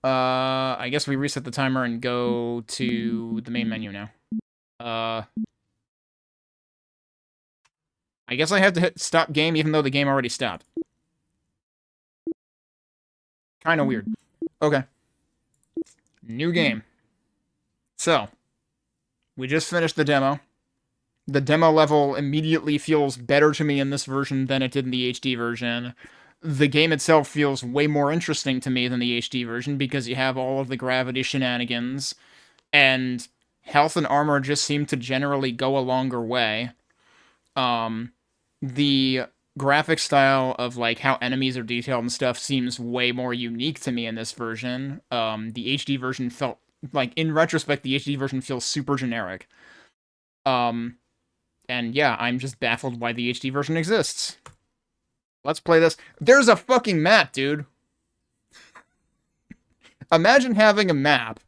I guess we reset the timer and go to the main menu now. Uh, I guess I have to hit stop game even though the game already stopped. Kind of weird. Okay. New game. So, we just finished the demo. The demo level immediately feels better to me in this version than it did in the HD version. The game itself feels way more interesting to me than the HD version because you have all of the gravity shenanigans, and health and armor just seem to generally go a longer way. Um, the graphic style of like how enemies are detailed and stuff seems way more unique to me in this version. The HD version felt like, in retrospect, the HD version feels super generic. Um, and yeah, I'm just baffled why the HD version exists. Let's play this. There's a fucking map, dude. Imagine having a map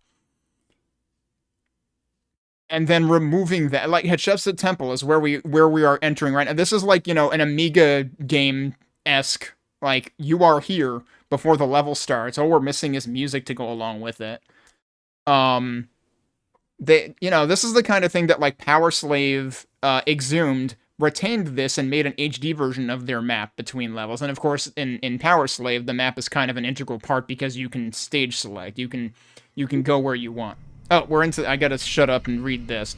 and then removing that. Like Hatshepsut Temple is where we are entering right now. This is like, an Amiga game-esque, like, you are here before the level starts. All we're missing is music to go along with it. Um this is the kind of thing that like Power Slave, Exhumed retained this and made an HD version of their map between levels. And of course, in Power Slave, the map is kind of an integral part because you can stage select. You can go where you want. Oh, I gotta shut up and read this.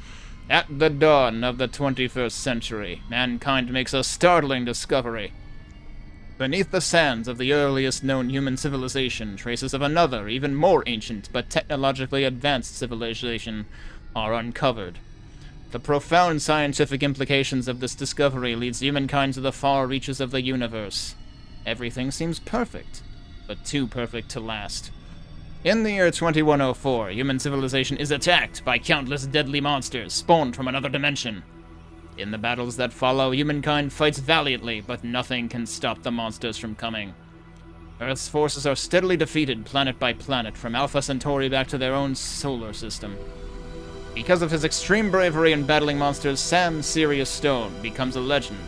At the dawn of the 21st century, mankind makes a startling discovery. Beneath the sands of the earliest known human civilization, traces of another, even more ancient but technologically advanced civilization are uncovered. The profound scientific implications of this discovery leads humankind to the far reaches of the universe. Everything seems perfect, but too perfect to last. In the year 2104, human civilization is attacked by countless deadly monsters spawned from another dimension. In the battles that follow, humankind fights valiantly, but nothing can stop the monsters from coming. Earth's forces are steadily defeated planet by planet, from Alpha Centauri back to their own solar system. Because of his extreme bravery in battling monsters, Sam Serious Stone becomes a legend.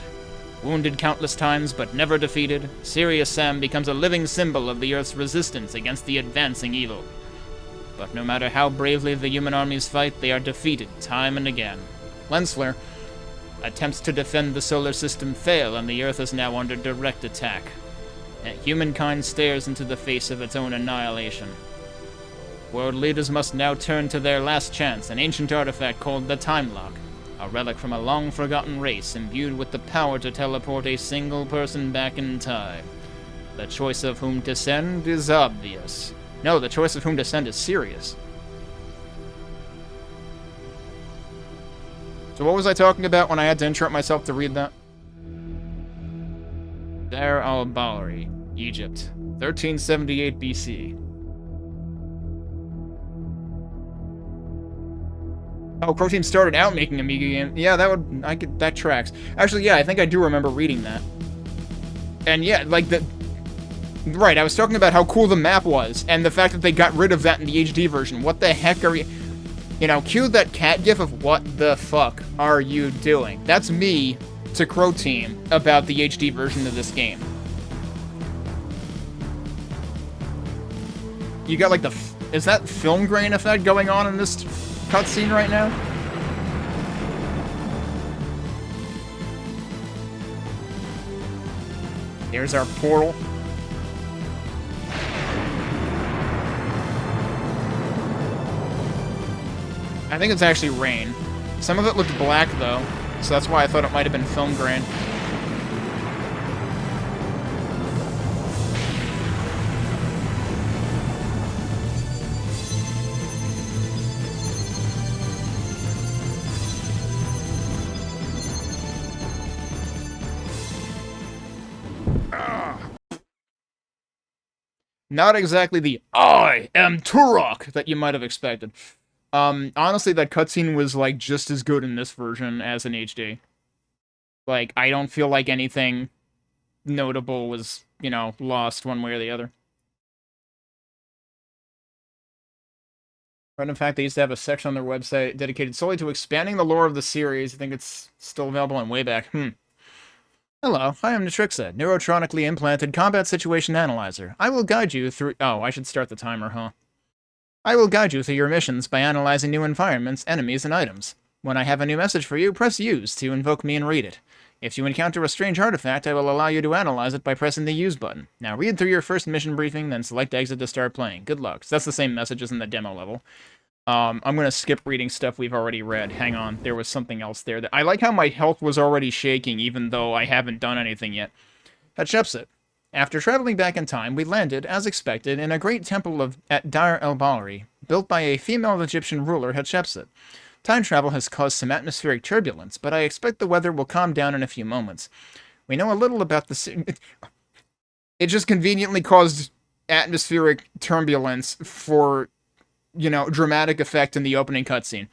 Wounded countless times but never defeated, Serious Sam becomes a living symbol of the Earth's resistance against the advancing evil. But no matter how bravely the human armies fight, they are defeated time and again. Lens flare. Attempts to defend the solar system fail, and the Earth is now under direct attack. Humankind stares into the face of its own annihilation. World leaders must now turn to their last chance, an ancient artifact called the Time Lock, a relic from a long-forgotten race imbued with the power to teleport a single person back in time. The choice of whom to send is obvious. No, the choice of whom to send is serious. So what was I talking about when I had to interrupt myself to read that? Dar al-Bahri, Egypt, 1378 BC. Oh, Crow Team started out making Amiga games. Yeah, that tracks. Actually, yeah, I think I do remember reading that. And yeah, like right, I was talking about how cool the map was, and the fact that they got rid of that in the HD version. What the heck are you... cue that cat gif of what the fuck are you doing? That's me to Crow Team about the HD version of this game. You got like is that film grain effect going on in this cutscene right now? Here's our portal. I think it's actually rain. Some of it looked black, though, so that's why I thought it might have been film grain. Not exactly the "I am Turok" that you might have expected. Honestly, that cutscene was, like, just as good in this version as in HD. Like, I don't feel like anything notable was, lost one way or the other. Random fact, they used to have a section on their website dedicated solely to expanding the lore of the series. I think it's still available on Wayback. Hello, I am Natrixa, neurotronically implanted combat situation analyzer. I will guide you through— oh, I should start the timer, huh? I will guide you through your missions by analyzing new environments, enemies, and items. When I have a new message for you, press Use to invoke me and read it. If you encounter a strange artifact, I will allow you to analyze it by pressing the Use button. Now read through your first mission briefing, then select Exit to start playing. Good luck. So that's the same message as in the demo level. I'm gonna skip reading stuff we've already read. Hang on, there was something else there. I like how my health was already shaking, even though I haven't done anything yet. Hatshepsut. After traveling back in time, we landed, as expected, in a great temple at Dar el-Bahri, built by a female Egyptian ruler, Hatshepsut. Time travel has caused some atmospheric turbulence, but I expect the weather will calm down in a few moments. We know a little about the— it just conveniently caused atmospheric turbulence for, you know, dramatic effect in the opening cutscene.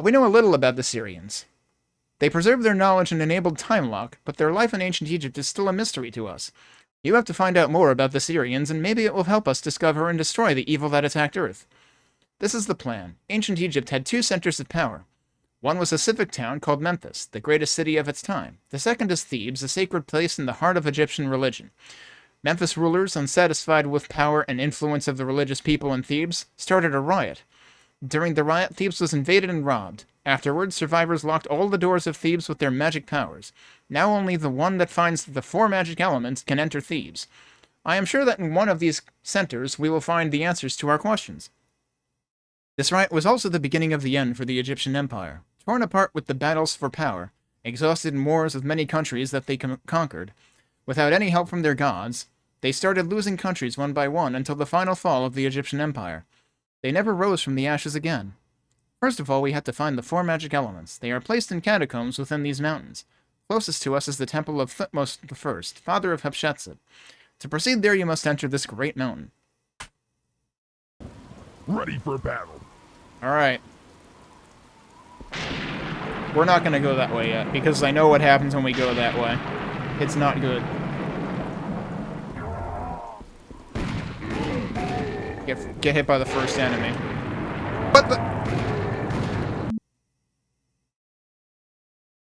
We know a little about the Syrians. They preserved their knowledge and enabled time lock, but their life in ancient Egypt is still a mystery to us. You have to find out more about the Syrians, and maybe it will help us discover and destroy the evil that attacked Earth. This is the plan. Ancient Egypt had two centers of power. One was a civic town called Memphis, the greatest city of its time. The second is Thebes, a sacred place in the heart of Egyptian religion. Memphis rulers, unsatisfied with power and influence of the religious people in Thebes, started a riot. During the riot, Thebes was invaded and robbed. Afterwards, survivors locked all the doors of Thebes with their magic powers. Now only the one that finds the four magic elements can enter Thebes. I am sure that in one of these centers we will find the answers to our questions. This riot was also the beginning of the end for the Egyptian Empire. Torn apart with the battles for power, exhausted in wars with many countries that they conquered, without any help from their gods, they started losing countries one by one until the final fall of the Egyptian Empire. They never rose from the ashes again. First of all, we had to find the four magic elements. They are placed in catacombs within these mountains. Closest to us is the temple of Thutmose I, father of Hatshepsut. To proceed there, you must enter this great mountain. Ready for battle. Alright. We're not gonna go that way yet, because I know what happens when we go that way. It's not good. Get hit by the first enemy. What the—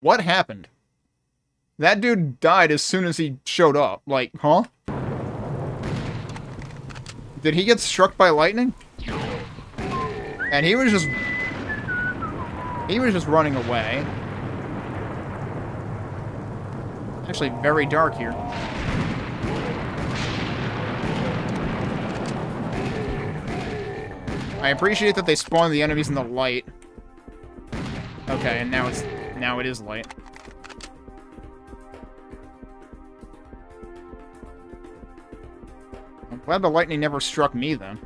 what happened? That dude died as soon as he showed up. Like, huh? Did he get struck by lightning? And he was just running away. Actually, very dark here. I appreciate that they spawn the enemies in the light. Okay, and now it is light. I'm glad the lightning never struck me then.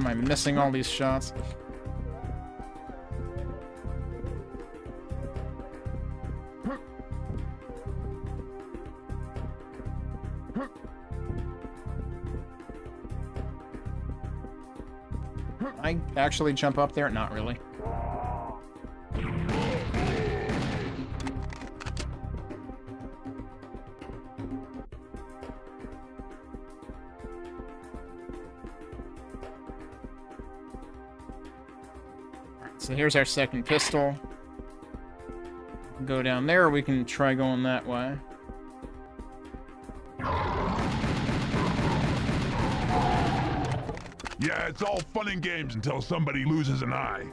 I'm missing all these shots. I actually jump up there? Not really. So here's our second pistol. Go down there, or we can try going that way. Yeah, it's all fun and games until somebody loses an eye.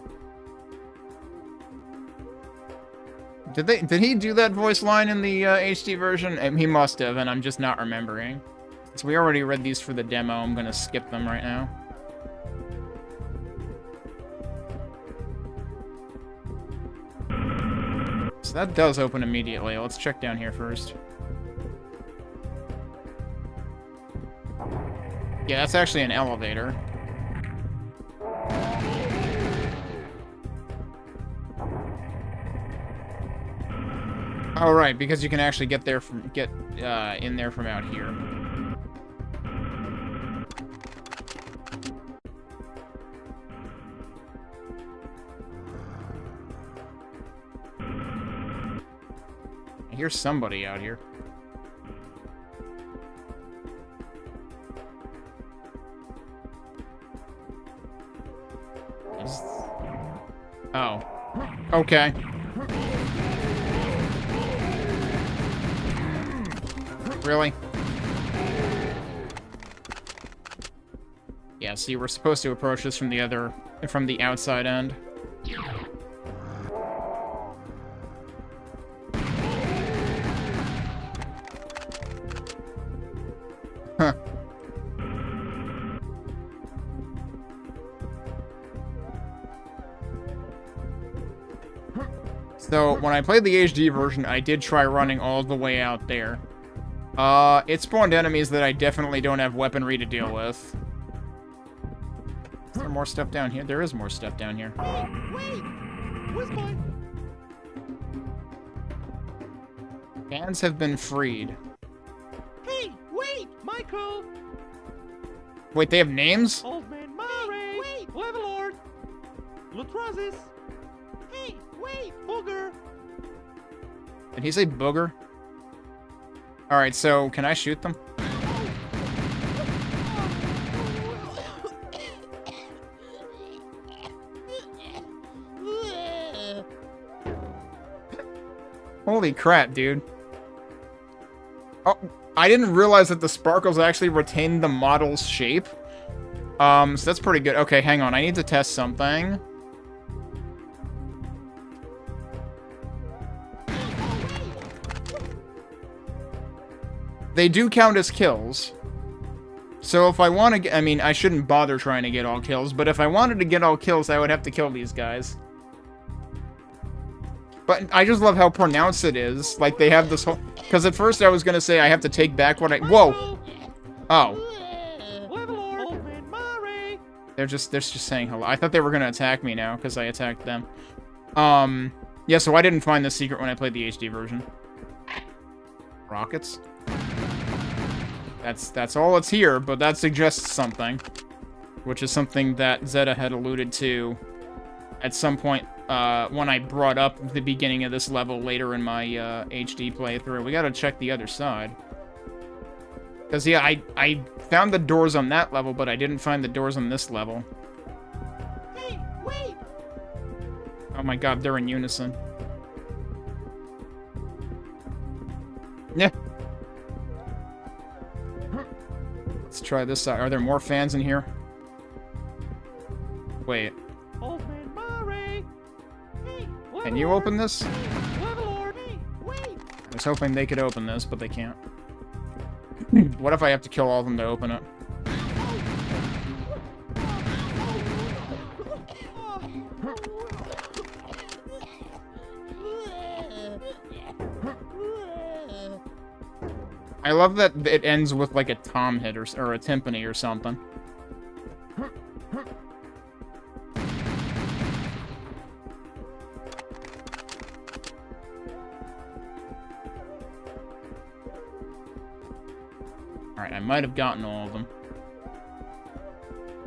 Did he do that voice line in the HD version? He must have, and I'm just not remembering. Since we already read these for the demo, I'm gonna skip them right now. So that does open immediately. Let's check down here first. Yeah, that's actually an elevator. Oh, right, because you can actually get in there from out here. I hear somebody out here. Oh. Okay. Really? Yeah, see, we're supposed to approach this from the outside end. Huh. So, when I played the HD version, I did try running all the way out there. It spawned enemies that I definitely don't have weaponry to deal with. Is there more stuff down here? There is more stuff down here. Wait! Where's mine? Fans have been freed. Hey, wait! Michael! Wait, they have names? Old Man Mare! Wait! Levelord! Latrazis! Hey, wait! Booger! Did he say booger? Alright, so can I shoot them? Holy crap, dude. Oh, I didn't realize that the sparkles actually retain the model's shape. So that's pretty good. Okay, hang on. I need to test something. They do count as kills. So if I want to get... I mean, I shouldn't bother trying to get all kills, but if I wanted to get all kills, I would have to kill these guys. But I just love how pronounced it is. Like, they have this whole... Because at first I was going to say I have to take back what I... Whoa! Oh. They're just saying hello. I thought they were going to attack me now, because I attacked them. Yeah, so I didn't find the secret when I played the HD version. Rockets? That's all that's here, but that suggests something. Which is something that Zeta had alluded to at some point when I brought up the beginning of this level later in my HD playthrough. We gotta check the other side. Because, yeah, I found the doors on that level, but I didn't find the doors on this level. Hey, wait! Oh my god, they're in unison. Yeah. Let's try this side. Are there more fans in here? Wait. Old Man Mare! Hey, Can you open this? Levelord! Hey, wait! I was hoping they could open this, but they can't. What if I have to kill all of them to open it? I love that it ends with like a tom hit or a timpani or something. Alright, I might have gotten all of them.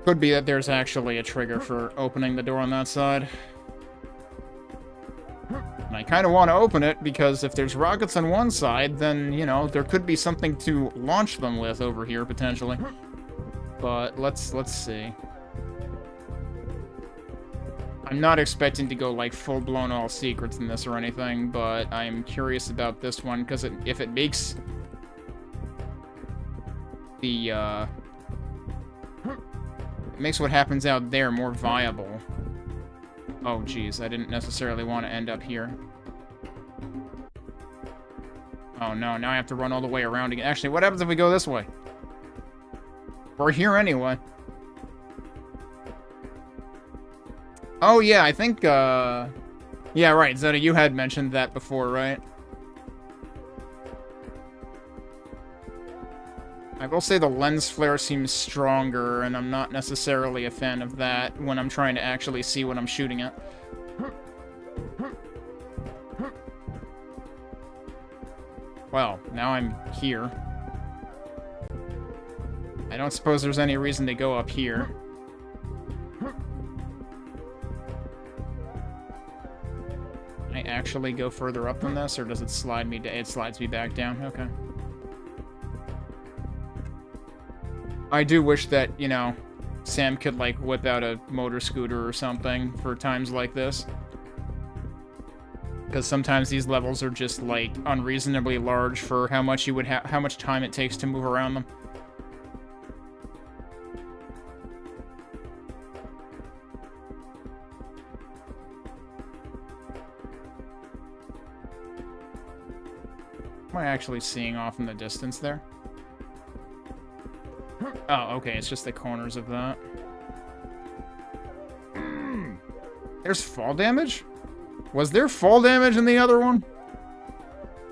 Could be that there's actually a trigger for opening the door on that side. And I kind of want to open it, because if there's rockets on one side, then, you know, there could be something to launch them with over here, potentially. But let's see. I'm not expecting to go, like, full-blown all secrets in this or anything, but I'm curious about this one, because if it makes the, it makes what happens out there more viable. Oh, geez, I didn't necessarily want to end up here. Oh, no, now I have to run all the way around again. Actually, what happens if we go this way? We're here anyway. Oh, yeah, I think, yeah, right, Zeta, you had mentioned that before, right? I will say the lens flare seems stronger, and I'm not necessarily a fan of that when I'm trying to actually see what I'm shooting at. Well, now I'm here. I don't suppose there's any reason to go up here. actually go further up than this, or does it slide me? It slides me back down. Okay. I do wish that, you know, Sam could, like, whip out a motor scooter or something for times like this. Because sometimes these levels are just, like, unreasonably large for how much you would how much time it takes to move around them. What am I actually seeing off in the distance there? Oh, okay, it's just the corners of that. There's fall damage? Was there fall damage in the other one?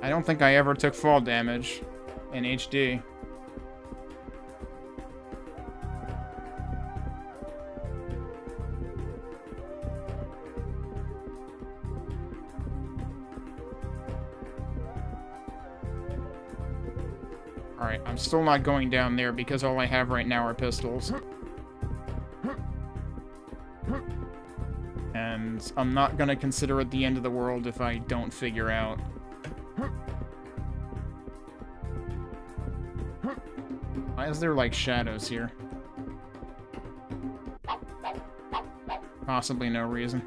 I don't think I ever took fall damage in HD. Alright, I'm still not going down there because all I have right now are pistols. And I'm not gonna consider it the end of the world if I don't figure out. Why is there, like, shadows here? Possibly no reason.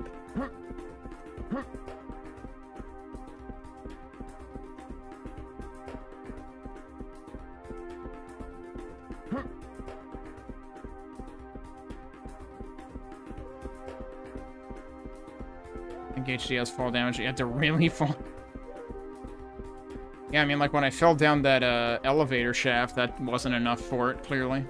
I think HD has fall damage. You have to really fall. Yeah, I mean, like, when I fell down that elevator shaft, that wasn't enough for it, clearly.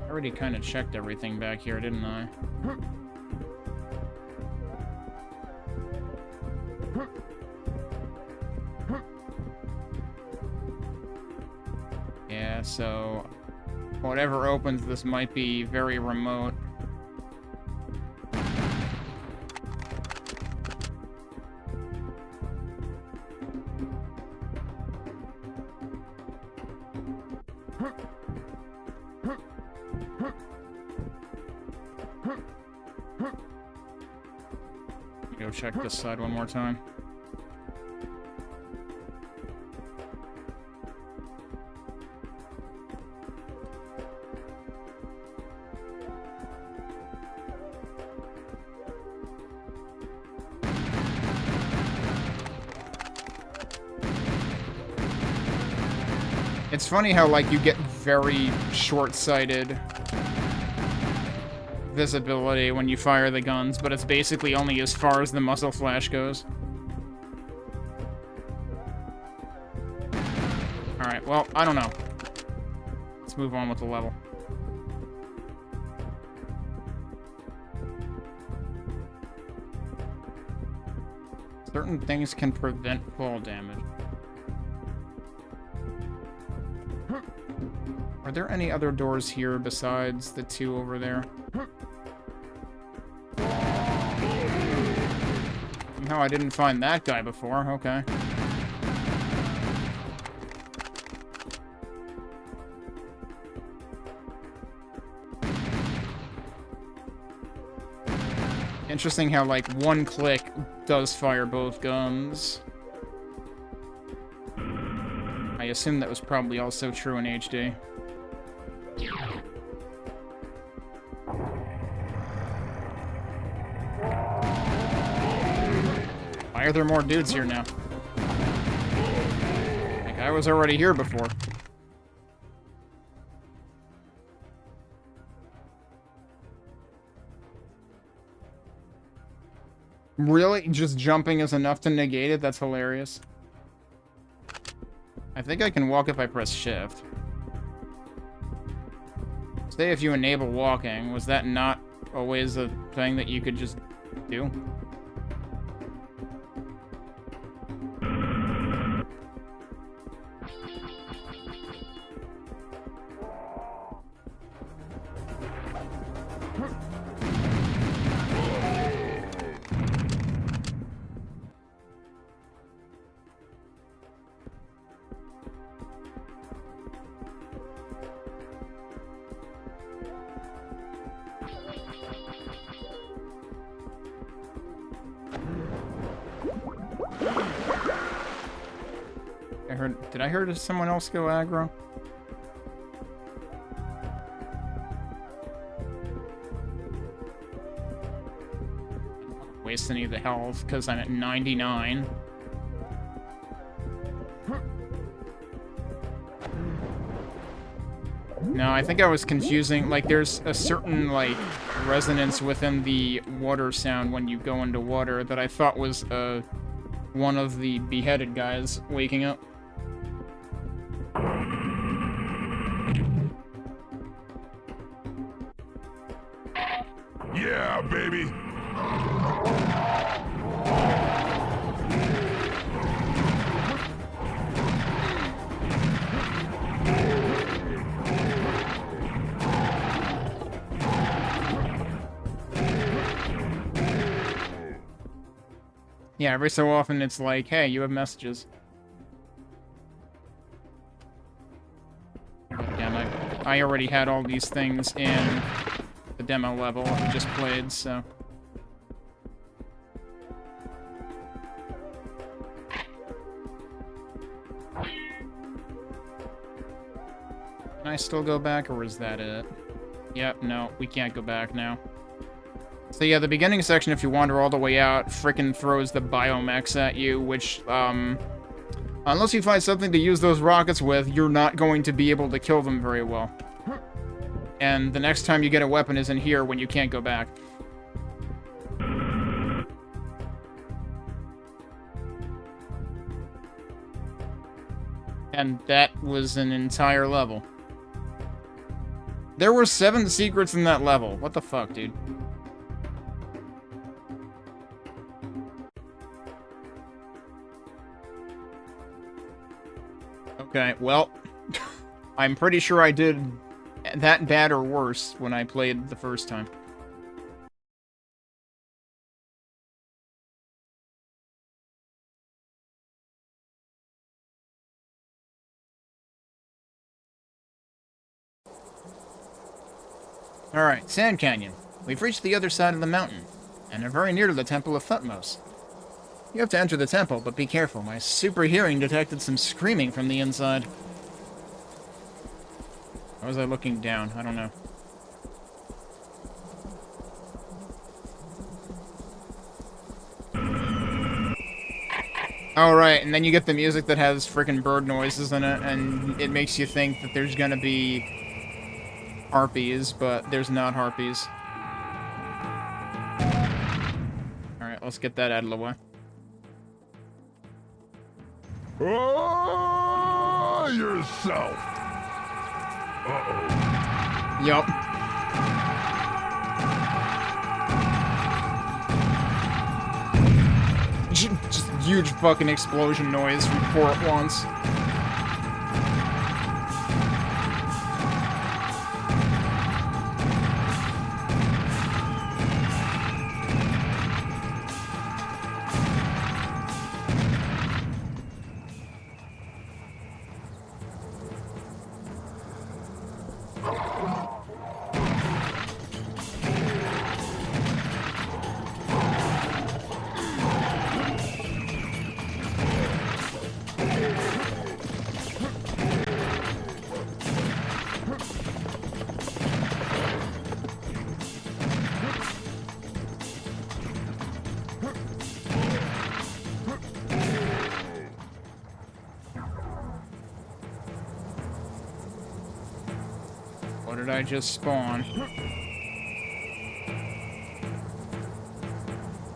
I already kind of checked everything back here, didn't I? Yeah, so whatever opens this might be very remote. Go check this side one more time. It's funny how, like, you get very short-sighted visibility when you fire the guns, but it's basically only as far as the muzzle flash goes. Alright, well, I don't know. Let's move on with the level. Certain things can prevent fall damage. Are there any other doors here besides the two over there? No, I didn't find that guy before. Okay. Interesting how, like, one click does fire both guns. I assume that was probably also true in HD. Why are there more dudes here now? Like, I was already here before. Really? Just jumping is enough to negate it? That's hilarious. I think I can walk if I press shift. Say if you enable walking, was that not always a thing that you could just do? Did I hear someone else go aggro? Waste any of the health because I'm at 99. No, I think I was confusing. Like, there's a certain, like, resonance within the water sound when you go into water that I thought was, one of the beheaded guys waking up. Yeah, baby. Yeah, every so often it's like, hey, you have messages. Again, I already had all these things in the demo level that we just played, so... Can I still go back, or is that it? Yep, no, we can't go back now. So yeah, the beginning section, if you wander all the way out, frickin' throws the biomex at you, which, unless you find something to use those rockets with, you're not going to be able to kill them very well. And the next time you get a weapon is in here when you can't go back. And that was an entire level. There were 7 secrets in that level. What the fuck, dude? Okay, well, I'm pretty sure I did that bad or worse when I played the first time. Alright, Sand Canyon. We've reached the other side of the mountain, and are very near to the Temple of Thutmose. You have to enter the temple, but be careful. My super hearing detected some screaming from the inside. How was I looking down? I don't know. Oh, right, and then you get the music that has frickin' bird noises in it, and it makes you think that there's gonna be harpies, but there's not harpies. Alright, let's get that out of the way. Oh, yourself. Uh-oh. Yup. Just huge fucking explosion noise from 4 at once. What did I just spawn?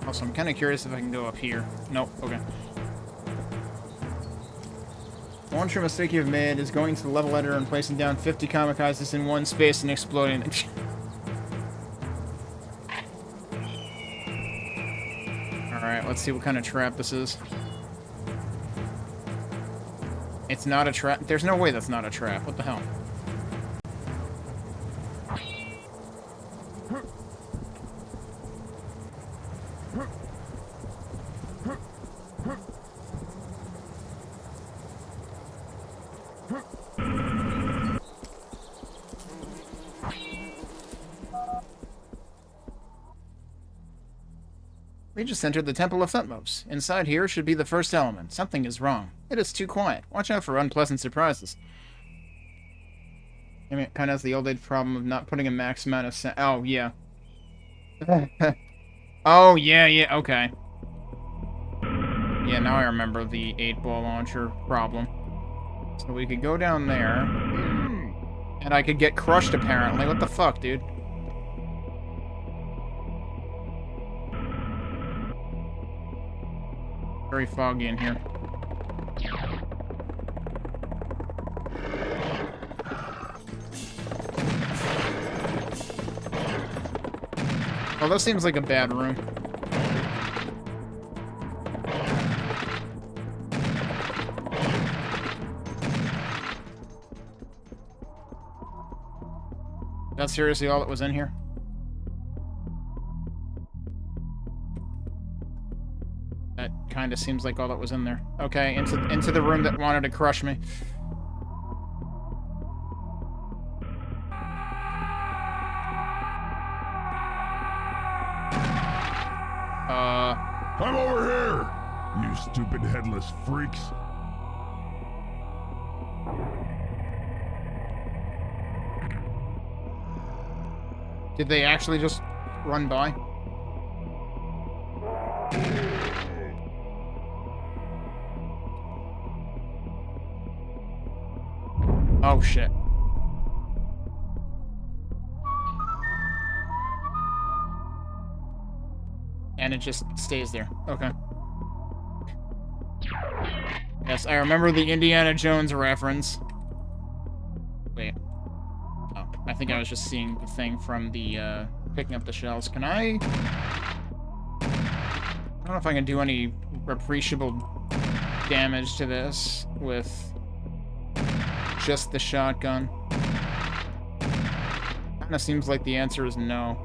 Also, I'm kind of curious if I can go up here. Nope, okay. One true mistake you've made is going to the level editor and placing down 50 kamikazes in one space and exploding. Alright, let's see what kind of trap this is. It's not a trap. There's no way that's not a trap. What the hell? We just entered the Temple of Thutmose. Inside here should be the first element. Something is wrong. It is too quiet. Watch out for unpleasant surprises. I mean, it kind of has the old age problem of not putting a max amount of sound. Oh, yeah. Oh, yeah, okay. Yeah, now I remember the 8-ball launcher problem. So we could go down there. And I could get crushed, apparently. What the fuck, dude? Very foggy in here. Well, this seems like a bad room. That's seriously all that was in here? That kind of seems like all that was in there. Okay, into the room that wanted to crush me. I'm over here! You stupid headless freaks. Did they actually just run by? Oh, shit. And it just stays there. Okay. Yes, I remember the Indiana Jones reference. Wait. Oh, I think I was just seeing the thing from the, picking up the shells. Can I don't know if I can do any appreciable damage to this with just the shotgun. Kinda seems like the answer is no.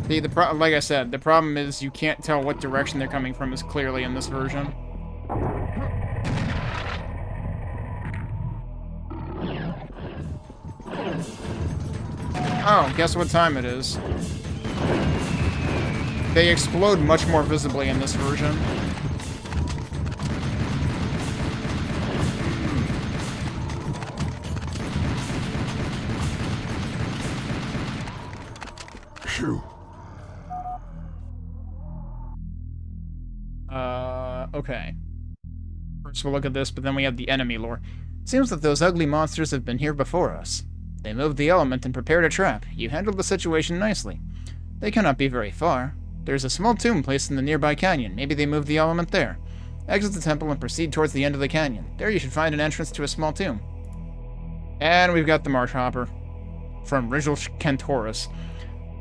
See, like I said, the problem is you can't tell what direction they're coming from as clearly in this version. Oh, guess what time it is? They explode much more visibly in this version. Phew. Okay. First we'll look at this, but then we have the enemy lore. Seems that those ugly monsters have been here before us. They moved the element and prepared a trap. You handled the situation nicely. They cannot be very far. There's a small tomb placed in the nearby canyon. Maybe they moved the element there. Exit the temple and proceed towards the end of the canyon. There you should find an entrance to a small tomb. And we've got the Marsh Hopper from Rigel Cantorus.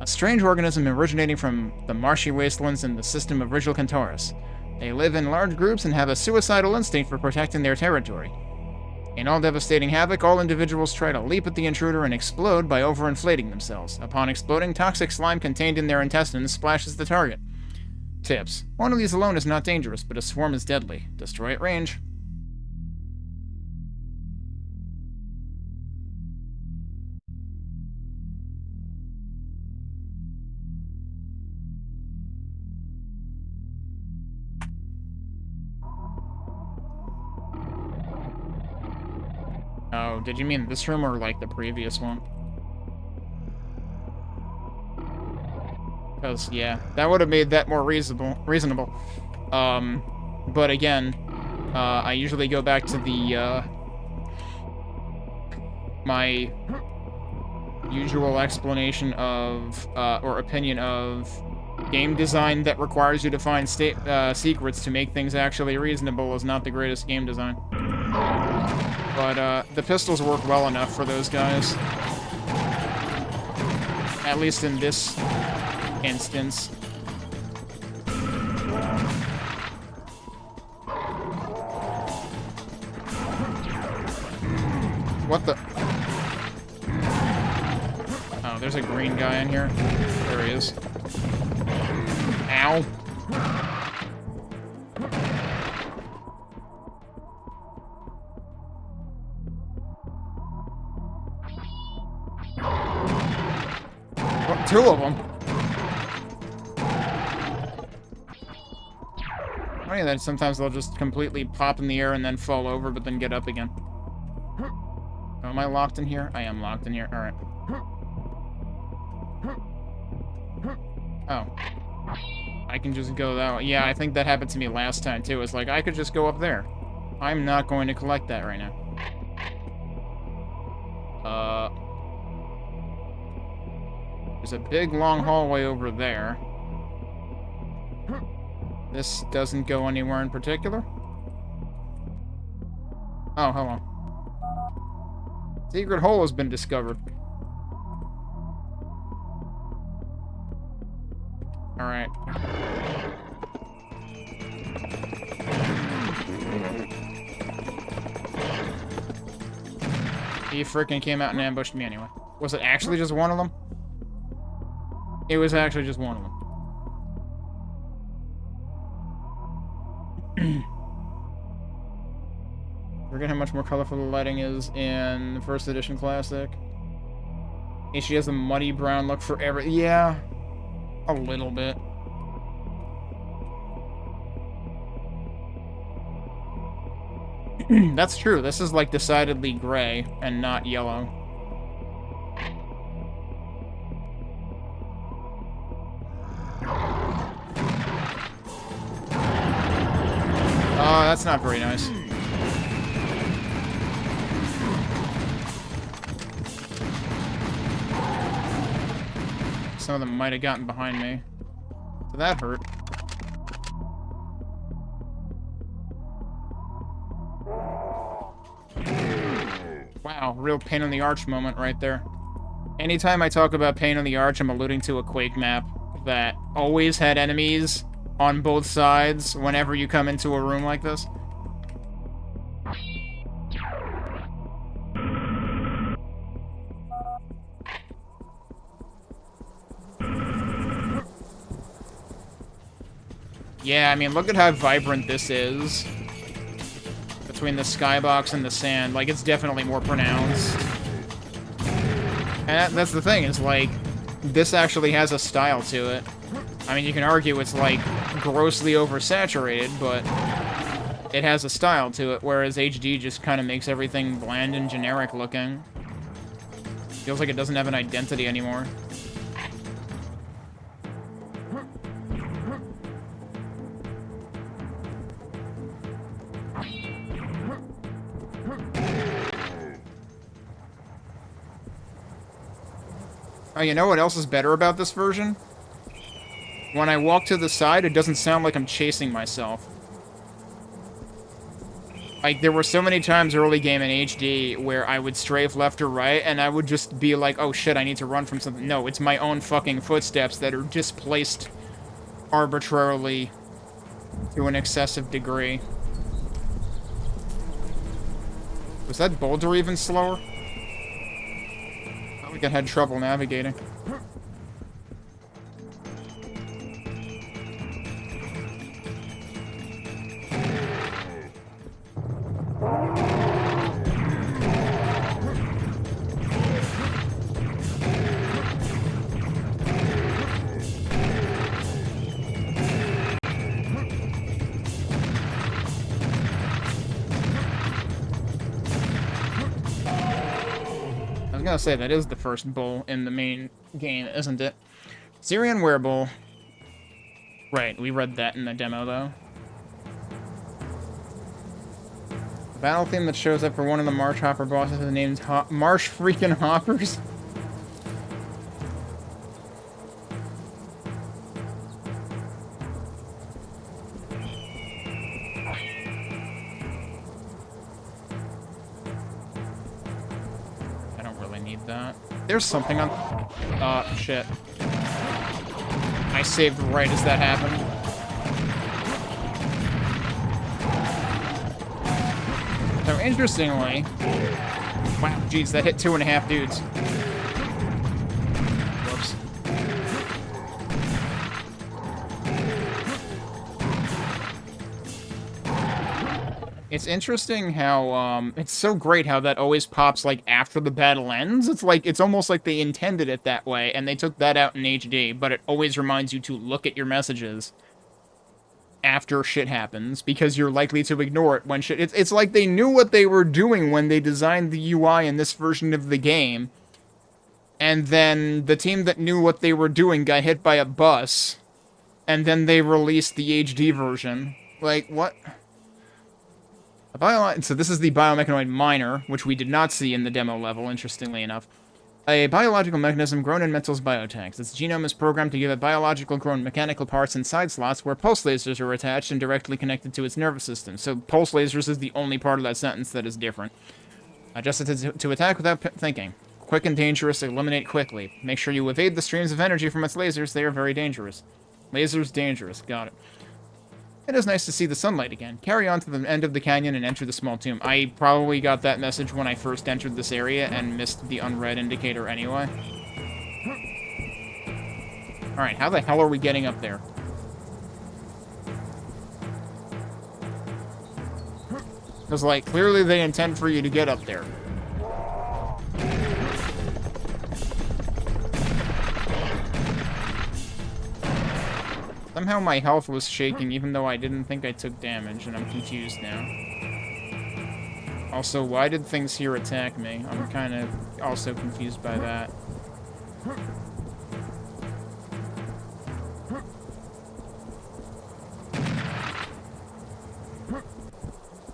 A strange organism originating from the marshy wastelands in the system of Rigel Cantorus. They live in large groups and have a suicidal instinct for protecting their territory. In all devastating havoc, all individuals try to leap at the intruder and explode by overinflating themselves. Upon exploding, toxic slime contained in their intestines splashes the target. Tips. One of these alone is not dangerous, but a swarm is deadly. Destroy at range. Oh, did you mean this room or, like, the previous one? Because, yeah, that would have made that more reasonable. But again, I usually go back to the, my usual explanation of, or opinion of game design that requires you to find secrets to make things actually reasonable is not the greatest game design. But, the pistols work well enough for those guys. At least in this instance. What the? Oh, there's a green guy in here. There he is. Ow. Well, two of them. Funny that sometimes they'll just completely pop in the air and then fall over, but then get up again. Oh, am I locked in here? I am locked in here. Alright. Oh. I can just go that way. Yeah, I think that happened to me last time, too. It's like, I could just go up there. I'm not going to collect that right now. There's a big, long hallway over there. This doesn't go anywhere in particular. Oh, hello. Secret hole has been discovered. Alright. He freaking came out and ambushed me anyway. Was it actually just one of them? It was actually just one of them. Forget how much more colorful the lighting is in the first edition classic. HD has a muddy brown look for every... Yeah. A little bit. That's true. This is like decidedly gray and not yellow. Oh, that's not very nice. Some of them might have gotten behind me. So that hurt. Wow, real pain on the arch moment right there. Anytime I talk about pain on the arch, I'm alluding to a Quake map that always had enemies on both sides whenever you come into a room like this. Yeah, I mean, look at how vibrant this is. Between the skybox and the sand. Like, it's definitely more pronounced. And that's the thing, is like, this actually has a style to it. I mean, you can argue it's, like, grossly oversaturated, but it has a style to it, whereas HD just kind of makes everything bland and generic looking. Feels like it doesn't have an identity anymore. Oh, you know what else is better about this version? When I walk to the side, it doesn't sound like I'm chasing myself. Like, there were so many times early game in HD where I would strafe left or right, and I would just be like, oh shit, I need to run from something. No, it's my own fucking footsteps that are displaced arbitrarily to an excessive degree. Was that boulder even slower? I think I had trouble navigating. I was gonna say, that is the first bull in the main game, isn't it? Syrian werebull. Right, we read that in the demo, though. The battle theme that shows up for one of the Marsh Hopper bosses is named Marsh freaking Hoppers. There's something on... shit. I saved right as that happened. So, interestingly... Wow, jeez, that hit 2.5 dudes. Whoops. It's interesting how, it's so great how that always pops, like, after the battle ends. It's like, it's almost like they intended it that way, and they took that out in HD, but it always reminds you to look at your messages after shit happens, because you're likely to ignore it when shit... It's like they knew what they were doing when they designed the UI in this version of the game, and then the team that knew what they were doing got hit by a bus, and then they released the HD version. Like, what? So this is the biomechanoid miner, which we did not see in the demo level, interestingly enough. A biological mechanism grown in Mental's biotanks. Its genome is programmed to give it biological grown mechanical parts and side slots where pulse lasers are attached and directly connected to its nervous system. So pulse lasers is the only part of that sentence that is different. Adjusted to attack without thinking. Quick and dangerous, eliminate quickly. Make sure you evade the streams of energy from its lasers, they are very dangerous. Lasers dangerous, got it. It is nice to see the sunlight again. Carry on to the end of the canyon and enter the small tomb. I probably got that message when I first entered this area and missed the unread indicator anyway. Alright, how the hell are we getting up there? Because, like, clearly they intend for you to get up there. Somehow my health was shaking even though I didn't think I took damage, and I'm confused now. Also, why did things here attack me? I'm kind of also confused by that.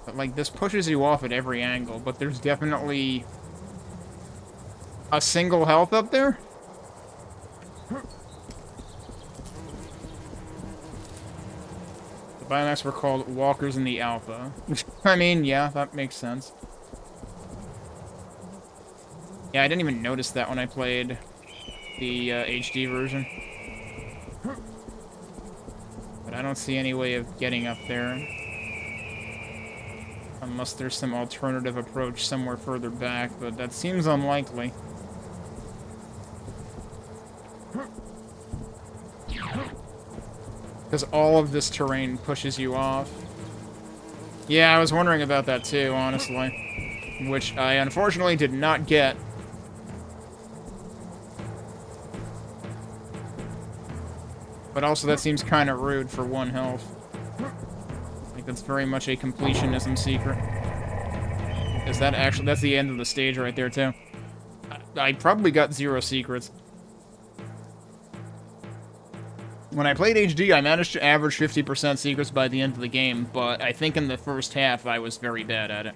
But, like, this pushes you off at every angle, but there's definitely a single health up there? The Biomax were called walkers in the alpha. I mean, yeah, that makes sense. Yeah, I didn't even notice that when I played the HD version. But I don't see any way of getting up there. Unless there's some alternative approach somewhere further back, but that seems unlikely. Because all of this terrain pushes you off. Yeah, I was wondering about that too, honestly. Which I unfortunately did not get. But also that seems kind of rude for 1 health. Like, that's very much a completionism secret. Is that actually... That's the end of the stage right there, too. I probably got 0 secrets. When I played HD, I managed to average 50% secrets by the end of the game, but I think in the first half, I was very bad at it.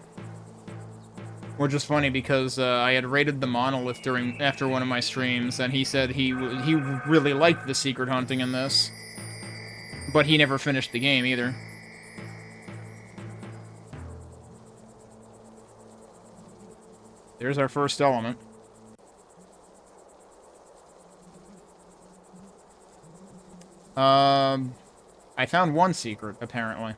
Which is funny, because I had raided the Monolith after one of my streams, and he said he really liked the secret hunting in this. But he never finished the game, either. There's our first element. I found 1 secret, apparently.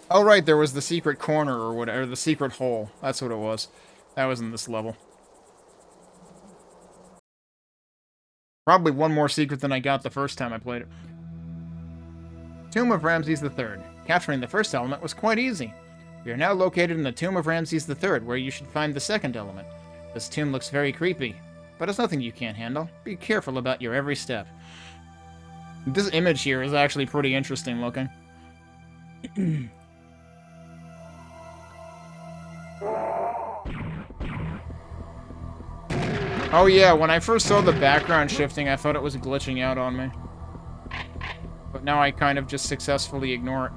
Oh, right, there was the secret corner, or whatever, the secret hole. That's what it was. That was in this level. Probably 1 more secret than I got the first time I played it. Tomb of Ramses III. Capturing the first element was quite easy. We are now located in the Tomb of Ramses III, where you should find the second element. This tomb looks very creepy, but it's nothing you can't handle. Be careful about your every step. This image here is actually pretty interesting looking. Oh yeah, when I first saw the background shifting, I thought it was glitching out on me. But now I kind of just successfully ignore it.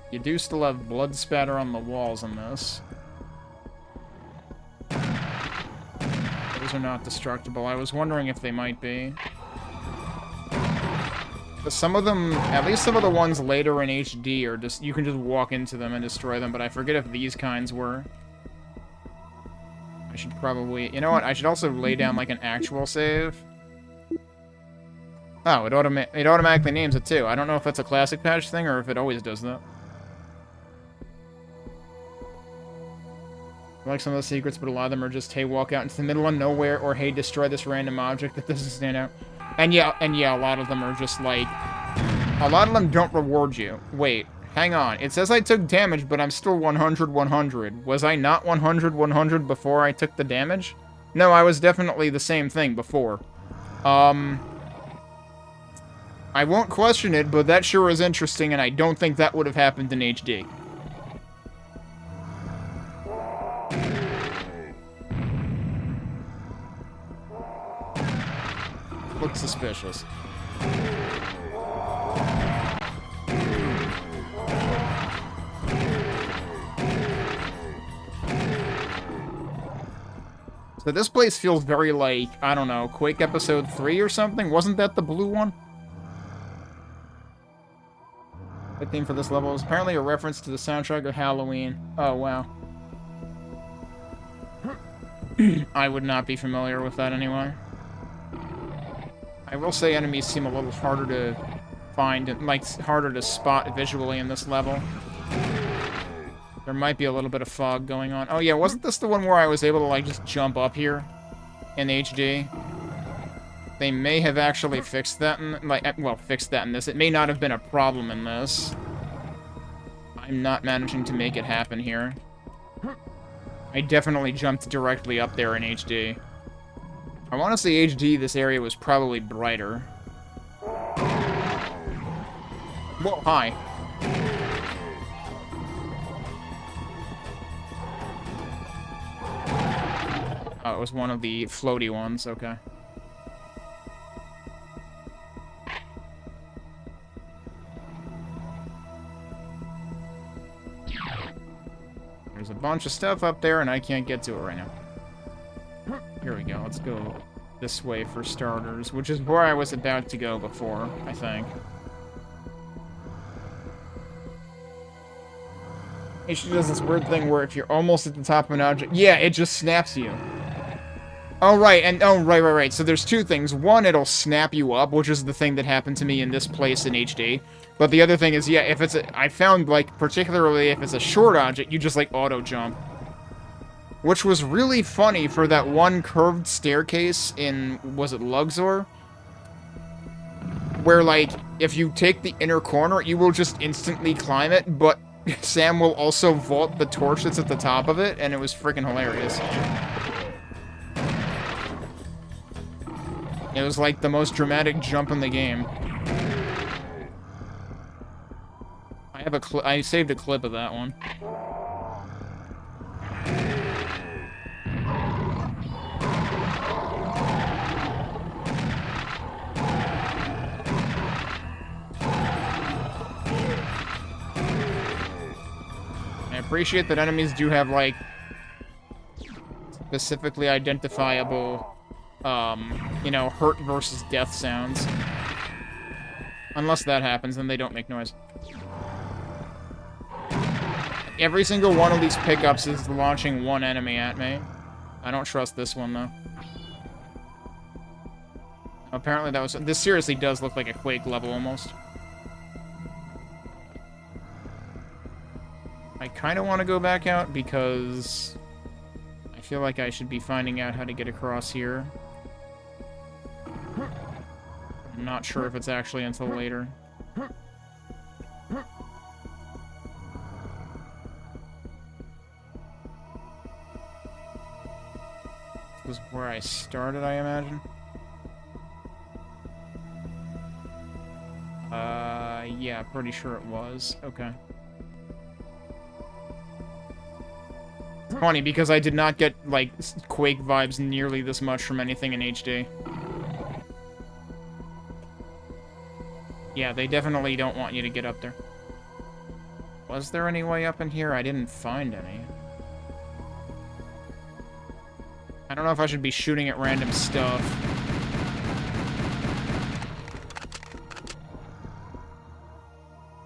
You do still have blood spatter on the walls in this. Those are not destructible. I was wondering if they might be. But some of them, at least some of the ones later in HD, are just, you can just walk into them and destroy them, but I forget if these kinds were. I should probably, you know what, I should also lay down like an actual save. Oh, it automatically names it too. I don't know if that's a classic patch thing or if it always does that. I like some of the secrets, but a lot of them are just, hey, walk out into the middle of nowhere, or hey, destroy this random object that doesn't stand out. And yeah, a lot of them are just like, a lot of them don't reward you. Wait, hang on. It says I took damage, but I'm still 100, 100. Was I not 100, 100 before I took the damage? No, I was definitely the same thing before. I won't question it, but that sure is interesting, and I don't think that would have happened in HD. Looks suspicious. So this place feels very like, I don't know, Quake Episode 3 or something? Wasn't that the blue one? The theme for this level is apparently a reference to the soundtrack of Halloween. Oh, wow. I would not be familiar with that anyway. I will say enemies seem a little harder to find, like, harder to spot visually in this level. There might be a little bit of fog going on. Oh yeah, wasn't this the one where I was able to, like, just jump up here in HD? They may have actually fixed that in, like, well, fixed that in this. It may not have been a problem in this. I'm not managing to make it happen here. I definitely jumped directly up there in HD. I want to say HD, this area was probably brighter. Whoa, hi. Oh, it was one of the floaty ones, okay. There's a bunch of stuff up there, and I can't get to it right now. Here we go, let's go this way for starters, which is where I was about to go before, I think. She does this weird thing where if you're almost at the top of an object, yeah, it just snaps you. Oh, right, and, oh, right. So there's two things. One, it'll snap you up, which is the thing that happened to me in this place in HD. But the other thing is, yeah, if it's I found, like, particularly if it's a short object, you just, like, auto-jump. Which was really funny for that one curved staircase in, was it Luxor? Where, like, if you take the inner corner, you will just instantly climb it, but Sam will also vault the torch that's at the top of it, and it was freaking hilarious. It was like the most dramatic jump in the game. I saved a clip of that one. I appreciate that enemies do have, like, specifically identifiable, you know, hurt versus death sounds. Unless that happens, then they don't make noise. Every single one of these pickups is launching one enemy at me. I don't trust this one, though. Apparently that was... This seriously does look like a Quake level, almost. I kind of want to go back out, because... I feel like I should be finding out how to get across here. I'm not sure if it's actually until later. This was where I started, I imagine. Yeah, pretty sure it was. Okay. It's funny, because I did not get, like, Quake vibes nearly this much from anything in HD. Yeah, they definitely don't want you to get up there. Was there any way up in here? I didn't find any. I don't know if I should be shooting at random stuff.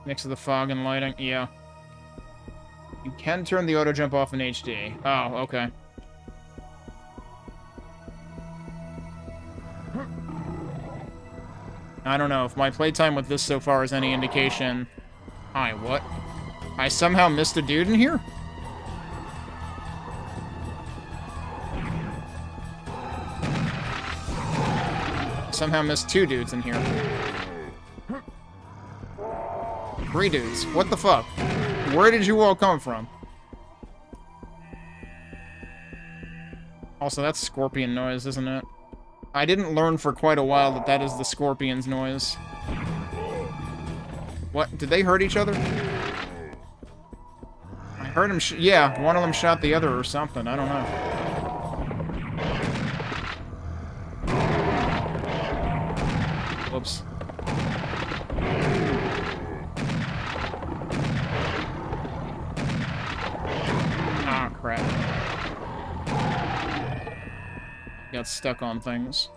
Mix of the fog and lighting, yeah. You can turn the auto jump off in HD. Oh, okay. I don't know, if my playtime with this so far is any indication... Hi, what? I somehow missed a dude in here? somehow missed 2 dudes in here. 3 dudes. What the fuck? Where did you all come from? Also, that's scorpion noise, isn't it? I didn't learn for quite a while that that is the scorpion's noise. What? Did they hurt each other? I heard him yeah, one of them shot the other or something. I don't know. Whoops. Ah, crap. Got stuck on things.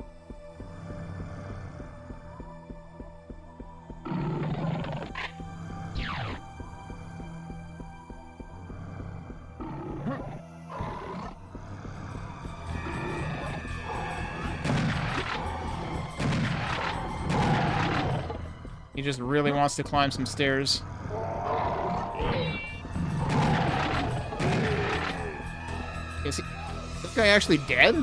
He just really wants to climb some stairs. Is this guy actually dead?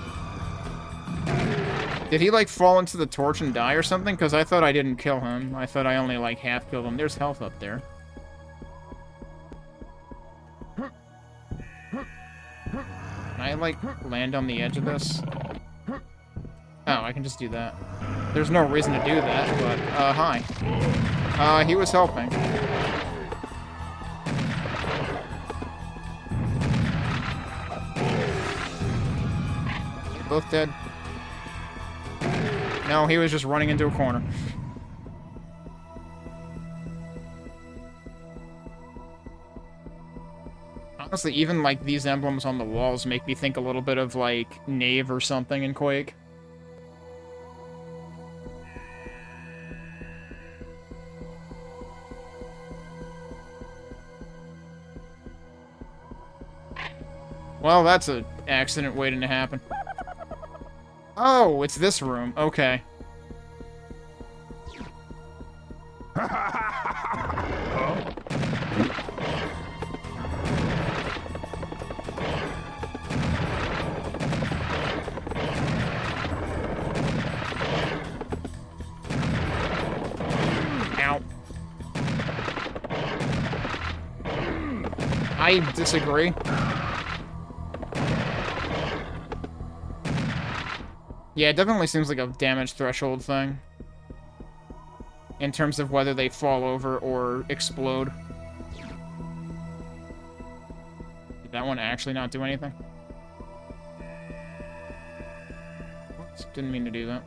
Did he, like, fall into the torch and die or something? Because I thought I didn't kill him. I thought I only, like, half killed him. There's health up there. Can I, like, land on the edge of this? Oh, I can just do that. There's no reason to do that, but, hi. He was helping. Both dead. No, he was just running into a corner. Honestly, even, like, these emblems on the walls make me think a little bit of, like, Knave or something in Quake. Well, that's an accident waiting to happen. Oh, it's this room. Okay. Ow. I disagree. Yeah, it definitely seems like a damage threshold thing. In terms of whether they fall over or explode. Did that one actually not do anything? Oops, didn't mean to do that.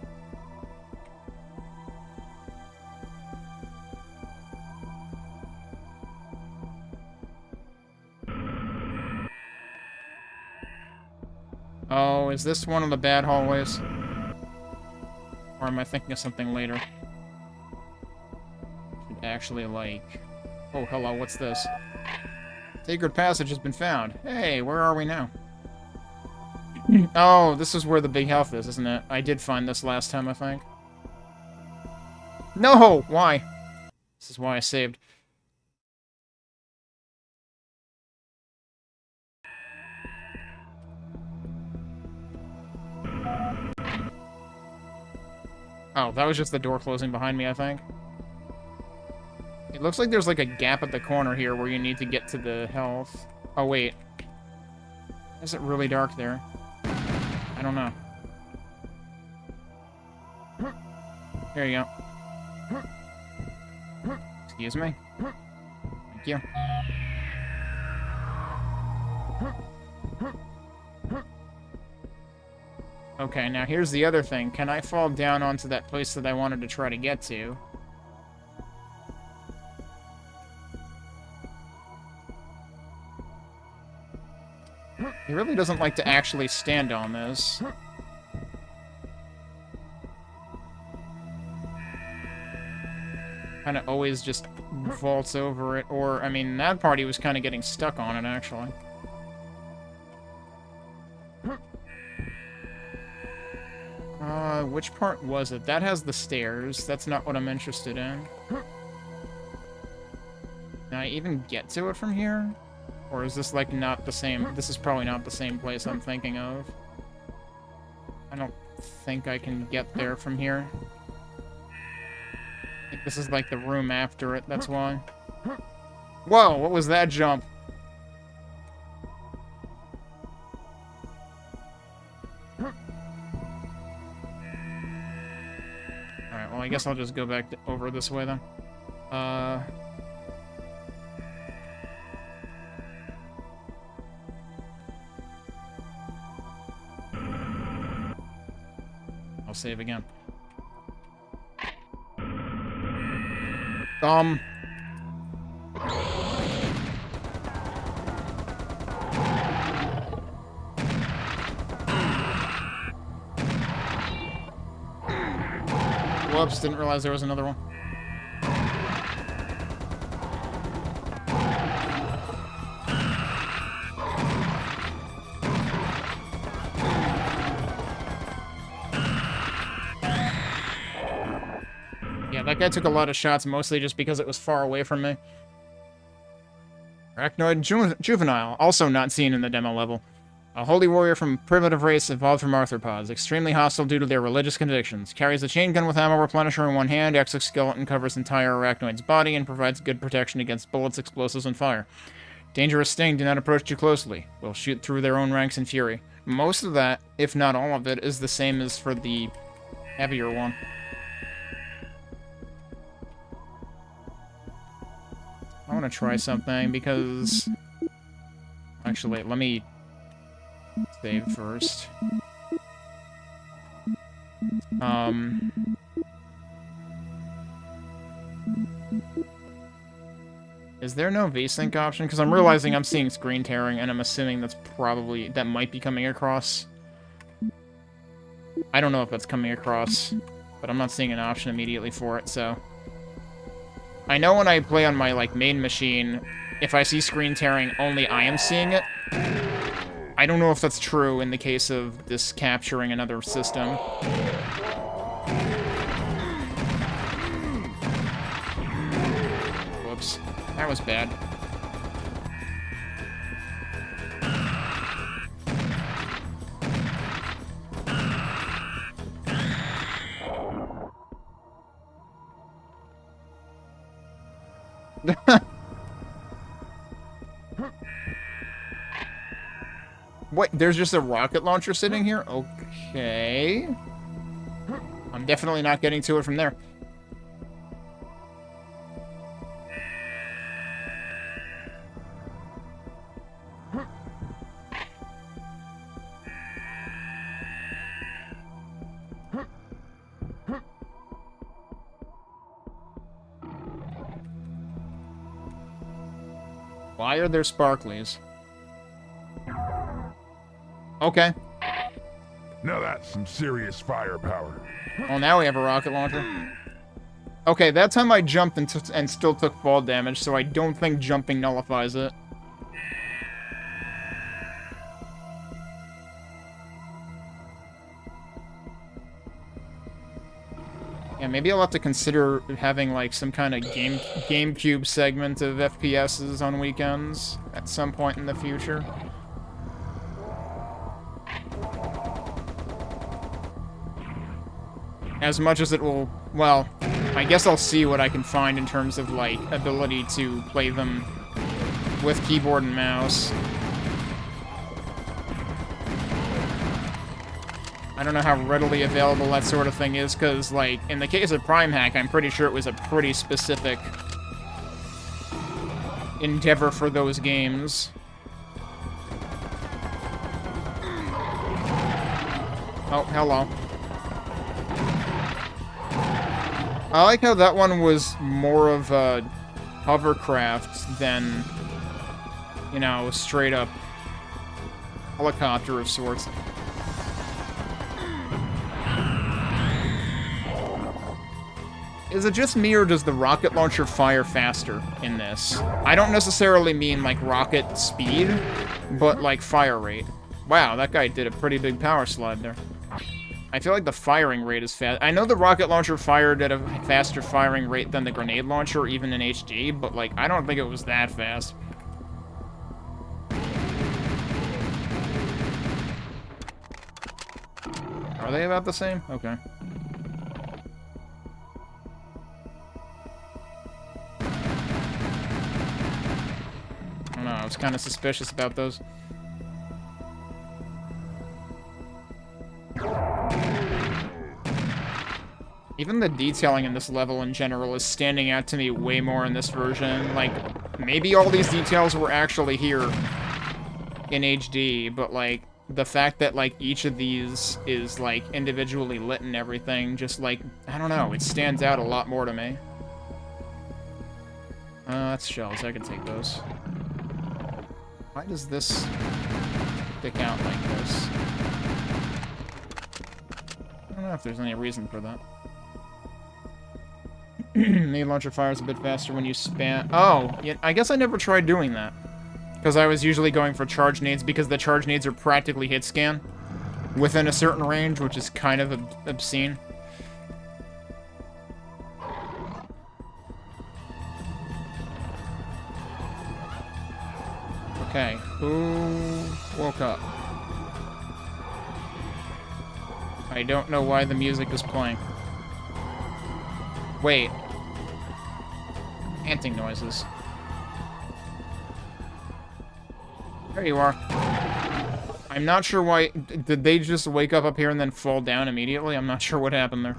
Oh, is this one of the bad hallways? Or am I thinking of something later? Should actually, like... Oh, hello, what's this? Sacred passage has been found. Hey, where are we now? Oh, this is where the big health is, isn't it? I did find this last time, I think. No! Why? This is why I saved. Oh, that was just the door closing behind me, I think. It looks like there's like a gap at the corner here where you need to get to the health. Oh, wait. Is it really dark there? I don't know. There you go. Excuse me. Thank you. Okay, now here's the other thing. Can I fall down onto that place that I wanted to try to get to? He really doesn't like to actually stand on this. Kind of always just vaults over it, or, I mean, that part he was kind of getting stuck on it, actually. Which part was it? That has the stairs. That's not what I'm interested in. Can I even get to it from here? Or is this, like, not the same? This is probably not the same place I'm thinking of. I don't think I can get there from here. I think this is like the room after it, that's why. Whoa, what was that jump? Alright, well I guess I'll just go back over this way then. I'll save again. Whoops, didn't realize there was another one. Yeah, that guy took a lot of shots, mostly just because it was far away from me. Arachnoid juvenile, also not seen in the demo level. A holy warrior from primitive race evolved from arthropods, extremely hostile due to their religious convictions. Carries a chain gun with ammo replenisher in one hand, exoskeleton covers entire arachnoid's body, and provides good protection against bullets, explosives, and fire. Dangerous sting, do not approach too closely. Will shoot through their own ranks in fury. Most of that, if not all of it, is the same as for the heavier one. I want to try something because... Actually, let me save first. Is there no VSync option? Because I'm realizing I'm seeing screen tearing, and I'm assuming that might be coming across. I don't know if that's coming across, but I'm not seeing an option immediately for it, so... I know when I play on my, like, main machine, if I see screen tearing, only I am seeing it. I don't know if that's true in the case of this capturing another system. Whoops. That was bad. Wait, there's just a rocket launcher sitting here? Okay. I'm definitely not getting to it from there. Why are there sparklies? Okay. Now that's some serious firepower. Well, now we have a rocket launcher. Okay, that time I jumped and still took fall damage, so I don't think jumping nullifies it. Yeah, maybe I'll have to consider having, like, some kind of GameCube segment of FPSs on weekends at some point in the future. As much as it will... Well, I guess I'll see what I can find in terms of, like, ability to play them with keyboard and mouse. I don't know how readily available that sort of thing is, because, like, in the case of Prime Hack, I'm pretty sure it was a pretty specific endeavor for those games. Oh, hello. I like how that one was more of a hovercraft than, you know, straight up helicopter of sorts. Is it just me, or does the rocket launcher fire faster in this? I don't necessarily mean, like, rocket speed, but, like, fire rate. Wow, that guy did a pretty big power slide there. I feel like the firing rate is fast. I know the rocket launcher fired at a faster firing rate than the grenade launcher, even in HD, but, like, I don't think it was that fast. Are they about the same? Okay. I don't know, I was kind of suspicious about those. Even the detailing in this level in general is standing out to me way more in this version. Like, maybe all these details were actually here in HD, but, like, the fact that, like, each of these is, like, individually lit and everything, just, like, I don't know, it stands out a lot more to me. That's shells, I can take those. Why does this stick out like this? I don't know if there's any reason for that. Nade launcher fires a bit faster when you spam. Oh, yeah, I guess I never tried doing that. Because I was usually going for charge nades because the charge nades are practically hit scan within a certain range, which is kind of obscene. Okay, who woke up? I don't know why the music is playing. Wait. Panting noises. There you are. I'm not sure why... Did they just wake up here and then fall down immediately? I'm not sure what happened there.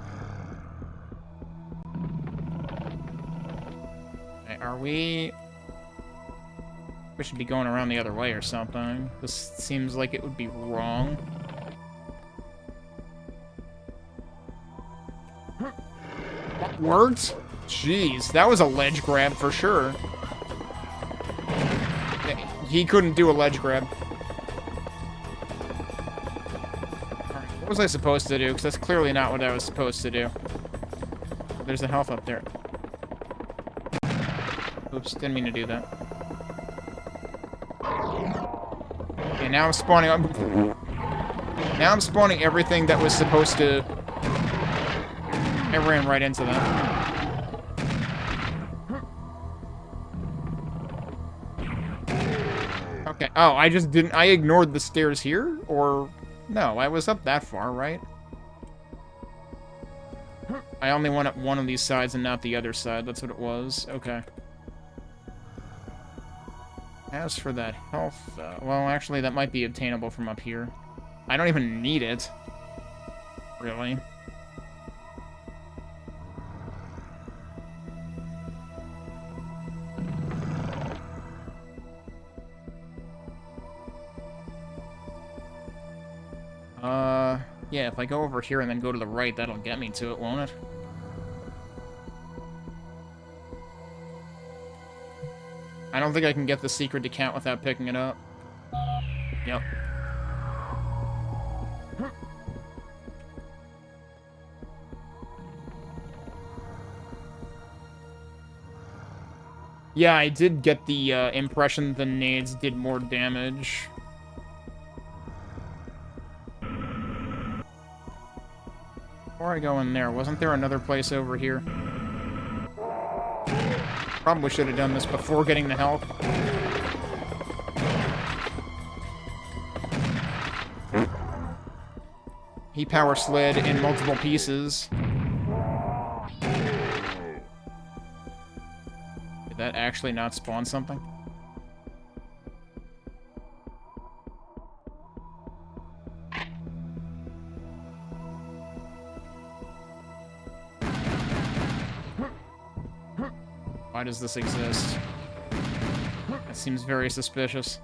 Okay, are we... We should be going around the other way or something. This seems like it would be wrong. That worked? Jeez, that was a ledge grab for sure. He couldn't do a ledge grab. What was I supposed to do? Because that's clearly not what I was supposed to do. There's a health up there. Oops, didn't mean to do that. Okay, now I'm spawning up. Now I'm spawning everything that was supposed to... I ran right into that. Okay. Oh, I just didn't... I ignored the stairs here? Or... No, I was up that far, right? I only went up one of these sides and not the other side. That's what it was. Okay. As for that health, well, actually, that might be obtainable from up here. I don't even need it. Really. Yeah, if I go over here and then go to the right, that'll get me to it, won't it? I don't think I can get the secret to count without picking it up. Yep. Yeah, I did get the impression the nades did more damage. Before I go in there, wasn't there another place over here? Probably should have done this before getting the help. He power slid in multiple pieces. Did that actually not spawn something? Why does this exist? That seems very suspicious.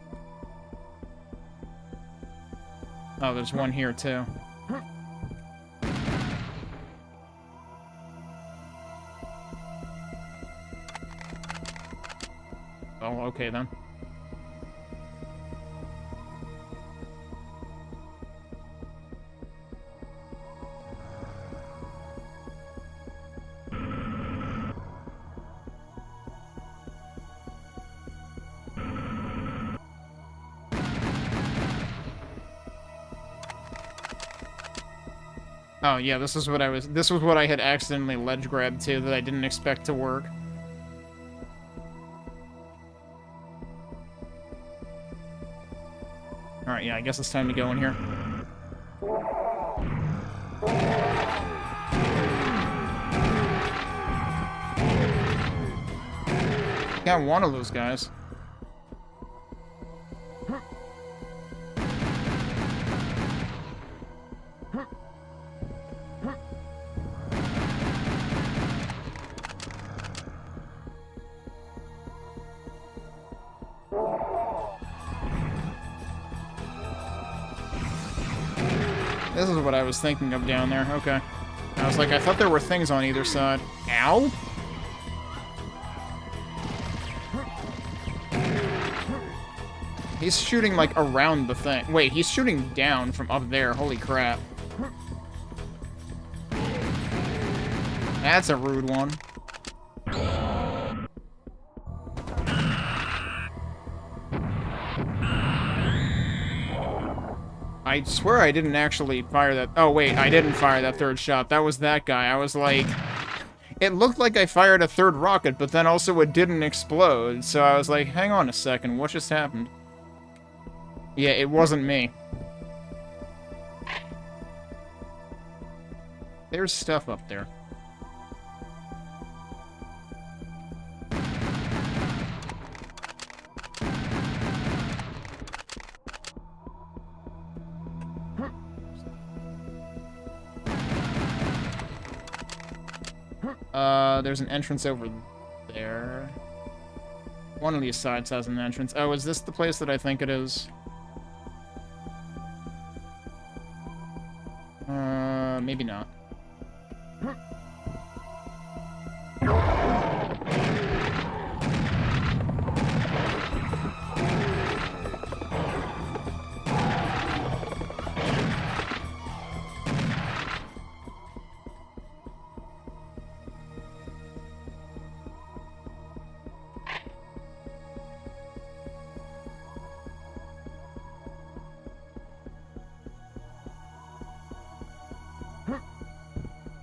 Oh, there's one here, too. Oh, okay, then. Oh, yeah, this was what I had accidentally ledge grabbed to that I didn't expect to work. Alright, yeah, I guess it's time to go in here. Got one of those guys. This is what I was thinking of down there. Okay. I was like, I thought there were things on either side. Ow? He's shooting, like, around the thing. Wait, he's shooting down from up there. Holy crap. That's a rude one. I swear I didn't actually fire that. Oh, wait, I didn't fire that third shot. That was that guy. I was like... It looked like I fired a third rocket, but then also it didn't explode. So I was like, hang on a second, what just happened? Yeah, it wasn't me. There's stuff up there. There's an entrance over there. One of these sides has an entrance. Oh, is this the place that I think it is? Maybe not.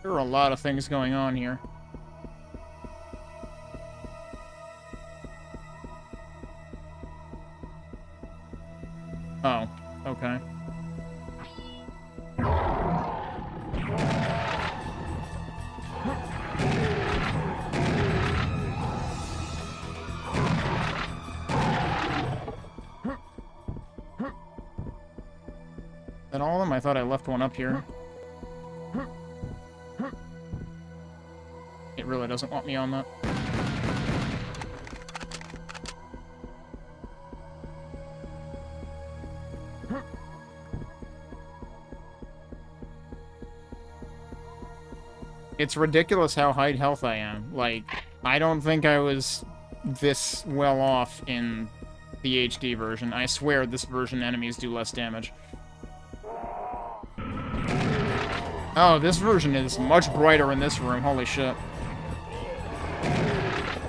There are a lot of things going on here. Oh, okay. Is that all of them? I thought I left one up here. It really doesn't want me on that. It's ridiculous how high health I am. Like, I don't think I was this well off in the HD version. I swear this version enemies do less damage. Oh, this version is much brighter in this room. Holy shit.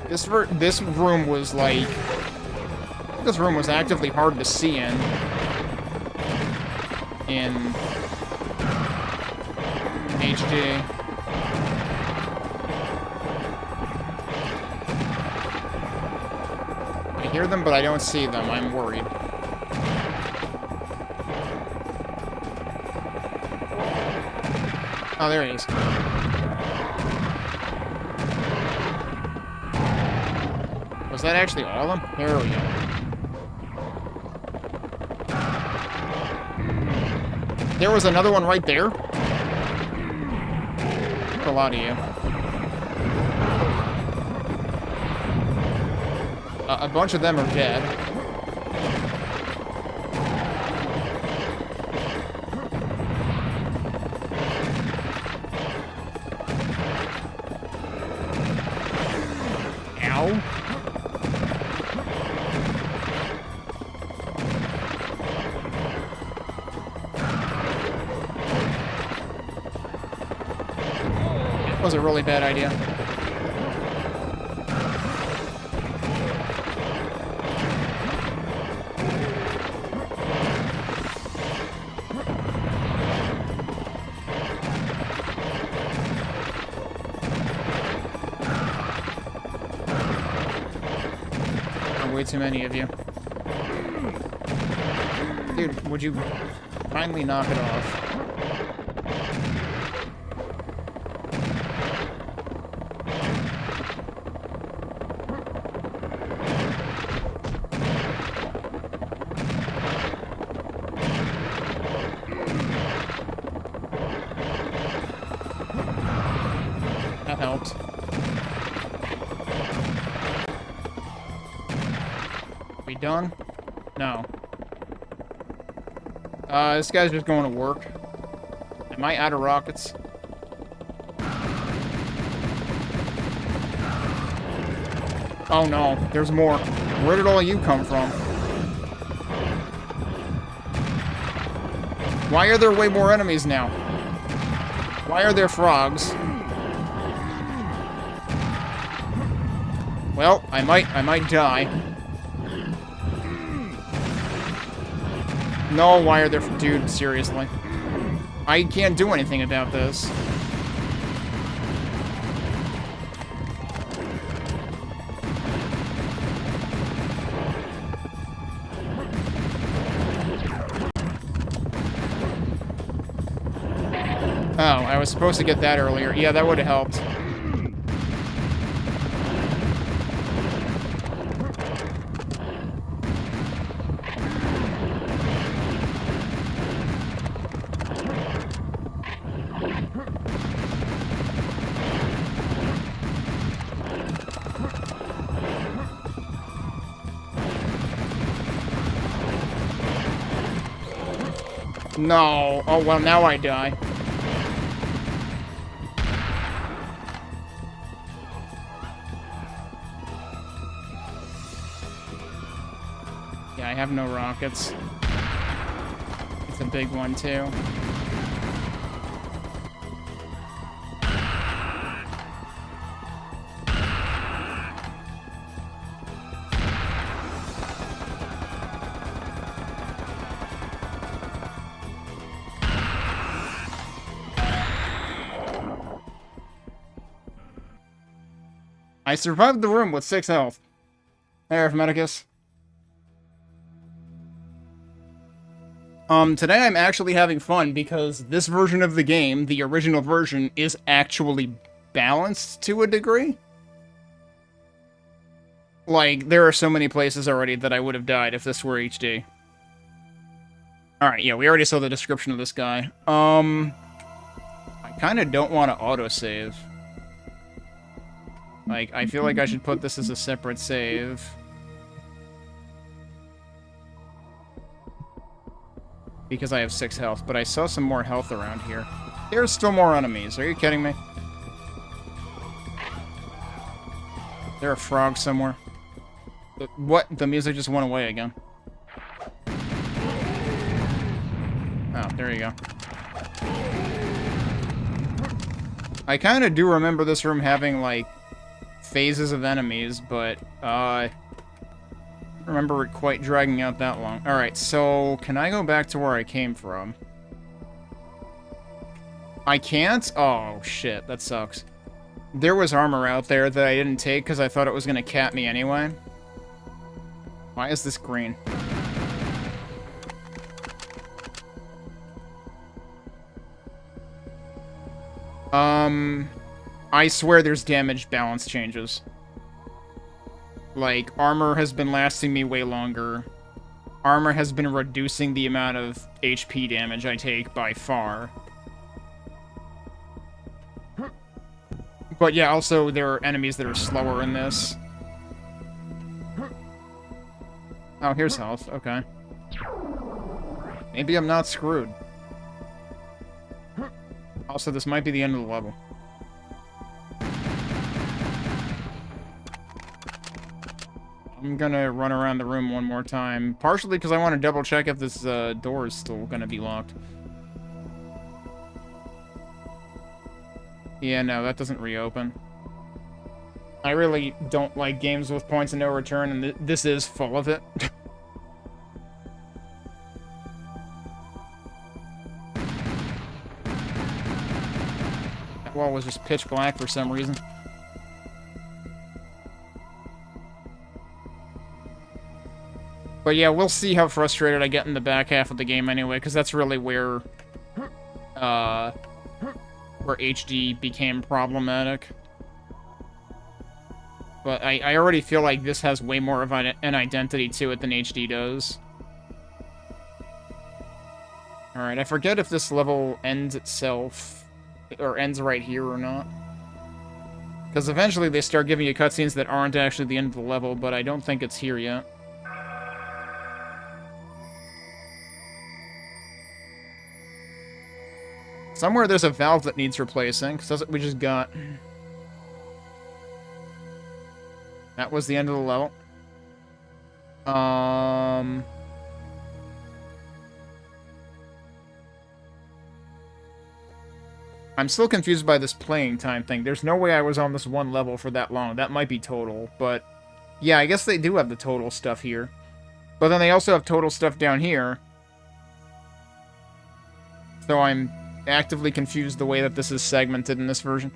This room was like... This room was actively hard to see in HD. I hear them, but I don't see them. I'm worried. Oh, there he is. Was that actually all of them? There we go. There was another one right there. A lot of you. A bunch of them are dead. Ow. That was a really bad idea. Way too many of you. Dude, would you finally knock it off? We done? No. This guy's just going to work. Am I out of rockets? Oh no, there's more. Where did all of you come from? Why are there way more enemies now? Why are there frogs? Well, I might die. No, why are there... Dude, seriously. I can't do anything about this. Oh, I was supposed to get that earlier. Yeah, that would have helped. No. Oh, well, now I die. Yeah, I have no rockets. It's a big one, too. I survived the room with 6 health. Hey, Arithmeticus. Today I'm actually having fun because this version of the game, the original version, is actually balanced to a degree. Like, there are so many places already that I would have died if this were HD. Alright, yeah, we already saw the description of this guy. I kinda don't want to autosave. Like, I feel like I should put this as a separate save. Because I have 6 health, but I saw some more health around here. There's still more enemies. Are you kidding me? Is there a frog somewhere? What? The music just went away again. Oh, there you go. I kind of do remember this room having, like, phases of enemies, but, I don't remember it quite dragging out that long. Alright, so, can I go back to where I came from? I can't? Oh, shit, that sucks. There was armor out there that I didn't take because I thought it was going to cap me anyway. Why is this green? I swear there's damage balance changes. Like, armor has been lasting me way longer. Armor has been reducing the amount of HP damage I take by far. But yeah, also there are enemies that are slower in this. Oh, here's health. Okay. Maybe I'm not screwed. Also, this might be the end of the level. I'm gonna run around the room one more time. Partially because I want to double check if this door is still gonna be locked. Yeah, no, that doesn't reopen. I really don't like games with points of no return, and this is full of it. That wall was just pitch black for some reason. But yeah, we'll see how frustrated I get in the back half of the game anyway, because that's really where HD became problematic. But I already feel like this has way more of an identity to it than HD does. Alright, I forget if this level ends itself, or ends right here or not. Because eventually they start giving you cutscenes that aren't actually the end of the level, but I don't think it's here yet. Somewhere there's a valve that needs replacing, because that's what we just got. That was the end of the level. I'm still confused by this playing time thing. There's no way I was on this one level for that long. That might be total, but... Yeah, I guess they do have the total stuff here. But then they also have total stuff down here. So I'm actively confused the way that this is segmented in this version.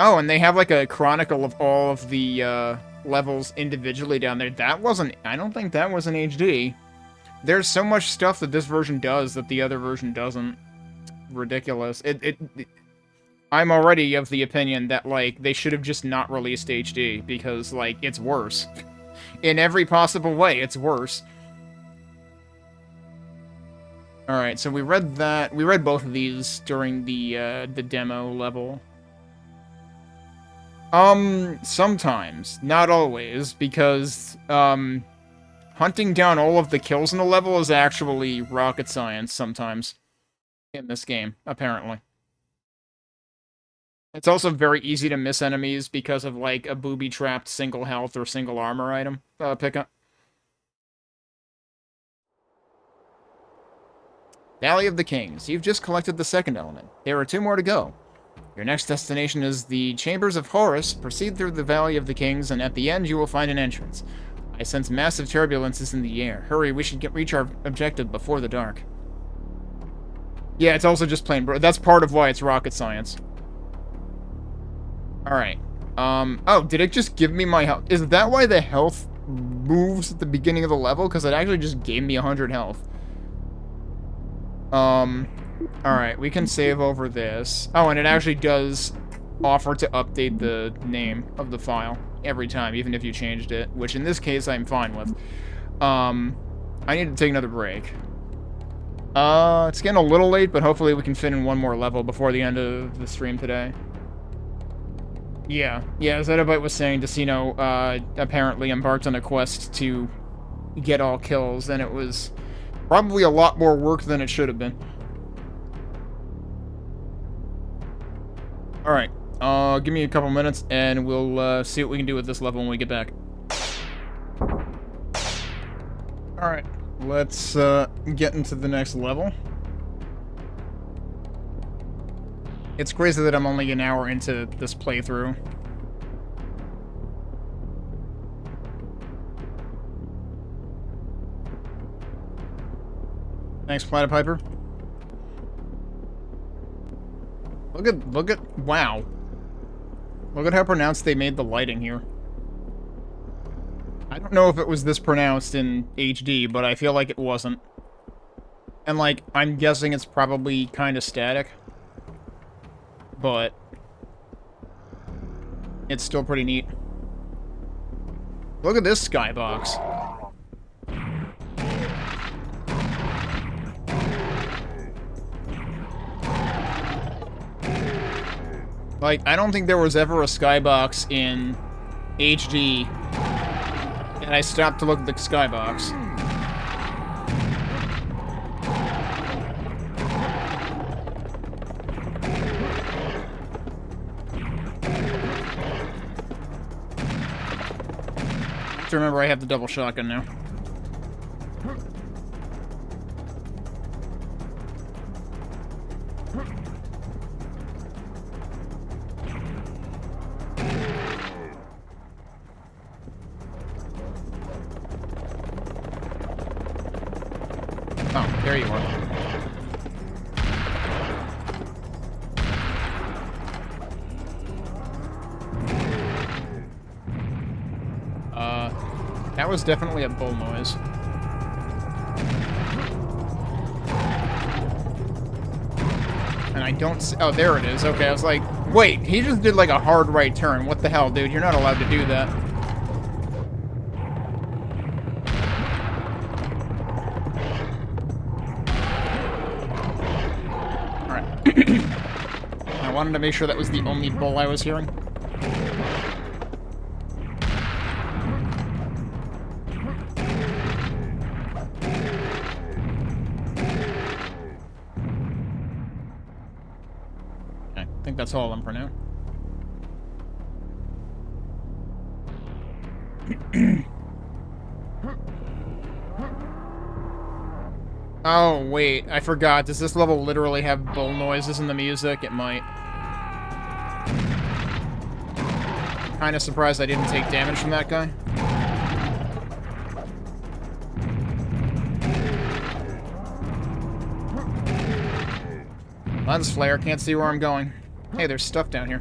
Oh, and they have like a chronicle of all of the levels individually down there. That wasn't... I don't think that was in HD. There's so much stuff that this version does that the other version doesn't. Ridiculous. I'm already of the opinion that, like, they should have just not released HD, because, like, it's worse. In every possible way, it's worse. Alright, so we read that. We read both of these during the demo level. Sometimes. Not always, because, hunting down all of the kills in the level is actually rocket science sometimes. In this game, apparently. It's also very easy to miss enemies because of, like, a booby-trapped single health or single armor item pickup. Valley of the Kings. You've just collected the second element. There are 2 more to go. Your next destination is the Chambers of Horus. Proceed through the Valley of the Kings, and at the end you will find an entrance. I sense massive turbulences in the air. Hurry, we should reach our objective before the dark. Yeah, it's also just plain... That's part of why it's rocket science. Alright. Oh, did it just give me my health? Is that why the health moves at the beginning of the level? Because it actually just gave me 100 health. Alright, we can save over this. Oh, and it actually does offer to update the name of the file every time, even if you changed it. Which, in this case, I'm fine with. I need to take another break. It's getting a little late, but hopefully we can fit in one more level before the end of the stream today. Yeah, as Edibite was saying, Decino, apparently embarked on a quest to get all kills, and it was probably a lot more work than it should have been. Alright, give me a couple minutes, and we'll, see what we can do with this level when we get back. Alright. Let's, get into the next level. It's crazy that I'm only an hour into this playthrough. Thanks, Platypiper. Look at, wow. Look at how pronounced they made the lighting here. I don't know if it was this pronounced in HD, but I feel like it wasn't. And, like, I'm guessing it's probably kind of static. But it's still pretty neat. Look at this skybox. Like, I don't think there was ever a skybox in HD, and I stopped to look at the skybox. To remember I have the double shotgun now. Oh, there you are. That was definitely a bull noise. And I don't see... Oh, there it is. Okay, I was like, wait, he just did like a hard right turn. What the hell, dude? You're not allowed to do that. Alright. I wanted to make sure that was the only bull I was hearing. that's all of them for now. Oh, wait. I forgot. Does this level literally have bull noises in the music? It might. Kind of surprised I didn't take damage from that guy. Lens flare. Can't see where I'm going. Hey, there's stuff down here.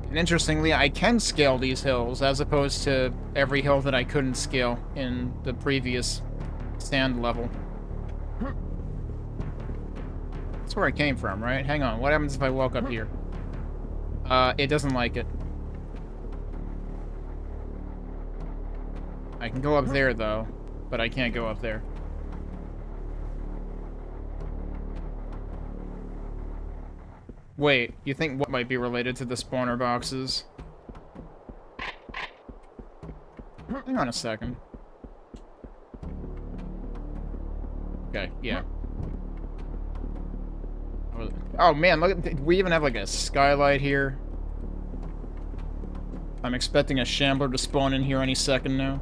And interestingly, I can scale these hills, as opposed to every hill that I couldn't scale in the previous sand level. That's where I came from, right? Hang on, what happens if I walk up here? It doesn't like it. I can go up there, though, but I can't go up there. Wait, you think what might be related to the spawner boxes? Hang on a second. Okay, yeah. Oh man, look at, we even have like a skylight here. I'm expecting a shambler to spawn in here any second now.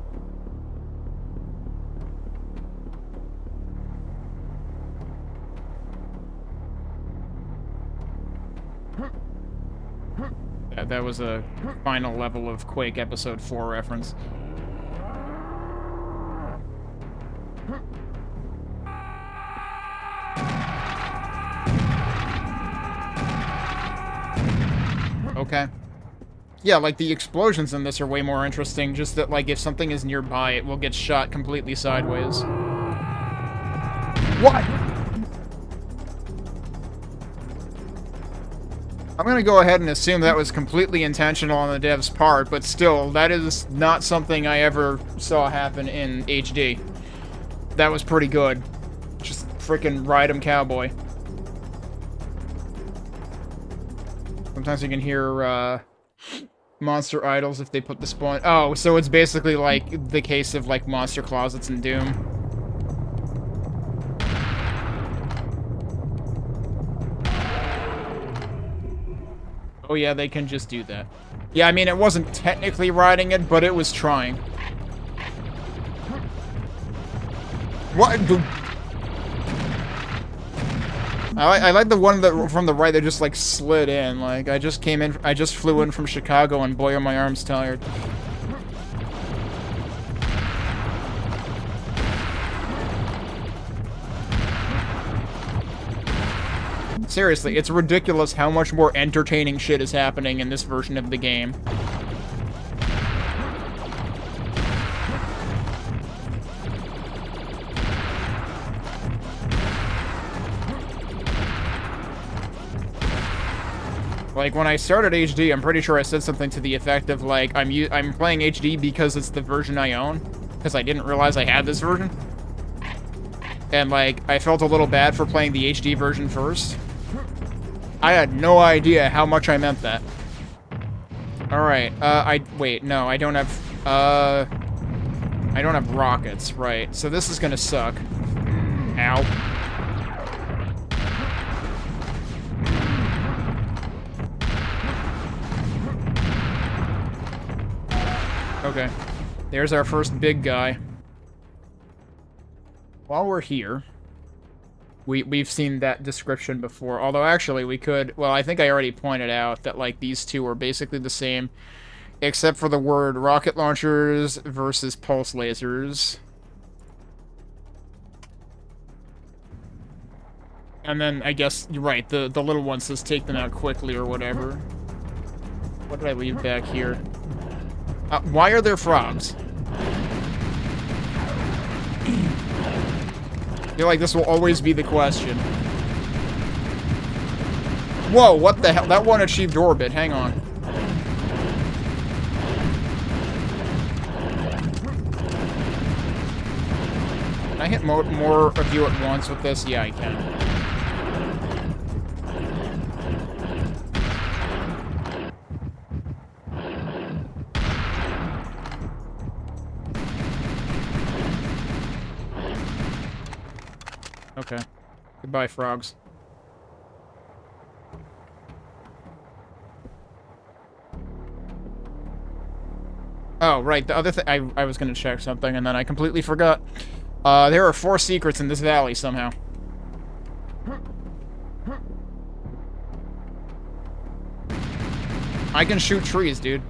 That was a final level of Quake Episode 4 reference. Okay. Yeah, like, the explosions in this are way more interesting, just that, like, if something is nearby, it will get shot completely sideways. What? I'm gonna go ahead and assume that was completely intentional on the dev's part, but still, that is not something I ever saw happen in HD. That was pretty good. Just frickin' ride 'em cowboy. Sometimes you can hear, monster idols if they put the spawn... Oh, so it's basically like the case of, like, monster closets in Doom. Oh yeah, they can just do that. Yeah, I mean, it wasn't technically riding it, but it was trying. What? I like the one that from the right that just, like, slid in. Like, I just flew in from Chicago, and boy are my arms tired. Seriously, it's ridiculous how much more entertaining shit is happening in this version of the game. Like, when I started HD, I'm pretty sure I said something to the effect of, like, I'm playing HD because it's the version I own, because I didn't realize I had this version. And, like, I felt a little bad for playing the HD version first. I had no idea how much I meant that. Alright, wait, no, I don't have rockets, right. So this is gonna suck. Ow. Okay. There's our first big guy. While we're here... We've seen that description before, although actually we could... Well, I think I already pointed out that, like, these two are basically the same, except for the word rocket launchers versus pulse lasers. And then, I guess, you're right, the little one says take them out quickly or whatever. What did I leave back here? Why are there frogs? I feel like this will always be the question. Whoa, what the hell? That one achieved orbit. Hang on. Can I hit more of you at once with this? Yeah, I can. Okay. Goodbye, frogs. Oh, right. The other thing... I was gonna check something, and then I completely forgot. There are 4 secrets in this valley, somehow. I can shoot trees, dude.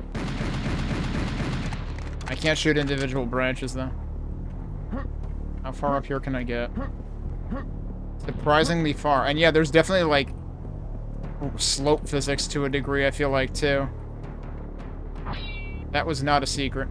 I can't shoot individual branches, though. How far up here can I get? Surprisingly far. And yeah, there's definitely, like, slope physics to a degree, I feel like, too. That was not a secret.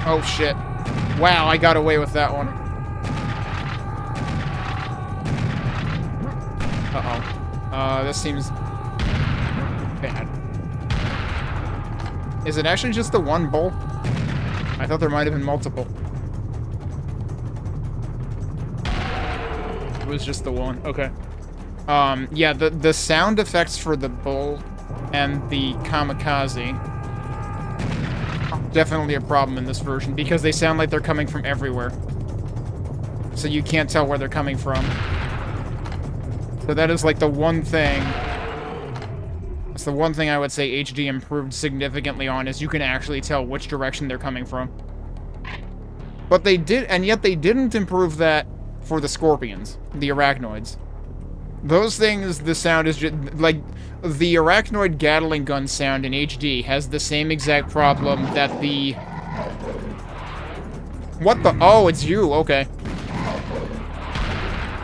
Oh, shit. Wow, I got away with that one. Uh-oh. This seems... bad. Is it actually just the one bowl? I thought there might have been multiple. It was just the one. Okay. Yeah, the sound effects for the bull and the kamikaze... definitely a problem in this version, because they sound like they're coming from everywhere. So you can't tell where they're coming from. So that is like the one thing... That's the one thing I would say HD improved significantly on, is you can actually tell which direction they're coming from. But they did, and yet they didn't improve that for the scorpions, the arachnoids. Those things, the sound is just, like, the arachnoid Gatling gun sound in HD has the same exact problem that the... What the? Oh, it's you, okay.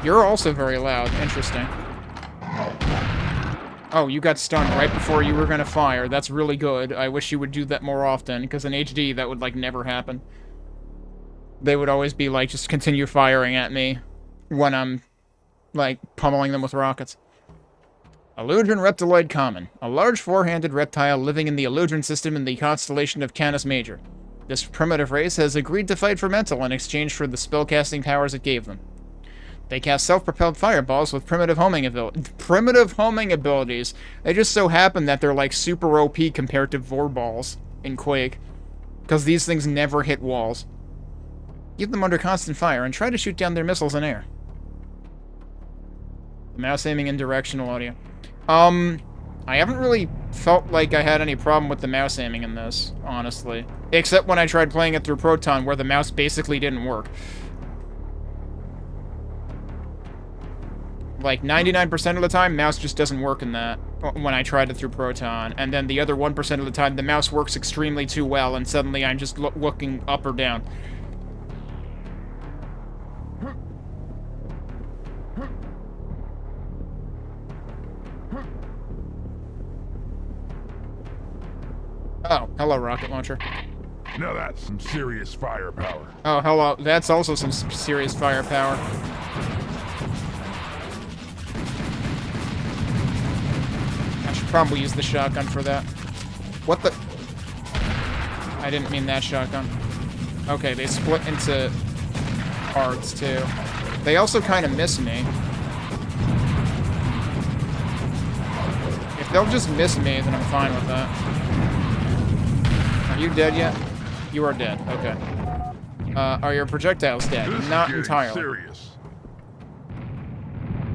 You're also very loud, interesting. Oh, you got stunned right before you were gonna fire. That's really good. I wish you would do that more often, because in HD that would, like, never happen. They would always be like, just continue firing at me when I'm, like, pummeling them with rockets. Eludrin reptiloid common. A large four-handed reptile living in the Eludrin system in the constellation of Canis Major. This primitive race has agreed to fight for Mental in exchange for the spellcasting powers it gave them. They cast self-propelled fireballs with primitive homing abilities. They just so happen that they're, like, super OP compared to Vor balls in Quake. Because these things never hit walls. Keep them under constant fire and try to shoot down their missiles in air. Mouse aiming and directional audio. I haven't really felt like I had any problem with the mouse aiming in this, honestly. Except when I tried playing it through Proton, where the mouse basically didn't work. Like, 99% of the time, mouse just doesn't work in that, when I tried it through Proton. And then the other 1% of the time, the mouse works extremely too well, and suddenly I'm just looking up or down. Oh, hello, rocket launcher. Now that's some serious firepower. Oh, hello. That's also some serious firepower. I should probably use the shotgun for that. What the? I didn't mean that shotgun. Okay, they split into parts, too. They also kind of miss me. If they'll just miss me, then I'm fine with that. Are you dead yet? You are dead. Okay. Are your projectiles dead? Not entirely. Serious.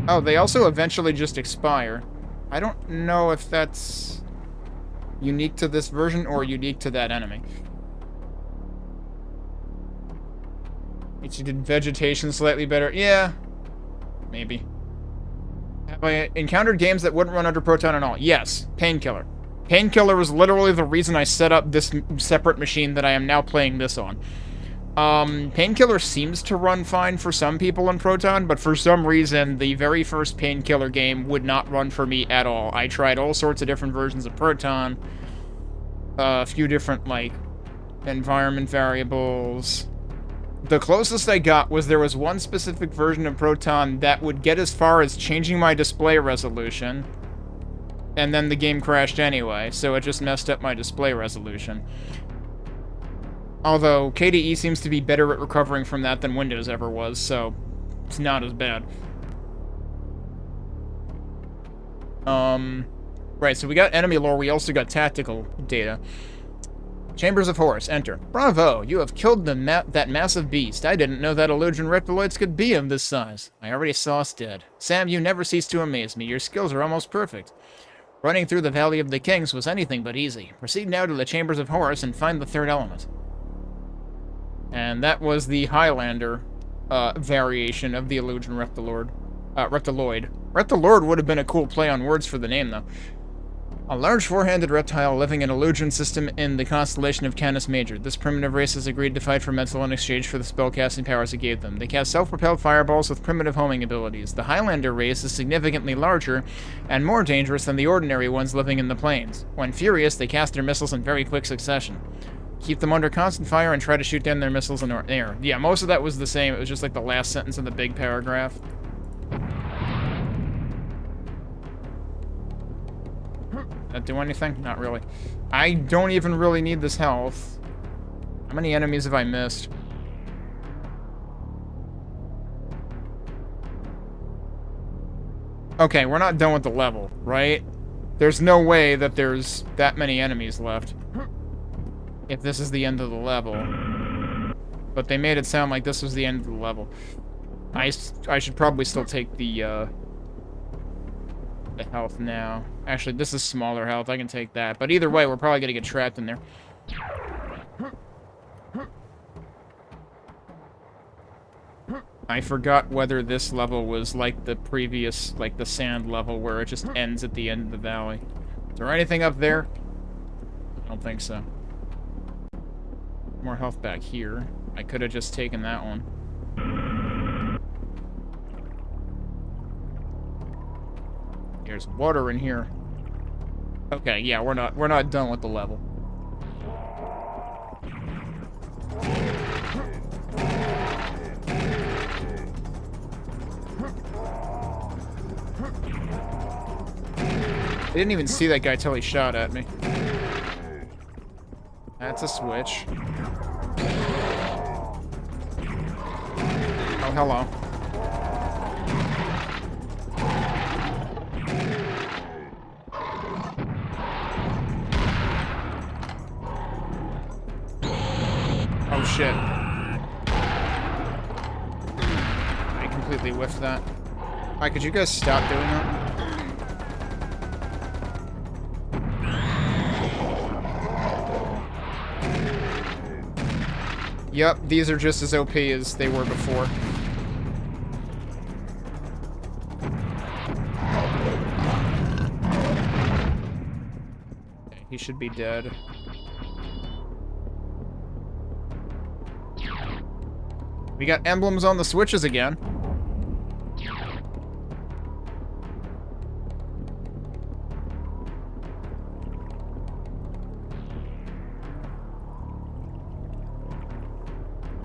Oh, they also eventually just expire. I don't know if that's unique to this version or unique to that enemy. You did vegetation slightly better. Yeah. Maybe. Have I encountered games that wouldn't run under Proton at all? Yes. Painkiller. Painkiller was literally the reason I set up this separate machine that I am now playing this on. Painkiller seems to run fine for some people in Proton, but for some reason, the very first Painkiller game would not run for me at all. I tried all sorts of different versions of Proton, a few different, like, environment variables. The closest I got was there was one specific version of Proton that would get as far as changing my display resolution, and then the game crashed anyway, so it just messed up my display resolution. Although, KDE seems to be better at recovering from that than Windows ever was, so It's not as bad. Right, so we got enemy lore, we also got tactical data. Chambers of Horus, enter. Bravo, you have killed that massive beast. I didn't know that illusion reptiloids could be of this size. I already saw us dead. Sam, you never cease to amaze me. Your skills are almost perfect. Running through the Valley of the Kings was anything but easy. Proceed now to the Chambers of Horus and find the third element. And that was the Highlander variation of the illusion reptiloid. Reptiloid would have been a cool play on words for the name, though. A large four-handed reptile living in an illusion system in the constellation of Canis Major. This primitive race has agreed to fight for metal in exchange for the spellcasting powers it gave them. They cast self-propelled fireballs with primitive homing abilities. The Highlander race is significantly larger and more dangerous than the ordinary ones living in the plains. When furious, they cast their missiles in very quick succession. Keep them under constant fire and try to shoot down their missiles in air. Yeah, most of that was the same. It was just like the last sentence of the big paragraph. That do anything? Not really. I don't even really need this health. How many enemies have I missed? Okay, we're not done with the level, right? There's no way that there's that many enemies left. If this is the end of the level. But they made it sound like this was the end of the level. I should probably still take the health now. Actually, this is smaller health. I can take that. But either way, we're probably going to get trapped in there. I forgot whether this level was like the previous, like the sand level, where it just ends at the end of the valley. Is there anything up there? I don't think so. More health back here. I could have just taken that one. There's water in here. Okay, yeah, we're not done with the level. I didn't even see that guy till he shot at me. That's a switch. Oh, hello. Oh, shit. I completely whiffed that. Alright, could you guys stop doing that? Yep, these are just as OP as they were before. Okay, he should be dead. We got emblems on the switches again.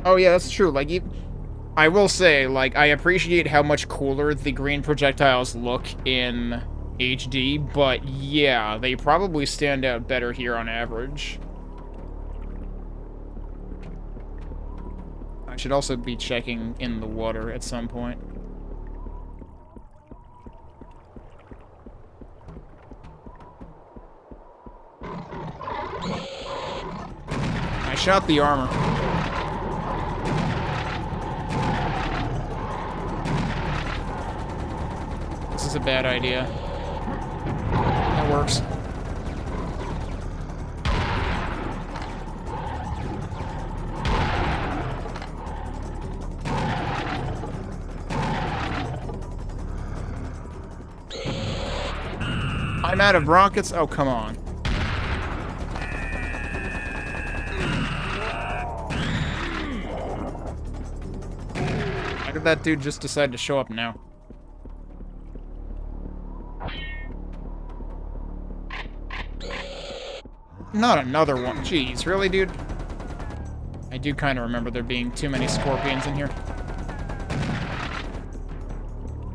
Oh yeah, that's true. Like, I will say, like, I appreciate how much cooler the green projectiles look in HD, but yeah, they probably stand out better here on average. I should also be checking in the water at some point. I shot the armor. This is a bad idea. That works. I'm out of rockets? Oh, come on. How did that dude just decide to show up now? Not another one. Jeez, really, dude? I do kind of remember there being too many scorpions in here.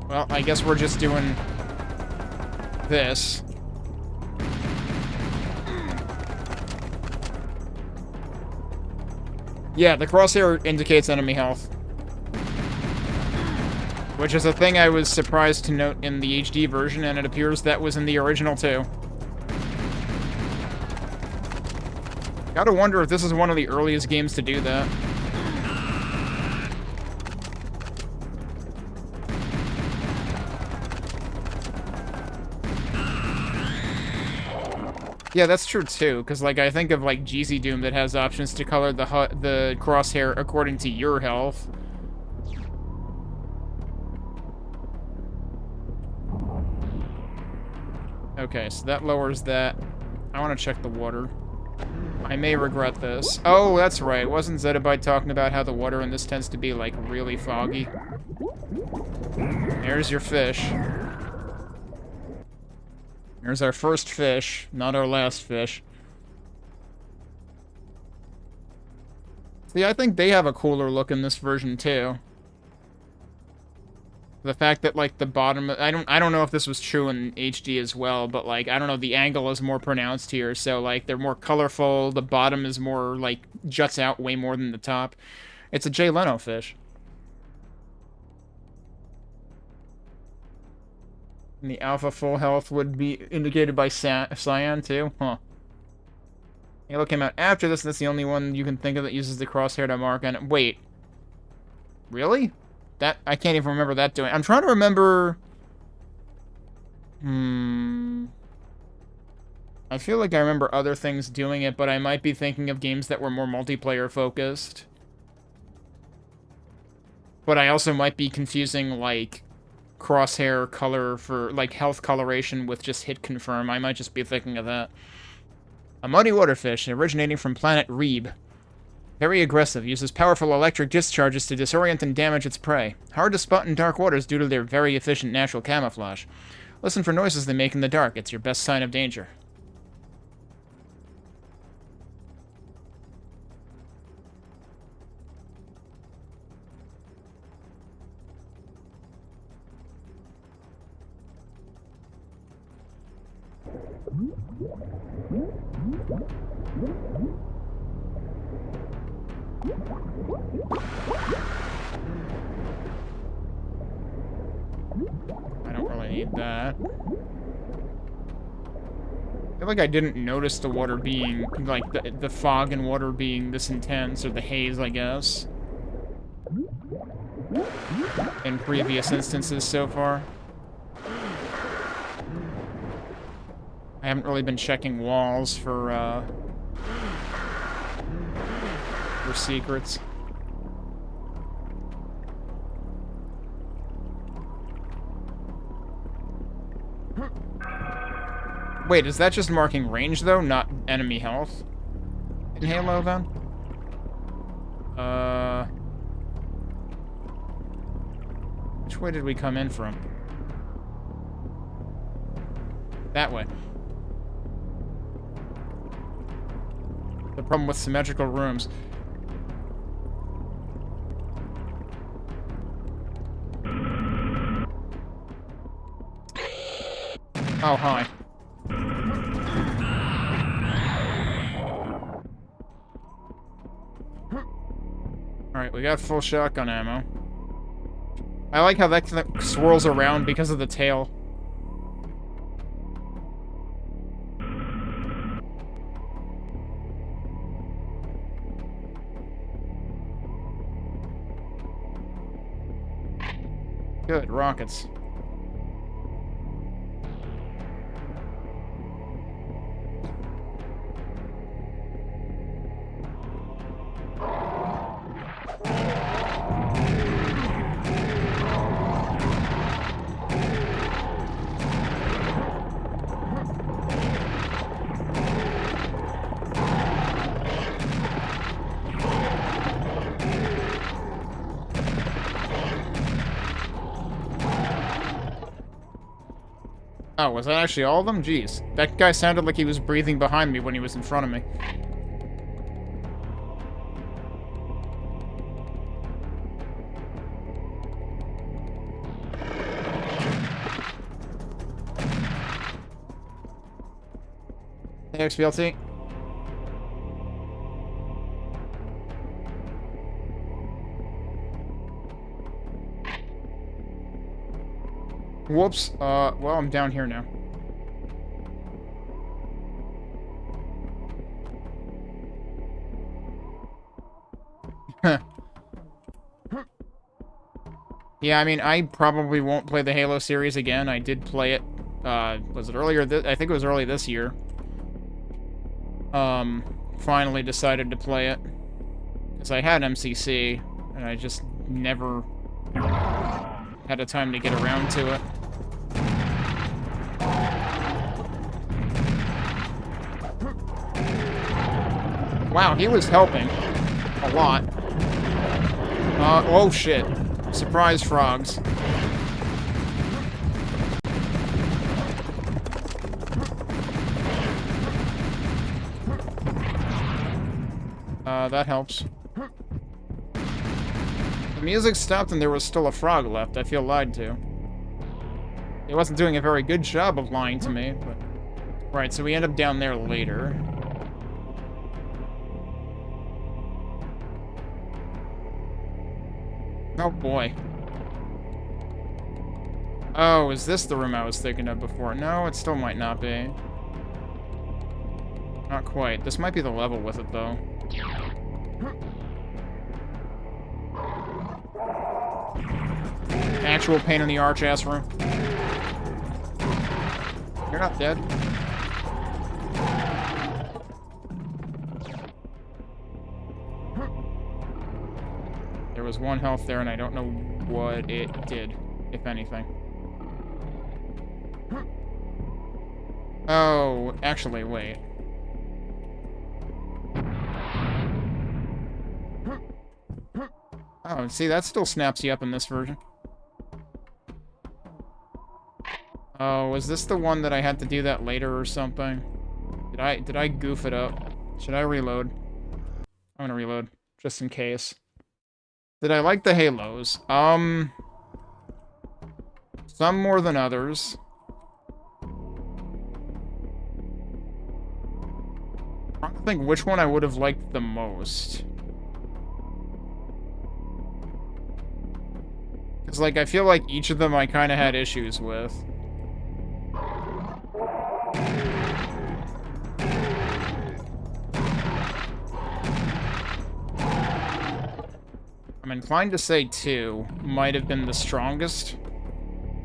Well, I guess we're just doing this. Yeah, the crosshair indicates enemy health. Which is a thing I was surprised to note in the HD version, and it appears that was in the original too. Gotta wonder if this is one of the earliest games to do that. Yeah, that's true too, because like I think of like GZ Doom that has options to color the crosshair according to your health. Okay, so that lowers that. I want to check the water. I may regret this. Oh, that's right. Wasn't Zettabyte talking about how the water in this tends to be, like, really foggy? There's your fish. There's our first fish, not our last fish. See, I think they have a cooler look in this version, too. The fact that, like, the bottom... I don't know if this was true in HD as well, but, like, I don't know, the angle is more pronounced here, so, like, they're more colorful, the bottom is more, like, juts out way more than the top. It's a Jay Leno fish. And the alpha full health would be indicated by cyan, too? Huh. Halo came out after this, and that's the only one you can think of that uses the crosshair to mark on it. Wait. Really? That, I can't even remember that doing. I'm trying to remember... I feel like I remember other things doing it, but I might be thinking of games that were more multiplayer focused. But I also might be confusing, like, crosshair color for, like, health coloration with just hit confirm. I might just be thinking of that. A muddy waterfish originating from planet Reeb. Very aggressive, uses powerful electric discharges to disorient and damage its prey. Hard to spot in dark waters due to their very efficient natural camouflage. Listen for noises they make in the dark. It's your best sign of danger. I don't really need that. I feel like I didn't notice the water being, like, the fog and water being this intense, or the haze, I guess. In previous instances so far. I haven't really been checking walls for secrets. Wait, is that just marking range, though, not enemy health? In Halo, then? Which way did we come in from? That way. The problem with symmetrical rooms. Oh, hi. Alright, we got full shotgun ammo. I like how that swirls around because of the tail. Good, rockets. Oh, was that actually all of them? Jeez. That guy sounded like he was breathing behind me when he was in front of me. Hey, XBLT. Whoops. Well, I'm down here now. Yeah, I mean, I probably won't play the Halo series again. I did play it, was it earlier I think it was early this year. Finally decided to play it. Because I had MCC, and I just never had a time to get around to it. Wow, he was helping. A lot. Oh shit. Surprise frogs. That helps. The music stopped and there was still a frog left. I feel lied to. It wasn't doing a very good job of lying to me, but... Right, so we end up down there later. Oh boy. Oh, is this the room I was thinking of before? No, it still might not be. Not quite. This might be the level with it, though. Actual pain in the arch ass room. You're not dead. There was one health there, and I don't know what it did, if anything. Oh, actually, wait. Oh, see, that still snaps you up in this version. Oh, was this the one that I had to do that later or something? Did I goof it up? Should I reload? I'm gonna reload, just in case. Did I like the Halos? Some more than others. I'm trying to think which one I would have liked the most. Because, like, I feel like each of them I kind of had issues with. I'm inclined to say 2 might have been the strongest.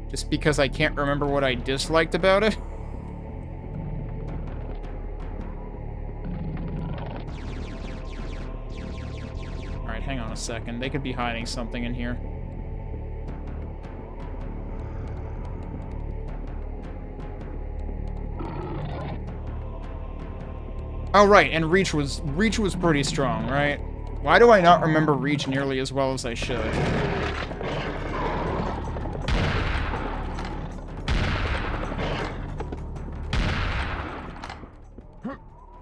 Just because I can't remember what I disliked about it. Alright, hang on a second. They could be hiding something in here. Oh, right, and Reach was pretty strong, right? Why do I not remember Reach nearly as well as I should?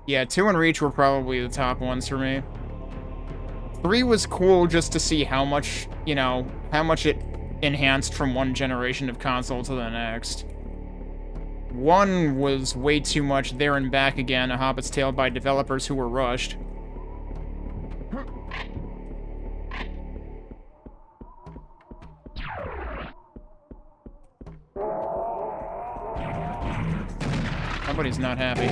Yeah, 2 and Reach were probably the top ones for me. 3 was cool just to see how much, you know, how much it enhanced from one generation of console to the next. 1 was way too much there and back again, a Hobbit's Tale by developers who were rushed. Somebody's not happy.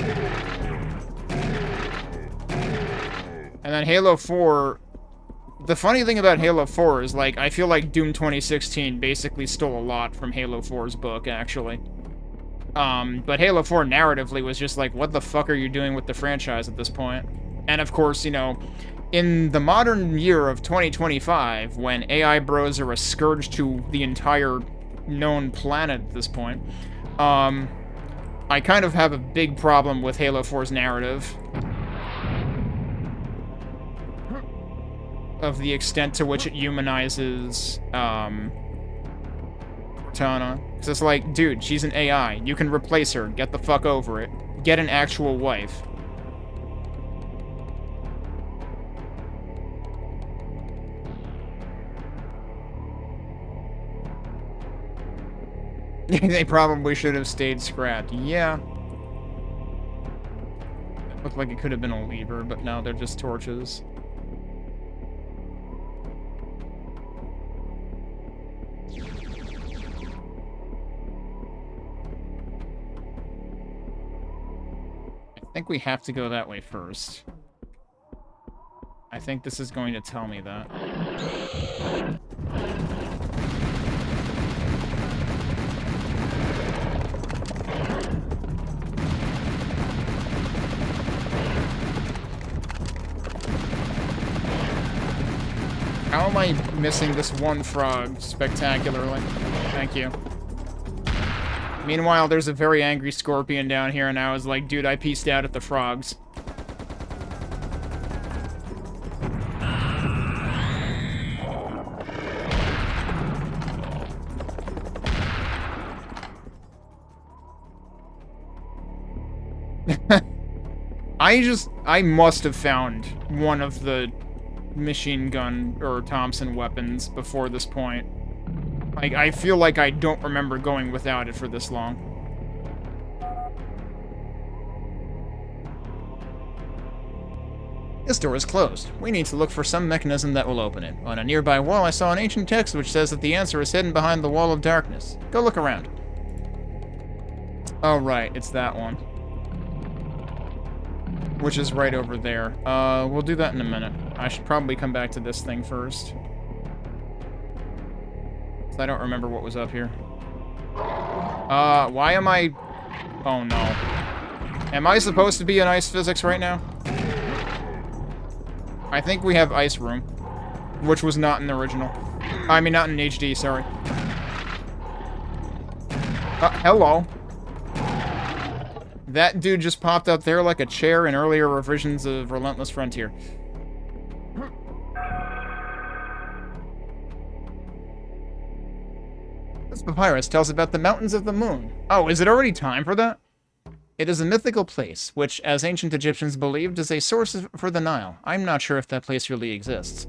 And then Halo 4... The funny thing about Halo 4 is, like, I feel like Doom 2016 basically stole a lot from Halo 4's book, actually. But Halo 4 narratively was just like, what the fuck are you doing with the franchise at this point? And of course, you know, in the modern year of 2025, when AI bros are a scourge to the entire known planet at this point, I kind of have a big problem with Halo 4's narrative. Of the extent to which it humanizes, Cortana. Because it's like, dude, she's an AI. You can replace her. Get the fuck over it. Get an actual wife. They probably should have stayed scrapped. Yeah. It looked like it could have been a lever, but no, they're just torches. I think we have to go that way first. I think this is going to tell me that. How am I missing this one frog spectacularly? Thank you. Meanwhile, there's a very angry scorpion down here, and I was like, dude, I peaced out at the frogs. I must have found one of the machine gun or Thompson weapons before this point. Like, I feel like I don't remember going without it for this long. This door is closed. We need to look for some mechanism that will open it. On a nearby wall, I saw an ancient text which says that the answer is hidden behind the wall of darkness. Go look around. Oh, right. It's that one. Which is right over there. We'll do that in a minute. I should probably come back to this thing first. I don't remember what was up here. Why am I... Oh, no. Am I supposed to be in ice physics right now? I think we have ice room. Which was not in the original. I mean, not in HD, sorry. Hello. That dude just popped up there like a chair in earlier revisions of Relentless Frontier. This papyrus tells about the Mountains of the Moon. Oh, is it already time for that? It is a mythical place, which, as ancient Egyptians believed, is a source for the Nile. I'm not sure if that place really exists.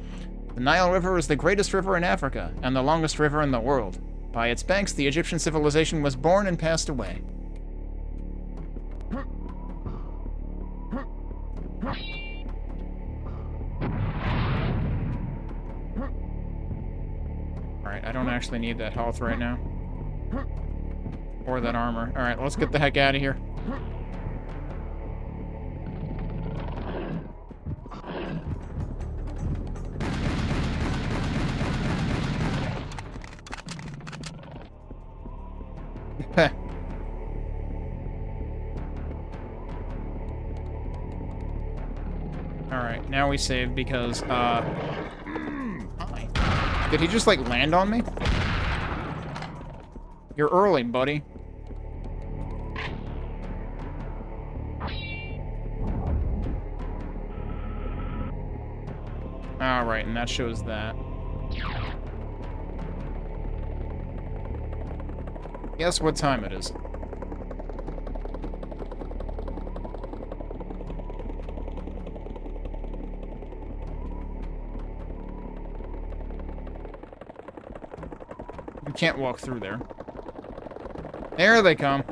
The Nile River is the greatest river in Africa, and the longest river in the world. By its banks, the Egyptian civilization was born and passed away. Alright, I don't actually need that health right now. Or that armor. Alright, let's get the heck out of here. Heh. Alright, now we save because, Hi. Did he just, like, land on me? You're early, buddy. Alright, and that shows that. Guess what time it is. You can't walk through there. There they come.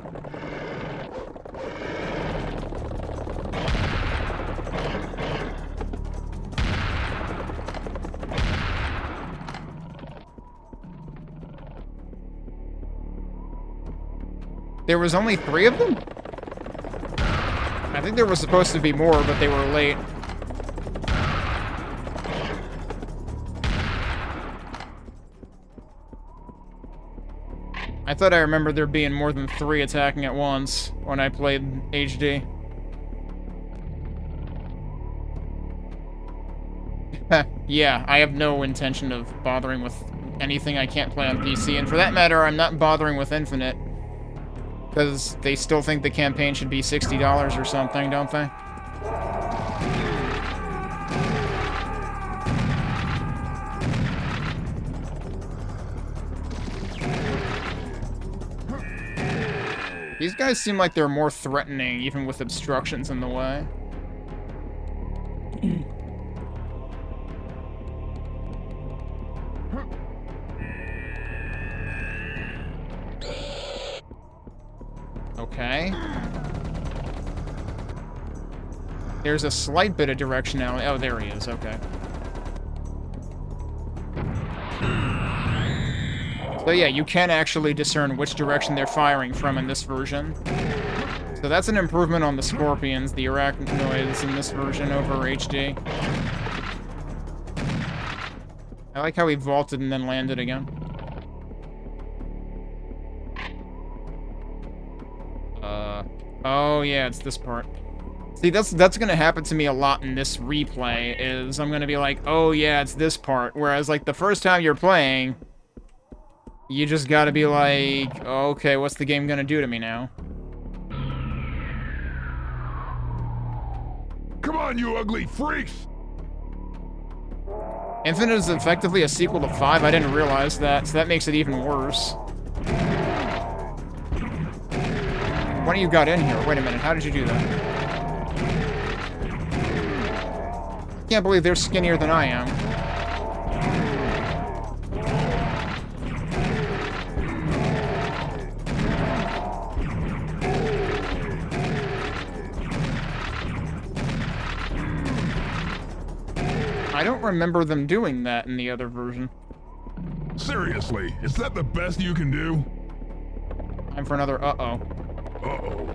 There was only 3 of them? I think there was supposed to be more, but they were late. I thought I remembered there being more than 3 attacking at once when I played HD. Yeah, I have no intention of bothering with anything I can't play on PC, and for that matter, I'm not bothering with Infinite. Because they still think the campaign should be $60 or something, don't they? These guys seem like they're more threatening, even with obstructions in the way. Okay. There's a slight bit of directionality. Oh, there he is. Okay. So yeah, you can actually discern which direction they're firing from in this version. So So that's an improvement on the scorpions, the arachnoids in this version over HD. I like how he vaulted and then landed again. Oh yeah, it's this part. See, that's gonna happen to me a lot in this replay, is I'm gonna be like, oh yeah, it's this part. Whereas, like, the first time you're playing, you just gotta be like, okay, what's the game gonna do to me now? Come on, you ugly freaks! Infinite is effectively a sequel to 5, I didn't realize that, so that makes it even worse. What do you got in here? Wait a minute, how did you do that? Can't believe they're skinnier than I am. I don't remember them doing that in the other version. Seriously, is that the best you can do? Time for another uh-oh. Uh-oh.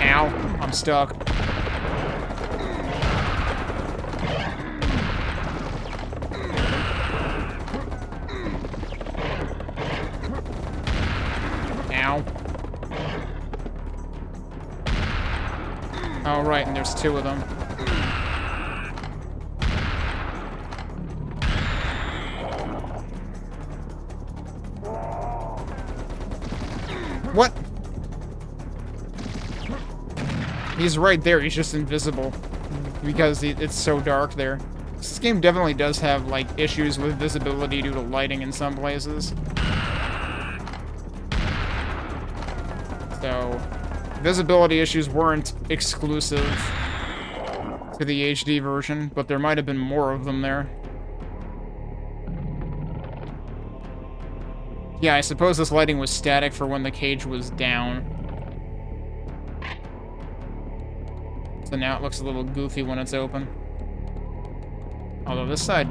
Ow, I'm stuck. Ow. Oh, right, and there's 2 of them. What? He's right there, he's just invisible. Because it's so dark there. This game definitely does have, like, issues with visibility due to lighting in some places. So, visibility issues weren't exclusive to the HD version, but there might have been more of them there. Yeah, I suppose this lighting was static for when the cage was down. So now it looks a little goofy when it's open. Although this side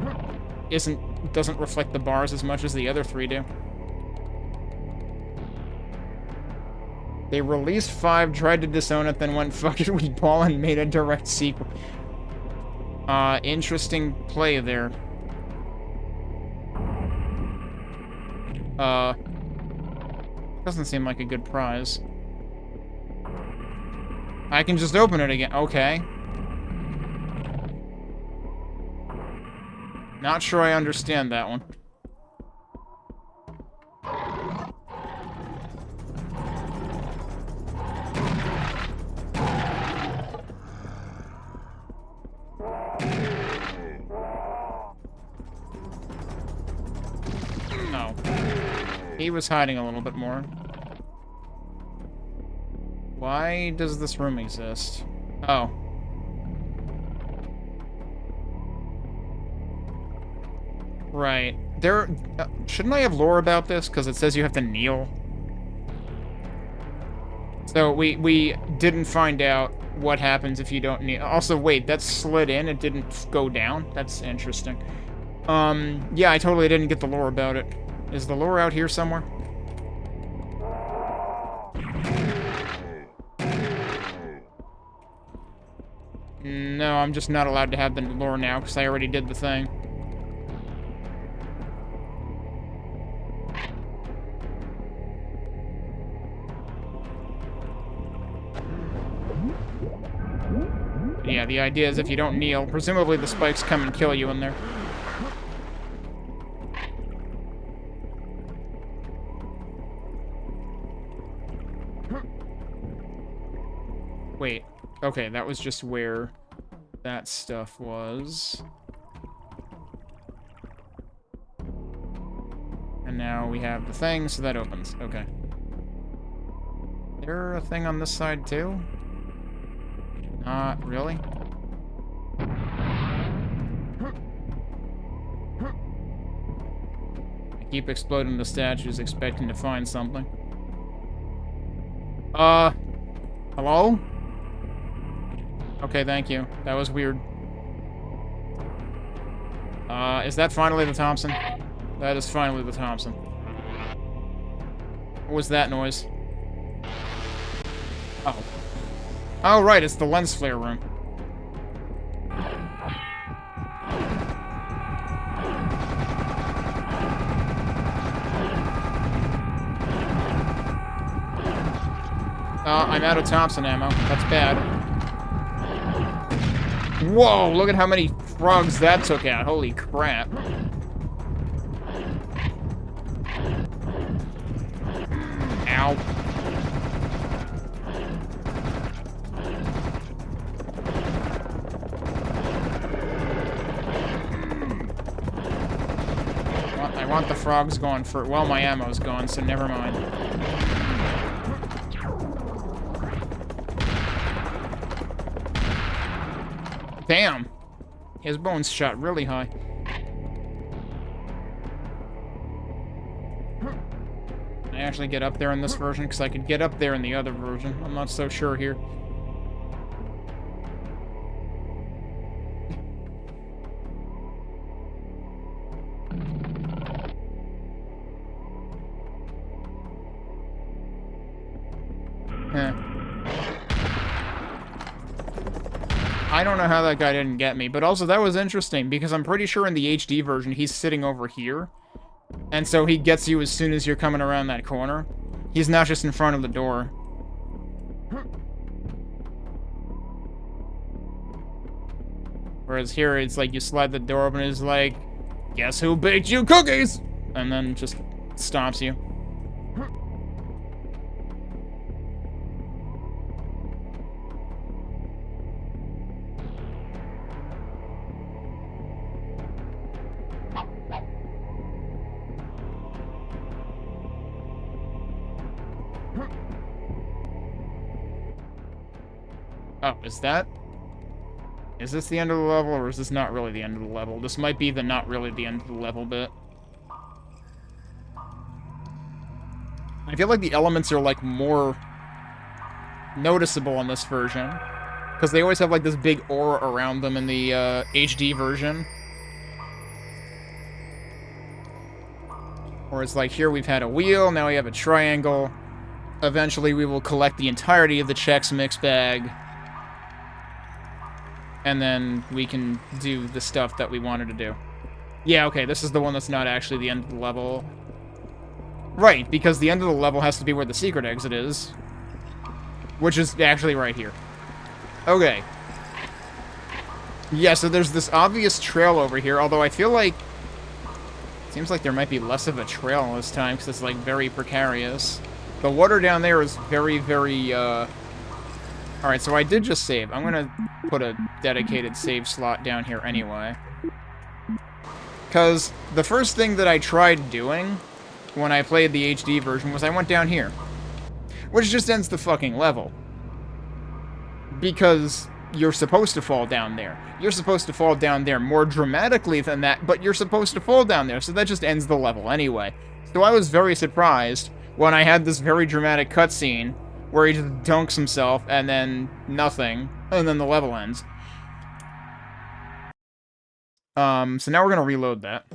doesn't reflect the bars as much as the other 3 do. They released 5, tried to disown it, then went fuck it with Paul and made a direct sequel. Interesting play there. Doesn't seem like a good prize. I can just open it again. Okay. Not sure I understand that one. No. He was hiding a little bit more. Why does this room exist? Oh. Right. There... shouldn't I have lore about this? Because it says you have to kneel. So, we didn't find out what happens if you don't kneel. Also, wait, that slid in? It didn't go down? That's interesting. Yeah, I totally didn't get the lore about it. Is the lore out here somewhere? No, I'm just not allowed to have the lore now, because I already did the thing. Yeah, the idea is if you don't kneel, presumably the spikes come and kill you in there. Wait. Okay, that was just where that stuff was. And now we have the thing, so that opens. Okay. Is there a thing on this side, too? Not really. I keep exploding the statues, expecting to find something. Hello? Okay, thank you. That was weird. Is that finally the Thompson? That is finally the Thompson. What was that noise? Oh. Oh, right, it's the lens flare room. I'm out of Thompson ammo. That's bad. Whoa, look at how many frogs that took out. Holy crap. Ow. I want the frogs gone for... Well, my ammo's gone, so never mind. Damn. His bones shot really high. Can I actually get up there in this version? Because I could get up there in the other version. I'm not so sure here. I don't know how that guy didn't get me, but also that was interesting because I'm pretty sure in the HD version he's sitting over here. And so he gets you as soon as you're coming around that corner. He's not just in front of the door. Whereas here it's like you slide the door open and it's like, guess who baked you cookies? And then just stops you. Oh, is this the end of the level, or is this not really the end of the level? This might be the not really the end of the level bit. I feel like the elements are, like, more noticeable in this version. Because they always have, like, this big aura around them in the HD version. Whereas, like, here we've had a wheel, now we have a triangle. Eventually we will collect the entirety of the Chex Mix bag. And then we can do the stuff that we wanted to do. Yeah, okay, this is the one that's not actually the end of the level. Right, because the end of the level has to be where the secret exit is. Which is actually right here. Okay. Yeah, so there's this obvious trail over here, although I feel like... Seems like there might be less of a trail this time, because it's, like, very precarious. The water down there is very, very, Alright, so I did just save. I'm gonna put a dedicated save slot down here anyway. Because the first thing that I tried doing when I played the HD version was I went down here. Which just ends the fucking level. Because you're supposed to fall down there. You're supposed to fall down there more dramatically than that, but you're supposed to fall down there, so that just ends the level anyway. So I was very surprised when I had this very dramatic cutscene where he just dunks himself, and then nothing, and then the level ends. So now we're gonna reload that.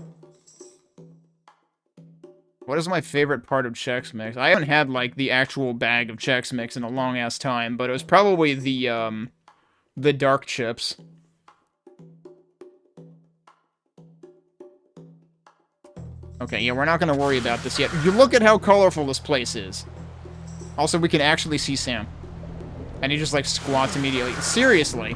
What is my favorite part of Chex Mix? I haven't had, like, the actual bag of Chex Mix in a long-ass time, but it was probably the dark chips. Okay, yeah, we're not gonna worry about this yet. You look at how colorful this place is. Also, we can actually see Sam. And he just, like, squats immediately. Seriously.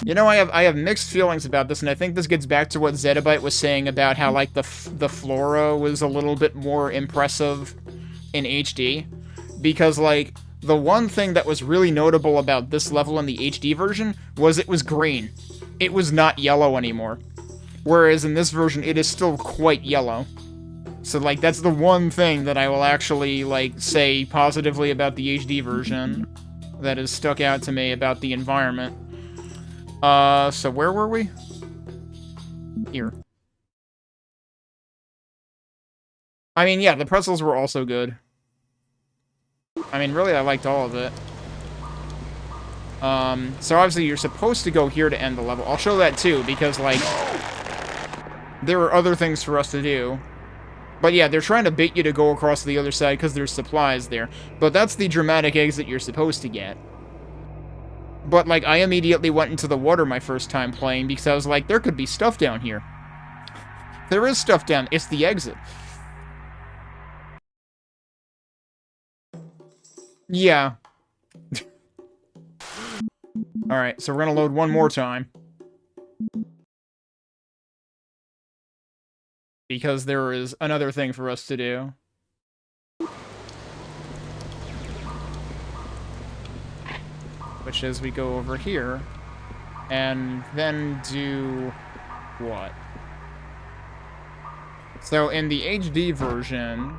You know, I have mixed feelings about this, and I think this gets back to what Zettabyte was saying about how, like, the flora was a little bit more impressive in HD. Because, like, the one thing that was really notable about this level in the HD version was it was green. It was not yellow anymore. Whereas in this version, it is still quite yellow. So, like, that's the one thing that I will actually, like, say positively about the HD version that has stuck out to me about the environment. So where were we? Here. I mean, yeah, the pretzels were also good. I mean, really, I liked all of it. So obviously you're supposed to go here to end the level. I'll show that too, because, like, there are other things for us to do. But yeah, they're trying to bait you to go across to the other side because there's supplies there. But that's the dramatic exit you're supposed to get. But, like, I immediately went into the water my first time playing because I was like, there could be stuff down here. There is stuff down. It's the exit. Yeah. Alright, so we're gonna load one more time. Because there is another thing for us to do. Which is we go over here. And then do... what? So in the HD version...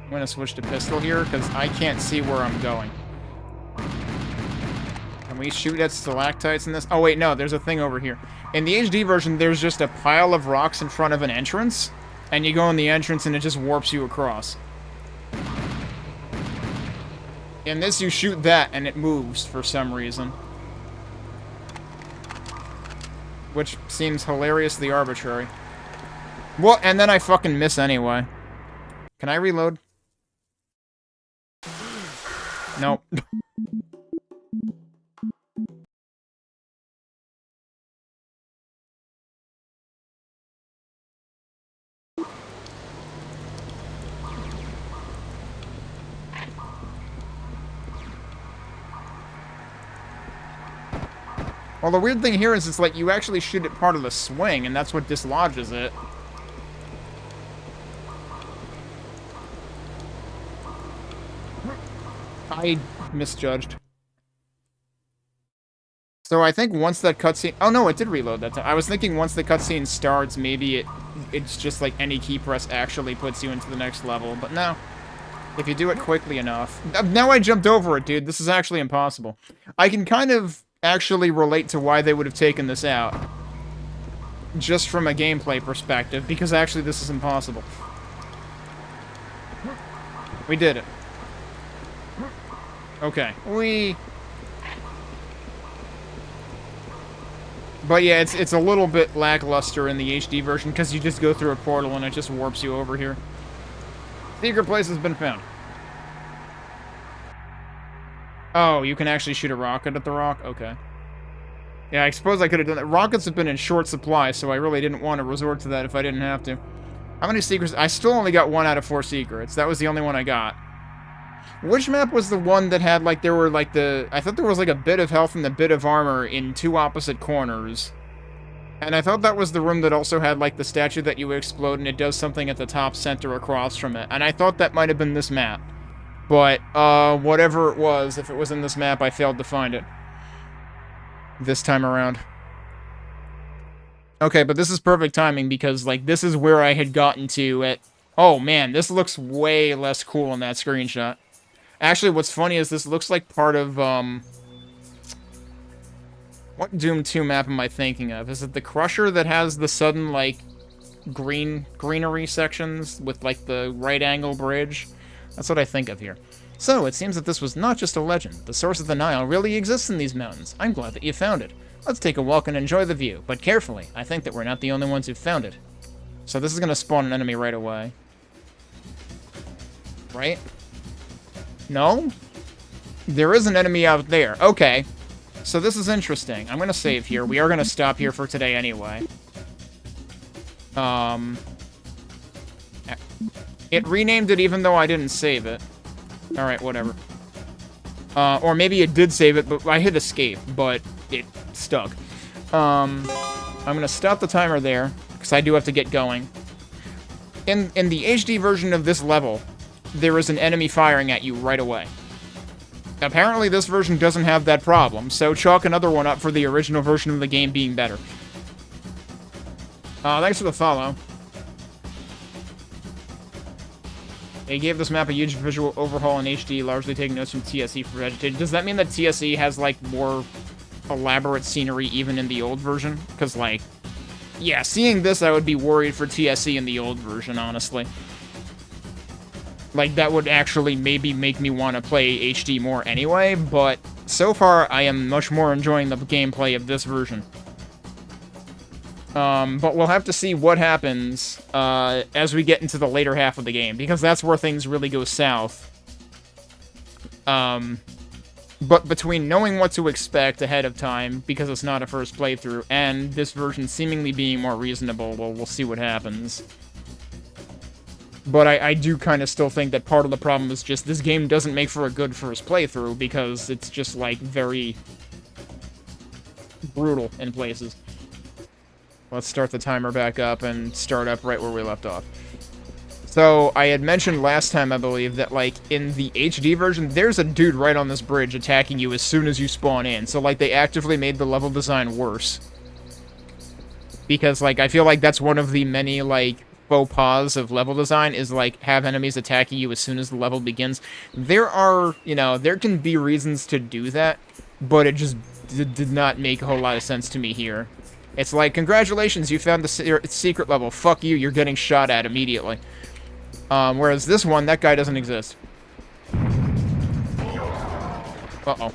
I'm gonna switch to pistol here, because I can't see where I'm going. Can we shoot at stalactites in this? Oh, wait, no, there's a thing over here. In the HD version, there's just a pile of rocks in front of an entrance, and you go in the entrance and it just warps you across. In this, you shoot that, and it moves for some reason. Which seems hilariously arbitrary. Well, and then I fucking miss anyway. Can I reload? Nope. Well, the weird thing here is it's like you actually shoot at part of the swing, and that's what dislodges it. I misjudged. So I think once that cutscene... Oh, no, it did reload that time. I was thinking once the cutscene starts, maybe it's just like any key press actually puts you into the next level. But no. If you do it quickly enough... Now I jumped over it, dude. This is actually impossible. I can kind of actually relate to why they would have taken this out. Just from a gameplay perspective, because actually this is impossible. We did it. Okay. But yeah, it's a little bit lackluster in the HD version, because you just go through a portal and it just warps you over here. Secret place has been found. Oh, you can actually shoot a rocket at the rock? Okay. Yeah, I suppose I could have done that. Rockets have been in short supply, so I really didn't want to resort to that if I didn't have to. How many secrets? I still only got 1 out of 4 secrets. That was the only one I got. Which map was the one that had, like, there were, like, I thought there was, like, a bit of health and a bit of armor in 2 opposite corners. And I thought that was the room that also had, like, the statue that you explode and it does something at the top center across from it. And I thought that might have been this map. But, whatever it was, if it was in this map, I failed to find it. This time around. Okay, but this is perfect timing because, like, this is where I had gotten to at... Oh, man, this looks way less cool in that screenshot. Actually, what's funny is this looks like part of, what Doom 2 map am I thinking of? Is it the Crusher that has the sudden, like, greenery sections with, like, the right-angle bridge? That's what I think of here. So, it seems that this was not just a legend. The source of the Nile really exists in these mountains. I'm glad that you found it. Let's take a walk and enjoy the view, but carefully. I think that we're not the only ones who've found it. So this is gonna spawn an enemy right away. Right? No? There is an enemy out there. Okay. So this is interesting. I'm gonna save here. We are gonna stop here for today anyway. It renamed it even though I didn't save it. Alright, whatever. Or maybe it did save it, but I hit escape, but it stuck. I'm gonna stop the timer there, because I do have to get going. In the HD version of this level, there is an enemy firing at you right away. Apparently this version doesn't have that problem, so chalk another one up for the original version of the game being better. Thanks for the follow. They gave this map a huge visual overhaul in HD, largely taking notes from TSE for vegetation. Does that mean that TSE has, like, more elaborate scenery even in the old version? Because, like, yeah, seeing this, I would be worried for TSE in the old version, honestly. Like, that would actually maybe make me want to play HD more anyway, but so far, I am much more enjoying the gameplay of this version. But we'll have to see what happens, as we get into the later half of the game, because that's where things really go south. But between knowing what to expect ahead of time, because it's not a first playthrough, and this version seemingly being more reasonable, well, we'll see what happens. But I do kind of still think that part of the problem is just this game doesn't make for a good first playthrough, because it's just, like, very brutal in places. Let's start the timer back up and start up right where we left off. So, I had mentioned last time, I believe, that, like, in the HD version, there's a dude right on this bridge attacking you as soon as you spawn in. So, like, they actively made the level design worse. Because, like, I feel like that's one of the many, like, faux pas of level design, is, like, have enemies attacking you as soon as the level begins. There are, you know, there can be reasons to do that, but it just did not make a whole lot of sense to me here. It's like, congratulations, you found the secret level. Fuck you, you're getting shot at immediately. Whereas this one, that guy doesn't exist. Uh-oh.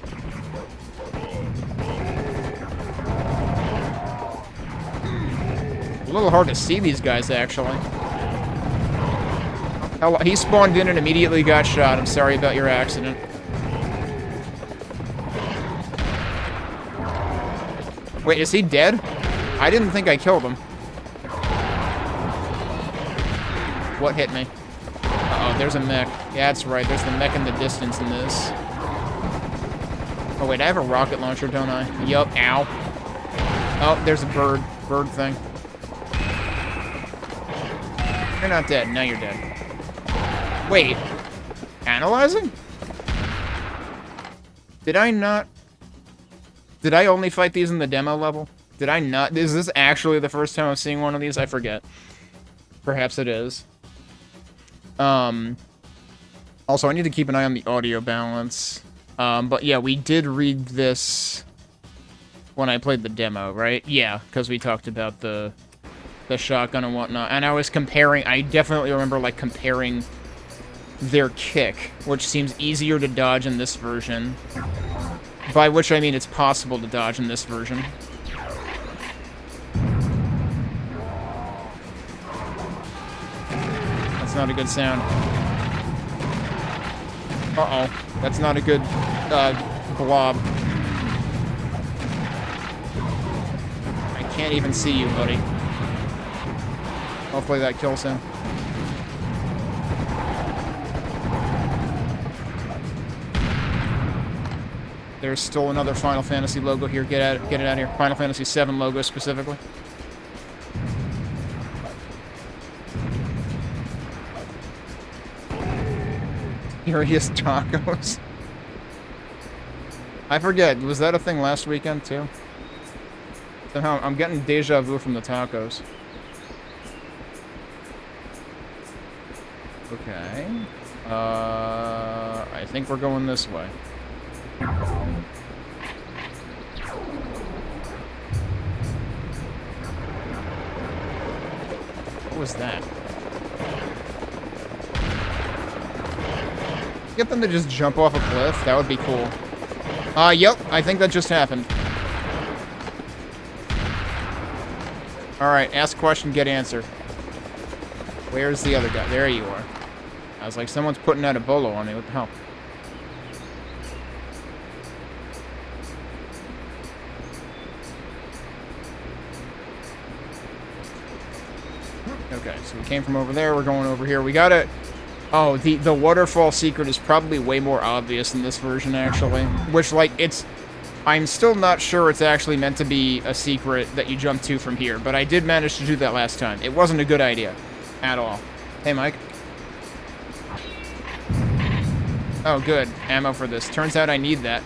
A little hard to see these guys, actually. Hell, he spawned in and immediately got shot. I'm sorry about your accident. Wait, is he dead? I didn't think I killed him. What hit me? Uh-oh, there's a mech. Yeah, that's right. There's the mech in the distance in this. Oh, wait, I have a rocket launcher, don't I? Yup, ow. Oh, there's a bird. Bird thing. You're not dead. Now you're dead. Wait. Analyzing? Did I not... Did I only fight these in the demo level? Did I not... Is this actually the first time I'm seeing one of these? I forget. Perhaps it is. Also, I need to keep an eye on the audio balance. But yeah, we did read this when I played the demo, right? Yeah, because we talked about the shotgun and whatnot. And I was comparing... I definitely remember, like, comparing their kick, which seems easier to dodge in this version. By which I mean it's possible to dodge in this version. That's not a good sound. Uh-oh. That's not a good, blob. I can't even see you, buddy. Hopefully that kills him. There's still another Final Fantasy logo here. Get it out of here. Final Fantasy VII logo specifically. Serious tacos. I forget. Was that a thing last weekend too? Somehow I'm getting deja vu from the tacos. Okay. I think we're going this way. What was that? Get them to just jump off a cliff? That would be cool. Yep, I think that just happened. Alright, ask question, get answer. Where's the other guy? There you are. I was like, someone's putting out a bolo on me. What the hell? Okay, so we came from over there, we're going over here. We got it. Oh, the waterfall secret is probably way more obvious in this version, actually. Which, like, it's... I'm still not sure it's actually meant to be a secret that you jump to from here, but I did manage to do that last time. It wasn't a good idea. At all. Hey, Mike. Oh, good. Ammo for this. Turns out I need that.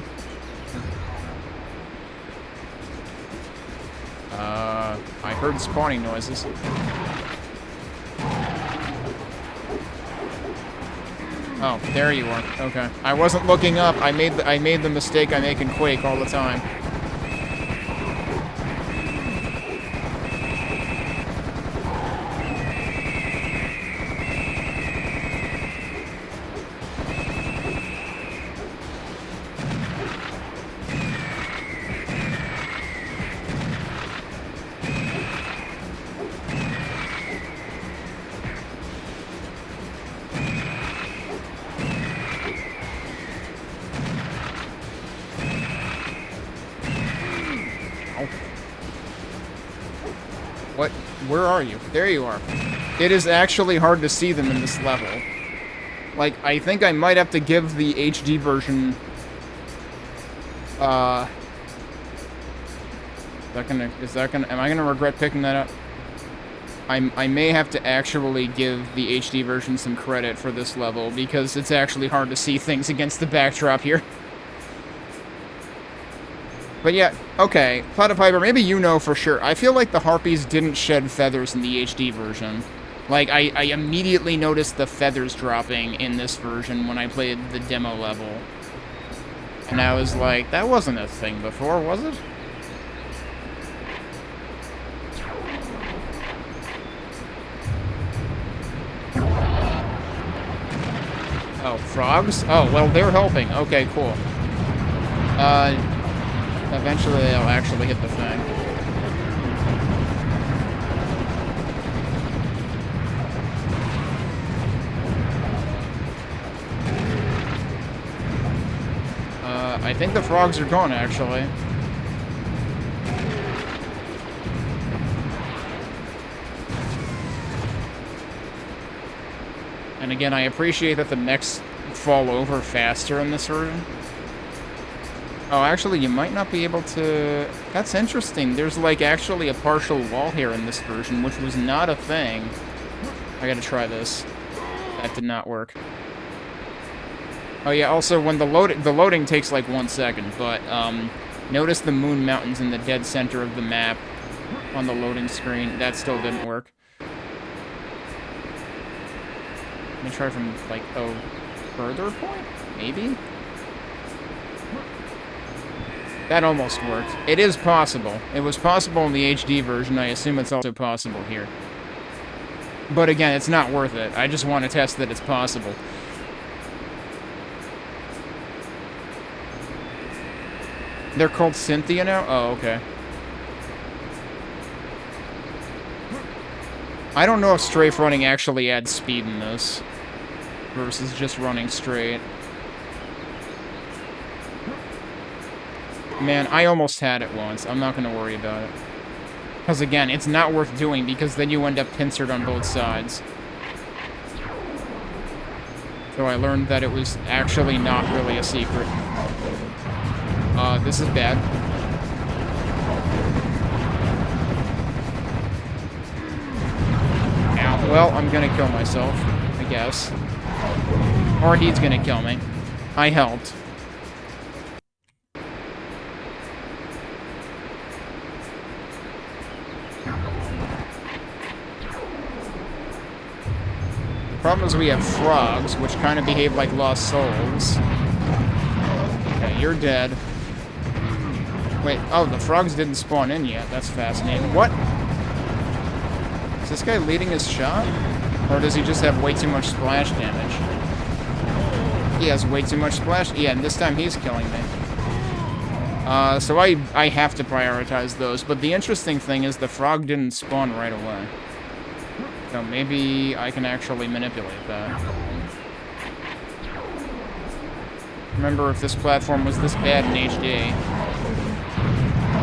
I heard spawning noises. Oh, there you are. Okay. I wasn't looking up. I made the mistake I make in Quake all the time. Ow. What? Where are you? There you are. It is actually hard to see them in this level. Like, I think I might have to give the HD version... Am I gonna regret picking that up? I may have to actually give the HD version some credit for this level, because it's actually hard to see things against the backdrop here. But yeah, okay, Platypiper, maybe you know for sure. I feel like the Harpies didn't shed feathers in the HD version. Like, I immediately noticed the feathers dropping in this version when I played the demo level. And I was like, that wasn't a thing before, was it? Oh, frogs? Oh, well, they're helping. Okay, cool. Eventually they'll actually hit the thing. I think the frogs are gone, actually. And again, I appreciate that the mechs fall over faster in this version. Oh, actually, you might not be able to... That's interesting. There's, like, actually a partial wall here in this version, which was not a thing. I gotta try this. That did not work. Oh, yeah, also, when the loading takes, like, 1 second, but, notice the moon mountains in the dead center of the map on the loading screen. That still didn't work. Let me try from, like, a further point? Maybe? That almost worked. It is possible. It was possible in the HD version. I assume it's also possible here. But again, it's not worth it. I just want to test that it's possible. They're called Cynthia now? Oh, okay. I don't know if strafe running actually adds speed in this versus just running straight. Man, I almost had it once. I'm not going to worry about it. Because again, it's not worth doing because then you end up pincered on both sides. So I learned that it was actually not really a secret. This is bad. Ow. Well, I'm gonna kill myself, I guess. Or he's gonna kill me. I helped. The problem is we have frogs, which kind of behave like lost souls. Okay, you're dead. Wait, oh, the frogs didn't spawn in yet. That's fascinating. What? Is this guy leading his shot? Or does he just have way too much splash damage? He has way too much splash? Yeah, and this time he's killing me. So I have to prioritize those. But the interesting thing is the frog didn't spawn right away. So maybe I can actually manipulate that. Remember, if this platform was this bad in HD...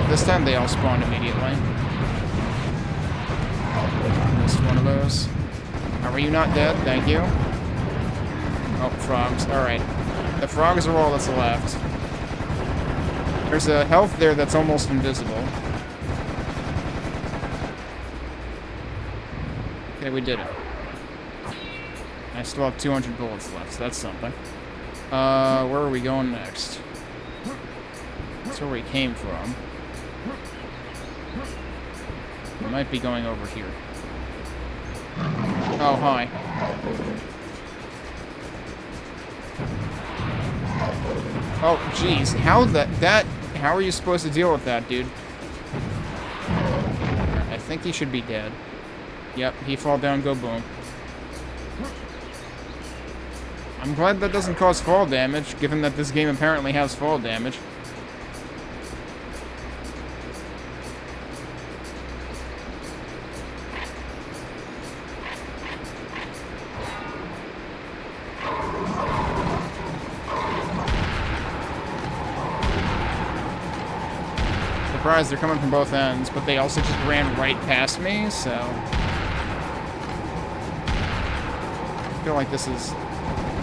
This time they all spawned immediately. Missed one of those. Are you not dead? Thank you. Oh, frogs. Alright. The frogs are all that's left. There's a health there that's almost invisible. Okay, we did it. I still have 200 bullets left, so that's something. Where are we going next? That's where we came from. We might be going over here. Oh, hi. Oh, jeez. How are you supposed to deal with that, dude? I think he should be dead. Yep, he fall down, go boom. I'm glad that doesn't cause fall damage, given that this game apparently has fall damage. surprised they're coming from both ends, but they also just ran right past me, so... I feel like this is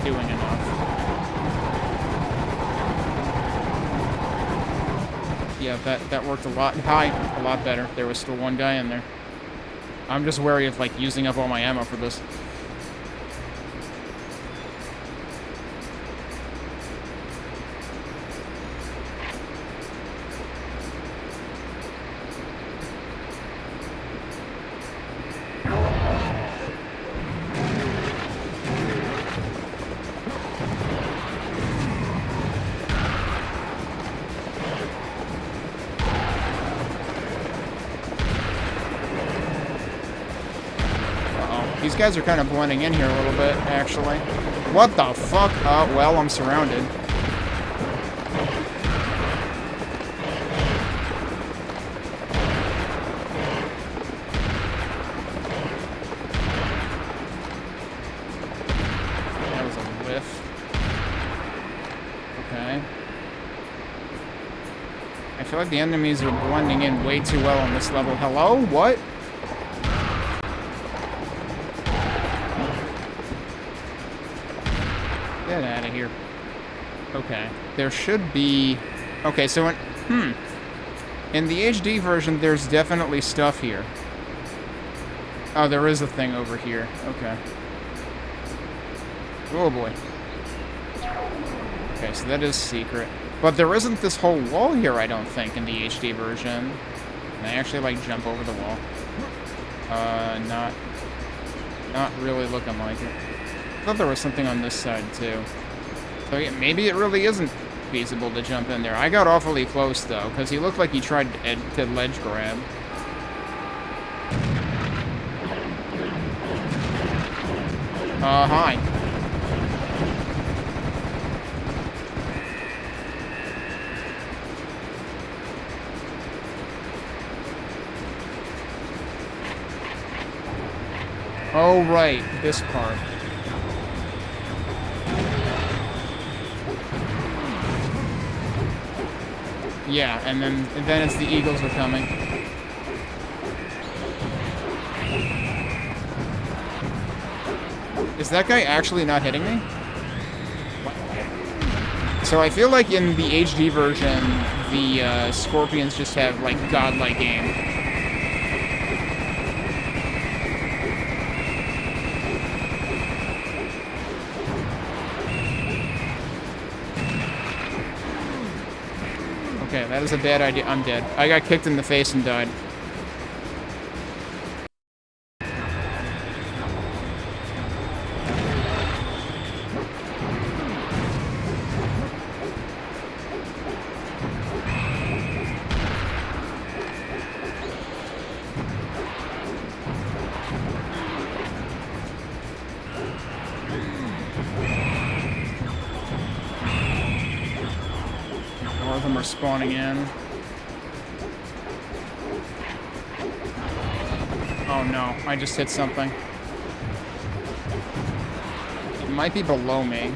doing enough. Yeah, that worked a lot better. There was still one guy in there. I'm just wary of, like, using up all my ammo for this. These guys are kind of blending in here a little bit, actually. What the fuck? Well, I'm surrounded. That was a whiff. Okay. I feel like the enemies are blending in way too well on this level. Hello? What? Get out of here. Okay. There should be... Okay, so in the HD version, there's definitely stuff here. Oh, there is a thing over here. Okay. Oh, boy. Okay, so that is secret. But there isn't this whole wall here, I don't think, in the HD version. Can I actually, like, jump over the wall? Not really looking like it. I thought there was something on this side, too. So yeah, maybe it really isn't feasible to jump in there. I got awfully close, though, because he looked like he tried to ledge grab. Hi. Oh, right. This part. Yeah, and then it's the eagles are coming. Is that guy actually not hitting me? So I feel like in the HD version, the scorpions just have, like, godlike aim. Okay, that is a bad idea. I'm dead. I got kicked in the face and died. More of them are spawning in. Oh no, I just hit something. It might be below me.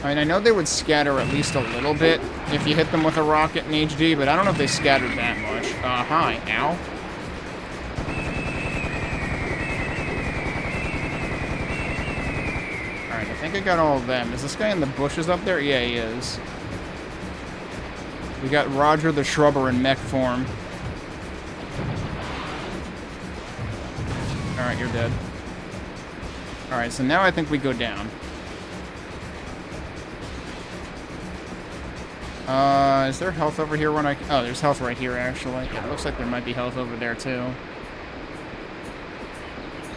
I mean, I know they would scatter at least a little bit if you hit them with a rocket in HD, but I don't know if they scattered that much. Hi. Ow. Alright, I think I got all of them. Is this guy in the bushes up there? Yeah, he is. We got Roger the Shrubber in mech form. Alright, you're dead. Alright, so now I think we go down. Is there health over here when I... Oh, there's health right here, actually. Yeah, it looks like there might be health over there, too.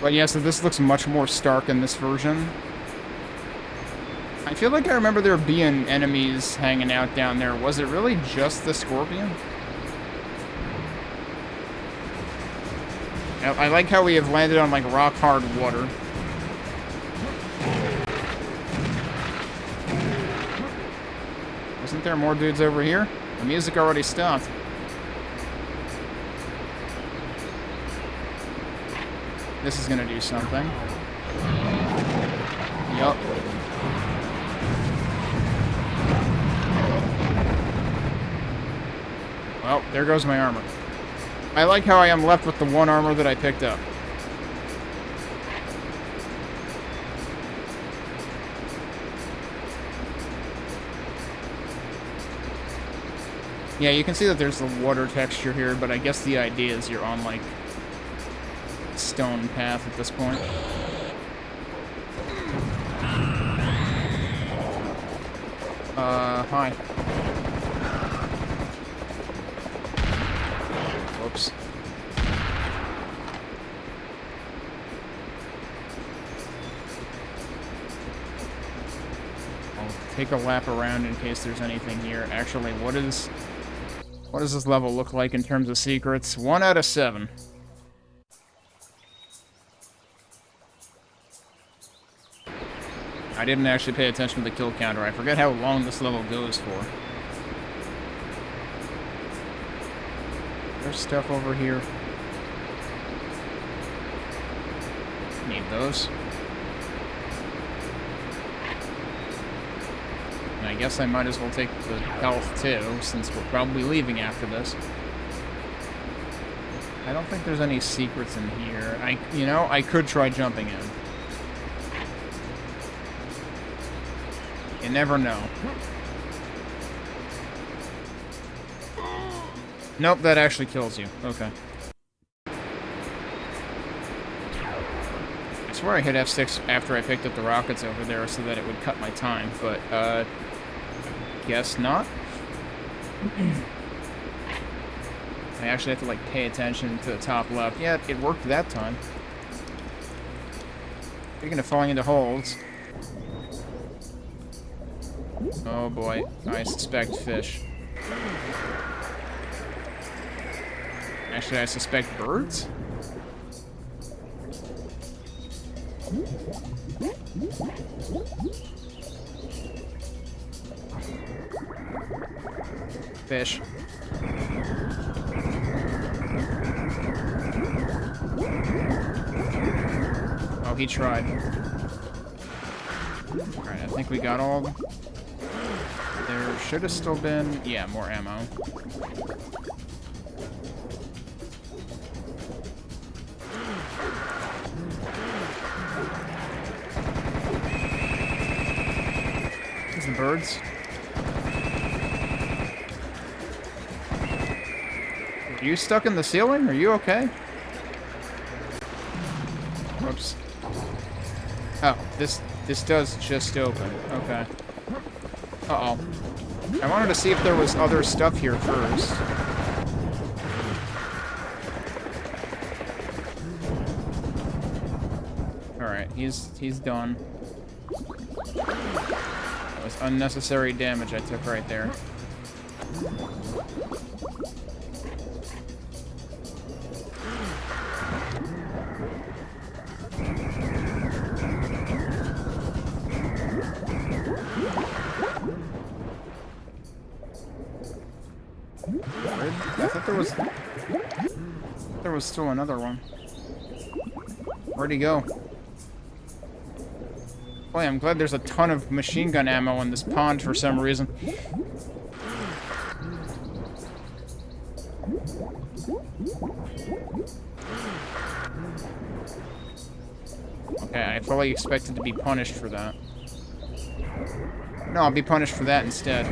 But yeah, so this looks much more stark in this version. I feel like I remember there being enemies hanging out down there. Was it really just the scorpion? I like how we have landed on, like, rock-hard water. Wasn't there more dudes over here? The music already stopped. This is gonna do something. Yup. Well, there goes my armor. I like how I am left with the one armor that I picked up. Yeah, you can see that there's the water texture here, but I guess the idea is you're on, like, stone path at this point. Hi. Whoops. I'll take a lap around in case there's anything here. Actually, what does this level look like in terms of secrets? 1 out of 7. I didn't actually pay attention to the kill counter. I forget how long this level goes for. There's stuff over here. Need those. And I guess I might as well take the health too, since we're probably leaving after this. I don't think there's any secrets in here. I could try jumping in. You never know. Nope, that actually kills you. Okay. I swear I hit F6 after I picked up the rockets over there so that it would cut my time, but, guess not. I actually have to, like, pay attention to the top left. Yeah, it worked that time. Speaking of falling into holes... Oh boy, I suspect fish. Actually, I suspect birds? Fish. Oh, he tried. Alright, I think we got all of them. There should have still been... Yeah, more ammo. There's the birds. Are you stuck in the ceiling? Are you okay? Whoops. Oh, this does just open. Okay. Uh-oh. I wanted to see if there was other stuff here first. Alright, he's done. That was unnecessary damage I took right there. I thought there was still another one. Where'd he go? Boy, I'm glad there's a ton of machine gun ammo in this pond for some reason. Okay, I fully expected to be punished for that. No, I'll be punished for that instead.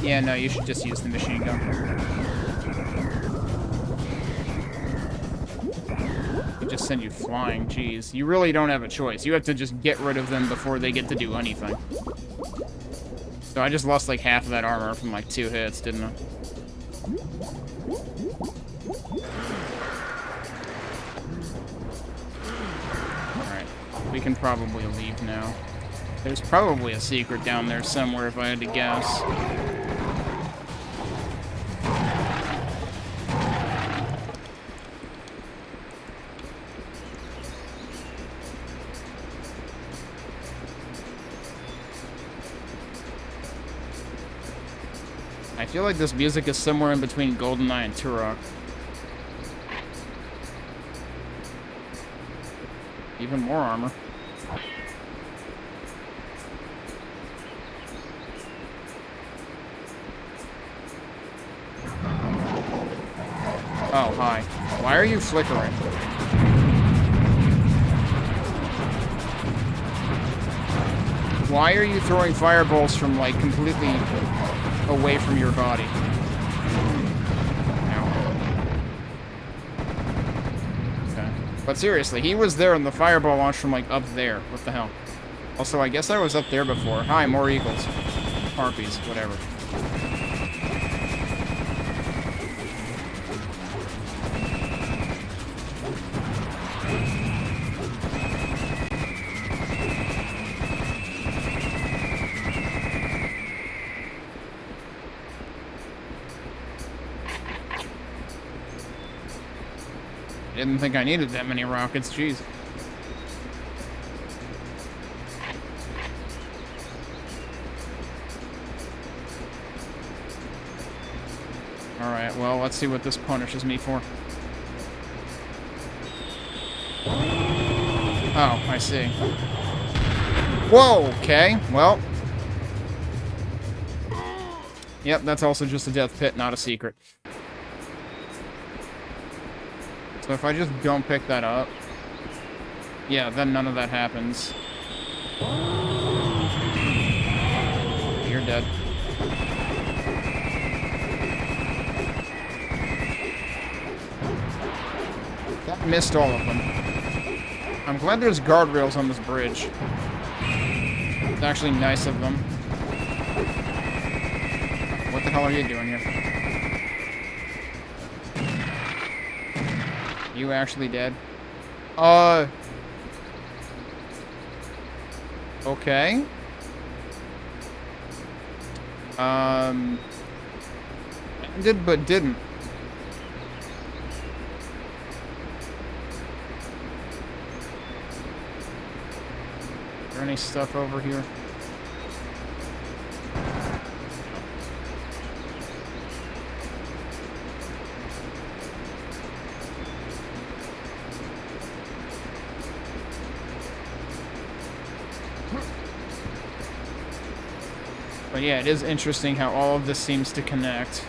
Yeah, no, you should just use the machine gun. They just send you flying, jeez. You really don't have a choice. You have to just get rid of them before they get to do anything. So I just lost like half of that armor from like 2 hits, didn't I? Alright, we can probably leave now. There's probably a secret down there somewhere if I had to guess. I feel like this music is somewhere in between GoldenEye and Turok. Even more armor. Oh, hi. Why are you flickering? Why are you throwing fireballs from, like, completely away from your body? Ow. Okay. But seriously, he was there and the fireball launched from, like, up there. What the hell? Also, I guess I was up there before. Hi, more eagles. Harpies, whatever. Didn't think I needed that many rockets, jeez. Alright, well, let's see what this punishes me for. Oh, I see. Whoa, okay, well. Yep, that's also just a death pit, not a secret. So if I just don't pick that up, yeah, then none of that happens. You're dead. That missed all of them. I'm glad there's guardrails on this bridge. It's actually nice of them. What the hell are you doing here? You actually dead? Okay. Did but didn't. Is there any stuff over here? But yeah, it is interesting how all of this seems to connect.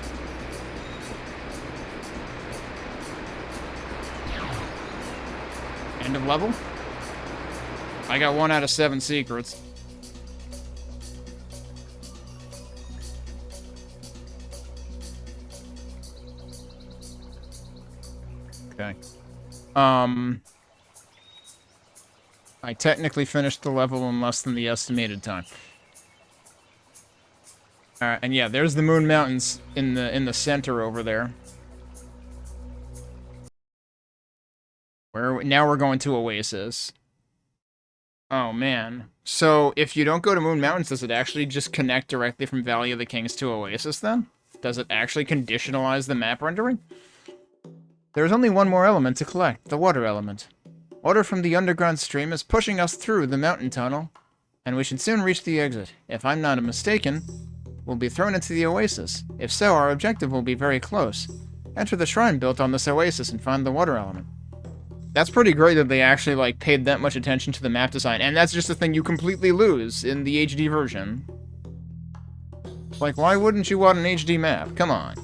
End of level? I got 1 out of 7 secrets. Okay. I technically finished the level in less than the estimated time. Alright, and yeah, there's the Moon Mountains in the center over there. Now we're going to Oasis. Oh, man. So, if you don't go to Moon Mountains, does it actually just connect directly from Valley of the Kings to Oasis, then? Does it actually conditionalize the map rendering? There is only one more element to collect, the water element. Water from the underground stream is pushing us through the mountain tunnel, and we should soon reach the exit. If I'm not mistaken, we'll be thrown into the Oasis. If so, our objective will be very close. Enter the shrine built on this Oasis and find the water element. That's pretty great that they actually, like, paid that much attention to the map design, and that's just a thing you completely lose in the HD version. Like, why wouldn't you want an HD map? Come on.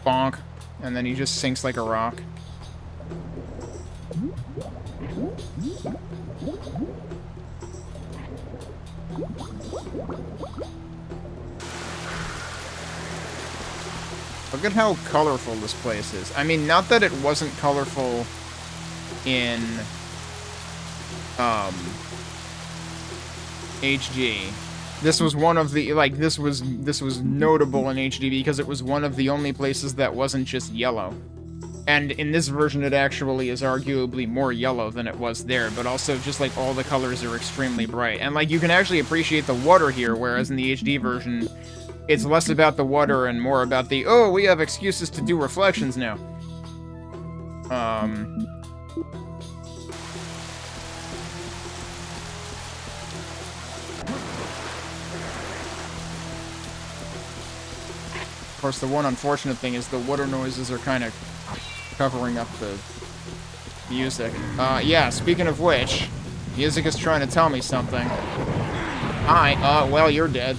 Bonk. And then he just sinks like a rock. Look at how colorful this place is. I mean, not that it wasn't colorful in HD. This was one of the, like, this was notable in HD because it was one of the only places that wasn't just yellow. And in this version, it actually is arguably more yellow than it was there, but also just, like, all the colors are extremely bright. And, like, you can actually appreciate the water here, whereas in the HD version, it's less about the water and more about the, oh, we have excuses to do reflections now. Of course, the one unfortunate thing is the water noises are kind of covering up the music. Yeah, speaking of which, music is trying to tell me something. Hi, well, you're dead.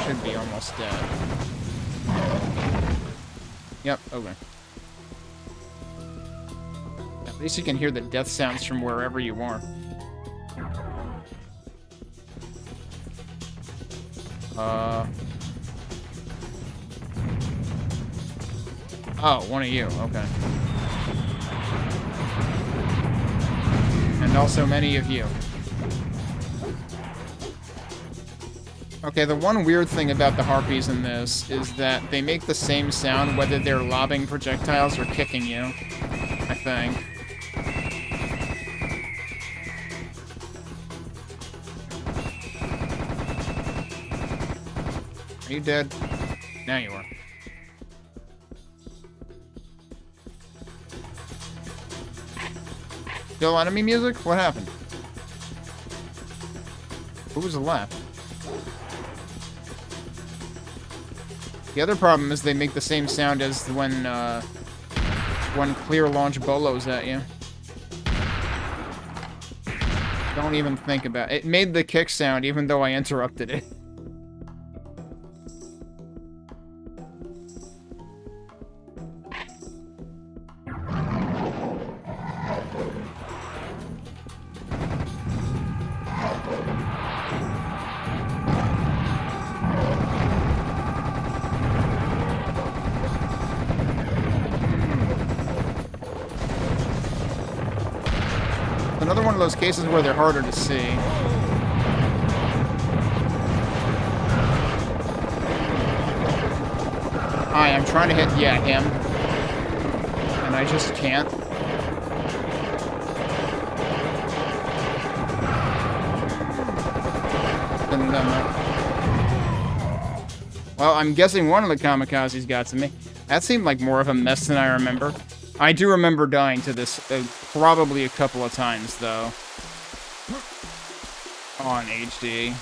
should be almost dead. Yep, okay. At least you can hear the death sounds from wherever you are. Oh, one of you, okay. And also many of you. Okay, the one weird thing about the harpies in this is that they make the same sound whether they're lobbing projectiles or kicking you, I think. Are you dead? Now you are. Still enemy music? What happened? Who was left? The other problem is they make the same sound as when clear launch bolos at you. Don't even think about it. It made the kick sound even though I interrupted it. Another one of those cases where they're harder to see. Hi, I'm trying to hit, yeah, him. And I just can't. Well, I'm guessing one of the kamikazes got to me. That seemed like more of a mess than I remember. I do remember dying to this probably a couple of times, though. On HD.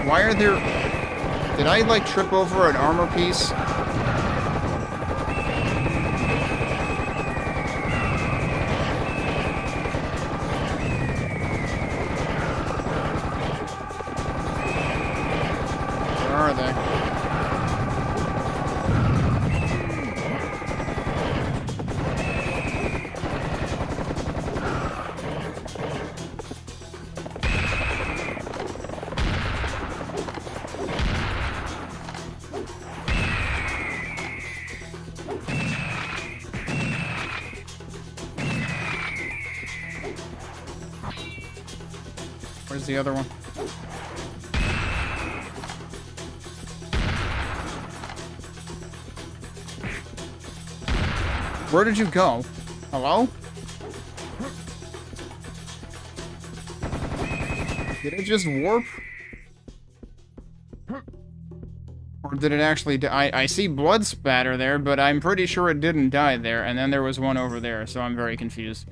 Why are there... Did I, like, trip over an armor piece? Where are they? Where's the other one? Where did you go? Hello? Did it just warp? Or did it actually die? I see blood spatter there, but I'm pretty sure it didn't die there, and then there was one over there, so I'm very confused.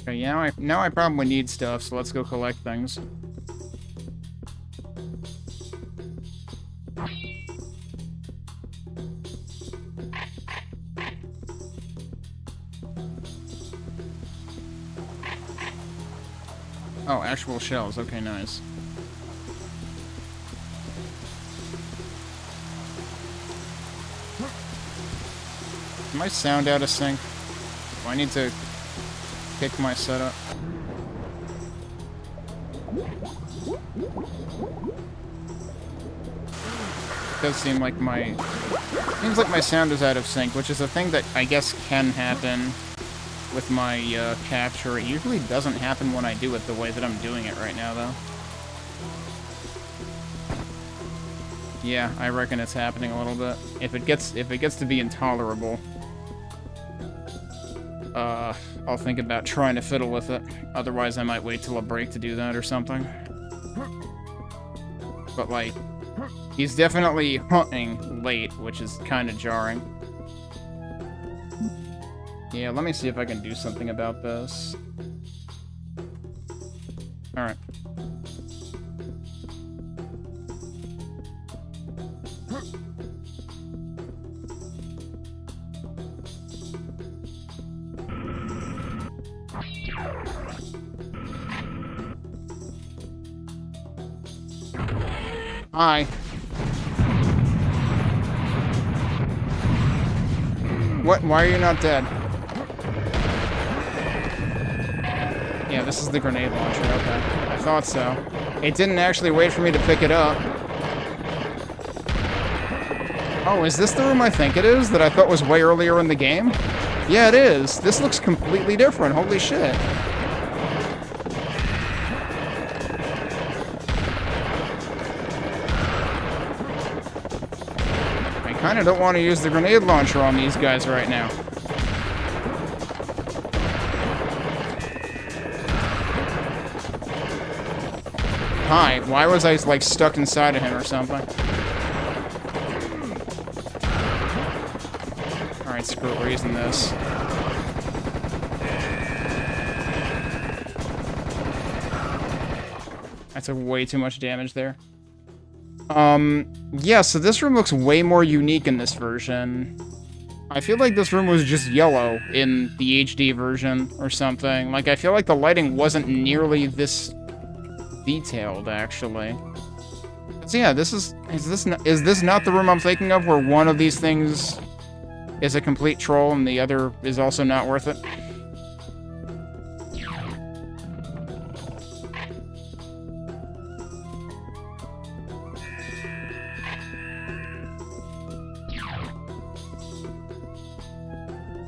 Okay, yeah, now I probably need stuff, so let's go collect things. Oh, actual shells. Okay, nice. Is my sound out of sync? Do I need to kick my setup? It does seem like my... Seems like my sound is out of sync, which is a thing that I guess can happen with my capture. It usually doesn't happen when I do it the way that I'm doing it right now, though. Yeah, I reckon it's happening a little bit. If it gets to be intolerable. I'll think about trying to fiddle with it. Otherwise, I might wait till a break to do that or something. But, like, he's definitely hunting late, which is kind of jarring. Yeah, let me see if I can do something about this. Alright. Hi. What? Why are you not dead? Yeah, this is the grenade launcher, okay. I thought so. It didn't actually wait for me to pick it up. Oh, is this the room I think it is? That I thought was way earlier in the game? Yeah, it is. This looks completely different. Holy shit. I kinda don't want to use the grenade launcher on these guys right now. Hi, why was I, like, stuck inside of him or something? Alright, screw it, we're using this. That's a way too much damage there. Yeah, so this room looks way more unique in this version. I feel like this room was just yellow in the HD version or something. Like, I feel like the lighting wasn't nearly this detailed, actually. So yeah, is this not the room I'm thinking of, where one of these things is a complete troll and the other is also not worth it?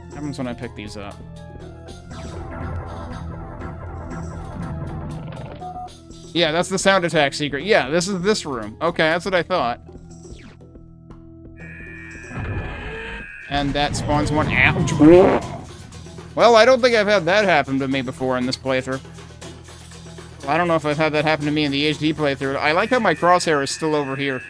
What happens when I pick these up? Yeah, that's the sound attack secret. Yeah, this is this room. Okay, that's what I thought. And that spawns one. Ouch. Well, I don't think I've had that happen to me before in this playthrough. I don't know if I've had that happen to me in the HD playthrough. I like how my crosshair is still over here.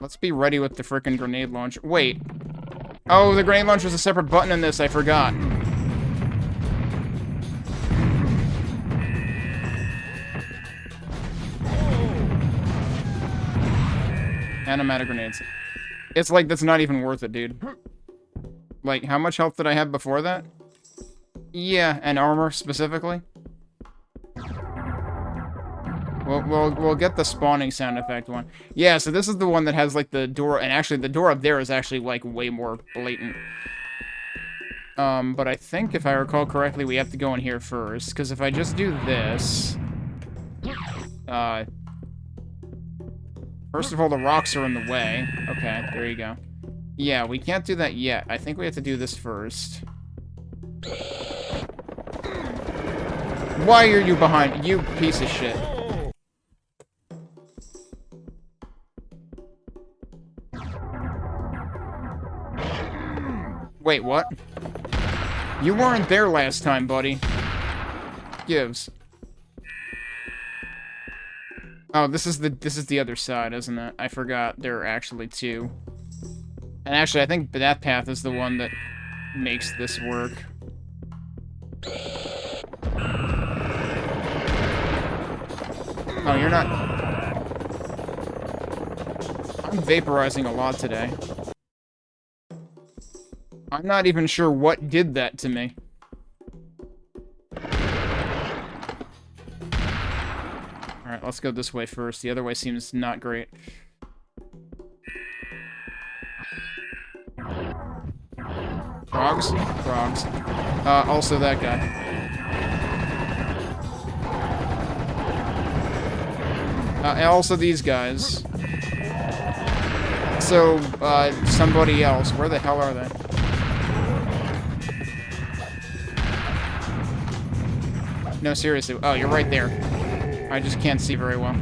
Let's be ready with the frickin' grenade launcher. Wait. Oh, the grenade launcher is a separate button in this. I forgot. And I'm out of grenades. It's like, that's not even worth it, dude. Like, how much health did I have before that? Yeah, and armor, specifically. We'll get the spawning sound effect one. Yeah, so this is the one that has, like, the door, and actually, the door up there is actually, like, way more blatant. But I think, if I recall correctly, we have to go in here first, because if I just do this... First of all, the rocks are in the way. Okay, there you go. Yeah, we can't do that yet. I think we have to do this first. Why are you behind? You piece of shit. Wait, what? You weren't there last time, buddy. Gives. Oh, this is the other side, isn't it? I forgot there are actually two. And actually, I think that path is the one that makes this work. Oh, you're not... I'm vaporizing a lot today. I'm not even sure what did that to me. Alright, let's go this way first. The other way seems not great. Frogs? Frogs. Also that guy. And also these guys. So, somebody else. Where the hell are they? No, seriously. Oh, you're right there. I just can't see very well.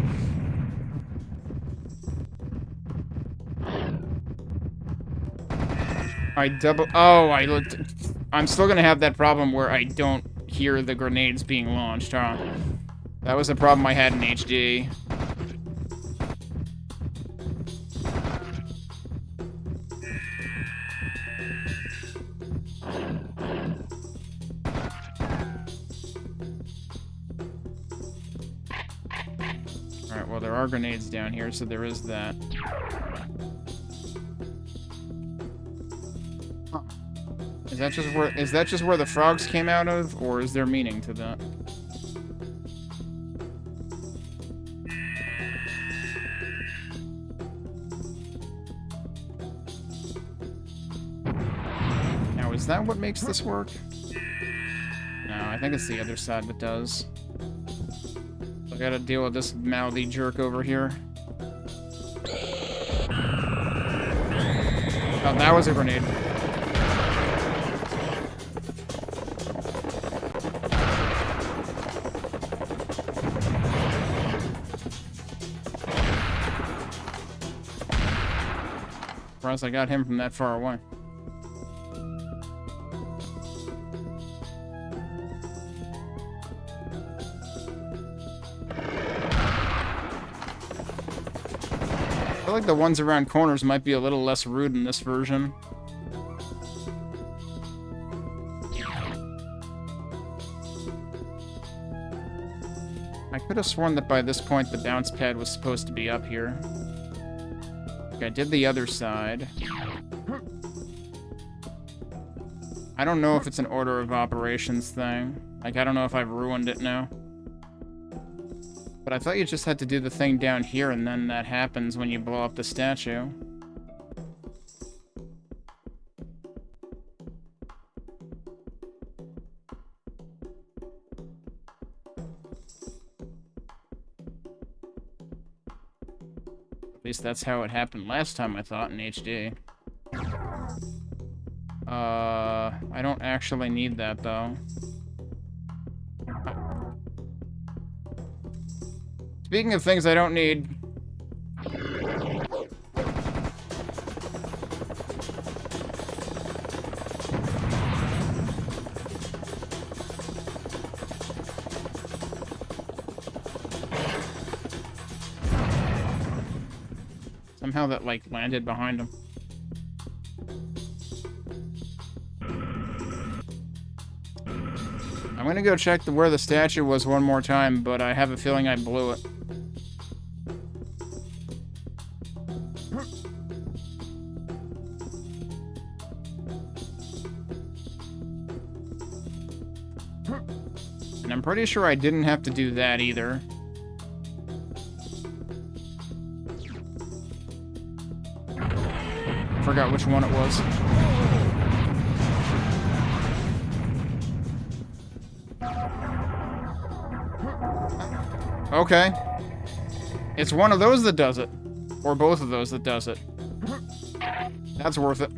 I double... Oh, I looked... I'm still gonna have that problem where I don't hear the grenades being launched, huh? That was a problem I had in HD. Alright, well, there are grenades down here, so there is that. Huh. Is that just where the frogs came out of, or is there meaning to that? Now, is that what makes this work? No, I think it's the other side that does. I gotta deal with this mouthy jerk over here. Oh, that was a grenade. Surprised I got him from that far away. I feel like the ones around corners might be a little less rude in this version. I could have sworn that by this point the bounce pad was supposed to be up here. Okay, I did the other side. I don't know if it's an order of operations thing. Like, I don't know if I've ruined it now. But I thought you just had to do the thing down here, and then that happens when you blow up the statue. At least that's how it happened last time, I thought, in HD. I don't actually need that, though. Speaking of things I don't need... Somehow that, like, landed behind him. I'm gonna go check where the statue was one more time, but I have a feeling I blew it. And I'm pretty sure I didn't have to do that either. I forgot which one it was. Okay. It's one of those that does it. Or both of those that does it. That's worth it.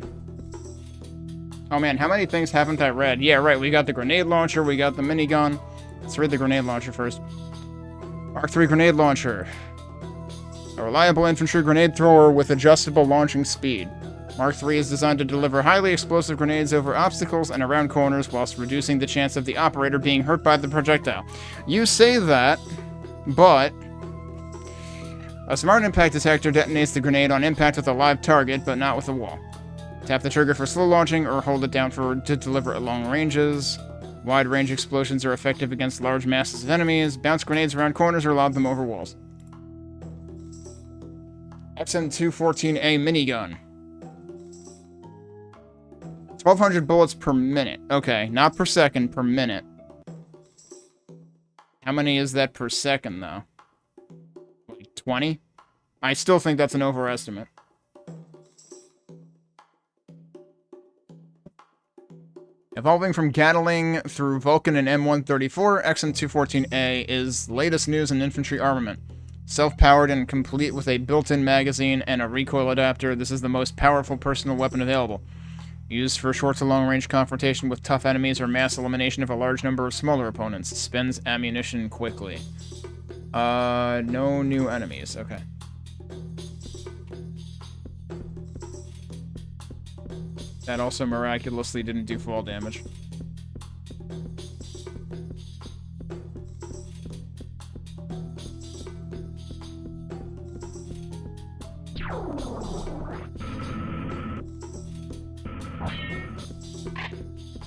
Oh man, how many things haven't I read? Yeah, right, we got the grenade launcher, we got the minigun. Let's read the grenade launcher first. Mark III grenade launcher. A reliable infantry grenade thrower with adjustable launching speed. Mark III is designed to deliver highly explosive grenades over obstacles and around corners whilst reducing the chance of the operator being hurt by the projectile. You say that, but a smart impact detector detonates the grenade on impact with a live target, but not with a wall. Tap the trigger for slow launching or hold it down to deliver at long ranges. Wide-range explosions are effective against large masses of enemies. Bounce grenades around corners or lob them over walls. XM214A minigun. 1,200 bullets per minute. Okay, not per second, per minute. How many is that per second, though? Like 20? I still think that's an overestimate. Evolving from Gatling through Vulcan and M134, XM214A is latest news in infantry armament. Self-powered and complete with a built-in magazine and a recoil adapter, this is the most powerful personal weapon available. Used for short to long-range confrontation with tough enemies or mass elimination of a large number of smaller opponents. Spends ammunition quickly. No new enemies. Okay. That also miraculously didn't do fall damage.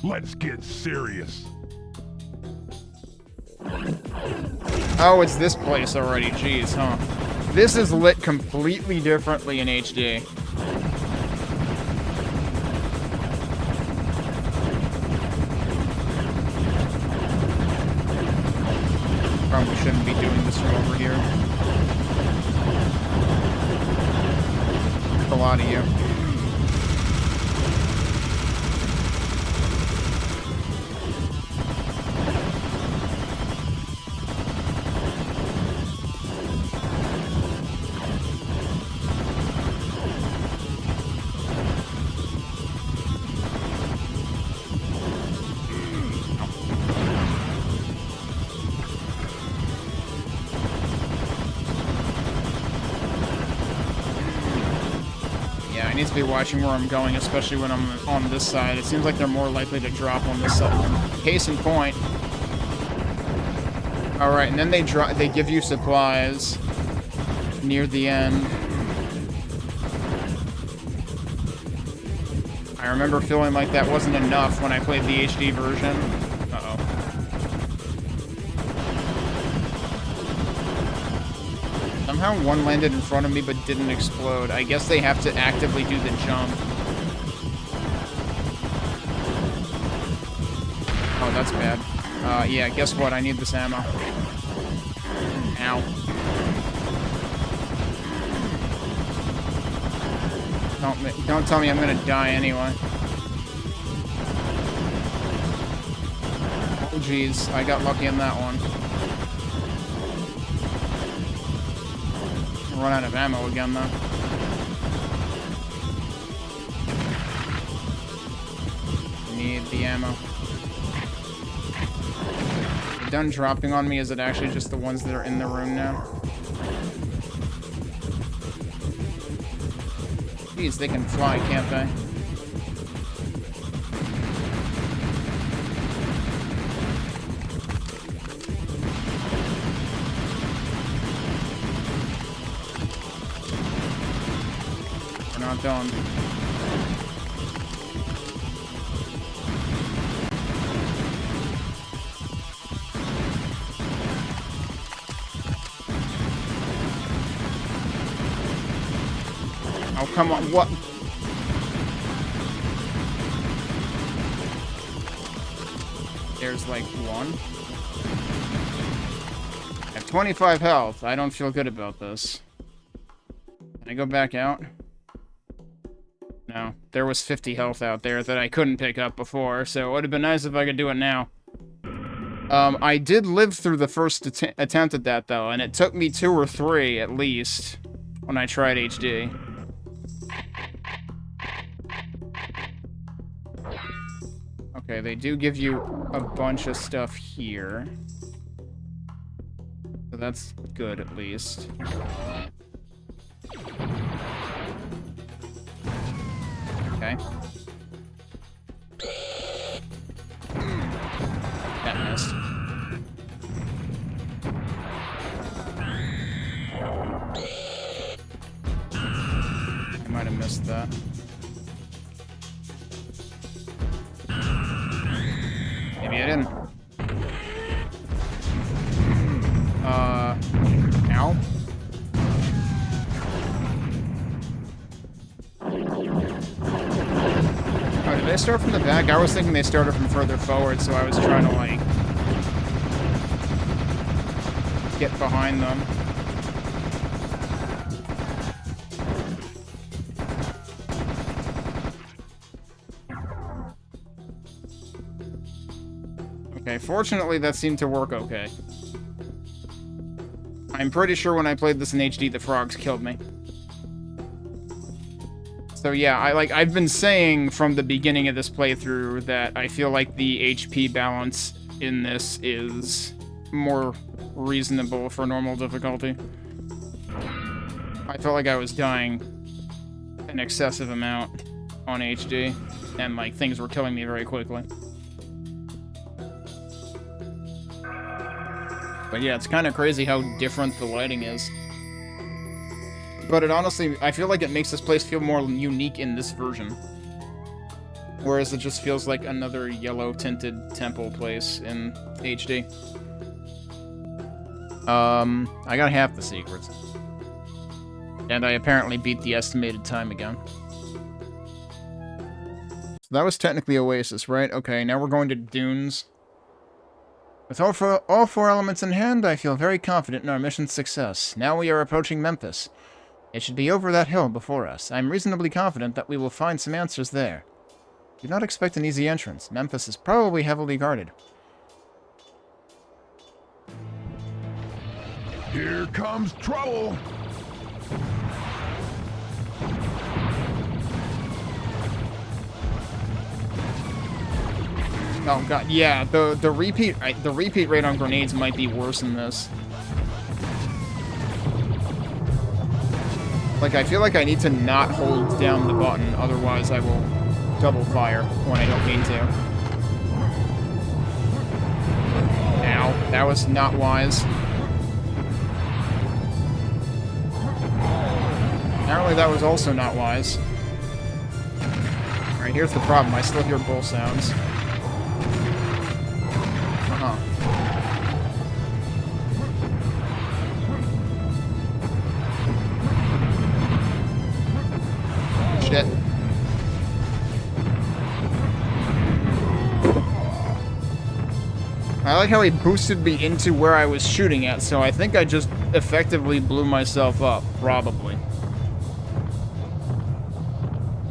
Let's get serious. Oh, it's this place already. Jeez, huh? This is lit completely differently in HD. Probably shouldn't be doing this from over here. A lot of you. I need to be watching where I'm going, especially when I'm on this side. It seems like they're more likely to drop on this side. Case in point. Alright, and then they give you supplies near the end. I remember feeling like that wasn't enough when I played the HD version. Uh-oh. Somehow one landed in front of me but didn't explode. I guess they have to actively do the jump. Oh, that's bad. Yeah, guess what? I need this ammo. Ow. Don't tell me I'm gonna die anyway. Oh, jeez. I got lucky in that one. Run out of ammo again, though. Need the ammo. You done dropping on me? Is it actually just the ones that are in the room now? Jeez, they can fly, can't they? We're not done. Oh, come on, what? There's like one. I have 25 health. I don't feel good about this. Can I go back out? No. There was 50 health out there that I couldn't pick up before, so it would have been nice if I could do it now. I did live through the first attempt at that, though, and it took me 2 or 3, at least, when I tried HD. Okay, they do give you a bunch of stuff here. So that's good, at least. Okay. That missed. I might have missed that. Maybe I didn't. Ow. Oh, did they start from the back? I was thinking they started from further forward, so I was trying to, like, get behind them. Okay, fortunately that seemed to work okay. I'm pretty sure when I played this in HD, the frogs killed me. So yeah, I've been saying from the beginning of this playthrough that I feel like the HP balance in this is more reasonable for normal difficulty. I felt like I was dying an excessive amount. on HD, and like things were killing me very quickly. But yeah, it's kind of crazy how different the lighting is. But it honestly, I feel like it makes this place feel more unique in this version. Whereas it just feels like another yellow-tinted temple place in HD. I got half the secrets. And I apparently beat the estimated time again. So that was technically Oasis, right? Okay, now we're going to Dunes. With all four elements in hand, I feel very confident in our mission's success. Now we are approaching Memphis. It should be over that hill before us. I'm reasonably confident that we will find some answers there. Do not expect an easy entrance. Memphis is probably heavily guarded. Here comes trouble! Oh god, yeah, the repeat rate on grenades might be worse than this. Like, I feel like I need to not hold down the button, otherwise I will double fire when I don't mean to. Ow, that was not wise. Apparently that was also not wise. Alright, here's the problem. I still hear bull sounds. Uh-huh. Shit. I like how he boosted me into where I was shooting at, so I think I just effectively blew myself up, probably.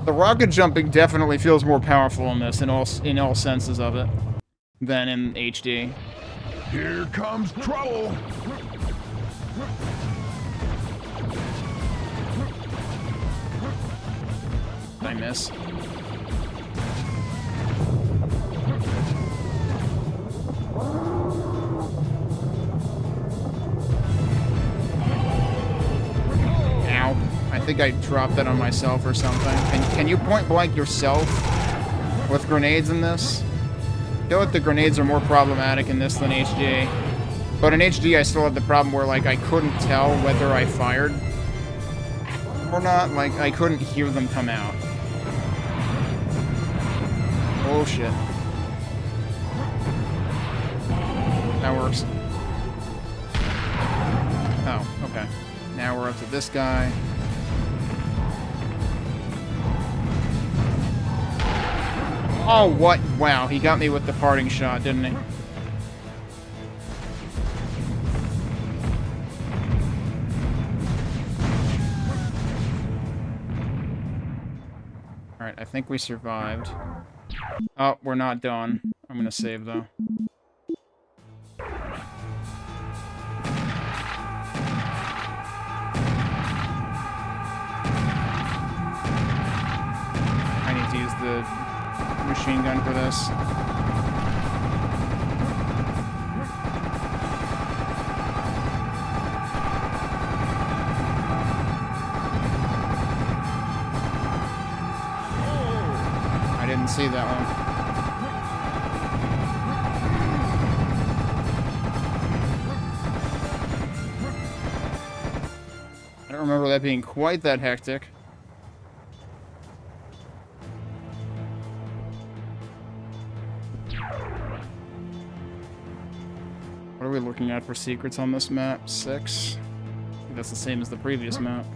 The rocket jumping definitely feels more powerful in this, in all senses of it, than in HD. Here comes trouble! Did I miss? Ow. I think I dropped that on myself or something. Can you point blank yourself with grenades in this? I feel like the grenades are more problematic in this than HD. But in HD, I still had the problem where, like, I couldn't tell whether I fired or not. Like, I couldn't hear them come out. Oh, shit. That works. Oh, okay. Now we're up to this guy. Oh, what? Wow, he got me with the parting shot, didn't he? Alright, I think we survived. Oh, we're not done. I'm gonna save, though. I need to use the machine gun for this. I didn't see that one. I don't remember that being quite that hectic. What are we looking at for secrets on this map? 6? I think that's the same as the previous map.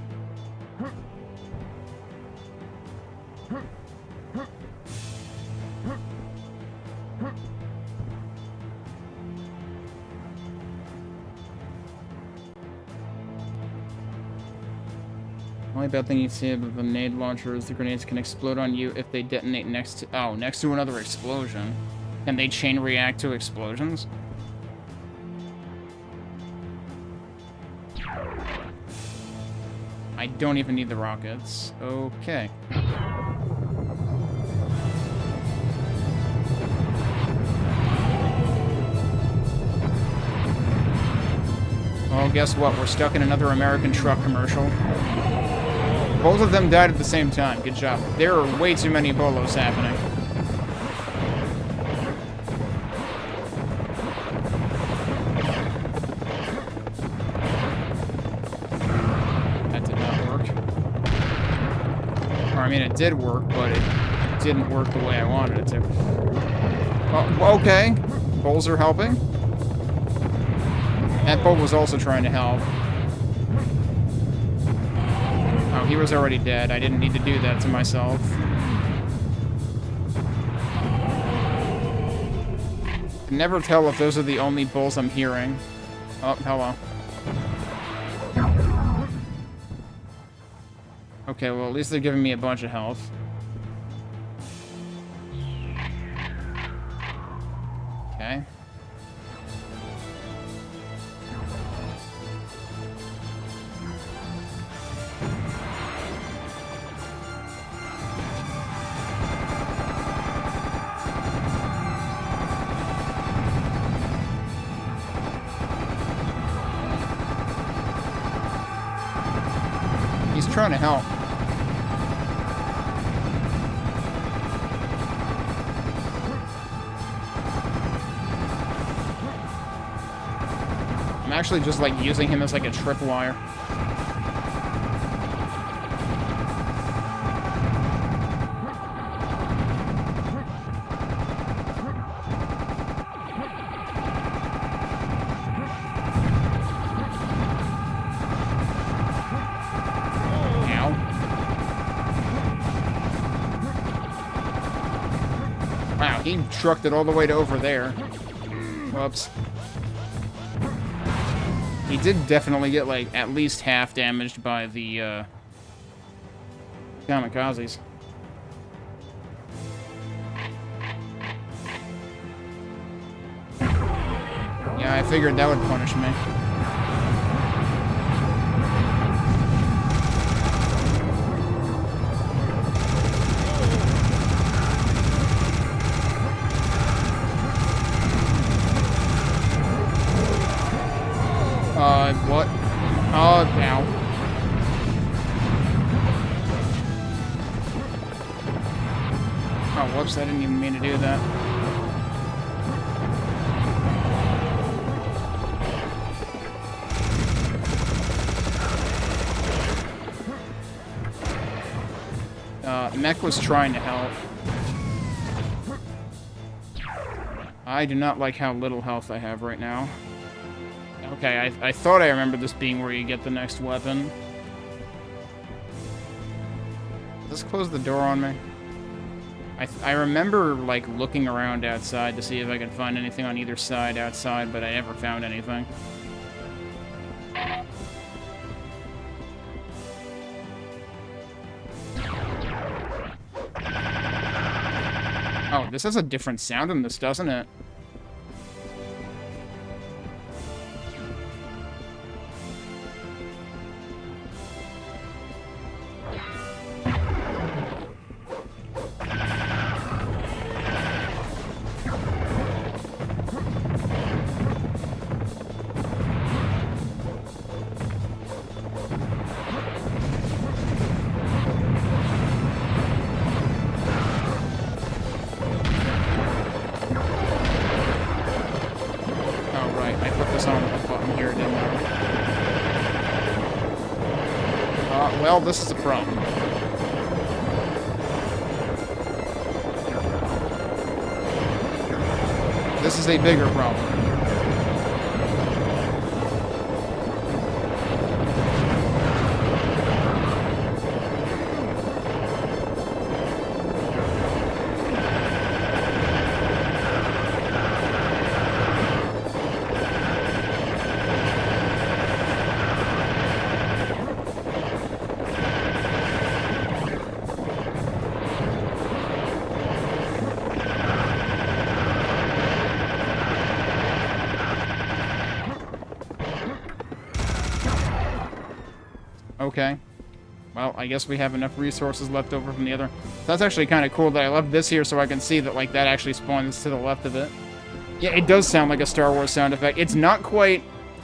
Only bad thing you see about the grenade launcher is the grenades can explode on you if they detonate next to another explosion. Can they chain react to explosions? I don't even need the rockets. Okay. Well, guess what? We're stuck in another American truck commercial. Both of them died at the same time. Good job. There are way too many bolos happening. That did not work. Or, I mean, it did work, but it didn't work the way I wanted it to. Oh, okay. Bulls are helping. That bull was also trying to help. Oh, he was already dead. I didn't need to do that to myself. Can never tell if those are the only bulls I'm hearing. Oh, hello. Okay, well, at least they're giving me a bunch of health. Okay. He's trying to help. I'm actually just like using him as like a tripwire. Wow, he trucked it all the way to over there. Whoops. He did definitely get, like, at least half damaged by the, kamikazes. Yeah, I figured that would punish me. What? Oh, ow. Oh, whoops, I didn't even mean to do that. Mech was trying to help. I do not like how little health I have right now. Okay, I thought I remembered this being where you get the next weapon. Does this close the door on me? I remember, like, looking around outside to see if I could find anything on either side outside, but I never found anything. Oh, this has a different sound in this, doesn't it? Well, this is a problem. This is a bigger problem. Okay. Well, I guess we have enough resources left over from the other. That's actually kind of cool that I left this here so I can see that, like, that actually spawns to the left of it. Yeah, it does sound like a Star Wars sound effect. It's not quite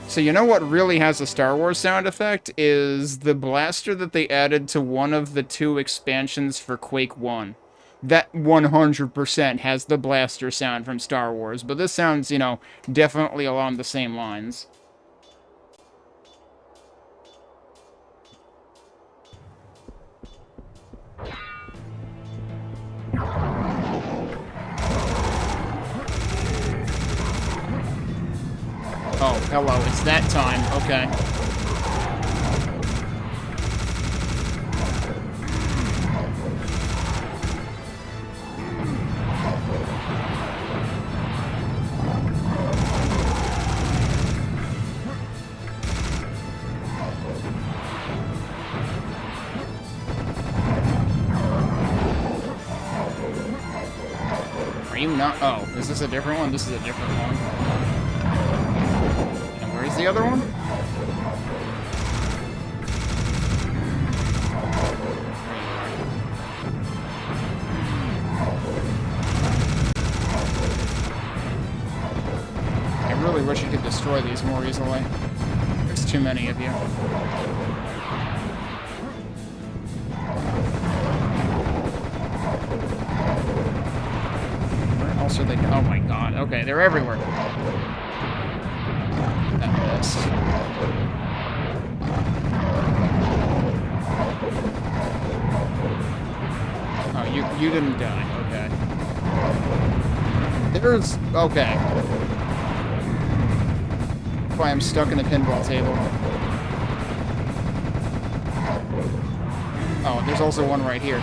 So you know what really has a Star Wars sound effect? Is the blaster that they added to one of the 2 expansions for Quake 1. That 100% has the blaster sound from Star Wars, but this sounds, you know, definitely along the same lines. Oh, hello, it's that time. Okay. Are you not? Oh, is this a different one? This is a different one. And where's the other one? I really wish you could destroy these more easily. There's too many of you. Where else are they? Oh my god. Okay, they're everywhere. That missed. Oh, you didn't die. Okay. There's... Okay. That's why I'm stuck in the pinball table. Oh, there's also one right here.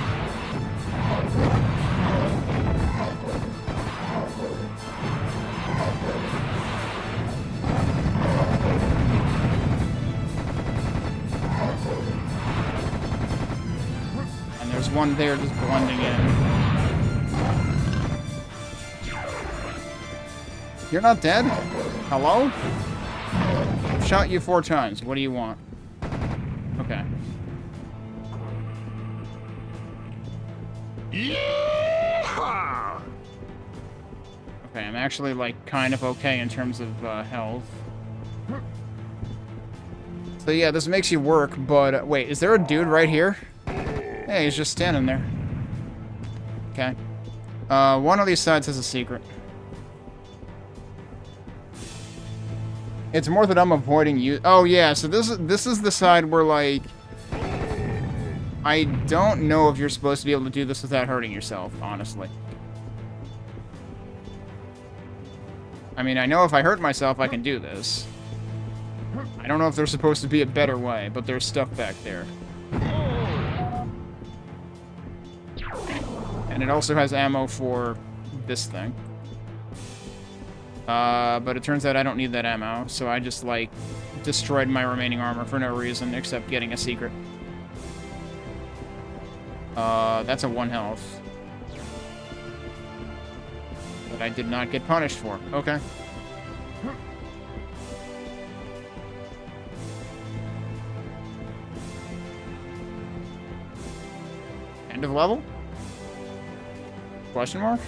And there's one there just blending in. You're not dead? Hello? I've shot you 4 times. What do you want? Okay. Yeah! Okay, I'm actually, like, kind of okay in terms of health. So yeah, this makes you work, but... wait, is there a dude right here? Hey, he's just standing there. Okay. One of these sides has a secret. It's more that I'm avoiding you. Oh yeah, so this is the side where, like... I don't know if you're supposed to be able to do this without hurting yourself, honestly. I mean, I know if I hurt myself, I can do this. I don't know if there's supposed to be a better way, but there's stuff back there. And it also has ammo for this thing. But it turns out I don't need that ammo, so I just, like, destroyed my remaining armor for no reason except getting a secret. That's a 1 health. That I did not get punished for. Okay. End of level? Question mark?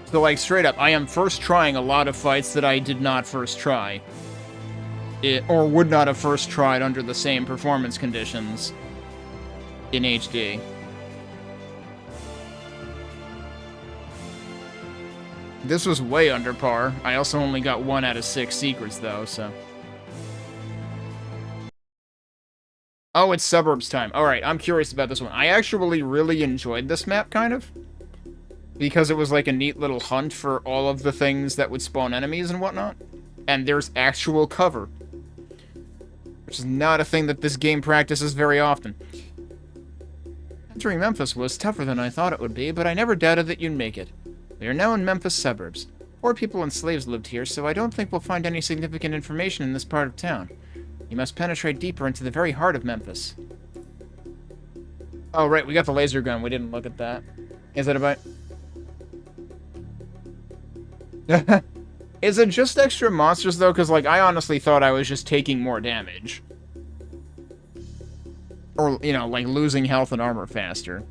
So, like, straight up, I am first trying a lot of fights that I did not first try. Or would not have first tried under the same performance conditions in HD. This was way under par. I also only got 1 out of 6 secrets, though, so... Oh, it's Suburbs time. Alright, I'm curious about this one. I actually really enjoyed this map, kind of. Because it was like a neat little hunt for all of the things that would spawn enemies and whatnot. And there's actual cover. Which is not a thing that this game practices very often. Entering Memphis was tougher than I thought it would be, but I never doubted that you'd make it. We are now in Memphis suburbs. Poor people and slaves lived here, so I don't think we'll find any significant information in this part of town. You must penetrate deeper into the very heart of Memphis. Oh, right, we got the laser gun. We didn't look at that. Is that about... Is it just extra monsters, though? Because, like, I honestly thought I was just taking more damage. Or, you know, like, losing health and armor faster.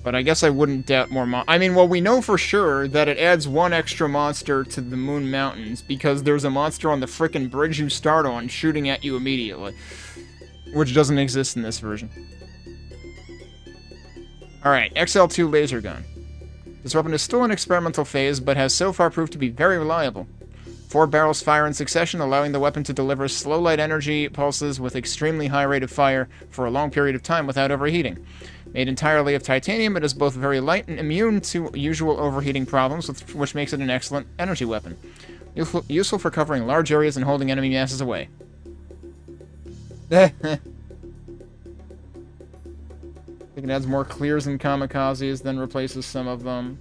But I guess I wouldn't doubt more I mean, well, we know for sure that it adds one extra monster to the Moon Mountains because there's a monster on the frickin' bridge you start on shooting at you immediately. Which doesn't exist in this version. Alright, XL2 laser gun. This weapon is still in experimental phase, but has so far proved to be very reliable. 4 barrels fire in succession, allowing the weapon to deliver slow light energy pulses with extremely high rate of fire for a long period of time without overheating. Made entirely of titanium, it is both very light and immune to usual overheating problems, which makes it an excellent energy weapon. Useful for covering large areas and holding enemy masses away. I think it adds more clears and kamikazes, then replaces some of them.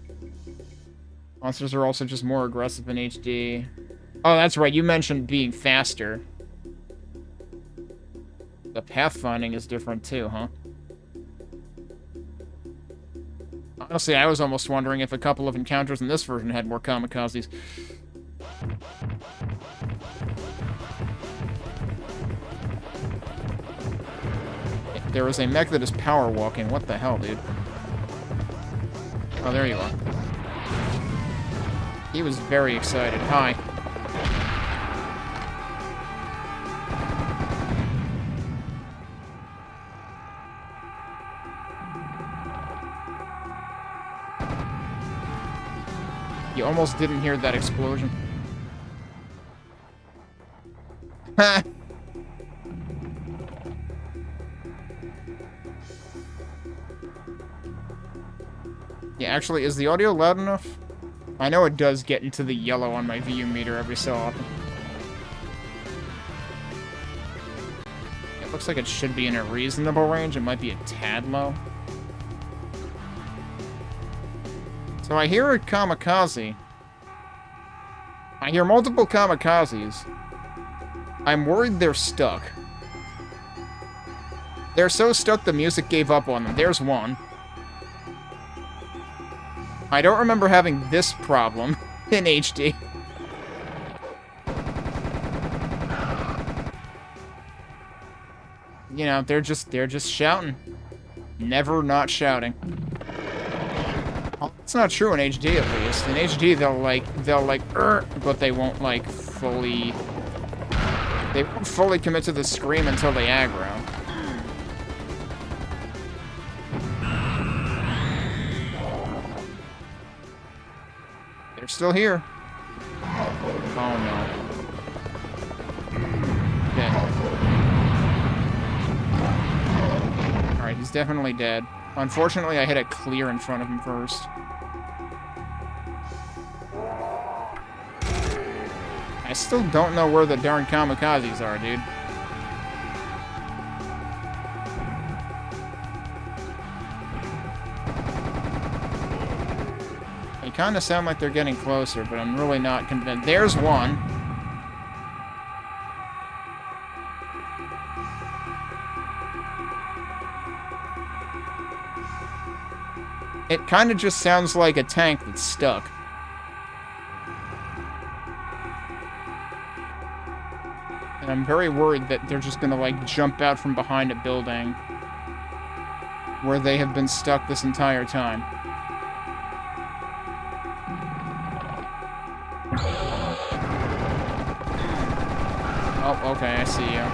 Monsters are also just more aggressive in HD. Oh, that's right, you mentioned being faster. The pathfinding is different too, huh? Honestly, I was almost wondering if a couple of encounters in this version had more kamikazes. There is a mech that is power walking. What the hell, dude? Oh, there you are. He was very excited. Hi. You almost didn't hear that explosion. Ha! Yeah, actually, is the audio loud enough? I know it does get into the yellow on my VU meter every so often. It looks like it should be in a reasonable range. It might be a tad low. So I hear a kamikaze. I hear multiple kamikazes. I'm worried they're stuck. They're so stuck the music gave up on them. There's one. I don't remember having this problem in HD. You know, they're just shouting. Never not shouting. Well, it's not true in HD at least. In HD they'll like but they won't like fully commit to the scream until they aggro. They're still here. Oh no. Dead. Alright, he's definitely dead. Unfortunately, I hit a clear in front of him first. I still don't know where the darn kamikazes are, dude. They kind of sound like they're getting closer, but I'm really not convinced. There's one. It kind of just sounds like a tank that's stuck. And I'm very worried that they're just gonna, like, jump out from behind a building where they have been stuck this entire time. Oh, okay, I see you.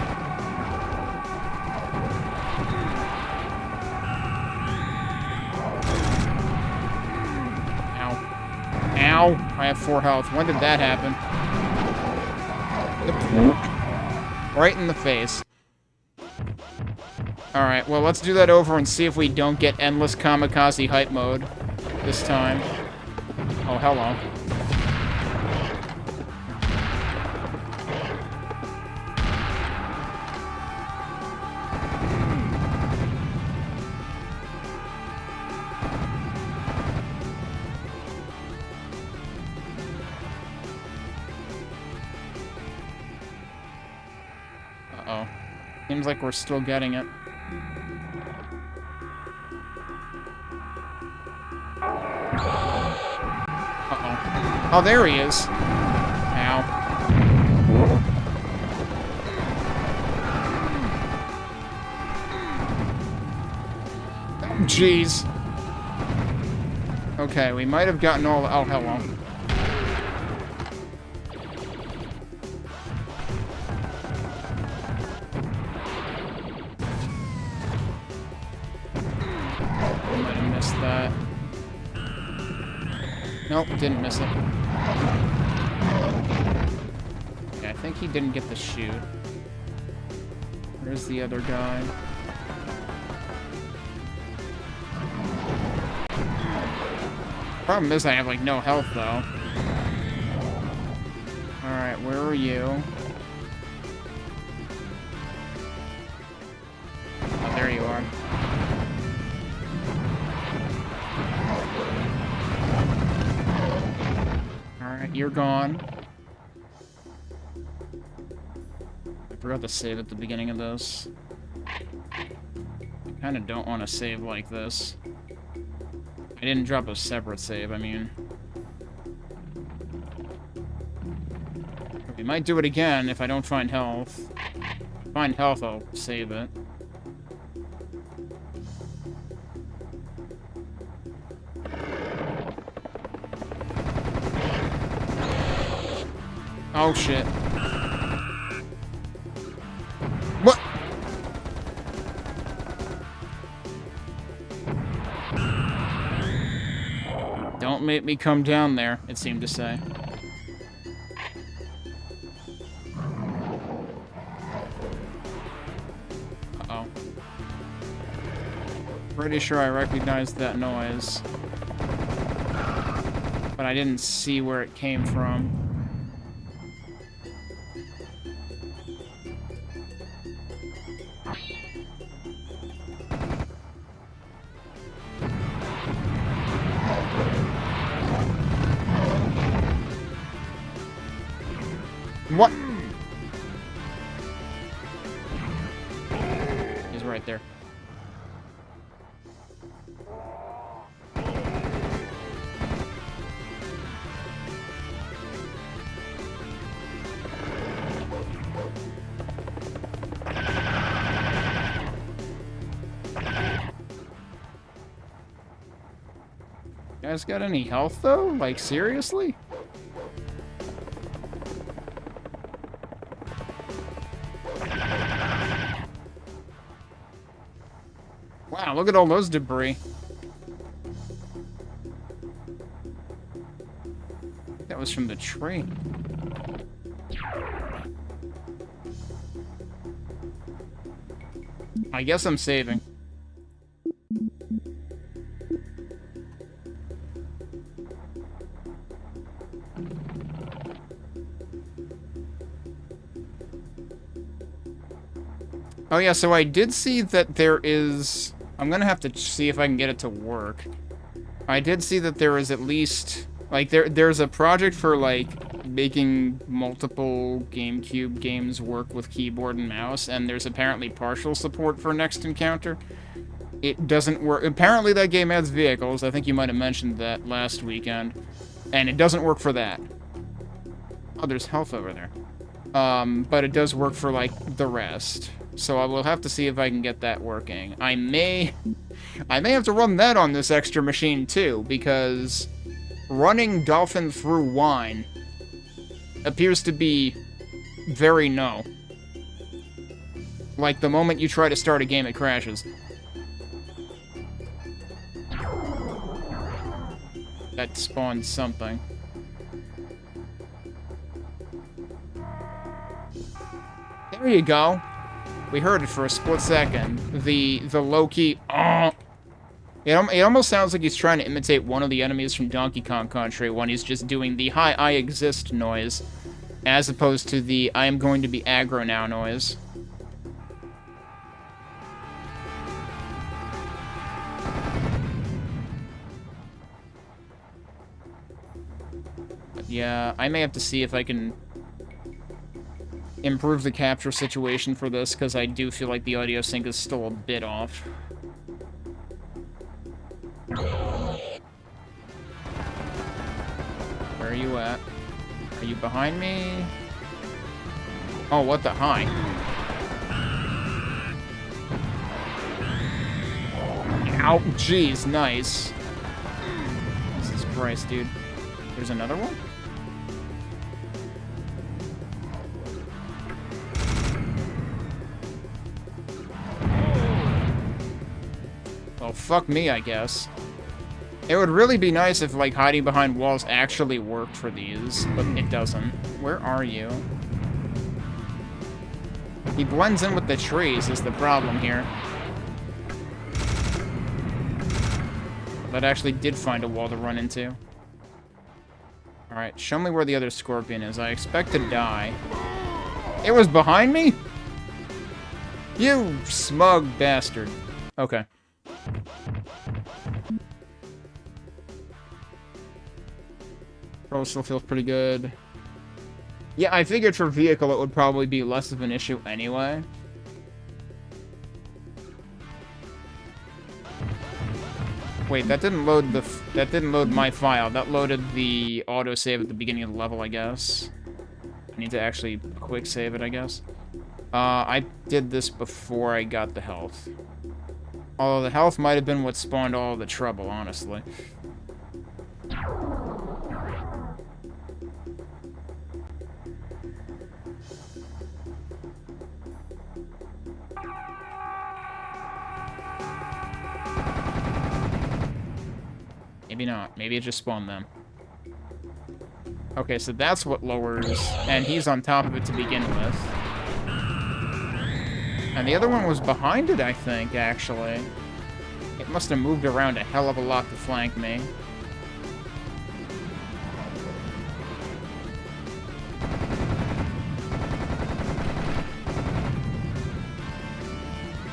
Ow. I have 4 health. When did that happen? Right in the face. Alright, well, let's do that over and see if we don't get endless kamikaze hype mode this time. Oh, hello. Uh-oh. Seems like we're still getting it. Uh-oh. Oh, there he is. Ow. Jeez. Okay, we might have gotten all... Oh, hello. I might have missed that. Nope, didn't miss it. Okay, I think he didn't get the shoot. Where's the other guy? Problem is I have, like, no health, though. Alright, where are you? Oh, there you are. Alright, you're gone. I forgot to save at the beginning of this. I kinda don't want to save like this. I didn't drop a separate save, I mean. We might do it again if I don't find health. If I find health, I'll save it. Oh, shit. What? Don't make me come down there, it seemed to say. Uh-oh. Pretty sure I recognized that noise. But I didn't see where it came from. What? He's right there. You guys got any health, though? Like, seriously? Wow, look at all those debris. That was from the train. I guess I'm saving. Oh yeah, so I did see that there is... I'm gonna have to see if I can get it to work. I did see that there is at least... Like, there's a project for, like, making multiple GameCube games work with keyboard and mouse, and there's apparently partial support for Next Encounter. It doesn't work... Apparently that game adds vehicles. I think you might have mentioned that last weekend. And it doesn't work for that. Oh, there's health over there. But it does work for, like, the rest. So I will have to see if I can get that working. I may have to run that on this extra machine too, because running Dolphin through wine appears to be very no. Like, the moment you try to start a game, it crashes. That spawned something. There you go. We heard it for a split second. The low-key, It almost sounds like he's trying to imitate one of the enemies from Donkey Kong Country when he's just doing the "Hi, I exist" noise, as opposed to the "I am going to be aggro now" noise. But yeah, I may have to see if I can improve the capture situation for this, because I do feel like the audio sync is still a bit off. Where are you at? Are you behind me? Oh, what the hi? Ow, jeez, nice. Christ, dude. There's another one? Well, fuck me, I guess. It would really be nice if, like, hiding behind walls actually worked for these, but it doesn't. Where are you? He blends in with the trees is the problem here. That actually did find a wall to run into. Alright, show me where the other scorpion is. I expect to die. It was behind me? You smug bastard. Okay. Probably still feels pretty good. Yeah, I figured for vehicle it would probably be less of an issue anyway. Wait, that didn't load my file. That loaded the autosave at the beginning of the level, I guess. I need to actually quick save it, I guess. I did this before I got the health. Although the health might have been what spawned all the trouble, honestly. Maybe not. Maybe it just spawned them. Okay, so that's what lowers... And he's on top of it to begin with. And the other one was behind it, I think, actually. It must have moved around a hell of a lot to flank me.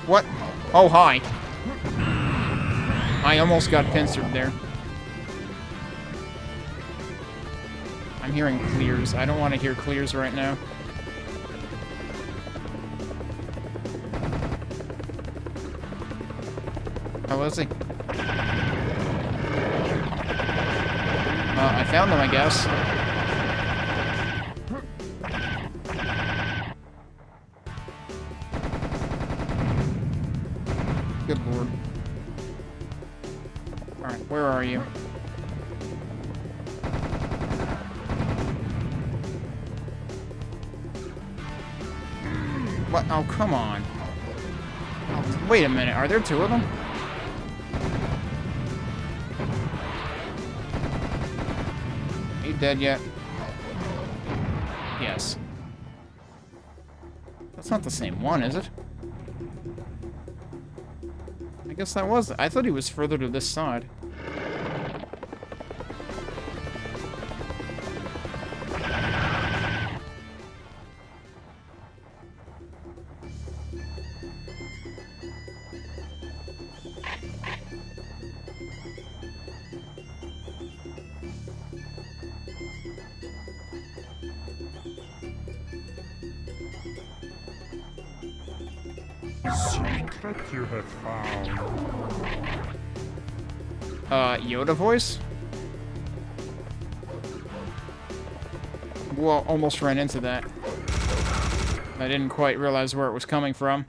What? Oh, hi. I almost got pincered there. I'm hearing clears. I don't want to hear clears right now. How is he? I found them, I guess. Good lord. Alright, where are you? What? Oh, come on. Oh, wait a minute. Are there two of them? Are you dead yet? Yes. That's not the same one, is it? I guess that was... I thought he was further to this side. Secret you have found. Yoda voice? Well, almost ran into that. I didn't quite realize where it was coming from.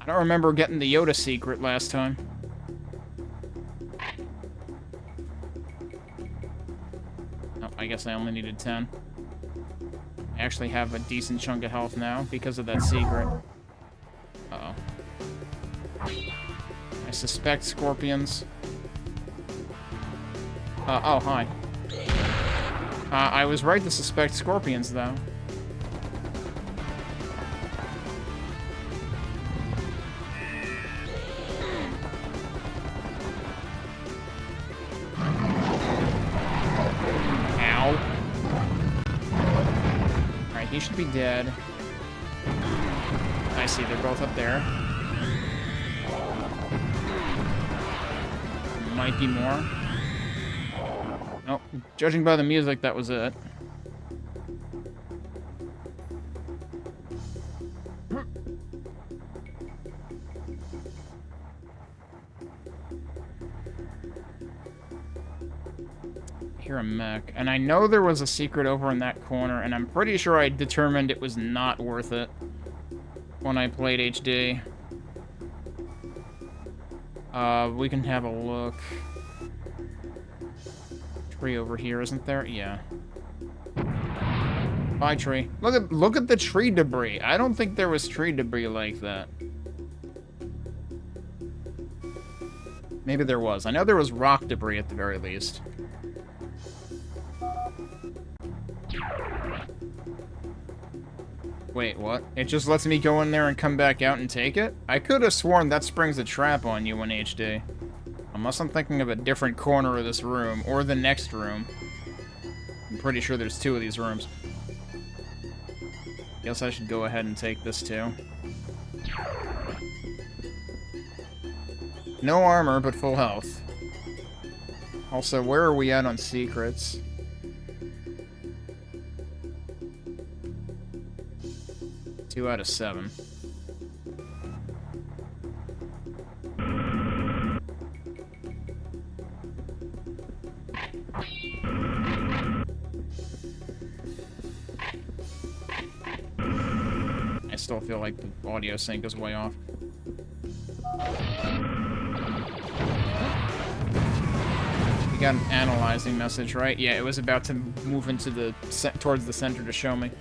I don't remember getting the Yoda secret last time. Oh, I guess I only needed 10. I actually have a decent chunk of health now because of that secret. Uh-oh. I suspect scorpions. Oh, hi. I was right to suspect scorpions, though. Ow. Alright, he should be dead. I see, they're both up there. Might be more. Oh, judging by the music, that was it. I hear a mech. And I know there was a secret over in that corner, and I'm pretty sure I determined it was not worth it when I played HD. We can have a look. Tree over here, isn't there? Yeah. Bye, tree. Look at the tree debris. I don't think there was tree debris like that. Maybe there was. I know there was rock debris at the very least. Wait, what? It just lets me go in there and come back out and take it? I could have sworn that springs a trap on you in HD. Unless I'm thinking of a different corner of this room, or the next room. I'm pretty sure there's 2 of these rooms. Guess I should go ahead and take this too. No armor, but full health. Also, where are we at on secrets? Two out of 7. I still feel like the audio sync is way off. You got an analyzing message, right? Yeah, it was about to move into the towards the center to show me.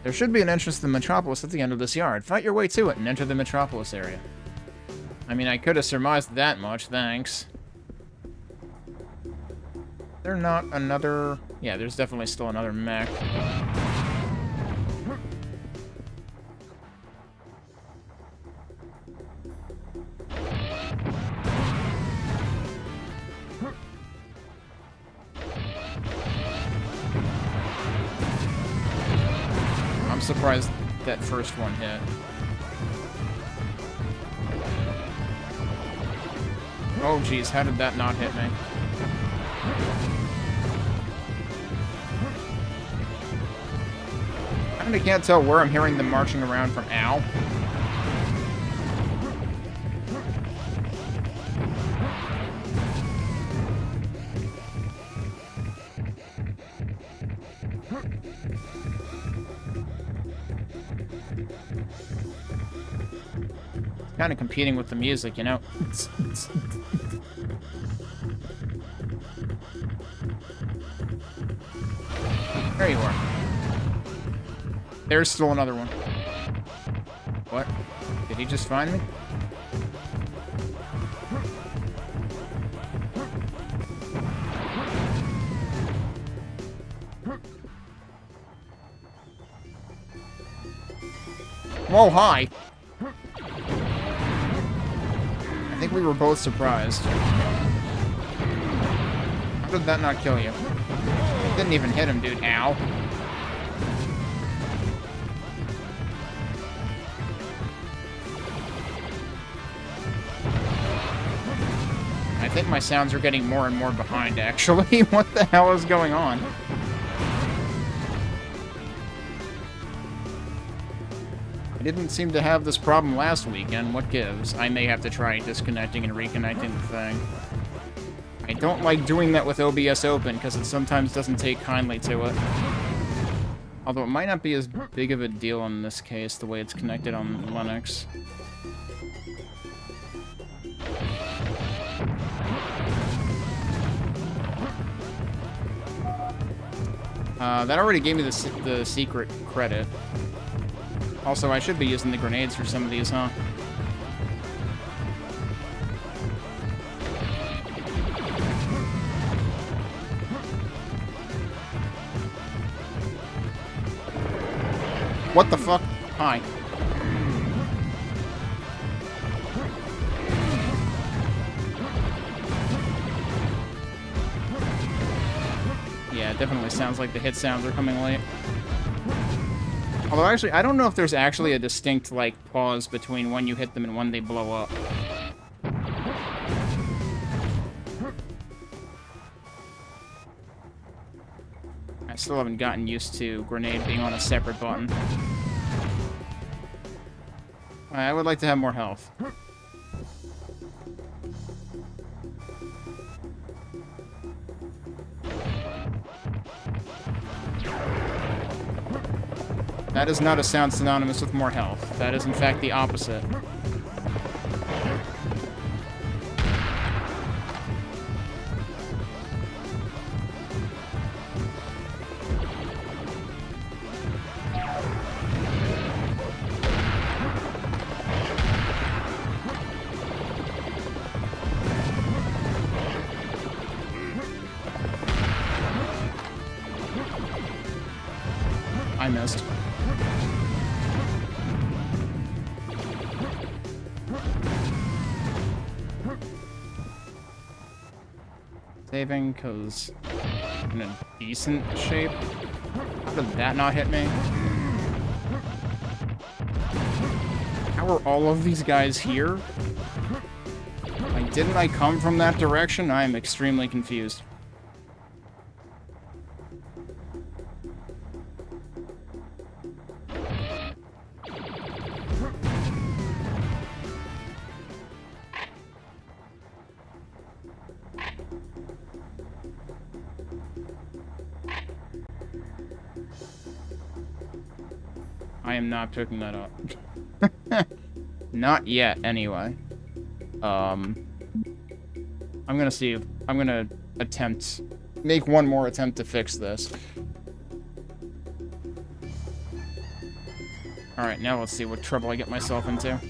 There should be an entrance to the Metropolis at the end of this yard. Fight your way to it and enter the Metropolis area. I mean, I could have surmised that much, thanks. There not another... Yeah, there's definitely still another mech. I'm surprised that first one hit. Oh geez, how did that not hit me? I kinda can't tell where I'm hearing them marching around from. Ow. Kind of competing with the music, you know? There you are. There's still another one. What? Did he just find me? Whoa, hi! I think we were both surprised. How did that not kill you? It didn't even hit him, dude. Ow. I think my sounds are getting more and more behind, actually. What the hell is going on? I didn't seem to have this problem last weekend. What gives? I may have to try disconnecting and reconnecting the thing. I don't like doing that with OBS open, because it sometimes doesn't take kindly to it. Although it might not be as big of a deal in this case, the way it's connected on Linux. That already gave me the secret credit. Also, I should be using the grenades for some of these, huh? What the fuck? Hi. Yeah, it definitely sounds like the hit sounds are coming late. Although, actually, I don't know if there's actually a distinct, like, pause between when you hit them and when they blow up. I still haven't gotten used to grenade being on a separate button. I would like to have more health. That is not a sound synonymous with more health. That is, in fact, the opposite. I missed. Saving, because I'm in a decent shape. How did that not hit me? How are all of these guys here? Like, didn't I come from that direction? I am extremely confused. I am not picking that up. Not yet, anyway. I'm gonna see if... I'm gonna attempt... Make one more attempt to fix this. Alright, now let's see what trouble I get myself into.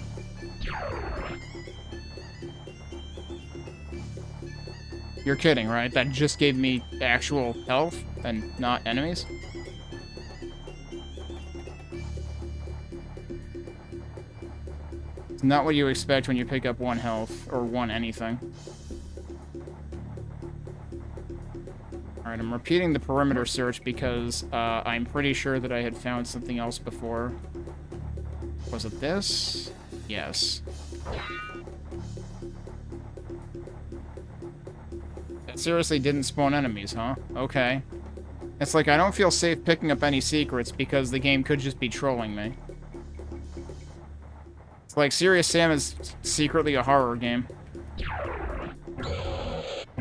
You're kidding, right? That just gave me actual health and not enemies? It's not what you expect when you pick up 1 health, or 1 anything. Alright, I'm repeating the perimeter search because I'm pretty sure that I had found something else before. Was it this? Yes. It seriously didn't spawn enemies, huh? Okay. It's like I don't feel safe picking up any secrets because the game could just be trolling me. Like, Serious Sam is secretly a horror game.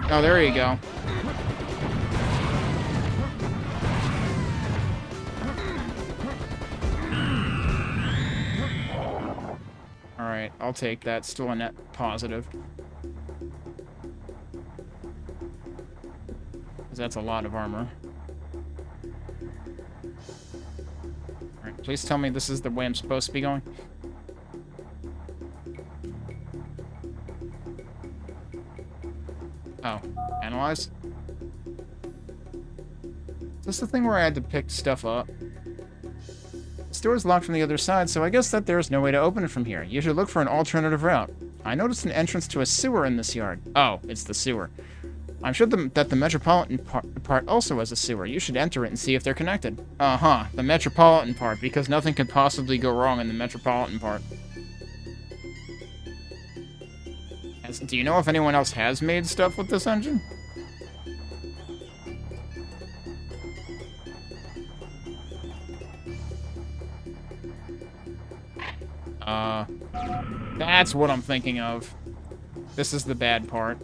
Oh, there you go. Alright, I'll take that. Still a net positive. Because that's a lot of armor. Alright, please tell me this is the way I'm supposed to be going. Oh, analyze? Is this the thing where I had to pick stuff up? This door is locked from the other side, so I guess that there's no way to open it from here. You should look for an alternative route. I noticed an entrance to a sewer in this yard. Oh, it's the sewer. I'm sure that the metropolitan part also has a sewer. You should enter it and see if they're connected. Uh-huh, the metropolitan part, because nothing could possibly go wrong in the metropolitan part. Do you know if anyone else has made stuff with this engine? That's what I'm thinking of. This is the bad part.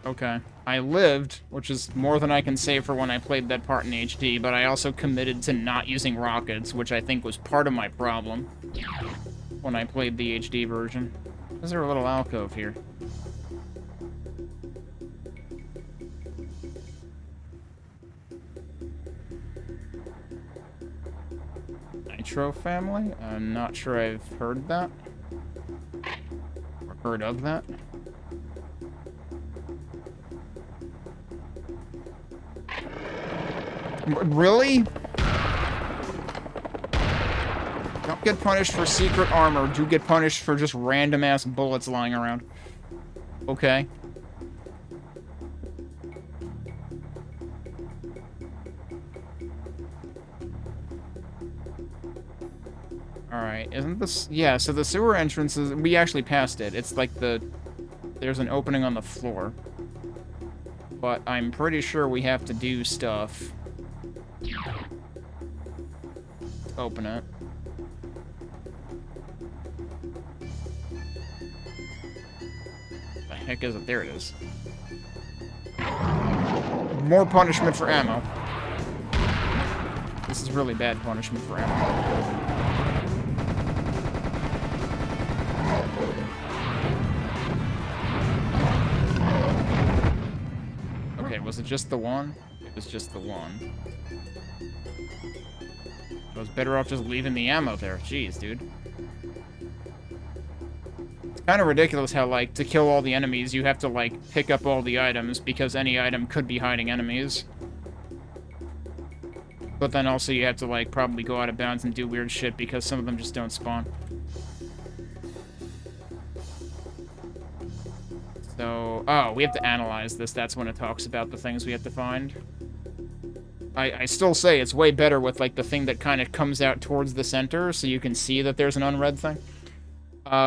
Okay. I lived, which is more than I can say for when I played that part in HD, but I also committed to not using rockets, which I think was part of my problem when I played the HD version. Is there a little alcove here? Nitro family? I'm not sure I've heard that. Or heard of that. Really? Don't get punished for secret armor. Do get punished for just random-ass bullets lying around. Okay. Alright, isn't this... Yeah, so the sewer entrance is... We actually passed it. It's like the... There's an opening on the floor. But I'm pretty sure we have to do stuff... Open it. The heck is it? There it is. More punishment for ammo. This is really bad punishment for ammo. Okay, was it just the one? It was just the one. was better off just leaving the ammo there. Jeez, dude. It's kind of ridiculous how, like, to kill all the enemies, you have to, like, pick up all the items, because any item could be hiding enemies. But then also you have to, like, probably go out of bounds and do weird shit, because some of them just don't spawn. So, oh, we have to analyze this. That's when it talks about the things we have to find. I still say it's way better with, like, the thing that kind of comes out towards the center, so you can see that there's an unread thing.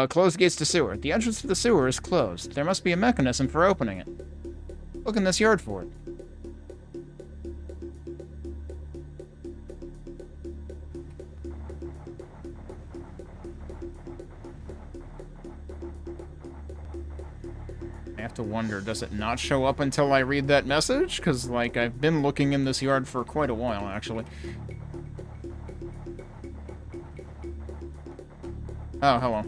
Closed gates to sewer. The entrance to the sewer is closed. There must be a mechanism for opening it. Look in this yard for it. I have to wonder, does it not show up until I read that message? Because, like, I've been looking in this yard for quite a while, actually. Oh, hello.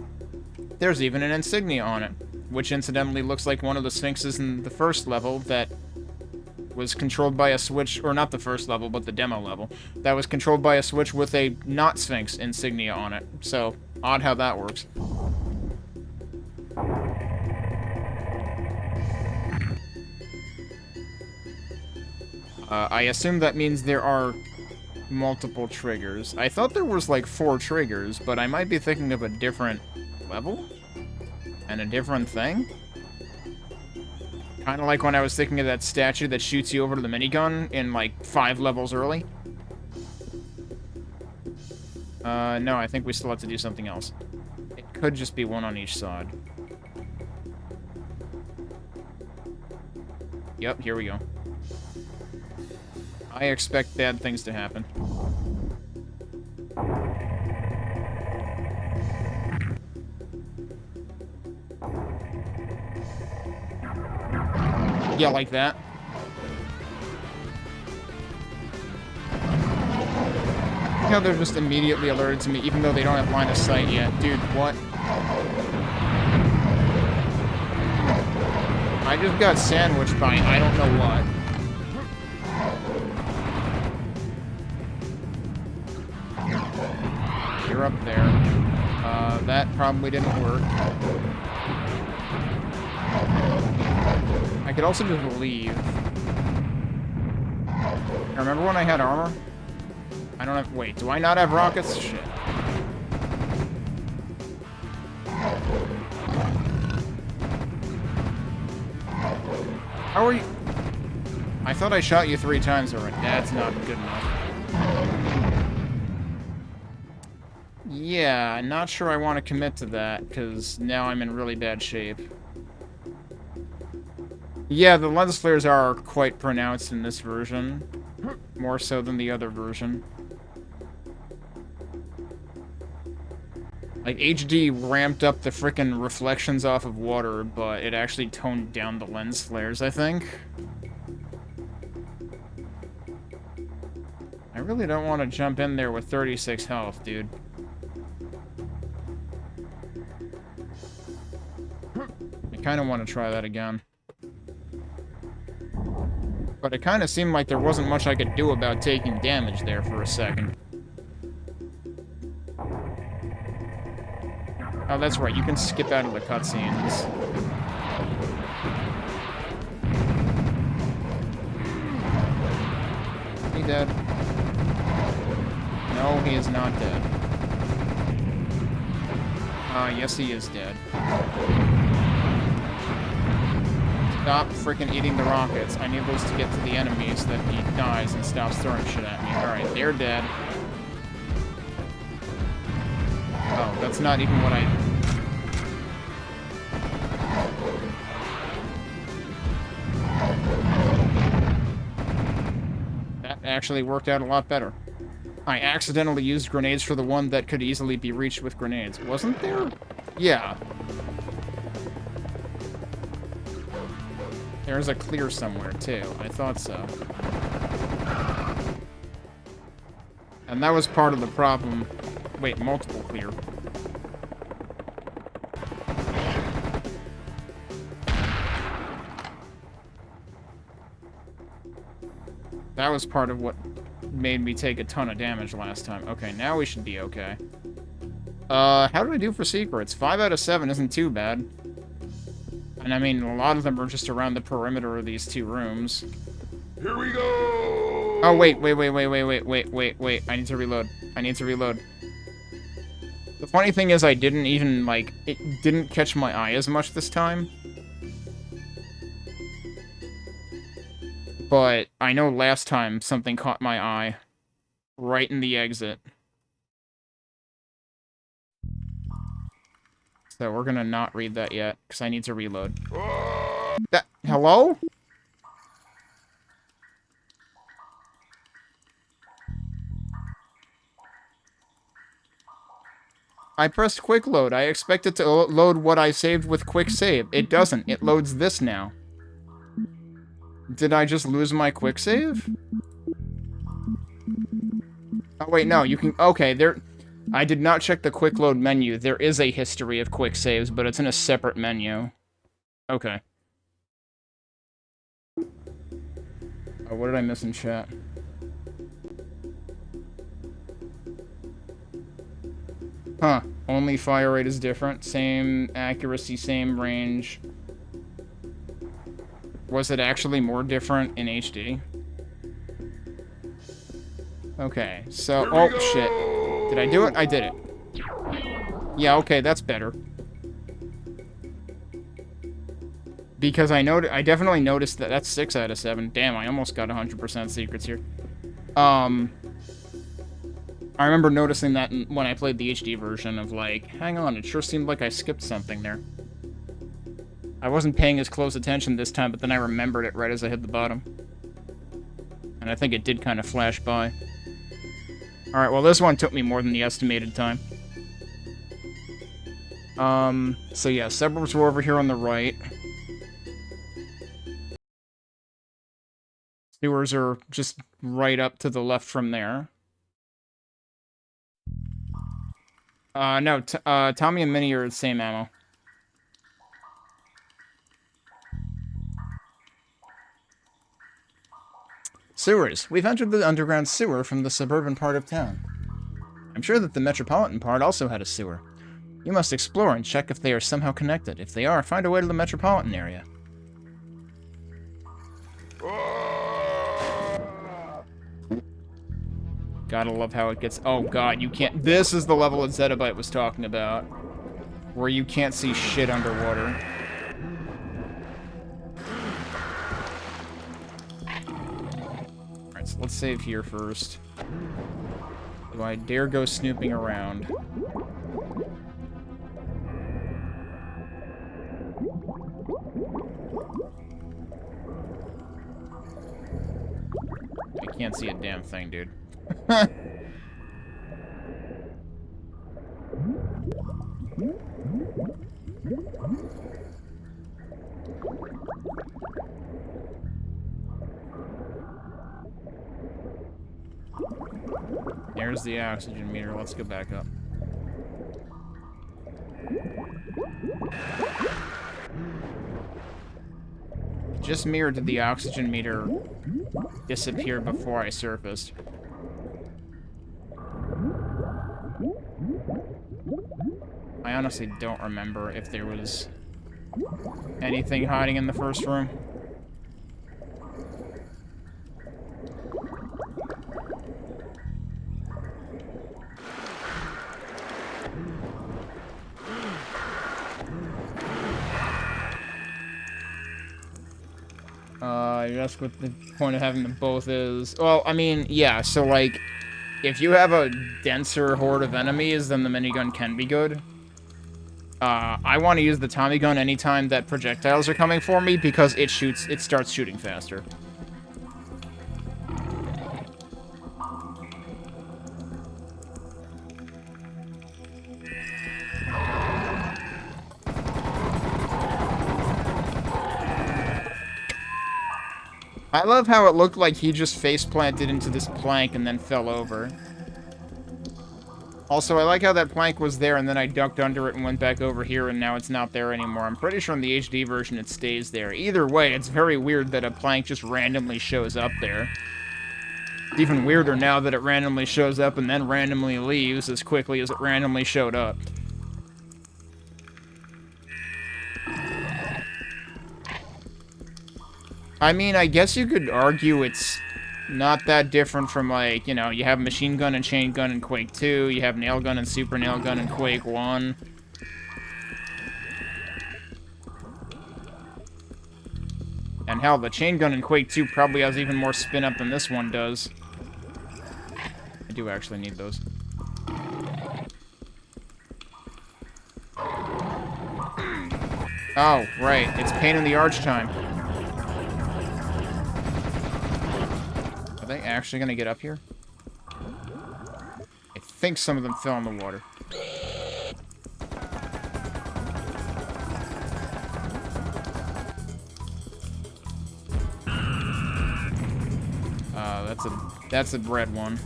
There's even an insignia on it, which incidentally looks like one of the sphinxes in the first level that was controlled by a switch, or not the first level, but the demo level, that was controlled by a switch with a not sphinx insignia on it. So, odd how that works. I assume that means there are multiple triggers. I thought there was like 4 triggers, but I might be thinking of a different level? And a different thing? Kind of like when I was thinking of that statue that shoots you over to the minigun in like 5 levels early. No, I think we still have to do something else. It could just be one on each side. Yep, here we go. I expect bad things to happen. Yeah, like that. You know, they're just immediately alerted to me, even though they don't have line of sight yet. Dude, what? I just got sandwiched by I don't know what. You're up there. That probably didn't work. I could also just leave. Remember when I had armor? I don't have... Wait, do I not have rockets? Shit. How are you... I thought I shot you 3 times already. That's not good enough. Yeah, not sure I want to commit to that, because now I'm in really bad shape. Yeah, the lens flares are quite pronounced in this version. More so than the other version. Like, HD ramped up the frickin' reflections off of water, but it actually toned down the lens flares, I think. I really don't want to jump in there with 36 health, dude. I kind of want to try that again. But it kind of seemed like there wasn't much I could do about taking damage there for a second. Oh, that's right, you can skip out of the cutscenes. Is he dead? No, he is not dead. Yes he is dead. Stop freaking eating the rockets. I need those to get to the enemies so that he dies and stops throwing shit at me. Alright, they're dead. Oh, that's not even what I... That actually worked out a lot better. I accidentally used grenades for the one that could easily be reached with grenades. Wasn't there? Yeah. There's a clear somewhere, too. I thought so. And that was part of the problem. Wait, multiple clear. That was part of what made me take a ton of damage last time. Okay, now we should be okay. How do I do for secrets? 5 out of 7 isn't too bad. And I mean, a lot of them are just around the perimeter of these 2 rooms. Here we go! Oh, wait. I need to reload. The funny thing is I didn't even, like, it didn't catch my eye as much this time. But I know last time something caught my eye. Right in the exit. So we're gonna not read that yet, because I need to reload. Hello? I pressed quick load. I expect it to load what I saved with quick save. It doesn't. It loads this now. Did I just lose my quick save? Oh, wait, no. You can... Okay, there... I did not check the quick load menu. There is a history of quick saves, but it's in a separate menu. Okay. Oh, what did I miss in chat? Huh. Only fire rate is different. Same accuracy, same range. Was it actually more different in HD? Okay, so... Oh, shit. Did I do it? I did it. Yeah, okay, that's better. Because I definitely noticed that that's 6 out of 7. Damn, I almost got 100% secrets here. I remember noticing that when I played the HD version of, like, hang on, it sure seemed like I skipped something there. I wasn't paying as close attention this time, but then I remembered it right as I hit the bottom. And I think it did kind of flash by. Alright, well, this one took me more than the estimated time. So yeah, suburbs were over here on the right. Sewers are just right up to the left from there. No, Tommy and Minnie are the same ammo. Sewers. We've entered the underground sewer from the suburban part of town. I'm sure that the metropolitan part also had a sewer. You must explore and check if they are somehow connected. If they are, find a way to the metropolitan area. Gotta love how it gets... Oh god, you can't... This is the level that Zettabyte was talking about. Where you can't see shit underwater. Alright, so let's save here first. Do I dare go snooping around? I can't see a damn thing, dude. There's the oxygen meter. Let's go back up. Just mirrored did the oxygen meter disappear before I surfaced. I honestly don't remember if there was anything hiding in the first room. That's what the point of having them both is. Well, I mean, yeah, so, like, if you have a denser horde of enemies, then the minigun can be good. I want to use the Tommy gun anytime that projectiles are coming for me, because it starts shooting faster. I love how it looked like he just face-planted into this plank and then fell over. Also, I like how that plank was there and then I ducked under it and went back over here and now it's not there anymore. I'm pretty sure in the HD version it stays there. Either way, it's very weird that a plank just randomly shows up there. It's even weirder now that it randomly shows up and then randomly leaves as quickly as it randomly showed up. I mean, I guess you could argue it's not that different from, like, you know, you have machine gun and chain gun in Quake 2, you have nail gun and super nail gun in Quake 1. And hell, the chain gun in Quake 2 probably has even more spin up than this one does. I do actually need those. Oh, right. It's pain in the arch time. Are they actually gonna get up here? I think some of them fell in the water. That's a red one.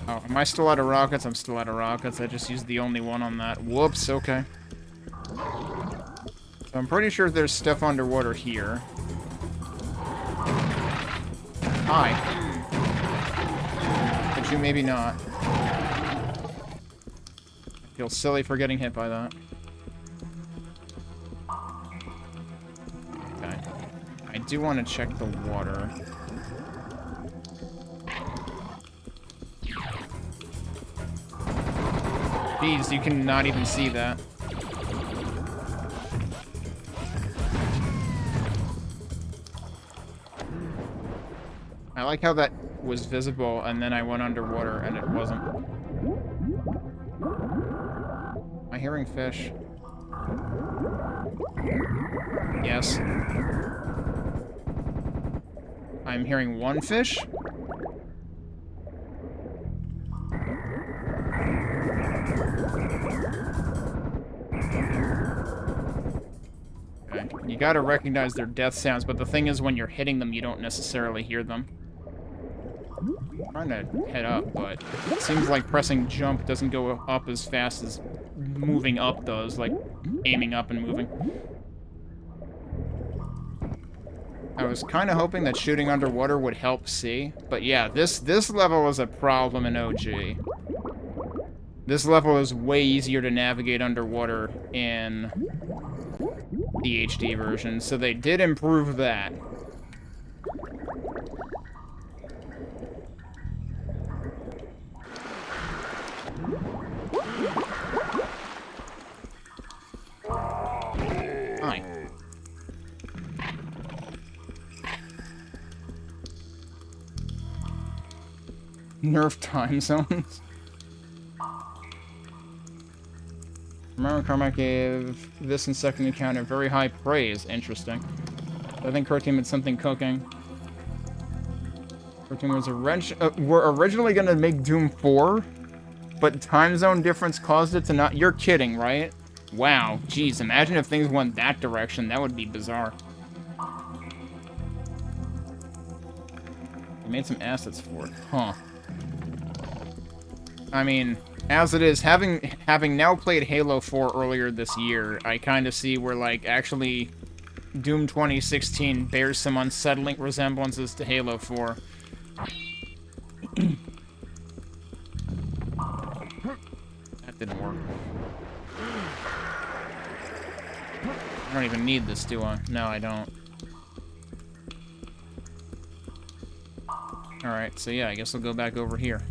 Oh, am I still out of rockets? I'm still out of rockets. I just used the only one on that. Whoops, okay. So I'm pretty sure there's stuff underwater here. Hi. But you maybe not. I feel silly for getting hit by that. Okay. I do want to check the water. Jeez, you can not even see that. I like how that was visible and then I went underwater and it wasn't. Am I hearing fish? Yes. I'm hearing one fish? Okay. You gotta recognize their death sounds, but the thing is when you're hitting them, you don't necessarily hear them. I'm trying to head up, but it seems like pressing jump doesn't go up as fast as moving up does, like aiming up and moving. I was kind of hoping that shooting underwater would help see, but yeah, this level is a problem in OG. This level is way easier to navigate underwater in the HD version, so they did improve that. Hi. Nerf time zones. Remember, Karnak gave this and second encounter very high praise. Interesting. I think Core Team had something cooking. Core Team was were originally going to make Doom 4, but time zone difference caused it to not... You're kidding, right? Wow. Jeez, imagine if things went that direction. That would be bizarre. They made some assets for it. Huh. I mean, as it is, having now played Halo 4 earlier this year, I kind of see where, like, actually Doom 2016 bears some unsettling resemblances to Halo 4. That didn't work. I don't even need this, do I? No, I don't. Alright, so yeah, I guess I'll go back over here.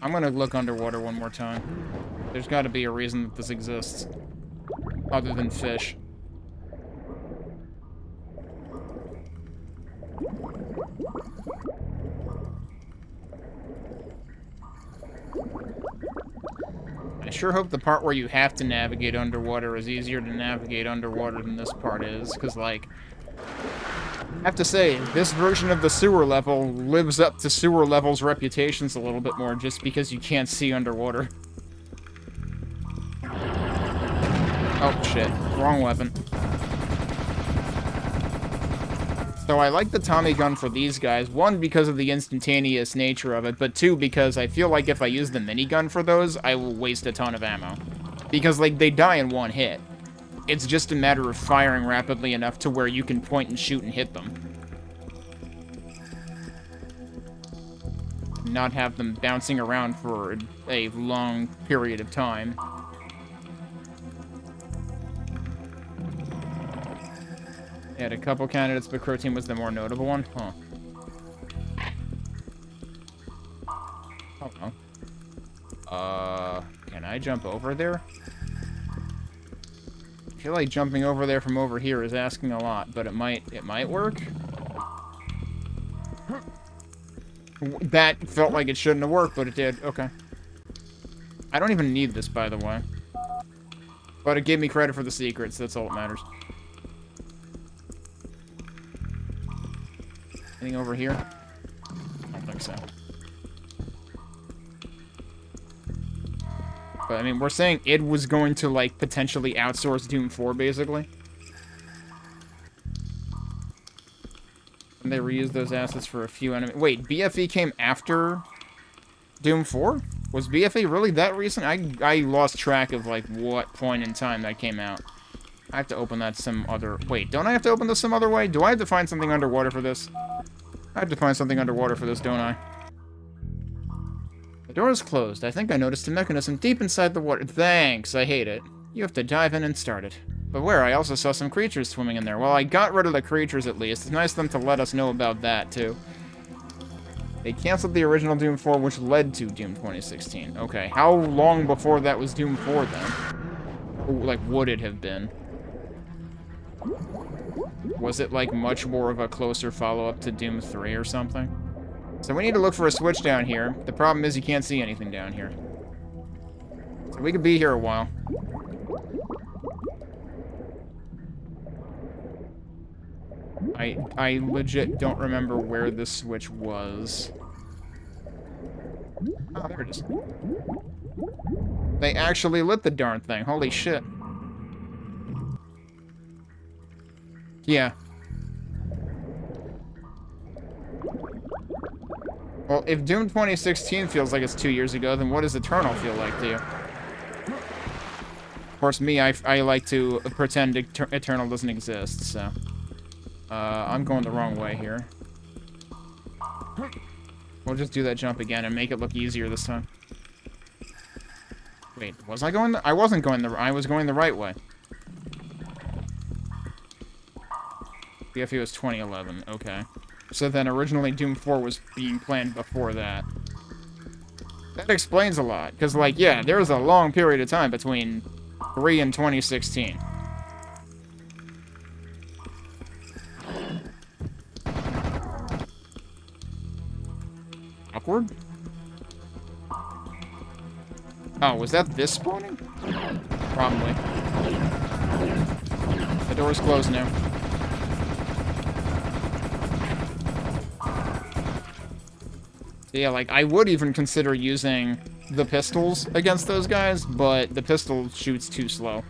I'm gonna look underwater one more time. There's gotta be a reason that this exists. Other than fish. I sure hope the part where you have to navigate underwater is easier to navigate underwater than this part is, because, like, I have to say, this version of the sewer level lives up to sewer levels' reputations a little bit more, just because you can't see underwater. Oh, shit. Wrong weapon. So I like the Tommy gun for these guys. One, because of the instantaneous nature of it, but two, because I feel like if I use the minigun for those, I will waste a ton of ammo. Because, like, they die in one hit. It's just a matter of firing rapidly enough to where you can point and shoot and hit them. Not have them bouncing around for a long period of time. I had a couple candidates, but Croteam was the more notable one. Huh. Oh no. Can I jump over there? I feel like jumping over there from over here is asking a lot, but it might work. That felt like it shouldn't have worked, but it did. Okay. I don't even need this, by the way. But it gave me credit for the secrets. That's all that matters. Anything over here? I don't think so. But, I mean, we're saying id was going to, like, potentially outsource Doom 4, basically. And they reused those assets for a few enemies. Wait, BFE came after Doom 4? Was BFE really that recent? I lost track of, like, what point in time that came out. I have to open that some other... Wait, don't I have to open this some other way? Do I have to find something underwater for this? I have to find something underwater for this, don't I? The door is closed. I think I noticed a mechanism deep inside the water. Thanks, I hate it. You have to dive in and start it. But where? I also saw some creatures swimming in there. Well, I got rid of the creatures at least. It's nice of them to let us know about that, too. They canceled the original Doom 4, which led to Doom 2016. Okay, how long before that was Doom 4, then? Or, like, would it have been? Was it, like, much more of a closer follow-up to Doom 3 or something? So we need to look for a switch down here. The problem is you can't see anything down here. So we could be here a while. I legit don't remember where the switch was. Oh, there it is. They actually lit the darn thing. Holy shit. Yeah. Well, if Doom 2016 feels like it's 2 years ago, then what does Eternal feel like to you? Of course, me, I like to pretend Eternal doesn't exist, so... I'm going the wrong way here. We'll just do that jump again and make it look easier this time. Wait, was I going I wasn't going I was going the right way. BFE was 2011, okay. So then originally Doom 4 was being planned before that. That explains a lot, because, like, yeah, there was a long period of time between 3 and 2016. Upward? Oh, was that this spawning? Probably. The door's closed now. So yeah, like, I would even consider using the pistols against those guys, but the pistol shoots too slow.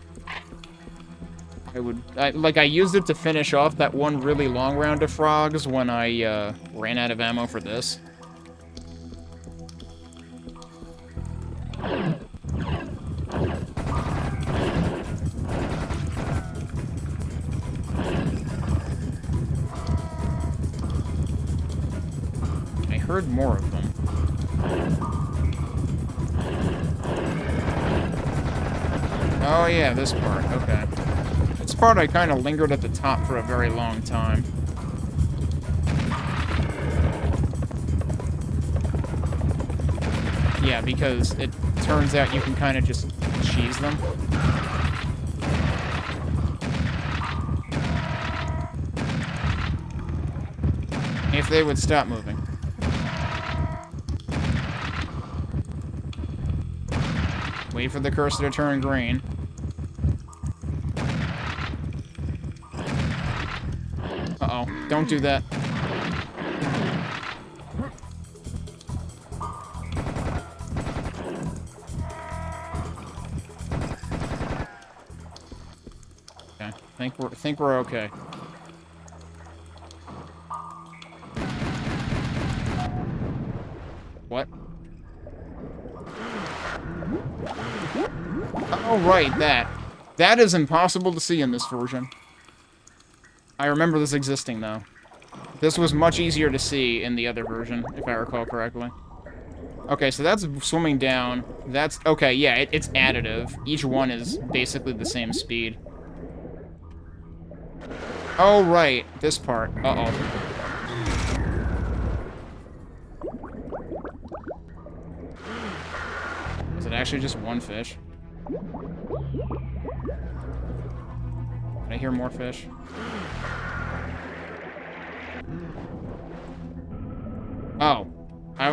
I used it to finish off that one really long round of frogs when I, ran out of ammo for this. I heard more of them. Oh yeah, this part, okay. This part I kind of lingered at the top for a very long time. Yeah, because it turns out you can kind of just cheese them. If they would stop moving. Wait for the cursor to turn green. Uh-oh, don't do that. Okay, think we're okay. What? Oh, right, that. That is impossible to see in this version. I remember this existing, though. This was much easier to see in the other version, if I recall correctly. Okay, so that's swimming down. That's... Okay, yeah, it's additive. Each one is basically the same speed. Oh, right. This part. Uh-oh. Is it actually just one fish? Can I hear more fish? Oh. I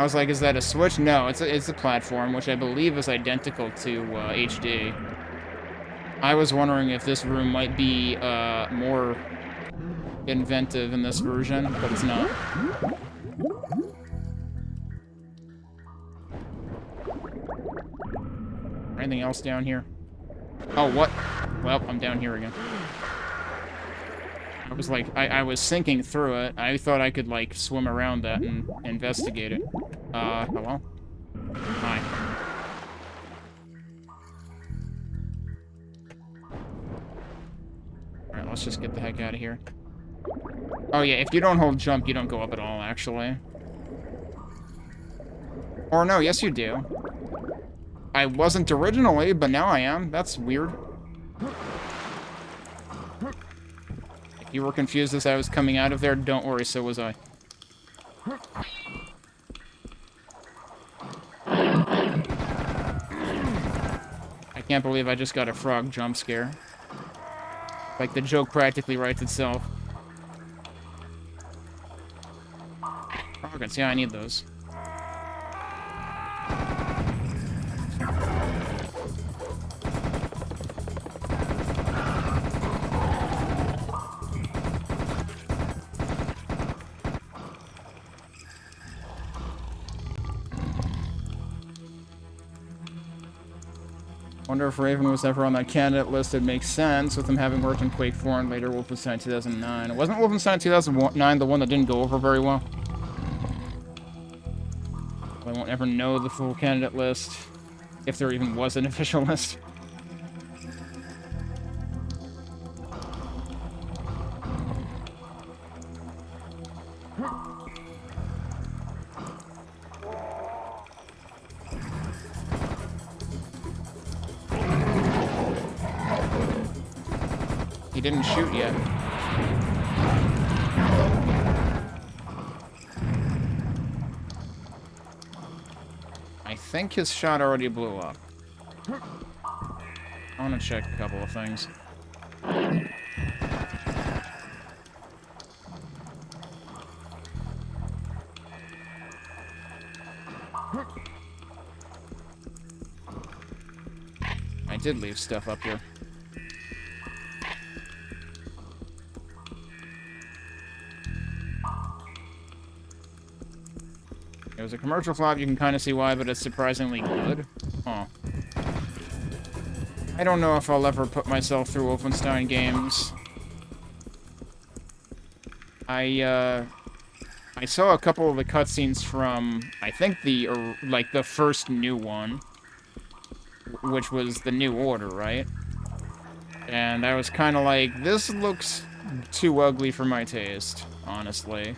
was like, is that a switch? No, it's a platform, which I believe is identical to HD. I was wondering if this room might be more inventive in this version, but it's not. Anything else down here? Oh, what? Well, I'm down here again. I was like, I was sinking through it. I thought I could, like, swim around that and investigate it. Hello? Hi. Alright, let's just get the heck out of here. Oh, yeah, if you don't hold jump, you don't go up at all, actually. Or no, yes you do. I wasn't originally, but now I am. That's weird. If you were confused as I was coming out of there, don't worry, so was I. I can't believe I just got a frog jump scare. Like, the joke practically writes itself. Froggies, yeah, I need those. Wonder if Raven was ever on that candidate list. It makes sense with him having worked on Quake 4 and later Wolfenstein 2009. It wasn't Wolfenstein 2009 the one that didn't go over very well. I won't ever know the full candidate list, if there even was an official list. He didn't shoot yet. I think his shot already blew up. I want to check a couple of things. I did leave stuff up here. It was a commercial flop, you can kind of see why, but it's surprisingly good. Huh. I don't know if I'll ever put myself through Wolfenstein games. I saw a couple of the cutscenes from, I think the first new one, which was the New Order, right? And I was kind of like, this looks too ugly for my taste, honestly.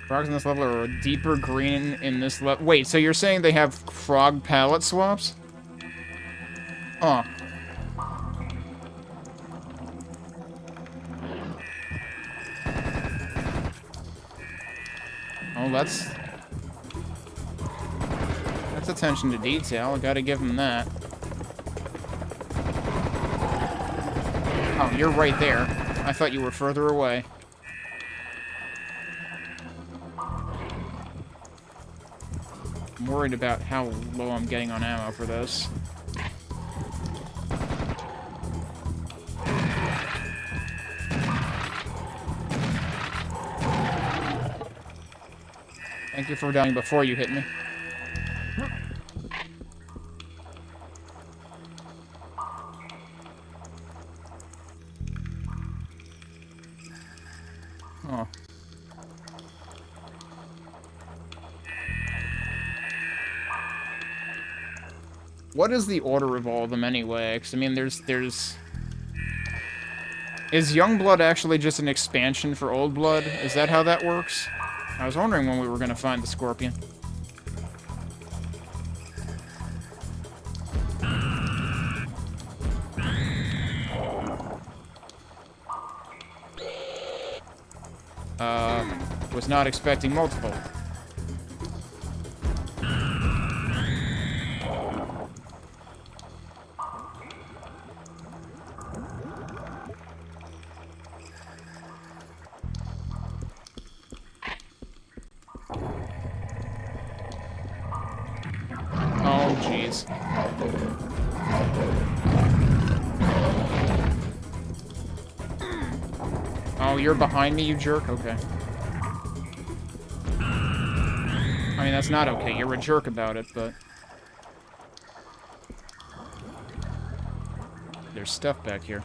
Frogs in this level are a deeper green in this level. Wait, so you're saying they have frog palette swaps? Huh. Oh, that's attention to detail. I gotta give him that. Oh, you're right there. I thought you were further away. I'm worried about how low I'm getting on ammo for this. Thank you for dying before you hit me. Oh. What is the order of all of them anyway? Because, I mean, there's... Is Youngblood actually just an expansion for Old Blood? Is that how that works? I was wondering when we were going to find the Scorpion. Was not expecting multiple. Oh, jeez. Oh, you're behind me, you jerk? Okay. I mean, that's not okay. You're a jerk about it, but... There's stuff back here.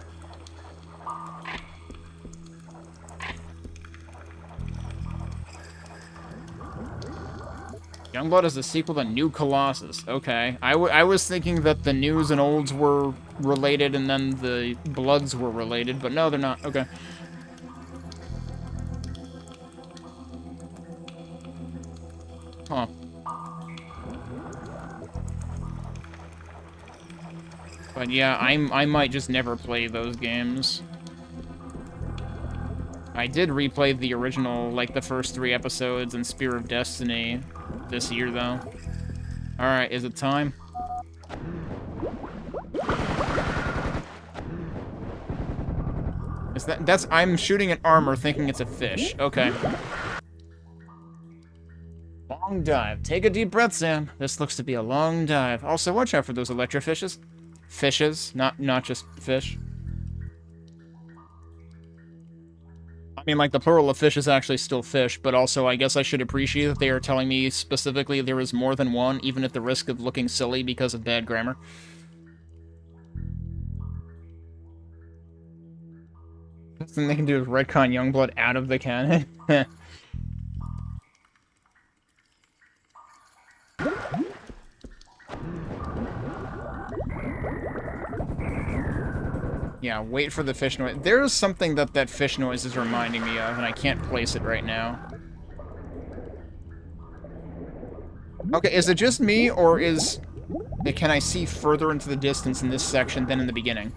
Youngblood is the sequel to New Colossus. Okay. I was thinking that the News and Olds were related and then the Bloods were related, but no, they're not. Okay. Huh. But yeah, I might just never play those games. I did replay the original, like, the first 3 episodes in Spear of Destiny this year, though. Alright, is it time? Is that's... I'm shooting at armor thinking it's a fish. Okay. Long dive. Take a deep breath, Sam. This looks to be a long dive. Also, watch out for those electrofishes. Fishes, not just fish. I mean, like, the plural of fish is actually still fish, but also I guess I should appreciate that they are telling me specifically there is more than one, even at the risk of looking silly because of bad grammar. Best thing they can do is retcon Youngblood out of the canon. Yeah, wait for the fish noise. There's something that fish noise is reminding me of, and I can't place it right now. Okay, is it just me, or can I see further into the distance in this section than in the beginning?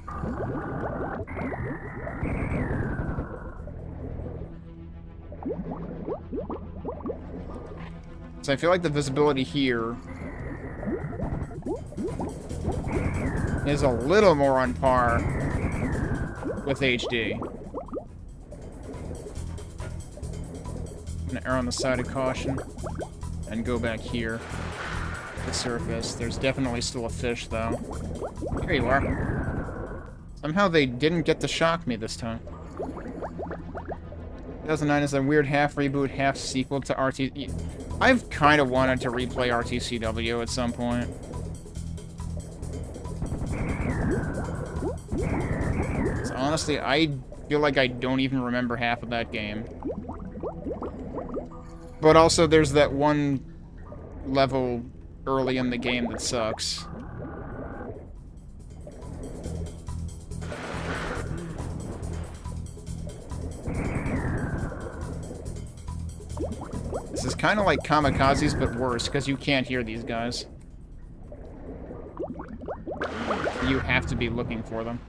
So I feel like the visibility here is a little more on par with HD. I'm gonna err on the side of caution and go back here to the surface. There's definitely still a fish, though. Here you are. Somehow they didn't get to shock me this time. 2009 is a weird half-reboot, half-sequel to RT... I've kind of wanted to replay RTCW at some point. So honestly, I feel like I don't even remember half of that game. But also, there's that one level early in the game that sucks. This is kind of like Kamikazes, but worse, because you can't hear these guys. You have to be looking for them.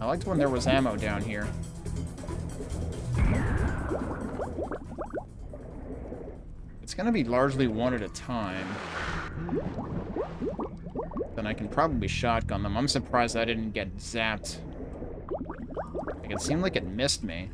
I liked when there was ammo down here. It's gonna be largely one at a time. Then I can probably shotgun them. I'm surprised I didn't get zapped. Like, it seemed like it missed me.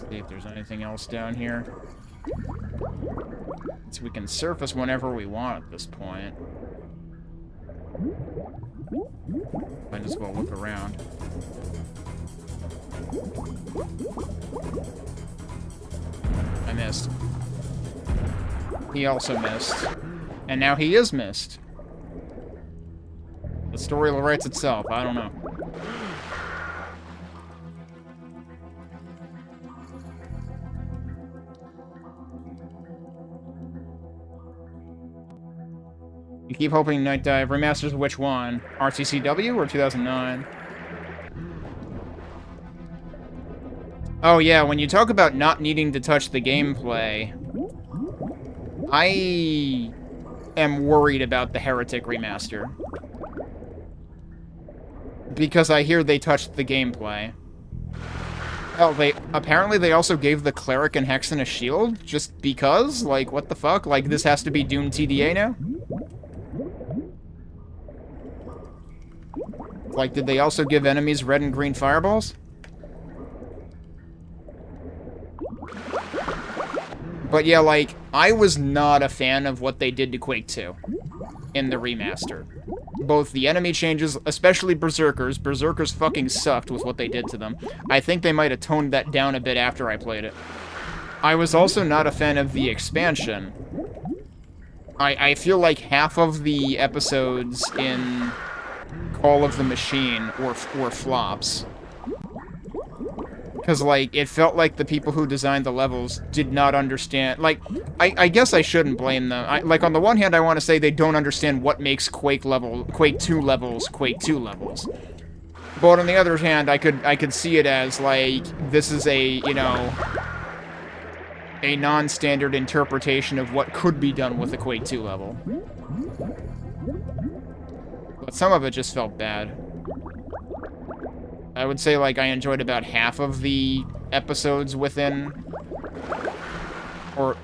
See if there's anything else down here. So we can surface whenever we want at this point. Might as well look around. I missed. He also missed. And now he is missed. The story writes itself. I don't know. You keep hoping Night Dive remasters which one? RCCW or 2009? Oh yeah, when you talk about not needing to touch the gameplay, I am worried about the Heretic remaster. Because I hear they touched the gameplay. Oh, apparently they also gave the Cleric and Hexen a shield? Just because? Like, what the fuck? Like, this has to be Doom TDA now? Like, did they also give enemies red and green fireballs? But yeah, like, I was not a fan of what they did to Quake 2 in the remaster. Both the enemy changes, especially Berserkers. Berserkers fucking sucked with what they did to them. I think they might have toned that down a bit after I played it. I was also not a fan of the expansion. I feel like half of the episodes in Call of the Machine were flops. Because, like, it felt like the people who designed the levels did not understand. Like, I guess I shouldn't blame them. Like, on the one hand, I want to say they don't understand what makes Quake 2 levels Quake 2 levels. But on the other hand, I could see it as, like, this is a, you know, a non-standard interpretation of what could be done with a Quake 2 level. But some of it just felt bad. I would say, like, I enjoyed about half of the episodes within... Or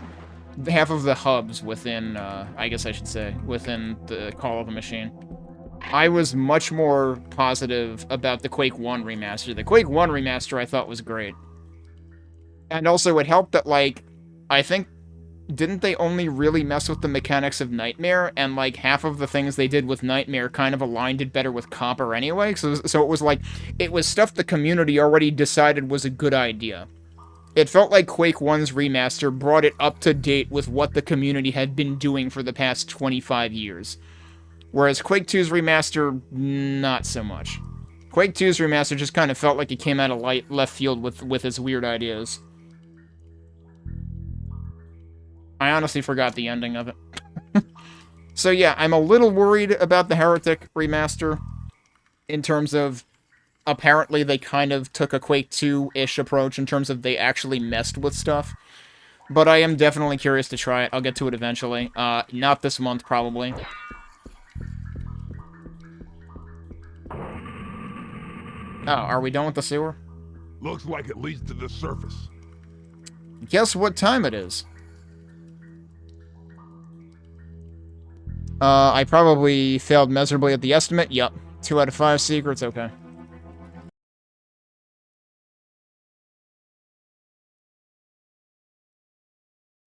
half of the hubs within, I guess I should say, within the Call of the Machine. I was much more positive about the Quake 1 remaster. The Quake 1 remaster I thought was great. And also it helped that, like, I think, didn't they only really mess with the mechanics of Nightmare? And, like, half of the things they did with Nightmare kind of aligned it better with Copper anyway? So it was like, it was stuff the community already decided was a good idea. It felt like Quake 1's remaster brought it up to date with what the community had been doing for the past 25 years. Whereas Quake 2's remaster, not so much. Quake 2's remaster just kind of felt like it came out of left field with its weird ideas. I honestly forgot the ending of it. So yeah, I'm a little worried about the Heretic remaster in terms of apparently they kind of took a Quake 2-ish approach in terms of they actually messed with stuff. But I am definitely curious to try it. I'll get to it eventually. Not this month, probably. Oh, are we done with the sewer? Looks like it leads to the surface. Guess what time it is? I probably failed miserably at the estimate. Yup. 2 out of 5 secrets, okay.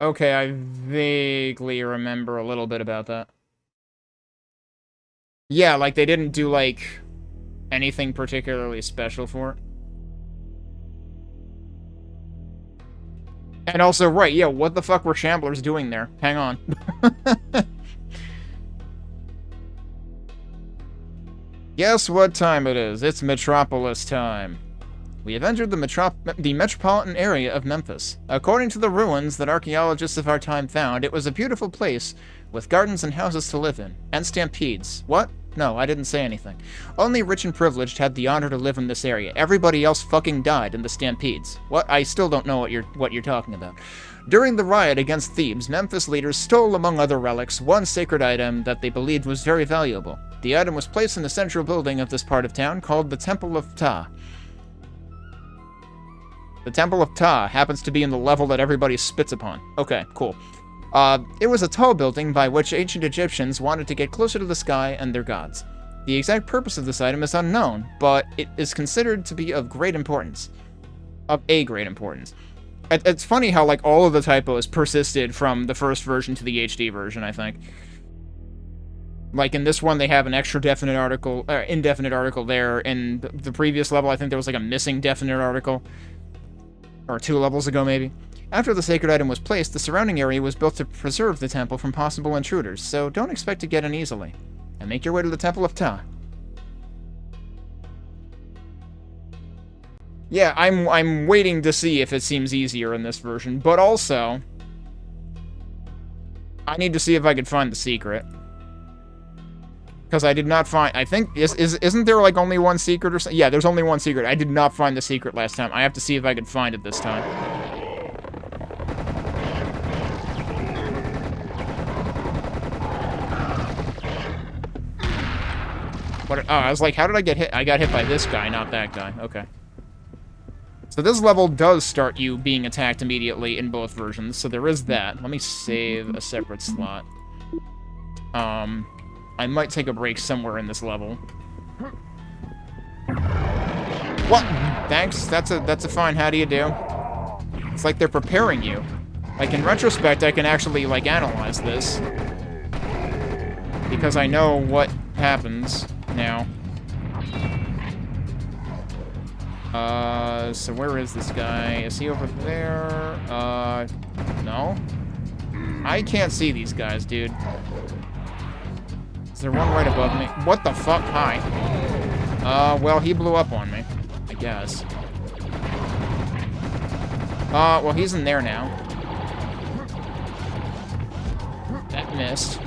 Okay, I vaguely remember a little bit about that. Yeah, like, they didn't do, like, anything particularly special for it. And also, right, yeah, what the fuck were Shamblers doing there? Hang on. Guess what time it is? It's Metropolis time. We have entered the metropolitan area of Memphis. According to the ruins that archaeologists of our time found, it was a beautiful place, with gardens and houses to live in, and stampedes. What? No, I didn't say anything. Only rich and privileged had the honor to live in this area. Everybody else fucking died in the stampedes. What? I still don't know what you're talking about. During the riot against Thebes, Memphis leaders stole, among other relics, one sacred item that they believed was very valuable. The item was placed in the central building of this part of town called the Temple of Ptah. The Temple of Ptah happens to be in the level that everybody spits upon. Okay, cool. It was a tall building by which ancient Egyptians wanted to get closer to the sky and their gods. The exact purpose of this item is unknown, but it is considered to be of great importance. Of a great importance. It's funny how, like, all of the typos persisted from the first version to the HD version, I think. Like, in this one, they have an extra definite article, indefinite article there. In the previous level, I think there was, like, a missing definite article. Or 2 levels ago, maybe. After the sacred item was placed, the surrounding area was built to preserve the temple from possible intruders, so don't expect to get in easily. And make your way to the Temple of Ta. Yeah, I'm waiting to see if it seems easier in this version, but also I need to see if I could find the secret. Because I did not find... I think... Isn't there, like, only one secret or something? Yeah, there's only one secret. I did not find the secret last time. I have to see if I could find it this time. What? Oh, I was like, how did I get hit? I got hit by this guy, not that guy. Okay. So this level does start you being attacked immediately in both versions, so there is that. Let me save a separate slot. I might take a break somewhere in this level. What? Thanks. That's a fine how do you do. It's like they're preparing you. Like, in retrospect, I can actually, like, analyze this. Because I know what happens now. So where is this guy? Is he over there? No? I can't see these guys, dude. Is there one right above me? What the fuck? Hi. Well, he blew up on me, I guess. Well, he's in there now. That missed.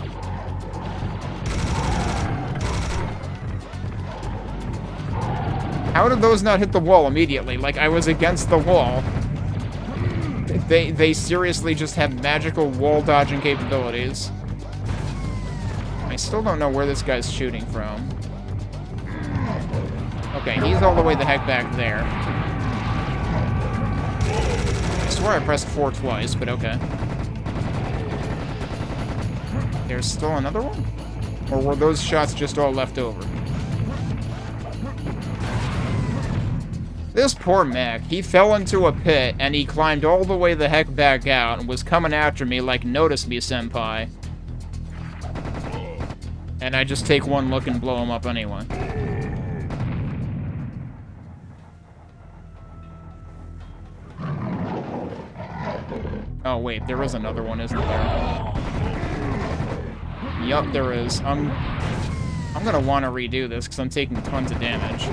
How did those not hit the wall immediately? Like, I was against the wall. They seriously just have magical wall-dodging capabilities. I still don't know where this guy's shooting from. Okay, he's all the way the heck back there. I swear I pressed 4 twice, but okay. There's still another one? Or were those shots just all left over? This poor mech, he fell into a pit, and he climbed all the way the heck back out, and was coming after me like, notice me, senpai. And I just take one look and blow him up anyway. Oh wait, there is another one, isn't there? Yup, there is. I'm gonna want to redo this, because I'm taking tons of damage.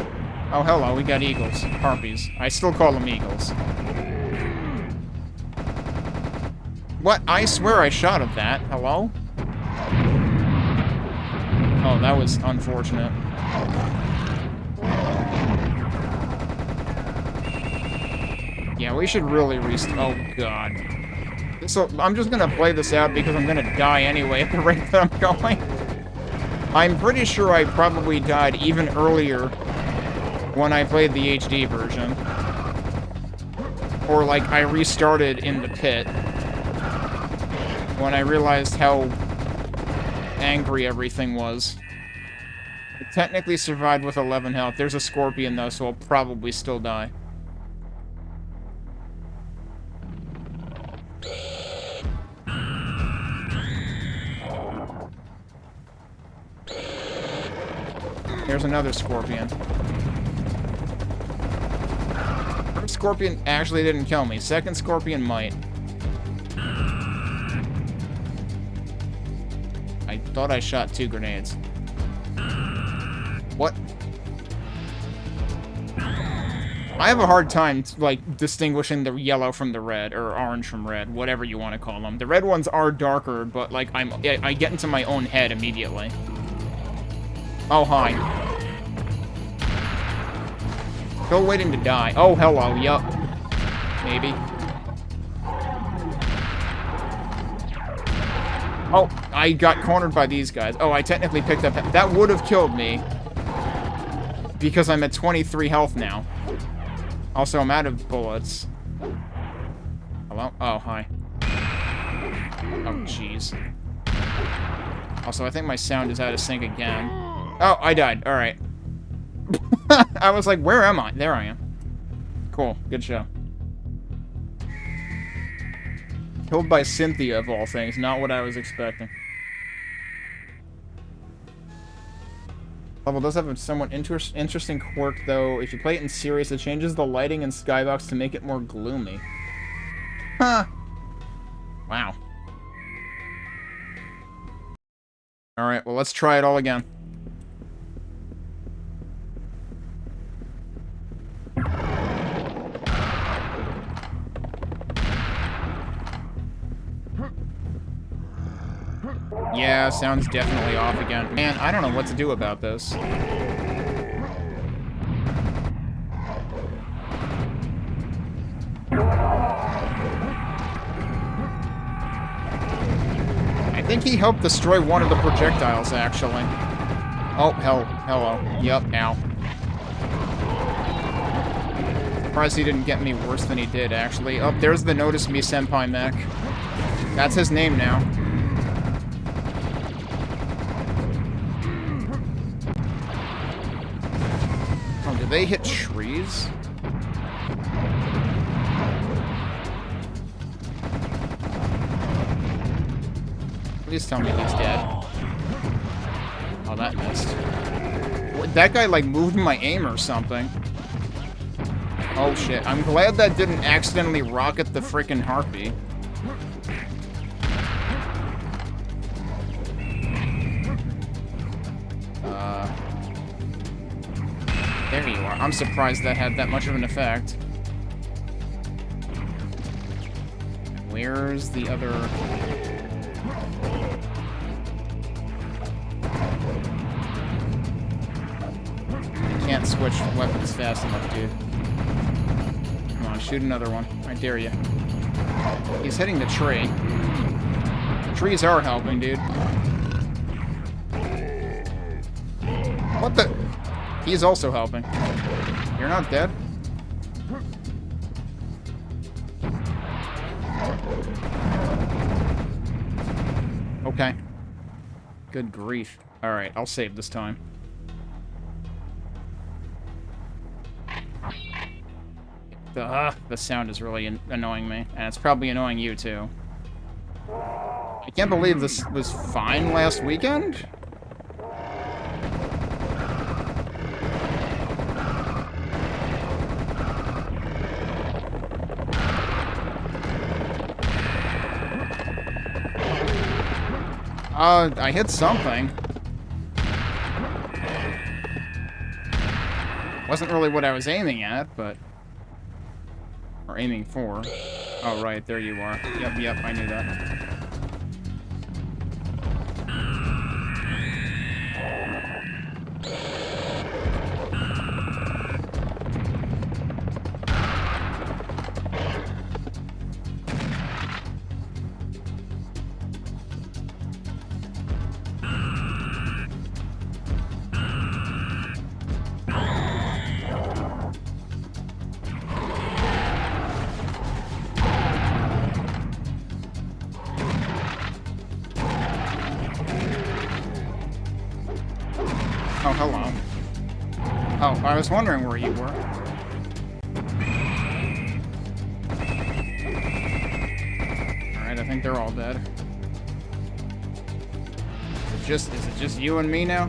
Oh, hello, we got eagles. Harpies. I still call them eagles. What? I swear I shot at that. Hello? Oh, that was unfortunate. Yeah, we should really oh, God. So, I'm just gonna play this out because I'm gonna die anyway at the rate that I'm going. I'm pretty sure I probably died even earlier when I played the HD version. Or, like, I restarted in the pit when I realized how angry everything was. I technically survived with 11 health. There's a scorpion, though, so I'll probably still die. There's another scorpion. First scorpion actually didn't kill me. Second scorpion might. I thought I shot 2 grenades. What? I have a hard time, like, distinguishing the yellow from the red, or orange from red, whatever you want to call them. The red ones are darker, but, like, I get into my own head immediately. Oh, hi. Still waiting to die. Oh, hello, yup. Maybe. Oh, I got cornered by these guys. Oh, I technically picked up... That would have killed me. Because I'm at 23 health now. Also, I'm out of bullets. Hello? Oh, hi. Oh, jeez. Also, I think my sound is out of sync again. Oh, I died. Alright. I was like, where am I? There I am. Cool. Good show. Killed by Cynthia, of all things. Not what I was expecting. Level does have a somewhat interesting quirk, though. If you play it in Serious, it changes the lighting in Skybox to make it more gloomy. Huh. Wow. Alright, well, let's try it all again. Yeah, sound's definitely off again. Man, I don't know what to do about this. I think he helped destroy one of the projectiles, actually. Oh, hello. Yup, ow. Surprised he didn't get me worse than he did, actually. Oh, there's the Notice Me Senpai mech. That's his name now. Oh, do they hit trees? Please tell me he's dead. Oh, that missed. That guy, like, moved my aim or something. Oh, shit. I'm glad that didn't accidentally rocket the frickin' harpy. There you are. I'm surprised that had that much of an effect. Where's the other... Can't switch weapons fast enough, dude. Come on, shoot another one. I dare you. He's hitting the tree. The trees are helping, dude. What the? He's also helping. You're not dead? Okay. Good grief. Alright, I'll save this time. The sound is really annoying me, and it's probably annoying you too. I can't believe this was fine last weekend. I hit something. Wasn't really what I was aiming at, but... Or aiming for. Oh, right, there you are. Yep, I knew that. Oh, hello. Oh, I was wondering where you were. Alright, I think they're all dead. Is it just you and me now?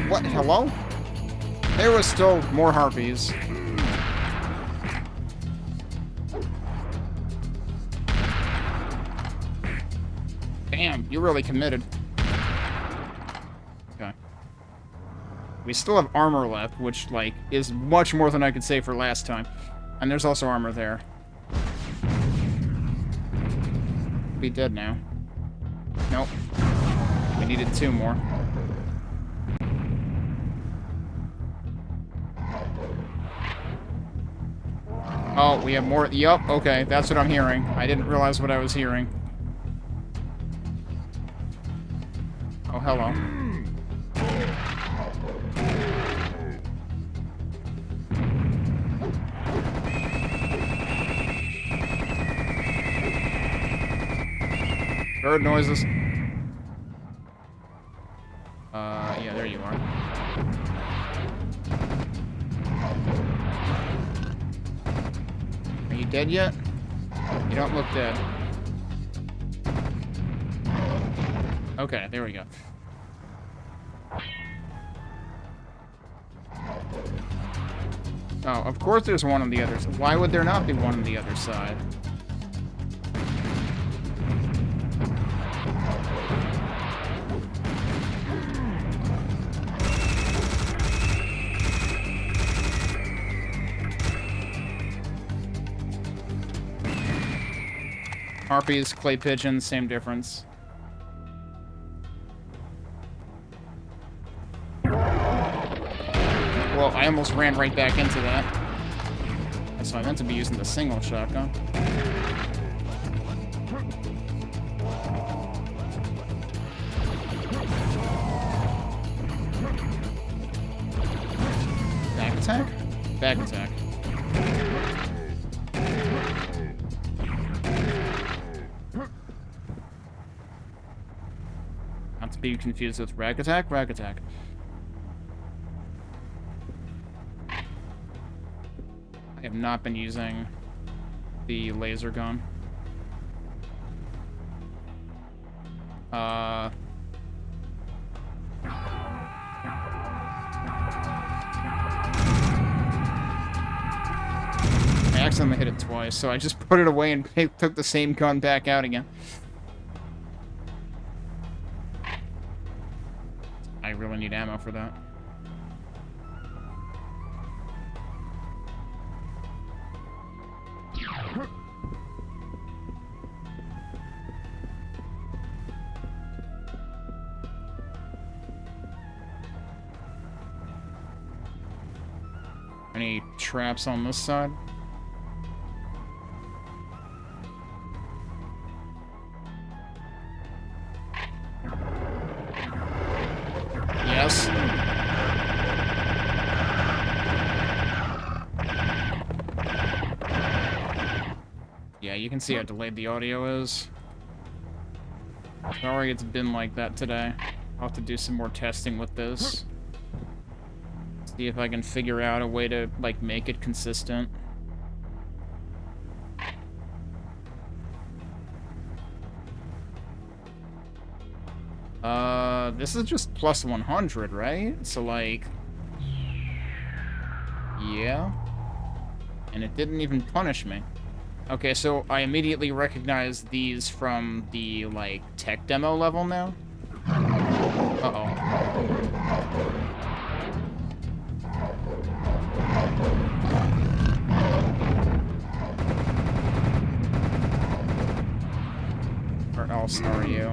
What? Hello? There was still more harpies. Damn, you're really committed. Okay. We still have armor left, which, like, is much more than I could say for last time. And there's also armor there. Be dead now. Nope. We needed 2 more. Oh, we have more. Yup, okay, that's what I'm hearing. I didn't realize what I was hearing. Oh, hello. Bird noises. Yeah, there you are. Are you dead yet? You don't look dead. Okay, there we go. Oh, of course there's one on the other side. Why would there not be one on the other side? Harpies, clay pigeons, same difference. Well, I almost ran right back into that. So I meant to be using the single shotgun. Back attack? Back attack. Not to be confused with rag attack, rag attack. I have not been using the laser gun. I accidentally hit it twice, so I just put it away and took the same gun back out again. I really need ammo for that. Any traps on this side? Yes. Yeah, you can see how delayed the audio is. Sorry it's been like that today. I'll have to do some more testing with this. See if I can figure out a way to, like, make it consistent. This is just plus 100, right? So, like... Yeah. And it didn't even punish me. Okay, so I immediately recognize these from the, like, tech demo level now. Uh-oh. Where else are you?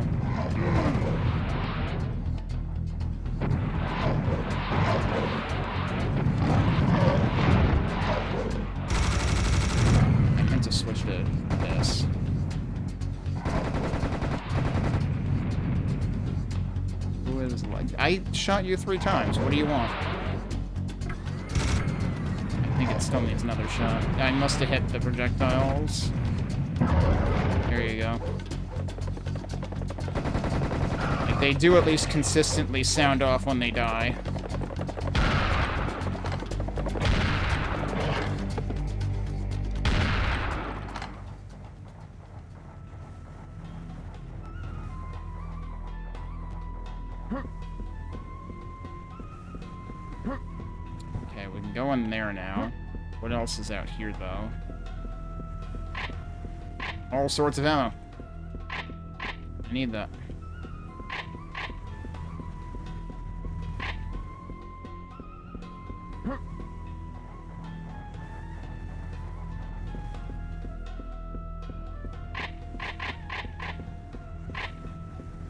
I meant to switch to this. Who is like... I shot you 3 times. What do you want? I think it still needs another shot. I must have hit the projectiles. There you go. Like, they do at least consistently sound off when they die. Okay, we can go in there now. What else is out here, though? All sorts of ammo. I need that.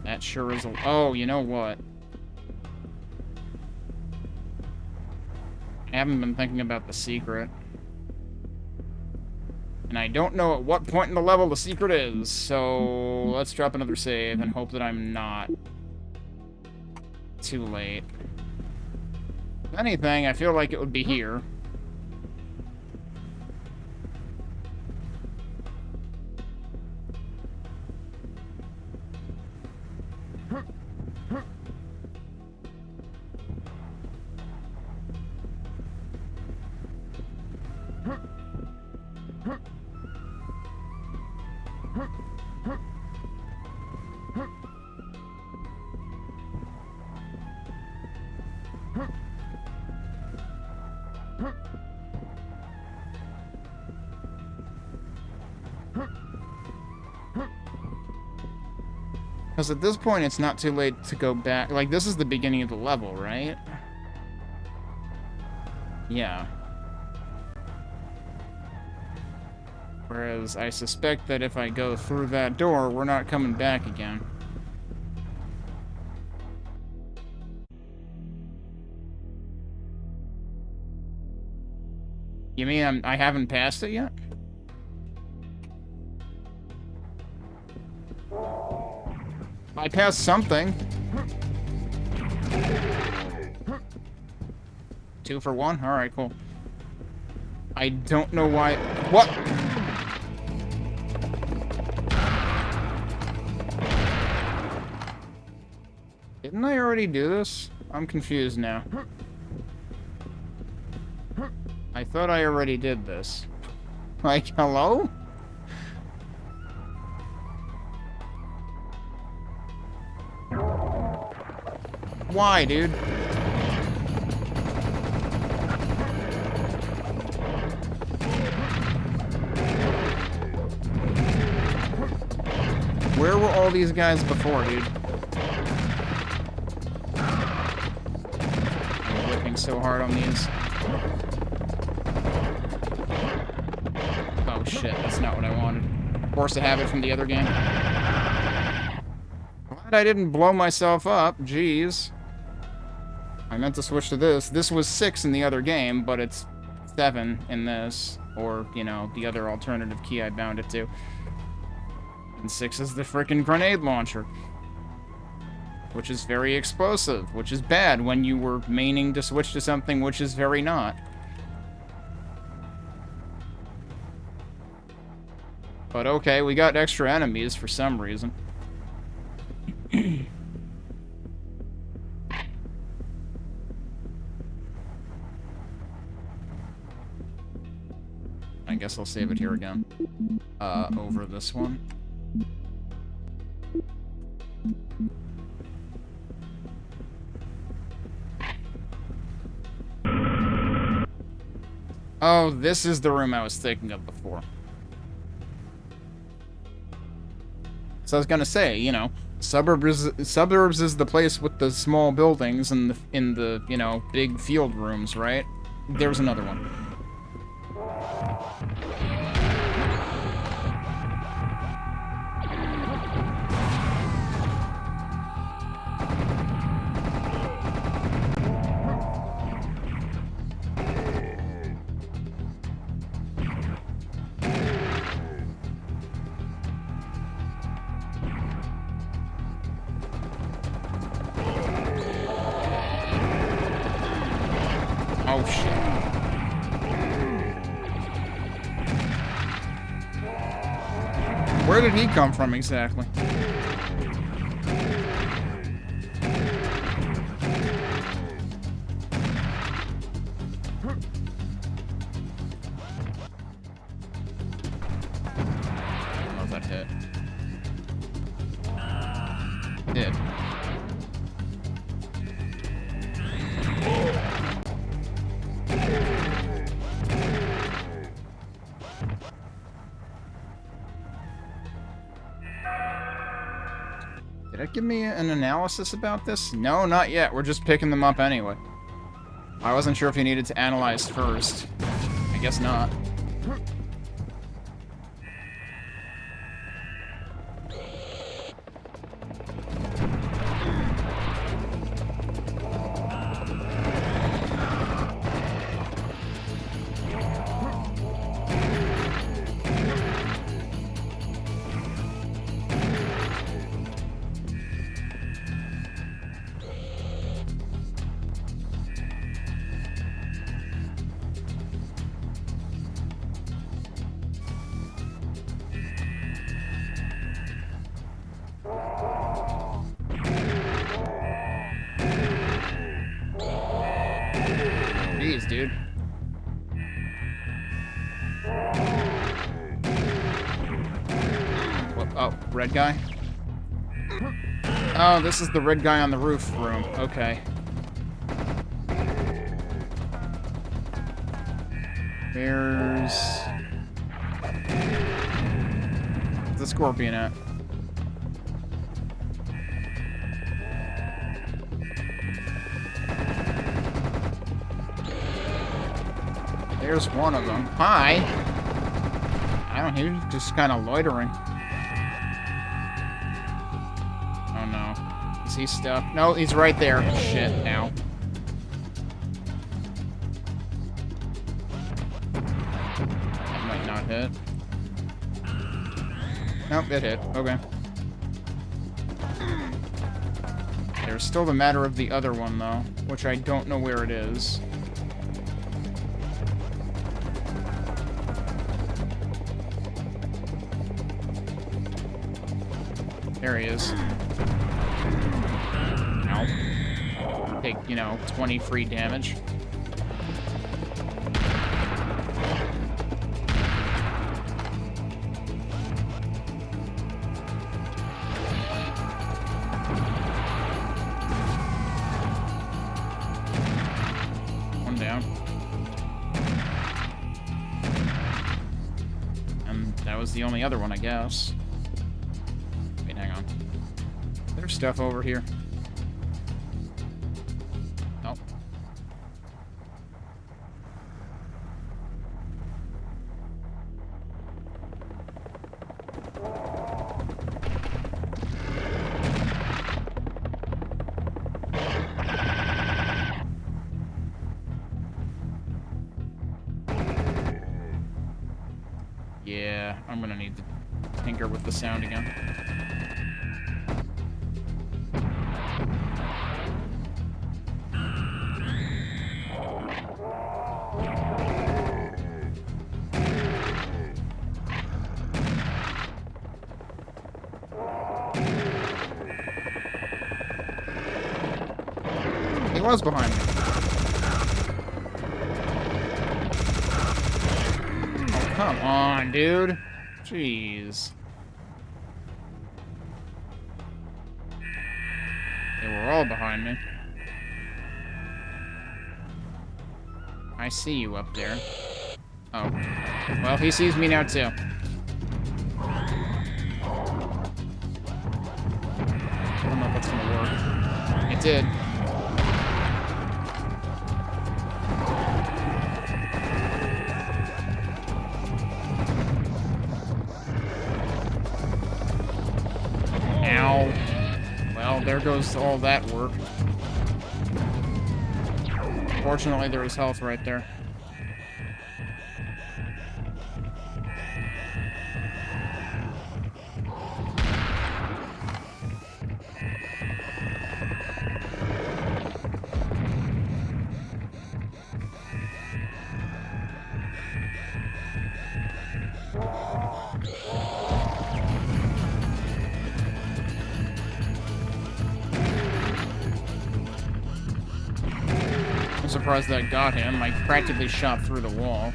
That sure is a... Oh, you know what? I haven't been thinking about the secret. And I don't know at what point in the level the secret is, so let's drop another save and hope that I'm not too late. If anything, I feel like it would be here. Because at this point, it's not too late to go back. Like, this is the beginning of the level, right? Yeah. Whereas I suspect that if I go through that door, we're not coming back again. You mean I haven't passed it yet? I passed something. 2 for 1? Alright, cool. I don't know why... What? Didn't I already do this? I'm confused now. I thought I already did this. Like, hello? Why, dude? Where were all these guys before, dude? I'm whipping so hard on these. Oh shit, that's not what I wanted. Force to have it from the other game. Glad I didn't blow myself up, jeez. I meant to switch to this. This was 6 in the other game, but it's 7 in this. Or, you know, the other alternative key I bound it to. And 6 is the frickin' grenade launcher. Which is very explosive, which is bad when you were meaning to switch to something which is very not. But okay, we got extra enemies for some reason. I guess I'll save it here again. Over this one. Oh, this is the room I was thinking of before. So I was gonna say, you know, suburbs is the place with the small buildings and in the you know, big field rooms, right? There's another one. Oh, shit. Where did he come from, exactly? Oh, that hit. Did. Did it give me an analysis about this? No, not yet. We're just picking them up anyway. I wasn't sure if you needed to analyze first. I guess not. Jeez, dude. What? Oh, red guy? Oh, this is the red guy on the roof room. Okay. Where's the scorpion at? There's one of them. Hi. I don't know, he's just kind of loitering. Oh no. Is he stuck? No, he's right there. Shit, now. That might not hit. Nope, it hit. Okay. There's still the matter of the other one, though, which I don't know where it is. There he is. Ow. Take, 20 free damage. One down. And that was the only other one, I guess. Hang on. There's stuff over here. Nope. Yeah, I'm gonna need to tinker with the sound again. He was behind me. Oh, come on, dude. Jeez. They were all behind me. I see you up there. Oh. Well, he sees me now, too. I don't know if that's gonna work. It did. Ow. Well, there goes all that work. Fortunately, there was health right there. I'm surprised that got him. I practically shot through the wall.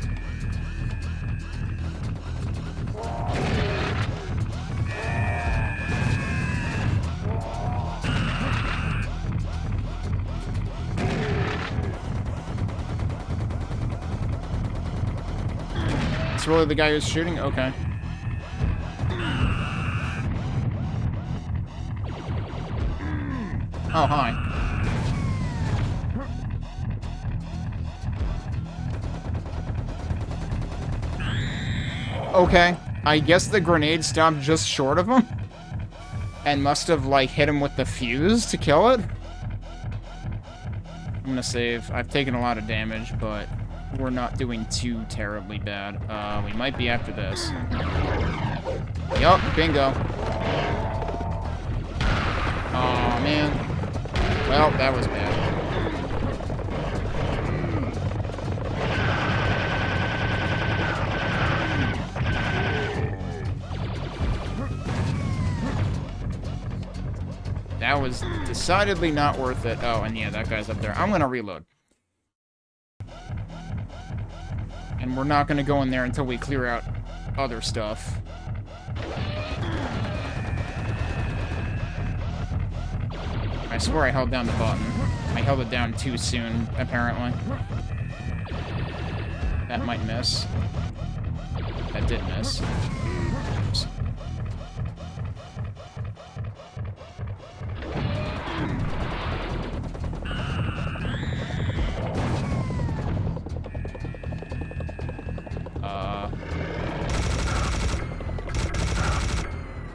It's really the guy who's shooting? Okay. Oh, hi. Okay, I guess the grenade stopped just short of him. And must have, like, hit him with the fuse to kill it. I'm gonna save. I've taken a lot of damage, but we're not doing too terribly bad. We might be after this. Yup, bingo. Aw, man. Well, that was bad. That was decidedly not worth it. Oh, and yeah, that guy's up there. I'm gonna reload. And we're not gonna go in there until we clear out other stuff. I swear I held down the button. I held it down too soon, apparently. That might miss. That did miss. Oops.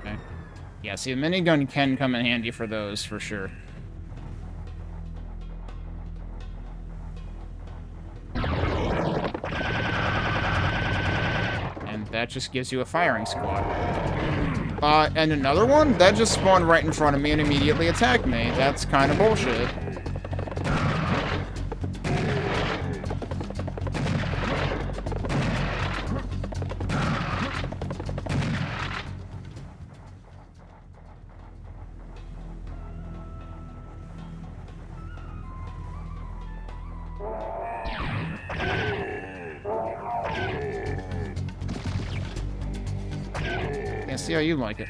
Okay. Yeah, see, the minigun can come in handy for those, for sure. That just gives you a firing squad. And another one? That just spawned right in front of me and immediately attacked me. That's kind of bullshit. See how you like it.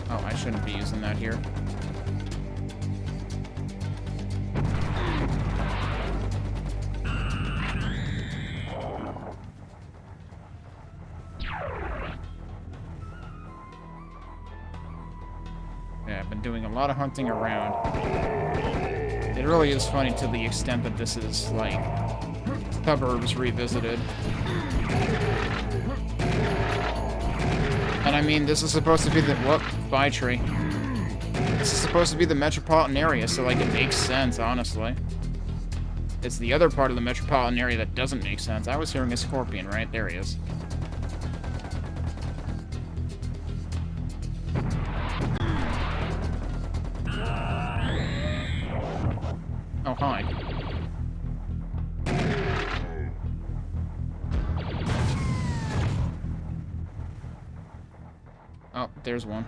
Oh, I shouldn't be using that here. Yeah, I've been doing a lot of hunting around. It really is funny to the extent that this is, like, suburbs revisited. And I mean, this is supposed to be the... Whoop, bye tree. This is supposed to be the metropolitan area, so, like, it makes sense, honestly. It's the other part of the metropolitan area that doesn't make sense. I was hearing a scorpion, right? There he is. Oh, hi. Oh, there's one.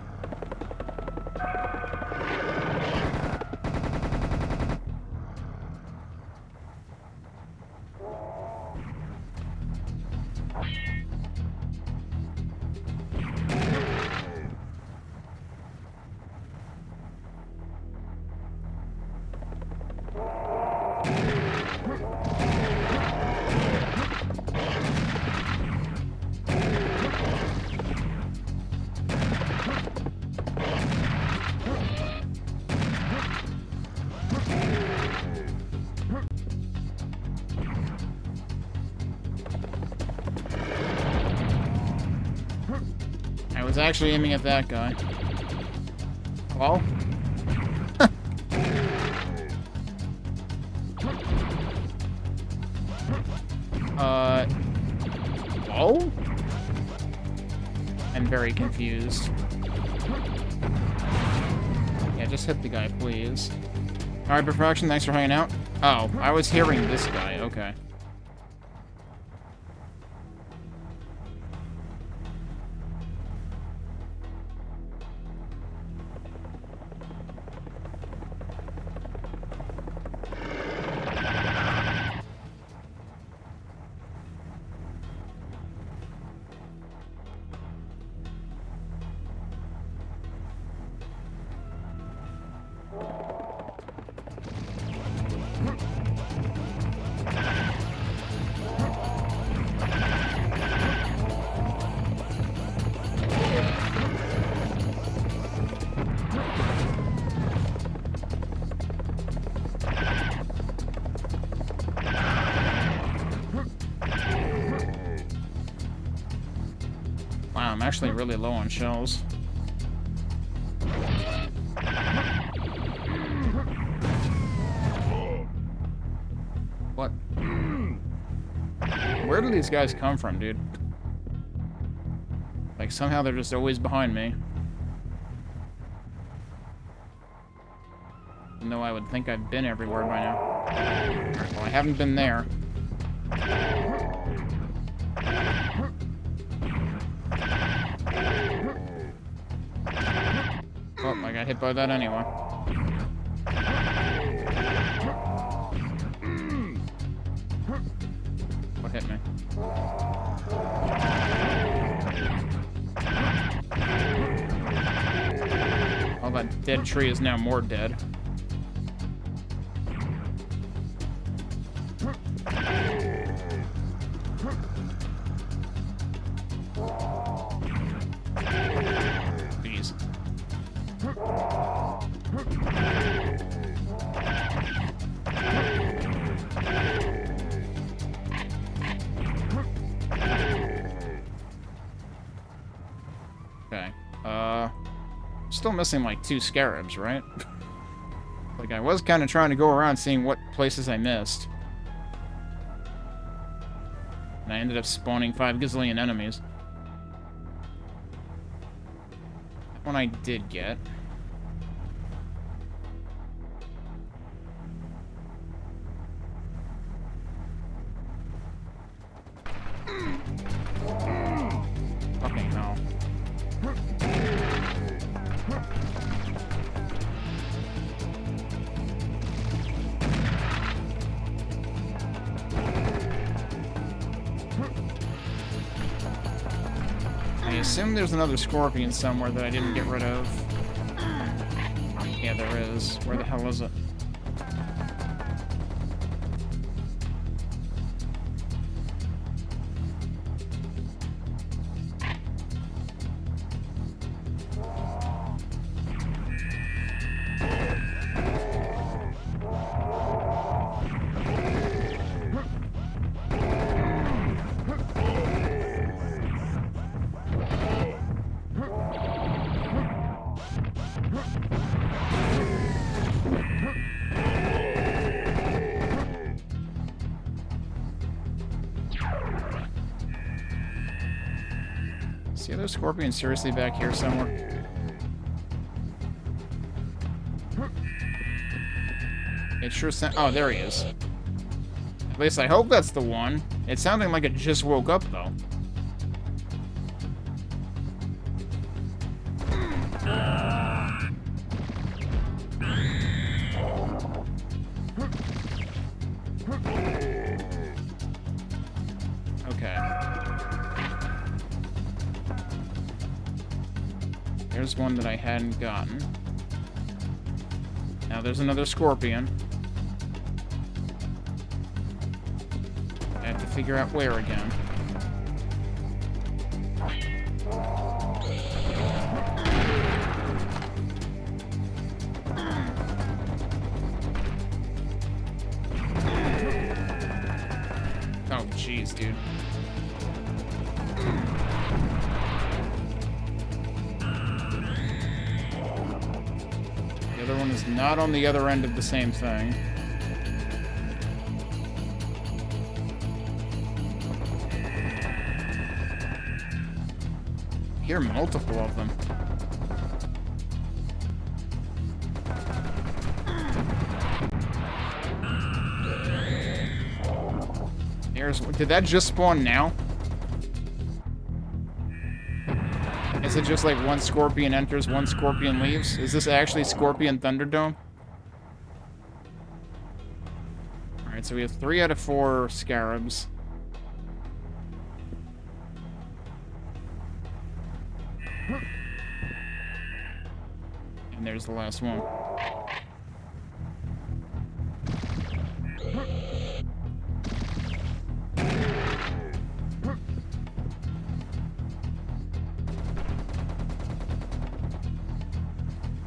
I was actually aiming at that guy. Well? Oh? I'm very confused. Yeah, just hit the guy, please. Alright, Perfection, thanks for hanging out. Oh, I was hearing this guy, okay. Wow, I'm actually really low on shells. What? Where do these guys come from, dude? Like, somehow they're just always behind me. Even though I would think I've been everywhere by now. Alright, well, I haven't been there. Oh, I got hit by that anyway. What hit me? Oh, that dead tree is now more dead. Still missing like 2 scarabs, right? Like, I was kind of trying to go around seeing what places I missed. And I ended up spawning 5 gazillion enemies. That one I did get. Fucking hell. I assume there's another scorpion somewhere that I didn't get rid of. Yeah, there is. Where the hell is it? Is the other scorpion seriously back here somewhere? It sure sounds... Oh, there he is. At least I hope that's the one. It's sounding like it just woke up, though. There's one that I hadn't gotten. Now there's another scorpion. I have to figure out where again. Oh, jeez, dude. The other one is not on the other end of the same thing. I hear multiple of them. Did that just spawn now? Is it just like one scorpion enters, one scorpion leaves? Is this actually Scorpion Thunderdome? Alright, so we have 3 out of 4 scarabs. And there's the last one.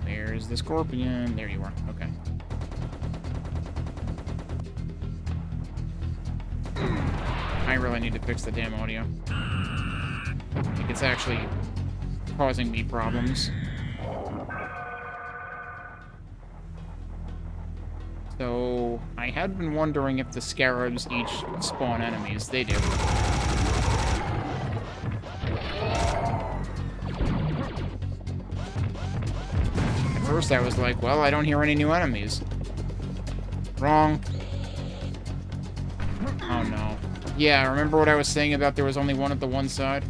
There's the scorpion. There you are. Okay. I really need to fix the damn audio. I think it's actually causing me problems. So, I had been wondering if the scarabs each spawn enemies. They do. At first I was like, well, I don't hear any new enemies. Wrong. Oh no. Yeah, remember what I was saying about there was only one at the one side?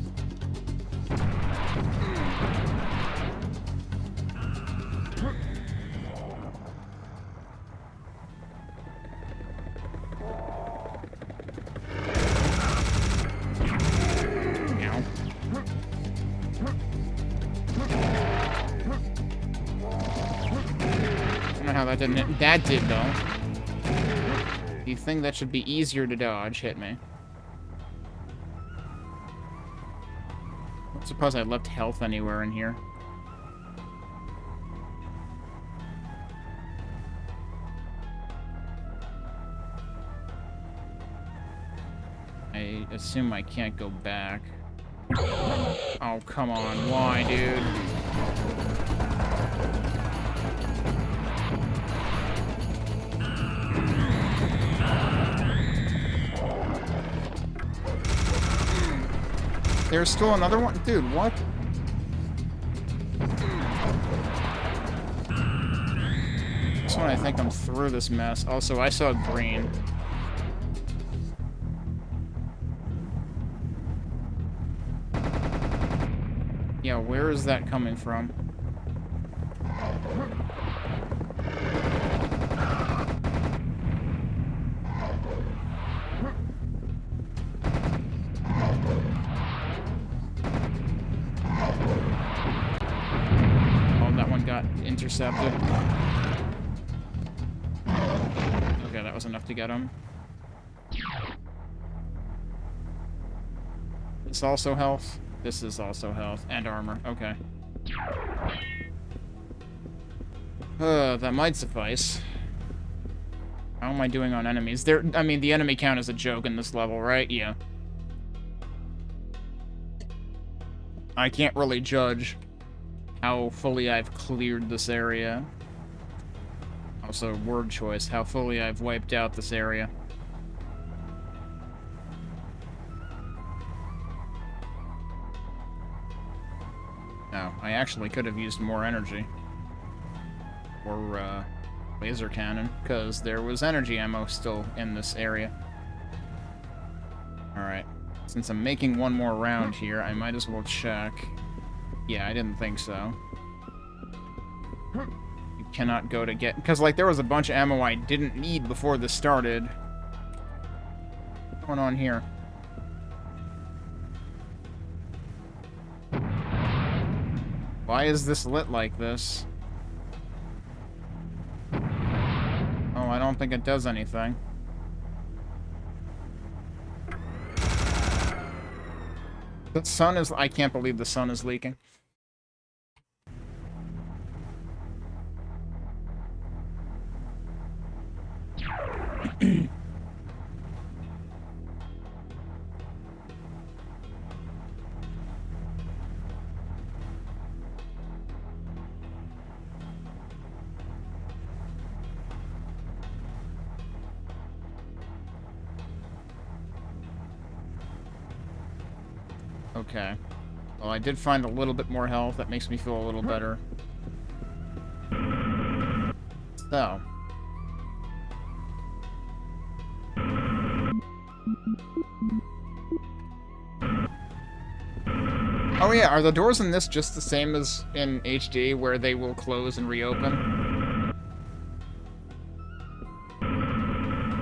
That did, though. You think that should be easier to dodge, hit me. I don't suppose I left health anywhere in here. I assume I can't go back. Oh, come on. Why, dude? There's still another one? Dude, what? This one, I think I'm through this mess. Also, I saw green. Yeah, where is that coming from? Oh, that one got intercepted. Okay, that was enough to get him. This also health. This is also health and armor. Okay. That might suffice. How am I doing on enemies? I mean, the enemy count is a joke in this level, right? Yeah. I can't really judge how fully I've cleared this area. Also, word choice, how fully I've wiped out this area. No, I actually could have used more energy. Or, laser cannon, because there was energy ammo still in this area. Alright. Since I'm making one more round here, I might as well check. Yeah, I didn't think so. You cannot go to get... Because, like, there was a bunch of ammo I didn't need before this started. What's going on here? Why is this lit like this? Oh, I don't think it does anything. The sun is... I can't believe the sun is leaking. Okay. Well, I did find a little bit more health. That makes me feel a little better. So. Oh yeah, are the doors in this just the same as in HD, where they will close and reopen?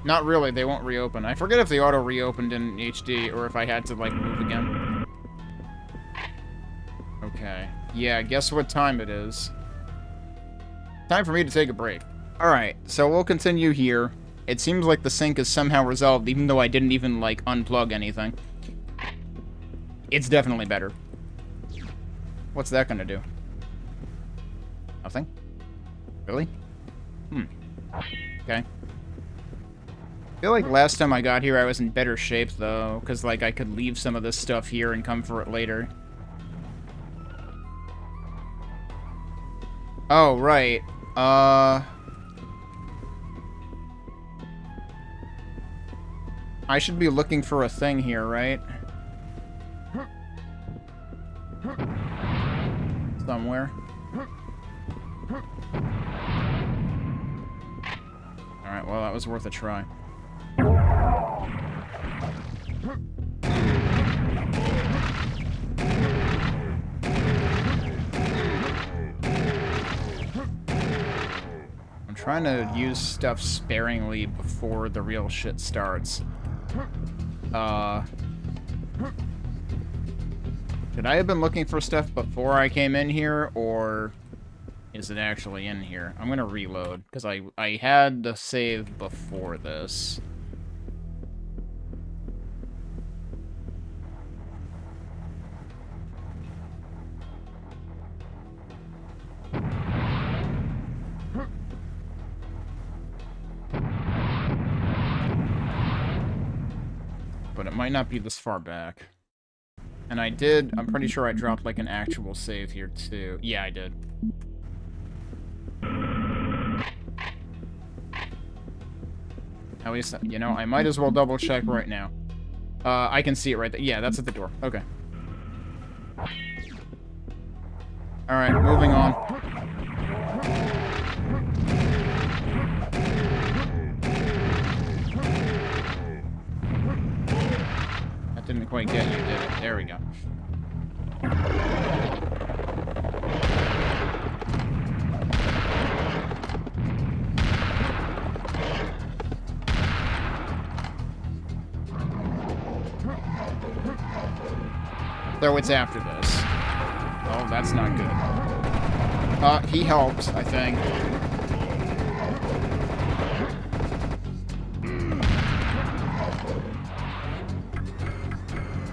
Not really, they won't reopen. I forget if they auto-reopened in HD, or if I had to, like, move again. Okay. Yeah, guess what time it is? Time for me to take a break. Alright, so we'll continue here. It seems like the sync is somehow resolved, even though I didn't even, like, unplug anything. It's definitely better. What's that gonna do? Nothing? Really? Okay. I feel like last time I got here I was in better shape, though, because, like, I could leave some of this stuff here and come for it later. Oh, right. I should be looking for a thing here, right? Somewhere. Alright, well, that was worth a try. I'm trying to use stuff sparingly before the real shit starts. Should I have been looking for stuff before I came in here, or is it actually in here? I'm gonna reload, because I had the save before this. But it might not be this far back. And I'm pretty sure I dropped, like, an actual save here, too. Yeah, I did. At least, you know, I might as well double check right now. I can see it right there. Yeah, that's at the door. Okay. Alright, moving on. That didn't quite get you, did it? There we go. So it's after this. Oh, that's not good. He helped, I think.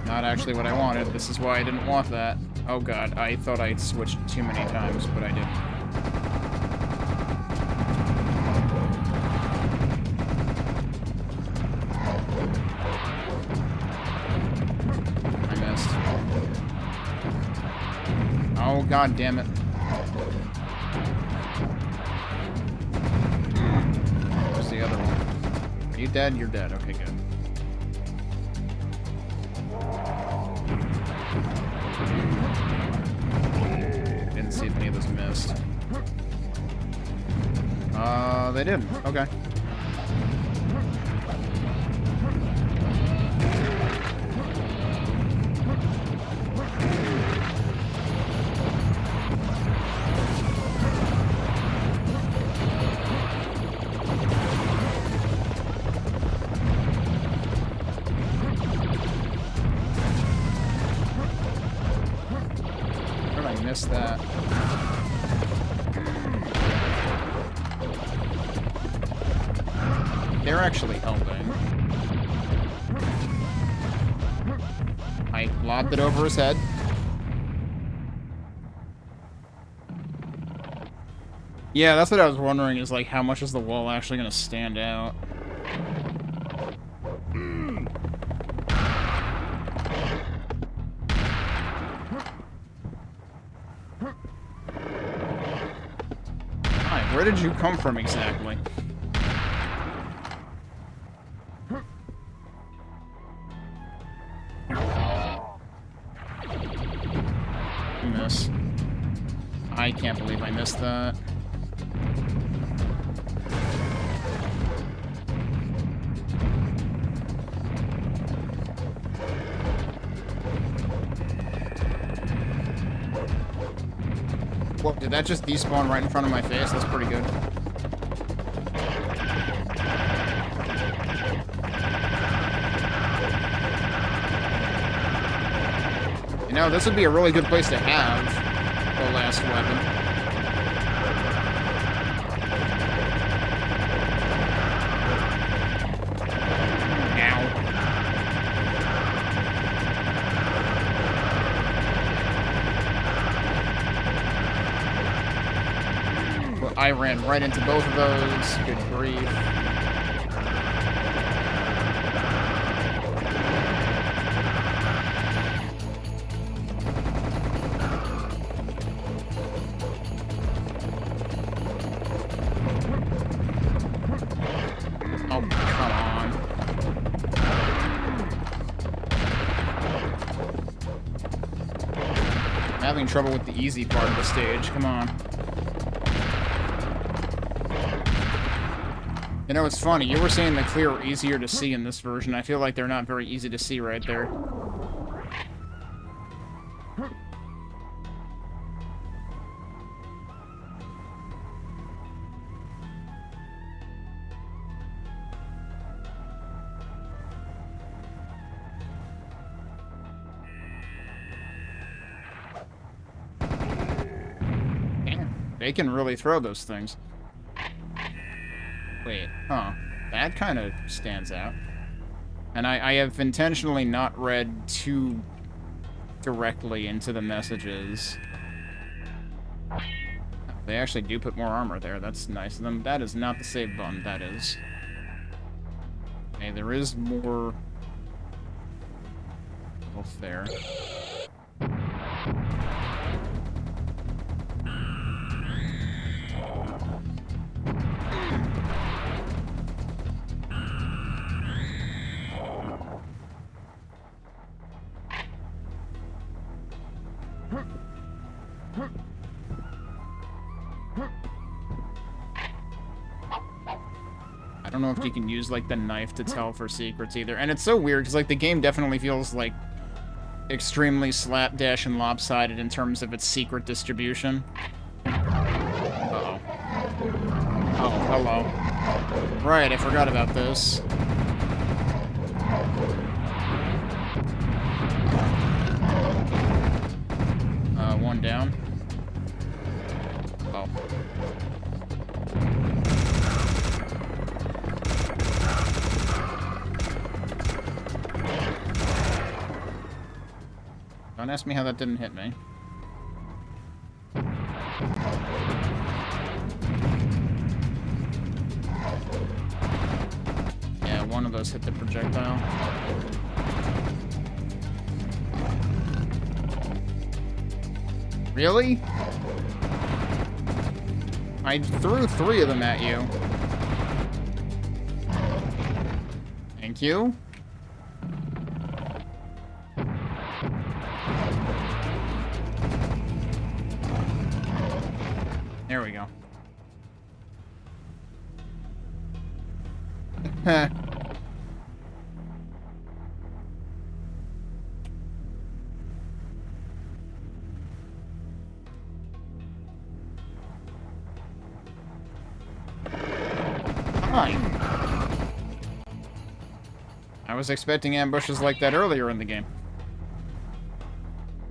Not actually what I wanted. This is why I didn't want that. Oh god, I thought I'd switched too many times, but I didn't. I missed. Oh god damn it. Where's the other one? Are you dead? You're dead. Okay, good. Didn't see if any of those missed. They didn't. Okay. Where did I miss that? They're actually helping. I lobbed it over his head. Yeah, that's what I was wondering, is like, how much is the wall actually gonna stand out? Hi, where did you come from exactly? Miss. I can't believe I missed that. Whoa, did that just despawn right in front of my face? That's pretty good. You know, this would be a really good place to have the last weapon. I ran right into both of those. Good grief. Oh, come on. I'm having trouble with the easy part of the stage. Come on. You know, it's funny. You were saying the clear are easier to see in this version. I feel like they're not very easy to see right there. Damn, they can really throw those things. Wait, huh. That kind of stands out. And I have intentionally not read too directly into the messages. They actually do put more armor there. That's nice of them. That is not the save button, that is. Okay, there is more health there. don't know if you can use, like, the knife to tell for secrets either. And it's so weird, because, like, the game definitely feels, like, extremely slapdash and lopsided in terms of its secret distribution. Uh-oh. Oh, hello. Right, I forgot about this. One down. Oh. Don't ask me how that didn't hit me. Yeah, one of those hit the projectile. Really? I threw 3 of them at you. Thank you. There we go. Heh. I was expecting ambushes like that earlier in the game.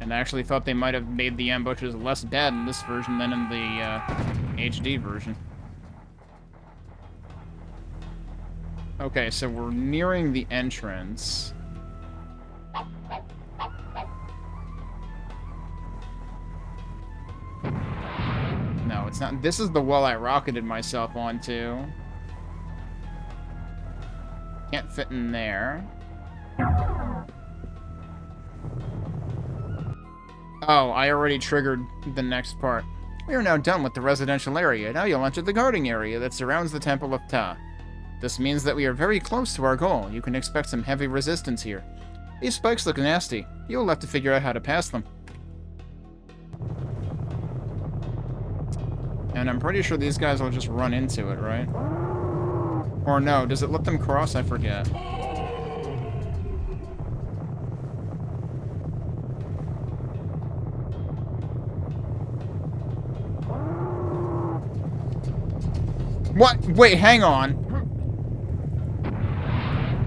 And I actually thought they might have made the ambushes less bad in this version than in the HD version. Okay, so we're nearing the entrance. No, it's not. This is the wall I rocketed myself onto. Can't fit in there. Oh, I already triggered the next part. We are now done with the residential area. Now you'll enter the guarding area that surrounds the Temple of Ta. This means that we are very close to our goal. You can expect some heavy resistance here. These spikes look nasty. You'll have to figure out how to pass them. And I'm pretty sure these guys will just run into it, right? Or no, does it let them cross? I forget. What? Wait, hang on.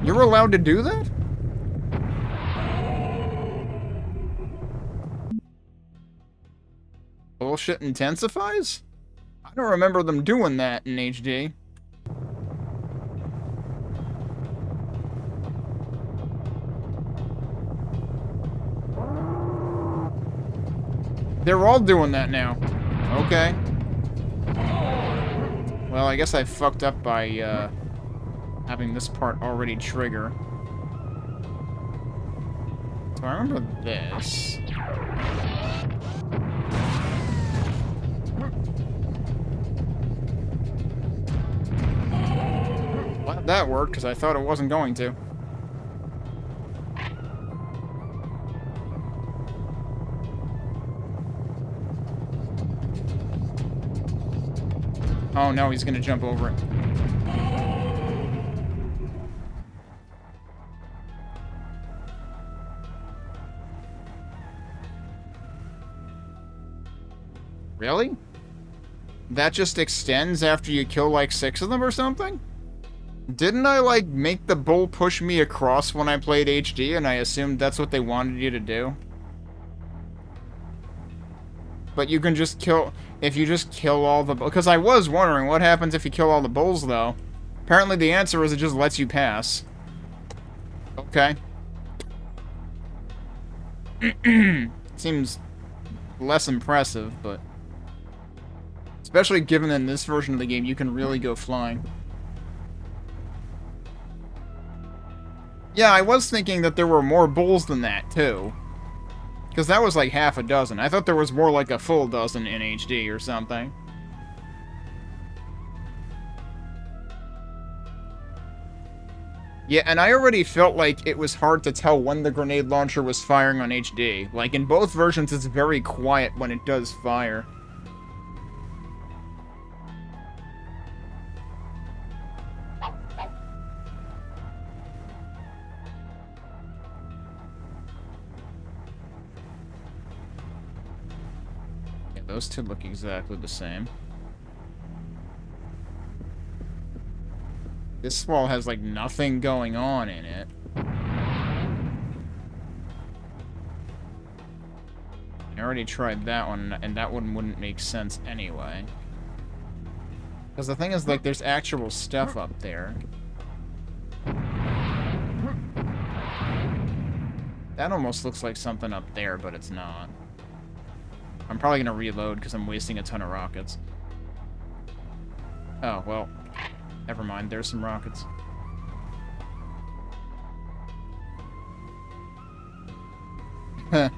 You're allowed to do that? Bullshit intensifies? I don't remember them doing that in HD. They're all doing that now. Okay. Well, I guess I fucked up by, having this part already trigger. So I remember this. Well, that worked, because I thought it wasn't going to. Oh no, he's gonna jump over it. Really? That just extends after you kill like 6 of them or something? Didn't I like make the bull push me across when I played HD and I assumed that's what they wanted you to do? But you can just kill... If you just kill all the... Because I was wondering, what happens if you kill all the bulls, though? Apparently the answer is it just lets you pass. Okay. Seems less impressive, but... Especially given in this version of the game, you can really go flying. Yeah, I was thinking that there were more bulls than that, too. Because that was like half a dozen. I thought there was more like a full dozen in HD or something. Yeah, and I already felt like it was hard to tell when the grenade launcher was firing on HD. Like, in both versions, it's very quiet when it does fire. Those two look exactly the same. This wall has, like, nothing going on in it. I already tried that one, and that one wouldn't make sense anyway. Because the thing is, like, there's actual stuff up there. That almost looks like something up there, but it's not. I'm probably gonna reload because I'm wasting a ton of rockets. Oh, well. Never mind, there's some rockets. Huh.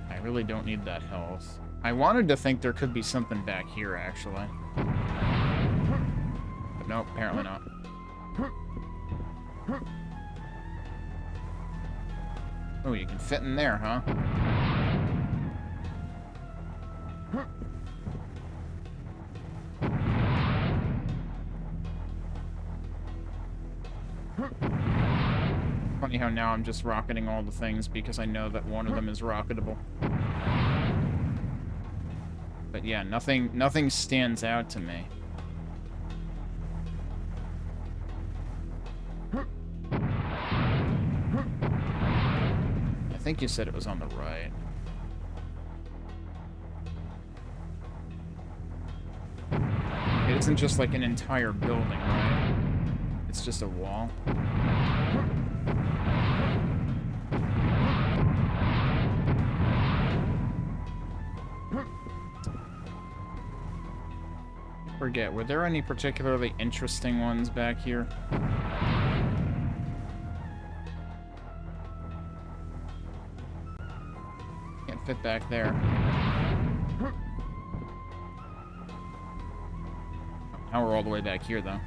I really don't need that health. I wanted to think there could be something back here, actually. But nope, apparently not. Oh, you can fit in there, huh? Funny how now I'm just rocketing all the things because I know that one of them is rocketable. But yeah, nothing stands out to me. I think you said it was on the right. It isn't just like an entire building, right? It's just a wall. Forget, were there any particularly interesting ones back here? Can't fit back there. Now we're all the way back here, though.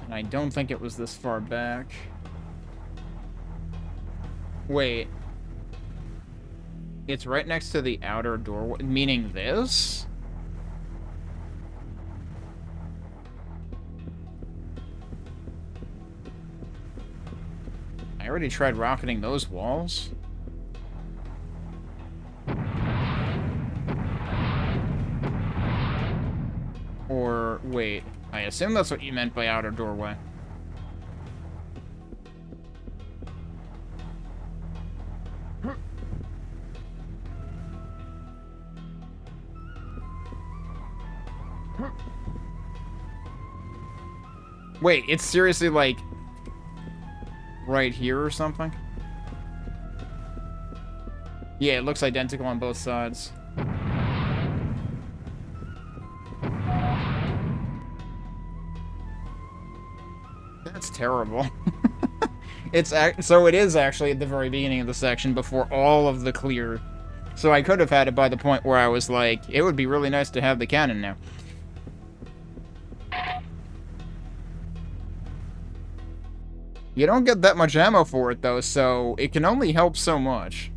And I don't think it was this far back. Wait. It's right next to the outer door, meaning this? I already tried rocketing those walls. Or, wait, I assume that's what you meant by outer doorway. Wait, it's seriously, like, right here or something? Yeah, it looks identical on both sides. That's terrible. So it is actually at the very beginning of the section before all of the clear. So I could have had it by the point where I was like, it would be really nice to have the cannon now. You don't get that much ammo for it, though, so it can only help so much.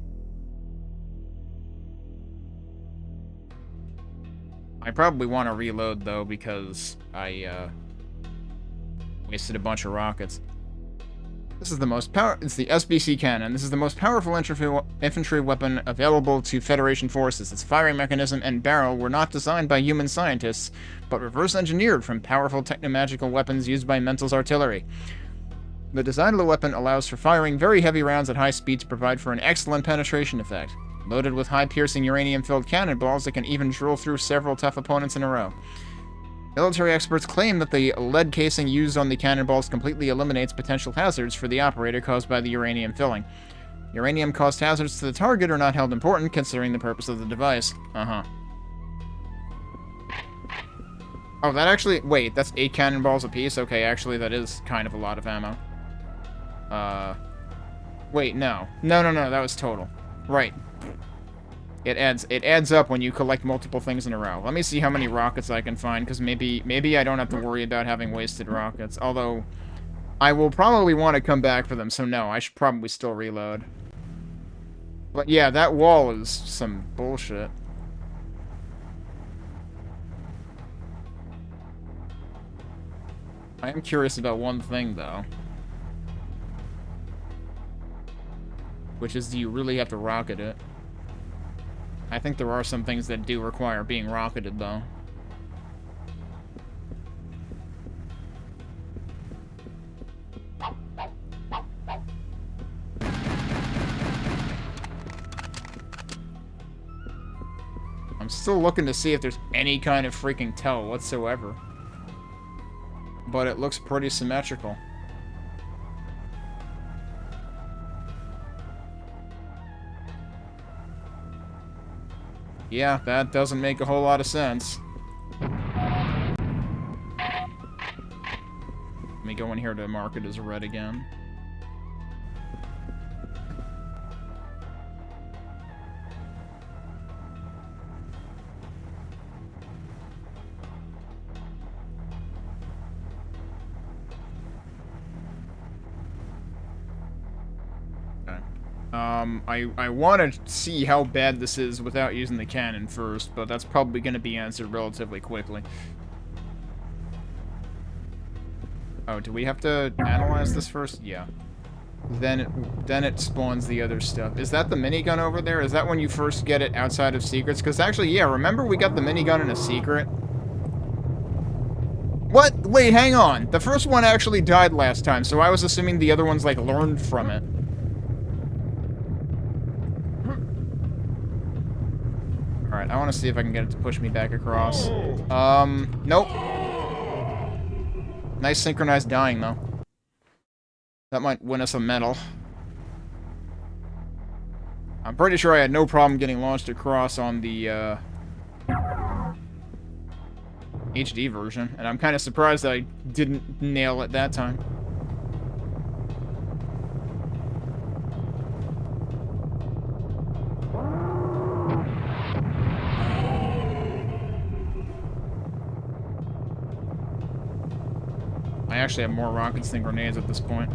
I probably want to reload, though, because I, wasted a bunch of rockets. This is the most it's the SBC cannon. This is the most powerful infantry weapon available to Federation forces. Its firing mechanism and barrel were not designed by human scientists, but reverse-engineered from powerful technomagical weapons used by Mental's artillery. The design of the weapon allows for firing very heavy rounds at high speed to provide for an excellent penetration effect. Loaded with high-piercing uranium-filled cannonballs that can even drill through several tough opponents in a row. Military experts claim that the lead casing used on the cannonballs completely eliminates potential hazards for the operator caused by the uranium filling. Uranium-caused hazards to the target are not held important, considering the purpose of the device. Uh-huh. Oh, that actually... Wait, that's 8 cannonballs apiece? Okay, actually, that is kind of a lot of ammo. Wait, no. No, that was total. Right. It adds up when you collect multiple things in a row. Let me see how many rockets I can find, because maybe I don't have to worry about having wasted rockets. Although, I will probably want to come back for them, so no, I should probably still reload. But yeah, that wall is some bullshit. I am curious about one thing, though. Which is, do you really have to rocket it? I think there are some things that do require being rocketed, though. I'm still looking to see if there's any kind of freaking tell whatsoever. But it looks pretty symmetrical. Yeah, that doesn't make a whole lot of sense. Let me go in here to mark it as red again. I want to see how bad this is without using the cannon first, but that's probably going to be answered relatively quickly. Oh, do we have to analyze this first? Yeah. Then it spawns the other stuff. Is that the minigun over there? Is that when you first get it outside of secrets? Because actually, yeah, remember we got the minigun in a secret? What? Wait, hang on. The first one actually died last time, so I was assuming the other ones, like, learned from it. Alright, I want to see if I can get it to push me back across. Nope. Nice synchronized dying, though. That might win us a medal. I'm pretty sure I had no problem getting launched across on the, HD version, and I'm kind of surprised that I didn't nail it that time. I actually have more rockets than grenades at this point.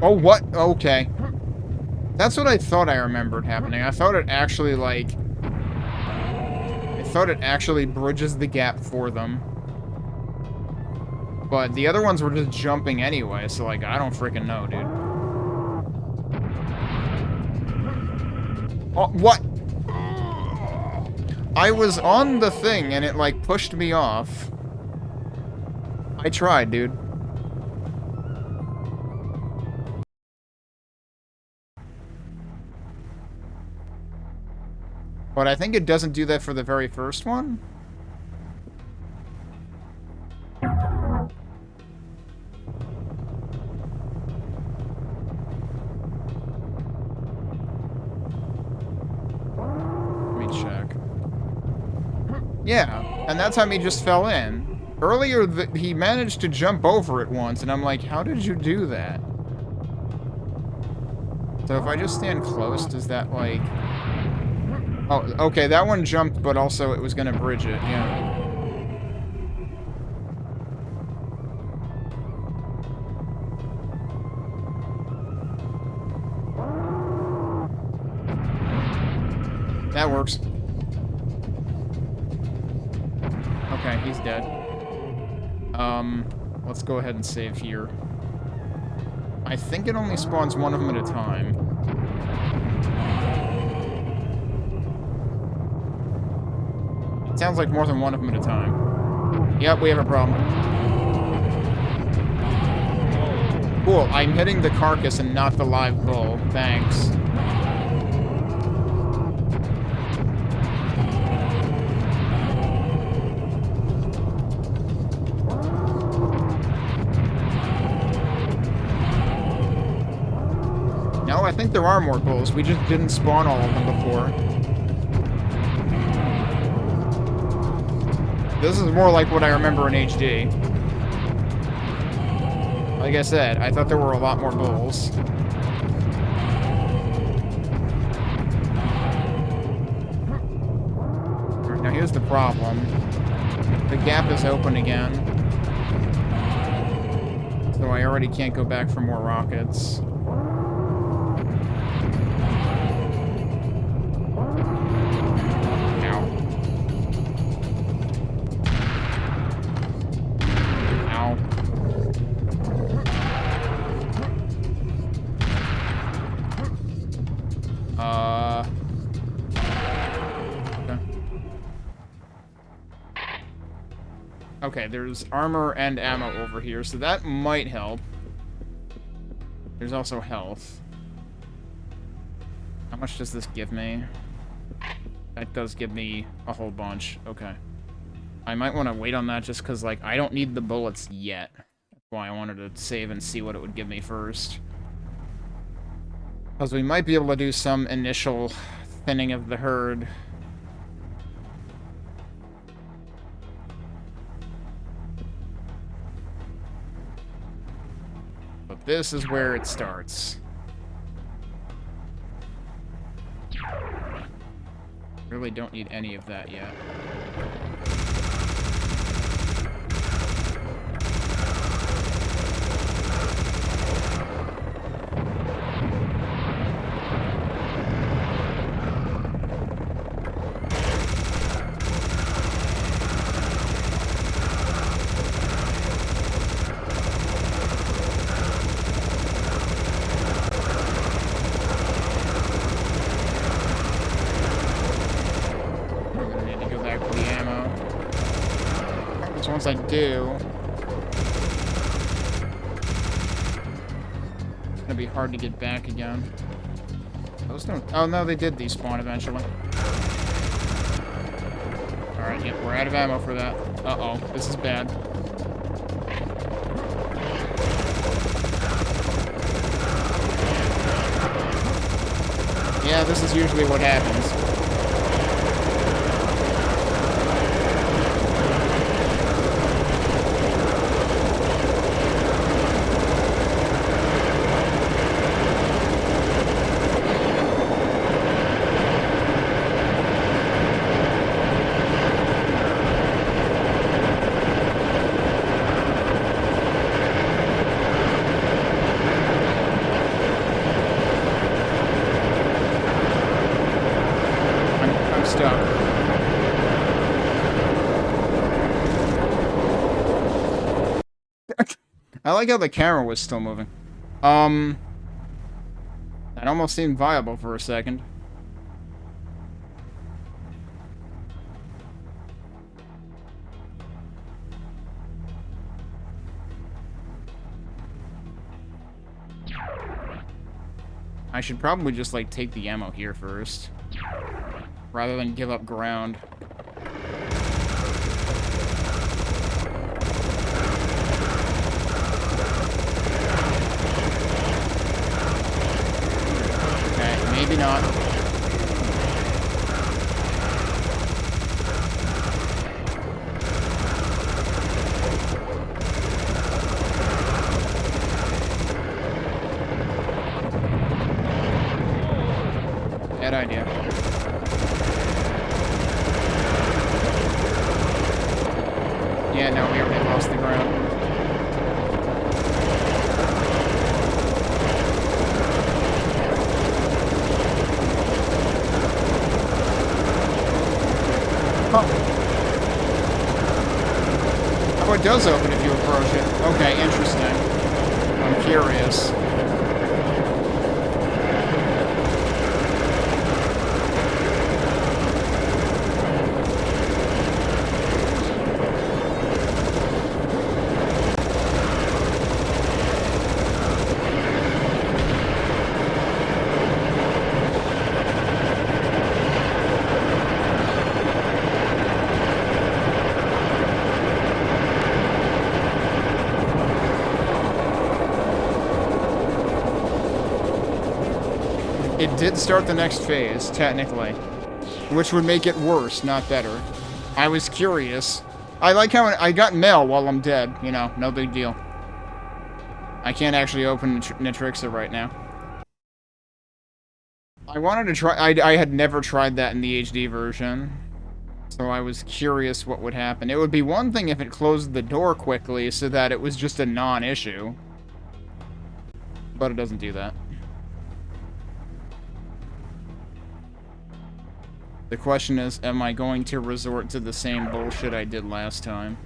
Oh, what? Okay. That's what I thought I remembered happening. I thought it actually, like... I thought it actually bridges the gap for them. But the other ones were just jumping anyway, so, like, I don't freaking know, dude. Oh, what? I was on the thing, and it, like, pushed me off. I tried, dude. But I think it doesn't do that for the very first one. Let me check. Yeah, and that time he just fell in. Earlier, he managed to jump over it once, and I'm like, how did you do that? So if I just stand close, does that, like... Oh, okay, that one jumped, but also it was gonna bridge it, yeah. That works. Okay, he's dead. Let's go ahead and save here. I think it only spawns one of them at a time. It sounds like more than one of them at a time. Yep, we have a problem. Cool, I'm hitting the carcass and not the live bull. Thanks. No, I think there are more bulls. We just didn't spawn all of them before. This is more like what I remember in HD. Like I said, I thought there were a lot more bulls. Right, now here's the problem. The gap is open again. So I already can't go back for more rockets. Okay, there's armor and ammo over here, so that might help. There's also health. How much does this give me? That does give me a whole bunch. Okay. I might want to wait on that just because, like, I don't need the bullets yet. That's why I wanted to save and see what it would give me first. Because we might be able to do some initial thinning of the herd. But this is where it starts. Really don't need any of that yet. Once I do, it's gonna be hard to get back again. Those don't. Oh no, they did despawn eventually. All right, yep, we're out of ammo for that. Uh-oh, this is bad. Yeah, this is usually what happens. I like how the camera was still moving. That almost seemed viable for a second. I should probably just, like, take the ammo here first, rather than give up ground. Maybe not. Bad idea. Yeah, no, we already lost the ground. Oh, it does open if you approach it. Okay, interesting. I'm curious. It did start the next phase, technically. Which would make it worse, not better. I was curious. I like how I got mail while I'm dead. You know, no big deal. I can't actually open Nitrixa right now. I wanted to try... I had never tried that in the HD version. So I was curious what would happen. It would be one thing if it closed the door quickly so that it was just a non-issue. But it doesn't do that. The question is, am I going to resort to the same bullshit I did last time?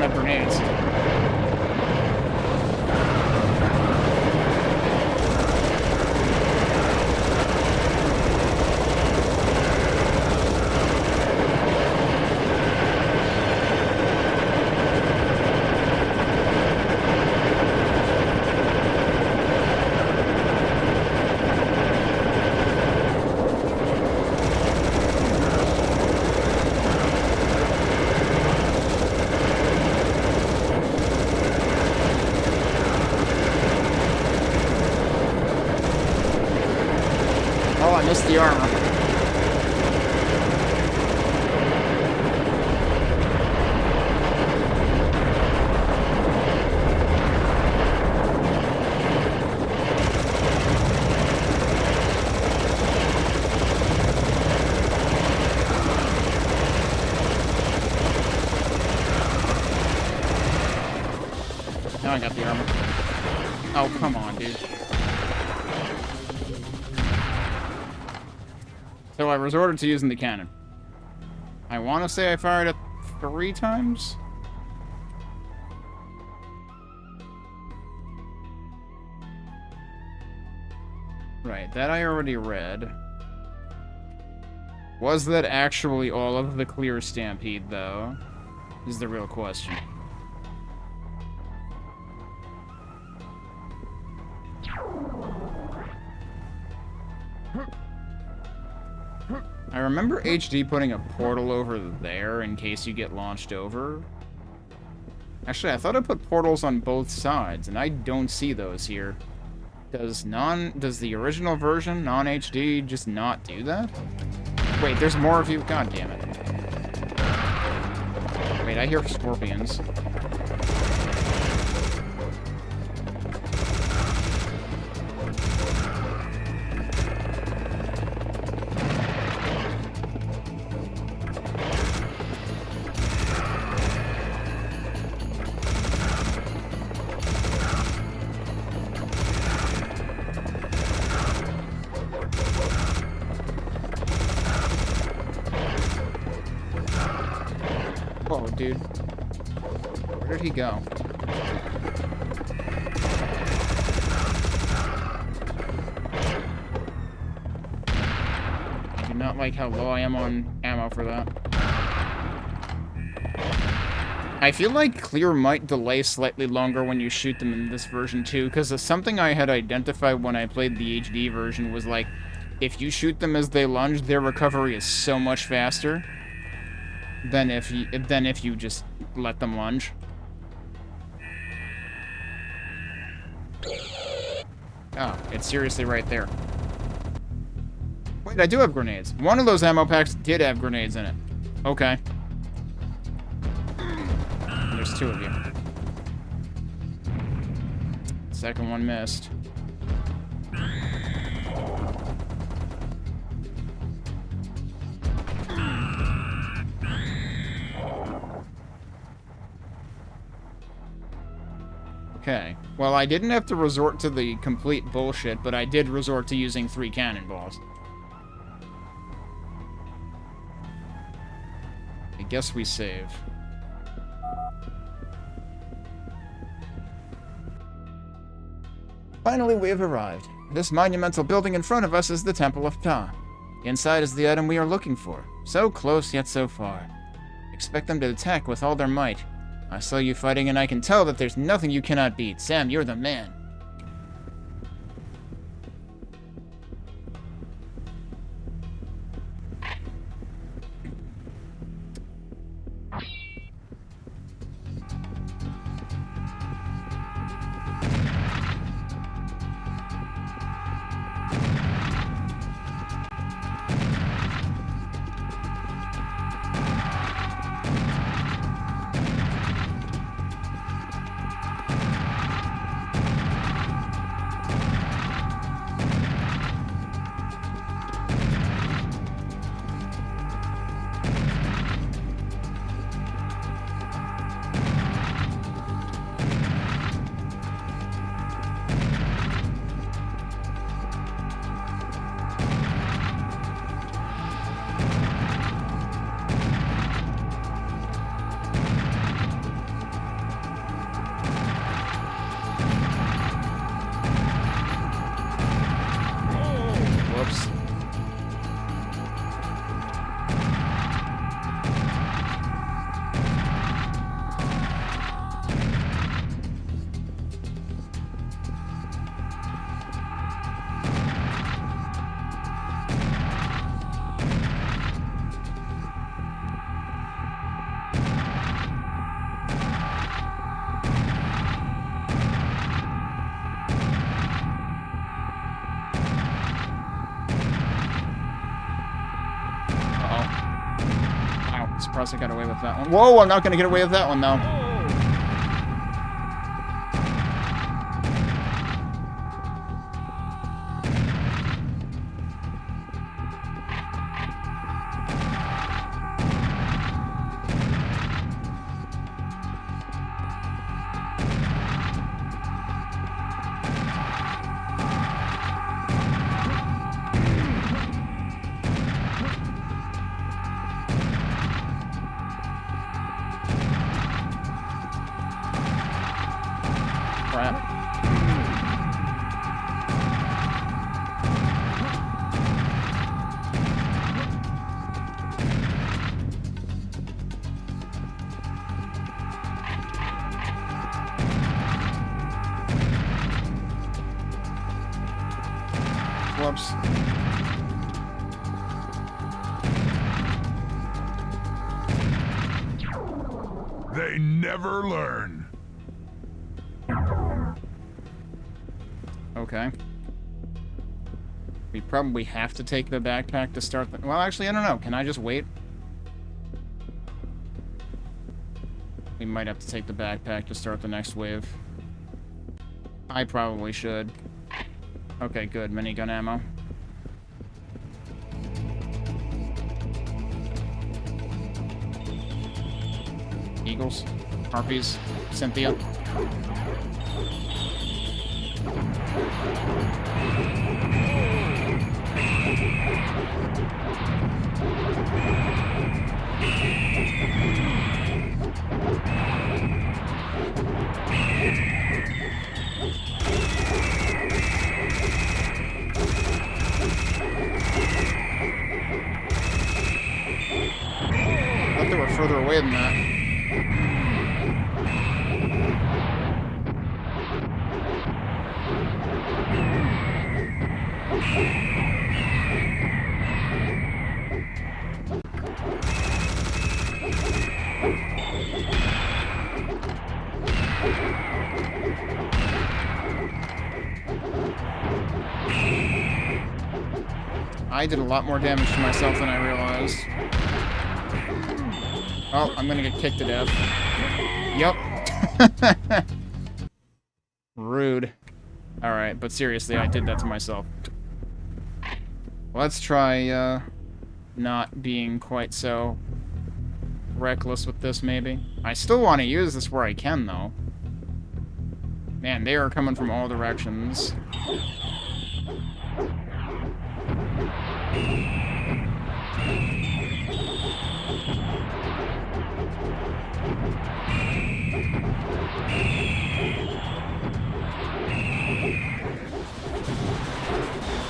don't have grenades. Oh, I missed the armor. Now I got the armor. Oh, come on, dude. So I resorted to using the cannon. I want to say I fired it 3 times? Right, that I already read. Was that actually all of the clear stampede, though? Is the real question. I remember HD putting a portal over there in case you get launched over. Actually, I thought I put portals on both sides, and I don't see those here. Does the original version, non-HD, just not do that? Wait, there's more of you? God damn it. Wait, I hear scorpions. Whoa, dude. Where did he go? I do not like how low I am on ammo for that. I feel like clear might delay slightly longer when you shoot them in this version too, because something I had identified when I played the HD version was like, if you shoot them as they lunge, their recovery is so much faster than if you just let them lunge. Oh, it's seriously right there. Wait, I do have grenades. One of those ammo packs did have grenades in it. Okay. There's 2 of you. Second one missed. Okay. Well, I didn't have to resort to the complete bullshit, but I did resort to using 3 cannonballs. I guess we save. Finally, we have arrived. This monumental building in front of us is the Temple of Ptah. Inside is the item we are looking for. So close, yet so far. Expect them to attack with all their might. I saw you fighting, and I can tell that there's nothing you cannot beat. Sam, you're the man. Surprised I got away with that one. Whoa, I'm not gonna get away with that one, though. Whoops. They never learn. Okay. We probably have to take the backpack to start the... Well, actually, I don't know. Can I just wait? We might have to take the backpack to start the next wave. I probably should. Okay, good. Minigun ammo. Eagles. Harpies. Cynthia. I thought they were further away than that. I did a lot more damage to myself than I realized. Oh, I'm gonna get kicked to death. Yup. Rude. Alright, but seriously, I did that to myself. Let's try, not being quite so reckless with this, maybe. I still want to use this where I can, though. Man, they are coming from all directions.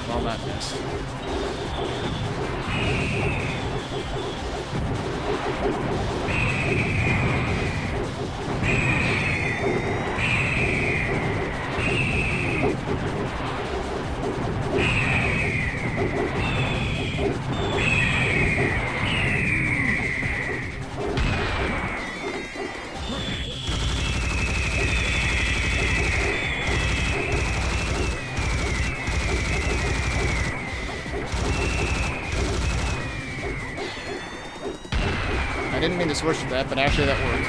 Well, that missed. I didn't mean to switch to that, but actually that worked.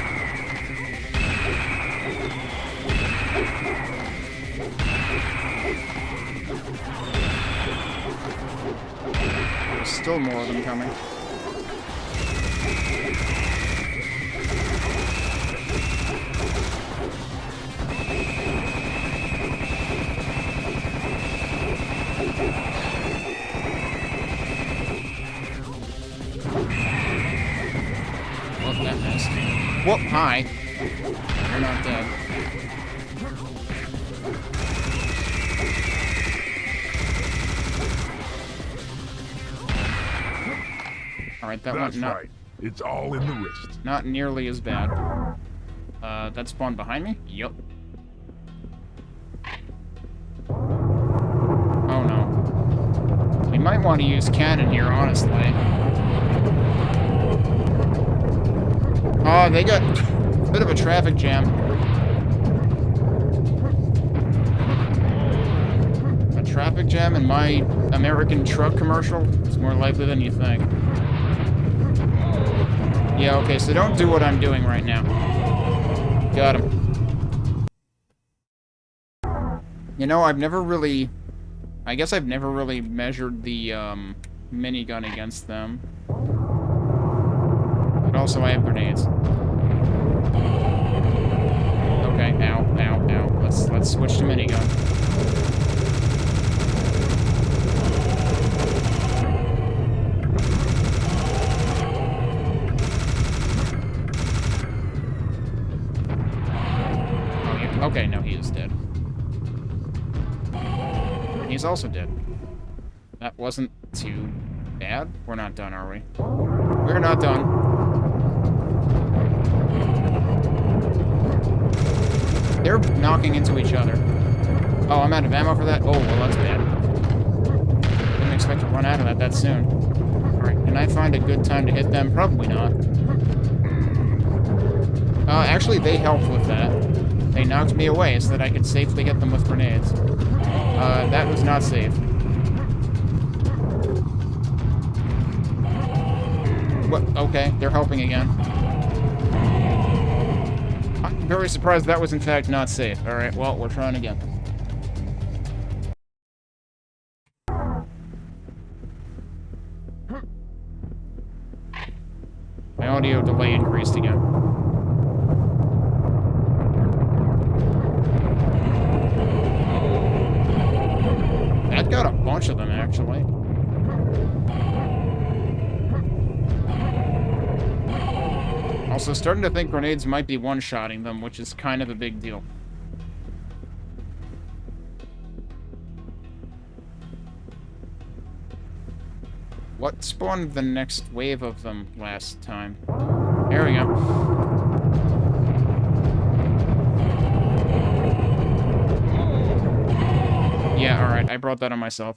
There's still more of them coming. Well, that missed. Whoop, hi. You're not dead. Alright, that That's one not right. It's all in the wrist. not nearly as bad. That spawned behind me? Yup. Oh no. We might want to use cannon here, honestly. Oh, they got a bit of a traffic jam. A traffic jam in my American truck commercial? It's more likely than you think. Yeah, okay, so don't do what I'm doing right now. Got him. You know, I've never really... I guess I've never really measured the, minigun against them. But also, I have grenades. Okay, ow, ow, ow. Let's switch to minigun. Okay, no, he is dead. He's also dead. That wasn't too bad. We're not done, are we? We're not done. They're knocking into each other. Oh, I'm out of ammo for that? Oh, well, that's bad. Didn't expect to run out of that soon. Alright, can I find a good time to hit them? Probably not. Actually, they helped with that. They knocked me away so that I could safely hit them with grenades. That was not safe. What? Okay, they're helping again. I'm very surprised that was in fact not safe. Alright, well, we're trying again. My audio delay increased again. That got a bunch of them, actually. Also, starting to think grenades might be one-shotting them, which is kind of a big deal. What spawned the next wave of them last time? There we go. Yeah, alright, I brought that on myself.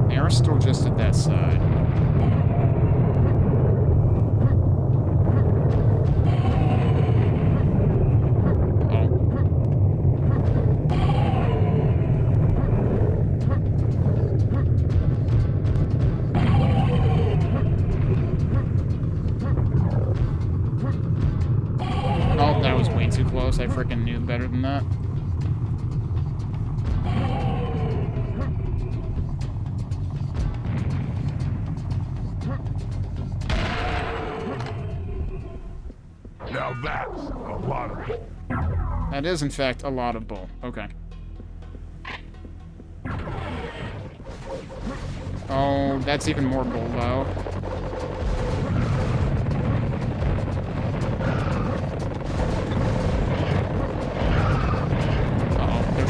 They are still just at that side. I freaking knew better than that. Now that's a lot of bull. That is, in fact, a lot of bull. Okay. Oh, that's even more bull, though.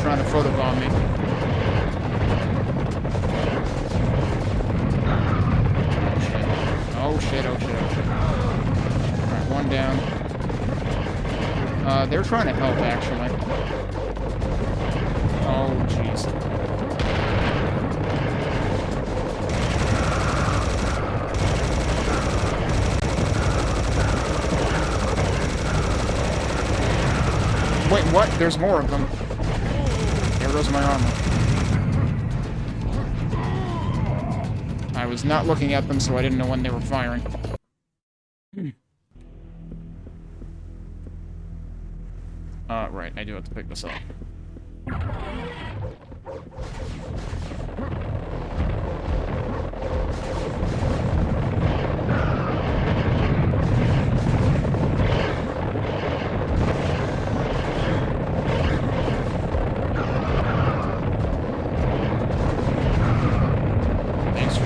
Trying to photobomb me. Oh shit, oh shit, oh shit. Alright, one down. They're trying to help, actually. Oh, jeez. Wait, what? There's more of them. There goes my armor. I was not looking at them, so I didn't know when they were firing. Right, I do have to pick this up.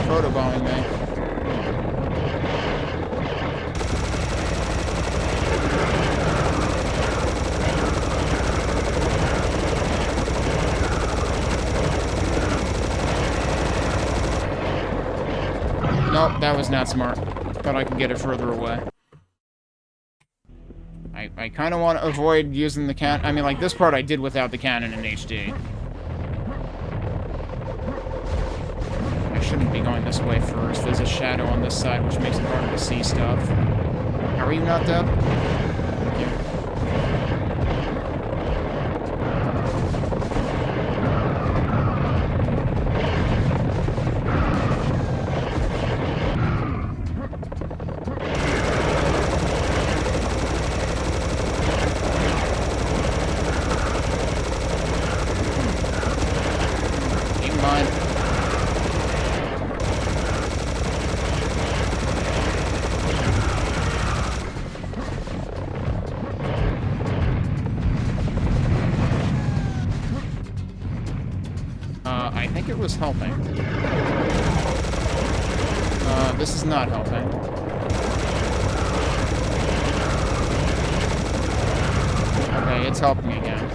Photobombing me. Nope, that was not smart. Thought I could get it further away. I kind of want to avoid using the cannon. I mean, like, this part I did without the cannon in HD. Shouldn't be going this way first. There's a shadow on this side, which makes it harder to see stuff. How are you not dead? Yeah. is helping. This is not helping. Okay, it's helping again.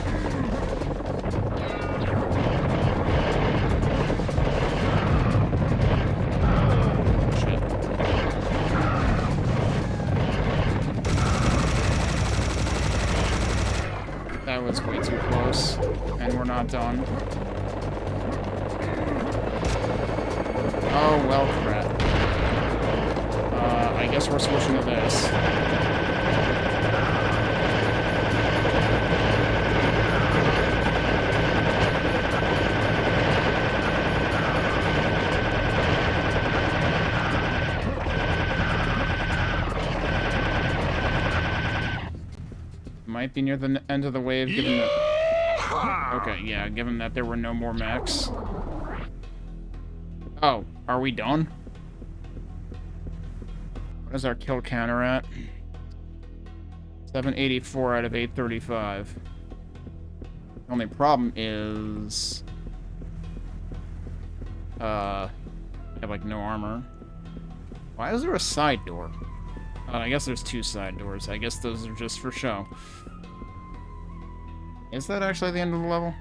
Shit. That was way too close, and we're not done. Oh, well, crap. I guess we're switching to this. Might be near the end of the wave, given that... Okay, yeah, given that there were no more mechs. Oh, are we done? What is our kill counter at? 784 out of 835. The only problem is... I have, like, no armor. Why is there a side door? I guess there's two side doors. I guess those are just for show. Is that actually the end of the level?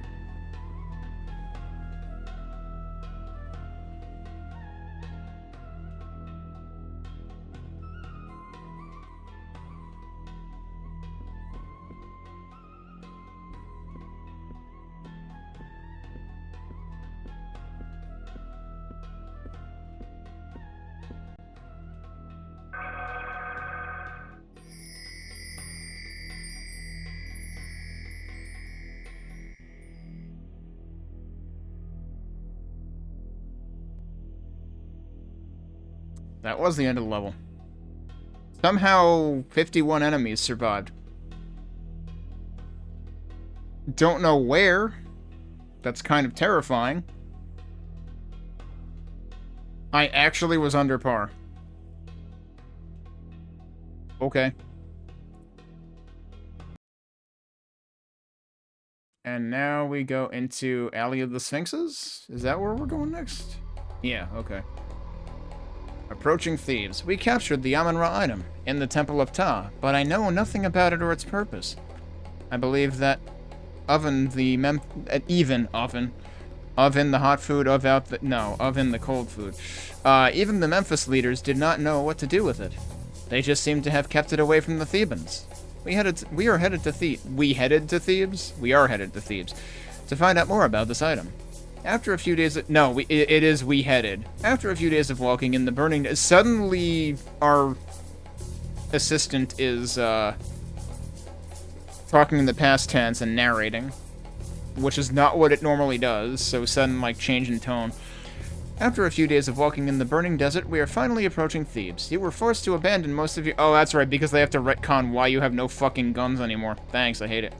That was the end of the level. Somehow, 51 enemies survived. Don't know where. That's kind of terrifying. I actually was under par. Okay. And now we go into Alley of the Sphinxes? Is that where we're going next? Yeah, okay. Approaching thieves. We captured the Amun-Ra item in the Temple of Ptah, but I know nothing about it or its purpose. I believe that oven the hot food, oven the cold food. Even the Memphis leaders did not know what to do with it. They just seemed to have kept it away from the Thebans. We are headed to Thebes to find out more about this item. After a few days of... No, it is we headed. After a few days of walking in the burning... Suddenly, our assistant is, talking in the past tense and narrating. Which is not what it normally does, so sudden, like, change in tone. After a few days of walking in the burning desert, we are finally approaching Thebes. You were forced to abandon most of your... Oh, that's right, because they have to retcon why you have no fucking guns anymore. Thanks, I hate it.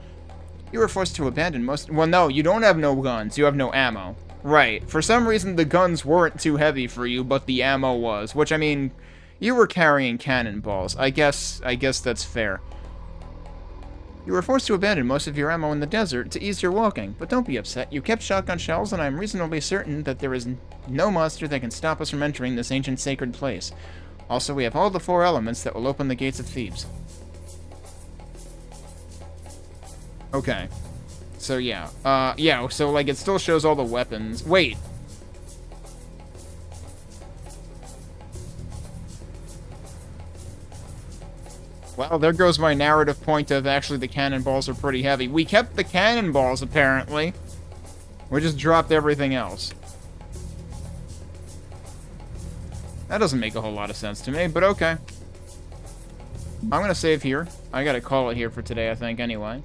You were forced to abandon most... Well, no, you don't have no guns. You have no ammo. Right. For some reason, the guns weren't too heavy for you, but the ammo was. Which, I mean, you were carrying cannonballs. I guess that's fair. You were forced to abandon most of your ammo in the desert to ease your walking. But don't be upset. You kept shotgun shells, and I am reasonably certain that there is no monster that can stop us from entering this ancient sacred place. Also, we have all the 4 elements that will open the gates of Thebes. Okay. So, yeah. Yeah, so, like, it still shows all the weapons. Wait. Well, there goes my narrative point of actually the cannonballs are pretty heavy. We kept the cannonballs, apparently. We just dropped everything else. That doesn't make a whole lot of sense to me, but okay. I'm gonna save here. I gotta call it here for today, I think, anyway.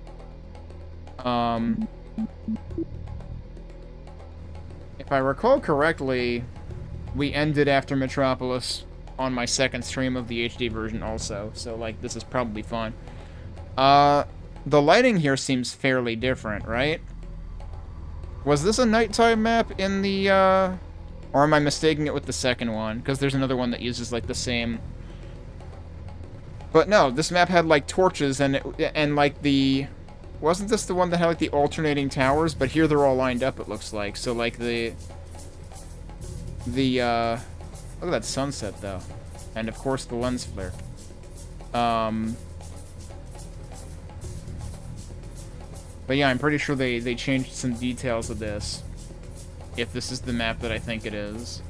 If I recall correctly, we ended after Metropolis on my second stream of the HD version also, so, like, this is probably fine. The lighting here seems fairly different, right? Was this a nighttime map in the, or am I mistaking it with the second one? Because there's another one that uses, like, the same... But no, this map had, like, torches and like, the... Wasn't this the one that had, like, the alternating towers? But here they're all lined up, it looks like. So, like, the The, look at that sunset, though. And, of course, the lens flare. But yeah, I'm pretty sure they changed some details of this. If this is the map that I think it is.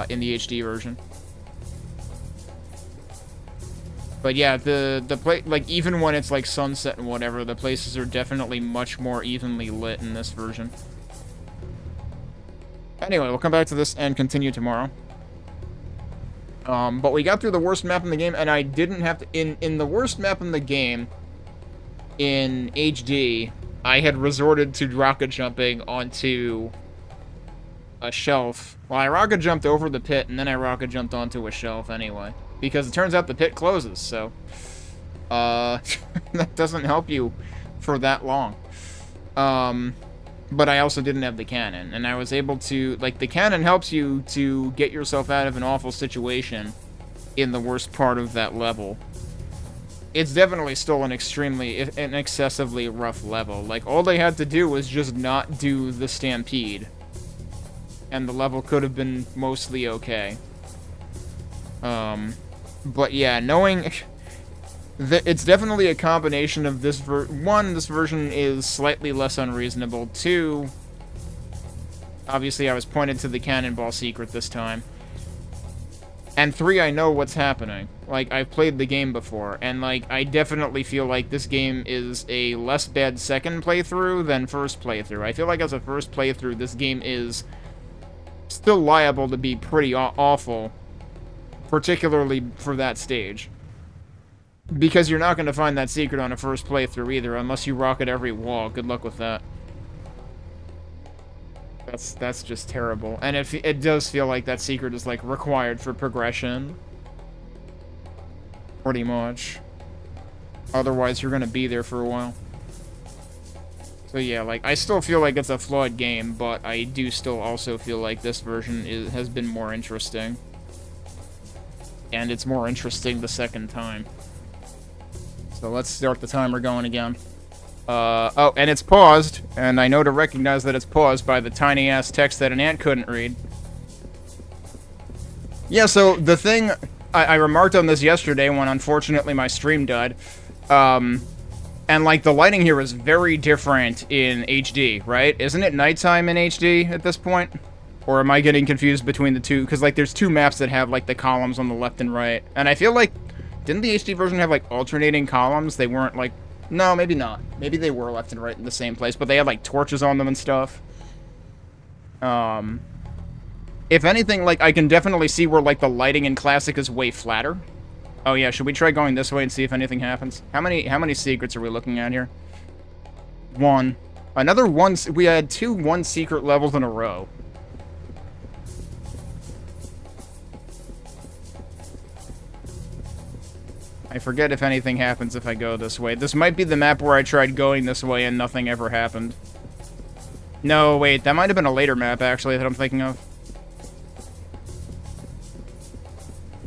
In the HD version. But yeah, the place, like, even when it's, like, sunset and whatever, the places are definitely much more evenly lit in this version. Anyway, we'll come back to this and continue tomorrow. But we got through the worst map in the game, and I didn't have to... In the worst map in the game, in HD, I had resorted to rocket jumping onto a shelf. Well, I rocket jumped over the pit, and then I rocket jumped onto a shelf anyway. Because it turns out the pit closes, so... that doesn't help you for that long. But I also didn't have the cannon, and I was able to... Like, the cannon helps you to get yourself out of an awful situation in the worst part of that level. It's definitely still an excessively rough level. Like, all they had to do was just not do the stampede. And the level could have been mostly okay. But yeah, knowing... It's definitely a combination of this one, this version is slightly less unreasonable. Two, obviously I was pointed to the cannonball secret this time. And three, I know what's happening. Like, I've played the game before, and, like, I definitely feel like this game is a less bad second playthrough than first playthrough. I feel like as a first playthrough, this game is still liable to be pretty awful, particularly for that stage. Because you're not going to find that secret on a first playthrough either, unless you rocket every wall. Good luck with that. That's just terrible. And it does feel like that secret is, like, required for progression. Pretty much. Otherwise, you're going to be there for a while. So yeah, like, I still feel like it's a flawed game, but I do still also feel like this version has been more interesting. And it's more interesting the second time. So let's start the timer going again. Oh, and it's paused, and I know to recognize that it's paused by the tiny-ass text that an ant couldn't read. Yeah, so the thing... I remarked on this yesterday when, unfortunately, my stream died. And, like, the lighting here is very different in HD, right? Isn't it nighttime in HD at this point? Or am I getting confused between the two? Because, like, there's two maps that have, like, the columns on the left and right. And I feel like... Didn't the HD version have, like, alternating columns? They weren't, like... No, maybe not. Maybe they were left and right in the same place, but they had, like, torches on them and stuff. If anything, like, I can definitely see where, like, the lighting in Classic is way flatter. Oh, yeah, should we try going this way and see if anything happens? How many secrets are we looking at here? One. Another one... We had two one-secret levels in a row. I forget if anything happens if I go this way. This might be the map where I tried going this way and nothing ever happened. No, wait, that might have been a later map, actually, that I'm thinking of.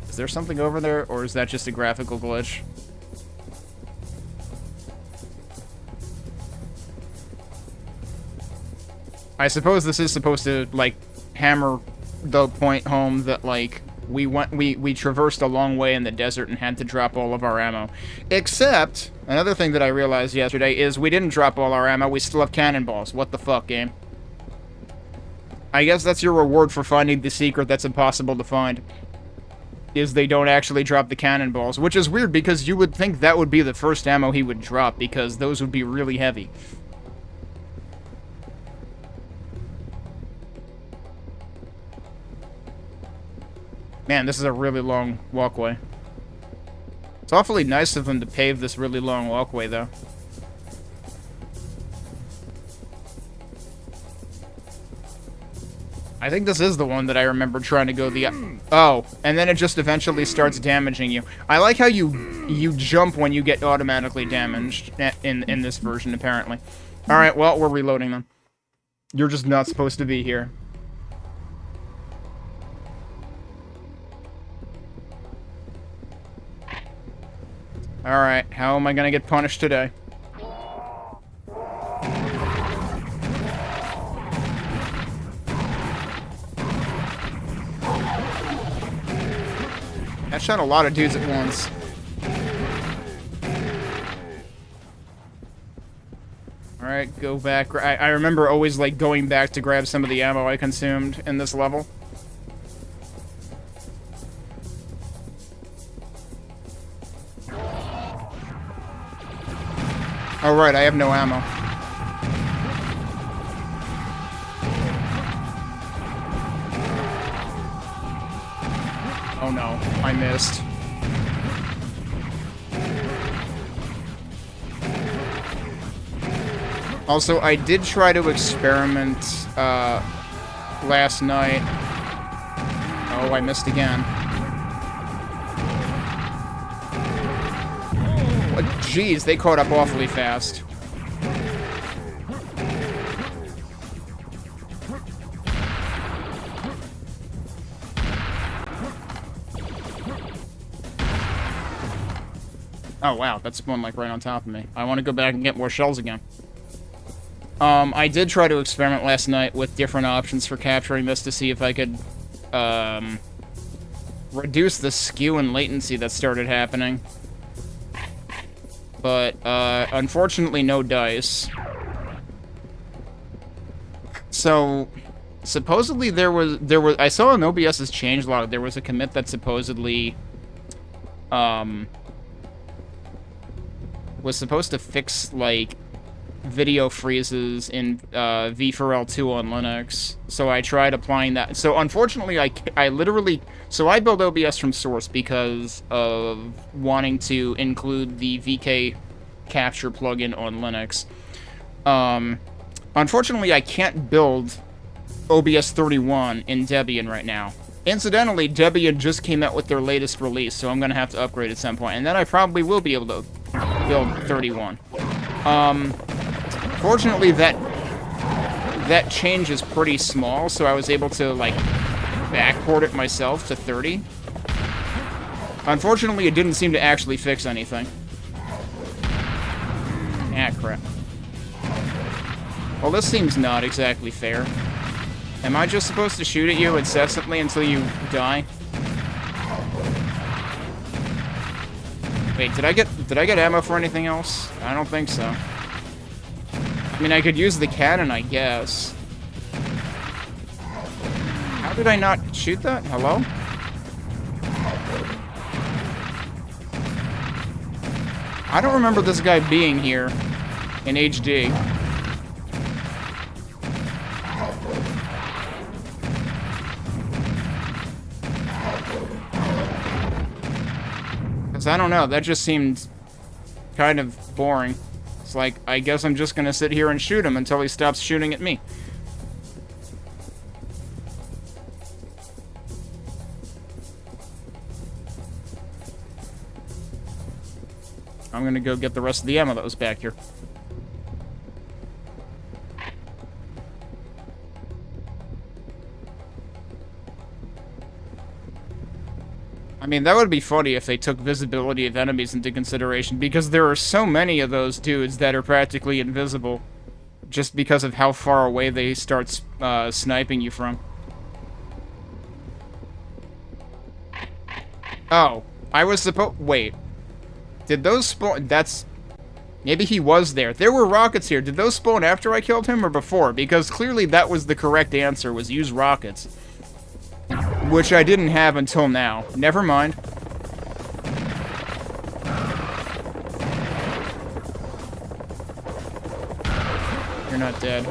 Is there something over there, or is that just a graphical glitch? I suppose this is supposed to, like, hammer the point home that, like... We traversed a long way in the desert and had to drop all of our ammo. Except, another thing that I realized yesterday is we didn't drop all our ammo, we still have cannonballs. What the fuck, game? I guess that's your reward for finding the secret that's impossible to find. Is they don't actually drop the cannonballs, which is weird because you would think that would be the first ammo he would drop because those would be really heavy. Man, this is a really long walkway. It's awfully nice of them to pave this really long walkway, though. I think this is the one that I remember trying to go the... Oh, and then it just eventually starts damaging you. I like how you jump when you get automatically damaged in this version, apparently. Alright, well, we're reloading them. You're just not supposed to be here. Alright, how am I gonna get punished today? I shot a lot of dudes at once. Alright, go back. I remember always, like, going back to grab some of the ammo I consumed in this level. Oh, right, I have no ammo. Oh no, I missed. Also, I did try to experiment last night. Oh, I missed again. Oh, jeez, they caught up awfully fast. Oh, wow, that spawned, like, right on top of me. I want to go back and get more shells again. I did try to experiment last night with different options for capturing this to see if I could, reduce the skew and latency that started happening. But, unfortunately, no dice. So, supposedly there was, I saw in OBS's changelog, there was a commit that supposedly, was supposed to fix, like, video freezes in V4L2 on Linux. So I tried applying that. So unfortunately, I literally... So I build OBS from source because of wanting to include the VK capture plugin on Linux. Unfortunately, I can't build OBS 31 in Debian right now. Incidentally, Debian just came out with their latest release, so I'm going to have to upgrade at some point. And then I probably will be able to build 31. Fortunately, that change is pretty small, so I was able to, like, backport it myself to 30. Unfortunately, it didn't seem to actually fix anything. Ah, crap. Well, this seems not exactly fair. Am I just supposed to shoot at you incessantly until you die? Wait, did I get ammo for anything else? I don't think so. I mean, I could use the cannon, I guess. How did I not shoot that? Hello? I don't remember this guy being here in HD. Because I don't know, that just seemed kind of boring. It's like, I guess I'm just gonna sit here and shoot him until he stops shooting at me. I'm gonna go get the rest of the ammo that was back here. I mean, that would be funny if they took visibility of enemies into consideration, because there are so many of those dudes that are practically invisible, just because of how far away they start sniping you from. Oh, I was supposed... Wait. Did those spawn... That's... Maybe he was there. There were rockets here. Did those spawn after I killed him or before? Because clearly that was the correct answer, was use rockets. Which I didn't have until now. Never mind. You're not dead.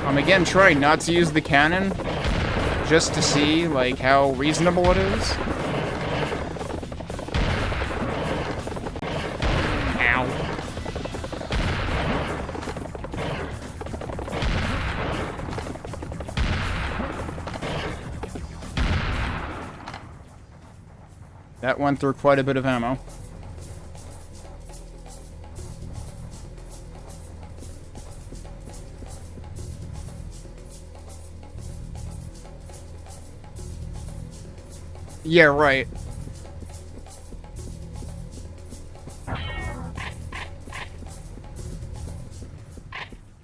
I'm again trying not to use the cannon, just to see, like, how reasonable it is. Ow. That went through quite a bit of ammo. Yeah, right.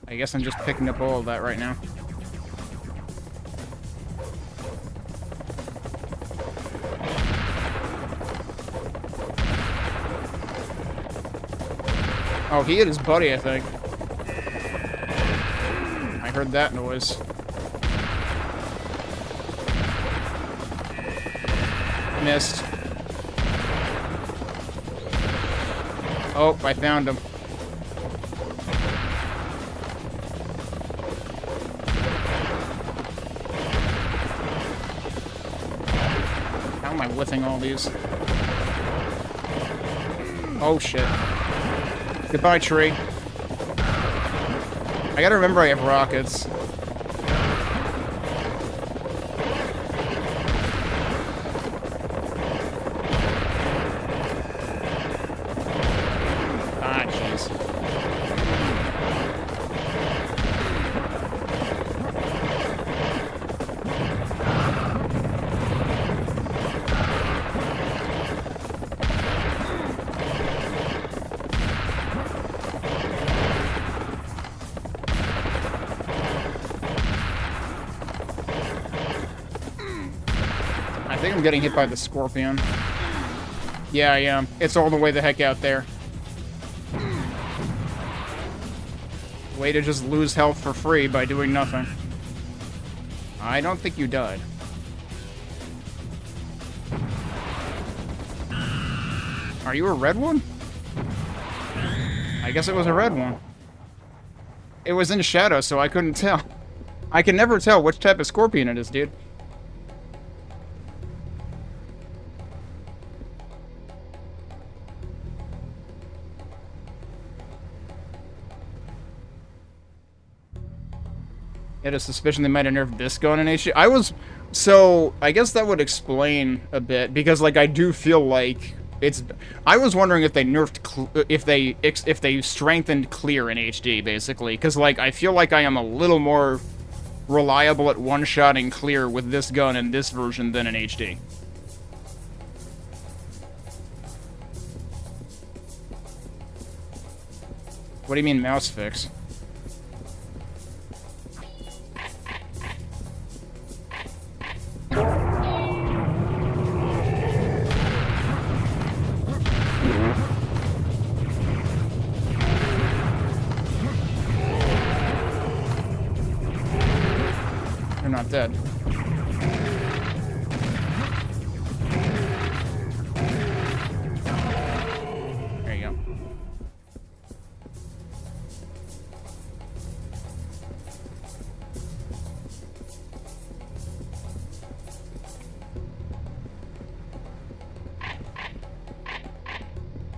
I guess I'm just picking up all of that right now. Oh, he hit his buddy, I think. I heard that noise. Missed. Oh, I found him. How am I whiffing all these? Oh, shit. Goodbye, tree. I gotta remember I have rockets. Ah, jeez. I think I'm getting hit by the scorpion. Yeah, I am. It's all the way the heck out there. Way to just lose health for free by doing nothing. I don't think you died. Are you a red one? I guess it was a red one. It was in shadow, so I couldn't tell. I can never tell which type of scorpion it is, dude. I had a suspicion they might have nerfed this gun in HD. So I guess that would explain a bit, because, like, I do feel like it's... I was wondering if they nerfed... if they strengthened clear in HD, basically. Because, like, I feel like I am a little more reliable at one-shotting clear with this gun in this version than in HD. What do you mean, mouse fix? They're not dead. There you go.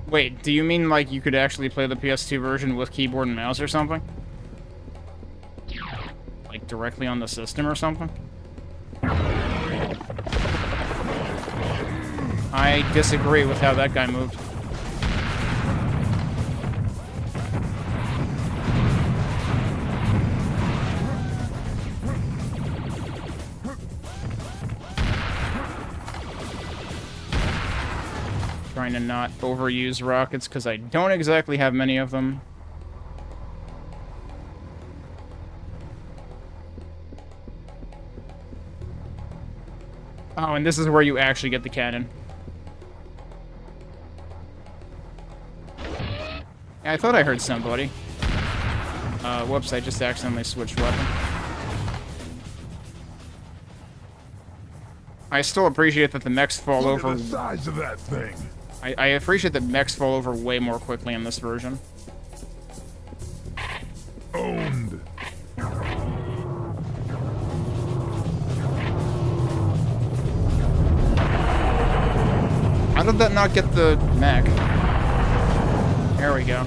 Wait, do you mean, like, you could actually play the PS2 version with keyboard and mouse or something? Like, directly on the system or something? I disagree with how that guy moved. Trying to not overuse rockets, because I don't exactly have many of them. Oh, and this is where you actually get the cannon. Yeah, I thought I heard somebody. Whoops, I just accidentally switched weapon. I still appreciate that the mechs fall over... Look at the size of that thing. I appreciate that mechs fall over way more quickly in this version. Owned. How did that not get the mech? There we go.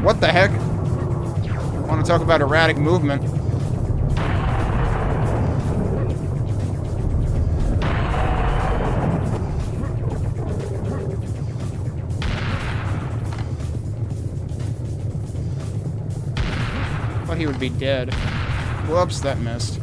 What the heck? I want to talk about erratic movement. he would be dead. Whoops, that missed.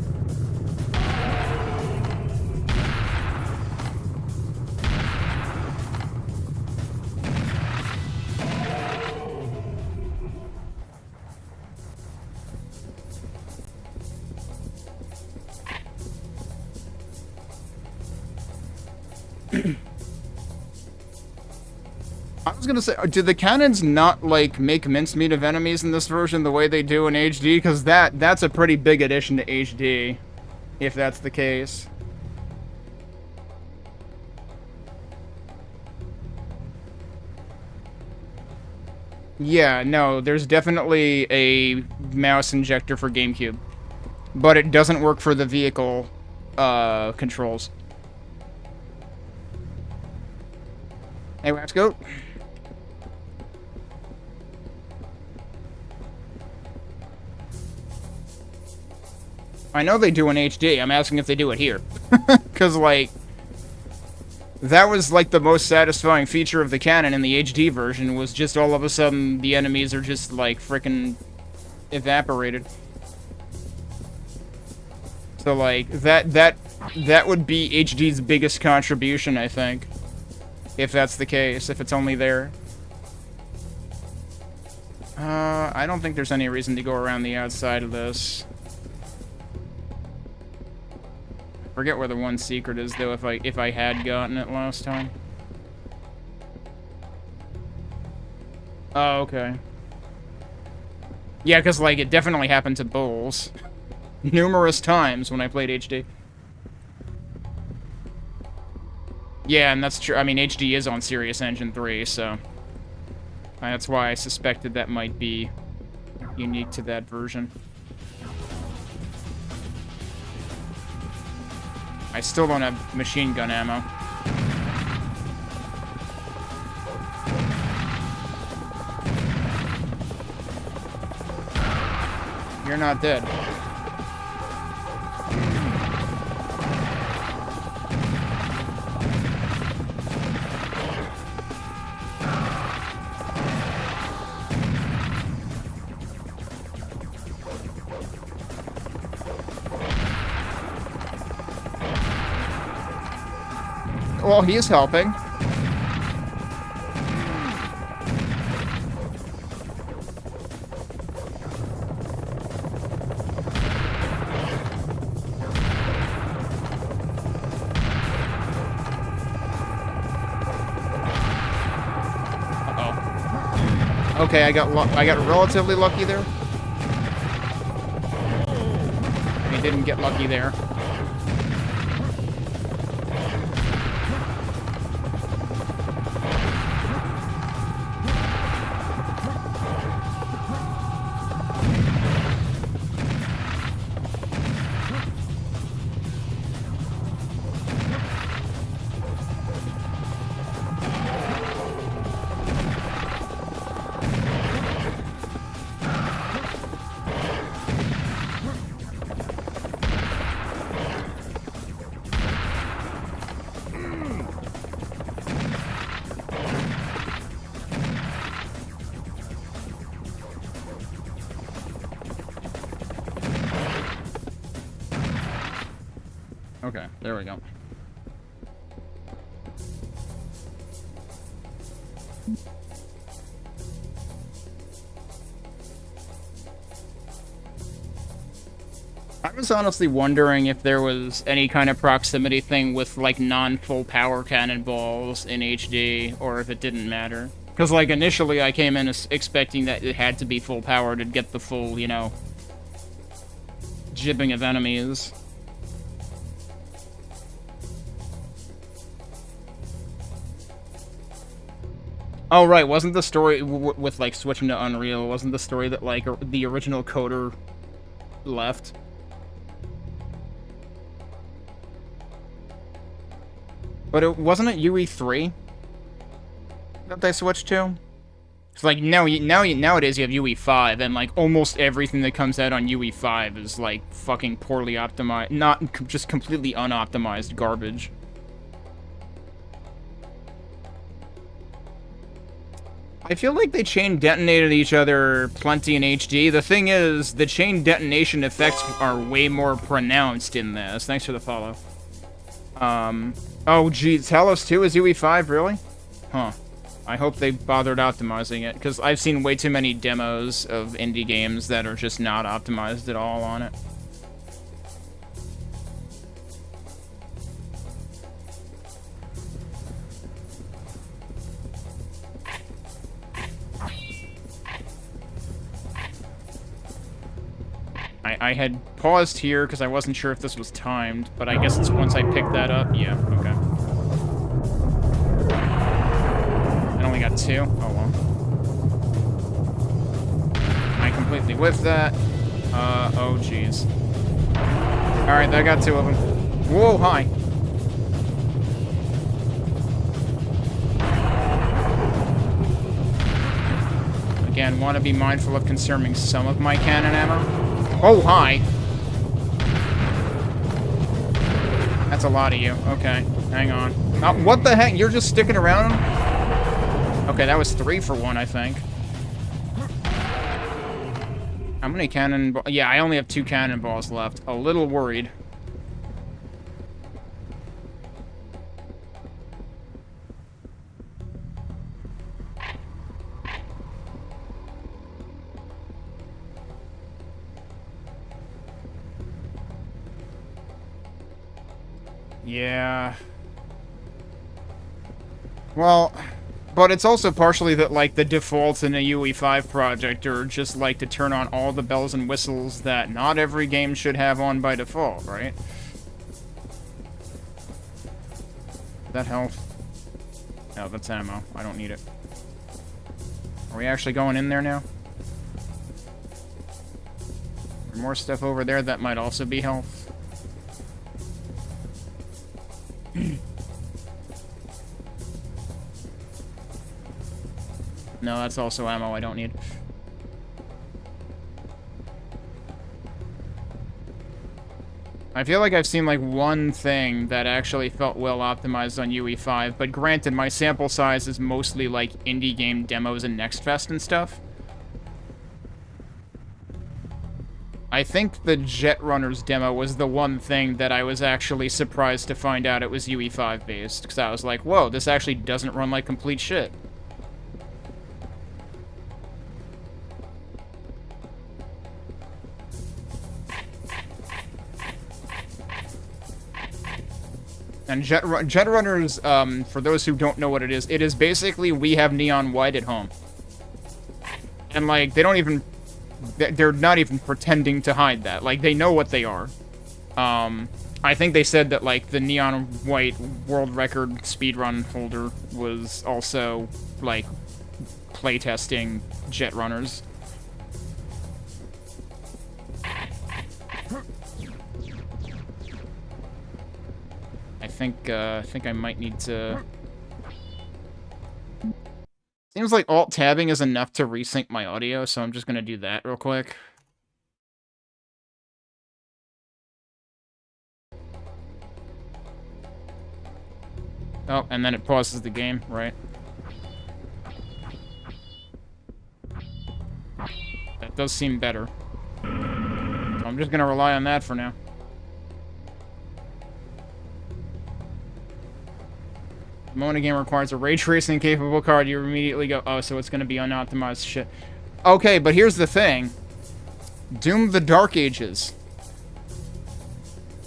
I was gonna say, did the cannons not, like, make mincemeat of enemies in this version the way they do in HD? Because that's a pretty big addition to HD, if that's the case. Yeah, no, there's definitely a mouse injector for GameCube. But it doesn't work for the vehicle, controls. Hey, let's go. I know they do in HD. I'm asking if they do it here. Because, like, that was, like, the most satisfying feature of the canon in the HD version, was just all of a sudden the enemies are just, like, frickin' evaporated. So, like, that would be HD's biggest contribution, I think. If that's the case, if it's only there. I don't think there's any reason to go around the outside of this. Forget where the one secret is, though, if I had gotten it last time. Oh, okay. Yeah, because, like, it definitely happened to Bulls. Numerous times when I played HD. Yeah, and that's true. I mean, HD is on Serious Engine 3, so... that's why I suspected that might be unique to that version. I still don't have machine gun ammo. You're not dead. Well, he is helping. Uh-oh. Okay, I got relatively lucky there. He didn't get lucky there. Okay, there we go. I was honestly wondering if there was any kind of proximity thing with, like, non-full power cannonballs in HD, or if it didn't matter. Because, like, initially I came in expecting that it had to be full power to get the full, you know, jibbing of enemies. Oh, right, wasn't the story with, like, switching to Unreal, wasn't the story that, like, the original coder left? But wasn't it UE3 that they switched to? It's like, nowadays you have UE5, and, like, almost everything that comes out on UE5 is, like, fucking poorly optimized, not just completely unoptimized garbage. I feel like they chain detonated each other plenty in HD. The thing is, the chain detonation effects are way more pronounced in this. Thanks for the follow. Oh geez, Talos 2 is UE5, really? Huh. I hope they bothered optimizing it, because I've seen way too many demos of indie games that are just not optimized at all on it. I had paused here because I wasn't sure if this was timed, but I guess it's once I picked that up. Yeah, okay. I only got 2. Oh, well. I completely whiffed that. Oh, jeez. Alright, I got 2 of them. Whoa, hi. Again, want to be mindful of conserving some of my cannon ammo. Oh, hi. That's a lot of you. Okay, hang on. What the heck? You're just sticking around? Okay, that was 3 for 1, I think. How many cannonballs? Yeah, I only have 2 cannonballs left. A little worried. Yeah. Well, but it's also partially that, like, the defaults in a UE5 project are just, like, to turn on all the bells and whistles that not every game should have on by default, right? That health? No, that's ammo. I don't need it. Are we actually going in there now? More stuff over there that might also be health. No, that's also ammo I don't need. I feel like I've seen, like, one thing that actually felt well optimized on UE5, but granted, my sample size is mostly, like, indie game demos and Next Fest and stuff. I think the Jet Runners demo was the one thing that I was actually surprised to find out it was UE5 based, because I was like, whoa, this actually doesn't run like complete shit. And Jet Runners, for those who don't know what it is basically We Have Neon White at Home. And, like, they don't even... They're not even pretending to hide that. Like, they know what they are. I think they said that, like, the Neon White world record speedrun holder was also, like, playtesting Jet Runners. I think I might need to... Seems like Alt-tabbing is enough to resync my audio, so I'm just gonna do that real quick. Oh, and then it pauses the game, right? That does seem better. So I'm just gonna rely on that for now. The moment a game requires a ray tracing capable card, you immediately go, oh, so it's going to be unoptimized shit. Okay, but here's the thing. Doom the Dark Ages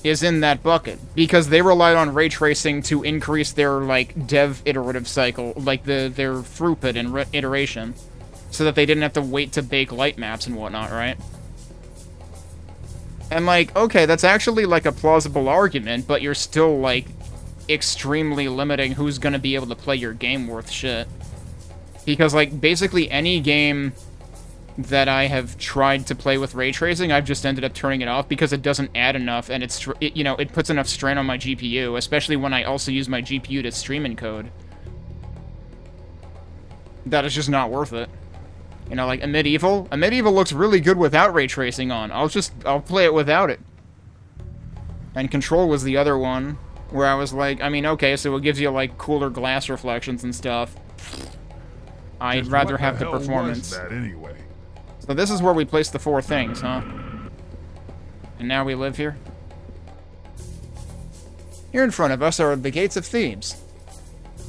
is in that bucket, because they relied on ray tracing to increase their, like, dev iterative cycle, like, their throughput and iteration, so that they didn't have to wait to bake light maps and whatnot, right? And, like, okay, that's actually, like, a plausible argument, but you're still, like, extremely limiting who's gonna be able to play your game worth shit. Because, like, basically any game that I have tried to play with ray tracing, I've just ended up turning it off because it doesn't add enough, and you know, it puts enough strain on my GPU, especially when I also use my GPU to stream encode. That is just not worth it. You know, like, a Medieval looks really good without ray tracing on. I'll play it without it. And Control was the other one, where I was like, I mean, okay, so it gives you, like, cooler glass reflections and stuff. I'd Just rather what have the hell was performance. that anyway? So this is where we place the 4 things, huh? And now we live here? Here in front of us are the Gates of Thebes.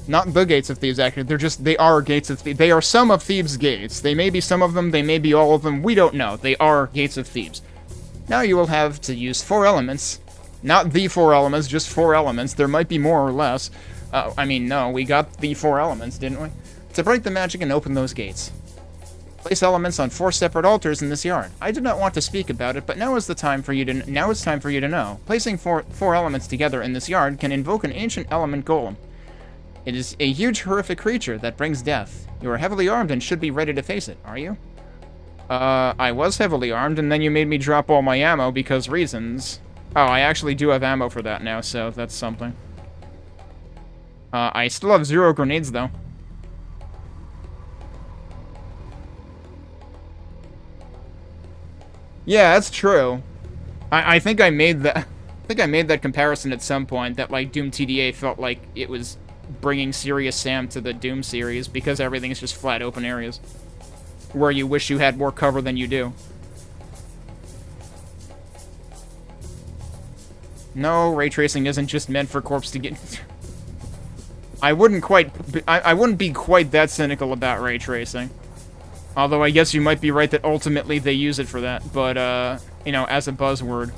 Not the Gates of Thebes, actually. They are Gates of Thebes. They are some of Thebes' gates. They may be some of them, they may be all of them. We don't know. They are Gates of Thebes. Now you will have to use 4 elements. Not the 4 elements, just 4 elements. There might be more or less. No, we got the 4 elements, didn't we? To break the magic and open those gates. Place elements on 4 separate altars in this yard. I did not want to speak about it, but now is time for you to know. Placing four elements together in this yard can invoke an ancient element golem. It is a huge, horrific creature that brings death. You are heavily armed and should be ready to face it, are you? I was heavily armed, and then you made me drop all my ammo because reasons. Oh, I actually do have ammo for that now, so that's something. I still have 0 grenades, though. Yeah, that's true. I think I made that... I think I made that comparison at some point, that, like, Doom TDA felt like it was bringing Serious Sam to the Doom series, because everything is just flat open areas. Where you wish you had more cover than you do. No, ray tracing isn't just meant for corpse to get... I wouldn't be quite that cynical about ray tracing. Although I guess you might be right that ultimately they use it for that, but, you know, as a buzzword.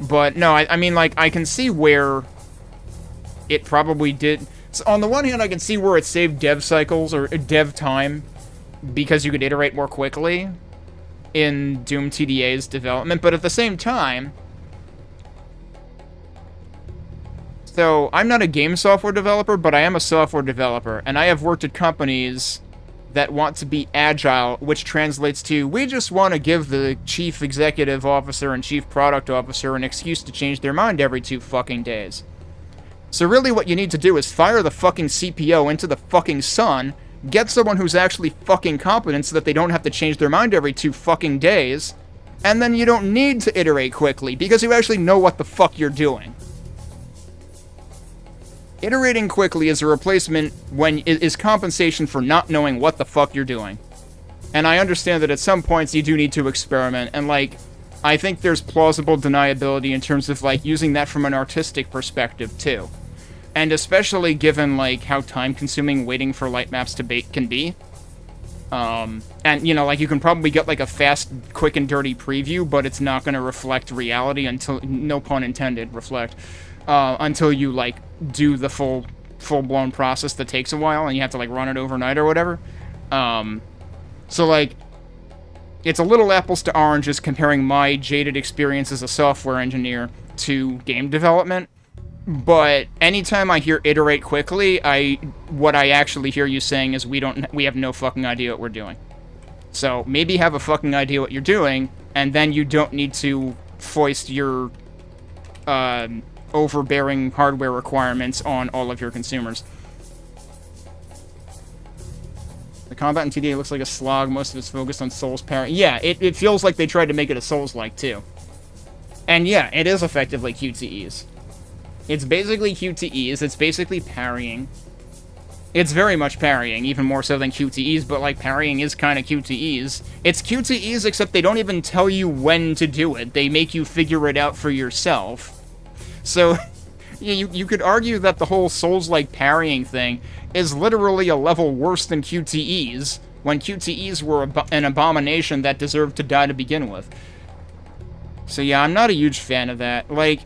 But, no, I mean, like, I can see where it probably did... So on the one hand, I can see where it saved dev cycles, or dev time, because you could iterate more quickly in Doom TDA's development, but at the same time... So, I'm not a game software developer, but I am a software developer, and I have worked at companies that want to be agile, which translates to, we just want to give the chief executive officer and chief product officer an excuse to change their mind every 2 fucking days. So really what you need to do is fire the fucking CPO into the fucking sun, get someone who's actually fucking competent so that they don't have to change their mind every 2 fucking days, and then you don't need to iterate quickly, because you actually know what the fuck you're doing. Iterating quickly is a replacement when it is compensation for not knowing what the fuck you're doing. And I understand that at some points you do need to experiment, and, like, I think there's plausible deniability in terms of, like, using that from an artistic perspective, too. And especially given, like, how time-consuming waiting for light maps to bake can be. And, you know, like, you can probably get, like, a fast, quick and dirty preview, but it's not going to reflect reality until, no pun intended, reflect, until you, like, do the full-blown process that takes a while, and you have to, like, run it overnight or whatever. So, like, it's a little apples to oranges comparing my jaded experience as a software engineer to game development, but anytime I hear iterate quickly, what I actually hear you saying is we have no fucking idea what we're doing. So, maybe have a fucking idea what you're doing, and then you don't need to foist your, overbearing hardware requirements on all of your consumers. The combat in TDA looks like a slog. Most of it's focused on Souls parry. Yeah, it feels like they tried to make it a Souls-like, too. And yeah, it is effectively QTEs. It's basically QTEs. It's basically parrying. It's very much parrying, even more so than QTEs, but, like, parrying is kind of QTEs. It's QTEs, except they don't even tell you when to do it. They make you figure it out for yourself. So, you could argue that the whole Souls-like parrying thing is literally a level worse than QTEs, when QTEs were an abomination that deserved to die to begin with. So yeah, I'm not a huge fan of that. Like,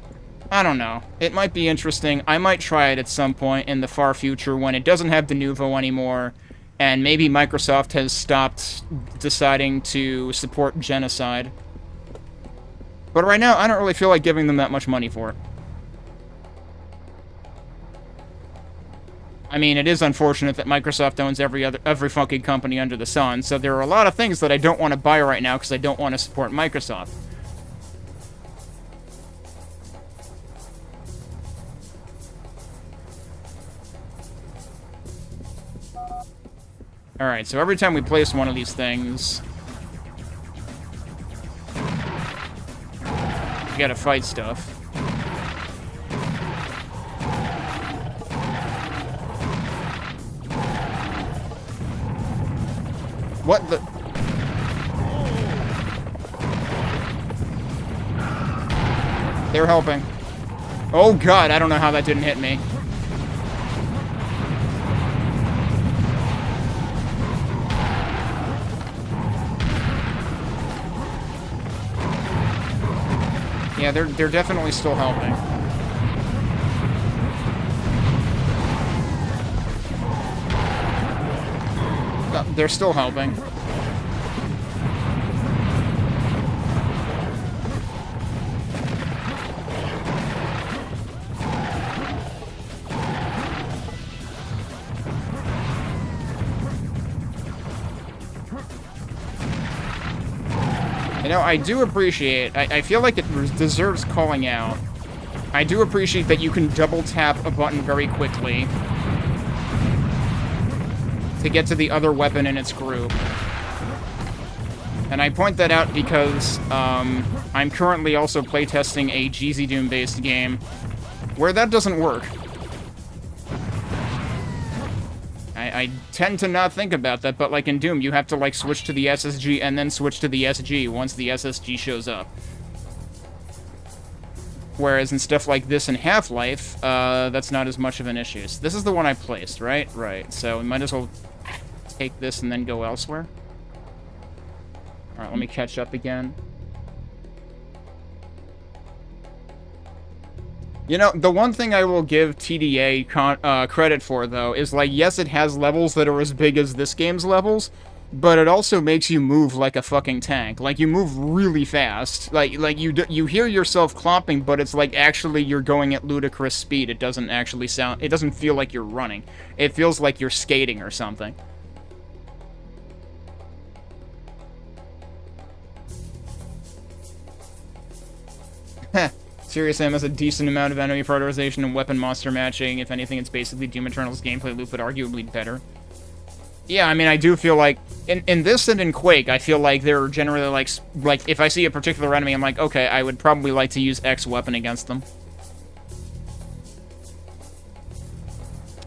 I don't know. It might be interesting. I might try it at some point in the far future when it doesn't have Denuvo anymore, and maybe Microsoft has stopped deciding to support genocide. But right now, I don't really feel like giving them that much money for it. I mean, it is unfortunate that Microsoft owns every fucking company under the sun, so there are a lot of things that I don't want to buy right now because I don't want to support Microsoft. Alright, so every time we place one of these things, we gotta fight stuff. What the? They're helping. Oh god, I don't know how that didn't hit me. Yeah, they're definitely still helping. They're still helping. You know, I do appreciate, I feel like it deserves calling out. I do appreciate that you can double tap a button very quickly to get to the other weapon in its group. And I point that out because I'm currently also playtesting a GZ Doom-based game where that doesn't work. I tend to not think about that, but like in Doom, you have to like switch to the SSG and then switch to the SG once the SSG shows up. Whereas in stuff like this in Half-Life, that's not as much of an issue. So this is the one I placed, right? Right. So we might as well take this and then go elsewhere. Alright, let me catch up again. You know, the one thing I will give TDA credit for, though, is, like, yes, it has levels that are as big as this game's levels, but it also makes you move like a fucking tank. Like, you move really fast. Like you hear yourself clomping, but it's like actually you're going at ludicrous speed. It doesn't actually sound... It doesn't feel like you're running. It feels like you're skating or something. Heh. Serious Sam has a decent amount of enemy prioritization and weapon monster matching. If anything, it's basically Doom Eternal's gameplay loop, but arguably better. Yeah, I mean, I do feel like... In this and in Quake, I feel like they're generally like, if I see a particular enemy, I'm like, okay, I would probably like to use X weapon against them.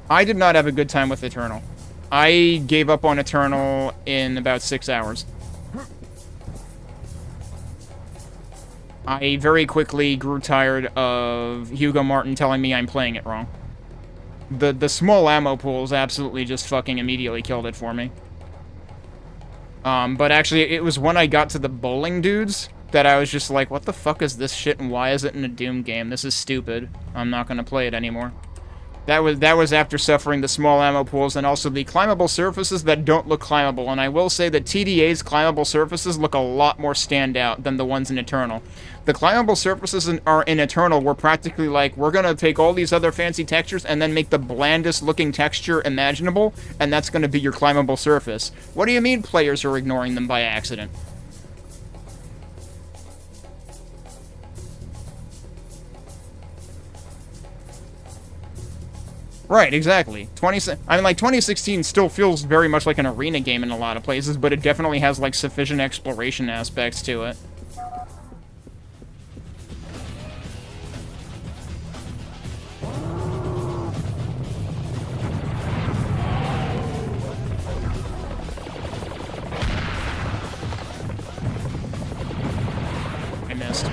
I did not have a good time with Eternal. I gave up on Eternal in about 6 hours. I very quickly grew tired of Hugo Martin telling me I'm playing it wrong. The small ammo pools absolutely just fucking immediately killed it for me. But actually, it was when I got to the bowling dudes that I was just like, what the fuck is this shit and why is it in a Doom game? This is stupid. I'm not gonna play it anymore. That was after suffering the small ammo pools and also the climbable surfaces that don't look climbable. And I will say that TDA's climbable surfaces look a lot more standout than the ones in Eternal. The climbable surfaces in Eternal were practically like, we're gonna take all these other fancy textures and then make the blandest looking texture imaginable, and that's gonna be your climbable surface. What do you mean players are ignoring them by accident? Right, exactly. I mean, like, 2016 still feels very much like an arena game in a lot of places, but it definitely has, like, sufficient exploration aspects to it. I missed.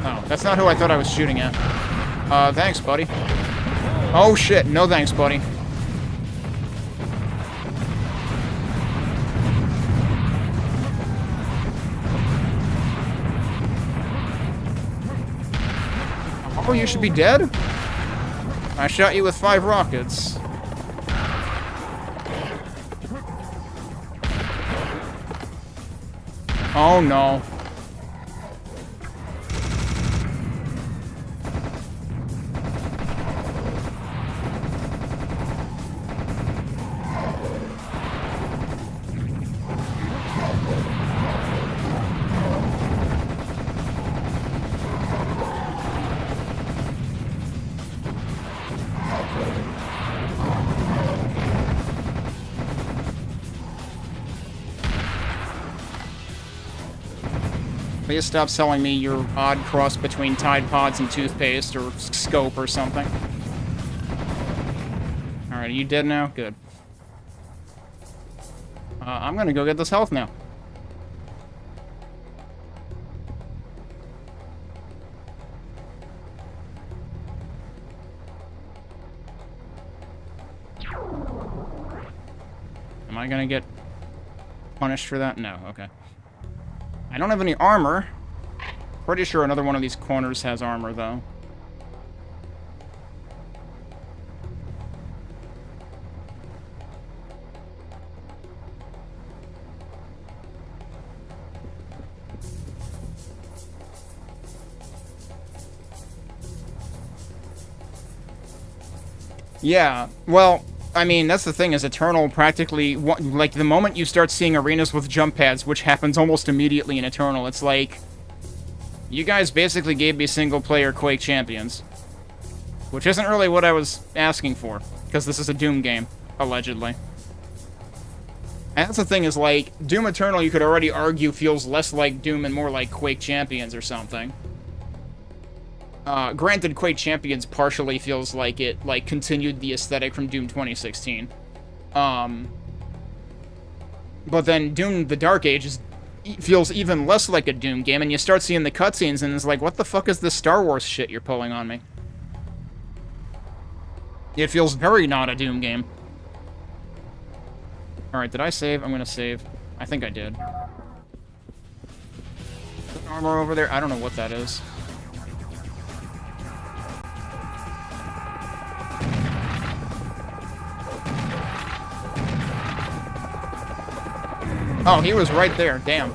Oh, that's not who I thought I was shooting at. Thanks, buddy. Oh, shit. No thanks, buddy. Oh, you should be dead? I shot you with 5 rockets. Oh, no. Please stop selling me your odd cross between Tide Pods and toothpaste or scope or something. Alright, are you dead now? Good. I'm gonna go get this health now. Am I gonna get punished for that? No, okay. I don't have any armor. Pretty sure another one of these corners has armor, though. Yeah, well, I mean, that's the thing, is Eternal practically, like, the moment you start seeing arenas with jump pads, which happens almost immediately in Eternal, it's like, you guys basically gave me single-player Quake Champions. Which isn't really what I was asking for, because this is a Doom game, allegedly. And that's the thing, is like, Doom Eternal, you could already argue, feels less like Doom and more like Quake Champions or something. Granted, Quake Champions partially feels like it, like, continued the aesthetic from Doom 2016. But then Doom The Dark Age feels even less like a Doom game, and you start seeing the cutscenes, and it's like, what the fuck is this Star Wars shit you're pulling on me? It feels very not a Doom game. Alright, did I save? I'm gonna save. I think I did. Armor over there? I don't know what that is. Oh, he was right there. Damn.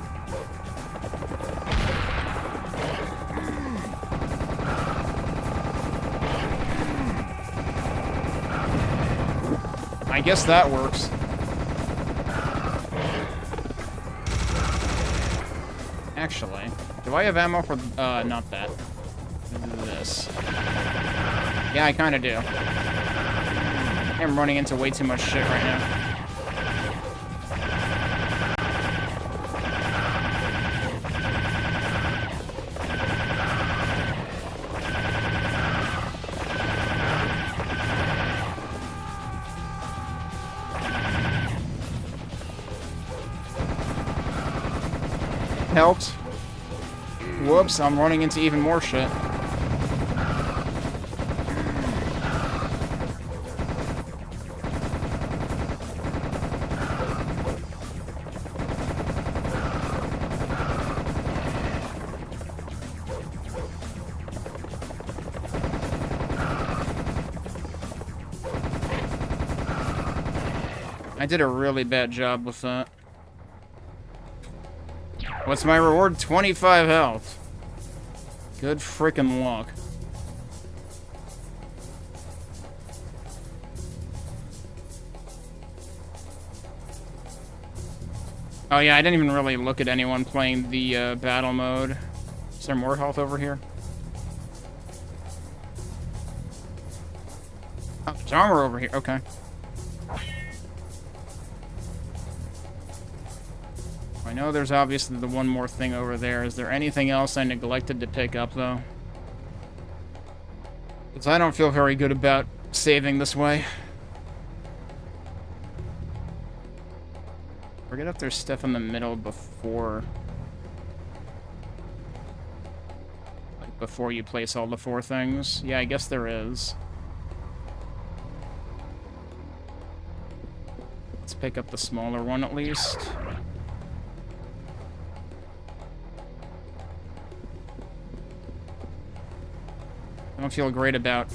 I guess that works. Actually, do I have ammo for, not that. This. Yeah, I kinda do. I'm running into way too much shit right now. Helped. Whoops, I'm running into even more shit. I did a really bad job with that. What's my reward? 25 health. Good frickin' luck. Oh yeah, I didn't even really look at anyone playing the battle mode. Is there more health over here? Oh, there's armor over here. Okay. I know there's obviously the one more thing over there. Is there anything else I neglected to pick up, though? Because I don't feel very good about saving this way. Forget if there's stuff in the middle before... like, before you place all the 4 things. Yeah, I guess there is. Let's pick up the smaller one, at least. I don't feel great about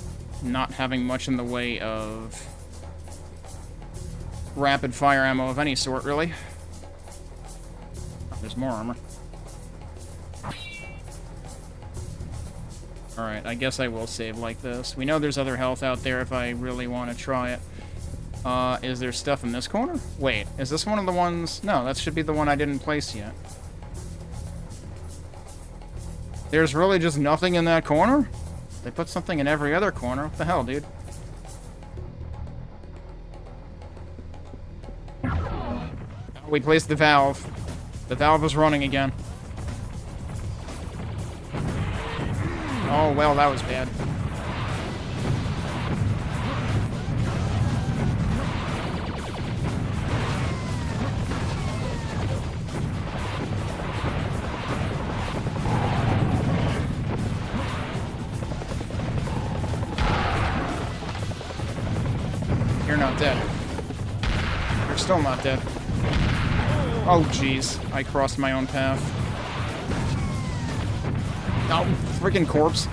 not having much in the way of rapid fire ammo of any sort, really. Oh, there's more armor. Alright, I guess I will save like this. We know there's other health out there if I really want to try it. Is there stuff in this corner? Wait, is this one of the ones? No, that should be the one I didn't place yet. There's really just nothing in that corner? They put something in every other corner. What the hell, dude? We placed the valve. The valve is running again. Oh, well, that was bad. still not dead. Oh, jeez. I crossed my own path. Oh, freaking corpse.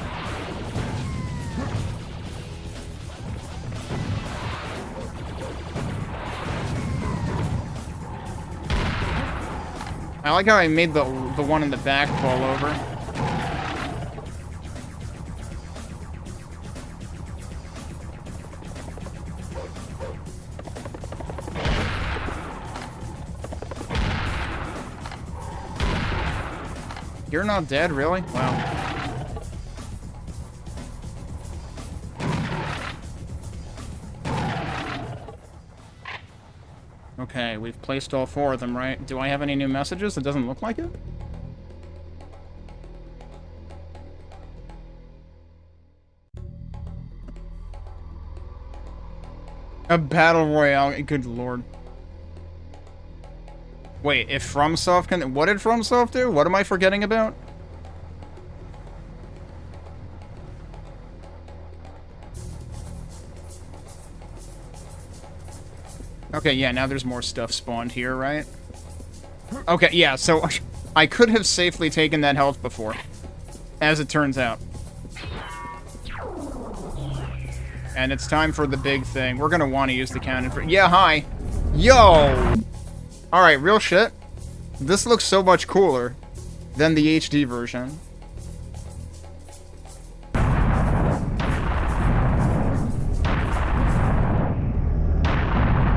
I like how I made the one in the back fall over. You're not dead, really? Wow. Okay, we've placed all 4 of them, right? Do I have any new messages? It doesn't look like it. A battle royale, good lord. Wait, if FromSoft can... What did FromSoft do? What am I forgetting about? Okay, yeah, now there's more stuff spawned here, right? Okay, yeah, so I could have safely taken that health before, as it turns out. And it's time for the big thing. We're gonna want to use the cannon for... Yeah, hi! Yo! Alright, real shit. This looks so much cooler than the HD version.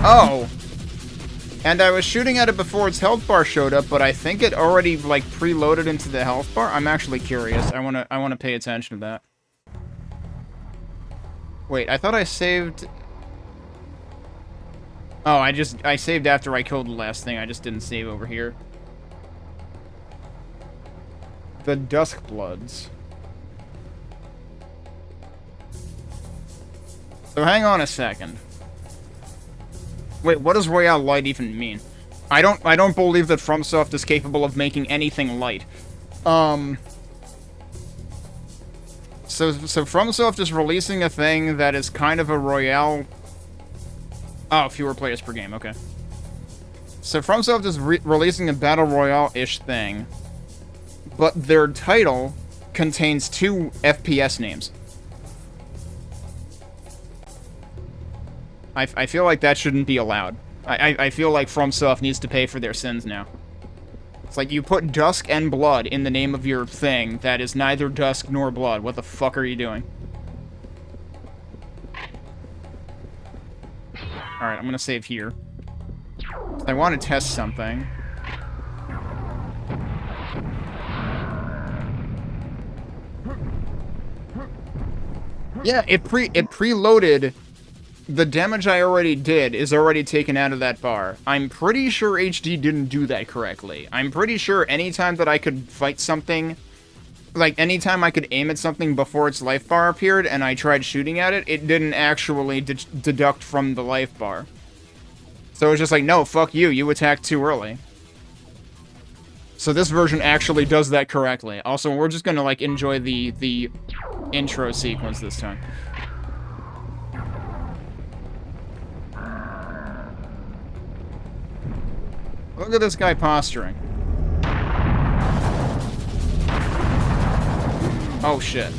Oh! And I was shooting at it before its health bar showed up, but I think it already, like, preloaded into the health bar. I'm actually curious. I wanna pay attention to that. Wait, I thought I saved... Oh, I saved after I killed the last thing. I just didn't save over here. The Duskbloods. So hang on a second. Wait, what does Royale Light even mean? I don't believe that FromSoft is capable of making anything light. So FromSoft is releasing a thing that is kind of a Royale... Oh, fewer players per game, okay. So FromSoft is releasing a Battle Royale-ish thing, but their title contains 2 FPS names. I feel like that shouldn't be allowed. I feel like FromSoft needs to pay for their sins now. It's like you put Dusk and Blood in the name of your thing that is neither Dusk nor Blood. What the fuck are you doing? Alright, I'm gonna save here. I want to test something. Yeah, it preloaded... The damage I already did is already taken out of that bar. I'm pretty sure HD didn't do that correctly. I'm pretty sure anytime that I could fight something... Like, anytime I could aim at something before its life bar appeared and I tried shooting at it, it didn't actually deduct from the life bar. So it's just like, no, fuck you, you attacked too early. So this version actually does that correctly. Also, we're just gonna, like, enjoy the intro sequence this time. Look at this guy posturing. Oh, shit.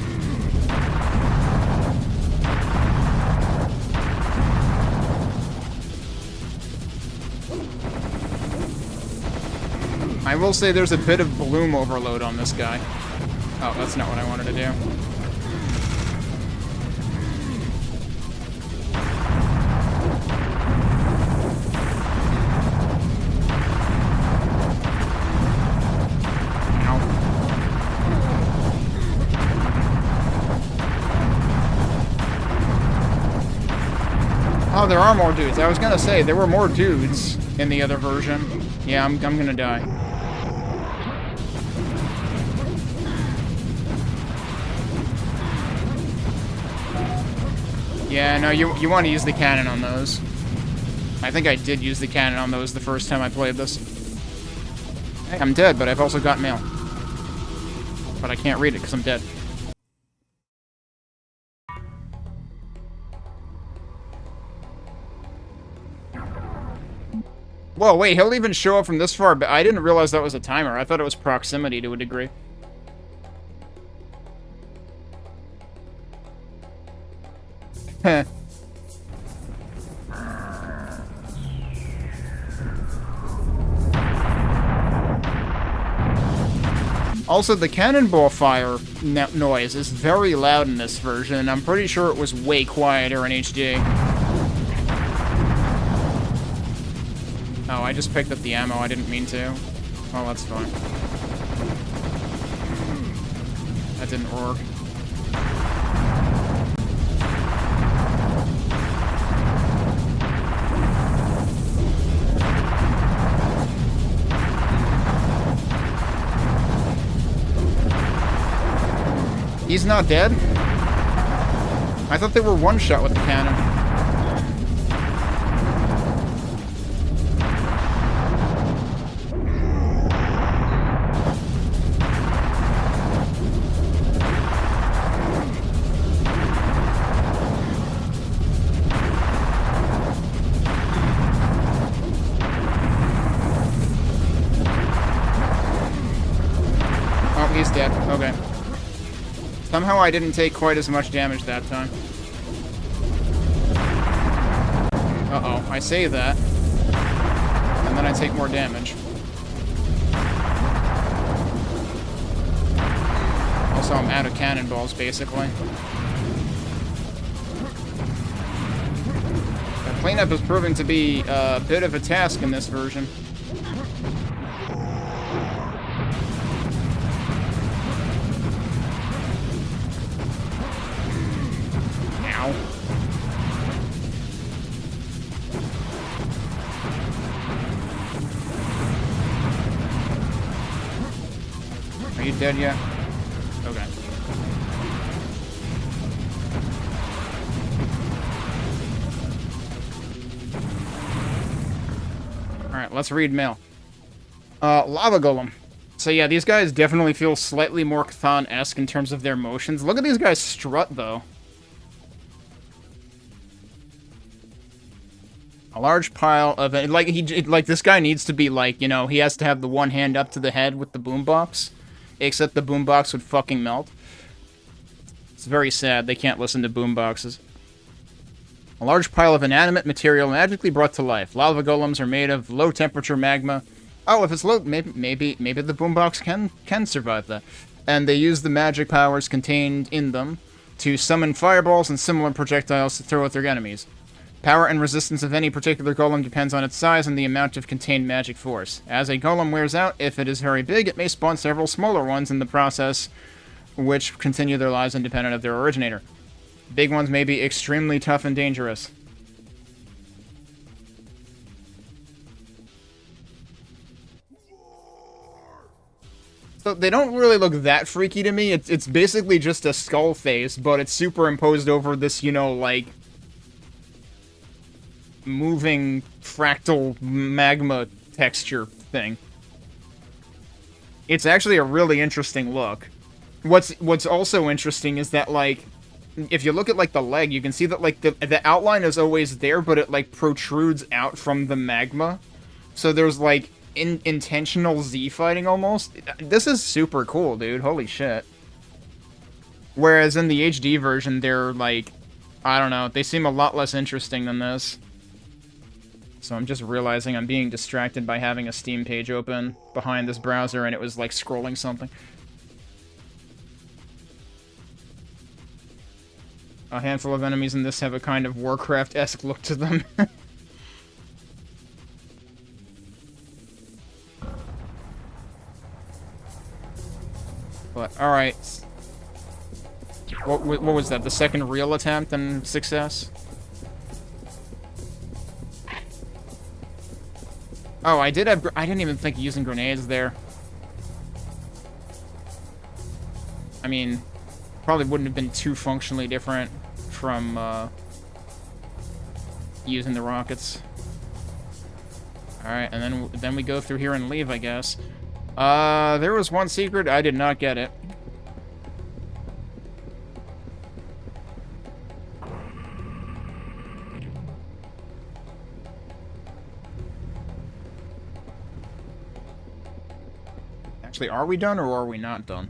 I will say there's a bit of bloom overload on this guy. Oh, that's not what I wanted to do. Oh, there are more dudes. I was gonna say, there were more dudes in the other version. Yeah, I'm gonna die. Yeah, no, you want to use the cannon on those. I think I did use the cannon on those the first time I played this. Hey, I'm dead, but I've also got mail. But I can't read it because I'm dead. Whoa, wait, he'll even show up from this far, but I didn't realize that was a timer. I thought it was proximity to a degree. Heh. Also, the cannonball fire noise is very loud in this version, and I'm pretty sure it was way quieter in HD. Oh, I just picked up the ammo. I didn't mean to. Oh, that's fine. That didn't work. He's not dead? I thought they were one-shot with the cannon. Oh, he's dead. Okay. Somehow I didn't take quite as much damage that time. Uh-oh, I say that. And then I take more damage. Also, I'm out of cannonballs, basically. The cleanup is proving to be a bit of a task in this version. Are you dead yet? Okay. Alright, let's read mail. Lava Golem. So yeah, these guys definitely feel slightly more Cthon-esque in terms of their motions. Look at these guys strut, though. A large pile of it. Like this guy needs to be like, you know, he has to have the one hand up to the head with the boombox. Except the boombox would fucking melt. It's very sad. They can't listen to boomboxes. A large pile of inanimate material magically brought to life. Lava golems are made of low-temperature magma. Oh, if it's low, maybe the boombox can survive that. And they use the magic powers contained in them to summon fireballs and similar projectiles to throw at their enemies. Power and resistance of any particular golem depends on its size and the amount of contained magic force. As a golem wears out, if it is very big, it may spawn several smaller ones in the process, which continue their lives independent of their originator. Big ones may be extremely tough and dangerous. So they don't really look that freaky to me. It's basically just a skull face, but it's superimposed over this, you know, like, moving fractal magma texture thing. It's actually a really interesting look. What's also interesting is that, like, if you look at, like, the leg, you can see that, like, the outline is always there, but it, like, protrudes out from the magma. So there's, like, intentional Z-fighting almost. This is super cool, dude. Holy shit. Whereas in the HD version, they're, like, I don't know, they seem a lot less interesting than this. So I'm just realizing I'm being distracted by having a Steam page open behind this browser, and it was, like, scrolling something. A handful of enemies in this have a kind of Warcraft-esque look to them. But, alright. What was that? The second real attempt and success? Oh, I didn't even think of using grenades there. I mean, probably wouldn't have been too functionally different from, using the rockets. Alright, and then we go through here and leave, I guess. There was one secret, I did not get it. Actually, are we done or are we not done?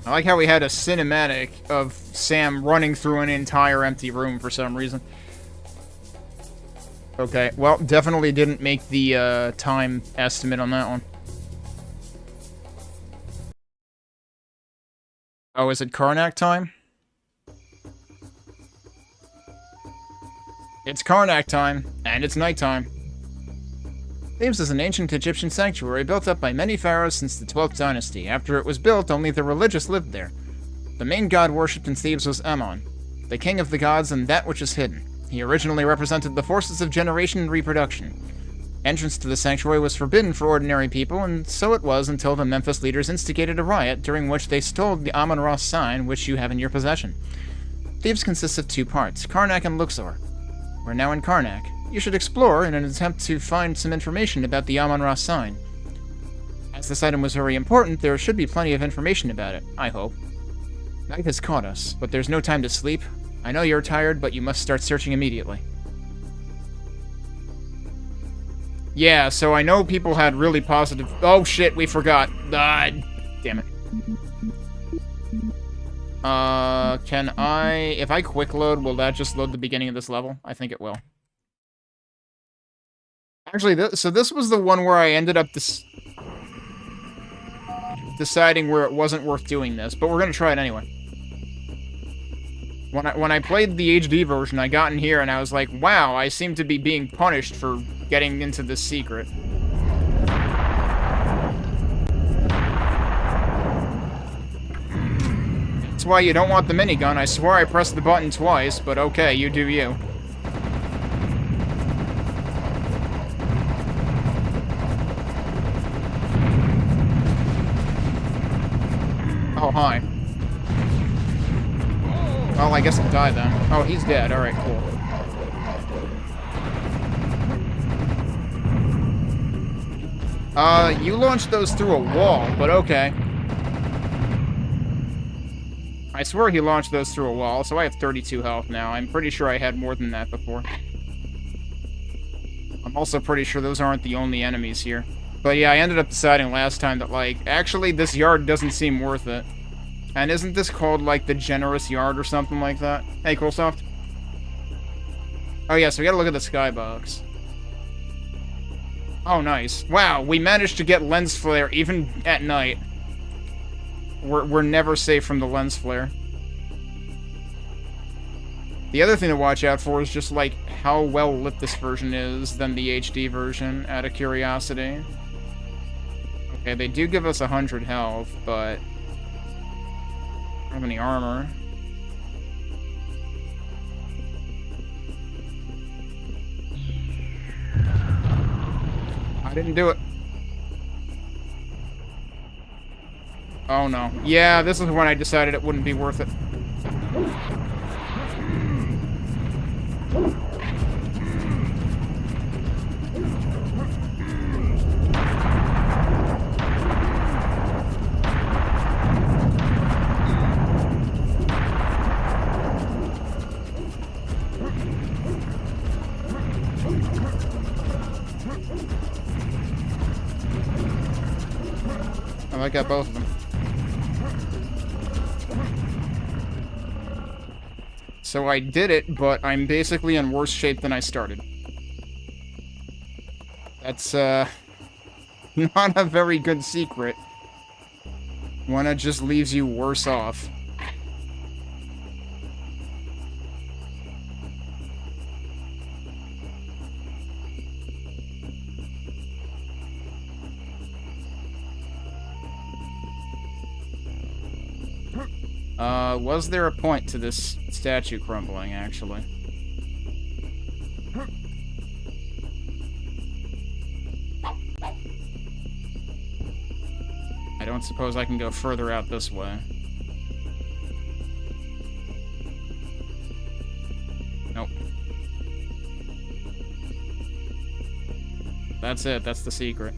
I like how we had a cinematic of Sam running through an entire empty room for some reason. Okay, well, definitely didn't make the time estimate on that one. Oh, is it Karnak time? It's Karnak time, and it's nighttime. Thebes is an ancient Egyptian sanctuary built up by many pharaohs since the 12th dynasty. After it was built, only the religious lived there. The main god worshipped in Thebes was Ammon, the king of the gods and that which is hidden. He originally represented the forces of generation and reproduction. Entrance to the sanctuary was forbidden for ordinary people, and so it was until the Memphis leaders instigated a riot, during which they stole the Amun-Ra sign, which you have in your possession. Thebes consists of two parts, Karnak and Luxor. We're now in Karnak. You should explore in an attempt to find some information about the Amun-Ra sign. As this item was very important, there should be plenty of information about it, I hope. Night has caught us, but there's no time to sleep. I know you're tired, but you must start searching immediately. Yeah, so I know people had really positive... Oh shit, we forgot. Damn it. Can I... If I quick load, will that just load the beginning of this level? I think it will. Actually, so this was the one where I ended up deciding where it wasn't worth doing this, but we're gonna try it anyway. When I played the HD version, I got in here and I was like, wow, I seem to be being punished for getting into this secret. That's why you don't want the minigun. I swear I pressed the button twice, but okay, you do you. Oh, hi. Well, I guess I'll die then. Oh, he's dead. Alright, cool. You launched those through a wall, but okay. I swear he launched those through a wall, so I have 32 health now. I'm pretty sure I had more than that before. I'm also pretty sure those aren't the only enemies here. But yeah, I ended up deciding last time that, like, actually this yard doesn't seem worth it. And isn't this called, like, the generous yard or something like that? Hey, Coolsoft. Oh, yeah, so we gotta look at the skybox. Oh, nice. Wow, we managed to get lens flare even at night. We're never safe from the lens flare. The other thing to watch out for is just, like, how well lit this version is than the HD version, out of curiosity. Okay, they do give us 100 health, but... I don't have any armor. I didn't do it. Oh no. Yeah, this is when I decided it wouldn't be worth it. I got both of them. So I did it, but I'm basically in worse shape than I started. That's, not a very good secret. One that just leaves you worse off. Was there a point to this statue crumbling, actually? I don't suppose I can go further out this way. Nope. That's it. That's the secret.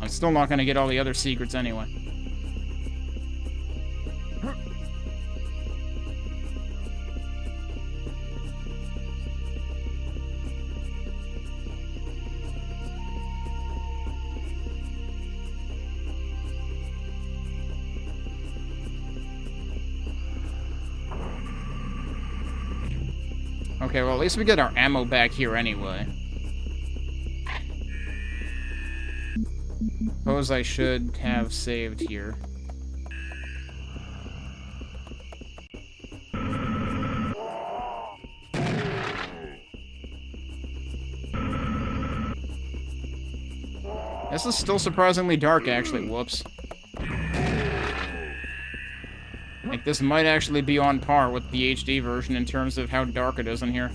I'm still not gonna get all the other secrets anyway. Okay, well, at least we get our ammo back here anyway. Suppose I should have saved here. This is still surprisingly dark, actually. Whoops. Like, this might actually be on par with the HD version in terms of how dark it is in here.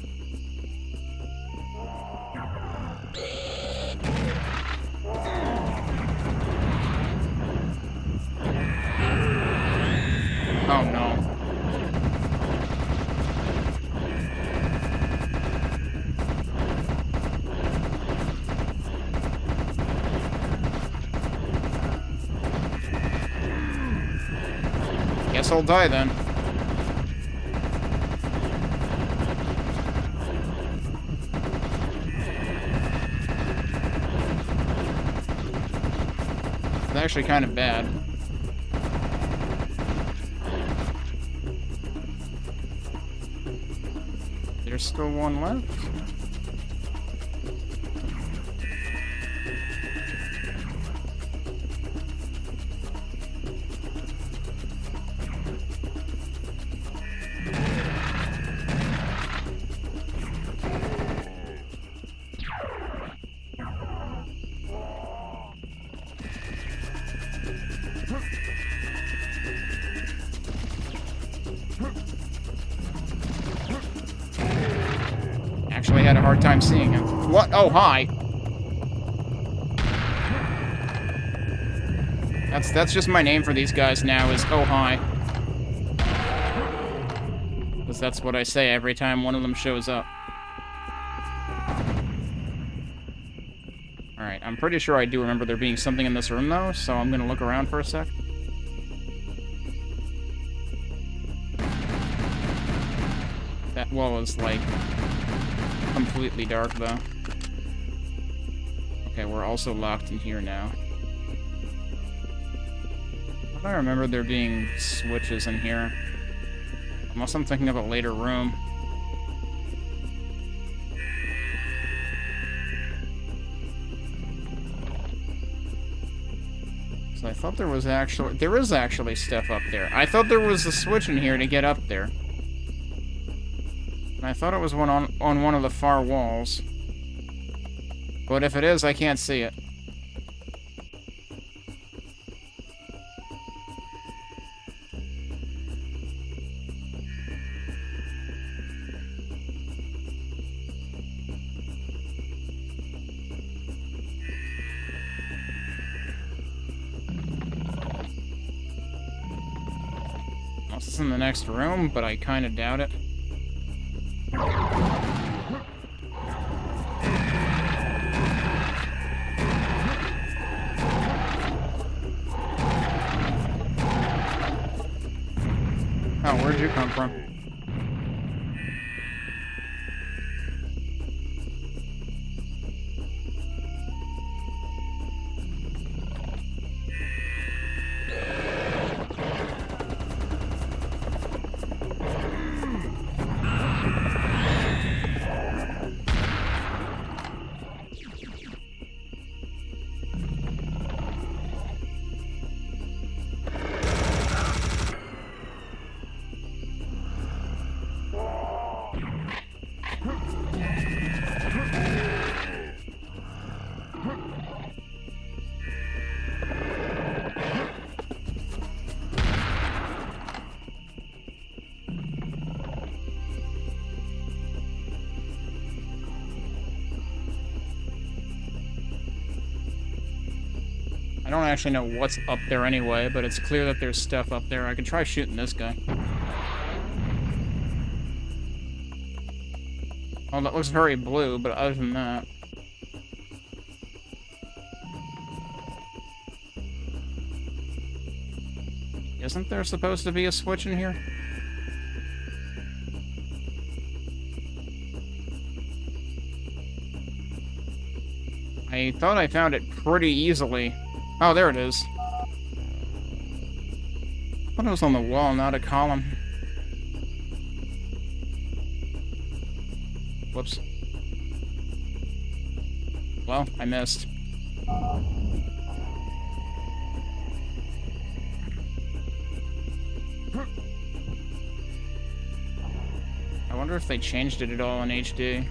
Oh no. Guess I'll die then. It's actually kind of bad. There's still one left. Actually had a hard time seeing him. What? Oh, hi. That's just my name for these guys now, is oh, hi. Because that's what I say every time one of them shows up. Alright, I'm pretty sure I do remember there being something in this room, though, so I'm gonna look around for a sec. That wall is, like, completely dark, though. Okay, we're also locked in here now. I remember there being switches in here. Unless I'm thinking of a later room. So I thought there was actually... There is actually stuff up there. I thought there was a switch in here to get up there. And I thought it was one on one of the far walls. But if it is, I can't see it. Unless it's in the next room, but I kind of doubt it. Oh, where'd you come from? I don't actually know what's up there anyway, but it's clear that there's stuff up there. I could try shooting this guy. Oh, that looks very blue, but other than that... Isn't there supposed to be a switch in here? I thought I found it pretty easily. Oh, there it is. I thought it was on the wall, not a column. Whoops. Well, I missed. I wonder if they changed it at all in HD.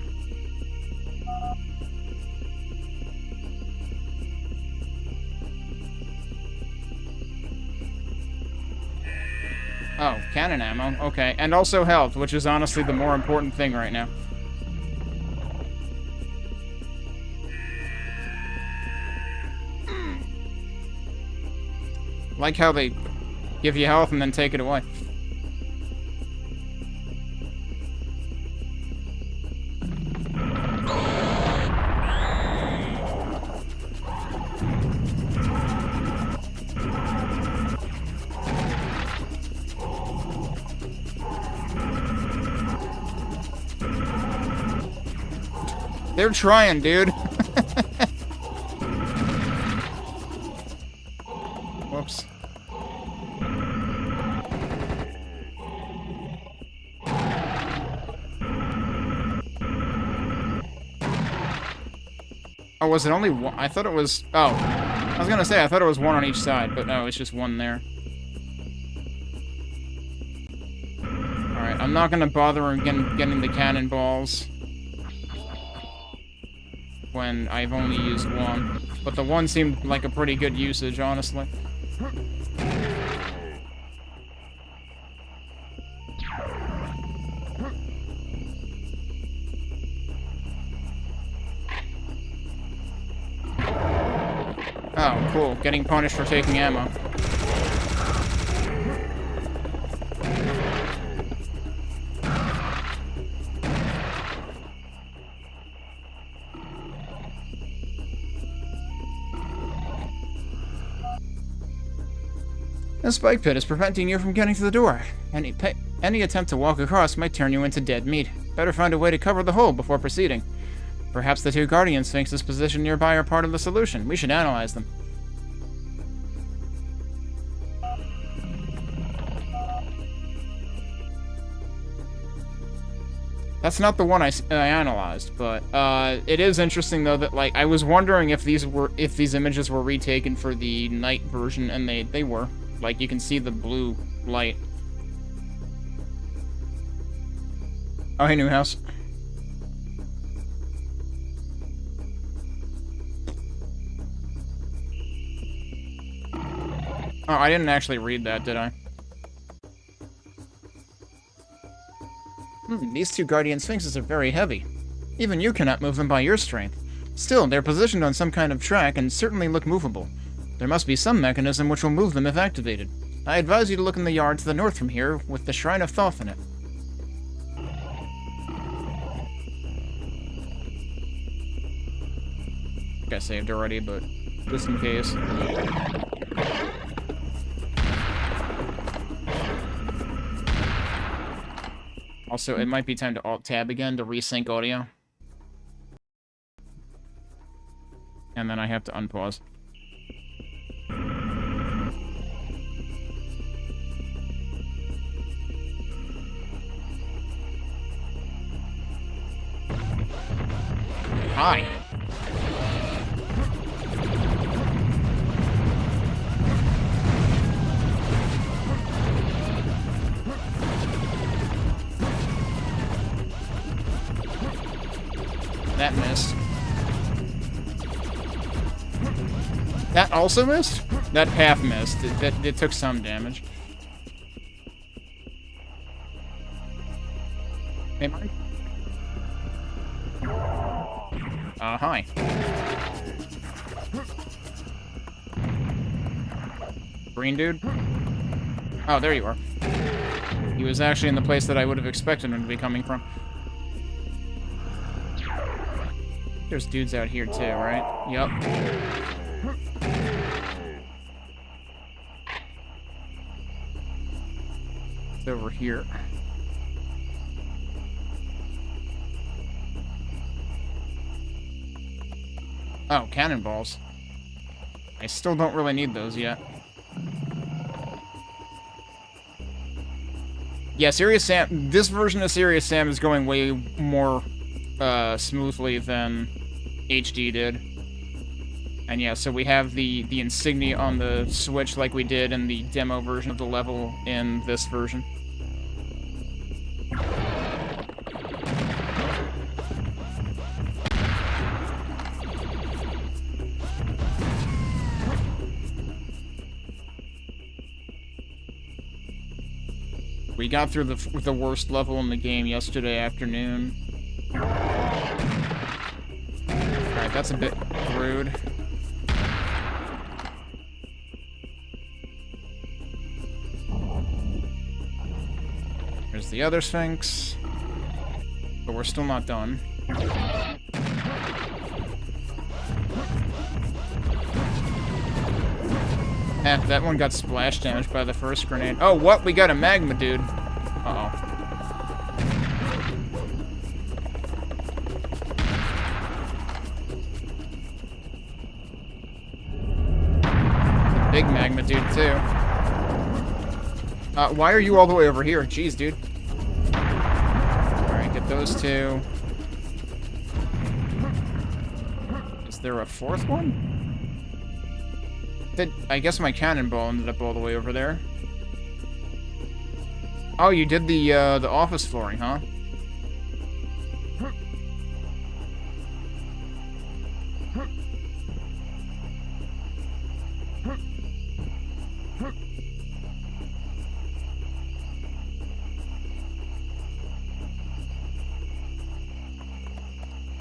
Oh, cannon ammo. Okay. And also health, which is honestly the more important thing right now. Like how they give you health and then take it away. They're trying, dude. Whoops. Oh, was it only one? I thought it was... Oh. I was gonna say, I thought it was one on each side, but no, it's just one there. Alright, I'm not gonna bother getting the cannonballs when I've only used one. But the one seemed like a pretty good usage, honestly. Oh, cool. Getting punished for taking ammo. The spike pit is preventing you from getting to the door. Any attempt to walk across might turn you into dead meat. Better find a way to cover the hole before proceeding. Perhaps the two Guardian Sphinxes positioned nearby are part of the solution. We should analyze them. That's not the one I analyzed, but it is interesting though that like I was wondering if these images were retaken for the night version, and they were. Like you can see the blue light. Oh, hey, new house. Oh, I didn't actually read that, did I? These two Guardian Sphinxes are very heavy. Even you cannot move them by your strength. Still, they're positioned on some kind of track and certainly look movable. There must be some mechanism which will move them if activated. I advise you to look in the yard to the north from here, with the Shrine of Thoth in it. I think I saved already, but just in case. Also, it might be time to Alt-Tab again to resync audio. And then I have to unpause. Hi. That missed. That also missed? That path missed. It took some damage. Hey, Mike. Hi. Green dude? Oh, there you are. He was actually in the place that I would have expected him to be coming from. There's dudes out here too, right? Yup. It's over here. Oh, cannonballs. I still don't really need those yet. Yeah, Serious Sam... This version of Serious Sam is going way more smoothly than HD did. And yeah, so we have the insignia on the Switch like we did in the demo version of the level in this version. We got through the worst level in the game yesterday afternoon. Alright, that's a bit rude. There's the other Sphinx. But we're still not done. That one got splash damaged by the first grenade. Oh, what? We got a magma dude. Uh-oh. Big magma dude, too. Why are you all the way over here? Jeez, dude. Alright, get those two. Is there a fourth one? I guess my cannonball ended up all the way over there. Oh, you did the office flooring, huh?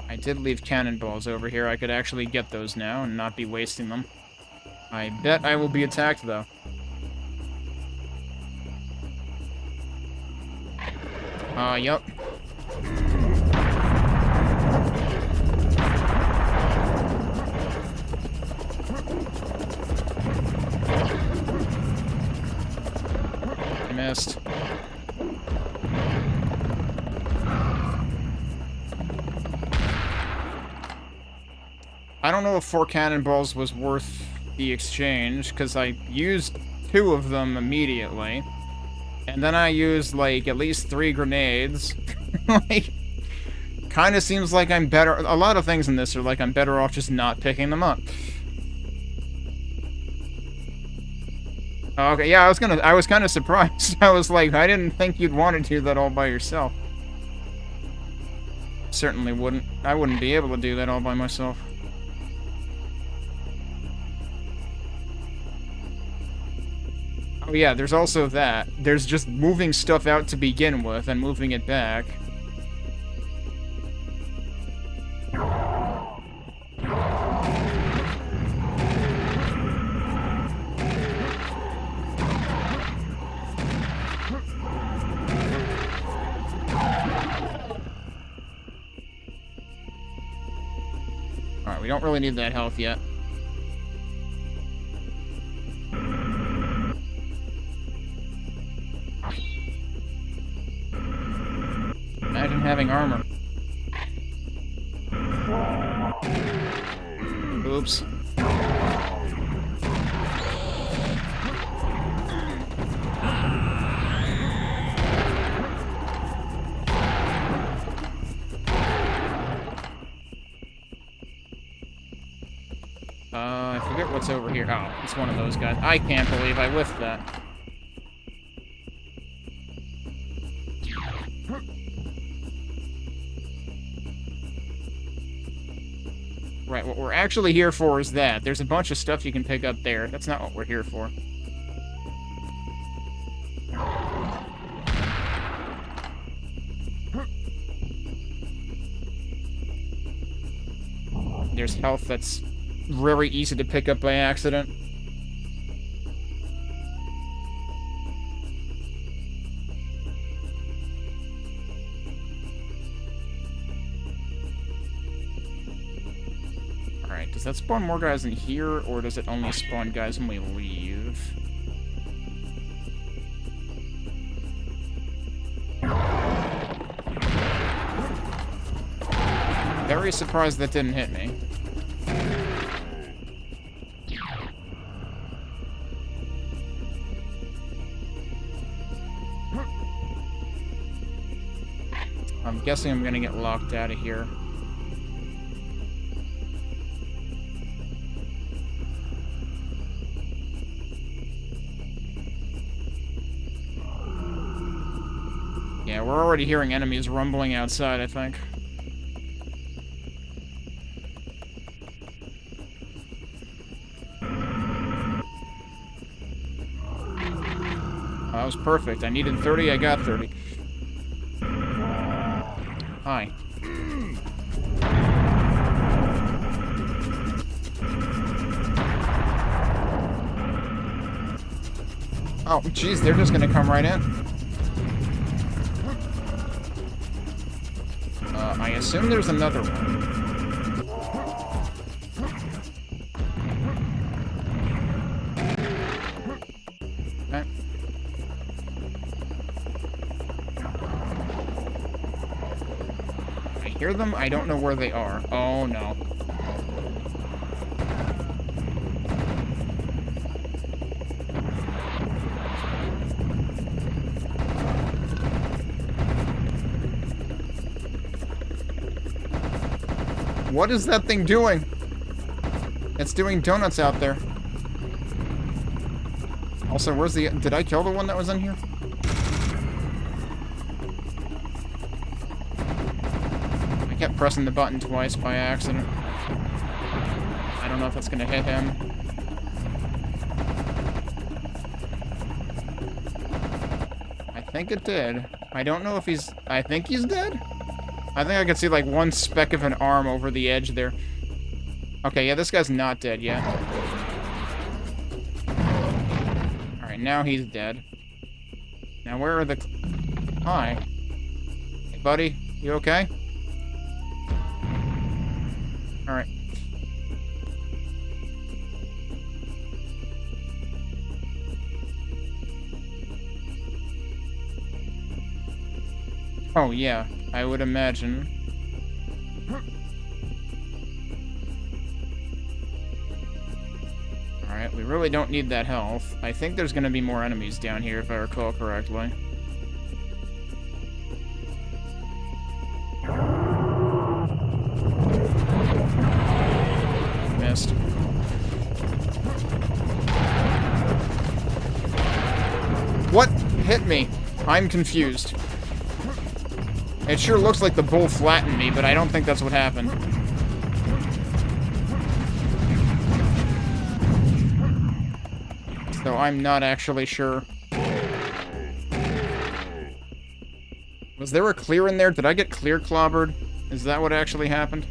I did leave cannonballs over here. I could actually get those now and not be wasting them. I bet I will be attacked, though. Yup. I missed. I don't know if 4 cannonballs was worth the exchange, because I used 2 of them immediately. And then I used, like, at least 3 grenades. Like, kind of seems like I'm better... A lot of things in this are like I'm better off just not picking them up. Okay, yeah, I was kind of surprised. I was like, I didn't think you'd want to do that all by yourself. Certainly wouldn't. I wouldn't be able to do that all by myself. Oh yeah, there's also that. There's just moving stuff out to begin with and moving it back. Alright, we don't really need that health yet. Imagine having armor. Oops. I forget what's over here. Oh, it's one of those guys. I can't believe I whiffed that. Right, what we're actually here for is that. There's a bunch of stuff you can pick up there. That's not what we're here for. There's health that's very easy to pick up by accident. Alright, does that spawn more guys in here, or does it only spawn guys when we leave? Very surprised that didn't hit me. I'm guessing I'm gonna get locked out of here. Yeah, we're already hearing enemies rumbling outside, I think. That was perfect. I needed 30, I got 30. Hi. Oh, jeez, they're just gonna come right in. I assume there's another one. Okay. I hear them, I don't know where they are. Oh no. What is that thing doing? It's doing donuts out there. Also, where's the... Did I kill the one that was in here? I kept pressing the button twice by accident. I don't know if that's gonna hit him. I think it did. I don't know if he's... I think he's dead? I think I could see, like, one speck of an arm over the edge there. Okay, yeah, this guy's not dead yet. Alright, now he's dead. Now, where are the... Hi. Hey, buddy. You okay? Alright. Oh, yeah. I would imagine. Alright, we really don't need that health. I think there's gonna be more enemies down here, if I recall correctly. Missed. What hit me? I'm confused. It sure looks like the bull flattened me, but I don't think that's what happened. So I'm not actually sure. Was there a clear in there? Did I get clear clobbered? Is that what actually happened?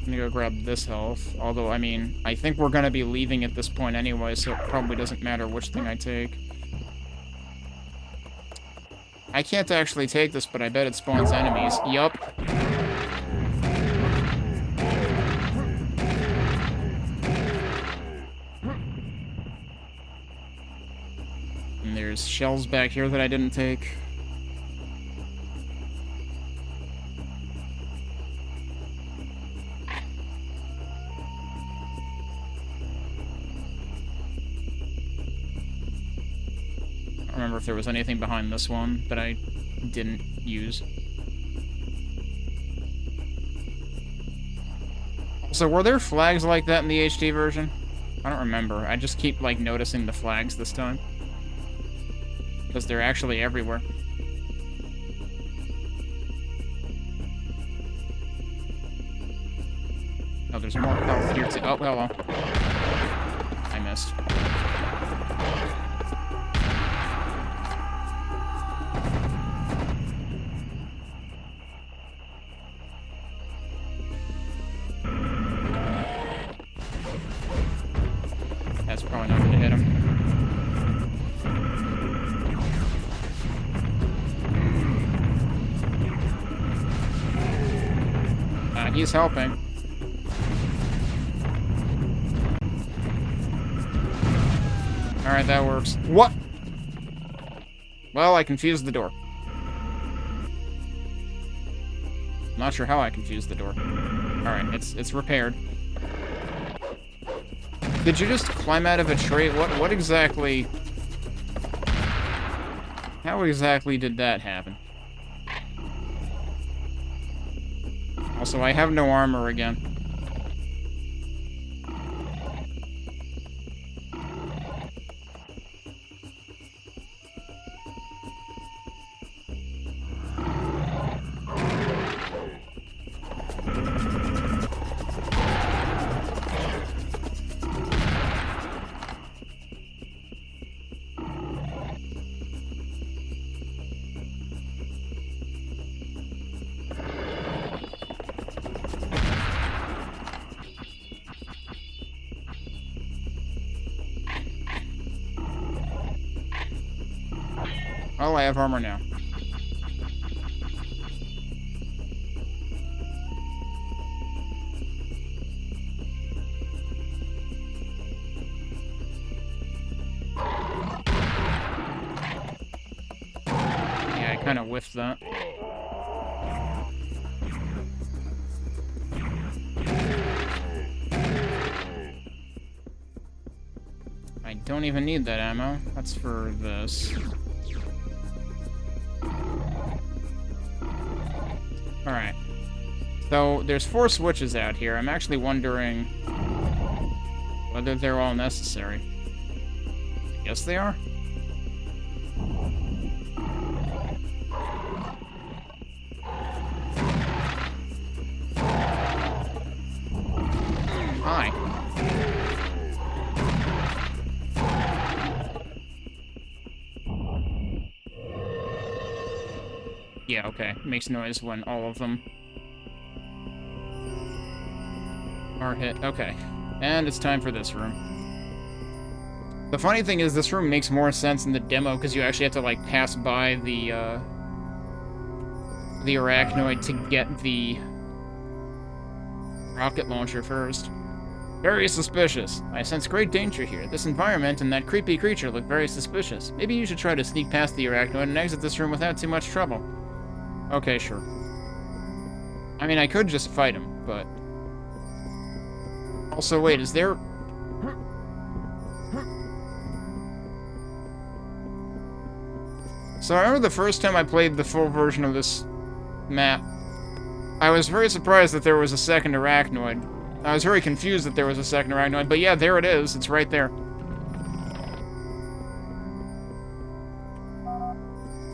I'm gonna go grab this health. Although, I mean, I think we're gonna be leaving at this point anyway, so it probably doesn't matter which thing I take. I can't actually take this, but I bet it spawns enemies. Yup. And there's shells back here that I didn't take. I don't remember if there was anything behind this one that I didn't use. So were there flags like that in the HD version? I don't remember. I just keep, like, noticing the flags this time. Because they're actually everywhere. Oh, there's more health here too. Oh, hello. I missed. That's probably not gonna hit him. He's helping. Alright, that works. What? Well, I confused the door. I'm not sure how I confused the door. Alright, it's repaired. Did you just climb out of a tree? What exactly... How exactly did that happen? Also, I have no armor again. Oh, I have armor now. Yeah, I kind of whiffed that. I don't even need that ammo. That's for this. Alright. So, there's 4 switches out here. I'm actually wondering whether they're all necessary. I guess they are? Hi. Yeah, okay. Makes noise when all of them are hit. Okay. And it's time for this room. The funny thing is, this room makes more sense in the demo, because you actually have to, like, pass by the arachnoid to get the rocket launcher first. Very suspicious. I sense great danger here. This environment and that creepy creature look very suspicious. Maybe you should try to sneak past the arachnoid and exit this room without too much trouble. Okay, sure. I mean, I could just fight him, but... Also, wait, is there... So I remember the first time I played the full version of this map, I was very surprised that there was a second arachnoid. I was very confused that there was a second arachnoid, but yeah, there it is. It's right there.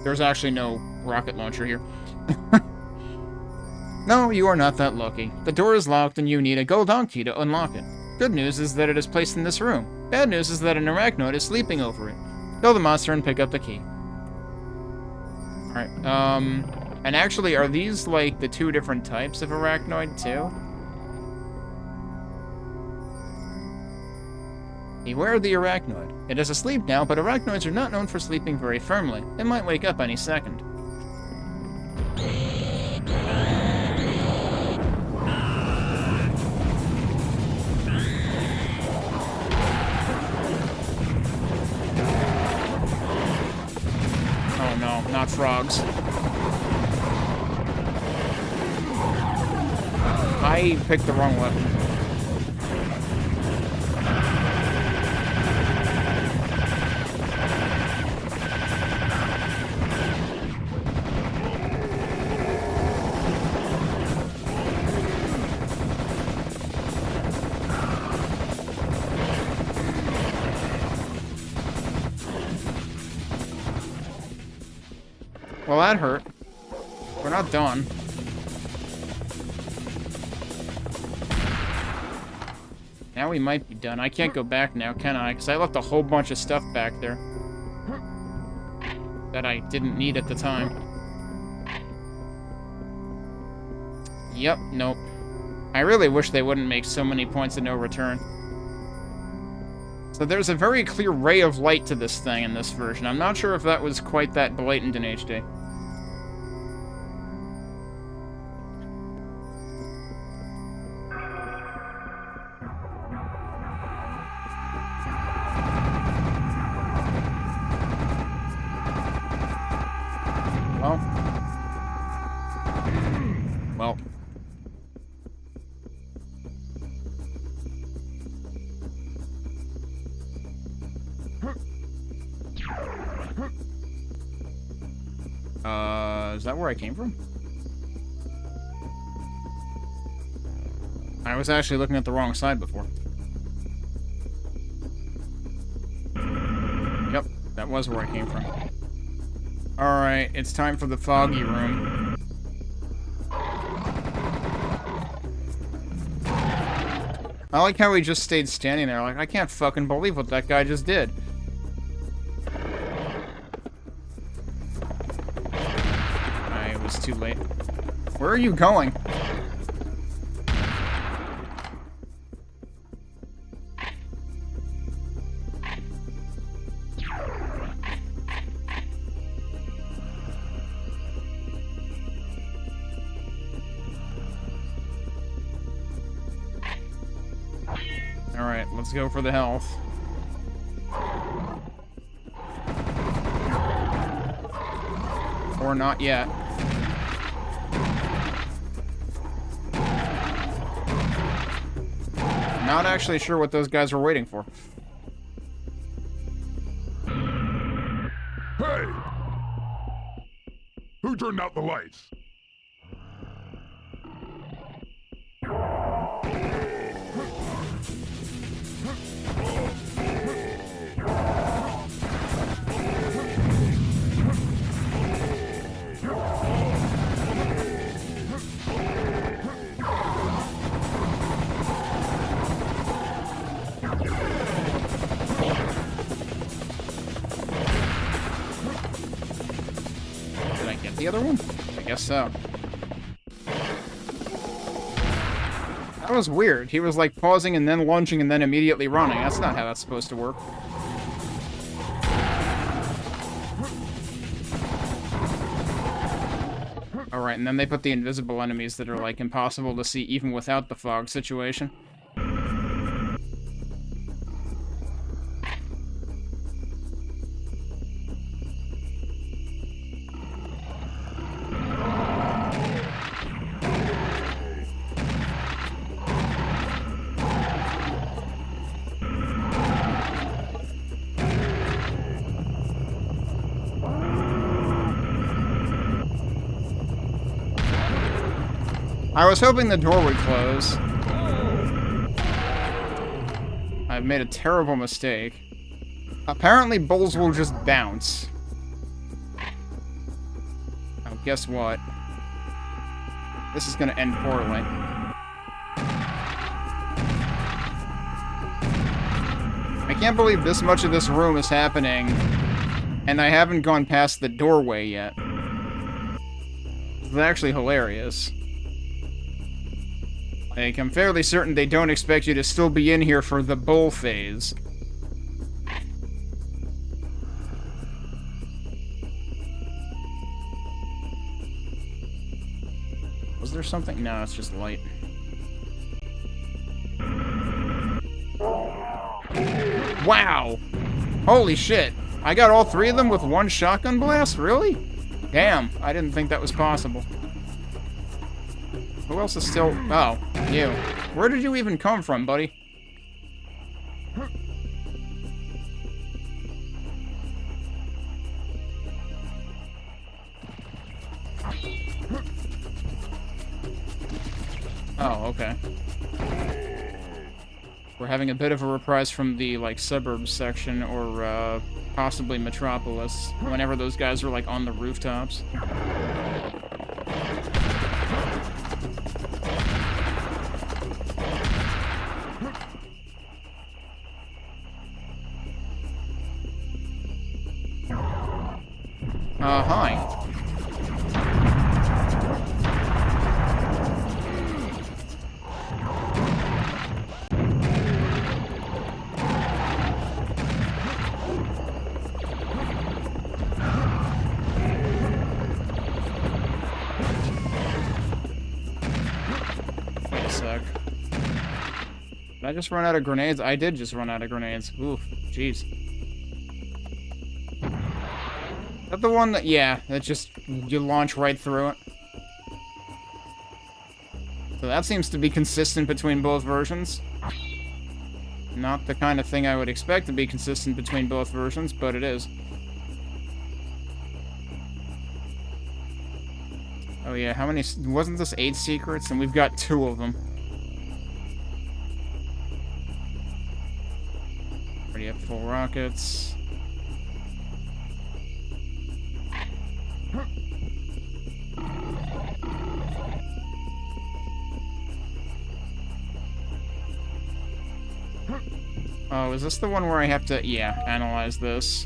There's actually no rocket launcher here. No, you are not that lucky. The door is locked and you need a gold key to unlock it. Good news is that it is placed in this room. Bad news is that an arachnoid is sleeping over it. Kill the monster and pick up the key. Alright, and actually, are these, like, the 2 different types of arachnoid, too? Beware the arachnoid. It is asleep now, but arachnoids are not known for sleeping very firmly. It might wake up any second. Oh no, not frogs. I picked the wrong weapon. Well, that hurt. We're not done. Now we might be done. I can't go back now, can I? Because I left a whole bunch of stuff back there that I didn't need at the time. Yep, nope. I really wish they wouldn't make so many points of no return. So there's a very clear ray of light to this thing in this version. I'm not sure if that was quite that blatant in HD. well. Is that where I came from? I was actually looking at the wrong side before. Yep, that was where I came from. Alright, it's time for the foggy room. I like how he just stayed standing there, like, I can't fucking believe what that guy just did. It was too late. Where are you going? Alright, let's go for the health. Or not yet. Not actually sure what those guys were waiting for. Hey! Who turned out the lights? Did I get the other one? I guess so. That was weird. He was like pausing and then lunging and then immediately running. That's not how that's supposed to work. Alright, and then they put the invisible enemies that are like impossible to see even without the fog situation. I was hoping the door would close. I've made a terrible mistake. Apparently, bulls will just bounce. Oh, guess what? This is gonna end poorly. I can't believe this much of this room is happening, and I haven't gone past the doorway yet. It's actually hilarious. Like, I'm fairly certain they don't expect you to still be in here for the bull phase. Was there something? No, it's just light. Wow! Holy shit! I got all three of them with one shotgun blast? Really? Damn, I didn't think that was possible. Who else is still... Oh, you. Where did you even come from, buddy? Oh, okay. We're having a bit of a reprise from the, like, suburbs section, or, possibly Metropolis, whenever those guys were, like, on the rooftops. Hi. Wait a sec. Did I just run out of grenades? I did just run out of grenades. Oof, jeez. Is that the one that, yeah, that just, you launch right through it? So that seems to be consistent between both versions. Not the kind of thing I would expect to be consistent between both versions, but it is. Oh yeah, how many... Wasn't this 8 secrets? And we've got 2 of them. Already have full rockets. Oh, is this the one where I have to... Yeah, analyze this.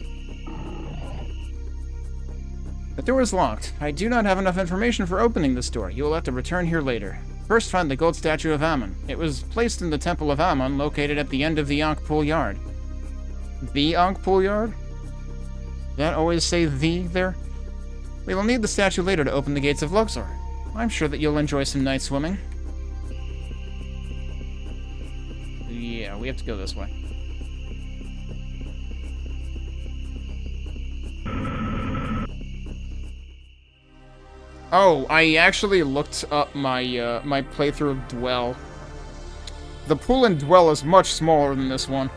The door is locked. I do not have enough information for opening this door. You will have to return here later. First, find the gold statue of Ammon. It was placed in the Temple of Ammon, located at the end of the Ankh-Pool Yard. The Ankh-Pool Yard? That always say "the" there? We will need the statue later to open the gates of Luxor. I'm sure that you'll enjoy some night swimming. Yeah, we have to go this way. Oh, I actually looked up my my playthrough of Dwell. The pool in Dwell is much smaller than this one.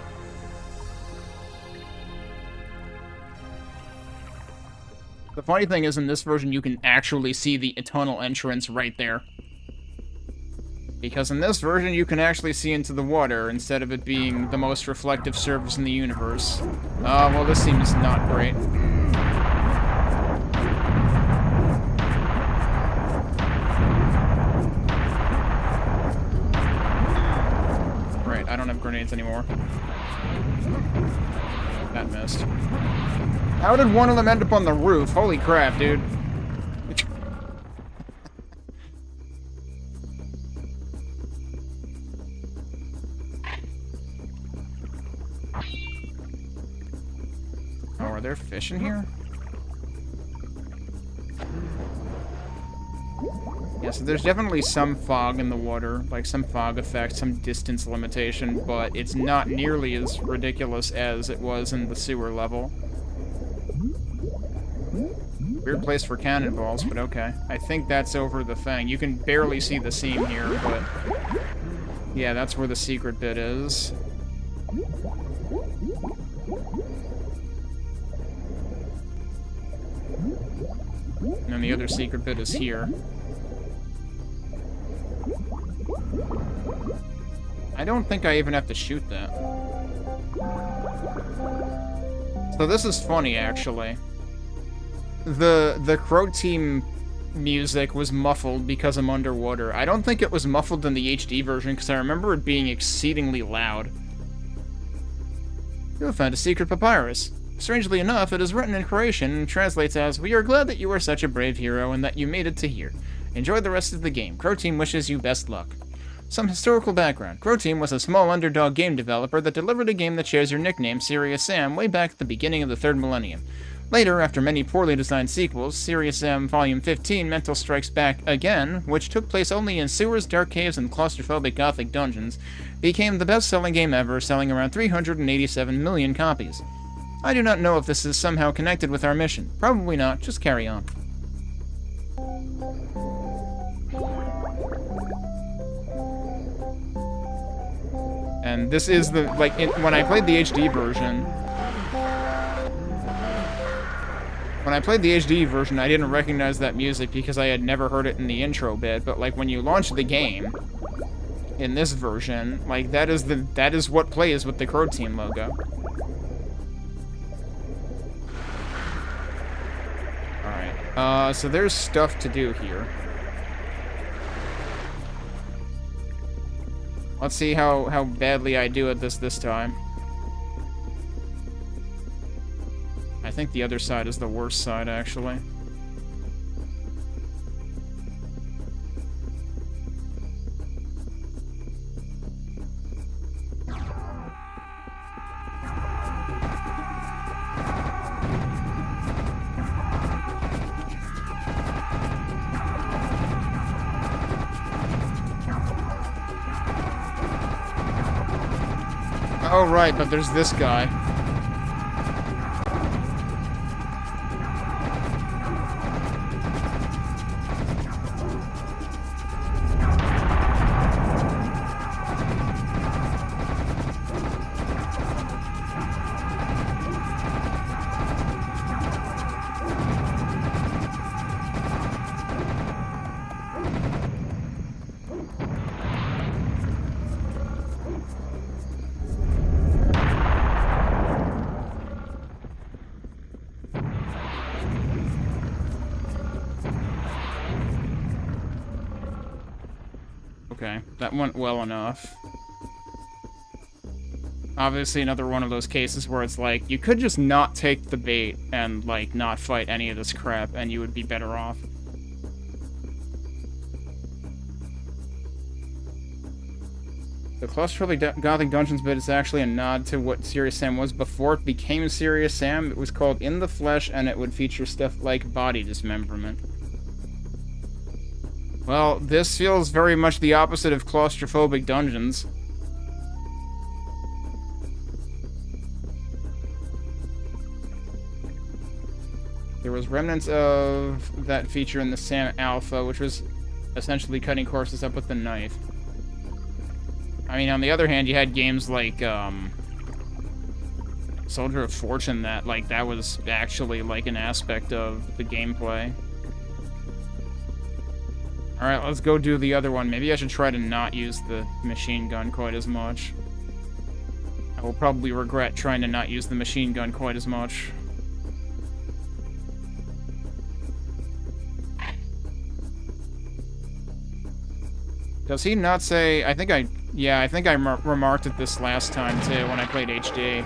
The funny thing is, in this version, you can actually see the tunnel entrance right there. Because in this version, you can actually see into the water, instead of it being the most reflective surface in the universe. Well, this seems not great. Right, I don't have grenades anymore. That missed. How did one of them end up on the roof? Holy crap, dude. Oh, are there fish in here? Yeah, so there's definitely some fog in the water, like some fog effect, some distance limitation, but it's not nearly as ridiculous as it was in the sewer level. Weird place for cannonballs, but okay. I think that's over the thing. You can barely see the seam here, but... Yeah, that's where the secret bit is. And then the other secret bit is here. I don't think I even have to shoot that. So this is funny, actually. The Crow Team music was muffled because I'm underwater. I don't think it was muffled in the HD version, because I remember it being exceedingly loud. You have found a secret papyrus. Strangely enough, it is written in Croatian and translates as, "We are glad that you are such a brave hero and that you made it to here. Enjoy the rest of the game. Crow Team wishes you best luck." Some historical background. Crow Team was a small underdog game developer that delivered a game that shares your nickname, Serious Sam, way back at the beginning of the 3rd millennium. Later, after many poorly designed sequels, Serious Sam Volume 15 Mental Strikes Back Again, which took place only in sewers, dark caves, and claustrophobic gothic dungeons, became the best-selling game ever, selling around 387 million copies. I do not know if this is somehow connected with our mission. Probably not, just carry on. And this is the, like, when I played the HD version... When I played the HD version, I didn't recognize that music because I had never heard it in the intro bit, but, like, when you launch the game, in this version, like, that is what plays with the Crow Team logo. Alright, so there's stuff to do here. Let's see how badly I do at this time. I think the other side is the worst side, actually. Oh, right, but there's this guy. Okay, that went well enough. Obviously, another one of those cases where it's like, you could just not take the bait and, like, not fight any of this crap, and you would be better off. The claustrophobic Gothic Dungeons bit is actually a nod to what Serious Sam was before it became Serious Sam. It was called In the Flesh, and it would feature stuff like body dismemberment. Well, this feels very much the opposite of claustrophobic dungeons. There was remnants of that feature in the Sam Alpha, which was essentially cutting corpses up with a knife. I mean, on the other hand, you had games like, Soldier of Fortune that, like, that was actually, like, an aspect of the gameplay. Alright, let's go do the other one. Maybe I should try to not use the machine gun quite as much. I will probably regret trying to not use the machine gun quite as much. Does he not say... I think I remarked it this last time, too, when I played HD.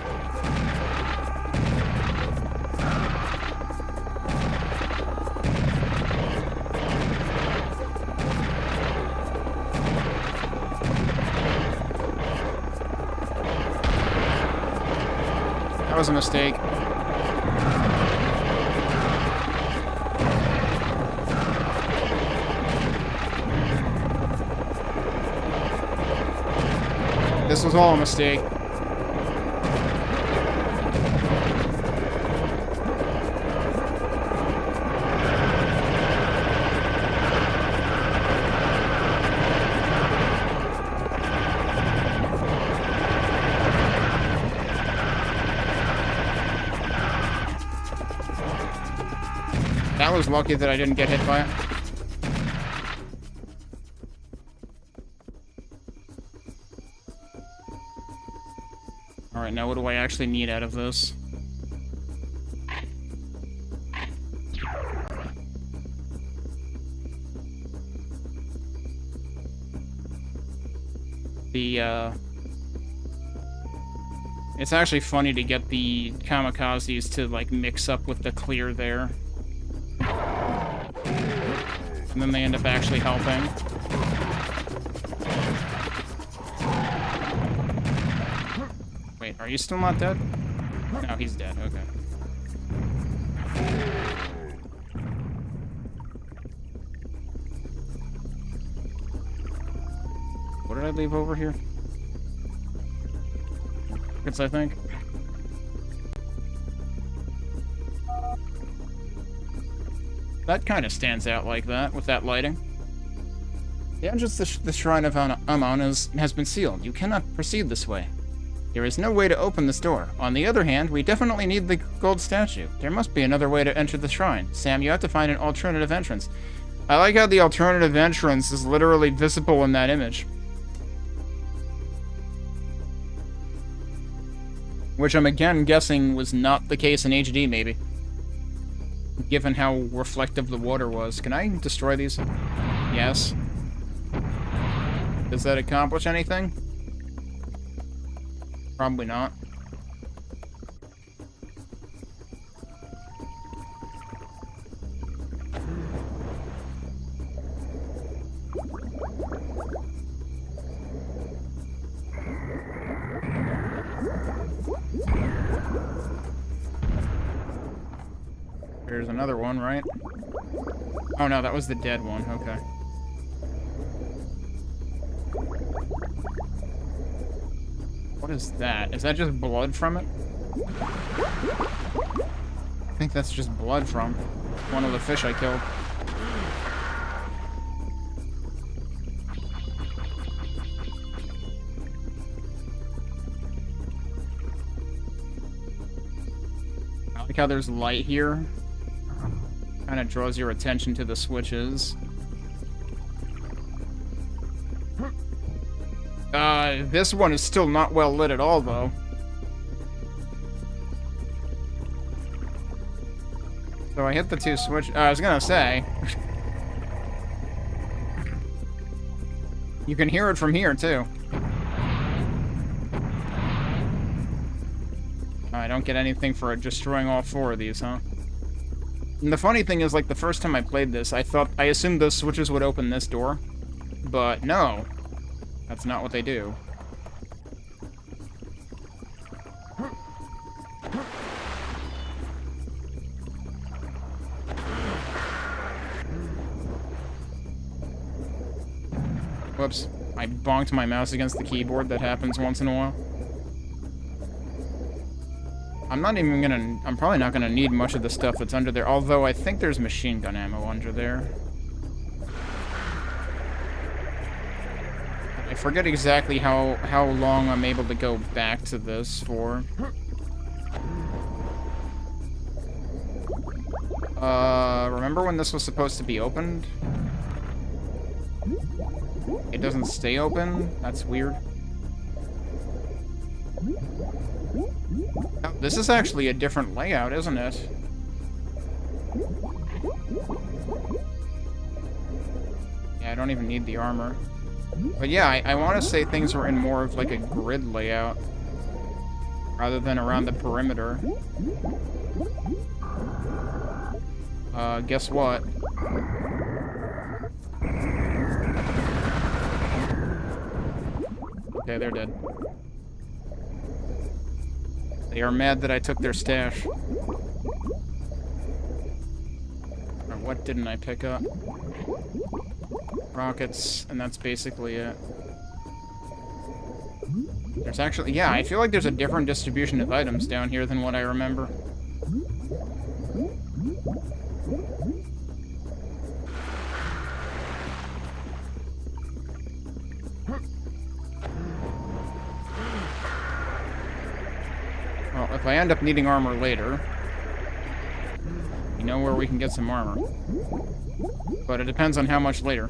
That was a mistake. This was all a mistake. That was lucky that I didn't get hit by it. Alright, now what do I actually need out of this? It's actually funny to get the kamikazes to, like, mix up with the clear there. And then they end up actually helping. Wait, are you still not dead? No, he's dead, okay. What did I leave over here? Tickets, I think. That kind of stands out like that, with that lighting. The entrance to the Shrine of Ammon has been sealed. You cannot proceed this way. There is no way to open this door. On the other hand, we definitely need the gold statue. There must be another way to enter the shrine. Sam, you have to find an alternative entrance. I like how the alternative entrance is literally visible in that image. Which I'm again guessing was not the case in HD, maybe. Given how reflective the water was. Can I destroy these? Yes. Does that accomplish anything? Probably not. There's another one, right? Oh no, that was the dead one, okay. What is that? Is that just blood from it? I think that's just blood from one of the fish I killed. I like how there's light here. Kind of draws your attention to the switches. This one is still not well lit at all, though. So I hit the two switch. I was gonna say. You can hear it from here, too. I don't get anything for destroying all 4 of these, huh? And the funny thing is, like, the first time I played this, I assumed those switches would open this door. But no. That's not what they do. Whoops. I bonked my mouse against the keyboard. That happens once in a while. I'm probably not gonna need much of the stuff that's under there, although I think there's machine gun ammo under there. I forget exactly how long I'm able to go back to this for. Remember when this was supposed to be opened? It doesn't stay open? That's weird. Oh, this is actually a different layout, isn't it? Yeah, I don't even need the armor. But yeah, I want to say things were in more of like a grid layout rather than around the perimeter. Guess what? Okay, they're dead. They are mad that I took their stash. Or what didn't I pick up? Rockets, and that's basically it. There's actually, yeah, I feel like there's a different distribution of items down here than what I remember. Well, if I end up needing armor later, you know where we can get some armor. But it depends on how much later.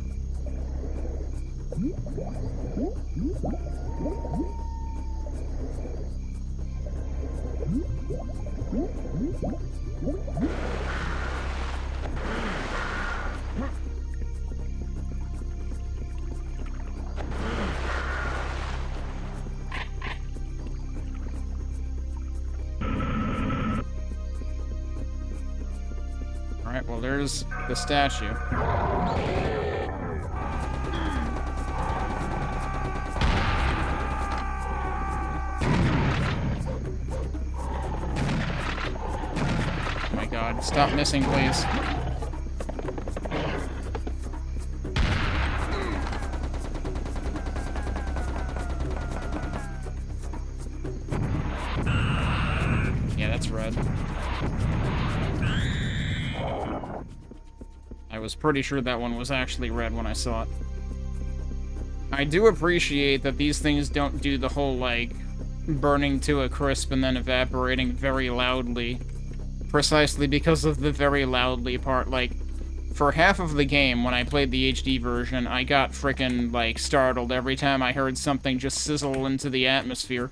Alright, well, there's the statue. Oh my god, stop missing, please. Yeah, that's red. I was pretty sure that one was actually red when I saw it. I do appreciate that these things don't do the whole, like, burning to a crisp and then evaporating very loudly. Precisely because of the very loudly part. Like, for half of the game, when I played the HD version, I got frickin', like, startled every time I heard something just sizzle into the atmosphere.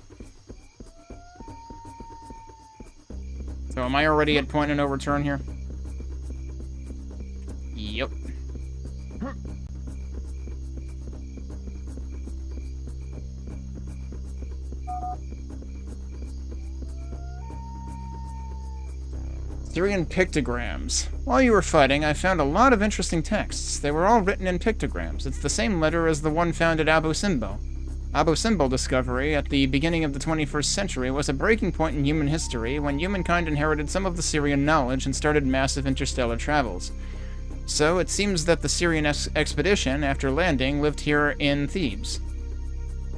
So am I already at point of no return here? Yep. Syrian pictograms. While you were fighting, I found a lot of interesting texts. They were all written in pictograms. It's the same letter as the one found at Abu Simbel. Abu Simbel discovery at the beginning of the 21st century was a breaking point in human history when humankind inherited some of the Syrian knowledge and started massive interstellar travels. So, it seems that the Syrian expedition, after landing, lived here in Thebes.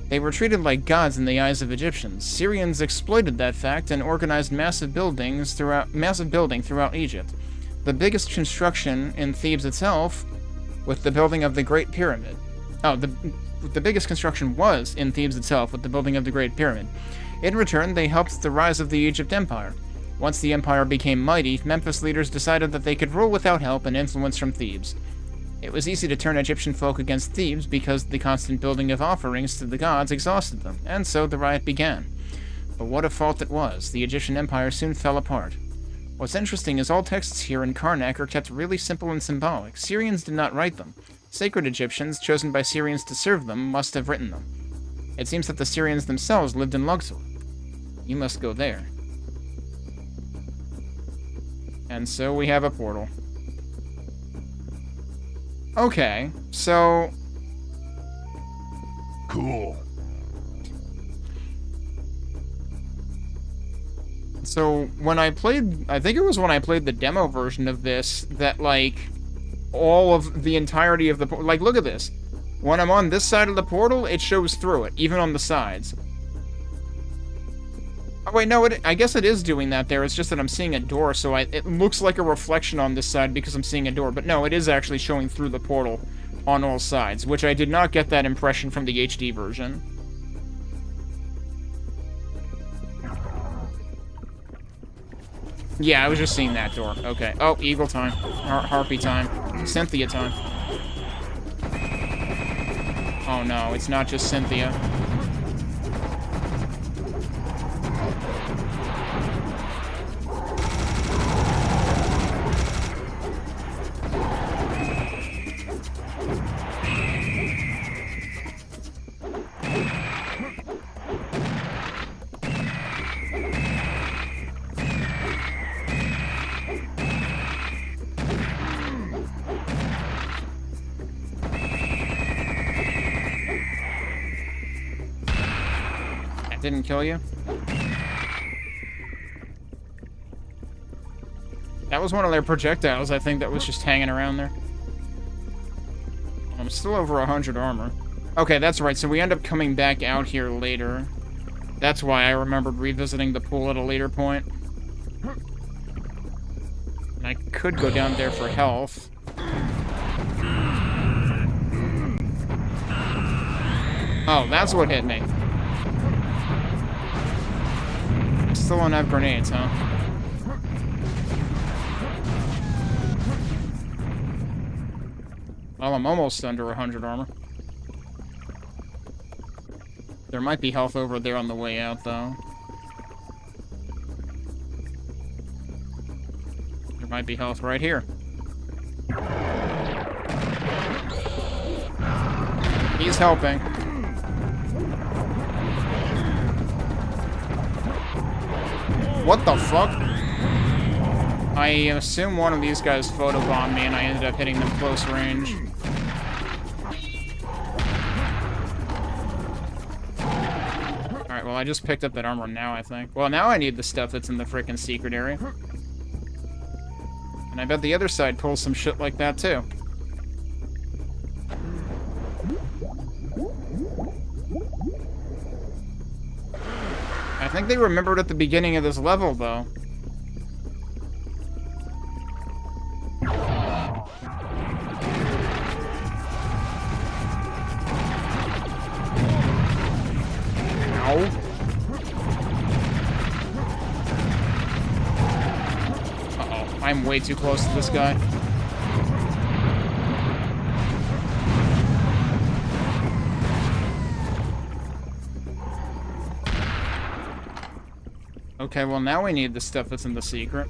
They were treated like gods in the eyes of Egyptians. Syrians exploited that fact and organized massive building throughout Egypt. The biggest construction in Thebes itself, with the building of the Great Pyramid. Oh, the biggest construction was in Thebes itself, with the building of the Great Pyramid. In return, they helped the rise of the Egypt Empire. Once the empire became mighty, Memphis leaders decided that they could rule without help and influence from Thebes. It was easy to turn Egyptian folk against Thebes because the constant building of offerings to the gods exhausted them, and so the riot began. But what a fault it was. The Egyptian empire soon fell apart. What's interesting is all texts here in Karnak are kept really simple and symbolic. Syrians did not write them. Sacred Egyptians, chosen by Syrians to serve them, must have written them. It seems that the Syrians themselves lived in Luxor. You must go there. And so we have a portal. Okay, so... Cool. So, when I played... I think it was when I played the demo version of this that, like, all of the entirety of the... Like, look at this. When I'm on this side of the portal, it shows through it, even on the sides. Oh, wait, no, I guess it is doing that there. It's just that I'm seeing a door, so it looks like a reflection on this side because I'm seeing a door. But no, it is actually showing through the portal on all sides, which I did not get that impression from the HD version. Yeah, I was just seeing that door. Okay. Oh, Eagle time. Harpy time. Cynthia time. Oh no, it's not just Cynthia. Didn't kill you? That was one of their projectiles, I think, that was just hanging around there. I'm still over 100 armor. Okay, that's right, so we end up coming back out here later. That's why I remembered revisiting the pool at a later point. And I could go down there for health. Oh, that's what hit me. Still don't have grenades, huh? Well, I'm almost under 100 armor. There might be health over there on the way out, though. There might be health right here. He's helping. What the fuck? I assume one of these guys photobombed me and I ended up hitting them close range. Alright, well I just picked up that armor now, I think. Well, now I need the stuff that's in the frickin' secret area. And I bet the other side pulls some shit like that too. I think they remembered at the beginning of this level, though. Ow. Uh-oh, I'm way too close to this guy. Okay, well now we need the stuff that's in the secret.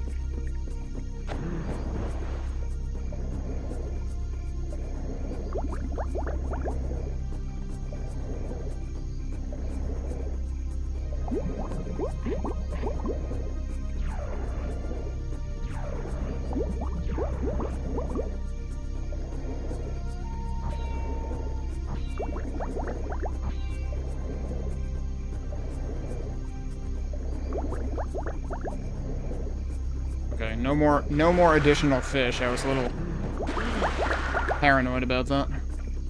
Okay, no more additional fish. I was a little paranoid about that.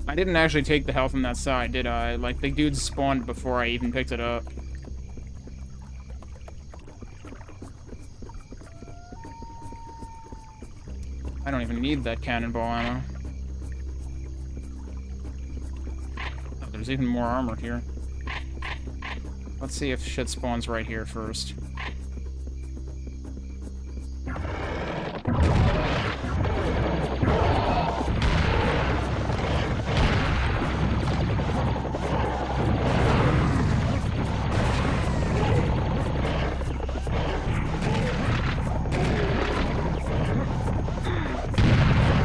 I didn't actually take the health on that side, did I? Like, the dudes spawned before I even picked it up. I don't even need that cannonball ammo. Oh, there's even more armor here. Let's see if shit spawns right here first.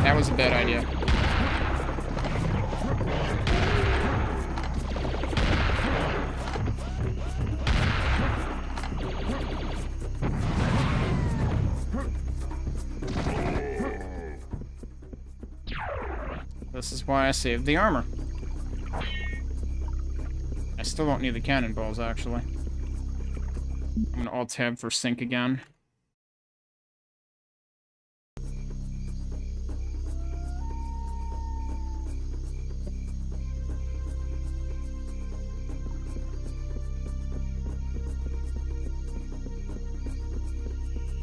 That was a bad idea. This is why I saved the armor. I still don't need the cannonballs, actually. I'm gonna alt-tab for sync again.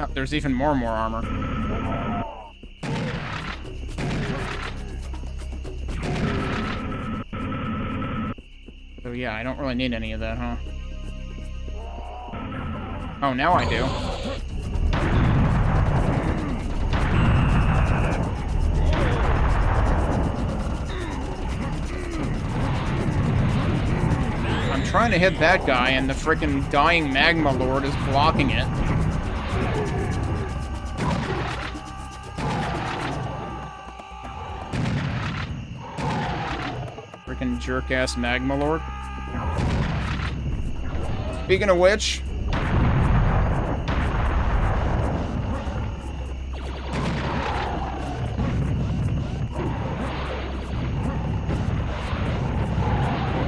Oh, there's even more armor. So yeah, I don't really need any of that, huh? Oh, now I do. I'm trying to hit that guy, and the frickin' dying magma lord is blocking it. Frickin' jerk-ass magma lord. Speaking of which...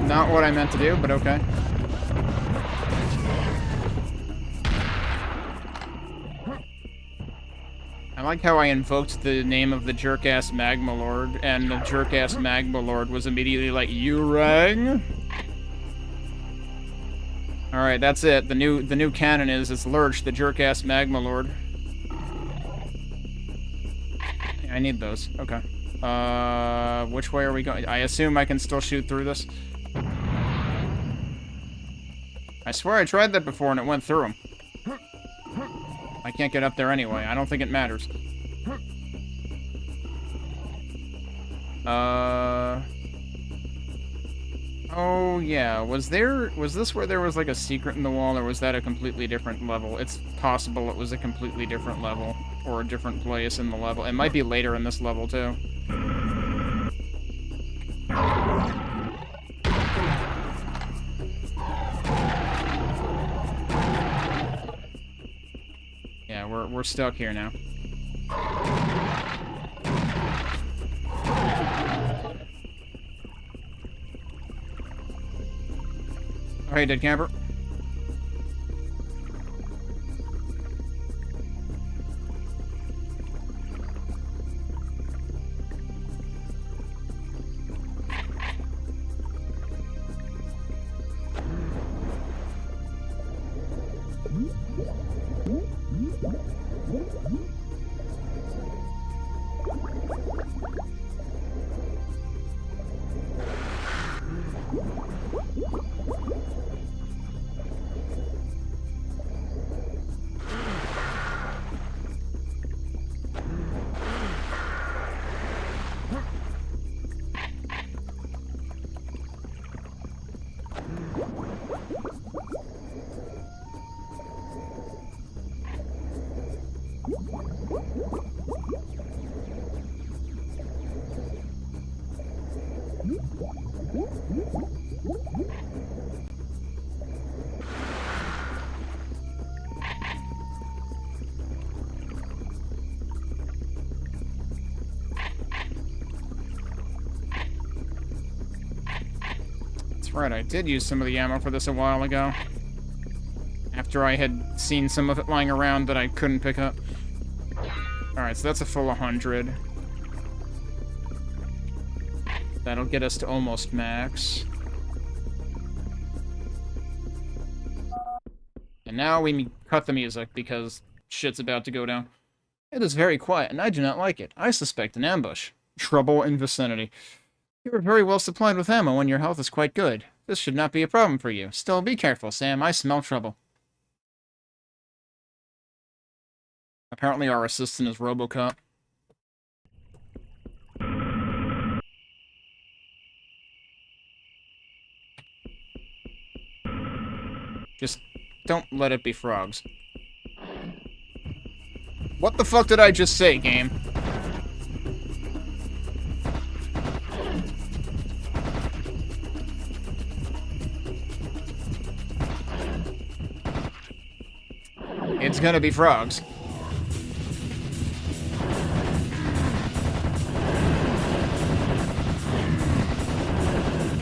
Not what I meant to do, but okay. I like how I invoked the name of the jerk-ass Magma Lord, and the jerk-ass Magma Lord was immediately like, "You rang?" Alright, that's it. The new canon is it's Lurch, the jerk-ass Magma Lord. I need those. Okay. Which way are we going? I assume I can still shoot through this. I swear I tried that before and it went through him. I can't get up there anyway. I don't think it matters. Oh, yeah. Was this where there was, like, a secret in the wall, or was that a completely different level? It's possible it was a completely different level, or a different place in the level. It might be later in this level, too. Yeah, we're stuck here now. Oh, hey, dead camper. Right, I did use some of the ammo for this a while ago. After I had seen some of it lying around that I couldn't pick up. Alright, so that's a full 100. That'll get us to almost max. And now we cut the music because shit's about to go down. It is very quiet, and I do not like it. I suspect an ambush. Trouble in vicinity. You are very well supplied with ammo and your health is quite good. This should not be a problem for you. Still, be careful, Sam. I smell trouble. Apparently our assistant is RoboCop. Just don't let it be frogs. What the fuck did I just say, game? It's gonna be frogs.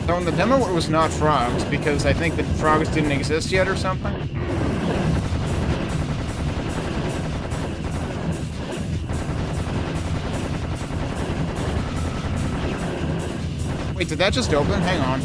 So in the demo it was not frogs, because I think that frogs didn't exist yet or something? Wait, did that just open? Hang on.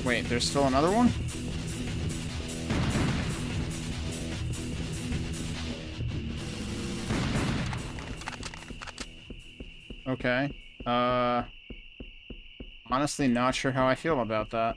Wait, there's still another one? Okay. Honestly, not sure how I feel about that.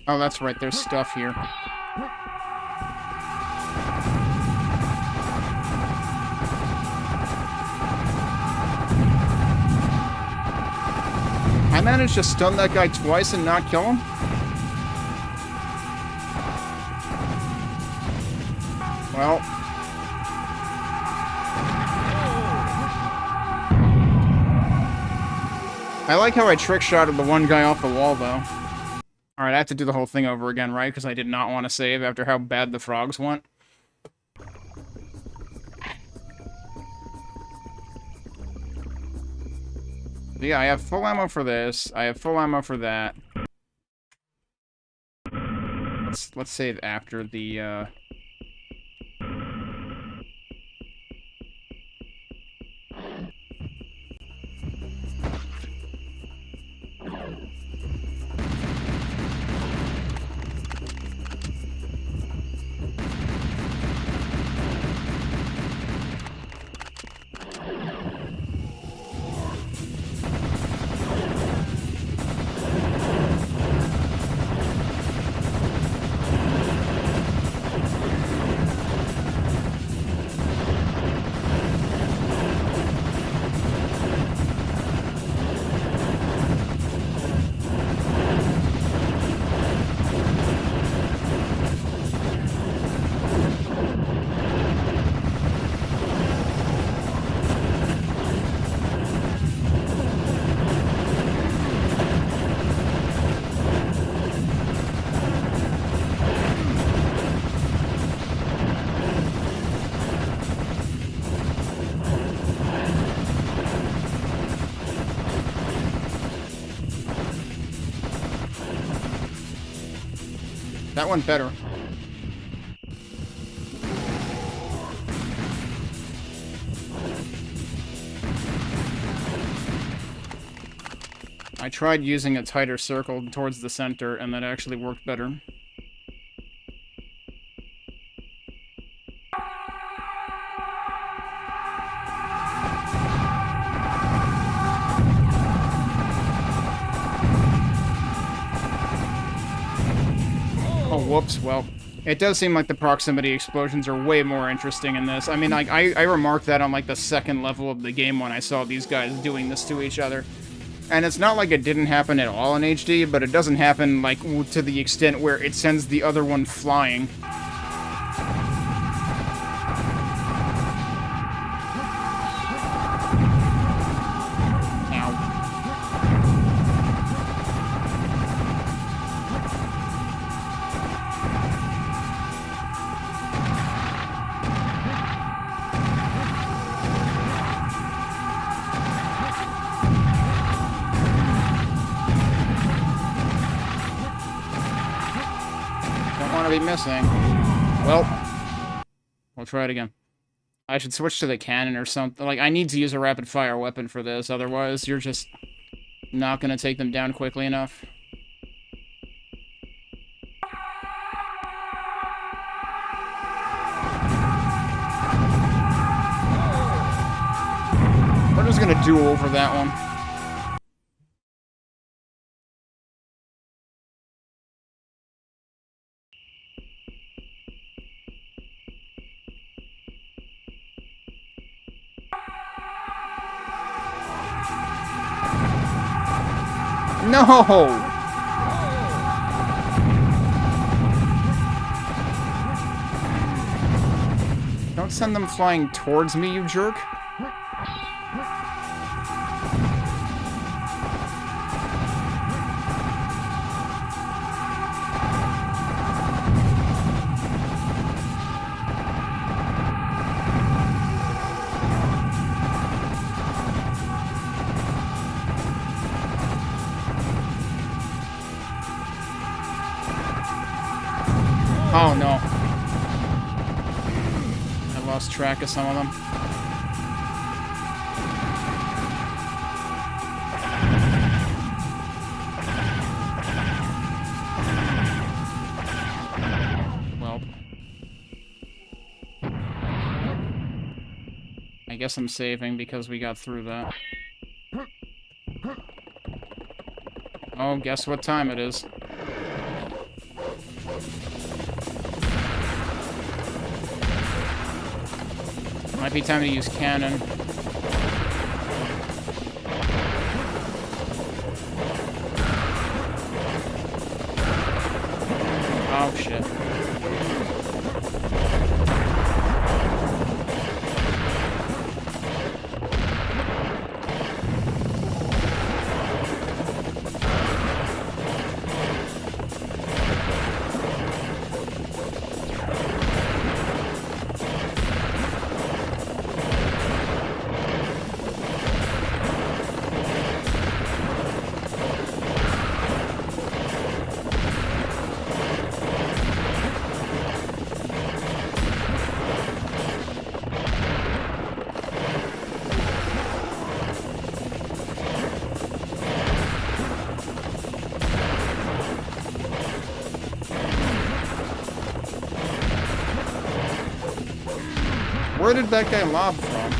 Oh, that's right, there's stuff here. I managed to stun that guy twice and not kill him? Well. I like how I trick-shotted the one guy off the wall, though. Alright, I have to do the whole thing over again, right? Because I did not want to save after how bad the frogs went. Yeah, I have full ammo for this. I have full ammo for that. Let's save after the, that went better. I tried using a tighter circle towards the center, and that actually worked better. Oh, whoops. Well, it does seem like the proximity explosions are way more interesting in this. I mean, I remarked that on, like, the second level of the game when I saw these guys doing this to each other. And it's not like it didn't happen at all in HD, but it doesn't happen, like, to the extent where it sends the other one flying. Missing. Well, we'll try it again. I should switch to the cannon or something. Like, I need to use a rapid-fire weapon for this, otherwise you're just not gonna take them down quickly enough. was gonna do over that one. No! Don't send them flying towards me, you jerk. Oh no. I lost track of some of them. Well. I guess I'm saving because we got through that. Oh, guess what time it is. Might be time to use cannon. Oh, shit. Where did that guy lob from?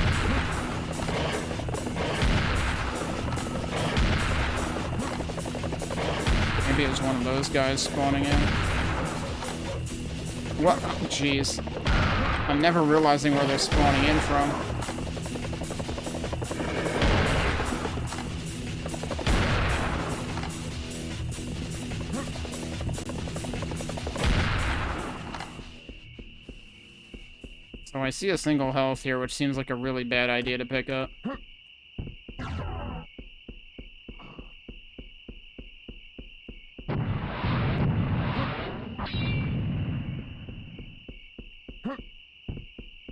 Maybe it was one of those guys spawning in. What? Oh, jeez. I'm never realizing where they're spawning in from. So I see a single health here, which seems like a really bad idea to pick up.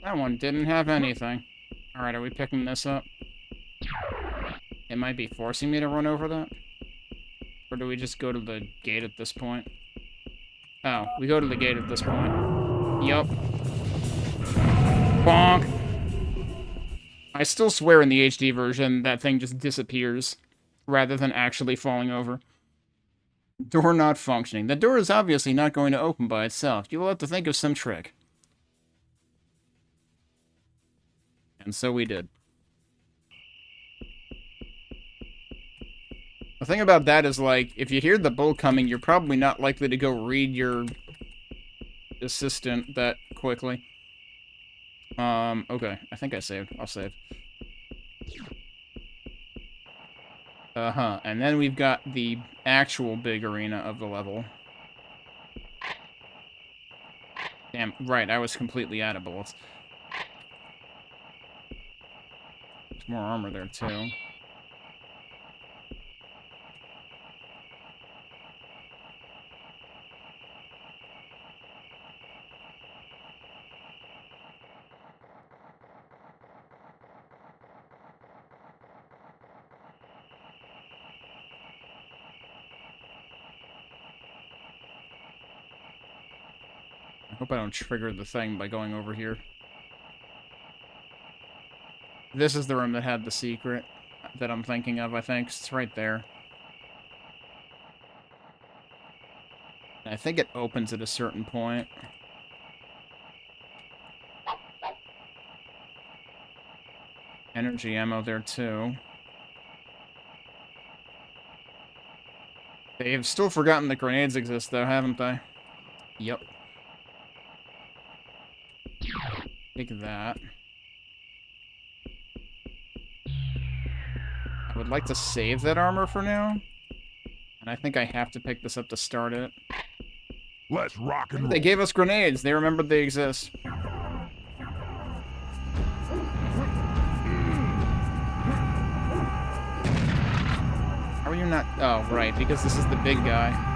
That one didn't have anything. Alright, are we picking this up? It might be forcing me to run over that? Or do we just go to the gate at this point? Oh, we go to the gate at this point. Yup. Bonk! I still swear in the HD version that thing just disappears, rather than actually falling over. Door not functioning. The door is obviously not going to open by itself. You will have to think of some trick. And so we did. The thing about that is, like, if you hear the bull coming, you're probably not likely to go read your assistant that quickly. Okay. I think I saved. I'll save. Uh-huh. And then we've got the actual big arena of the level. Damn, right, I was completely out of bullets. There's more armor there, too. I hope I don't trigger the thing by going over here. This is the room that had the secret that I'm thinking of, I think. It's right there. I think it opens at a certain point. Energy ammo there, too. They've still forgotten that grenades exist, though, haven't they? Yep. Take that. I would like to save that armor for now. And I think I have to pick this up to start it. Let's rock and roll. They gave us grenades. They remembered they exist. How are you not... Oh, right, because this is the big guy.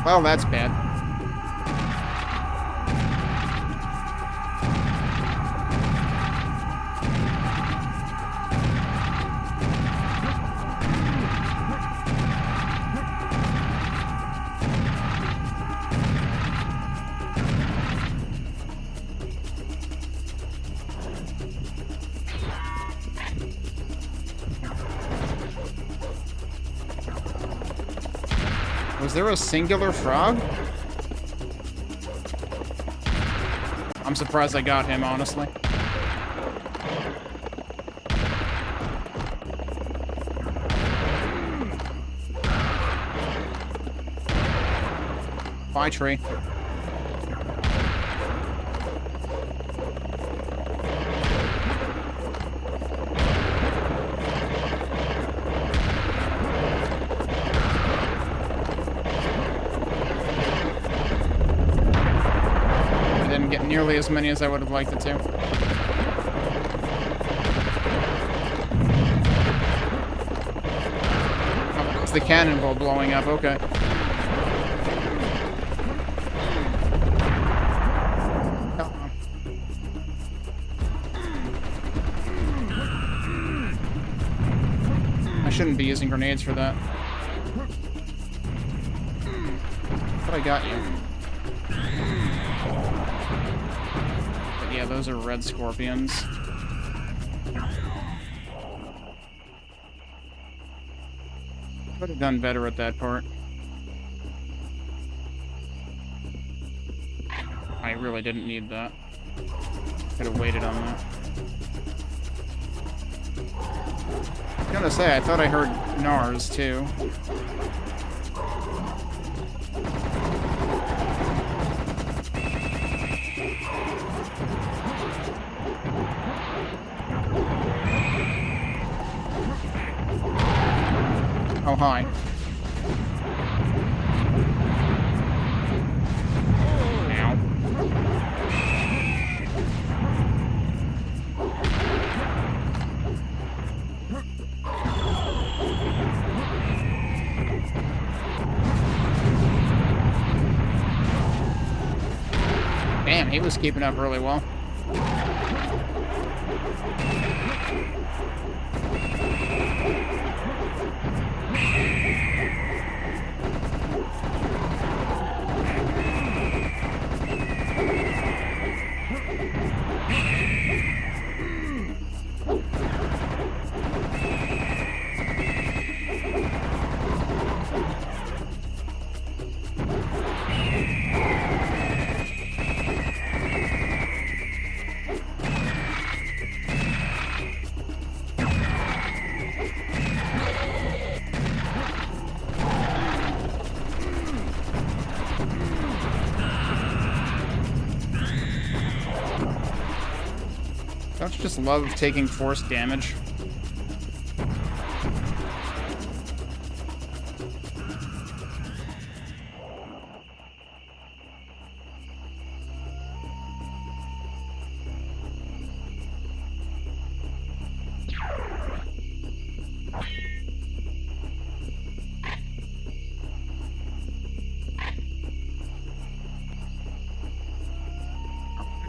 Well, that's bad. Was there a singular frog? I'm surprised I got him, honestly. Bye, tree. Nearly as many as I would have liked it to. Oh, it's the cannonball blowing up, okay. Oh. I shouldn't be using grenades for that. But I got you. Yeah, those are red scorpions. Could have done better at that part. I really didn't need that. Could have waited on that. I'm gonna say, I thought I heard Nars, too. Oh, hi. Ow. Damn, he was keeping up really well. Don't you just love taking forced damage?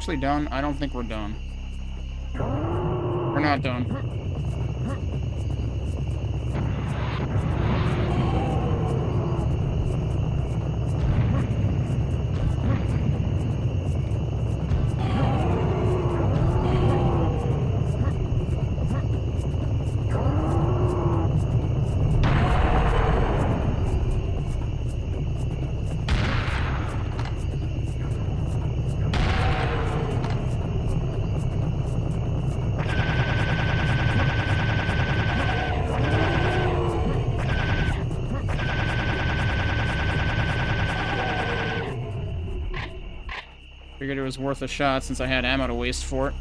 actually done? I don't think we're done. We're not done. Figured it was worth a shot since I had ammo to waste for it.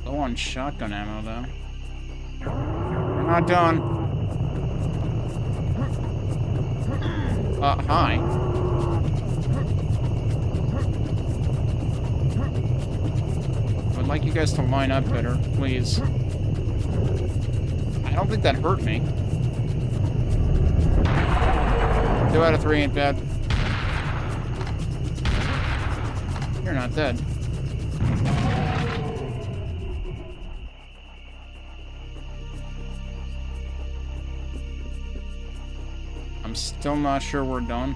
Low on shotgun ammo, though. We're not done. Hi. I'd like you guys to line up better, please. I don't think that hurt me. 2 out of 3 ain't bad. You're not dead. I'm still not sure we're done.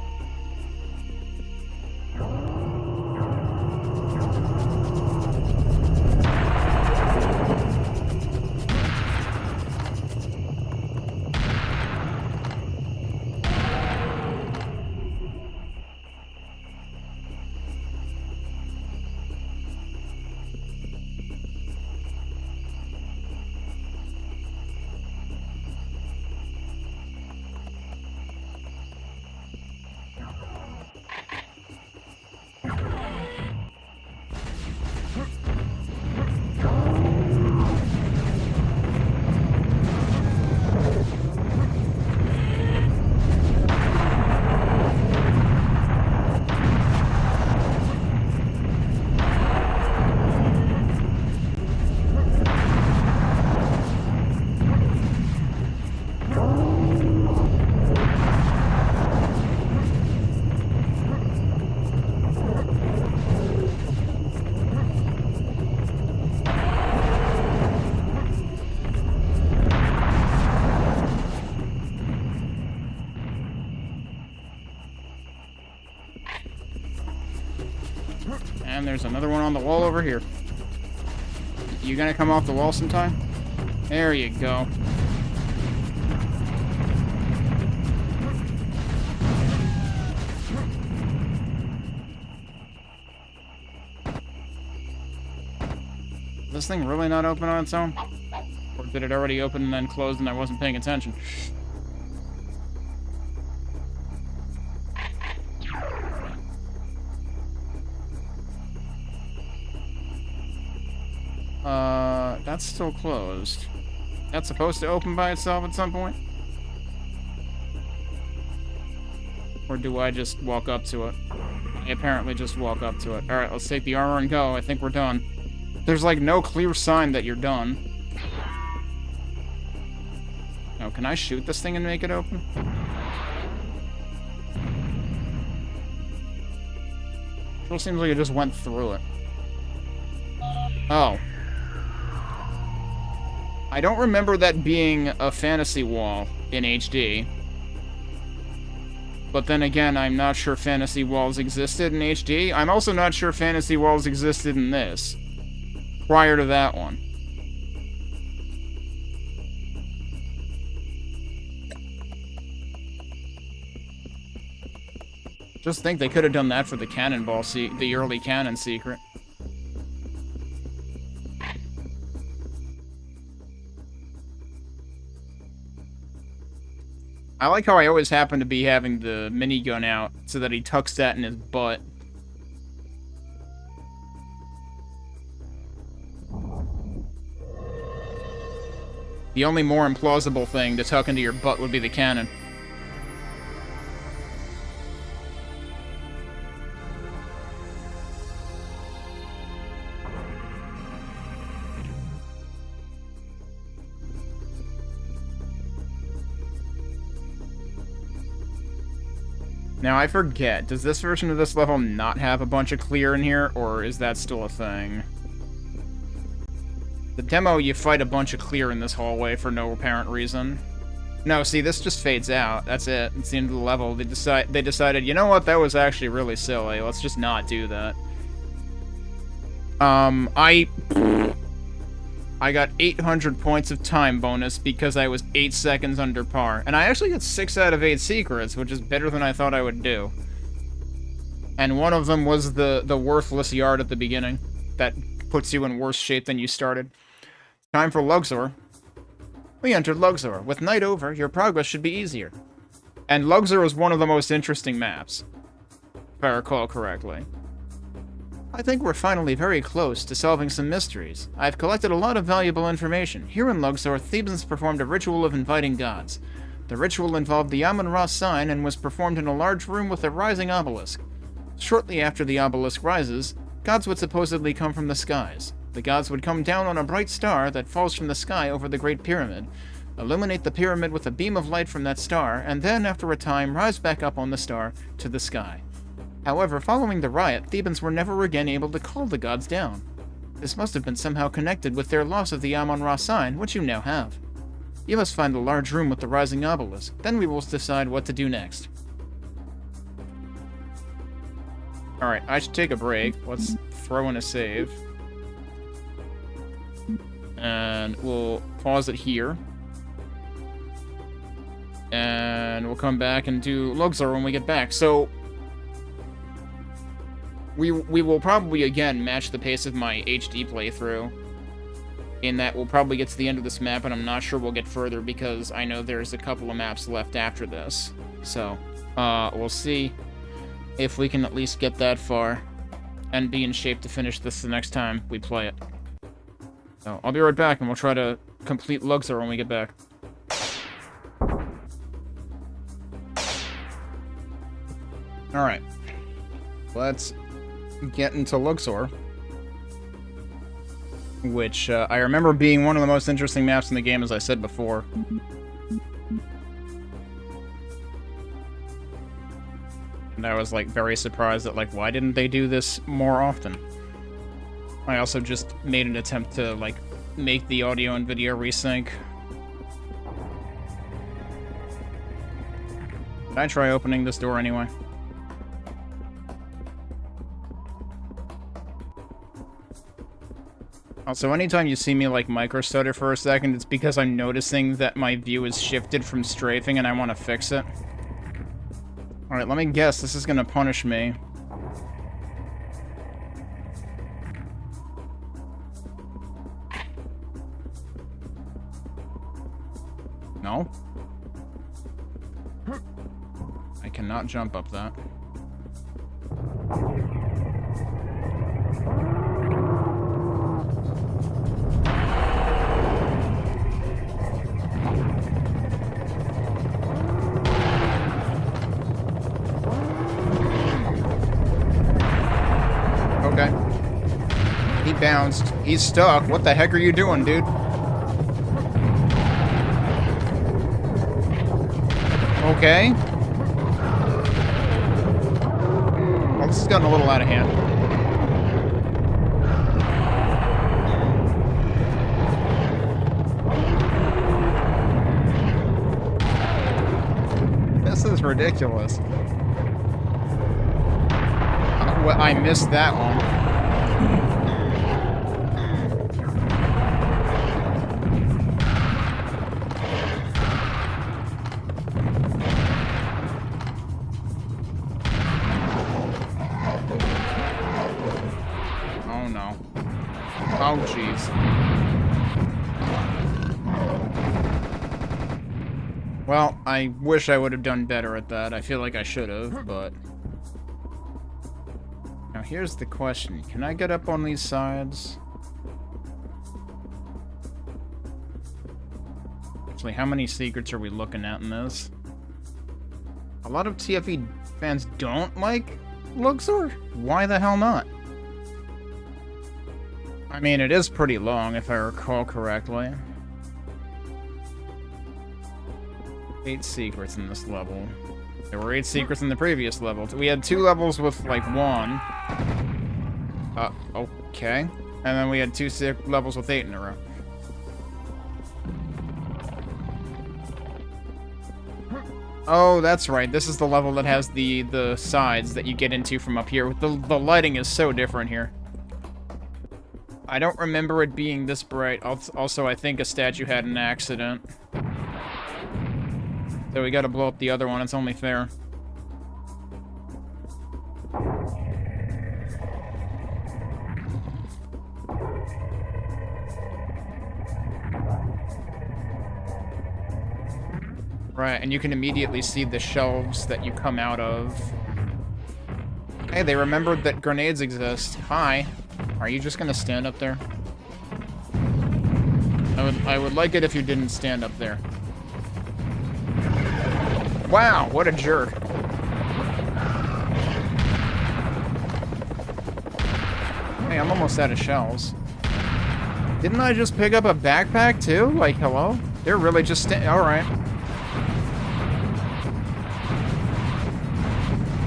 And there's another one on the wall over here. You gonna come off the wall sometime? There you go. Is this thing really not open on its own? Or did it already open and then close and I wasn't paying attention? That's still closed. That's supposed to open by itself at some point? Or do I just walk up to it? I apparently just walk up to it. Alright, let's take the armor and go. I think we're done. There's like no clear sign that you're done. Oh, can I shoot this thing and make it open? It seems like it just went through it. Oh. I don't remember that being a fantasy wall in HD. But then again, I'm not sure fantasy walls existed in HD. I'm also not sure fantasy walls existed in this. Prior to that one. Just think they could have done that for the cannonball, the early cannon secret. I like how I always happen to be having the minigun out so that he tucks that in his butt. The only more implausible thing to tuck into your butt would be the cannon. Now, I forget, does this version of this level not have a bunch of clear in here, or is that still a thing? The demo, you fight a bunch of clear in this hallway for no apparent reason. No, see, this just fades out. That's it. It's the end of the level. They decided, you know what, that was actually really silly. Let's just not do that. I got 800 points of time bonus because I was 8 seconds under par. And I actually got 6 out of 8 secrets, which is better than I thought I would do. And one of them was the worthless yard at the beginning. That puts you in worse shape than you started. Time for Luxor. We entered Luxor. With night over, your progress should be easier. And Luxor is one of the most interesting maps, if I recall correctly. I think we're finally very close to solving some mysteries. I've collected a lot of valuable information. Here in Luxor, Thebans performed a ritual of inviting gods. The ritual involved the Amun-Ra sign and was performed in a large room with a rising obelisk. Shortly after the obelisk rises, gods would supposedly come from the skies. The gods would come down on a bright star that falls from the sky over the Great Pyramid, illuminate the pyramid with a beam of light from that star, and then, after a time, rise back up on the star to the sky. However, following the riot, Thebans were never again able to call the gods down. This must have been somehow connected with their loss of the Amun-Ra sign, which you now have. You must find the large room with the rising obelisk, then we will decide what to do next. Alright, I should take a break. Let's throw in a save. And we'll pause it here. And we'll come back and do Luxor when we get back. So, we will probably, again, match the pace of my HD playthrough. In that we'll probably get to the end of this map, and I'm not sure we'll get further because I know there's a couple of maps left after this. So, we'll see if we can at least get that far and be in shape to finish this the next time we play it. So, I'll be right back, and we'll try to complete Luxor when we get back. Alright. Let's get into Luxor. Which, I remember being one of the most interesting maps in the game, as I said before. And I was, like, very surprised that, like, why didn't they do this more often? I also just made an attempt to, like, make the audio and video resync. Did I try opening this door anyway? Also, anytime you see me, like, micro-stutter for a second, it's because I'm noticing that my view is shifted from strafing and I want to fix it. Alright, let me guess. This is gonna punish me. No? I cannot jump up that. Okay. He bounced. He's stuck. What the heck are you doing, dude? Okay. Well, this has gotten a little out of hand. This is ridiculous. Well, I missed that one. Oh no. Oh jeez. Well, I wish I would have done better at that. I feel like I should have, but... Now here's the question. Can I get up on these sides? Actually, how many secrets are we looking at in this? A lot of TFE fans don't like Luxor? Why the hell not? I mean, it is pretty long, if I recall correctly. 8 secrets in this level. There were 8 secrets in the previous level. We had 2 levels with, like, 1. Okay. And then we had 2 levels with 8 in a row. Oh, that's right. This is the level that has the sides that you get into from up here. The lighting is so different here. I don't remember it being this bright. Also, I think a statue had an accident. So we gotta blow up the other one. It's only fair. Right, and you can immediately see the shelves that you come out of. Hey, they remembered that grenades exist. Hi. Are you just gonna stand up there? I would like it if you didn't stand up there. Wow, what a jerk. Hey, I'm almost out of shells. Didn't I just pick up a backpack too? Like, hello? They're really just alright.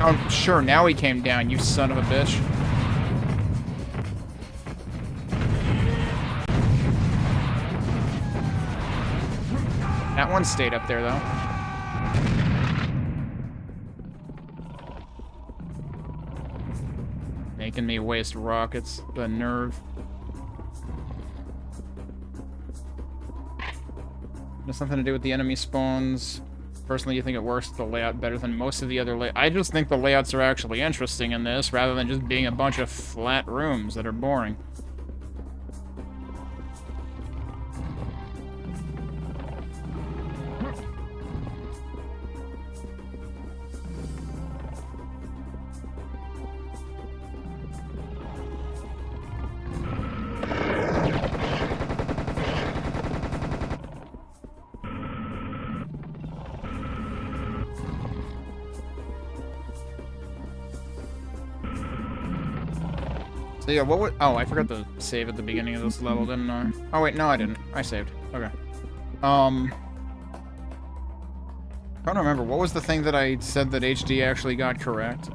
Oh, sure, now he came down, you son of a bitch. That one stayed up there, though. Making me waste rockets, the nerve. Has something to do with the enemy spawns. Personally, you think it works with the layout better than most of the other layouts? I just think the layouts are actually interesting in this, rather than just being a bunch of flat rooms that are boring. So yeah, what would... Oh, I forgot to save at the beginning of this level, didn't I? Oh wait, no I didn't. I saved. Okay. I don't remember. What was the thing that I said that HD actually got correct?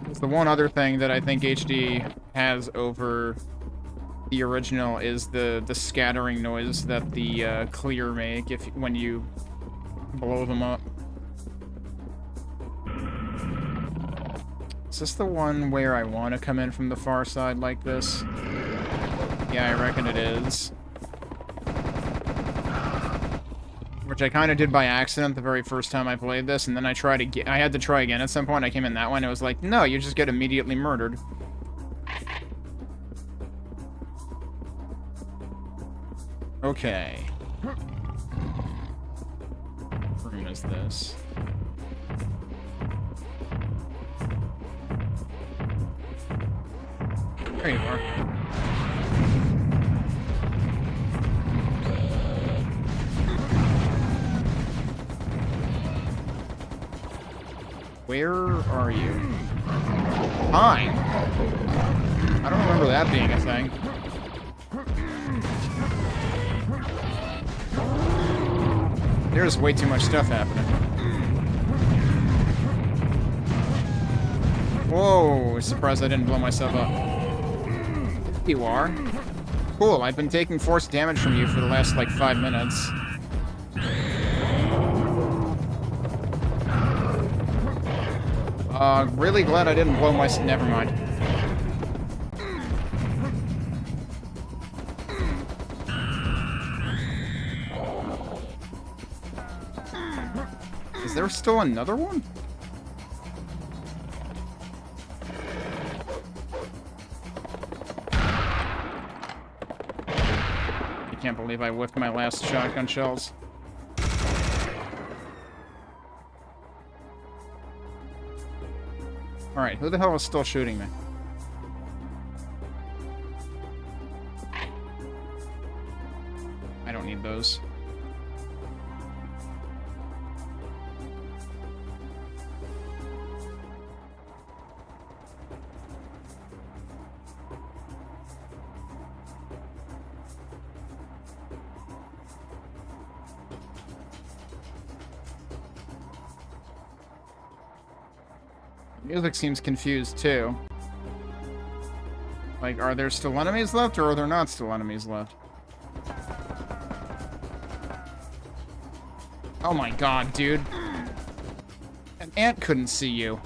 It's the one other thing that I think HD has over the original is the scattering noise that the clear make when you blow them up. Is this the one where I want to come in from the far side like this? Yeah, I reckon it is. Which I kind of did by accident the very first time I played this, and then I tried again. I had to try again at some point. I came in that one, and it was like, no, you just get immediately murdered. Okay. What room is this? There you are. Where are you? Hi! I don't remember that being a thing. There's way too much stuff happening. Whoa, surprised I didn't blow myself up. You are. Cool, I've been taking force damage from you for the last, like, 5 minutes. Really glad I didn't blow myself. Never mind. Is there still another one? I can't believe I whiffed my last shotgun shells. Alright, who the hell is still shooting me? I don't need those. Music seems confused, too. Like, are there still enemies left, or are there not still enemies left? Oh my god, dude. An ant couldn't see you.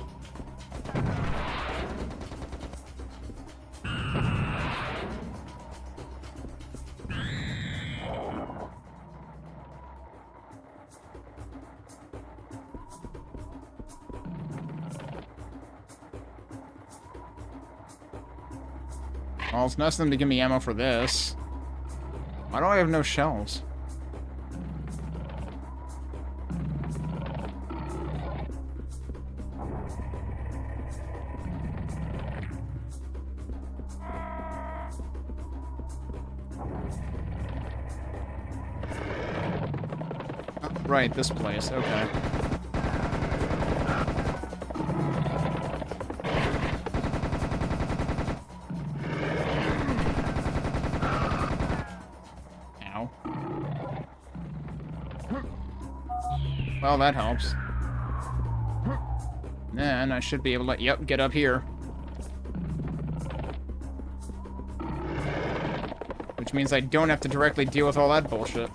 Well, it's nice of them to give me ammo for this. Why do I have no shells? Oh, right, this place, okay. Well, that helps. Then I should be able to, yep, get up here. Which means I don't have to directly deal with all that bullshit.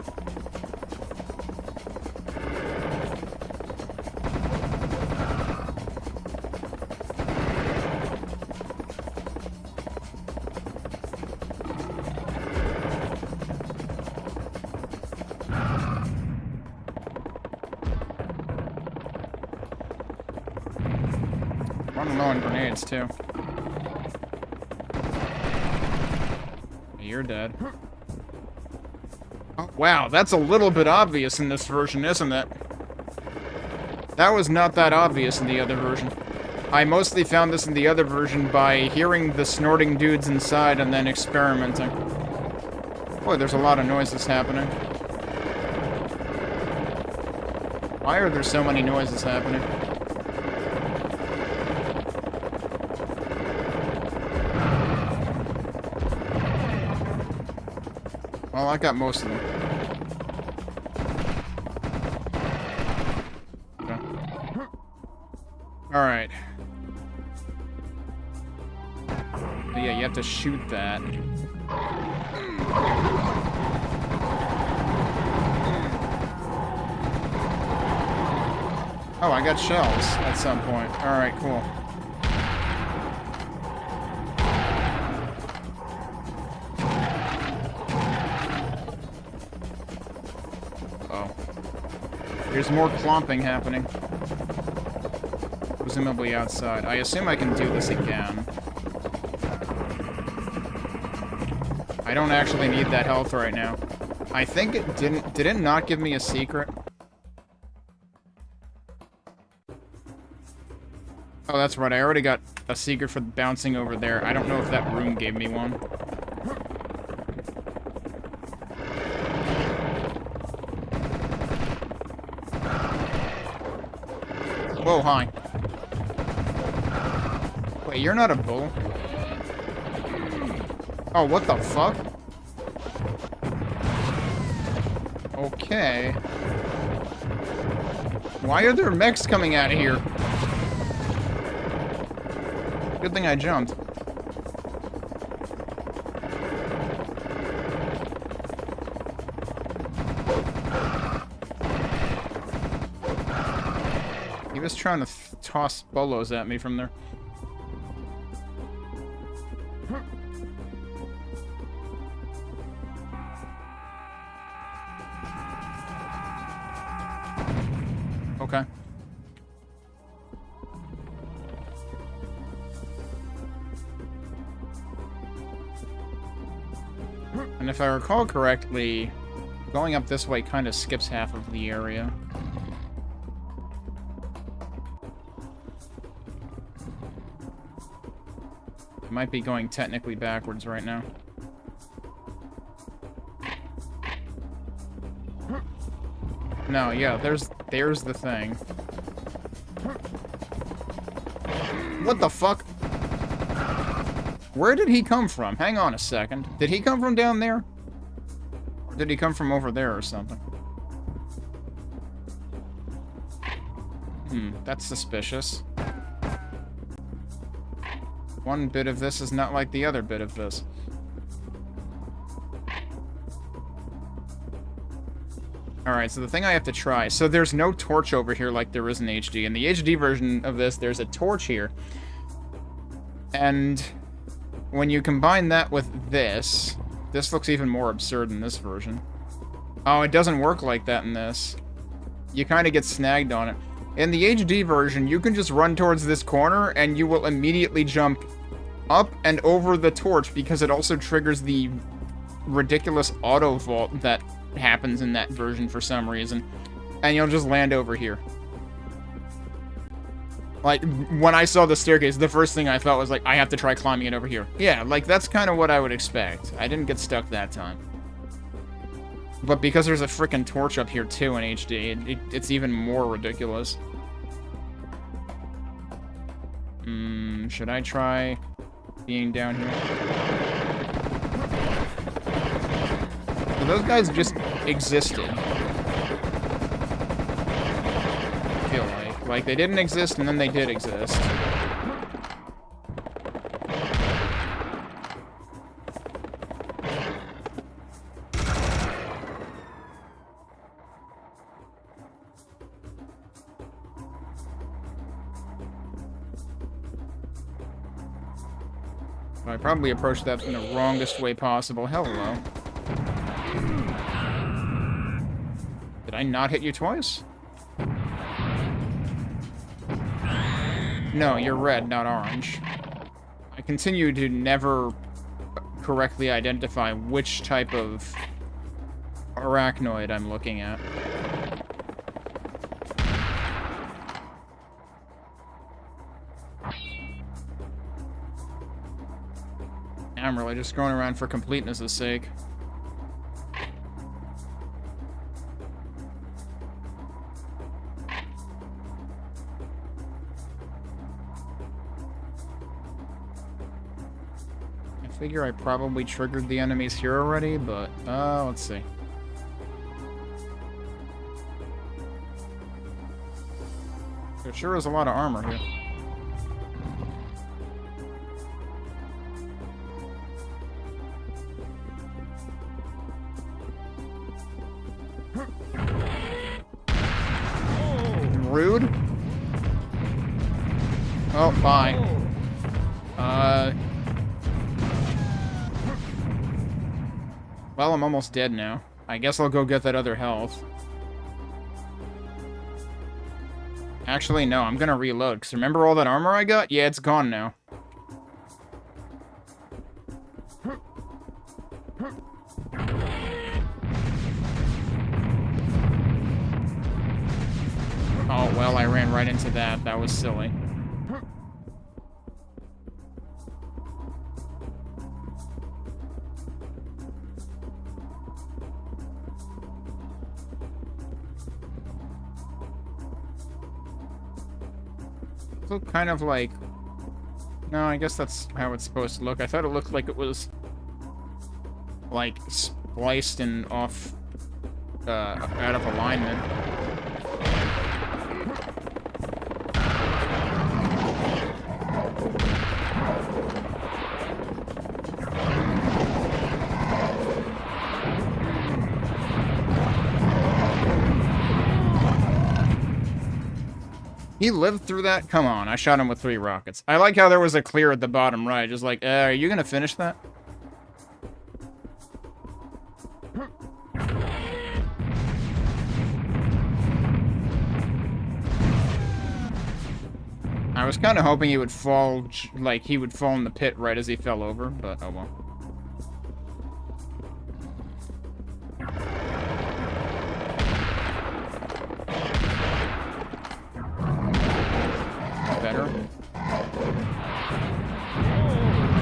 Running low on grenades, too. You're dead. Oh, wow, that's a little bit obvious in this version, isn't it? That was not that obvious in the other version. I mostly found this in the other version by hearing the snorting dudes inside and then experimenting. Boy, there's a lot of noises happening. Why are there so many noises happening? Well, I got most of them. Okay. Alright. But yeah, you have to shoot that. Oh, I got shells at some point. Alright, cool. There's more clomping happening. Presumably outside. I assume I can do this again. I don't actually need that health right now. I think it didn't... Did it not give me a secret? Oh, that's right. I already got a secret for bouncing over there. I don't know if that room gave me one. Whoa, hi. Wait, you're not a bull? Oh, what the fuck? Okay. Why are there mechs coming out of here? Good thing I jumped. He was trying to toss bolos at me from there. Okay. And if I recall correctly, going up this way kind of skips half of the area. I might be going technically backwards right now. No, yeah, there's the thing. What the fuck? Where did he come from? Hang on a second. Did he come from down there? Or did he come from over there or something? That's suspicious. One bit of this is not like the other bit of this. Alright, so the thing I have to try... So there's no torch over here like there is in HD. In the HD version of this, there's a torch here. And when you combine that with this... This looks even more absurd in this version. Oh, it doesn't work like that in this. You kind of get snagged on it. In the HD version, you can just run towards this corner, and you will immediately jump up and over the torch, because it also triggers the ridiculous auto vault that happens in that version for some reason. And you'll just land over here. Like, when I saw the staircase, the first thing I thought was like, I have to try climbing it over here. Yeah, like, that's kind of what I would expect. I didn't get stuck that time. But because there's a frickin' torch up here, too, in HD, it's even more ridiculous. Should I try being down here? So those guys just existed. I feel like. Like, they didn't exist, and then they did exist. I probably approached that in the wrongest way possible. Hello. Did I not hit you twice? No, you're red, not orange. I continue to never correctly identify which type of arachnoid I'm looking at. I'm really just going around for completeness' sake. I figure I probably triggered the enemies here already, but, let's see. There sure is a lot of armor here. Rude. Oh, bye. Well, I'm almost dead now. I guess I'll go get that other health. Actually, no, I'm gonna reload, because remember all that armor I got? Yeah, it's gone now. Oh, well, I ran right into that. That was silly. Look kind of like... No, I guess that's how it's supposed to look. I thought it looked like it was... like, spliced and off... out of alignment. He lived through that? Come on, I shot him with 3 rockets. I like how there was a clear at the bottom right, just like, are you gonna finish that? I was kind of hoping he would fall, like, he would fall in the pit right as he fell over, but oh well. Better.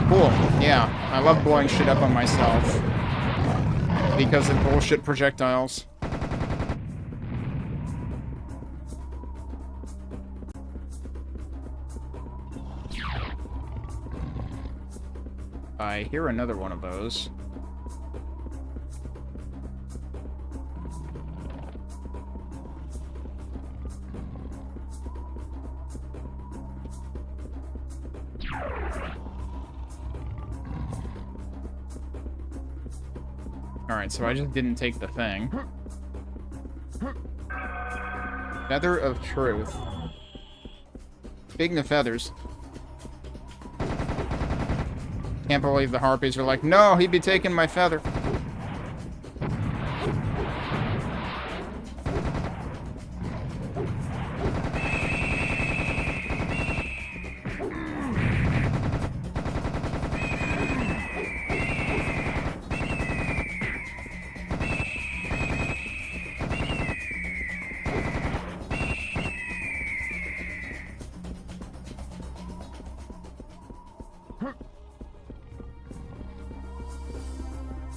Cool. Yeah, I love blowing shit up on myself. Because of bullshit projectiles. I hear another one of those. Alright, so I just didn't take the thing. Feather of Truth. Speaking of feathers. Can't believe the harpies are like, no, he'd be taking my feather.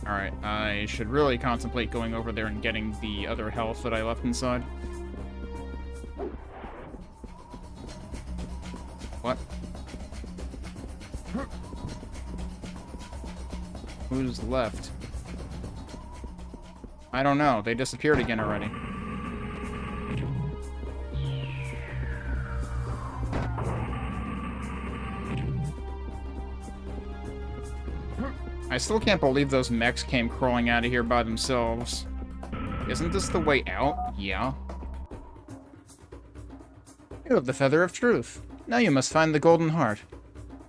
Alright, I should really contemplate going over there and getting the other health that I left inside. What? Who's left? I don't know. They disappeared again already. I still can't believe those mechs came crawling out of here by themselves. Isn't this the way out? Yeah. You have the Feather of Truth. Now you must find the Golden Heart.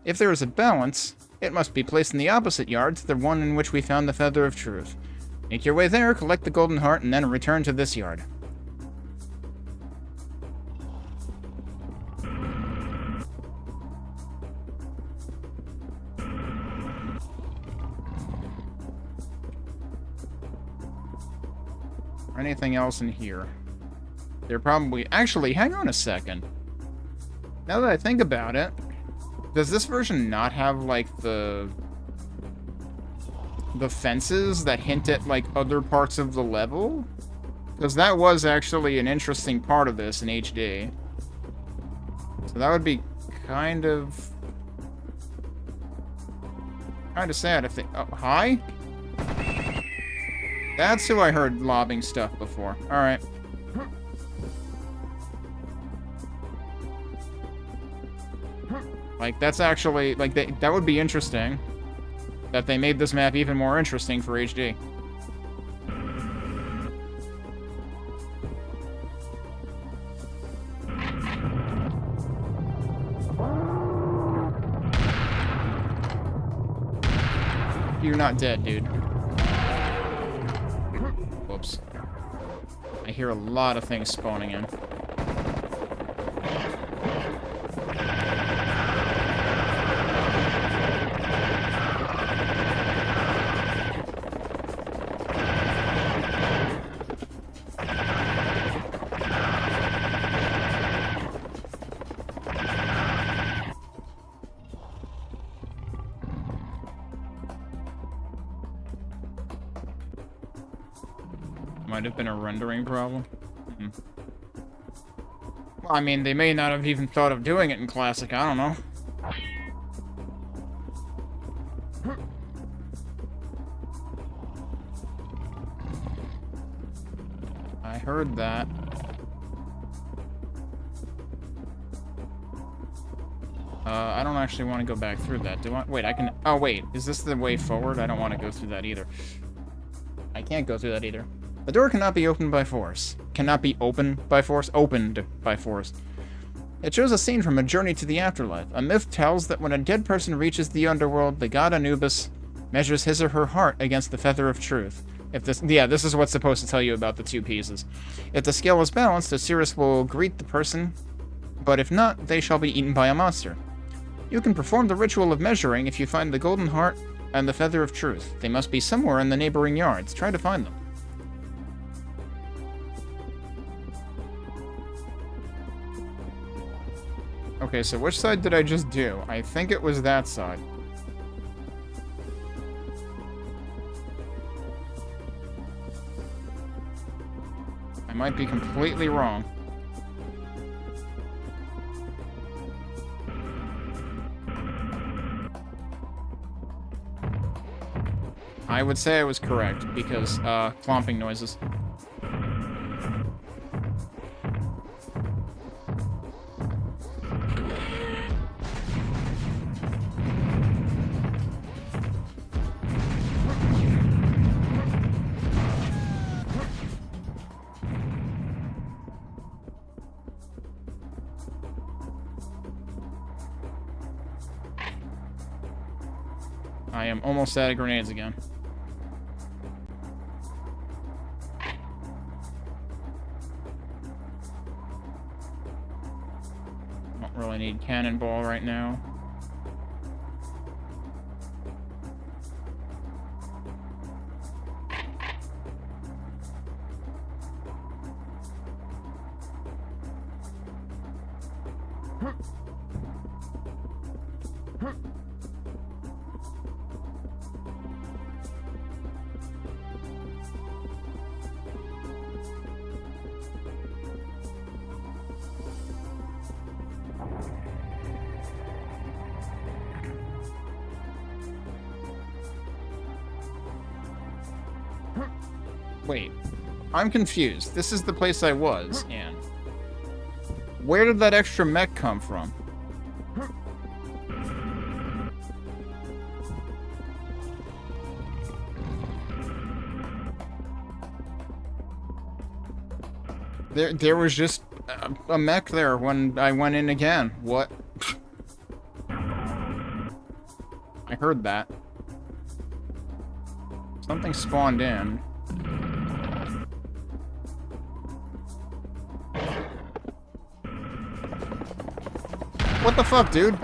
If there is a balance, it must be placed in the opposite yard to the one in which we found the Feather of Truth. Make your way there, collect the Golden Heart, and then return to this yard. Anything else in here? They're probably... Actually, hang on a second. Now that I think about it, does this version not have, like, the fences that hint at, like, other parts of the level? Because that was actually an interesting part of this in HD. So that would be kind of sad if they... Oh, hi? That's who I heard lobbing stuff before. Alright. Like, that's actually... Like, that would be interesting. That they made this map even more interesting for HD. You're not dead, dude. Whoops. I hear a lot of things spawning in. Might have been a rendering problem. Well, I mean, they may not have even thought of doing it in Classic, I don't know. I heard that. I don't actually want to go back through that, do I? Wait, I can... Oh, wait, is this the way forward? I don't want to go through that either. I can't go through that either. The door cannot be opened by force. Cannot be opened by force? Opened by force. It shows a scene from A Journey to the Afterlife. A myth tells that when a dead person reaches the underworld, the god Anubis measures his or her heart against the Feather of Truth. If this... Yeah, this is what's supposed to tell you about the two pieces. If the scale is balanced, Osiris will greet the person, but if not, they shall be eaten by a monster. You can perform the ritual of measuring if you find the Golden Heart and the Feather of Truth. They must be somewhere in the neighboring yards. Try to find them. Okay, so which side did I just do? I think it was that side. I might be completely wrong. I would say I was correct, because, clomping noises. I am almost out of grenades again. Don't really need cannonball right now. Wait, I'm confused. This is the place I was in. Where did that extra mech come from? There was just a mech there when I went in again. What? I heard that. Something spawned in. What the fuck, dude?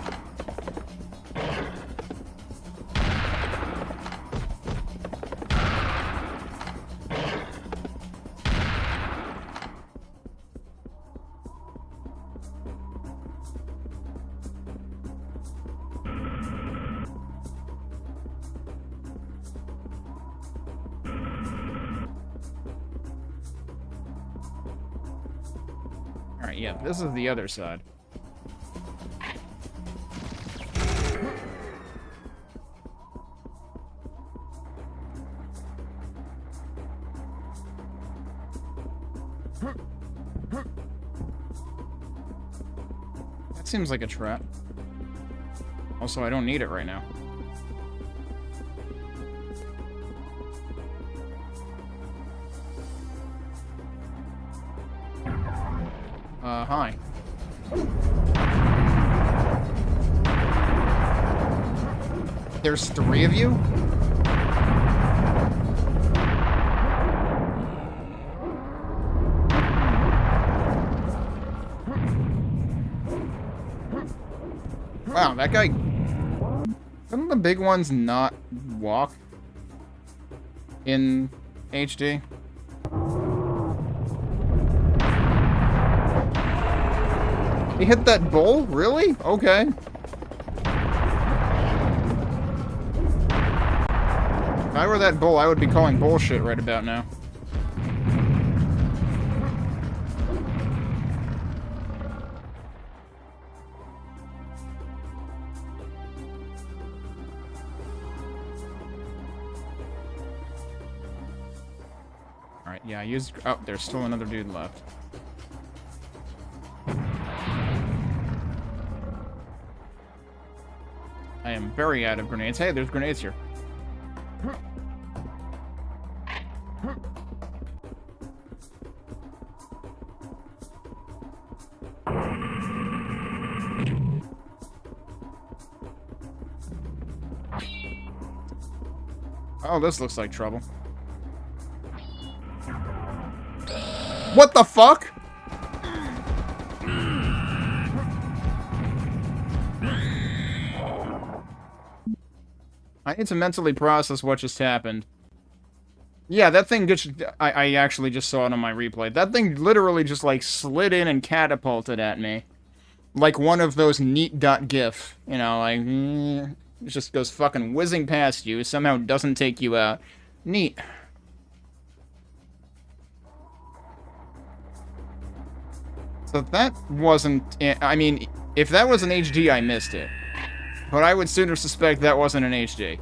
Alright, yeah, this is the other side. That seems like a trap. Also, I don't need it right now. Hi. There's 3 of you? Wow, that guy... Couldn't the big ones not walk in HD? He hit that bull? Really? Okay. If I were that bull, I would be calling bullshit right about now. Alright, yeah, I used... Oh, there's still another dude left. I am very out of grenades. Hey, there's grenades here. Oh, this looks like trouble. What the fuck? I need to mentally process what just happened. Yeah, that thing just... I actually just saw it on my replay. That thing literally just, like, slid in and catapulted at me. Like one of those neat.gif. You know, like... It just goes fucking whizzing past you, somehow doesn't take you out. Neat. So that wasn't... I mean, if that was an HD, I missed it. But I would sooner suspect that wasn't an HD.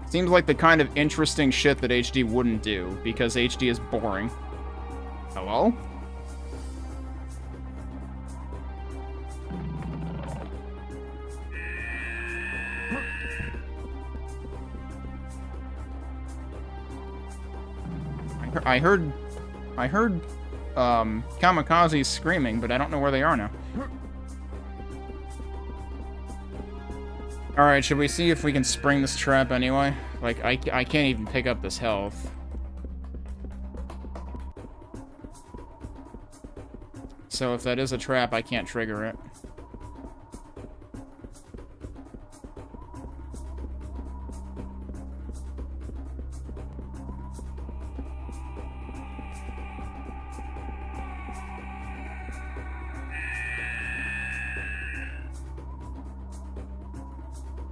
Seems like the kind of interesting shit that HD wouldn't do, because HD is boring. Hello? I heard kamikazes screaming, but I don't know where they are now. Alright, should we see if we can spring this trap anyway? Like, I can't even pick up this health. So if that is a trap, I can't trigger it.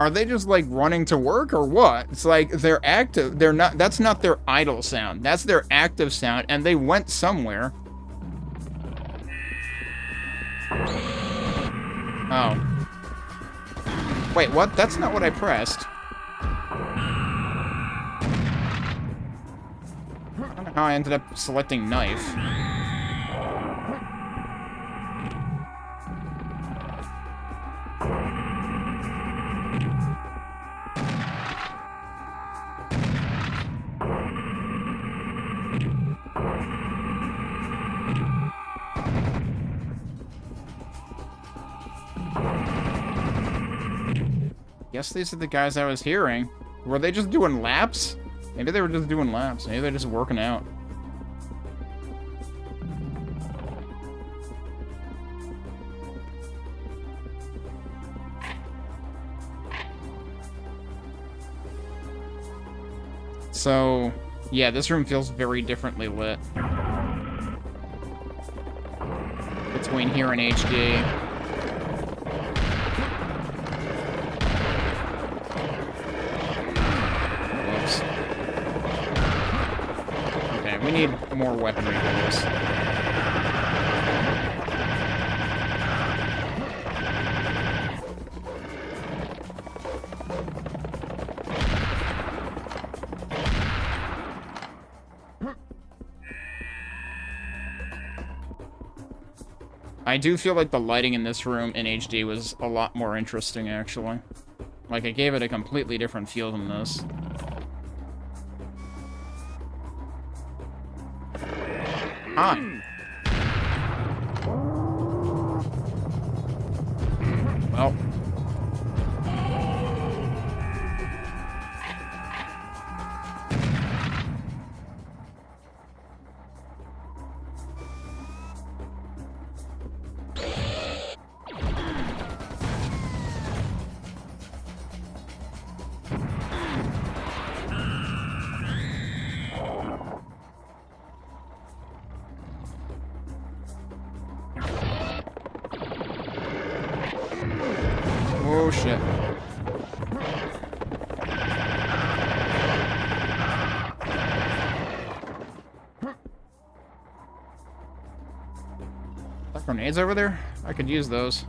Are they just, like, running to work or what? It's like, they're active. They're not... That's not their idle sound. That's their active sound, and they went somewhere. Oh. Wait, what? That's not what I pressed. I don't know how I ended up selecting knife. Guess these are the guys I was hearing. Were they just doing laps? Maybe they were just doing laps. Maybe they're just working out. So, yeah, this room feels very differently lit. Between here and HD. We need more weaponry for this. I do feel like the lighting in this room in HD was a lot more interesting, actually. Like, it gave it a completely different feel than this. Hi. Well. Oh, shit. Are grenades over there? I could use those.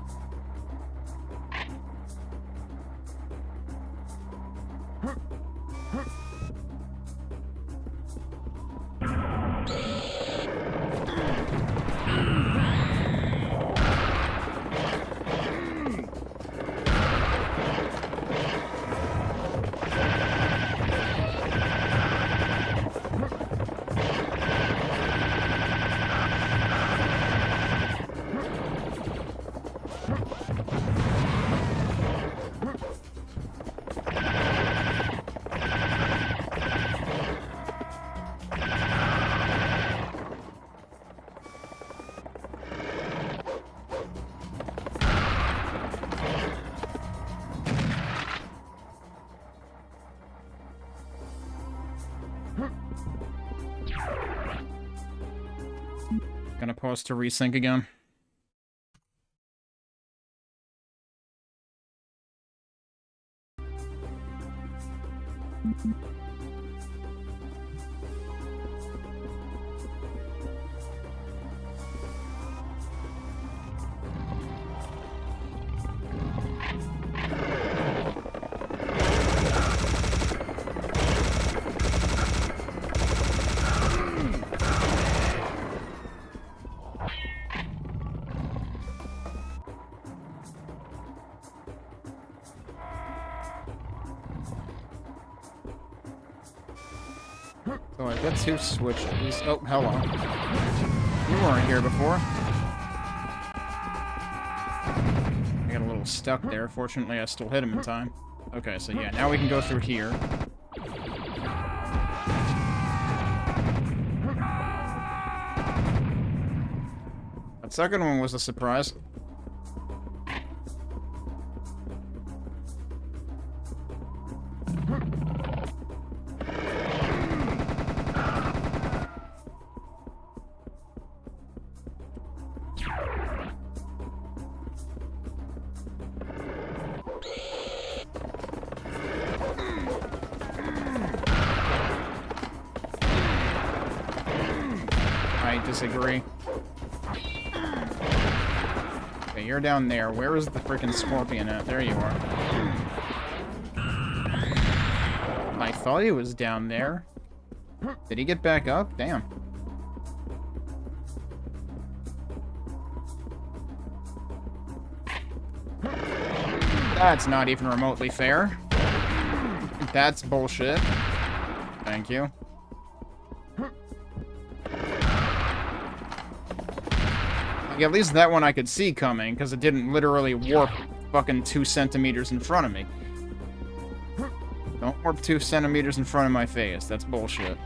Gonna pause to resync again. So I get two switches. Oh, hello. You weren't here before. I got a little little stuck there. Fortunately, I still hit him in time. Okay, so yeah, now we can go through here. That second one was a surprise. I disagree. Okay, you're down there. Where is the freaking scorpion at? There you are. I thought he was down there. Did he get back up? Damn. That's not even remotely fair. That's bullshit. Thank you. Like, at least that one I could see coming, because it didn't literally warp fucking 2 centimeters in front of me. Don't warp 2 centimeters in front of my face. That's bullshit.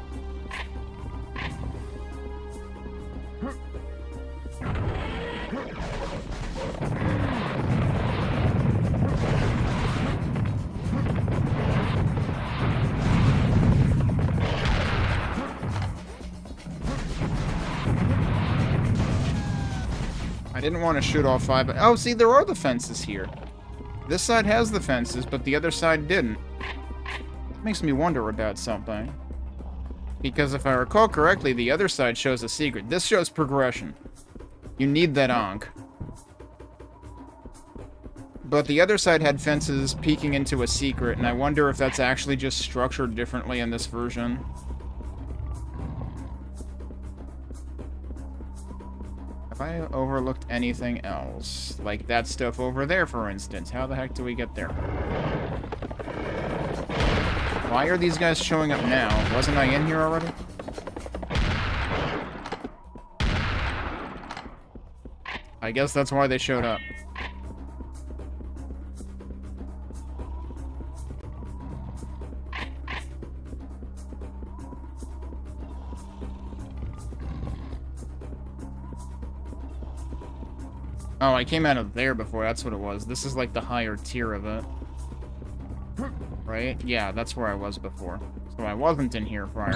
I didn't want to shoot all 5, but... Oh, see, there are the fences here. This side has the fences, but the other side didn't. Makes me wonder about something. Because if I recall correctly, the other side shows a secret. This shows progression. You need that Ankh. But the other side had fences peeking into a secret, and I wonder if that's actually just structured differently in this version. Have I overlooked anything else? Like that stuff over there, for instance. How the heck do we get there? Why are these guys showing up now? Wasn't I in here already? I guess that's why they showed up. Oh, I came out of there before, that's what it was. This is like the higher tier of it. Right? Yeah, that's where I was before. So I wasn't in here prior.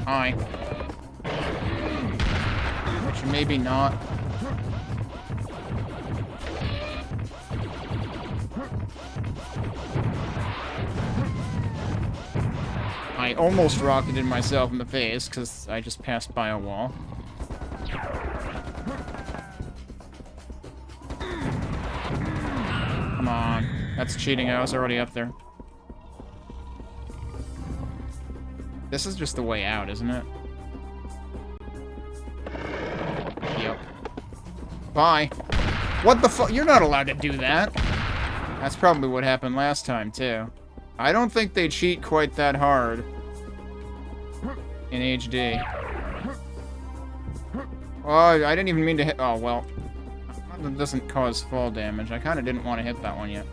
Hi. Which maybe not. I almost rocketed myself in the face because I just passed by a wall. Come on. That's cheating. I was already up there. This is just the way out, isn't it? Yep. Bye. What the fuck? You're not allowed to do that. That's probably what happened last time, too. I don't think they cheat quite that hard in HD. Oh, I didn't even mean to hit... Oh, well. That doesn't cause fall damage. I kind of didn't want to hit that one yet.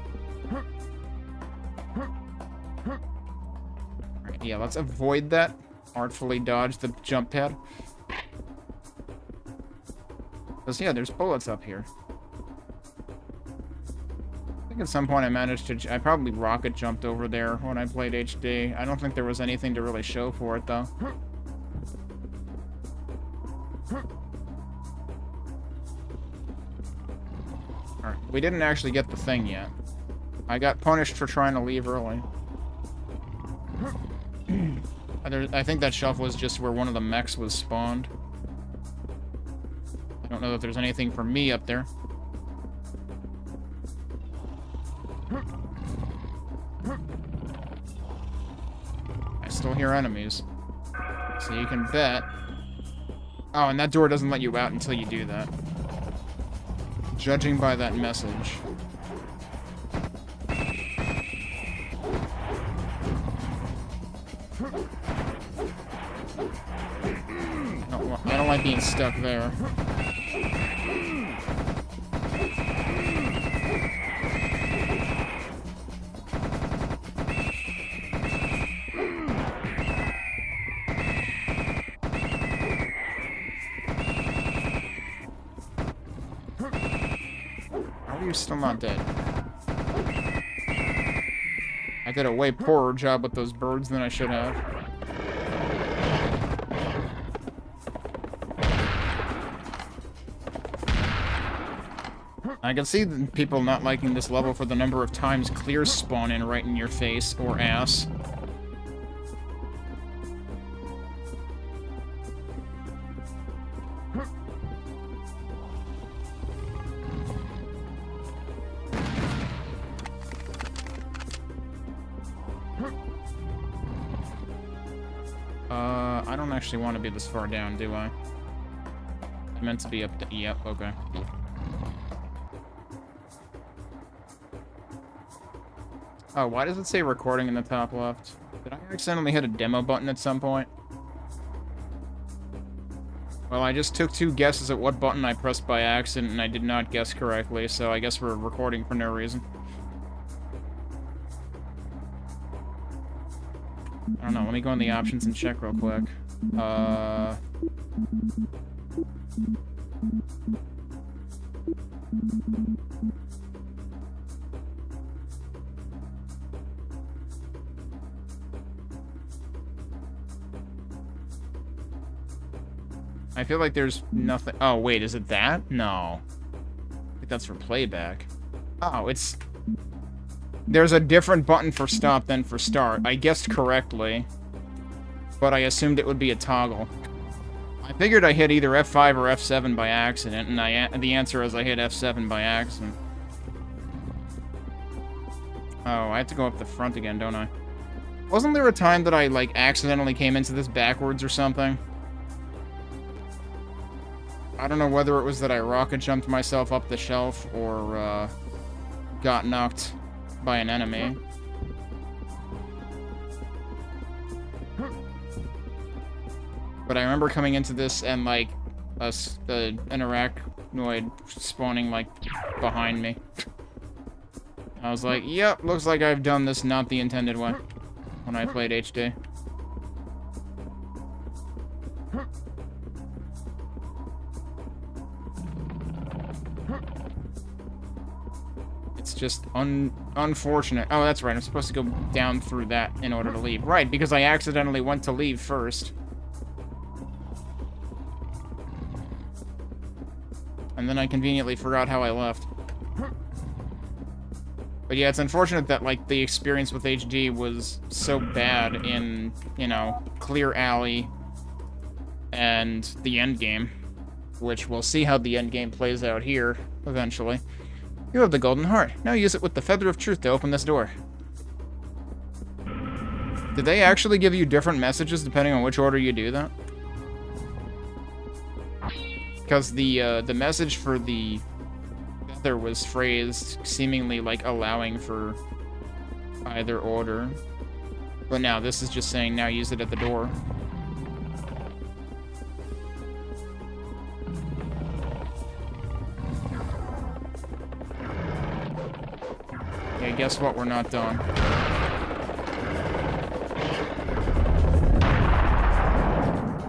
Alright, yeah, let's avoid that. Artfully dodge the jump pad. Because, yeah, there's bullets up here. I think at some point I managed to... I probably rocket jumped over there when I played HD. I don't think there was anything to really show for it, though. Alright, we didn't actually get the thing yet. I got punished for trying to leave early. I think that shelf was just where one of the mechs was spawned. I don't know if there's anything for me up there. I still hear enemies. So you can bet... Oh, and that door doesn't let you out until you do that. Judging by that message. I don't like being stuck there. How are you still not dead? I did a way poorer job with those birds than I should have. I can see people not liking this level for the number of times clears spawn in right in your face or ass. I don't actually want to be this far down, do I? I meant to be up to... Yep, okay. Oh, why does it say recording in the top left? Did I accidentally hit a demo button at some point? Well, I just took 2 guesses at what button I pressed by accident, and I did not guess correctly, so I guess we're recording for no reason. I don't know, let me go in the options and check real quick. I feel like there's nothing... Oh, wait, is it that? No. I think that's for playback. Oh, it's... There's a different button for stop than for start. I guessed correctly, but I assumed it would be a toggle. I figured I hit either F5 or F7 by accident, and the answer is I hit F7 by accident. Oh, I have to go up the front again, don't I? Wasn't there a time that I, like, accidentally came into this backwards or something? I don't know whether it was that I rocket jumped myself up the shelf or, got knocked by an enemy. But I remember coming into this and, like, an arachnoid spawning, like, behind me. I was like, yep, looks like I've done this not the intended way when I played HD. It's just unfortunate. Oh, that's right. I'm supposed to go down through that in order to leave. Right, because I accidentally went to leave first. And then I conveniently forgot how I left. But yeah, it's unfortunate that, like, the experience with HD was so bad in, you know, Clear Alley and the endgame. Which we'll see how the endgame plays out here, eventually. You have the golden heart. Now use it with the feather of truth to open this door. Did they actually give you different messages depending on which order you do that? Because the message for the feather was phrased seemingly like allowing for either order. But now this is just saying now use it at the door. Okay, guess what? We're not done.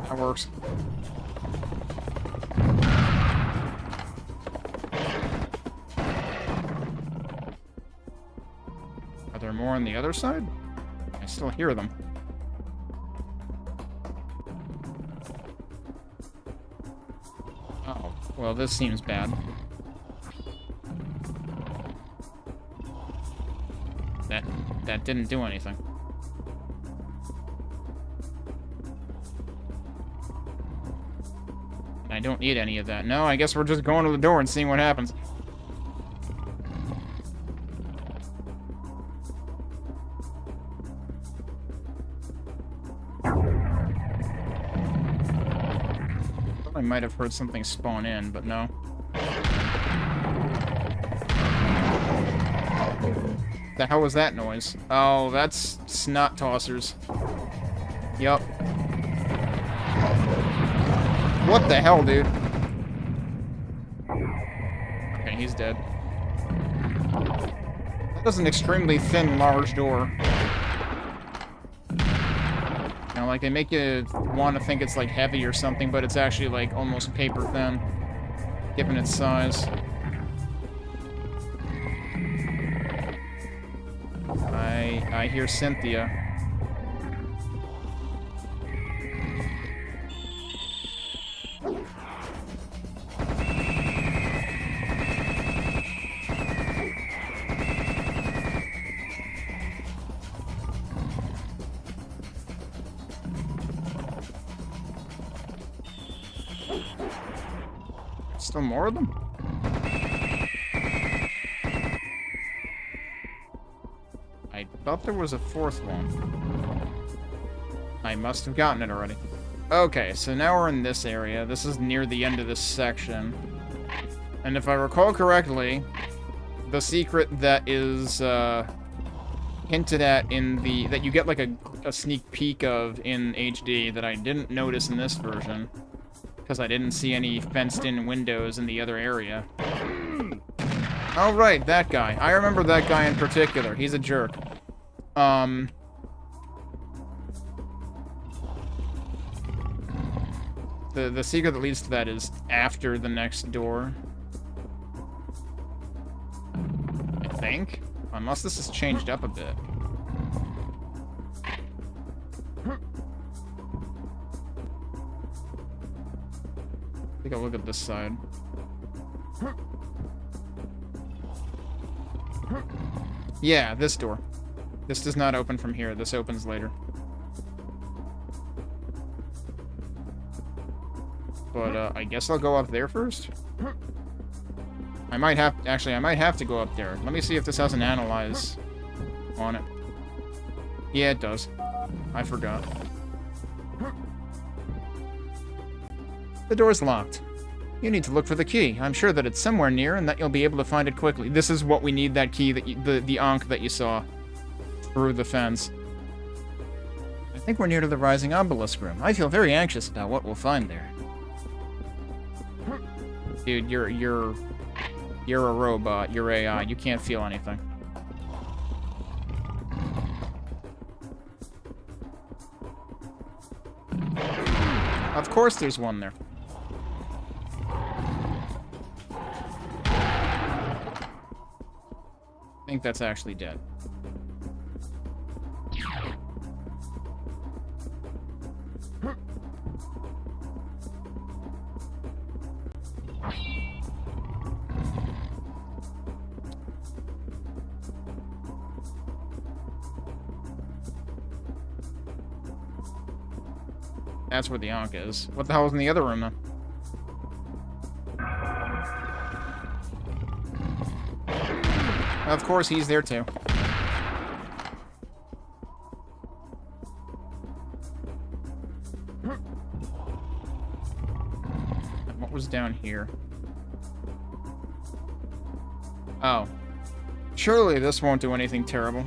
That works. Are there more on the other side? I still hear them. Oh, well, this seems bad. That didn't do anything. I don't need any of that. No, I guess we're just going to the door and seeing what happens. I might have heard something spawn in, but no. The hell was that noise? Oh, that's snot tossers. Yup. What the hell, dude? Okay, he's dead. That was an extremely thin, large door. You know, like, they make you want to think it's, like, heavy or something, but it's actually, like, almost paper thin, given its size. I hear Cynthia. Still more of them? I thought there was a fourth one. I must have gotten it already. Okay, so now we're in this area. This is near the end of this section. And if I recall correctly, the secret that is hinted at in the... that you get like a sneak peek of in HD that I didn't notice in this version, because I didn't see any fenced-in windows in the other area. Oh, right, that guy. I remember that guy in particular. He's a jerk. The secret that leads to that is after the next door. I think? Unless this has changed up a bit. Take a look at this side. Yeah, this door. This does not open from here. This opens later. But, I guess I'll go up there first? I might have... Actually, I might have to go up there. Let me see if this has an analyze on it. Yeah, it does. I forgot. The door's locked. You need to look for the key. I'm sure that it's somewhere near and that you'll be able to find it quickly. This is what we need, that key, that the Ankh that you saw through the fence. I think we're near to the Rising Obelisk room. I feel very anxious about what we'll find there. Dude, you're a robot. You're AI. You can't feel anything. Of course there's one there. I think that's actually dead. That's where the Ankh is. What the hell is in the other room, then? Of course, he's there, too. What was down here? Oh. Surely this won't do anything terrible.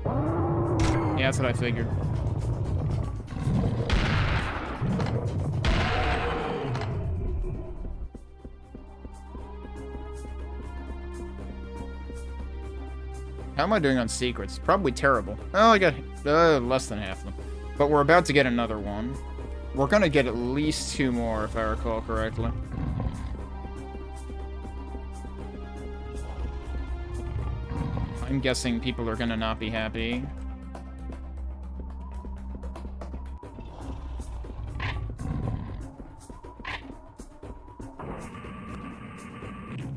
Yeah, that's what I figured. How am I doing on secrets? Probably terrible. Oh, I got less than half of them. But we're about to get another one. We're gonna get at least 2 more, if I recall correctly. I'm guessing people are gonna not be happy.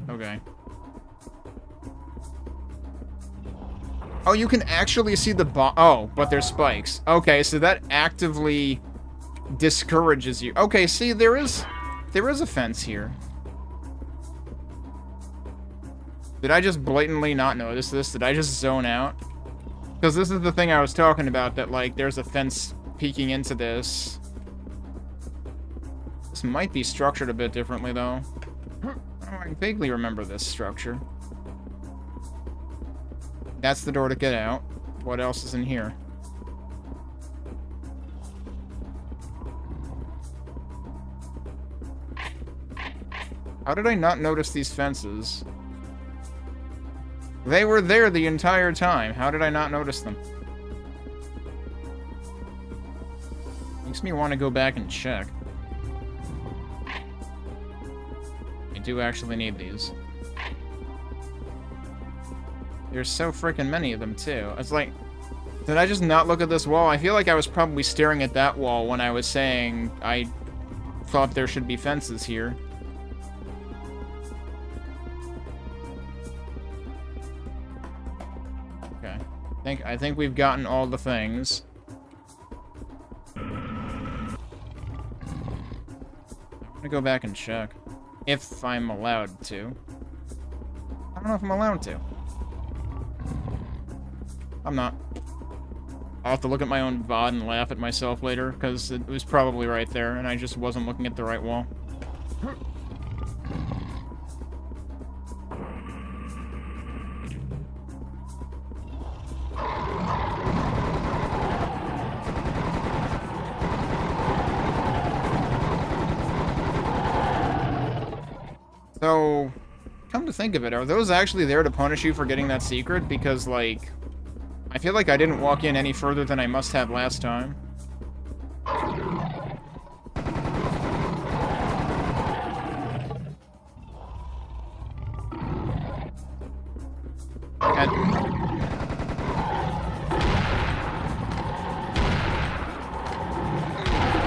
Okay. Oh, you can actually see the oh, but there's spikes. Okay, so that actively discourages you. Okay, see, there is a fence here. Did I just blatantly not notice this? Did I just zone out? Because this is the thing I was talking about, that, like, there's a fence peeking into this. This might be structured a bit differently, though. I vaguely remember this structure. That's the door to get out. what else is in here. How did I not notice these fences? They were there the entire time. How did I not notice them? Makes me want to go back and check. I do actually need these. There's so freaking many of them, too. It's like, did I just not look at this wall? I feel like I was probably staring at that wall when I was saying I thought there should be fences here. Okay. I think we've gotten all the things. I'm gonna go back and check. If I'm allowed to. I don't know if I'm allowed to. I'm not. I'll have to look at my own VOD and laugh at myself later, because it was probably right there, and I just wasn't looking at the right wall. So, come to think of it, are those actually there to punish you for getting that secret? Because, like, I feel like I didn't walk in any further than I must have last time. I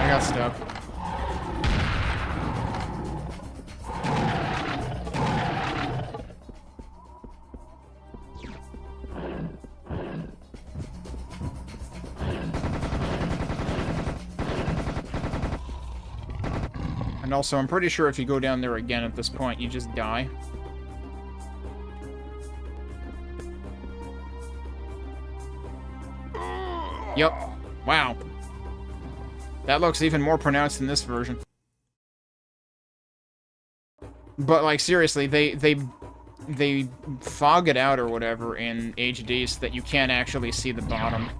got stuck. And also, I'm pretty sure if you go down there again at this point, you just die. Yep. Wow. That looks even more pronounced in this version. But, like, seriously, they fog it out or whatever in HD so that you can't actually see the bottom.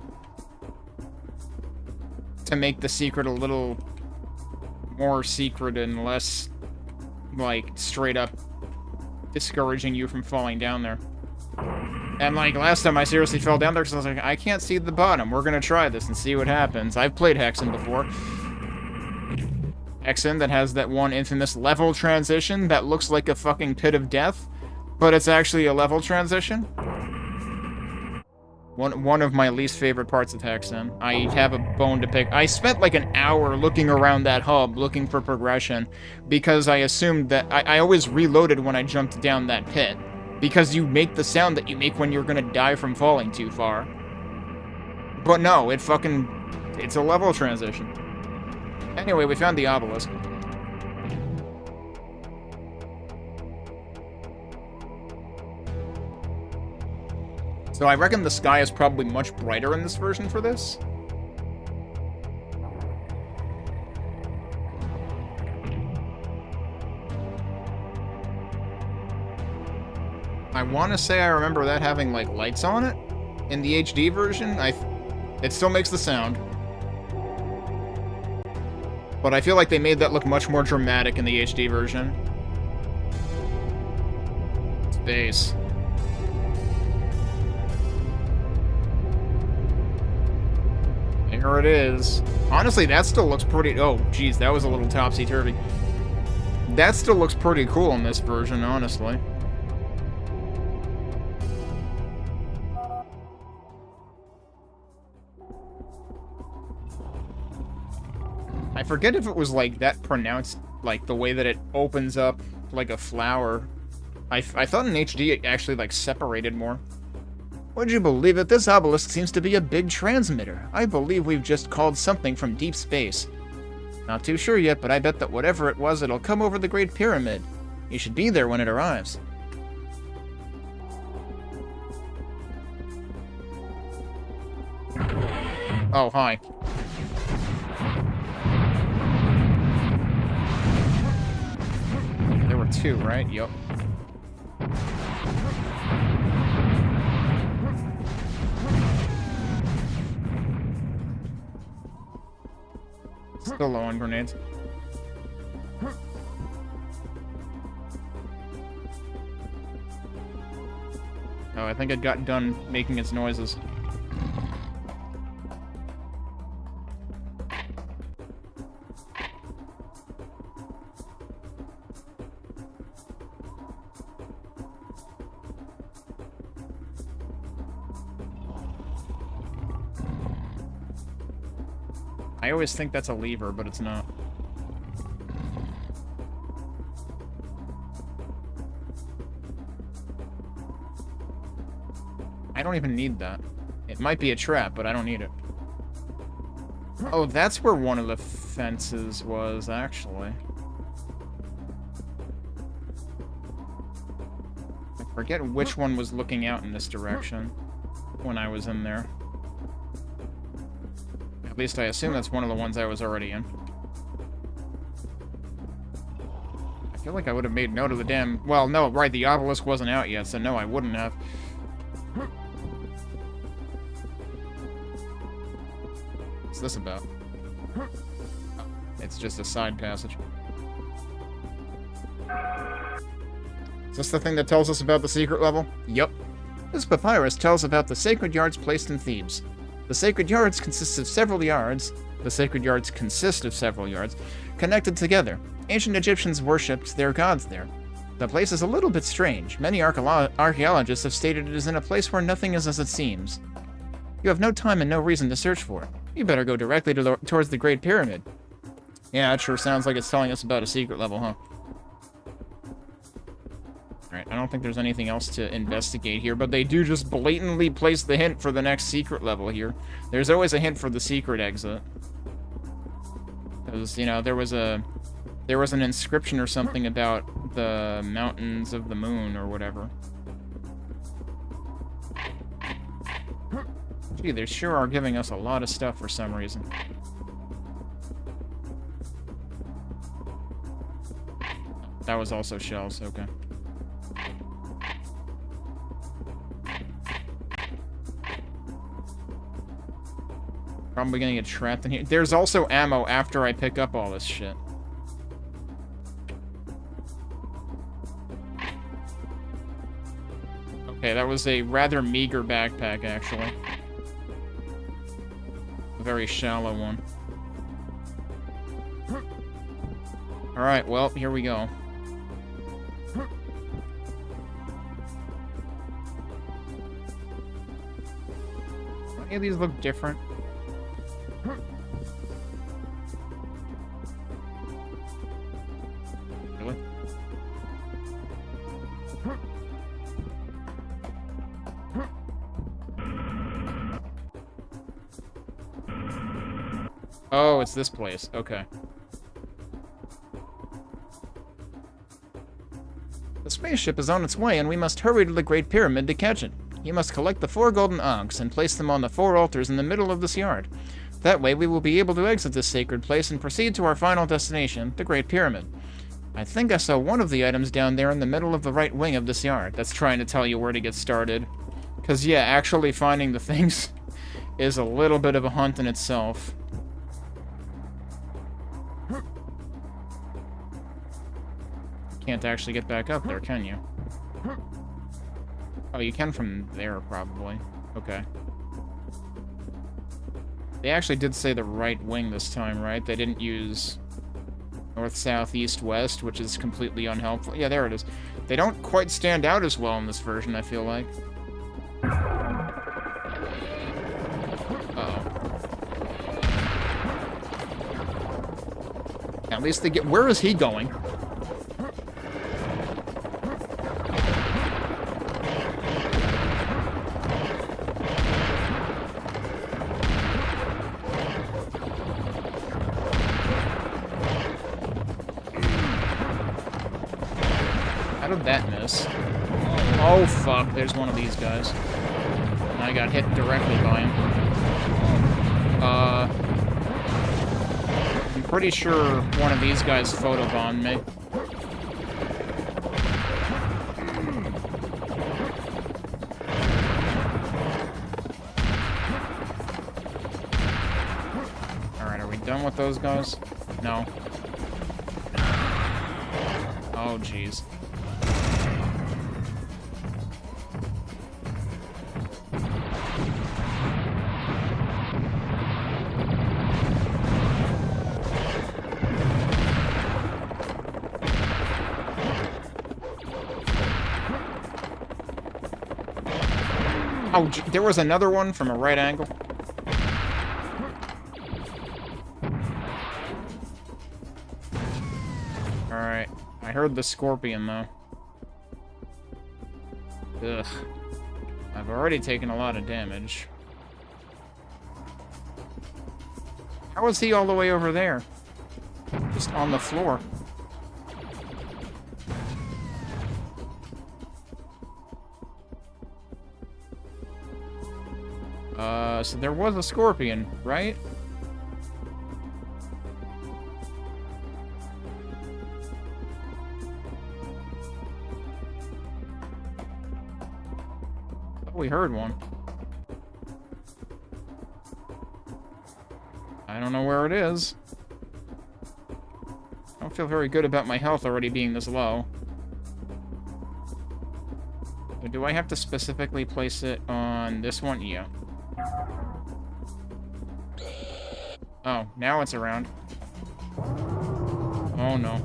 To make the secret a little more secret and less, like, straight up discouraging you from falling down there. And, like, last time I seriously fell down there because I was like, I can't see the bottom. We're gonna try this and see what happens. I've played Hexen before. Hexen that has that one infamous level transition that looks like a fucking pit of death, but it's actually a level transition. One of my least favorite parts of Hexen. I have a bone to pick. I spent like an hour looking around that hub, looking for progression, because I assumed that I always reloaded when I jumped down that pit. Because you make the sound that you make when you're gonna die from falling too far. But no, it's a level transition. Anyway, we found the obelisk. So I reckon the sky is probably much brighter in this version for this. I want to say I remember that having, like, lights on it in the HD version. It still makes the sound. But I feel like they made that look much more dramatic in the HD version. Space. There it is. Honestly, that still looks pretty... Oh, geez, that was a little topsy-turvy. That still looks pretty cool in this version, honestly. I forget if it was, like, that pronounced, like, the way that it opens up like a flower. I thought in HD it actually, like, separated more. Would you believe it? This obelisk seems to be a big transmitter. I believe we've just called something from deep space. Not too sure yet, but I bet that whatever it was, it'll come over the Great Pyramid. You should be there when it arrives. Oh, hi. There were two, right? Yup. Still low on grenades. Oh, I think it got done making its noises. I always think that's a lever, but it's not. I don't even need that. It might be a trap, but I don't need it. Oh, that's where one of the fences was, actually. I forget which one was looking out in this direction when I was in there. At least I assume that's one of the ones I was already in. I feel like I would have made note of the damn... Well, no, right, the obelisk wasn't out yet, so no, I wouldn't have. What's this about? Oh, it's just a side passage. Is this the thing that tells us about the secret level? Yup. This papyrus tells about the sacred yards placed in Thebes. The sacred yards consist of several yards. The sacred yards consist of several yards connected together. Ancient Egyptians worshipped their gods there. The place is a little bit strange. Many archaeologists have stated it is in a place where nothing is as it seems. You have no time and no reason to search for it. You better go directly towards the Great Pyramid. Yeah, it sure sounds like it's telling us about a secret level, huh? Alright, I don't think there's anything else to investigate here, but they do just blatantly place the hint for the next secret level here. There's always a hint for the secret exit. Because, you know, there was an inscription or something about the Mountains of the Moon or whatever. Gee, they sure are giving us a lot of stuff for some reason. That was also shells, okay. Probably gonna get trapped in here. There's also ammo after I pick up all this shit. Okay, that was a rather meager backpack, actually. A very shallow one. Alright, well, here we go. Any of these look different? Really? Oh, it's this place. Okay. The spaceship is on its way, and we must hurry to the Great Pyramid to catch it. You must collect the 4 golden ankhs and place them on the 4 altars in the middle of this yard. That way, we will be able to exit this sacred place and proceed to our final destination, the Great Pyramid. I think I saw one of the items down there in the middle of the right wing of this yard. That's trying to tell you where to get started. Because, yeah, actually finding the things is a little bit of a hunt in itself. Can't actually get back up there, can you? Oh, you can from there, probably. Okay. They actually did say the right wing this time, right? They didn't use north, south, east, west, which is completely unhelpful. Yeah, there it is. They don't quite stand out as well in this version, I feel like. Uh-oh. At least they get... Where is he going? How did that miss? Oh, fuck. There's one of these guys. And I got hit directly by him. I'm pretty sure one of these guys photobombed me. Alright, are we done with out those guys? No. Oh, jeez. Oh, there was another one from a right angle. Alright. I heard the scorpion, though. Ugh. I've already taken a lot of damage. How is he all the way over there? Just on the floor. So there was a scorpion, right? Oh, we heard one. I don't know where it is. I don't feel very good about my health already being this low. So do I have to specifically place it on this one? Yeah. Oh, now it's around. Oh no.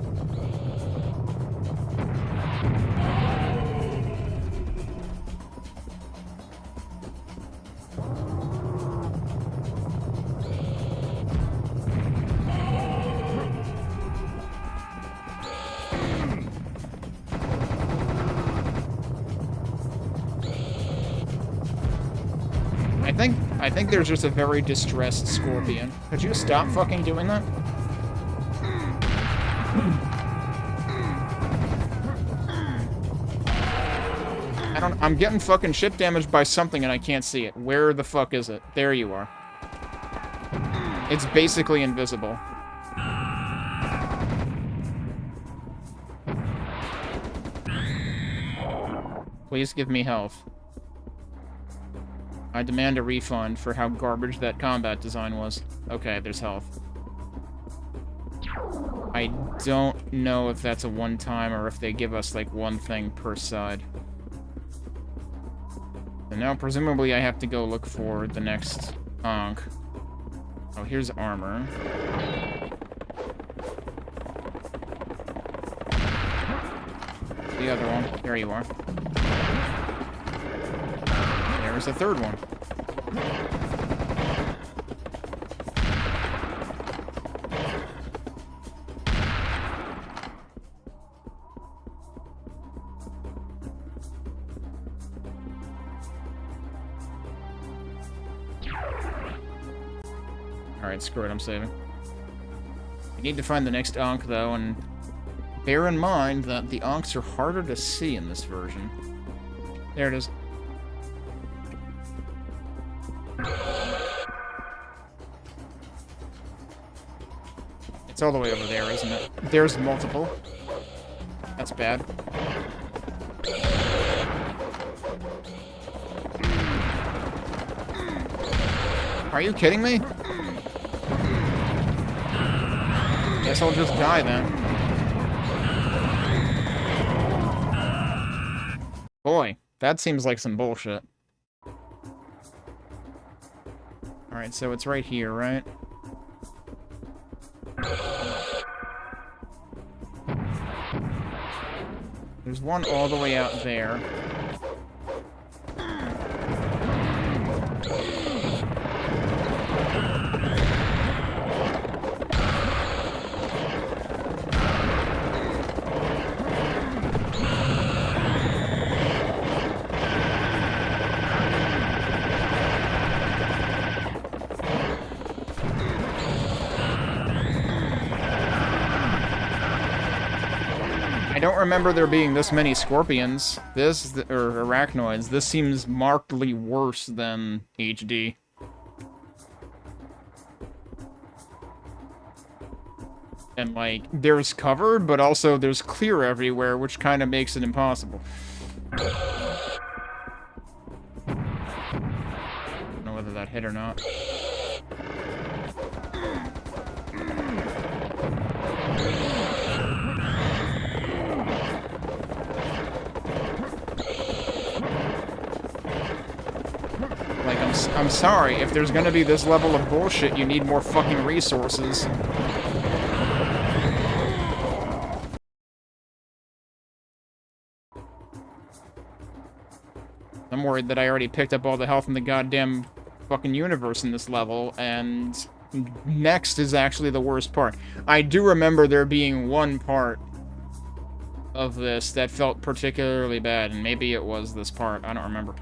I think there's just a very distressed scorpion. Could you stop fucking doing that? I'm getting fucking shit damaged by something and I can't see it. Where the fuck is it? There you are. It's basically invisible. Please give me health. I demand a refund for how garbage that combat design was. Okay, there's health. I don't know if that's a one-time or if they give us, like, one thing per side. So now, presumably, I have to go look for the next Ankh. Oh, here's armor. The other one. There you are. There's a third one. Alright, screw it, I'm saving. I need to find the next Ankh, though, and bear in mind that the Ankhs are harder to see in this version. There it is. It's all the way over there, isn't it? There's multiple. That's bad. Are you kidding me? Guess I'll just die then. Boy, that seems like some bullshit. Alright, so it's right here, right? There's one all the way out there. I don't remember there being this many scorpions. Or arachnoids. This seems markedly worse than HD. And, like, there's cover, but also there's clear everywhere, which kind of makes it impossible. I don't know whether that hit or not. I'm sorry, if there's gonna be this level of bullshit, you need more fucking resources. I'm worried that I already picked up all the health in the goddamn fucking universe in this level, and next is actually the worst part. I do remember there being one part of this that felt particularly bad, and maybe it was this part. I don't remember.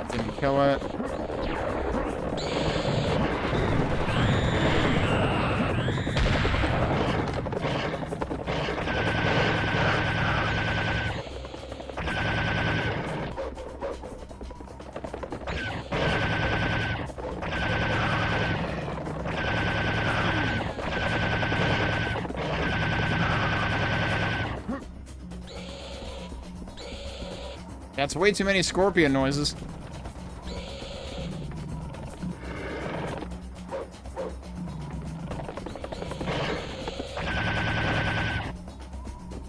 Didn't kill it. That's way too many scorpion noises.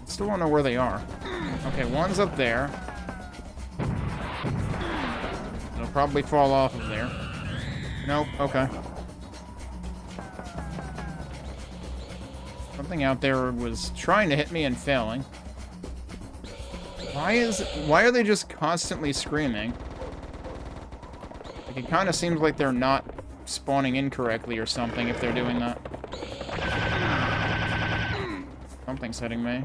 Still don't know where they are. Okay, one's up there. It'll probably fall off of there. Nope, okay. Something out there was trying to hit me and failing. Why are they just constantly screaming? Like, it kind of seems like they're not spawning incorrectly or something if they're doing that. Something's hitting me.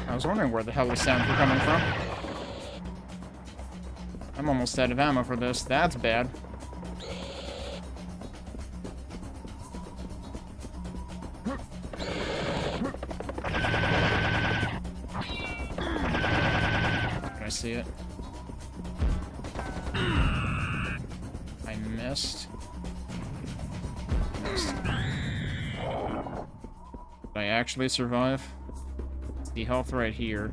I was wondering where the hell the sounds were coming from. I'm almost out of ammo for this. That's bad. Can I see it? I missed. Did I actually survive? The health right here.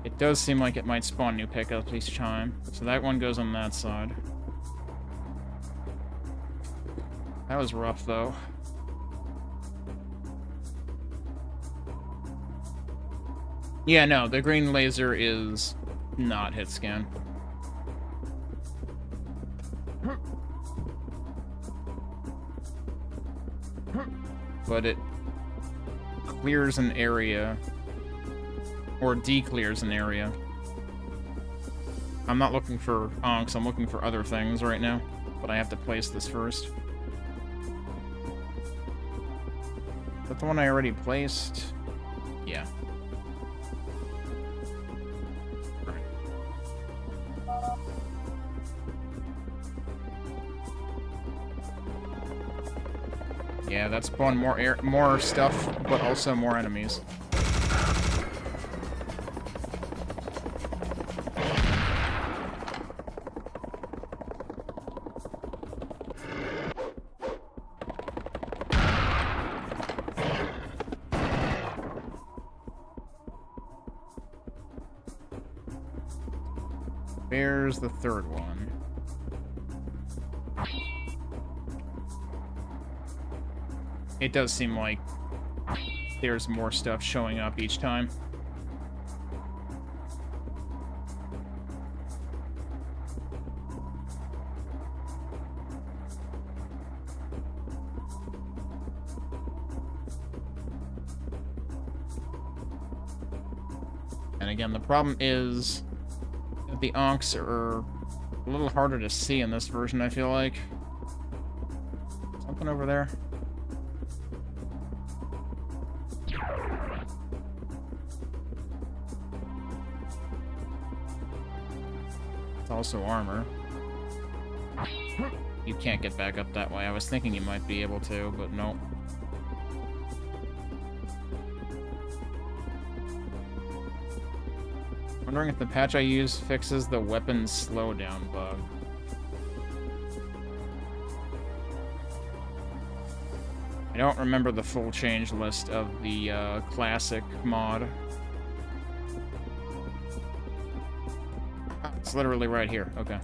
It does seem like it might spawn new pickups each time. So that one goes on that side. That was rough, though. Yeah, no, the green laser is not hit scan. But it clears an area, or declears an area. I'm not looking for onks, I'm looking for other things right now, but I have to place this first. Is that the one I already placed? Yeah. Yeah, that spawned more stuff, but also more enemies. Where's the third one? It does seem like there's more stuff showing up each time. And again, the problem is that the onks are a little harder to see in this version, I feel like. Something over there. It's also armor. You can't get back up that way. I was thinking you might be able to, but no. Wondering if the patch I use fixes the weapon slowdown bug. I don't remember the full change list of the classic mod. It's literally right here. Okay.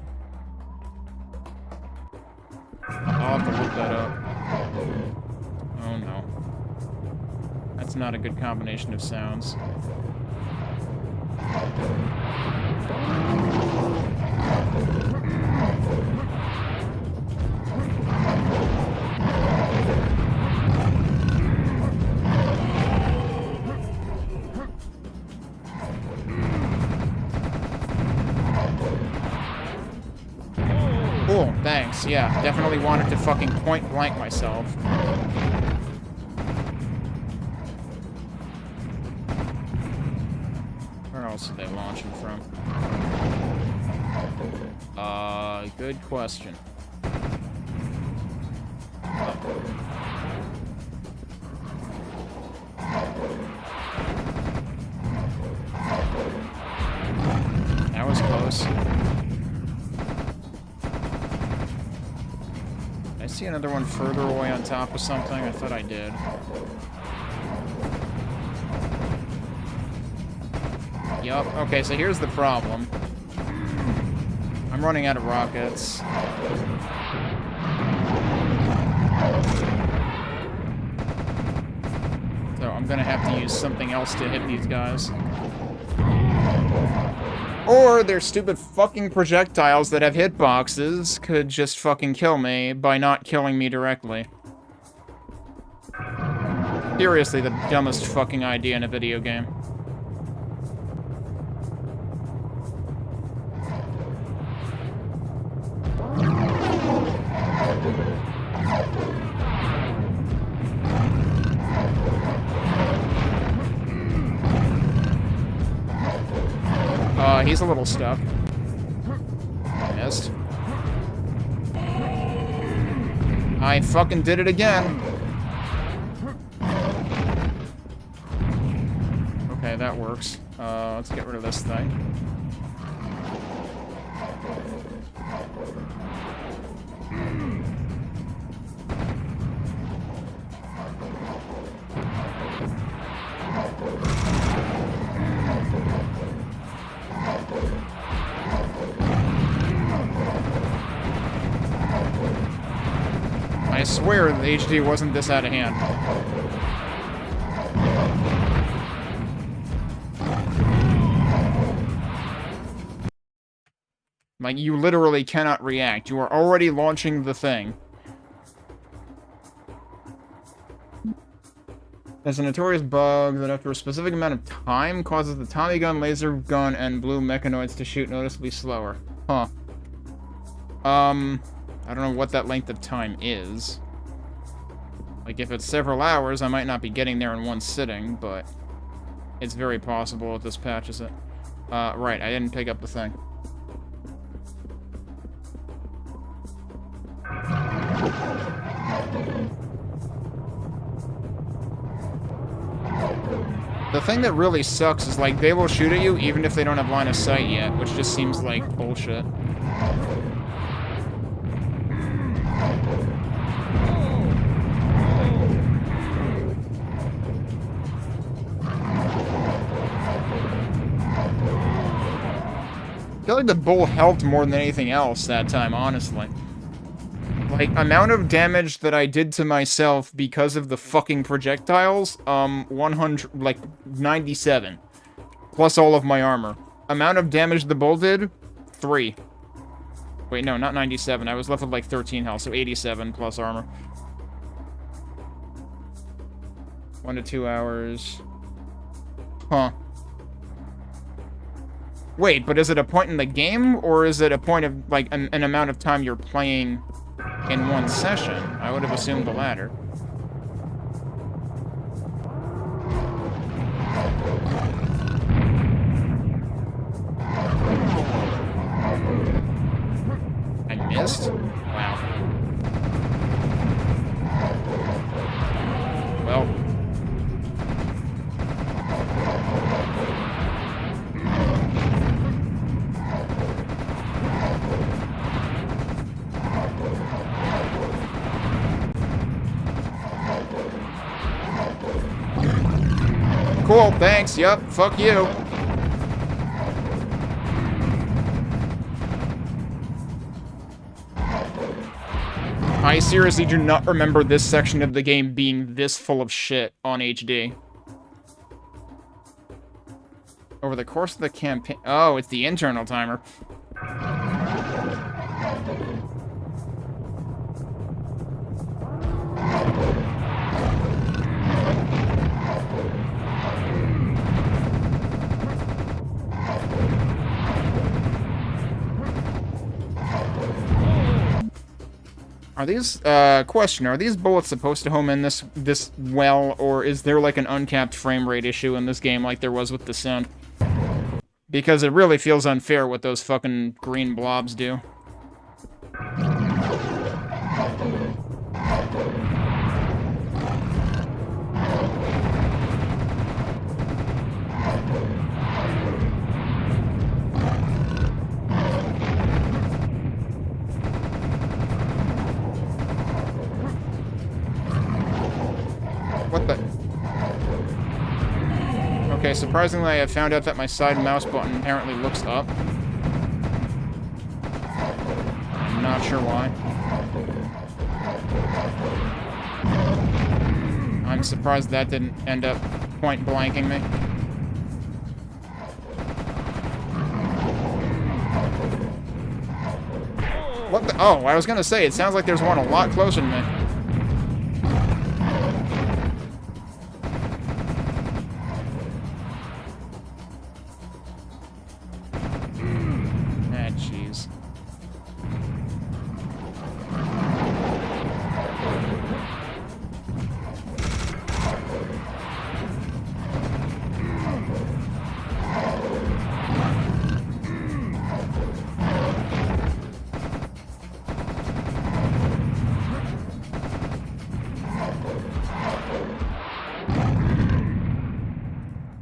I'll have to look that up. Oh no. That's not a good combination of sounds. Cool, thanks. Yeah, definitely wanted to fucking point blank myself. Where else are they launching from? Good question. That was close. Did I see another one further away on top of something? I thought I did. Yup. Okay, so here's the problem. I'm running out of rockets. So I'm gonna have to use something else to hit these guys. Or their stupid fucking projectiles that have hitboxes could just fucking kill me by not killing me directly. Seriously, the dumbest fucking idea in a video game. He's a little stuck. Missed. I fucking did it again. Okay, that works. Let's get rid of this thing. I swear the HD wasn't this out of hand. Like, you literally cannot react. You are already launching the thing. There's a notorious bug that after a specific amount of time causes the Tommy gun, laser gun, and blue mechanoids to shoot noticeably slower. Huh. I don't know what that length of time is. Like, if it's several hours, I might not be getting there in one sitting, but it's very possible that this patches it. Right, I didn't pick up the thing. The thing that really sucks is, like, they will shoot at you even if they don't have line of sight yet, which just seems like bullshit. I feel like the bull helped more than anything else that time, honestly. Like, amount of damage that I did to myself because of the fucking projectiles, 100, like, 97. Plus all of my armor. Amount of damage the bull did, 3. Wait, no, not 97. I was left with, like, 13 health, so 87 plus armor. 1 to 2 hours. Huh. Wait, but is it a point in the game, or is it a point of, like, an amount of time you're playing in one session? I would have assumed the latter. missed? Wow. Well. Cool, thanks. Yup, fuck you. I seriously do not remember this section of the game being this full of shit on HD. Over the course of the campaign... Oh, it's the internal timer. Are these, question, are these bullets supposed to home in this well, or is there, like, an uncapped frame rate issue in this game like there was with Descent? Because it really feels unfair what those fucking green blobs do. What the? Okay, surprisingly, I have found out that my side mouse button apparently looks up. I'm not sure why. I'm surprised that didn't end up point blanking me. What the? Oh, I was gonna say, it sounds like there's one a lot closer to me.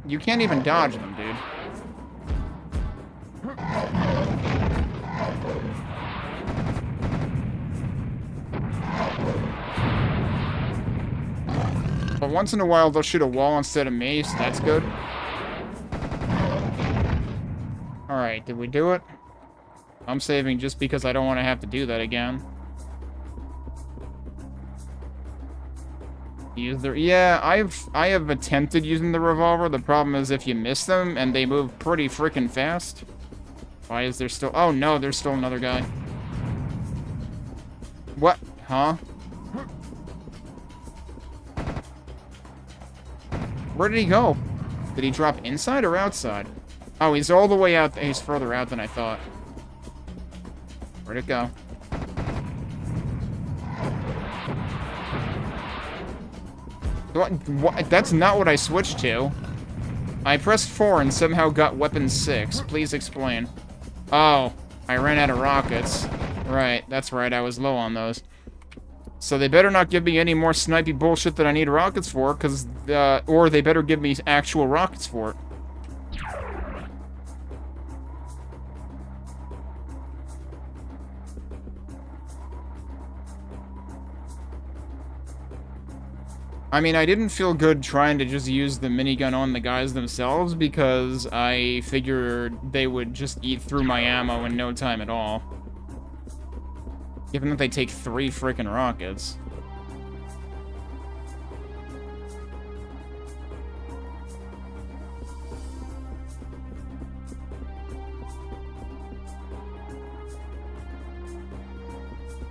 You can't even dodge them, dude. But once in a while, they'll shoot a wall instead of me, so that's good. Alright, did we do it? I'm saving just because I don't want to have to do that again. Use the... Yeah, I have attempted using the revolver. The problem is if you miss them, and they move pretty freaking fast. Why is there still... Oh, no, there's still another guy. What? Huh? Where did he go? Did he drop inside or outside? Oh, he's all the way out. He's further out than I thought. Where'd it go? What? That's not what I switched to. I pressed 4 and somehow got weapon 6. Please explain. Oh, I ran out of rockets. Right, that's right, I was low on those. So they better not give me any more snipey bullshit that I need rockets for, cause, or they better give me actual rockets for it. I mean, I didn't feel good trying to just use the minigun on the guys themselves because I figured they would just eat through my ammo in no time at all. Given that they take 3 frickin' rockets.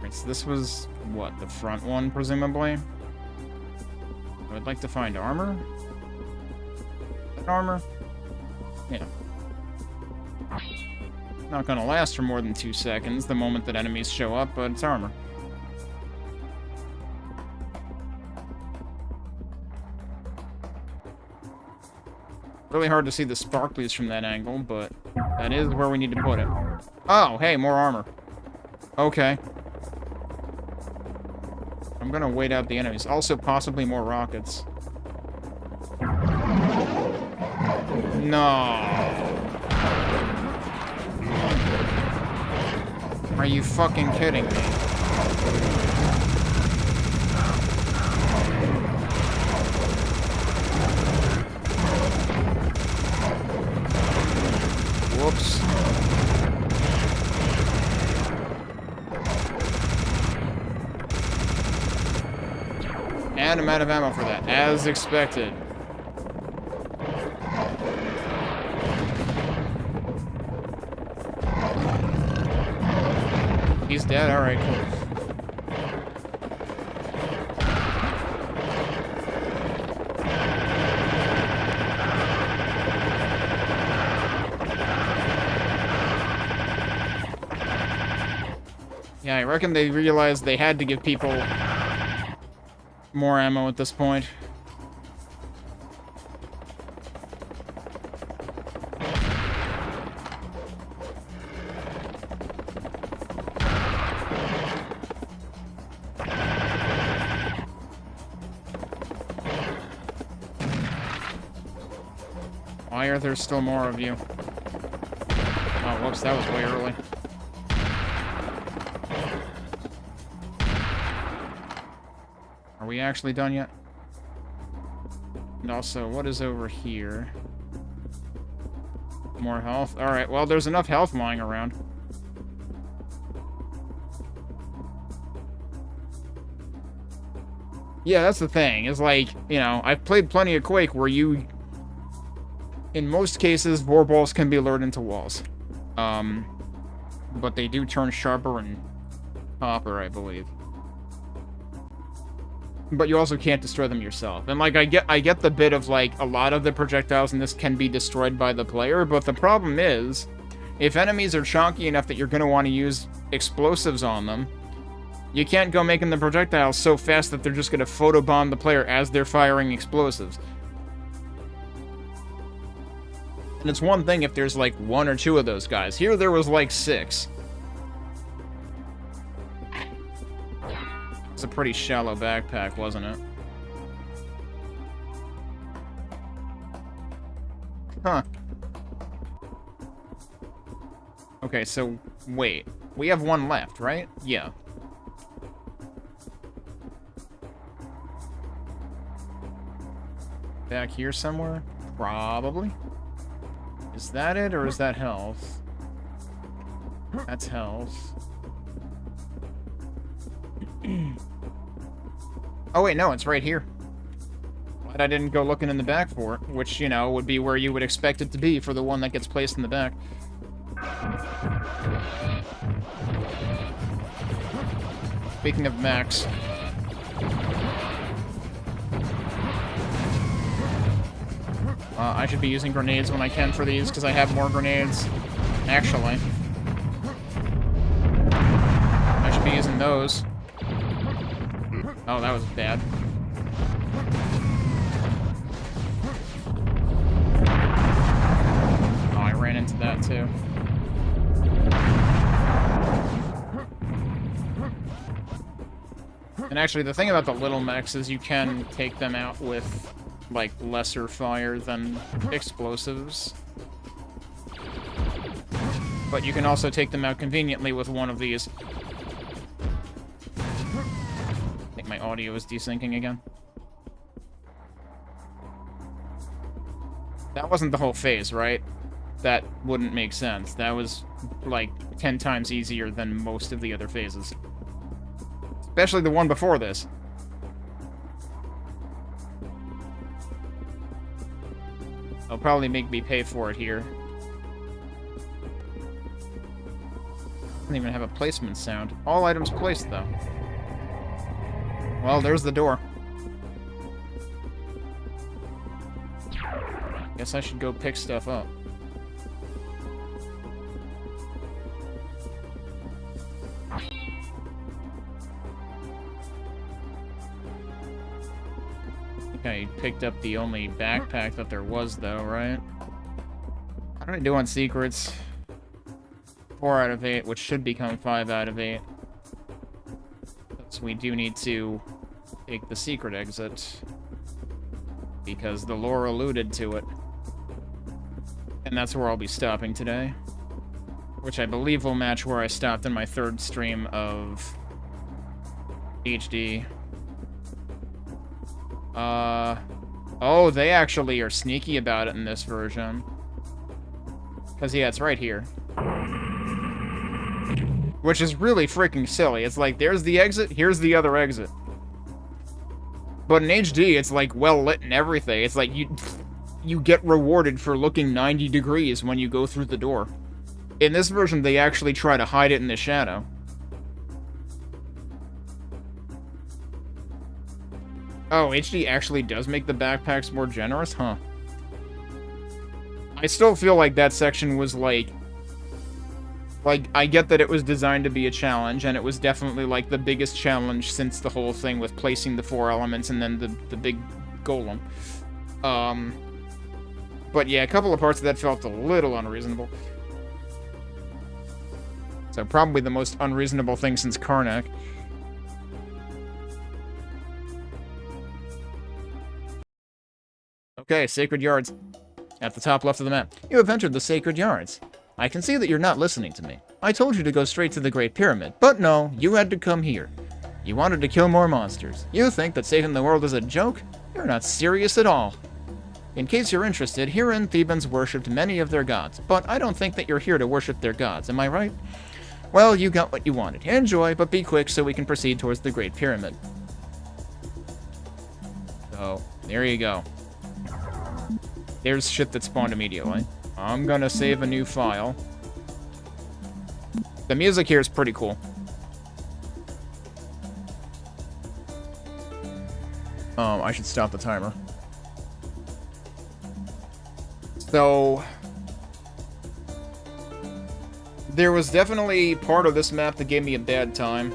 Right, so this was, what, the front one, presumably? I would like to find armor. Armor? Yeah. Not gonna last for more than 2 seconds the moment that enemies show up, but it's armor. Really hard to see the sparklies from that angle, but that is where we need to put it. Oh, hey, more armor. Okay. I'm gonna wait out the enemies. Also, possibly more rockets. No. Are you fucking kidding me? Whoops. And I'm out of ammo for that, as expected. He's dead? Alright, cool. Yeah, I reckon they realized they had to give people more ammo at this point. Why are there still more of you? Oh, whoops, that was way early. Are we actually done yet? And also, what is over here? More health? Alright, well, there's enough health lying around. Yeah, that's the thing. Is like, you know, I've played plenty of Quake where you... In most cases, warballs can be lured into walls. But they do turn sharper and copper, I believe. But you also can't destroy them yourself. And, like, I get the bit of, like, a lot of the projectiles in this can be destroyed by the player, but the problem is, if enemies are chonky enough that you're going to want to use explosives on them, you can't go making the projectiles so fast that they're just going to photobomb the player as they're firing explosives. And it's one thing if there's, like, 1 or 2 of those guys. Here there was, like, 6. It's a pretty shallow backpack, wasn't it? Huh. Okay, so, wait. We have 1 left, right? Yeah. Back here somewhere? Probably. Is that it, or is that health? That's health. Oh, wait, no, it's right here. Glad I didn't go looking in the back for it, which, you know, would be where you would expect it to be for the one that gets placed in the back. Speaking of mechs. I should be using grenades when I can for these, because I have more grenades. Actually. I should be using those. Oh, that was bad. Oh, I ran into that, too. And actually, the thing about the little mechs is you can take them out with, like, lesser fire than explosives. But you can also take them out conveniently with one of these. I think my audio is desyncing again. That wasn't the whole phase, right? That wouldn't make sense. That was, like, 10 times easier than most of the other phases. Especially the one before this. They'll probably make me pay for it here. Doesn't even have a placement sound. All items placed, though. Well, there's the door. Guess I should go pick stuff up. I picked up the only backpack that there was, though, right? How did I do on secrets? 4 out of 8, which should become 5 out of 8. So we do need to take the secret exit, because the lore alluded to it. And that's where I'll be stopping today, which I believe will match where I stopped in my 3rd stream of HD. Oh, they actually are sneaky about it in this version. Because, yeah, it's right here. Which is really freaking silly. It's like, there's the exit, here's the other exit. But in HD, it's like well lit and everything. It's like you get rewarded for looking 90 degrees when you go through the door. In this version, they actually try to hide it in the shadow. Oh, HD actually does make the backpacks more generous? Huh. I still feel like that section was like, I get that it was designed to be a challenge, and it was definitely, like, the biggest challenge since the whole thing with placing the 4 elements and then the big golem. But yeah, a couple of parts of that felt a little unreasonable. So probably the most unreasonable thing since Karnak. Okay, Sacred Yards. At the top left of the map. You have entered the Sacred Yards. I can see that you're not listening to me. I told you to go straight to the Great Pyramid, but no, you had to come here. You wanted to kill more monsters. You think that saving the world is a joke? You're not serious at all. In case you're interested, herein Thebans worshipped many of their gods, but I don't think that you're here to worship their gods, am I right? Well, you got what you wanted. Enjoy, but be quick so we can proceed towards the Great Pyramid. So, there you go. There's shit that spawned immediately. I'm gonna save a new file. The music here is pretty cool. I should stop the timer. So, there was definitely part of this map that gave me a bad time.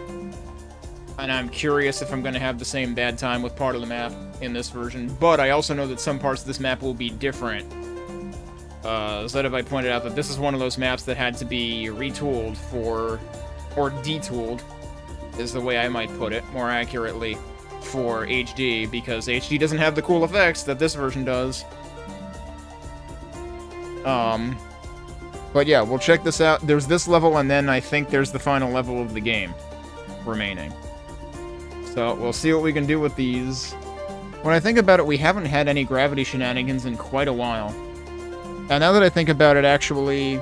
And I'm curious if I'm going to have the same bad time with part of the map in this version. But I also know that some parts of this map will be different. Zedivite pointed out that this is one of those maps that had to be retooled for, or detooled, is the way I might put it, more accurately, for HD, because HD doesn't have the cool effects that this version does. But yeah, we'll check this out. There's this level, and then I think there's the final level of the game remaining. So, we'll see what we can do with these. When I think about it, we haven't had any gravity shenanigans in quite a while. And now that I think about it, actually,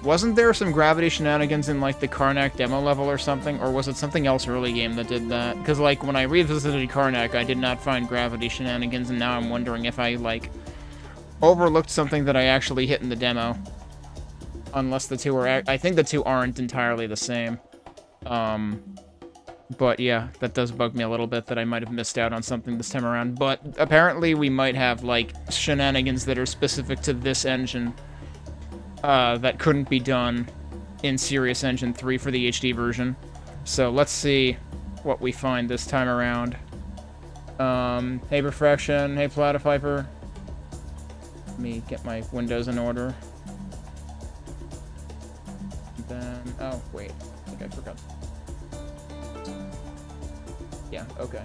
wasn't there some gravity shenanigans in, like, the Karnak demo level or something? Or was it something else early game that did that? Because, like, when I revisited Karnak, I did not find gravity shenanigans, and now I'm wondering if I, like, overlooked something that I actually hit in the demo. Unless the two are... I think the two aren't entirely the same. But yeah, that does bug me a little bit that I might have missed out on something this time around. But apparently we might have, like, shenanigans that are specific to this engine that couldn't be done in Serious Engine 3 for the HD version. So let's see what we find this time around. Hey, Refraction. Hey, Platypiper. Let me get my windows in order. Then... oh, wait. I think I forgot. Yeah, okay.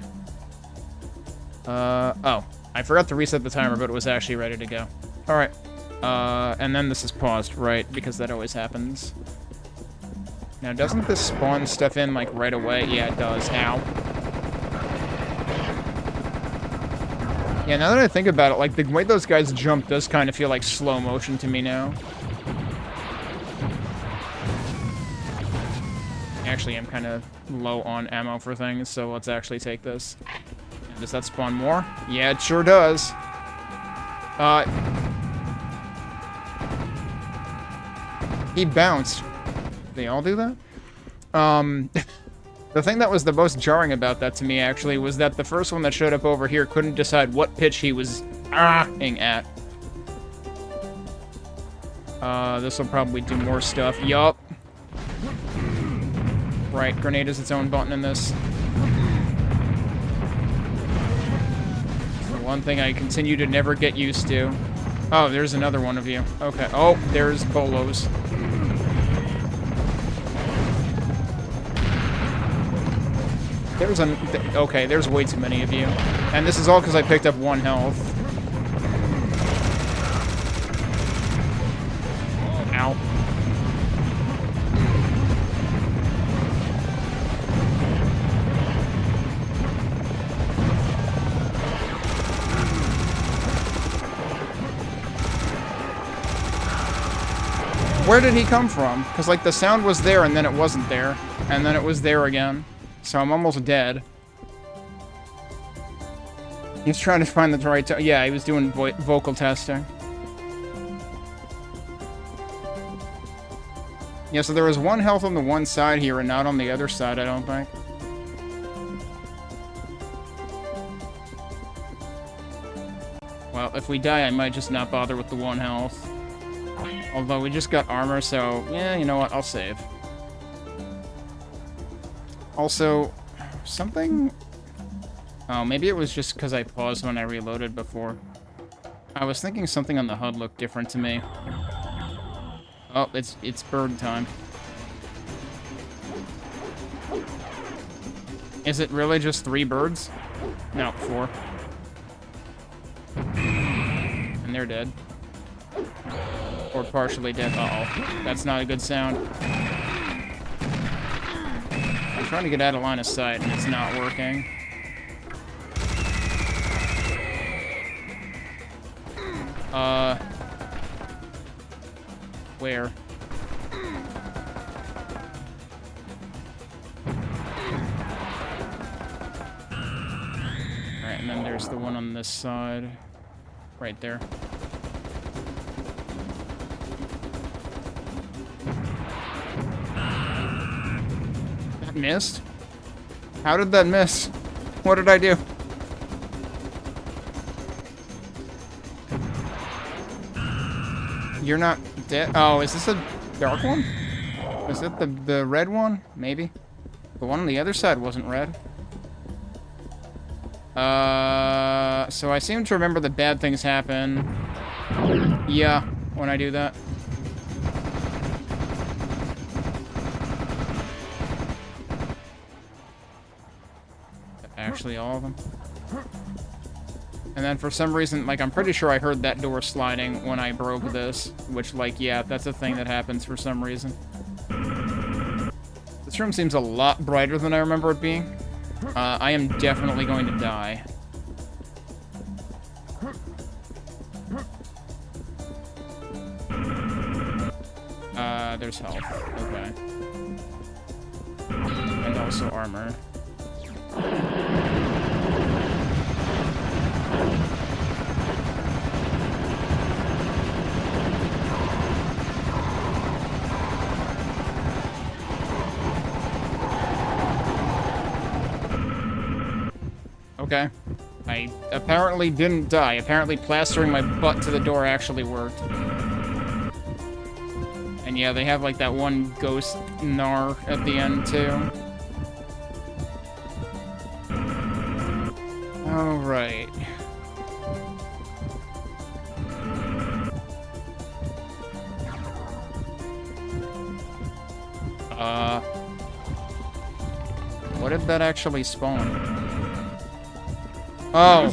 Oh. I forgot to reset the timer, but it was actually ready to go. Alright. And then this is paused, right? Because that always happens. Now, doesn't this spawn stuff in, like, right away? Yeah, it does. Ow. Yeah, now that I think about it, like, the way those guys jump does kind of feel like slow motion to me now. Actually, I'm kind of low on ammo for things, so let's actually take this. Does that spawn more? Yeah, it sure does. He bounced. They all do that? The thing that was the most jarring about that to me, actually, was that the first one that showed up over here couldn't decide what pitch he was aiming at. This will probably do more stuff. Yup. Right, grenade is its own button in this. It's the one thing I continue to never get used to. Oh, there's another one of you. Okay. Oh, there's Bolos. There's an... Okay, there's way too many of you. And this is all because I picked up 1 health. Ow. Where did he come from? Because, like, the sound was there and then it wasn't there. And then it was there again. So I'm almost dead. He's trying to find the right... Yeah, he was doing vocal testing. Yeah, so there was 1 health on the one side here and not on the other side, I don't think. Well, if we die, I might just not bother with the 1 health. Although we just got armor, so... Yeah, you know what? I'll save. Also, something... Oh, maybe it was just because I paused when I reloaded before. I was thinking something on the HUD looked different to me. Oh, it's bird time. Is it really just 3 birds? No, 4. And they're dead. Or partially dead. Uh-oh. That's not a good sound. I'm trying to get out of line of sight, and it's not working. Where? Alright, and then there's the one on this side. Right there. That missed? How did that miss? What did I do? You're not dead? Oh, is this a dark one? Is it the red one? Maybe? The one on the other side wasn't red. So I seem to remember that bad things happen. Yeah, when I do that. Actually, all of them. And then for some reason, like, I'm pretty sure I heard that door sliding when I broke this. Which, like, yeah, that's a thing that happens for some reason. This room seems a lot brighter than I remember it being. I am definitely going to die. There's health. Okay. And also armor. Okay. I apparently didn't die. Apparently plastering my butt to the door actually worked. And yeah, they have like that one ghost gnar at the end too. Alright. What did that actually spawn? Oh.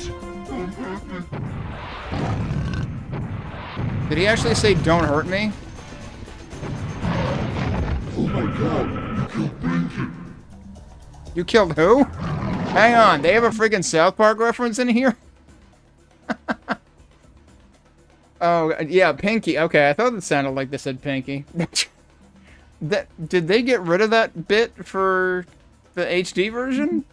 Did he actually say, "Don't hurt me"? Oh my god, you killed Blinky. You killed who? Hang on, they have a freaking South Park reference in here? Oh, yeah, Pinky. Okay, I thought it sounded like they said Pinky. Did they get rid of that bit for the HD version?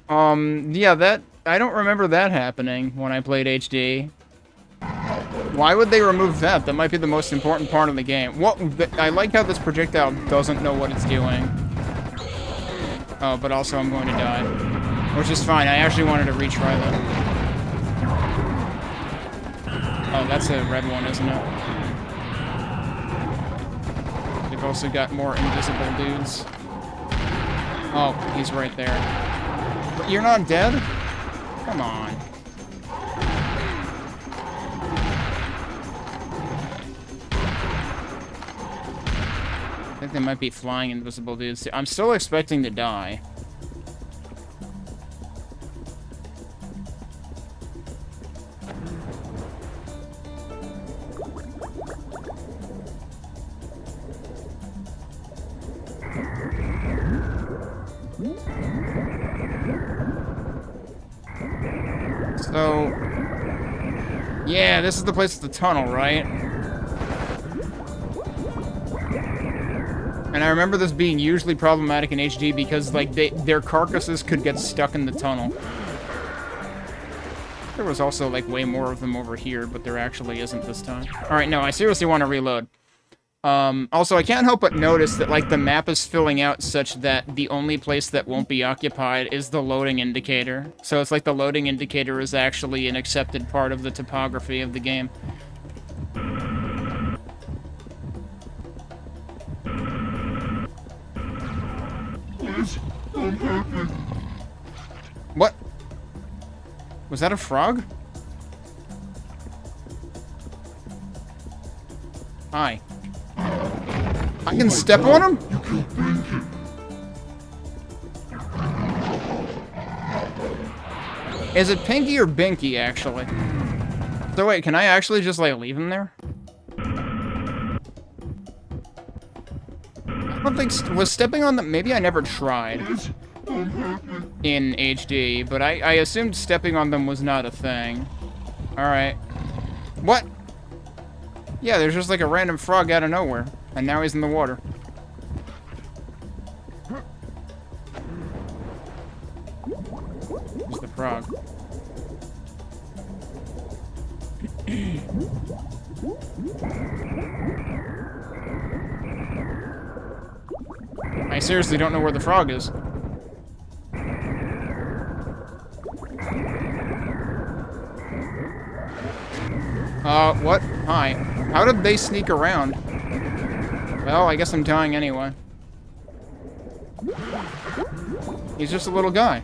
Yeah, I don't remember that happening when I played HD. Why would they remove that? That might be the most important part of the game. I like how this projectile doesn't know what it's doing. Oh, but also I'm going to die. Which is fine, I actually wanted to retry that. Oh, that's a red one, isn't it? They've also got more invisible dudes. Oh, he's right there. You're not dead? Come on. I think they might be flying invisible dudes. I'm still expecting to die. So, yeah, this is the place with the tunnel, right? And I remember this being usually problematic in HD because, like, their carcasses could get stuck in the tunnel. There was also, like, way more of them over here, but there actually isn't this time. Alright, no, I seriously want to reload. Also, I can't help but notice that, like, the map is filling out such that the only place that won't be occupied is the loading indicator. So it's like the loading indicator is actually an accepted part of the topography of the game. What? Was that a frog? Hi. I can step on him? Is it Pinky or Binky, actually? So wait, can I actually just, like, leave him there? I don't think... Was stepping on them... Maybe I never tried in HD, but I assumed stepping on them was not a thing. Alright. What? Yeah, there's just, like, a random frog out of nowhere. And now he's in the water. Where's the frog? I seriously don't know where the frog is. What? Hi. How did they sneak around? Well, I guess I'm dying anyway. He's just a little guy.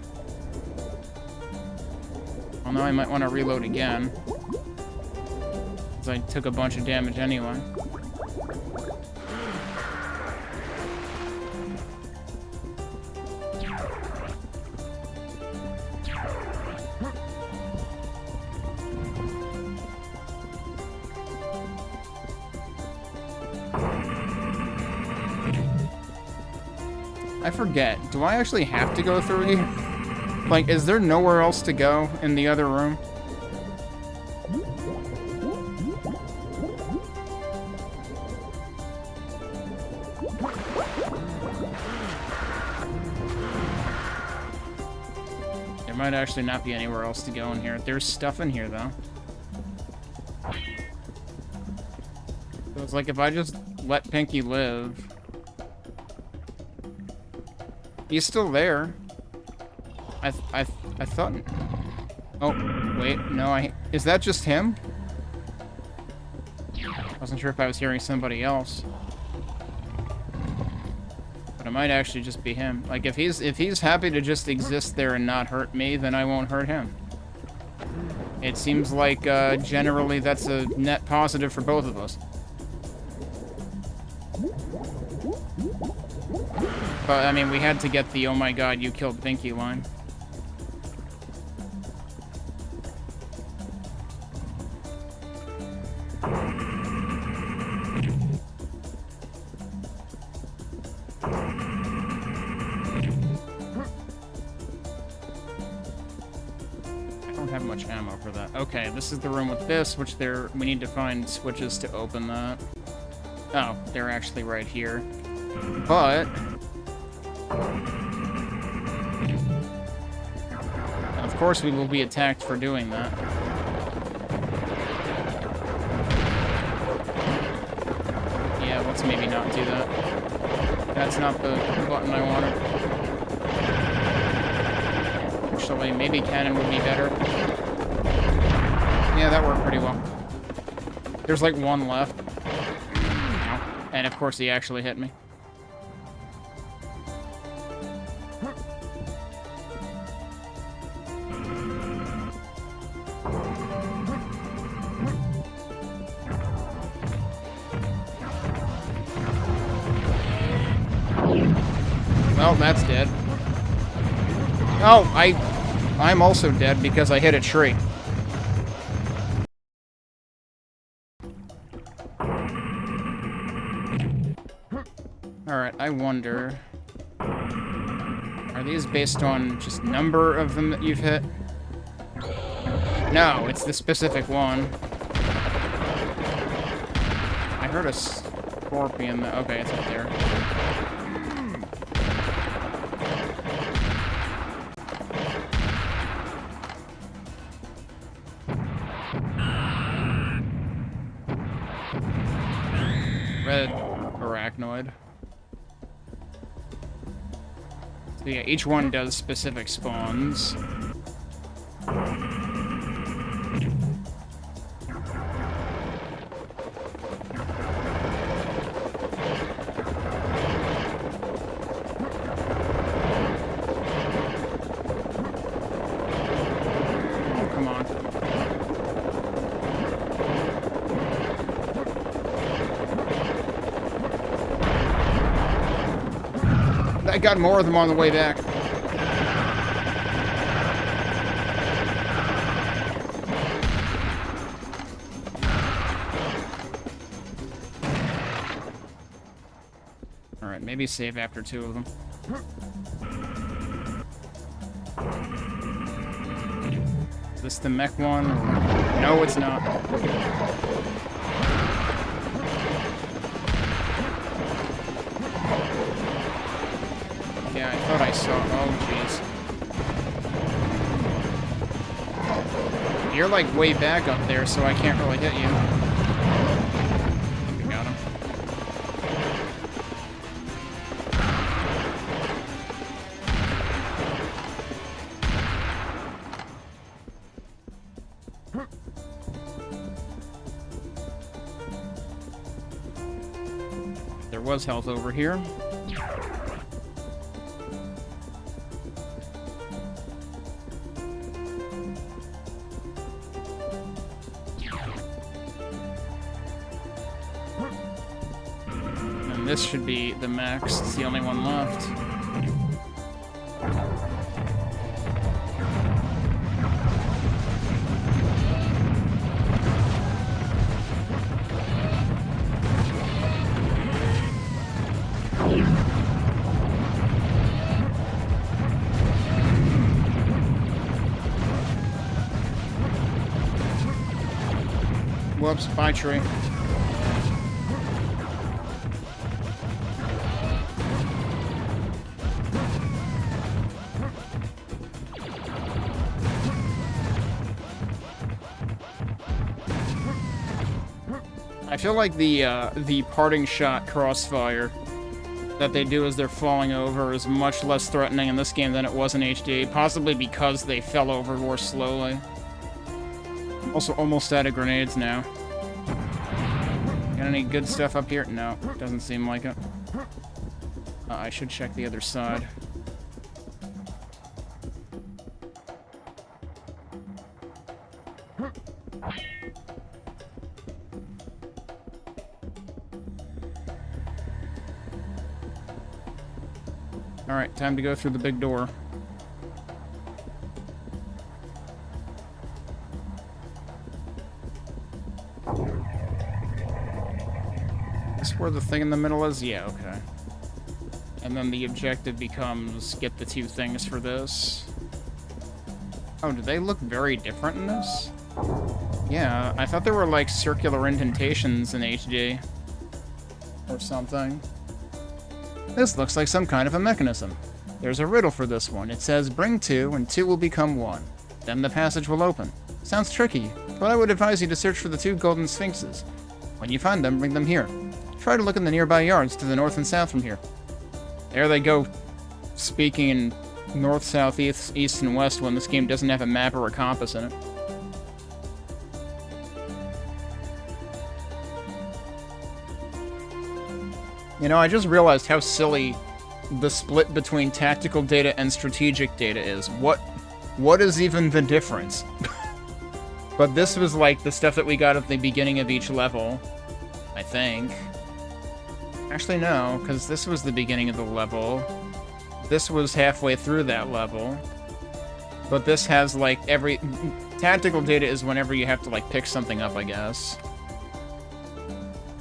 Well, now I might want to reload again. Because I took a bunch of damage anyway. I forget. Do I actually have to go through here? Like, is there nowhere else to go in the other room? There might actually not be anywhere else to go in here. There's stuff in here, though. So it's like if I just let Pinky live... He's still there. I thought... Oh, wait, no, is that just him? I wasn't sure if I was hearing somebody else. But it might actually just be him. Like, if he's happy to just exist there and not hurt me, then I won't hurt him. It seems like, generally that's a net positive for both of us. But, I mean, we had to get the "oh my god, you killed Pinky" line. I don't have much ammo for that. Okay, this is the room with this, which we need to find switches to open that. Oh, they're actually right here. But... of course we will be attacked for doing that. Yeah, let's maybe not do that. That's not the button I wanted. Actually, maybe cannon would be better. Yeah, that worked pretty well. There's like one left. And of course he actually hit me. Oh, that's dead. Oh, I'm also dead because I hit a tree. Alright, I wonder... Are these based on just number of them that you've hit? No, it's the specific one. I heard a scorpion. Okay, it's up there. Red arachnoid. So yeah, each one does specific spawns. I got more of them on the way back. Alright, maybe save after 2 of them. Is this the mech one? No, it's not. Yeah, I thought I saw... Oh, jeez. You're, like, way back up there, so I can't really hit you. We got him. There was health over here. This should be the max. It's the only one left. Whoops, bye tree. I feel like the parting shot crossfire that they do as they're falling over is much less threatening in this game than it was in HD, possibly because they fell over more slowly. Also almost out of grenades now. Got any good stuff up here? No, doesn't seem like it. I should check the other side. Alright, time to go through the big door. Is this where the thing in the middle is? Yeah, okay. And then the objective becomes get the 2 things for this. Oh, do they look very different in this? Yeah, I thought there were like circular indentations in HD. Or something. This looks like some kind of a mechanism. There's a riddle for this one. It says, bring 2, and 2 will become 1. Then the passage will open. Sounds tricky, but I would advise you to search for the 2 golden sphinxes. When you find them, bring them here. Try to look in the nearby yards to the north and south from here. There they go, speaking in north, south, east, and west when this game doesn't have a map or a compass in it. You know, I just realized how silly the split between tactical data and strategic data is. What is even the difference? But this was like the stuff that we got at the beginning of each level, I think. Actually, no, because this was the beginning of the level. This was halfway through that level. But this has, like, every... Tactical data is whenever you have to, like, pick something up, I guess.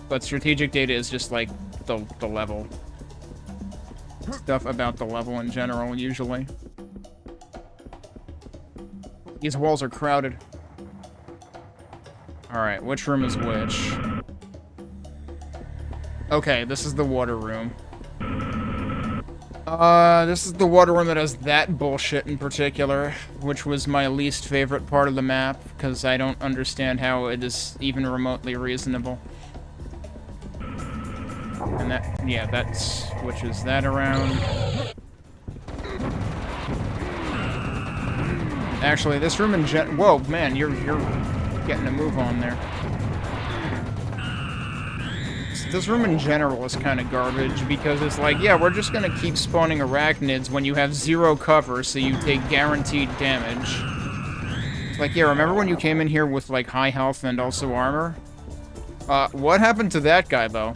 But strategic data is just, like, the level. Stuff about the level in general, usually. These walls are crowded. Alright, which room is which? Okay, this is the water room. This is the water room that has that bullshit in particular, which was my least favorite part of the map, because I don't understand how it is even remotely reasonable. And that, yeah, that switches that around. Actually, this room in whoa, man, you're getting a move on there. This room in general is kind of garbage, because it's like, yeah, we're just gonna keep spawning arachnids when you have 0 cover, so you take guaranteed damage. It's like, yeah, remember when you came in here with, like, high health and also armor? What happened to that guy, though?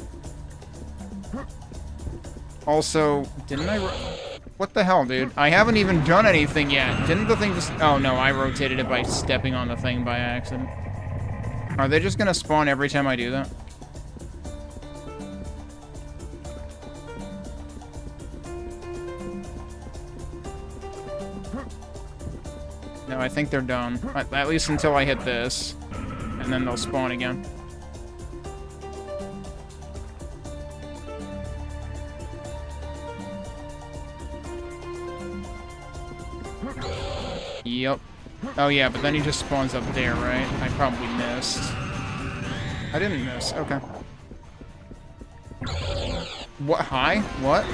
Also, didn't I... What the hell, dude? I haven't even done anything yet. Didn't the thing just... Oh, no, I rotated it by stepping on the thing by accident. Are they just gonna spawn every time I do that? No, I think they're done. At least until I hit this. And then they'll spawn again. Yep. Oh yeah, but then he just spawns up there, right? I probably missed. I didn't miss. Okay. What? Hi? What?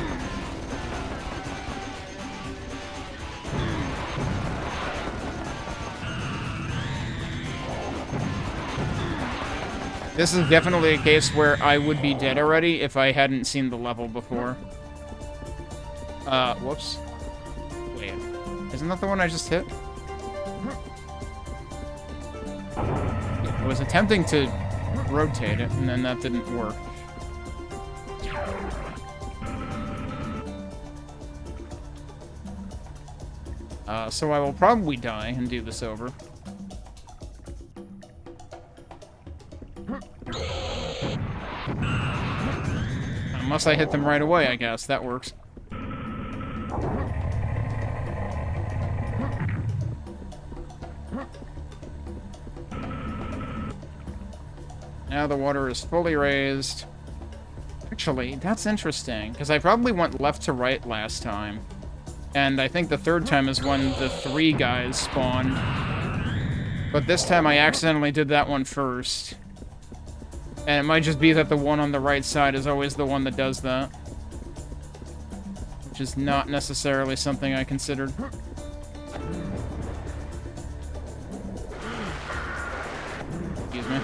This is definitely a case where I would be dead already if I hadn't seen the level before. Whoops. Wait. Isn't that the one I just hit? I was attempting to rotate it, and then that didn't work. So I will probably die and do this over. Unless I hit them right away, I guess. That works. Now the water is fully raised. Actually, that's interesting, because I probably went left to right last time. And I think the third time is when the 3 guys spawned. But this time I accidentally did that one first. And it might just be that the one on the right side is always the one that does that. Which is not necessarily something I considered. Excuse me.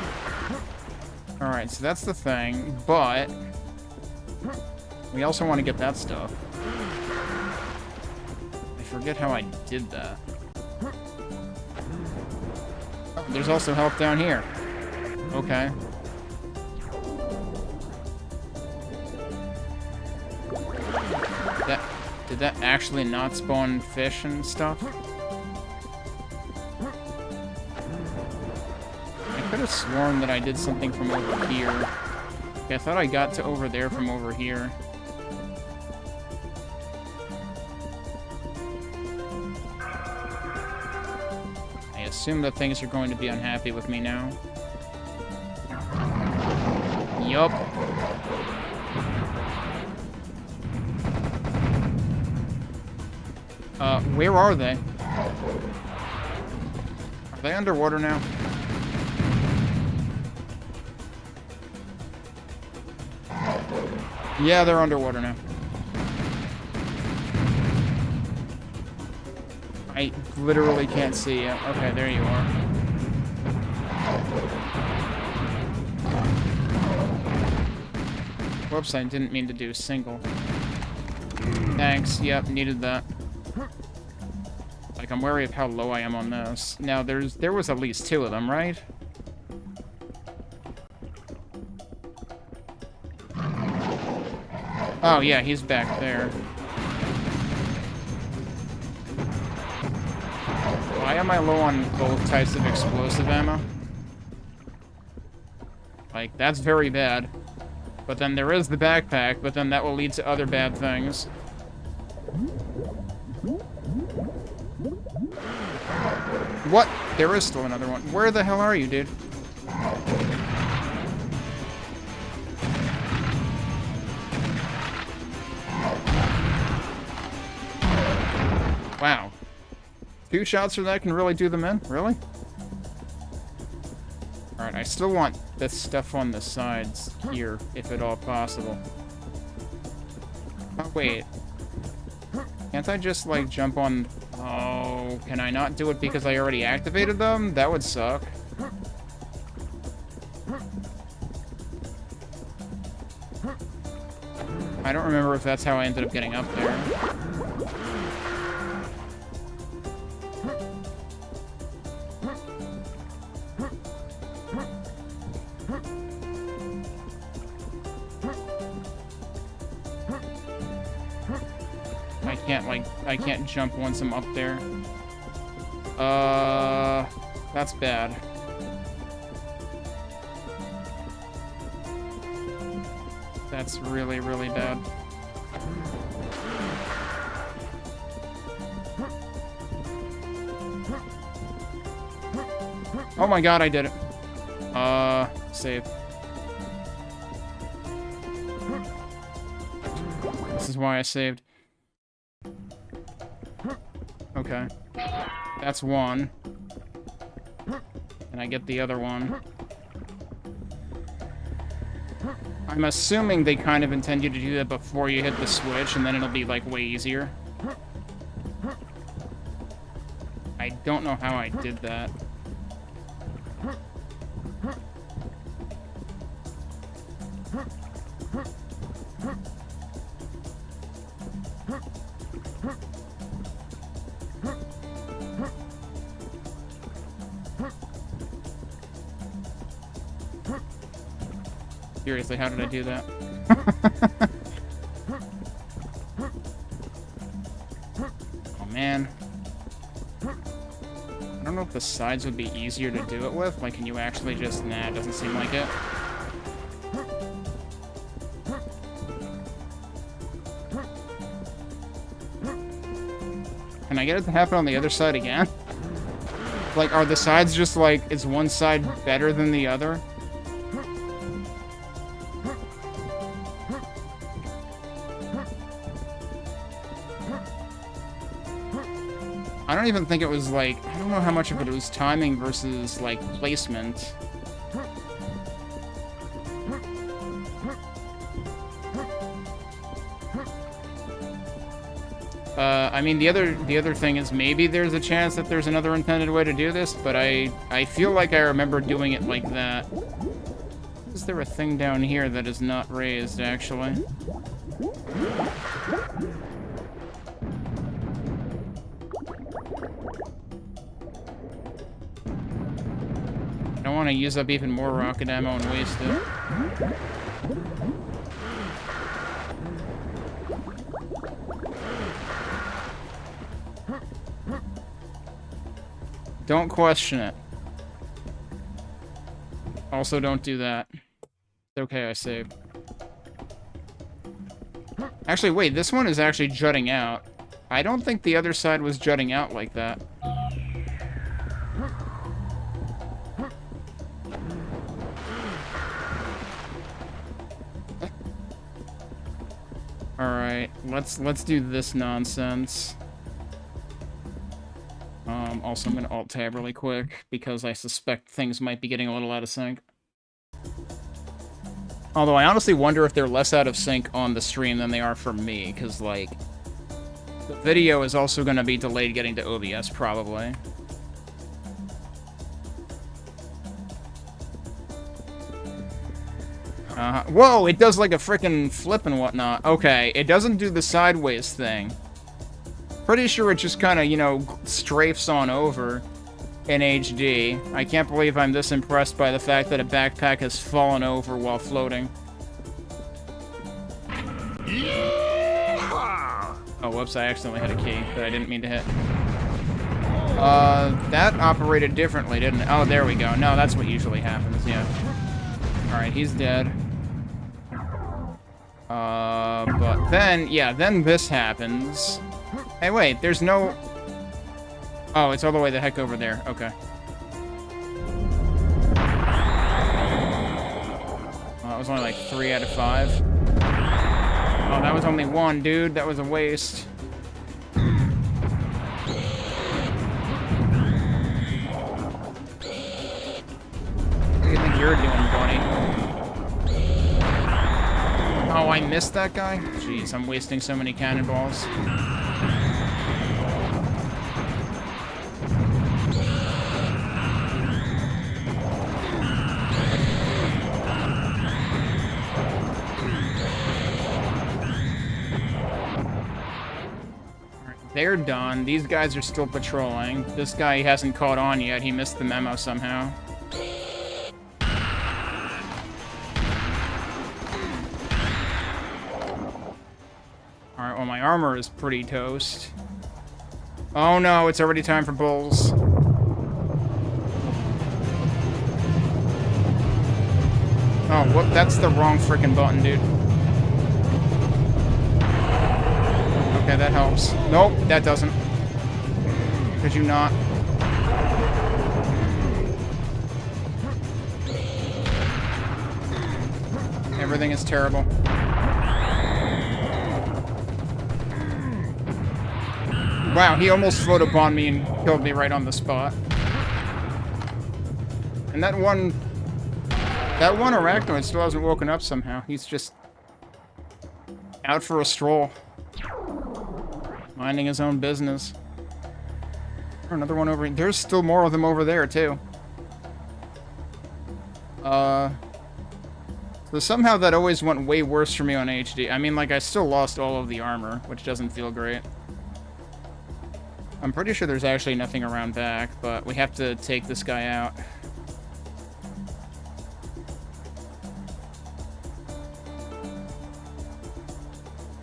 Alright, so that's the thing, but... we also want to get that stuff. I forget how I did that. Oh, there's also help down here. Okay. Did that actually not spawn fish and stuff? I could have sworn that I did something from over here. Okay, I thought I got to over there from over here. I assume that things are going to be unhappy with me now. Yup. Where are they? Are they underwater now? Yeah, they're underwater now. I literally can't see you. Okay, there you are. Whoops, I didn't mean to do single. Thanks, yep, needed that. Like, I'm wary of how low I am on this. Now, there was at least 2 of them, right? Oh, yeah, he's back there. Why am I low on both types of explosive ammo? Like, that's very bad. But then there is the backpack, but then that will lead to other bad things. What? There is still another one. Where the hell are you, dude? Wow. 2 shots for that can really do them in? Really? Alright, I still want this stuff on the sides here, if at all possible. Oh, wait. Can't I just, like, jump on... Oh, can I not do it because I already activated them? That would suck. I don't remember if that's how I ended up getting up there. I can't jump once I'm up there. That's bad. That's really, really bad. Oh my god, I did it. Save. This is why I saved. Okay. That's one. And I get the other one. I'm assuming they kind of intend you to do that before you hit the switch, and then it'll be, like, way easier. I don't know how I did that. Seriously, how did I do that? Oh, man. I don't know if the sides would be easier to do it with. Like, can you actually just... Nah, it doesn't seem like it. Can I get it to happen on the other side again? Like, are the sides just like... Is one side better than the other? I don't even think it was, like, I don't know how much of it was timing versus, like, placement. I mean, the other thing is maybe there's a chance that there's another intended way to do this, but I feel like I remember doing it like that. Is there a thing down here that is not raised, actually? I don't want to use up even more rocket ammo and waste it. Don't question it. Also, don't do that. It's okay, I saved. Actually, wait, this one is actually jutting out. I don't think the other side was jutting out like that. Alright, let's do this nonsense. Also, I'm gonna alt-tab really quick, because I suspect things might be getting a little out of sync. Although, I honestly wonder if they're less out of sync on the stream than they are for me, because, like, the video is also gonna be delayed getting to OBS, probably. Whoa, it does, like, a frickin' flip and whatnot. Okay, it doesn't do the sideways thing. Pretty sure it just kind of, you know, strafes on over in HD. I can't believe I'm this impressed by the fact that a backpack has fallen over while floating. Oh, whoops, I accidentally hit a key that I didn't mean to hit. That operated differently, didn't it? Oh, there we go. No, that's what usually happens, yeah. Alright, he's dead. But then, yeah, then this happens. Hey, wait, there's no... Oh, it's all the way the heck over there. Okay. Well, that was only like 3 out of 5. Oh, that was only 1, dude. That was a waste. What do you think you're doing, buddy? Oh, I missed that guy? Jeez, I'm wasting so many cannonballs. They're done. These guys are still patrolling. This guy hasn't caught on yet. He missed the memo somehow. Alright, well, my armor is pretty toast. Oh no, it's already time for bulls. Oh, whoop, that's the wrong frickin' button, dude. Okay, that helps. Nope, that doesn't. Could you not? Everything is terrible. Wow, he almost floated upon me and killed me right on the spot. And that one arachnoid still hasn't woken up somehow. He's just out for a stroll. Minding his own business. Another one over here. There's still more of them over there, too. So somehow that always went way worse for me on HD. I mean, like, I still lost all of the armor, which doesn't feel great. I'm pretty sure there's actually nothing around back, but we have to take this guy out.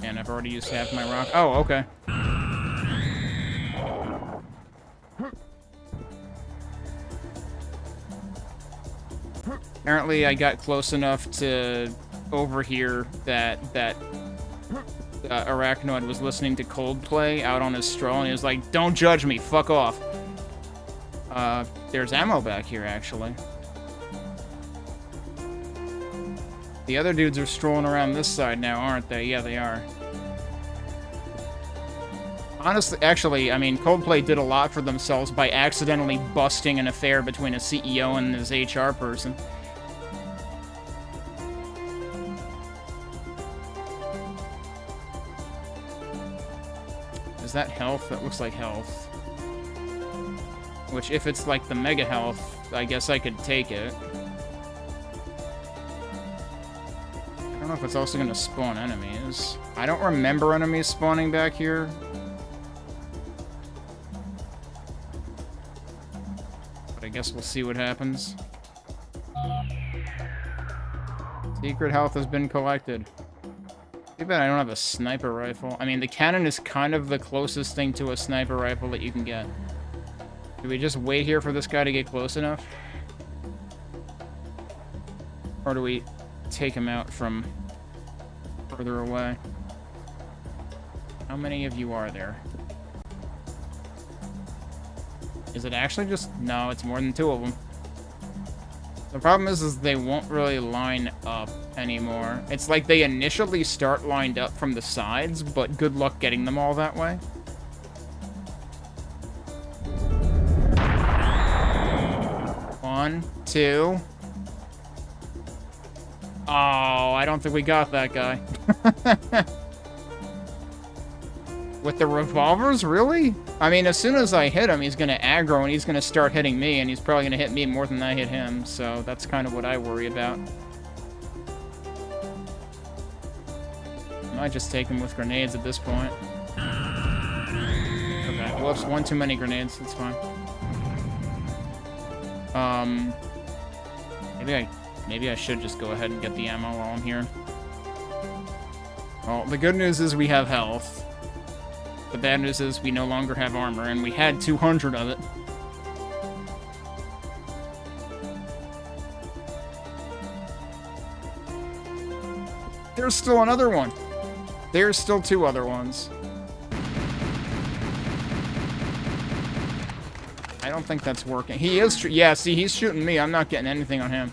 And I've already used half my rock. Oh, okay. Apparently, I got close enough to overhear that arachnoid was listening to Coldplay out on his stroll, and he was like, "Don't judge me, fuck off." There's ammo back here, actually. The other dudes are strolling around this side now, aren't they? Yeah, they are. Honestly, actually, I mean, Coldplay did a lot for themselves by accidentally busting an affair between a CEO and his HR person. Is that health? That looks like health. Which, if it's like the mega health, I guess I could take it. I don't know if it's also going to spawn enemies. I don't remember enemies spawning back here. But I guess we'll see what happens. Secret health has been collected. Too bad I don't have a sniper rifle. I mean, the cannon is kind of the closest thing to a sniper rifle that you can get. Do we just wait here for this guy to get close enough? Or do we take him out from further away? How many of you are there? Is it actually just... No, it's more than 2 of them. The problem is they won't really line up anymore. It's like they initially start lined up from the sides, but good luck getting them all that way. One, 2. Oh, I don't think we got that guy. With the revolvers, really? I mean, as soon as I hit him, he's gonna aggro and he's gonna start hitting me, and he's probably gonna hit me more than I hit him, so that's kind of what I worry about. I might just take him with grenades at this point. Okay, whoops, 1 too many grenades, that's fine. Maybe I should just go ahead and get the ammo while I'm here. Well, the good news is we have health. The bad news is we no longer have armor, and we had 200 of it. There's still another one. There's still 2 other ones. I don't think that's working. He is... yeah, see, he's shooting me. I'm not getting anything on him.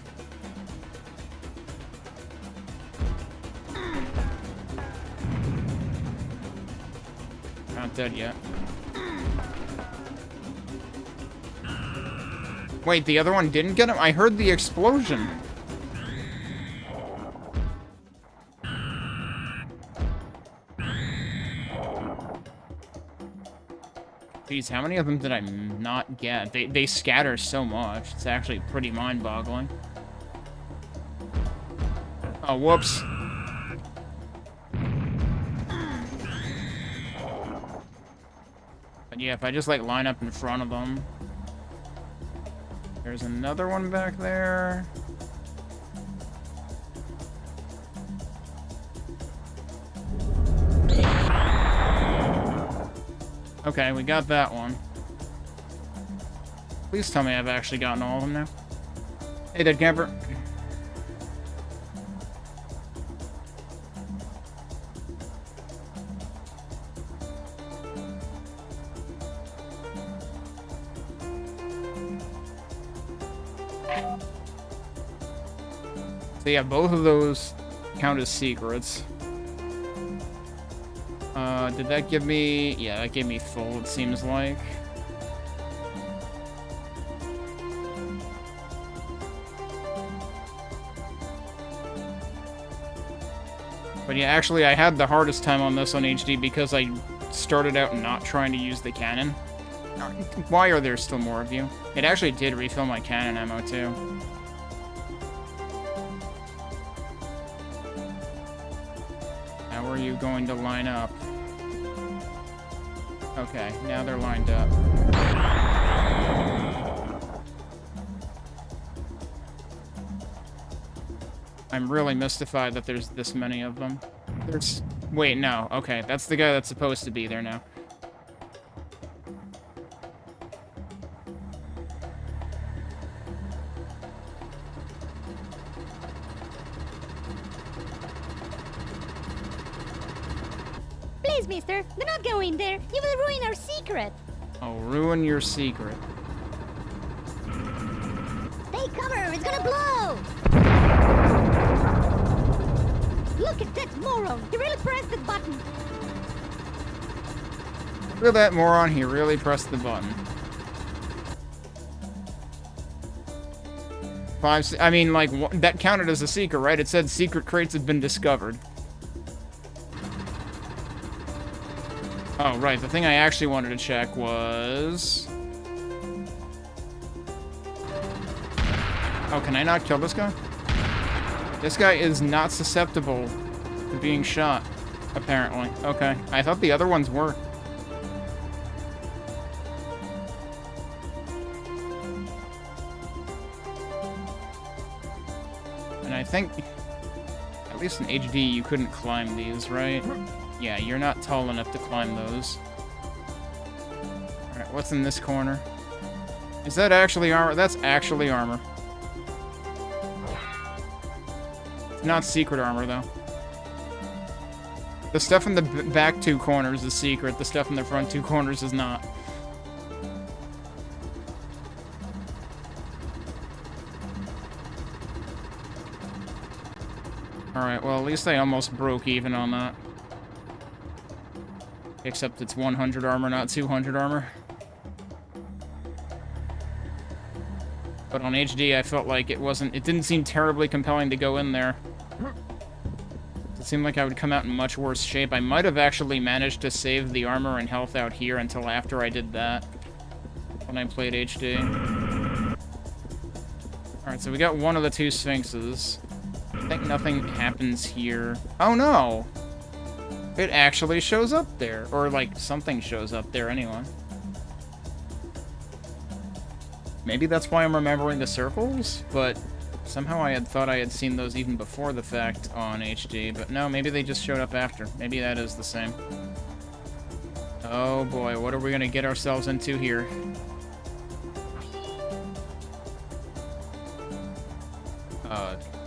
Not dead yet. Wait, the other one didn't get him? I heard the explosion. Jeez, how many of them did I not get? They scatter so much. It's actually pretty mind-boggling. Oh, whoops. But yeah, if I just, like, line up in front of them... There's another one back there. Okay, we got that one. Please tell me I've actually gotten all of them now. Hey, dead camper. So yeah, both of those count as secrets. Did that give me... yeah, that gave me full, it seems like. But yeah, actually, I had the hardest time on this on HD because I started out not trying to use the cannon. Why are there still more of you? It actually did refill my cannon ammo, too. How are you going to line up? Okay, now they're lined up. I'm really mystified that there's this many of them. There's... wait, no. Okay, that's the guy that's supposed to be there now. Please, mister, do not go in there. You will ruin our secret. I'll ruin your secret. Take cover, it's gonna blow! Look at that moron! He really pressed the button! Look at that moron, he really pressed the button. I mean, like, that counted as a secret, right? It said secret crates had been discovered. Oh, right, the thing I actually wanted to check was... oh, can I not kill this guy? This guy is not susceptible to being shot, apparently. Okay, I thought the other ones were. And I think, at least in HD, you couldn't climb these, right? Yeah, you're not tall enough to climb those. Alright, what's in this corner? Is that actually armor? That's actually armor. It's not secret armor, though. The stuff in the back 2 corners is secret. The stuff in the front 2 corners is not. Alright, well, at least I almost broke even on that. Except it's 100 armor, not 200 armor. But on HD, I felt like it didn't seem terribly compelling to go in there. It seemed like I would come out in much worse shape. I might have actually managed to save the armor and health out here until after I did that. When I played HD. Alright, so we got one of the 2 Sphinxes. I think nothing happens here. Oh no! It actually shows up there. Or, like, something shows up there anyway. Maybe that's why I'm remembering the circles, but somehow I had thought I had seen those even before the fact on HD, but no, maybe they just showed up after. Maybe that is the same. Oh boy, what are we gonna get ourselves into here?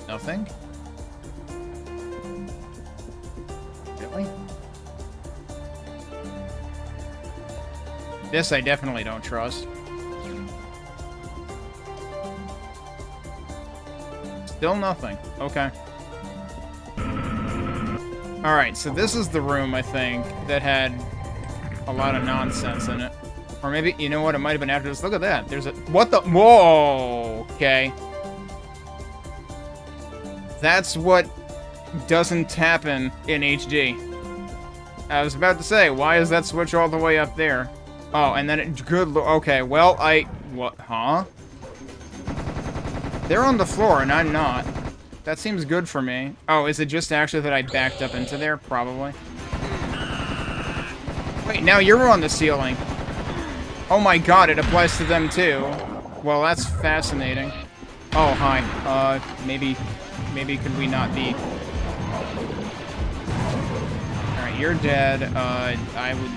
Nothing? Really? This I definitely don't trust. Still nothing. Okay. Alright, so this is the room, I think, that had a lot of nonsense in it. Or maybe, you know what, it might have been after this. Look at that. There's a... What the... Whoa! Okay. That's what doesn't happen in HD. I was about to say, why is that switch all the way up there? Oh, and then it... Good... Okay, well, What? Huh? They're on the floor, and I'm not. That seems good for me. Oh, is it just actually that I backed up into there? Probably. Wait, now you're on the ceiling. Oh my god, it applies to them too. Well, that's fascinating. Oh, hi. Maybe could we not be... Alright, you're dead. I would...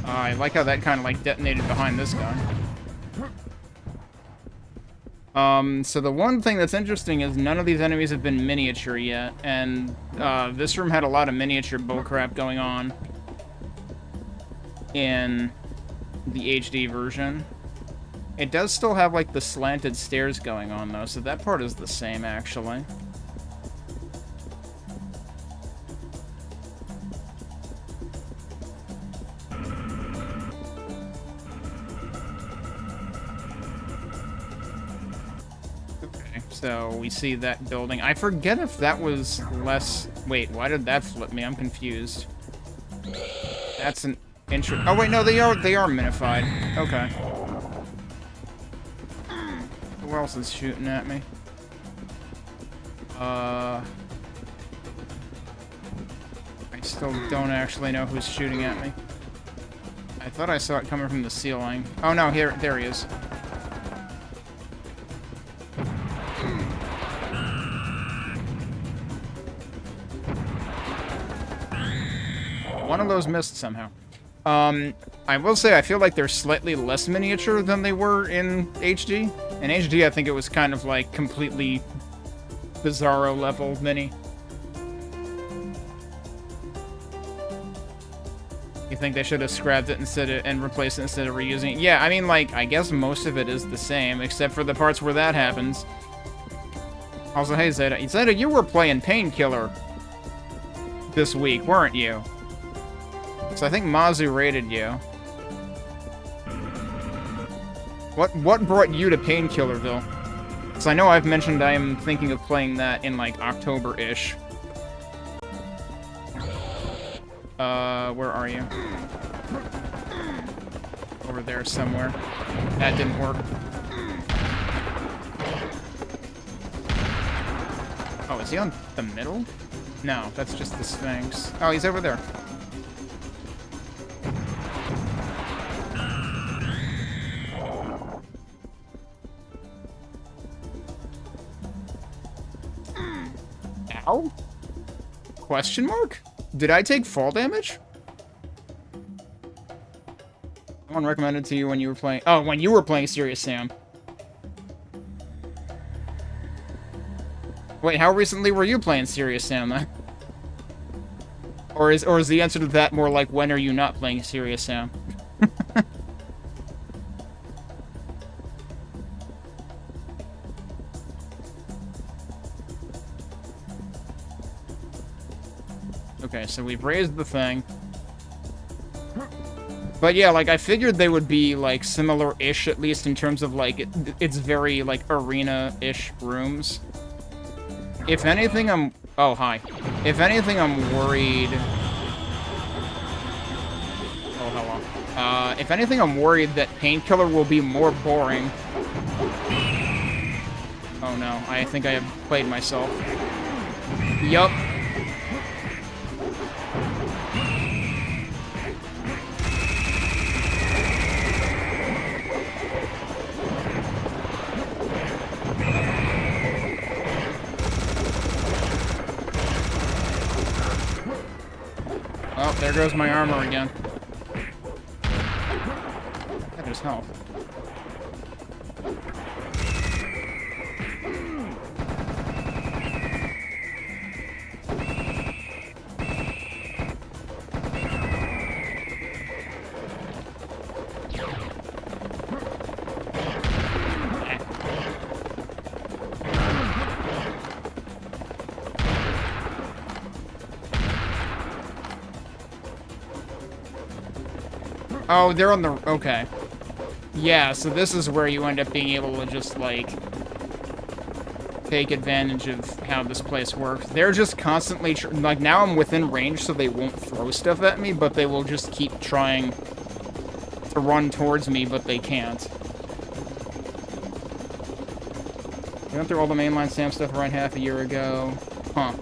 I like how that kind of like detonated behind this guy. So the one thing that's interesting is none of these enemies have been miniature yet, and this room had a lot of miniature bullcrap going on in the HD version. It does still have like the slanted stairs going on though, so that part is the same actually. So we see that building. I forget if that was less... Wait, why did that flip me? I'm confused. That's an intro... Oh wait, no, they are minified. Okay. Who else is shooting at me? I still don't actually know who's shooting at me. I thought I saw it coming from the ceiling. Oh no, there he is. One of those missed somehow. I will say I feel like they're slightly less miniature than they were in HD. In HD, I think it was kind of like completely Bizarro level mini. You think they should have scrapped it and replaced it instead of reusing it? Yeah, I mean, like, I guess most of it is the same, except for the parts where that happens. Also, hey, Zeta. Zeta, you were playing Painkiller this week, weren't you? So I think Mazu rated you. What brought you to Painkillerville? Because I know I've mentioned I am thinking of playing that in, like, October-ish. Where are you? Over there somewhere. That didn't work. Oh, is he on the middle? No, that's just the Sphinx. Oh, he's over there. Ow? Question mark? Did I take fall damage? Someone recommended to you when you were playing... Oh, when you were playing Serious Sam. Wait, how recently were you playing Serious Sam, then? Or is the answer to that more like, when are you not playing Serious Sam? Okay, so we've raised the thing. But yeah, like, I figured they would be, like, similar-ish, at least in terms of, like, it's very, like, arena-ish rooms. If anything, I'm... Oh, hi. If anything, I'm worried... Oh, hello. If anything, I'm worried that Painkiller will be more boring. Oh, no. I think I have played myself. Yup. there goes my armor again. That is health. Oh, they're on the... Okay. Yeah, so this is where you end up being able to just, like, take advantage of how this place works. They're just constantly... Like, now I'm within range, so they won't throw stuff at me, but they will just keep trying to run towards me, but they can't. We went through all the mainline Sam stuff around half a year ago. Huh.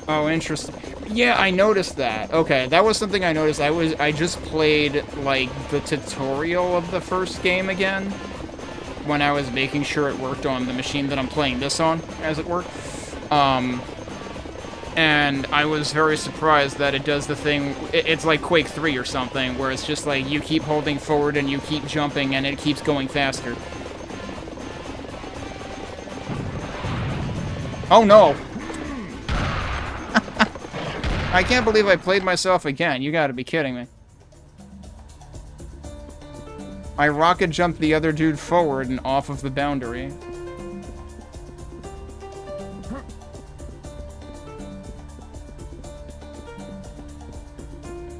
Oh, interesting. Yeah, I noticed that. Okay, that was something I noticed. I just played, like, the tutorial of the first game again when I was making sure it worked on the machine that I'm playing this on, as it were. And I was very surprised that it does the thing... It's like Quake 3 or something, where it's just like you keep holding forward and you keep jumping and it keeps going faster. Oh, no! I can't believe I played myself again. You gotta be kidding me. I rocket jumped the other dude forward and off of the boundary.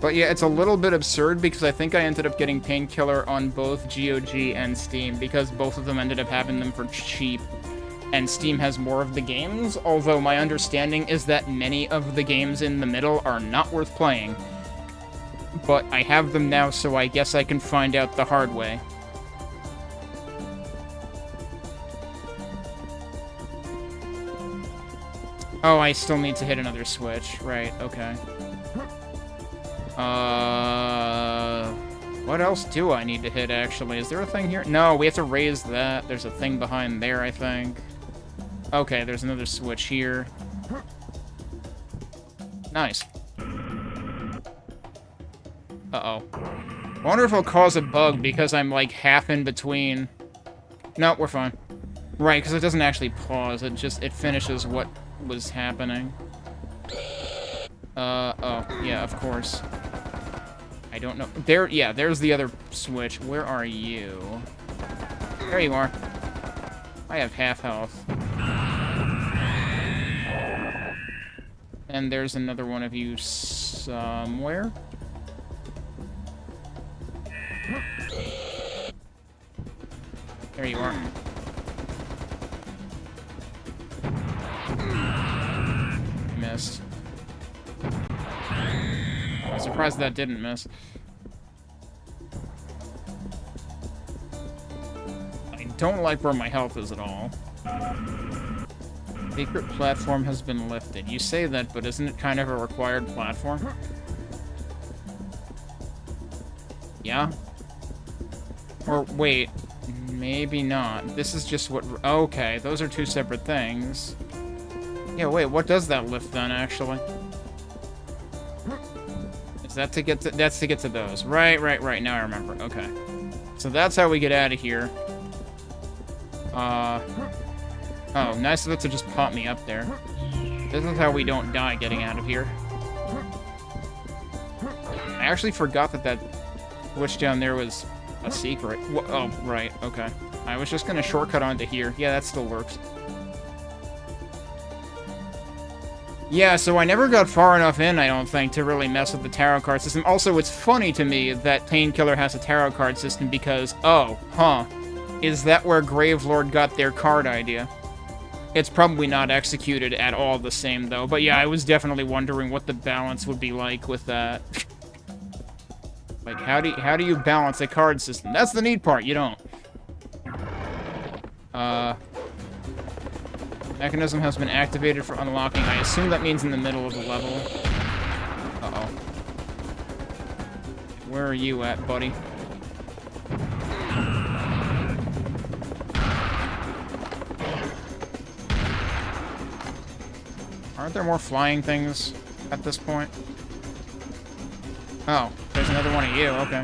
But yeah, it's a little bit absurd because I think I ended up getting Painkiller on both GOG and Steam because both of them ended up having them for cheap. And Steam has more of the games, although my understanding is that many of the games in the middle are not worth playing. But I have them now, so I guess I can find out the hard way. Oh, I still need to hit another switch. Right, okay. What else do I need to hit, actually? Is there a thing here? No, we have to raise that. There's a thing behind there, I think. Okay, there's another switch here. Nice. Uh-oh. I wonder if it'll cause a bug because I'm, like, half in between. No, we're fine. Right, because it doesn't actually pause. It finishes what was happening. Oh, yeah, of course. I don't know. There, yeah, there's the other switch. Where are you? There you are. I have half health. And there's another one of you somewhere. There you are. Missed. I'm surprised that didn't miss. I don't like where my health is at all. Secret platform has been lifted. You say that, but isn't it kind of a required platform? Yeah? Or, wait. Maybe not. This is just what... Okay, those are two separate things. Yeah, wait, what does that lift then, actually? Is that to get to... That's to get to those. Right. Now I remember. Okay. So that's how we get out of here. Oh, nice of it to just pop me up there. This is how we don't die getting out of here. I actually forgot that switch down there was a secret. Oh, right, okay. I was just gonna shortcut onto here. Yeah, that still works. Yeah, so I never got far enough in, I don't think, to really mess with the tarot card system. Also, it's funny to me that Painkiller has a tarot card system because, oh, huh. Is that where Gravelord got their card idea? It's probably not executed at all the same, though. But yeah, I was definitely wondering what the balance would be like with that. Like, how do you balance a card system? That's the neat part, you don't. Mechanism has been activated for unlocking. I assume that means in the middle of the level. Uh-oh. Where are you at, buddy? Aren't there more flying things? at this point. Oh, there's another one of you. Okay.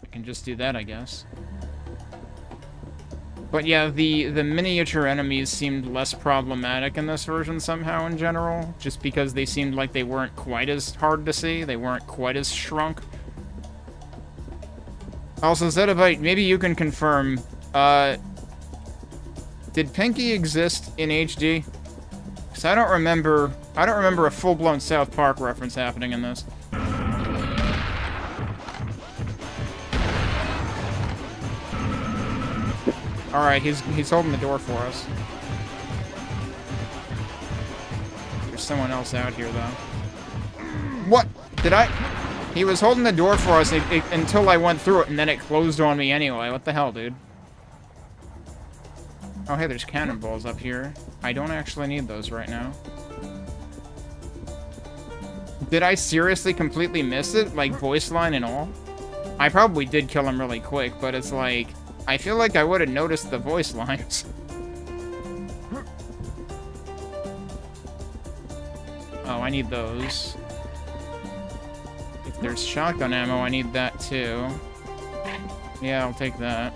I can just do that, I guess. But yeah, the miniature enemies seemed less problematic in this version somehow in general, just because they seemed like they weren't quite as hard to see, they weren't quite as shrunk. Also, Zetabyte, maybe you can confirm, did Pinky exist in HD? Because I don't remember a full-blown South Park reference happening in this. Alright, he's holding the door for us. There's someone else out here, though. What? Did I... He was holding the door for us until I went through it, and then it closed on me anyway. What the hell, dude? Oh, hey, there's cannonballs up here. I don't actually need those right now. Did I seriously completely miss it? Like, voice line and all? I probably did kill him really quick, but it's like... I feel like I would have noticed the voice lines. Oh, I need those. If there's shotgun ammo, I need that too. Yeah, I'll take that.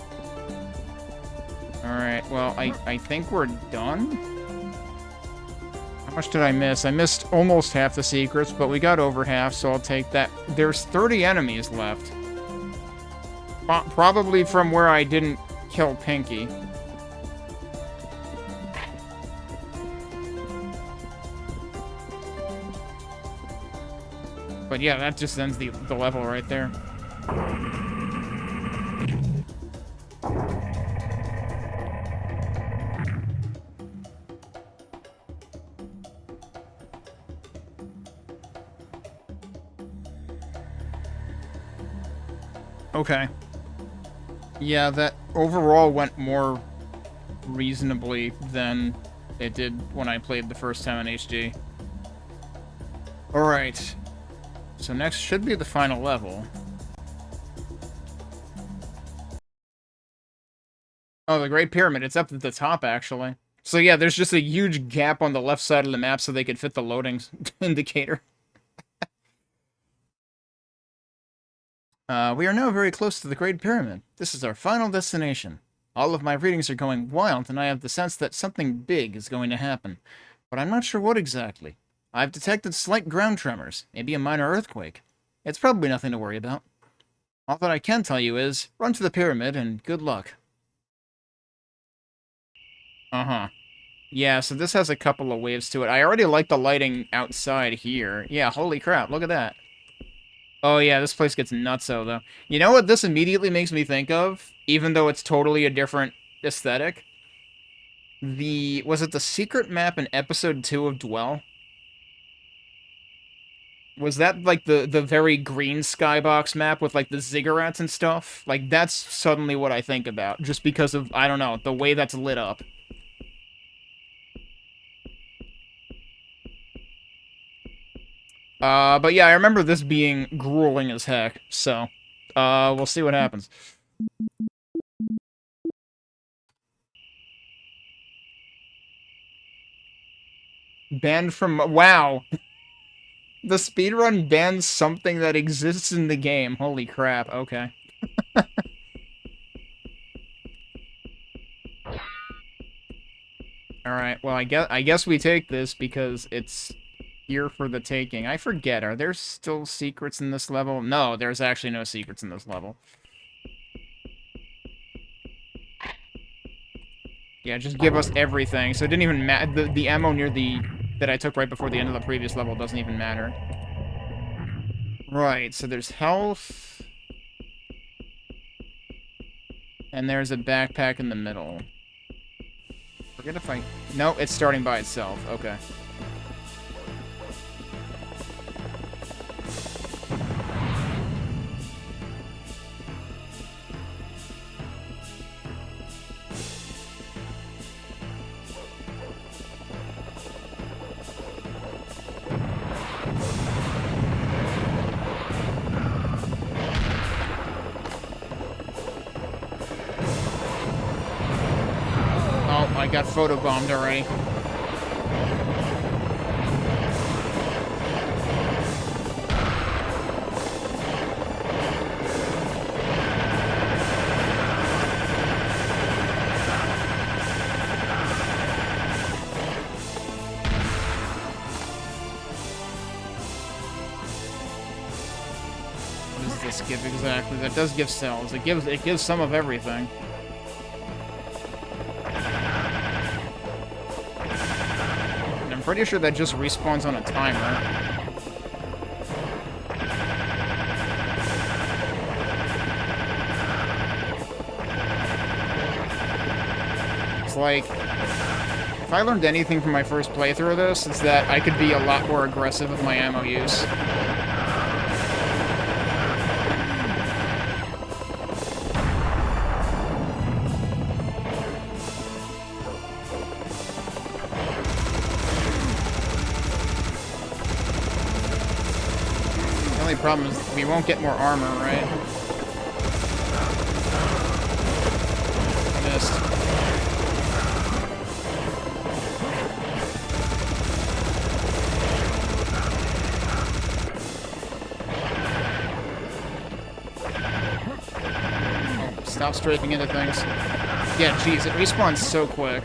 Alright, well, I think we're done? How much did I miss? I missed almost half the secrets, but we got over half, so I'll take that. There's 30 enemies left. Probably from where I didn't kill Pinky. But yeah, that just ends the level right there. Okay. Yeah, that overall went more reasonably than it did when I played the first time in HD. Alright. So next should be the final level. Oh, the Great Pyramid. It's up at the top, actually. So yeah, there's just a huge gap on the left side of the map so they could fit the loading indicator. We are now very close to the Great Pyramid. This is our final destination. All of my readings are going wild, and I have the sense that something big is going to happen. But I'm not sure what exactly. I've detected slight ground tremors, maybe a minor earthquake. It's probably nothing to worry about. All that I can tell you is, run to the pyramid and good luck. Uh-huh. Yeah, so this has a couple of waves to it. I already like the lighting outside here. Yeah, holy crap, look at that. Oh yeah, this place gets nutso, though. You know what this immediately makes me think of? Even though it's totally a different aesthetic? Was it the secret map in episode 2 of Dwell? Was that, like, the very green skybox map with, like, the ziggurats and stuff? Like, that's suddenly what I think about, just because of, I don't know, the way that's lit up. But yeah, I remember this being grueling as heck, so, we'll see what happens. Banned from, wow. The speedrun bans something that exists in the game. Holy crap, okay. Alright, well, I guess we take this because it's here for the taking. I forget, are there still secrets in this level? No, there's actually no secrets in this level. Yeah, just give us everything. So it didn't even matter. The ammo near that I took right before the end of the previous level doesn't even matter. Right, so there's health. And there's a backpack in the middle. Forget if I... No, it's starting by itself. Okay. I got photobombed already. does give exactly? That does give cells. It gives some of everything. And I'm pretty sure that just respawns on a timer. Like, if I learned anything from my first playthrough of this, it's that I could be a lot more aggressive with my ammo use. The only problem is we won't get more armor, right? I missed. Stop strafing into things. Yeah, jeez, it respawns so quick.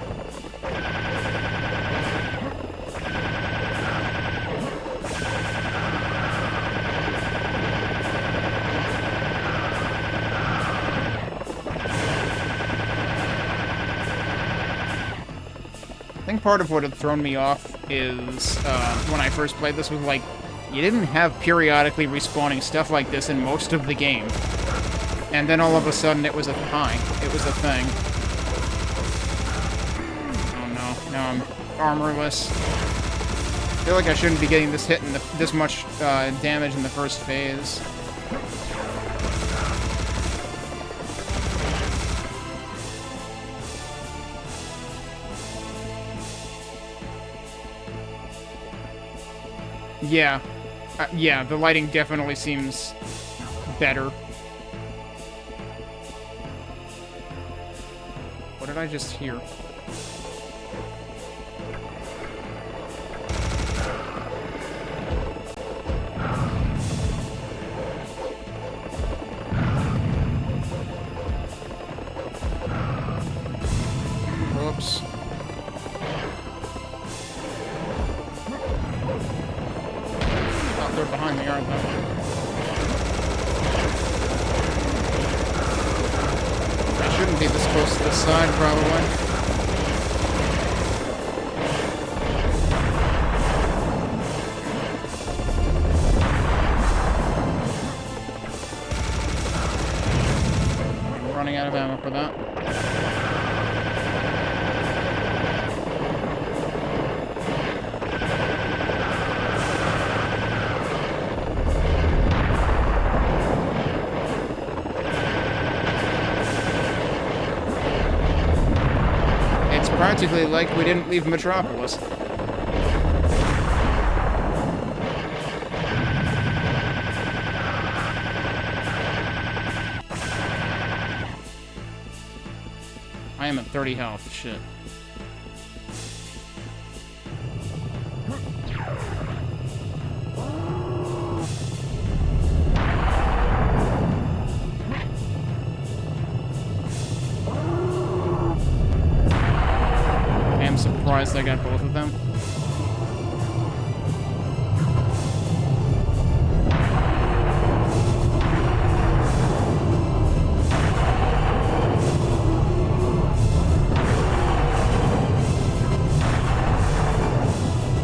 I think part of what had thrown me off is, when I first played this was like, you didn't have periodically respawning stuff like this in most of the game. And then all of a sudden it was a it was a thing. Oh no, now I'm armorless. I feel like I shouldn't be getting this hit in this much damage in the first phase. Yeah. Yeah, the lighting definitely seems better. What did I just hear? Whoops. Oh, they're behind me, aren't they? Shouldn't be this close to the side, probably. I'm running out of ammo for that. Practically like we didn't leave Metropolis. I am at 30 health. Shit. Surprised I got both of them.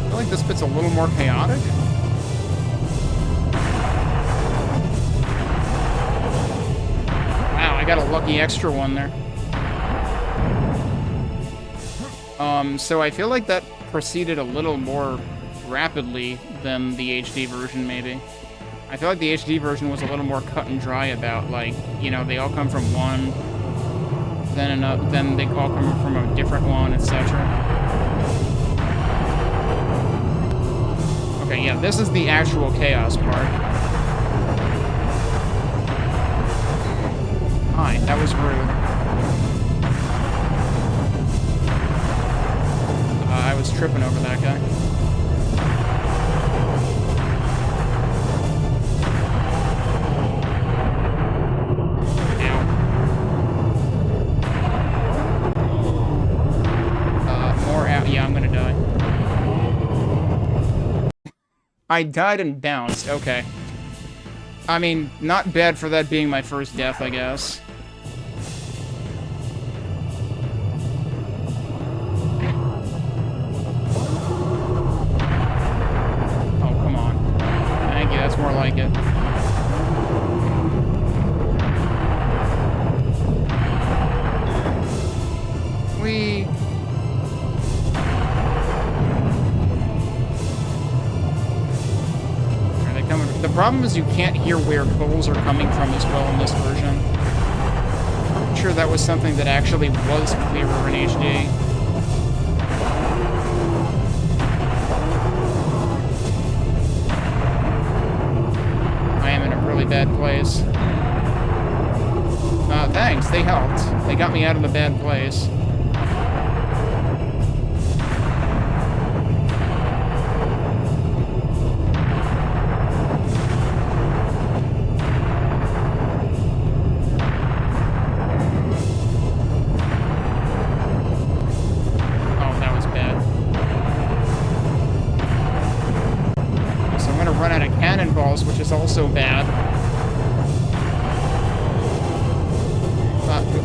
I feel like this bit's a little more chaotic. Wow, I got a lucky extra one there. So I feel like that proceeded a little more rapidly than the HD version, maybe. I feel like the HD version was a little more cut and dry about, like, you know, they all come from one, then they all come from a different one, etc. Okay, yeah, this is the actual chaos part. Hi, that was rude. I was tripping over that guy. Ow. More out. Yeah, I'm gonna die. I died and bounced. Okay. I mean, not bad for that being my first death, I guess. Oh, come on. Thank you, that's more like it. Whee! The problem is you can't hear where bulls are coming from as well in this version. I'm sure that was something that actually was clearer in HD. I am in a really bad place. Thanks, they helped. They got me out of the bad place. Which is also bad.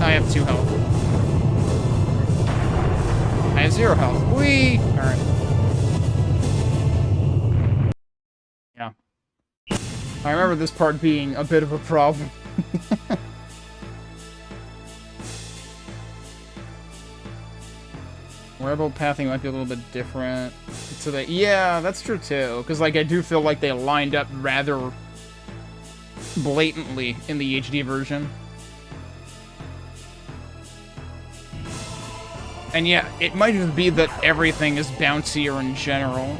I have 2 health. I have 0 health. Whee! Alright. Yeah. I remember this part being a bit of a problem. Wearable pathing might be a little bit different. So that, yeah, that's true too. Because, like, I do feel like they lined up rather blatantly in the HD version. And yeah, it might just be that everything is bouncier in general.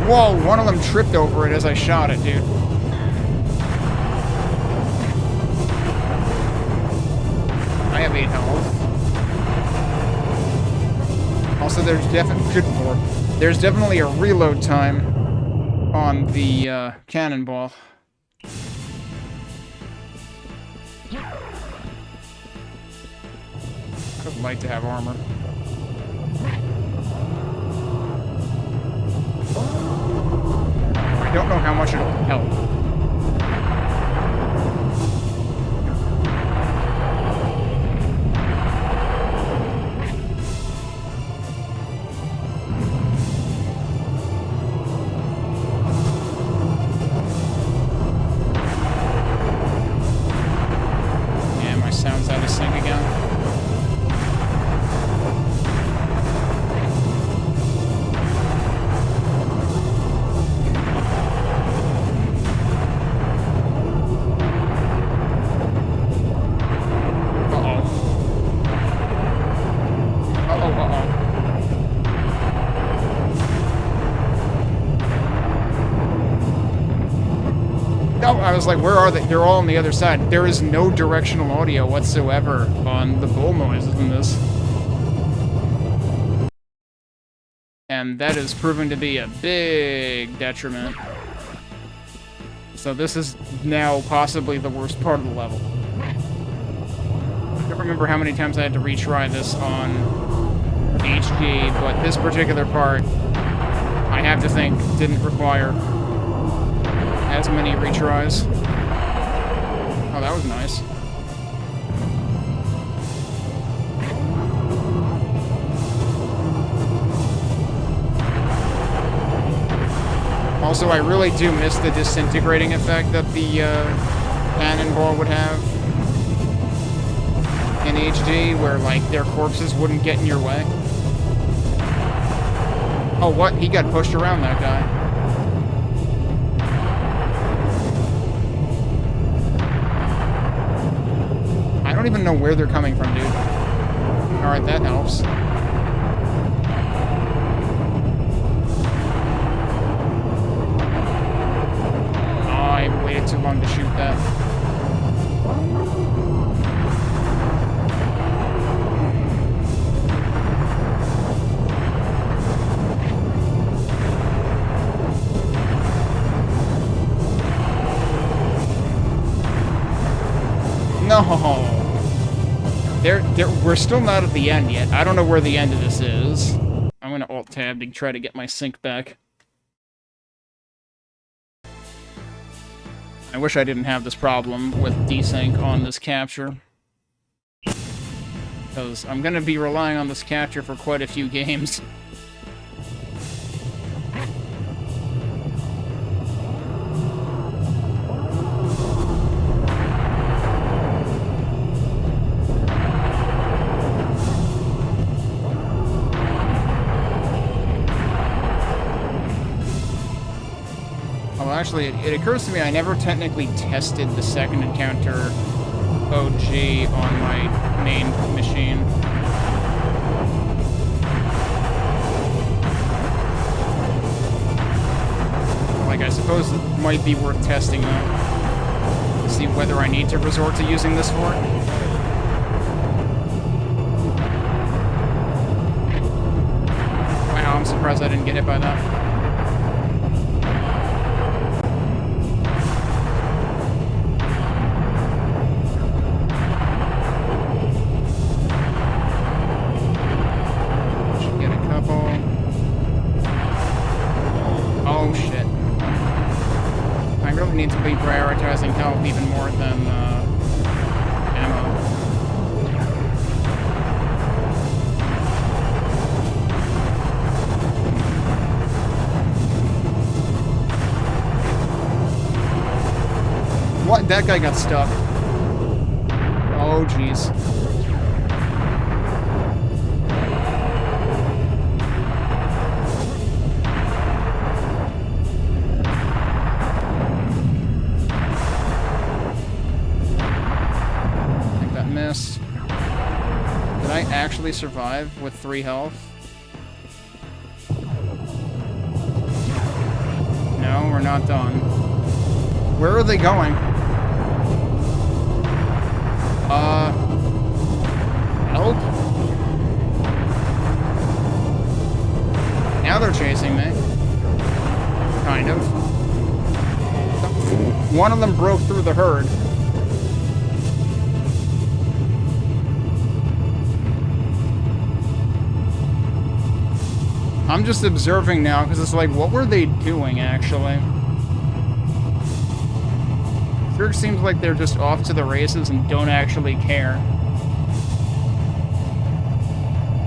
Whoa, one of them tripped over it as I shot it, dude. I have 8 health. Also, there's definitely a reload time on the cannonball. I would like to have armor. I don't know how much it'll help. Yeah, my sound's out of sync again. I was like, where are they? They're all on the other side. There is no directional audio whatsoever on the bull noises in this. And that is proven to be a big detriment. So this is now possibly the worst part of the level. I don't remember how many times I had to retry this on HD, but this particular part, I have to think, didn't require as many retries. Oh, that was nice. Also, I really do miss the disintegrating effect that the cannonball would have in HD, where, like, their corpses wouldn't get in your way. Oh, what? He got pushed around, that guy. don't even know where they're coming from, dude. Alright, that helps. Oh, I waited too long to shoot that. No! We're still not at the end yet. I don't know where the end of this is. I'm gonna Alt-Tab to try to get my sync back. I wish I didn't have this problem with desync on this capture. Because I'm gonna be relying on this capture for quite a few games. Actually, it occurs to me I never technically tested the second encounter OG on my main machine. Like, I suppose it might be worth testing, though, to see whether I need to resort to using this for it. Wow, I'm surprised I didn't get hit by that. Need to be prioritizing health even more than ammo. What? That guy got stuck. Oh, jeez. Did I actually survive with 3 health? No, we're not done. Where are they going? Help? Now they're chasing me. Kind of. One of them broke through the herd. I'm just observing now, because it's like, what were they doing, actually? Sure seems like they're just off to the races and don't actually care.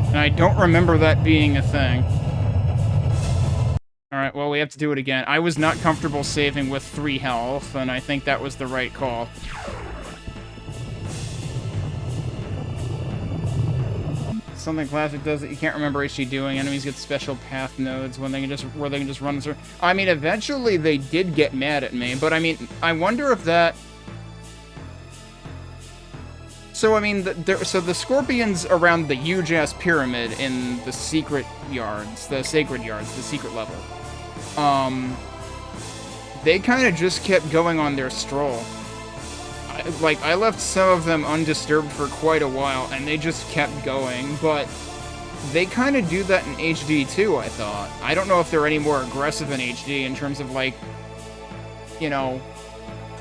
And I don't remember that being a thing. Alright, well, we have to do it again. I was not comfortable saving with 3 health, and I think that was the right call. Something classic does that you can't remember HD doing. Enemies get special path nodes when they can just run through. I mean, eventually they did get mad at me, but I mean, I wonder if that. So I mean, so the scorpions around the huge ass pyramid in the secret yards, the sacred yards, the secret level. They kind of just kept going on their stroll. I left some of them undisturbed for quite a while, and they just kept going, but they kind of do that in HD too, I thought. I don't know if they're any more aggressive in HD in terms of, like, you know,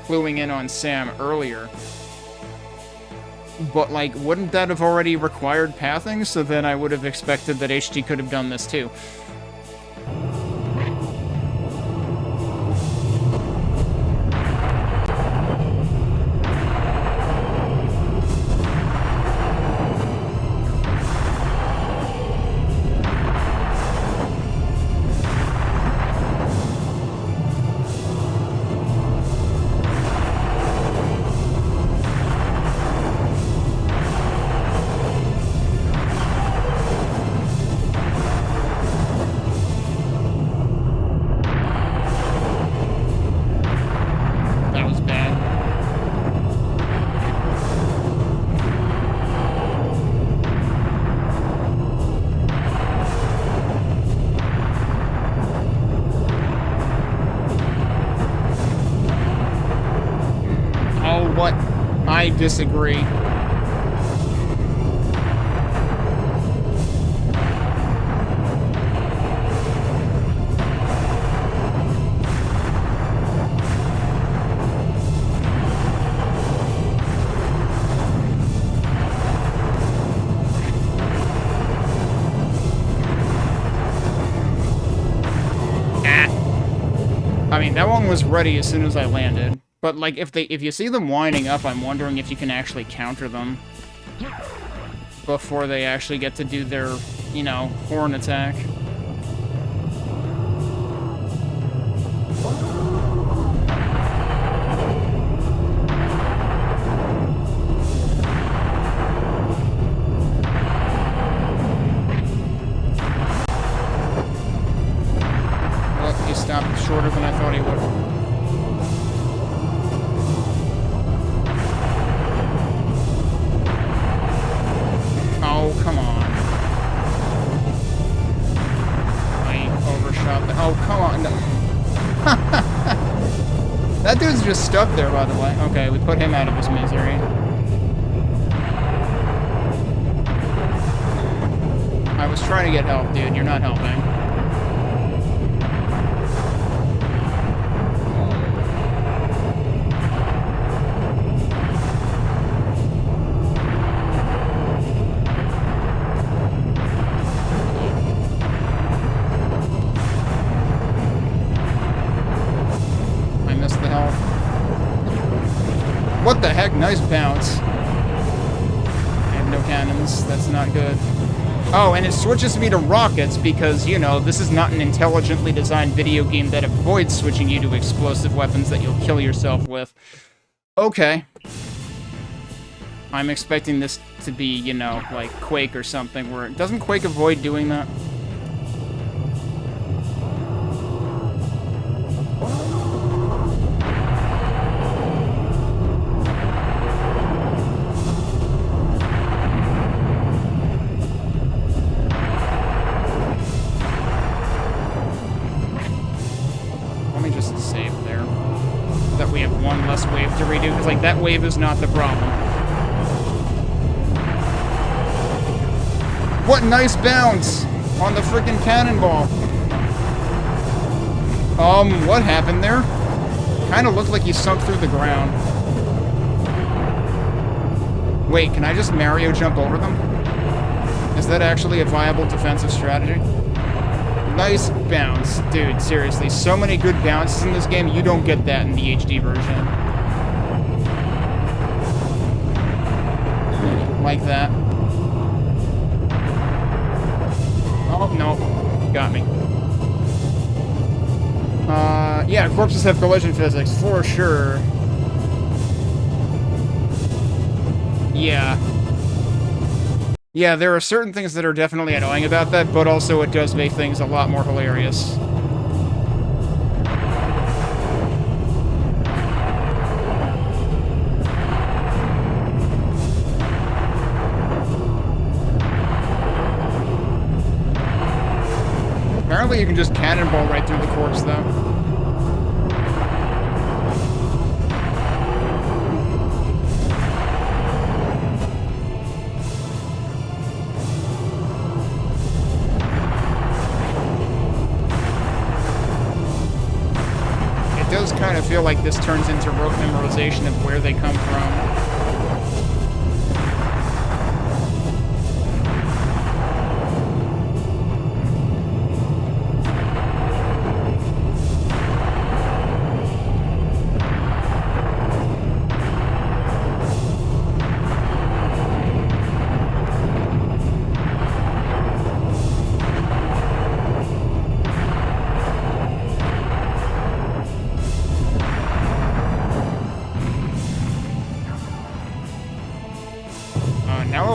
cluing in on Sam earlier. But, like, wouldn't that have already required pathing? So then I would have expected that HD could have done this too. What? I disagree. I mean, that one was ready as soon as I landed. But, like, if you see them winding up, I'm wondering if you can actually counter them before they actually get to do their, you know, horn attack. Well, he stopped shorter than I thought he would. Oh, come on. I overshot the... Oh, come on. No. That dude's just stuck there, by the way. Okay, we put him out of his misery. I was trying to get help, dude. You're not helping. What the heck? Nice bounce. I have no cannons. That's not good. Oh, and it switches me to rockets because, you know, this is not an intelligently designed video game that avoids switching you to explosive weapons that you'll kill yourself with. Okay. I'm expecting this to be, you know, like Quake or something, where... Doesn't Quake avoid doing that? To redo, because like that wave is not the problem. What nice bounce on the freaking cannonball. What happened there? Kind of looked like he sunk through the ground. Wait, can I just Mario jump over them? Is that actually a viable defensive strategy? Nice bounce. Dude, seriously, so many good bounces in this game, you don't get that in the HD version. Like that. Oh, no. Got me. Yeah, corpses have collision physics, for sure. Yeah. Yeah, there are certain things that are definitely annoying about that, but also it does make things a lot more hilarious. Apparently you can just cannonball right through the corpse, though. It does kind of feel like this turns into rote memorization of where they come from.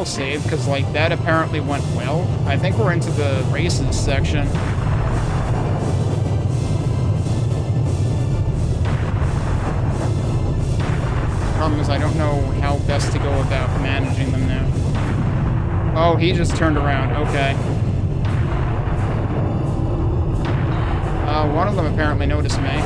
Save, because like that apparently went well. I think we're into the races section. Problem is I don't know how best to go about managing them now. Oh, he just turned around. Okay. One of them apparently noticed me.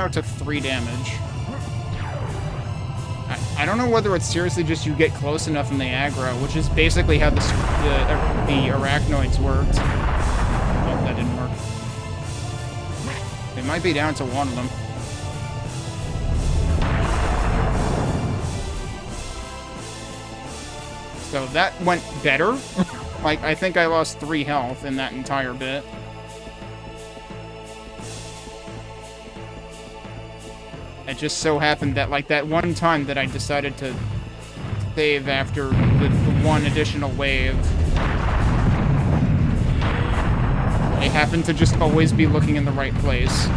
somehow took 3 damage. I don't know whether it's seriously just you get close enough and they aggro, which is basically how the arachnoids worked. Oh, that didn't work. It might be down to one of them. So that went better. Like, I think I lost 3 health in that entire bit. It just so happened that, like, that one time that I decided to save after the one additional wave, I happened to just always be looking in the right place.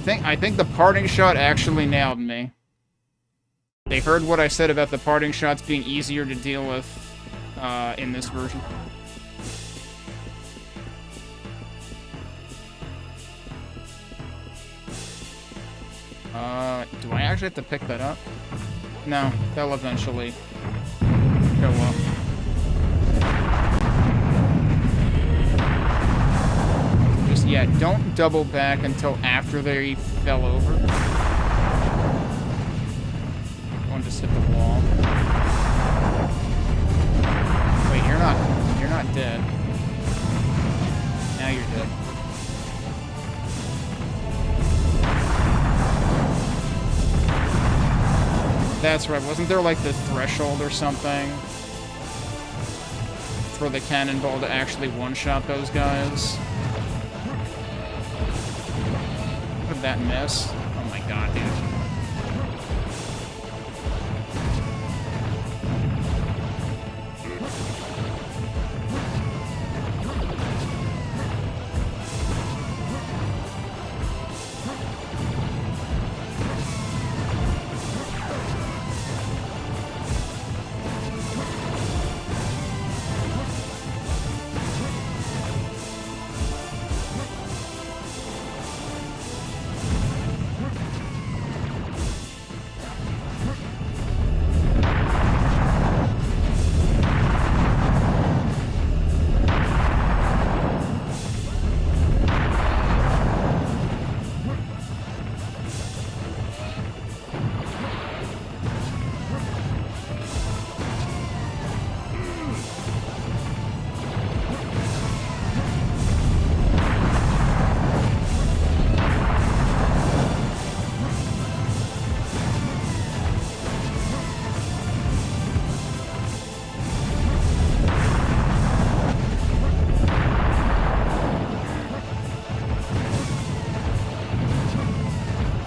I think the parting shot actually nailed me. They heard what I said about the parting shots being easier to deal with in this version. Do I actually have to pick that up? No, they'll eventually go up. Just, yeah, don't double back until after they fell over. One just hit the wall. Wait, you're not dead. Now you're dead. That's right, wasn't there like the threshold or something for the cannonball to actually one-shot those guys? How did that miss? Oh my god, dude.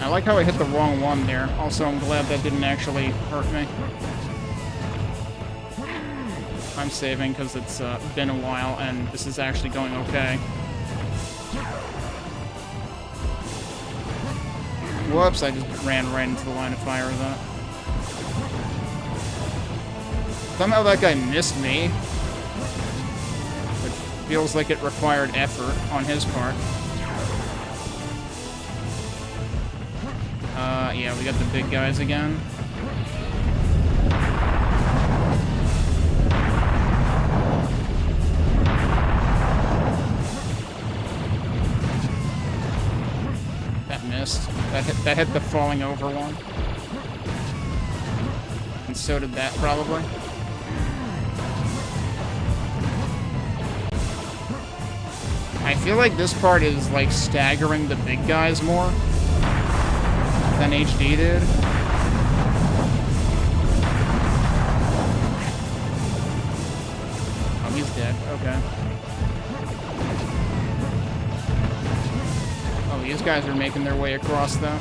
I like how I hit the wrong one there. Also, I'm glad that didn't actually hurt me. I'm saving because it's been a while and this is actually going okay. Whoops, I just ran right into the line of fire with that. Somehow that guy missed me, which feels like it required effort on his part. Yeah, we got the big guys again. That missed. That hit the falling over one. And so did that, probably. I feel like this part is, like, staggering the big guys more than HD did. Oh, he's dead. Okay. Oh, these guys are making their way across, though.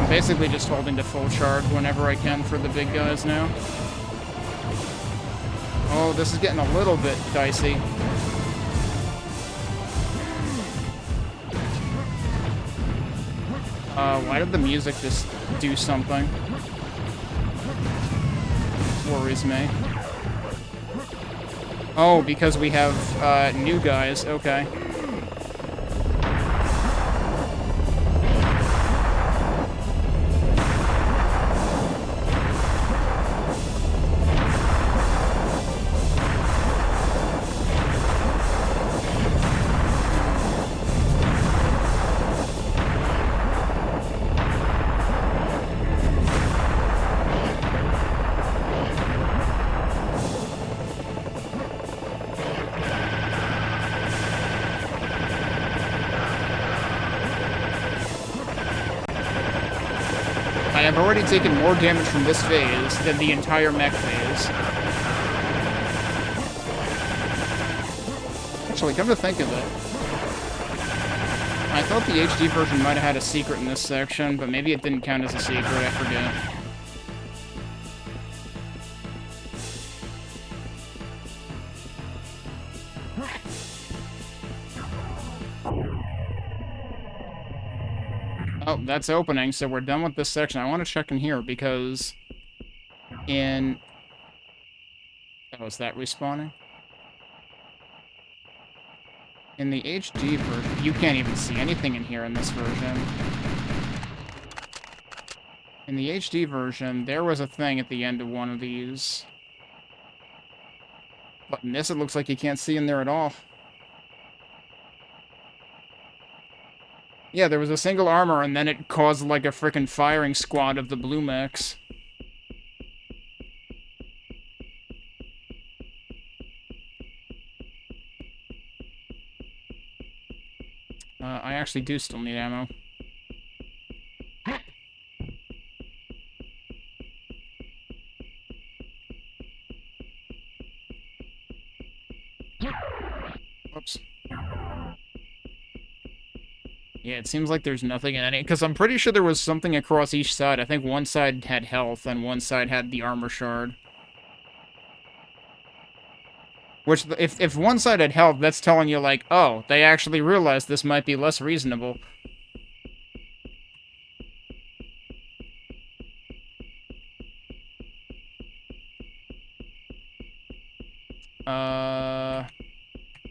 Basically just holding to full charge whenever I can for the big guys now. Oh, this is getting a little bit dicey. Why did the music just do something? Worries me. Oh, because we have new guys. Okay. I've already taken more damage from this phase than the entire mech phase. Actually, come to think of it, I thought the HD version might have had a secret in this section, but maybe it didn't count as a secret, I forget. Oh, that's opening, so we're done with this section. I want to check in here, because in... Oh, is that respawning? In the HD version, you can't even see anything in here in this version. In the HD version, there was a thing at the end of one of these. But in this, it looks like you can't see in there at all. Yeah, there was a single armor, and then it caused, like, a frickin' firing squad of the blue mechs. I actually do still need ammo. Whoops. Yeah, it seems like there's nothing in any... Because I'm pretty sure there was something across each side. I think one side had health, and one side had the armor shard. Which, if one side had health, that's telling you, like, oh, they actually realized this might be less reasonable.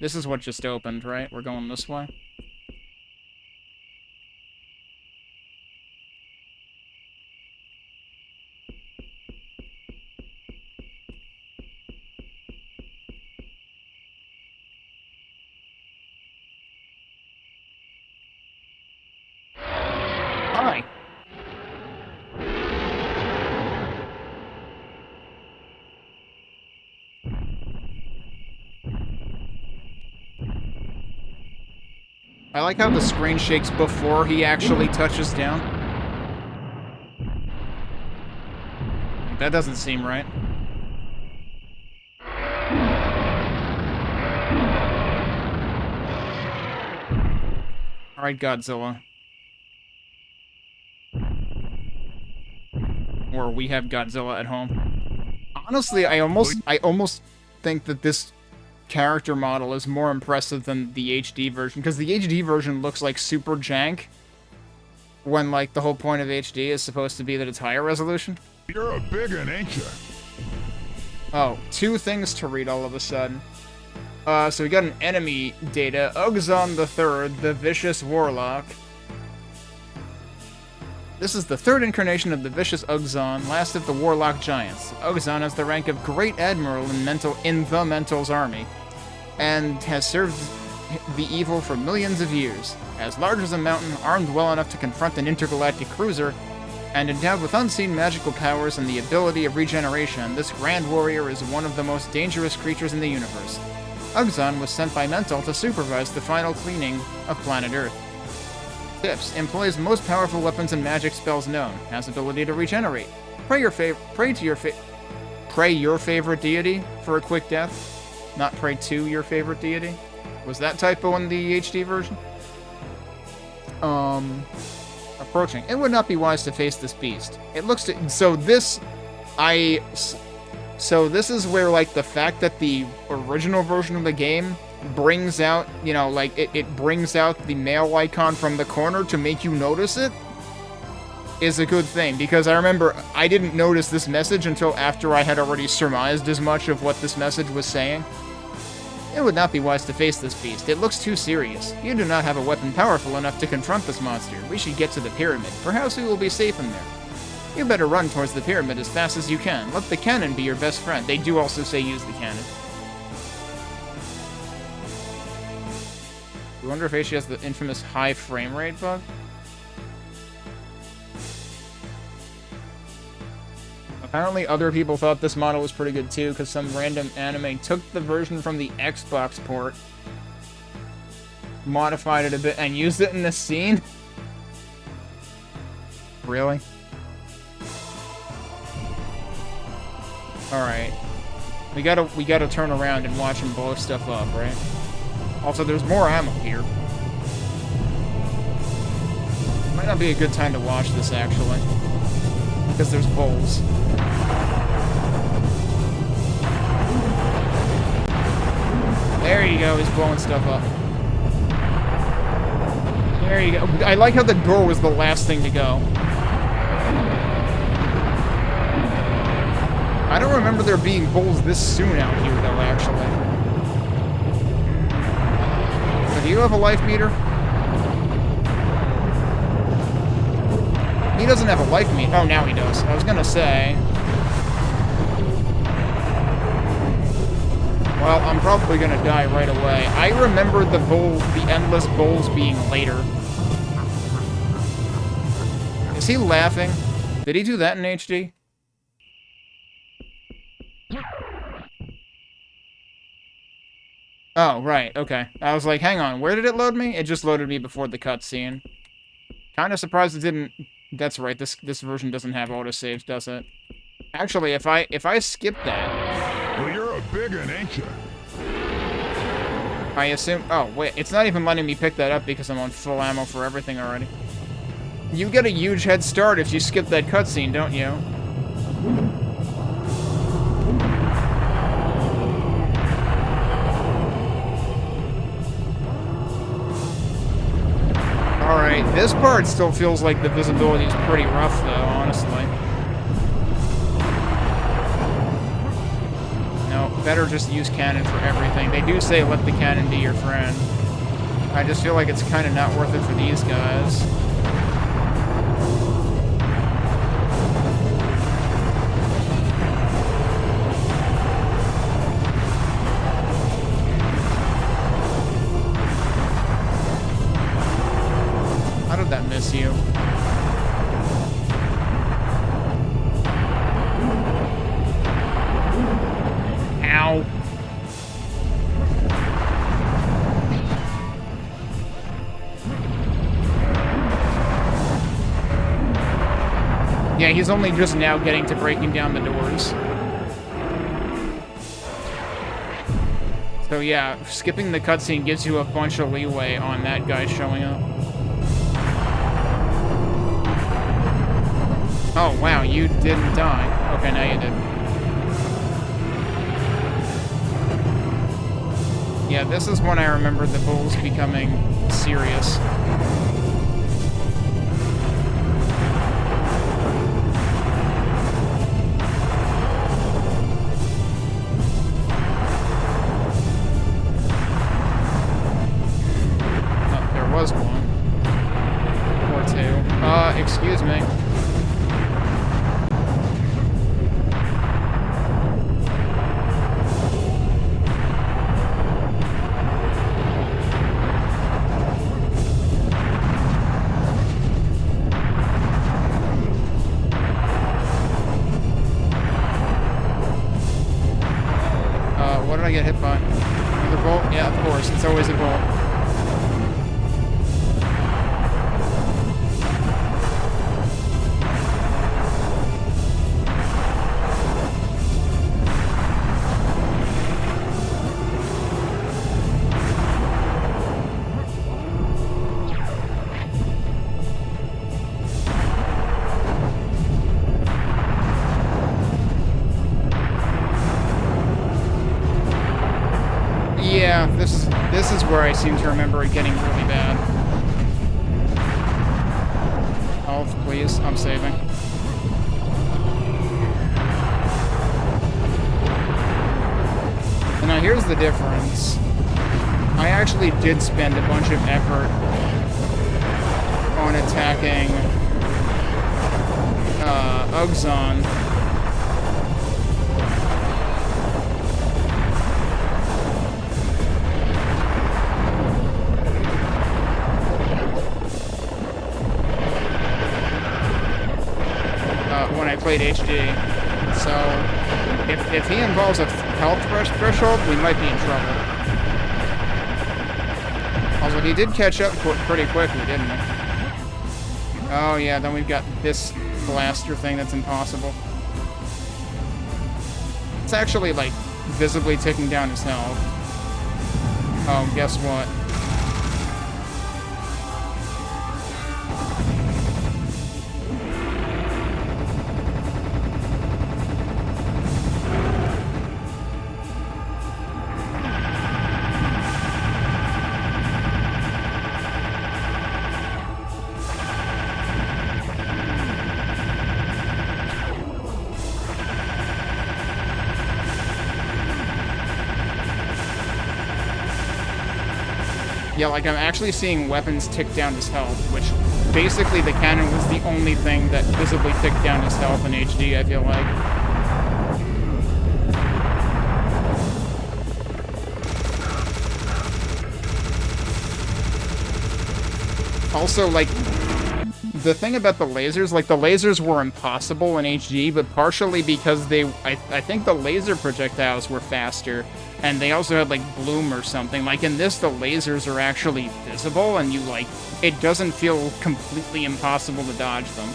This is what just opened, right? We're going this way? Hi. I like how the screen shakes before he actually touches down. That doesn't seem right. Alright, Godzilla. Or we have Godzilla at home. Honestly, I almost think that this character model is more impressive than the HD version, because the HD version looks like super jank, when, like, the whole point of HD is supposed to be that it's higher resolution. You're a big one, ain't you? Oh, two things to read all of a sudden. So we got an enemy data. Ugzon III, the Vicious Warlock. This is the third incarnation of the Vicious Ugzon, last of the Warlock Giants. Ugzon has the rank of Great Admiral in the Mental's army, and has served the evil for millions of years. As large as a mountain, armed well enough to confront an intergalactic cruiser, and endowed with unseen magical powers and the ability of regeneration, this grand warrior is one of the most dangerous creatures in the universe. Ugzon was sent by Mental to supervise the final cleaning of planet Earth. Tips: employs most powerful weapons and magic spells known. Has ability to regenerate. Pray your favorite deity for a quick death. Not pray to your favorite deity. Was that typo in the HD version? Approaching. It would not be wise to face this beast. It looks to... So this is where, like, the fact that the original version of the game brings out, you know, like, it brings out the mail icon from the corner to make you notice it, is a good thing. Because I remember I didn't notice this message until after I had already surmised as much of what this message was saying. It would not be wise to face this beast. It looks too serious. You do not have a weapon powerful enough to confront this monster. We should get to the pyramid. Perhaps we will be safe in there. You better run towards the pyramid as fast as you can. Let the cannon be your best friend. They do also say use the cannon. I wonder if Aishi has the infamous high frame rate bug? Apparently other people thought this model was pretty good too, because some random anime took the version from the Xbox port, modified it a bit, and used it in the scene? Really? Alright. We gotta turn around and watch him blow stuff up, right? Also, there's more ammo here. Might not be a good time to watch this, actually. Because there's bulls. There you go, he's blowing stuff up. There you go. I like how the door was the last thing to go. I don't remember there being bulls this soon out here, though, actually. So do you have a life meter? He doesn't have a life meter. Oh, now he does. I was gonna say... Well, I'm probably gonna die right away. I remember the endless bulls being later. Is he laughing? Did he do that in HD? Oh, right, okay. I was like, hang on, where did it load me? It just loaded me before the cutscene. Kinda surprised it didn't... That's right, this version doesn't have autosaves, does it? Actually, if I skip that... Well, you're a big one, ain't you? I assume... Oh, wait, it's not even letting me pick that up because I'm on full ammo for everything already. You get a huge head start if you skip that cutscene, don't you? Alright, this part still feels like the visibility is pretty rough, though, honestly. No, better just use cannon for everything. They do say let the cannon be your friend. I just feel like it's kind of not worth it for these guys. How did that miss you? Ow. Yeah, he's only just now getting to breaking down the doors. So yeah, skipping the cutscene gives you a bunch of leeway on that guy showing up. Oh, wow, you didn't die. Okay, now you did. Yeah, this is when I remember the bulls becoming serious. Oh, there was one. Or two. Excuse me. What did I get hit by? Another bolt? Yeah, of course. It's always a bolt. Yeah, this is where I seem to remember it getting really bad. Health, please. I'm saving. And now here's the difference. I actually did spend a bunch of effort on attacking Ugzon. When I played HD. So, if he involves a health threshold, we might be in trouble. Also, he did catch up pretty quickly, didn't he? Oh yeah, then we've got this blaster thing that's impossible. It's actually, like, visibly ticking down his health. Oh, guess what? Yeah, like, I'm actually seeing weapons tick down his health, which basically the cannon was the only thing that visibly ticked down his health in HD, I feel like. Also, like, the thing about the lasers, like, the lasers were impossible in HD, but partially because I think the laser projectiles were faster, and they also had, like, bloom or something. Like, in this, the lasers are actually visible, and you, like, it doesn't feel completely impossible to dodge them.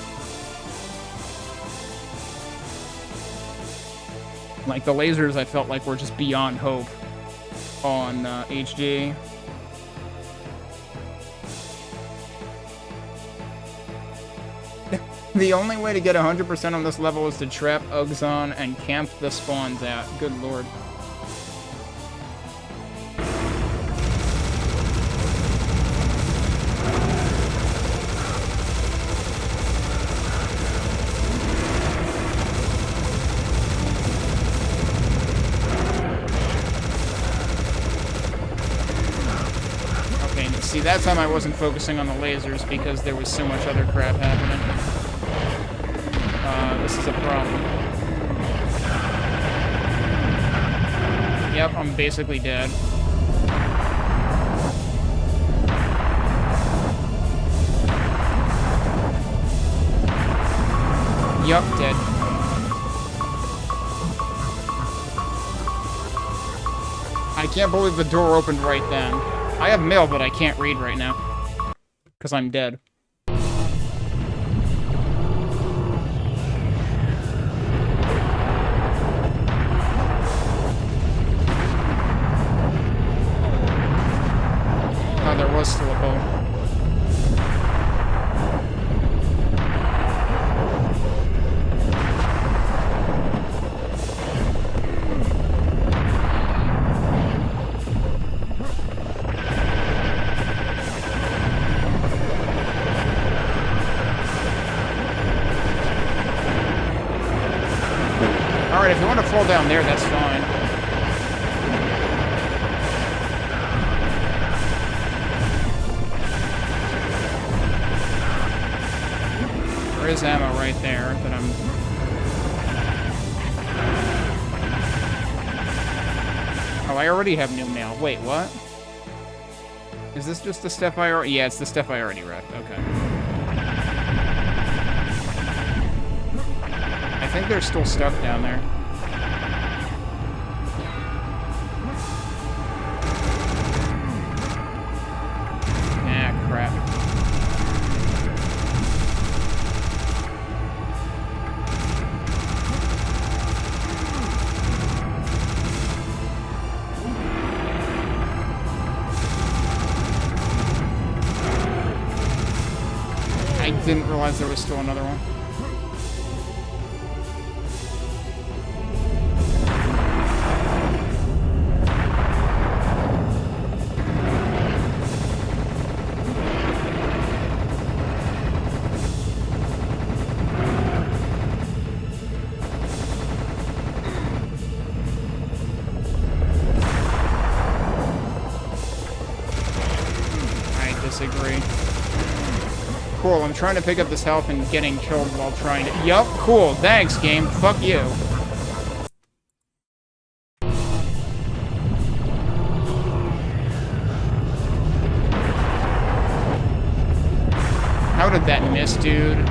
Like, the lasers, I felt like, were just beyond hope on HD. The only way to get 100% on this level is to trap Uggs on and camp the spawns out. Good lord. Okay, see, that time I wasn't focusing on the lasers because there was so much other crap happening. This is a problem. Yep, I'm basically dead. Yup, dead. I can't believe the door opened right then. I have mail, but I can't read right now. Because I'm dead. Oh, there was still a boat. Alright, if you want to fall down there, that's fine. There is ammo right there that I'm... Oh, I already have new mail. Wait, what? Is this just the stuff I already... Yeah, it's the stuff I already read. Okay. I think they're still stuck down there. Ah, crap. I didn't realize there was still another one. Disagree. Cool, I'm trying to pick up this health and getting killed while trying to... Yup, cool, thanks, game. Fuck you. How did that miss, dude?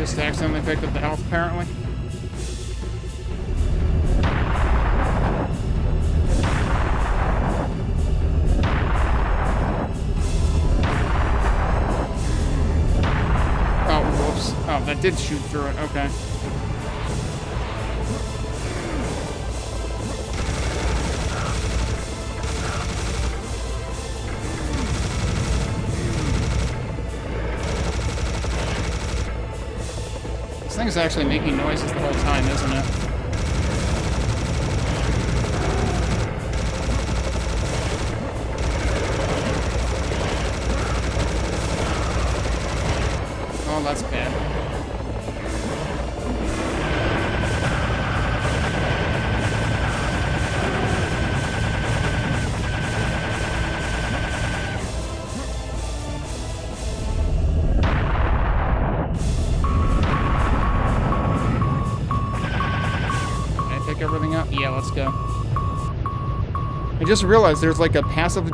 just accidentally picked up the health, apparently. Oh, whoops. Oh, that did shoot through it. Okay. This thing's actually making noises the whole time, isn't it? Oh, that's bad. Everything up? Yeah, let's go. I just realized there's like a passive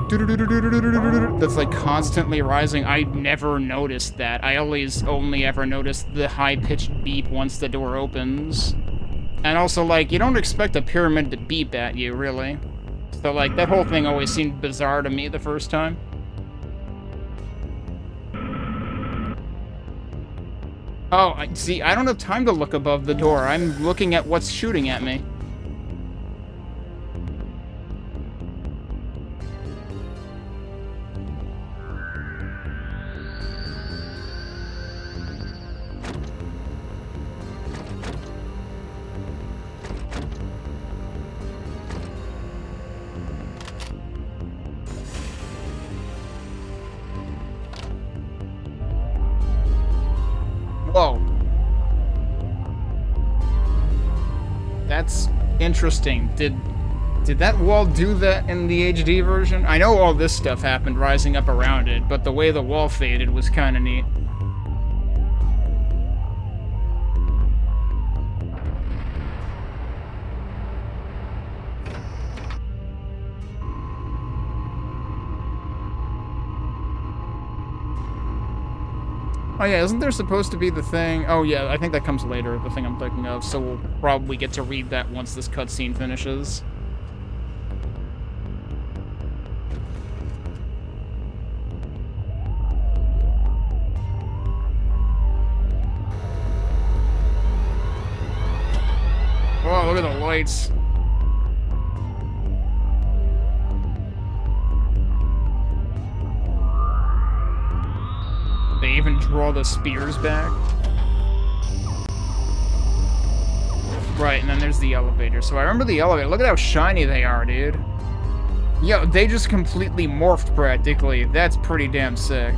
that's like constantly rising. I never noticed that. I always only ever noticed the high-pitched beep once the door opens. And also, like, you don't expect a pyramid to beep at you, really. So, like, that whole thing always seemed bizarre to me the first time. Oh, see, I don't have time to look above the door. I'm looking at what's shooting at me. Whoa. That's interesting. Did that wall do that in the HD version? I know all this stuff happened rising up around it, but the way the wall faded was kind of neat. Oh yeah, isn't there supposed to be the thing? Oh yeah, I think that comes later, the thing I'm thinking of, so we'll probably get to read that once this cutscene finishes. Oh, look at the lights. They even draw the spears back. Right, and then there's the elevator. So I remember the elevator. Look at how shiny they are, dude. Yo, they just completely morphed practically. That's pretty damn sick.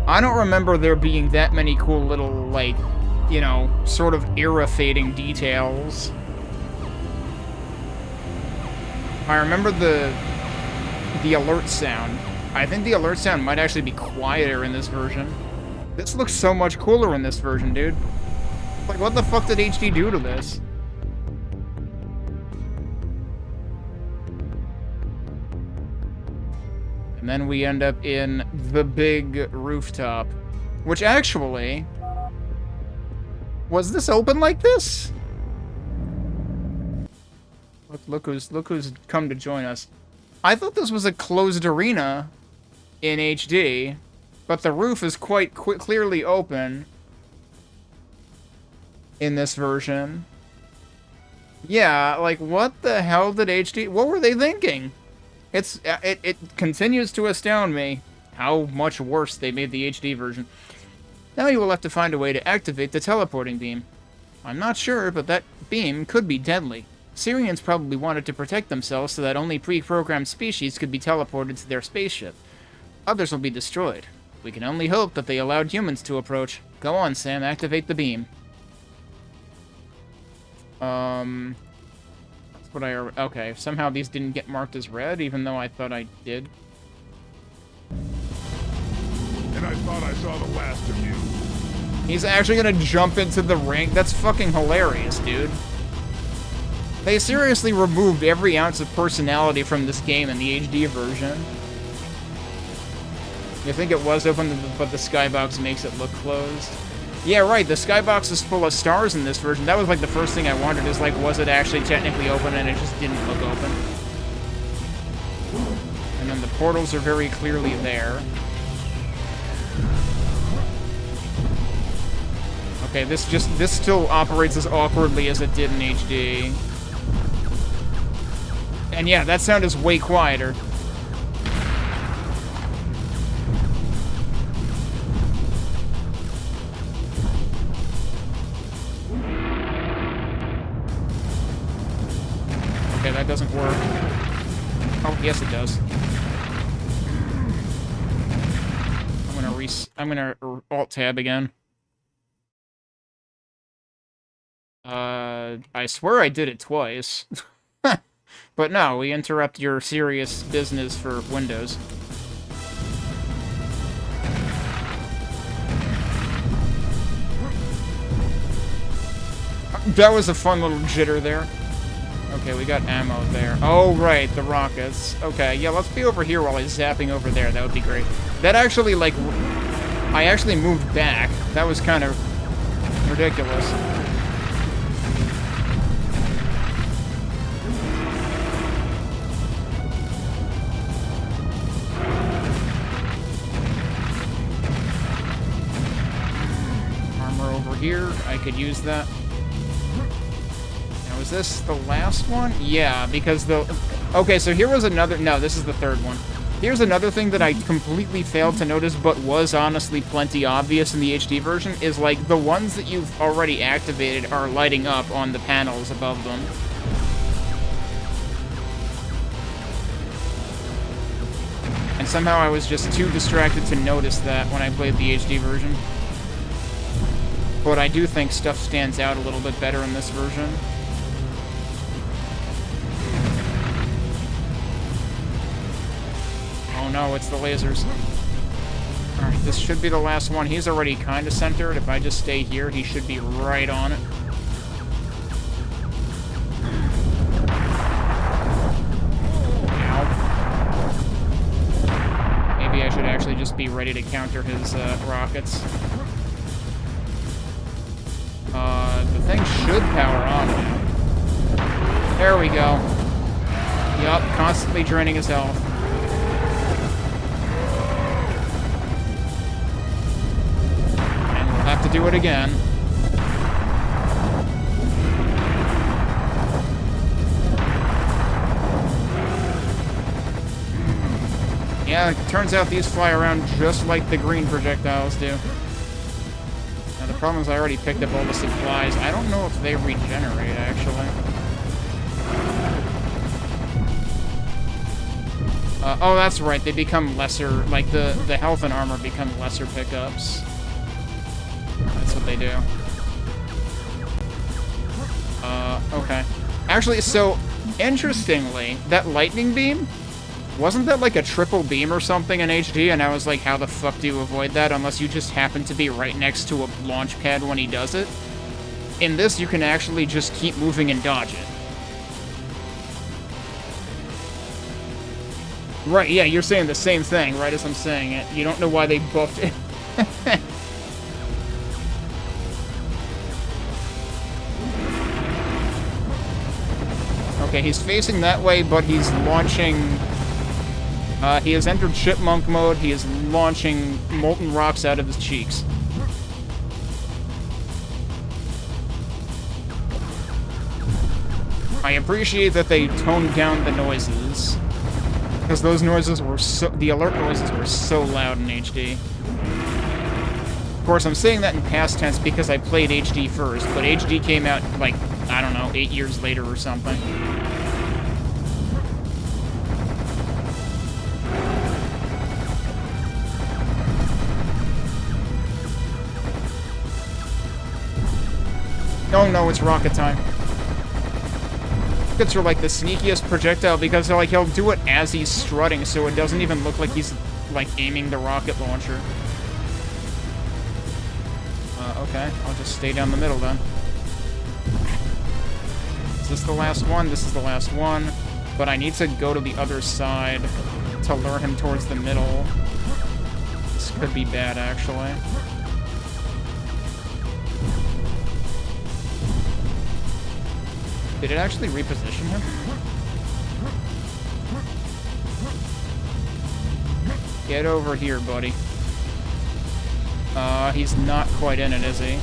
I don't remember there being that many cool little, like, you know, sort of era-fading details. I remember the alert sound. I think the alert sound might actually be quieter in this version. This looks so much cooler in this version, dude. Like, what the fuck did HD do to this? And then we end up in the big rooftop. Which actually... Was this open like this? Look who's come to join us. I thought this was a closed arena in HD, but the roof is quite clearly open in this version. Yeah, like, what the hell did HD... What were they thinking? It continues to astound me how much worse they made the HD version. Now you will have to find a way to activate the teleporting beam. I'm not sure, but that beam could be deadly. Syrians probably wanted to protect themselves so that only pre-programmed species could be teleported to their spaceship. Others will be destroyed. We can only hope that they allowed humans to approach. Go on, Sam, activate the beam. That's what I... Okay, somehow these didn't get marked as red, even though I thought I did. And I thought I saw the last of you. He's actually gonna jump into the ring? That's fucking hilarious, dude. They seriously removed every ounce of personality from this game in the HD version. You think it was open, but the skybox makes it look closed? Yeah, right, the skybox is full of stars in this version. That was like the first thing I wondered is like, was it actually technically open and it just didn't look open? And then the portals are very clearly there. Okay, this still operates as awkwardly as it did in HD. And yeah, that sound is way quieter. Okay, that doesn't work. Oh, yes it does. I'm gonna Alt-Tab again. I swear I did it twice. But no, we interrupt your serious business for Windows. That was a fun little jitter there. Okay, we got ammo there. Oh, right, the rockets. Okay, yeah, let's be over here while he's zapping over there. That would be great. That actually, like, I actually moved back. That was kind of ridiculous. Armor over here. I could use that. Was this the last one? Yeah, because the... Okay, so here was another... No, this is the third one. Here's another thing that I completely failed to notice, but was honestly plenty obvious in the HD version, is, like, the ones that you've already activated are lighting up on the panels above them. And somehow I was just too distracted to notice that when I played the HD version. But I do think stuff stands out a little bit better in this version. Oh no, it's the lasers. Alright, this should be the last one. He's already kind of centered. If I just stay here, he should be right on it. Ow. Maybe I should actually just be ready to counter his rockets. The thing should power on now. There we go. Yup, constantly draining his health. Have to do it again. Yeah, it turns out these fly around just like the green projectiles do. Now the problem is I already picked up all the supplies. I don't know if they regenerate, actually. Oh, that's right, they become lesser, like the health and armor become lesser pickups. That's what they do. Okay. Actually, so, interestingly, that lightning beam, wasn't that like a triple beam or something in HD? And I was like, how the fuck do you avoid that unless you just happen to be right next to a launch pad when he does it? In this, you can actually just keep moving and dodge it. Right, yeah, you're saying the same thing, right as I'm saying it. You don't know why they buffed it. Okay, he's facing that way, but he's launching... he has entered chipmunk mode. He is launching molten rocks out of his cheeks. I appreciate that they toned down the noises. Because those noises were so... The alert noises were so loud in HD. Of course, I'm saying that in past tense because I played HD first, but HD came out, like, I don't know, 8 years later or something. Oh no, it's rocket time. Rockets are like the sneakiest projectile because like he'll do it as he's strutting, so it doesn't even look like he's like aiming the rocket launcher. Okay, I'll just stay down the middle then. Is this the last one? This is the last one. But I need to go to the other side to lure him towards the middle. This could be bad, actually. Did it actually reposition him? Get over here, buddy. He's not quite in it, is he?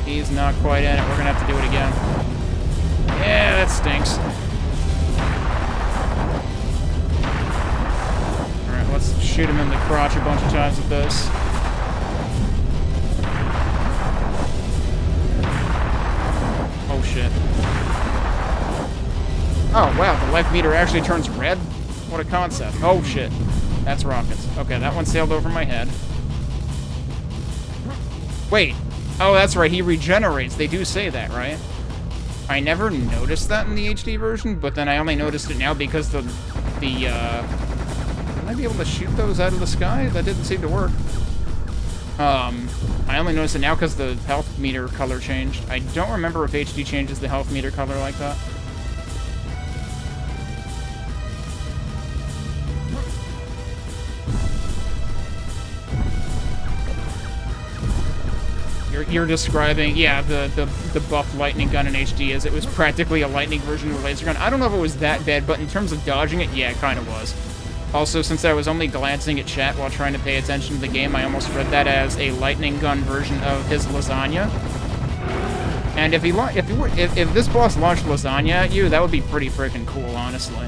He's not quite in it. We're gonna have to do it again. Yeah, that stinks. Alright, let's shoot him in the crotch a bunch of times with this. Oh, shit. Oh, wow, the life meter actually turns red? What a concept. Oh, shit. That's rockets. Okay, that one sailed over my head. Wait. Oh, that's right, he regenerates. They do say that, right? I never noticed that in the HD version, but then I only noticed it now because Can I be able to shoot those out of the sky? That didn't seem to work. I only noticed it now because the health meter color changed. I don't remember if HD changes the health meter color like that. You're describing, yeah, the buff lightning gun in HD as it was practically a lightning version of a laser gun. I don't know if it was that bad, but in terms of dodging it, yeah, it kind of was. Also, since I was only glancing at chat while trying to pay attention to the game, I almost read that as a lightning gun version of his lasagna. And if this boss launched lasagna at you, that would be pretty freaking cool, honestly.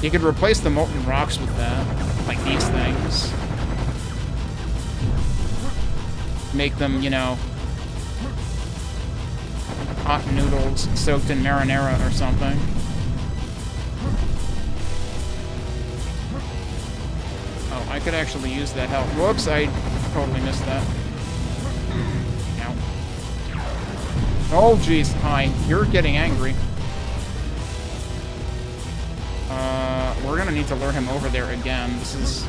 You could replace the molten rocks with that, like these things. Make them, you know, hot noodles soaked in marinara or something. Oh, I could actually use that health. Whoops, I totally missed that. Ow. Oh, jeez. Hi. You're getting angry. We're gonna need to lure him over there again. This is...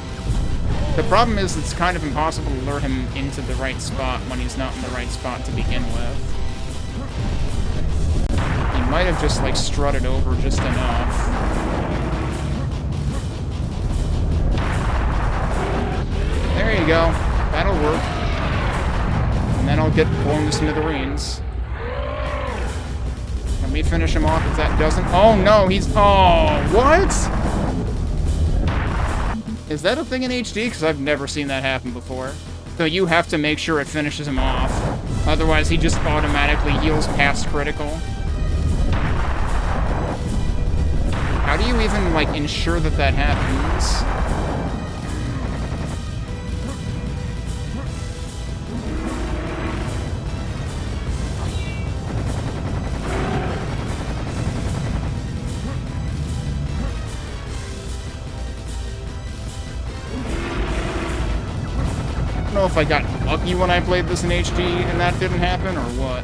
The problem is it's kind of impossible to lure him into the right spot when he's not in the right spot to begin with. He might have just, like, strutted over just enough. There you go. That'll work. And then I'll get blown to smithereens. Let me finish him off if that doesn't... Oh, no, he's... Oh, what? Is that a thing in HD? Because I've never seen that happen before. So you have to make sure it finishes him off. Otherwise, he just automatically heals past critical. How do you even, like, ensure that that happens? I don't know if I got lucky when I played this in HD and that didn't happen, or what.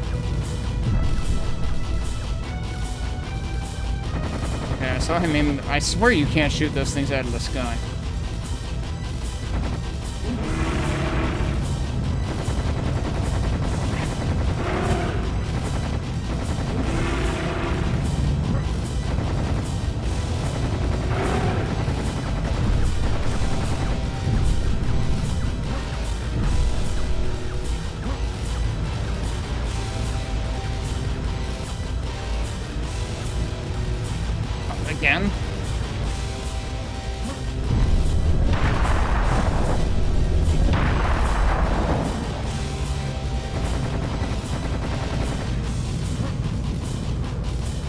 Okay, I saw him aim... I swear you can't shoot those things out of the sky. Again?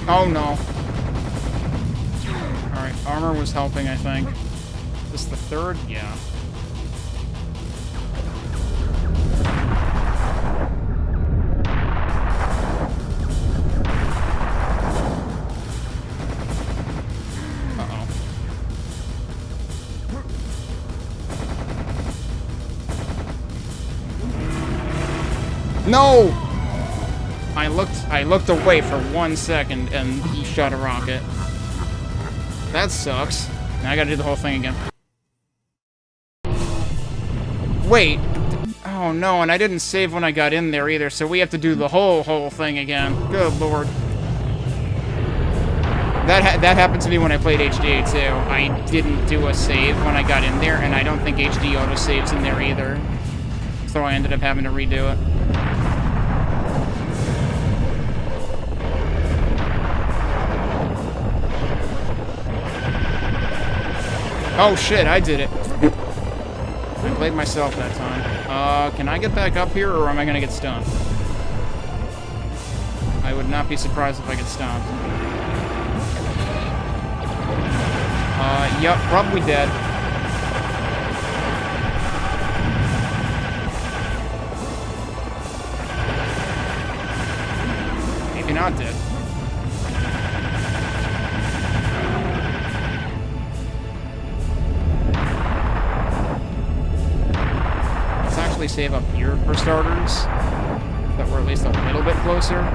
Oh no. Alright, armor was helping, I think. Is this the third? Yeah. No! I looked away for 1 second and he shot a rocket. That sucks. Now I gotta do the whole thing again. Wait. Oh no, and I didn't save when I got in there either, so we have to do the whole thing again. Good lord. That happened to me when I played HD too. I didn't do a save when I got in there, and I don't think HD auto-saves in there either. So I ended up having to redo it. Oh shit, I did it. I played myself that time. Can I get back up here, or am I gonna get stunned? I would not be surprised if I get stomped. Yep, probably dead. Maybe not dead. Let's actually save up here for starters, so that we're at least a little bit closer.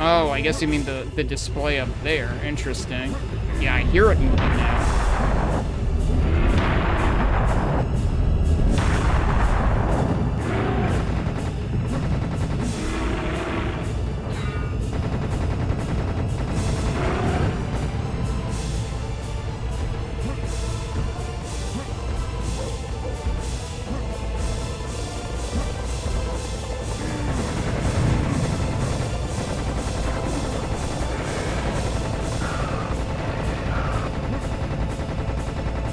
Oh, I guess you mean the display up there. Interesting. Yeah, I hear it moving now.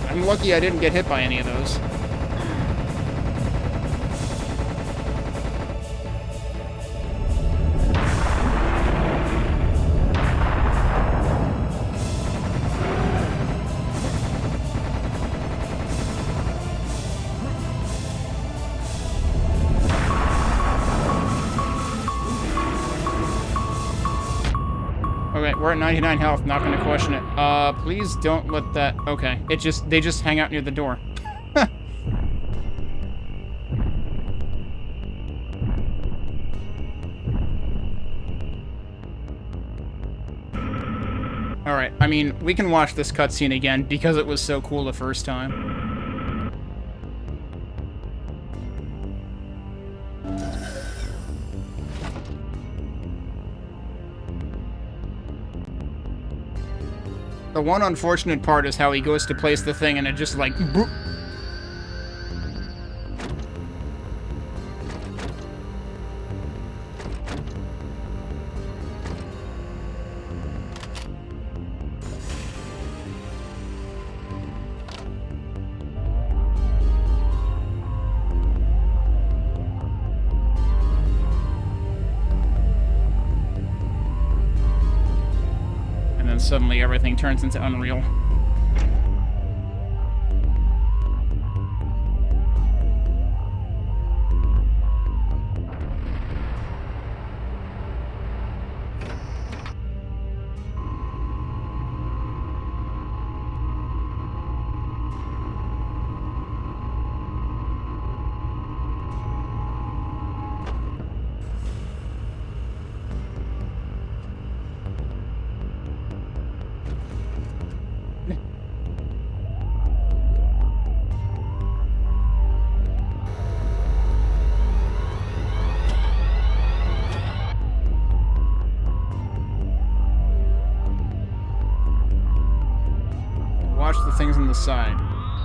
I'm lucky I didn't get hit by any of those. Okay, we're at 99 health, not gonna question it. Please don't let that... Okay, they just hang out near the door. Alright, I mean, we can watch this cutscene again because it was so cool the first time. The one unfortunate part is how he goes to place the thing and it just like... boop. Suddenly everything turns into Unreal. Watch the things on the side.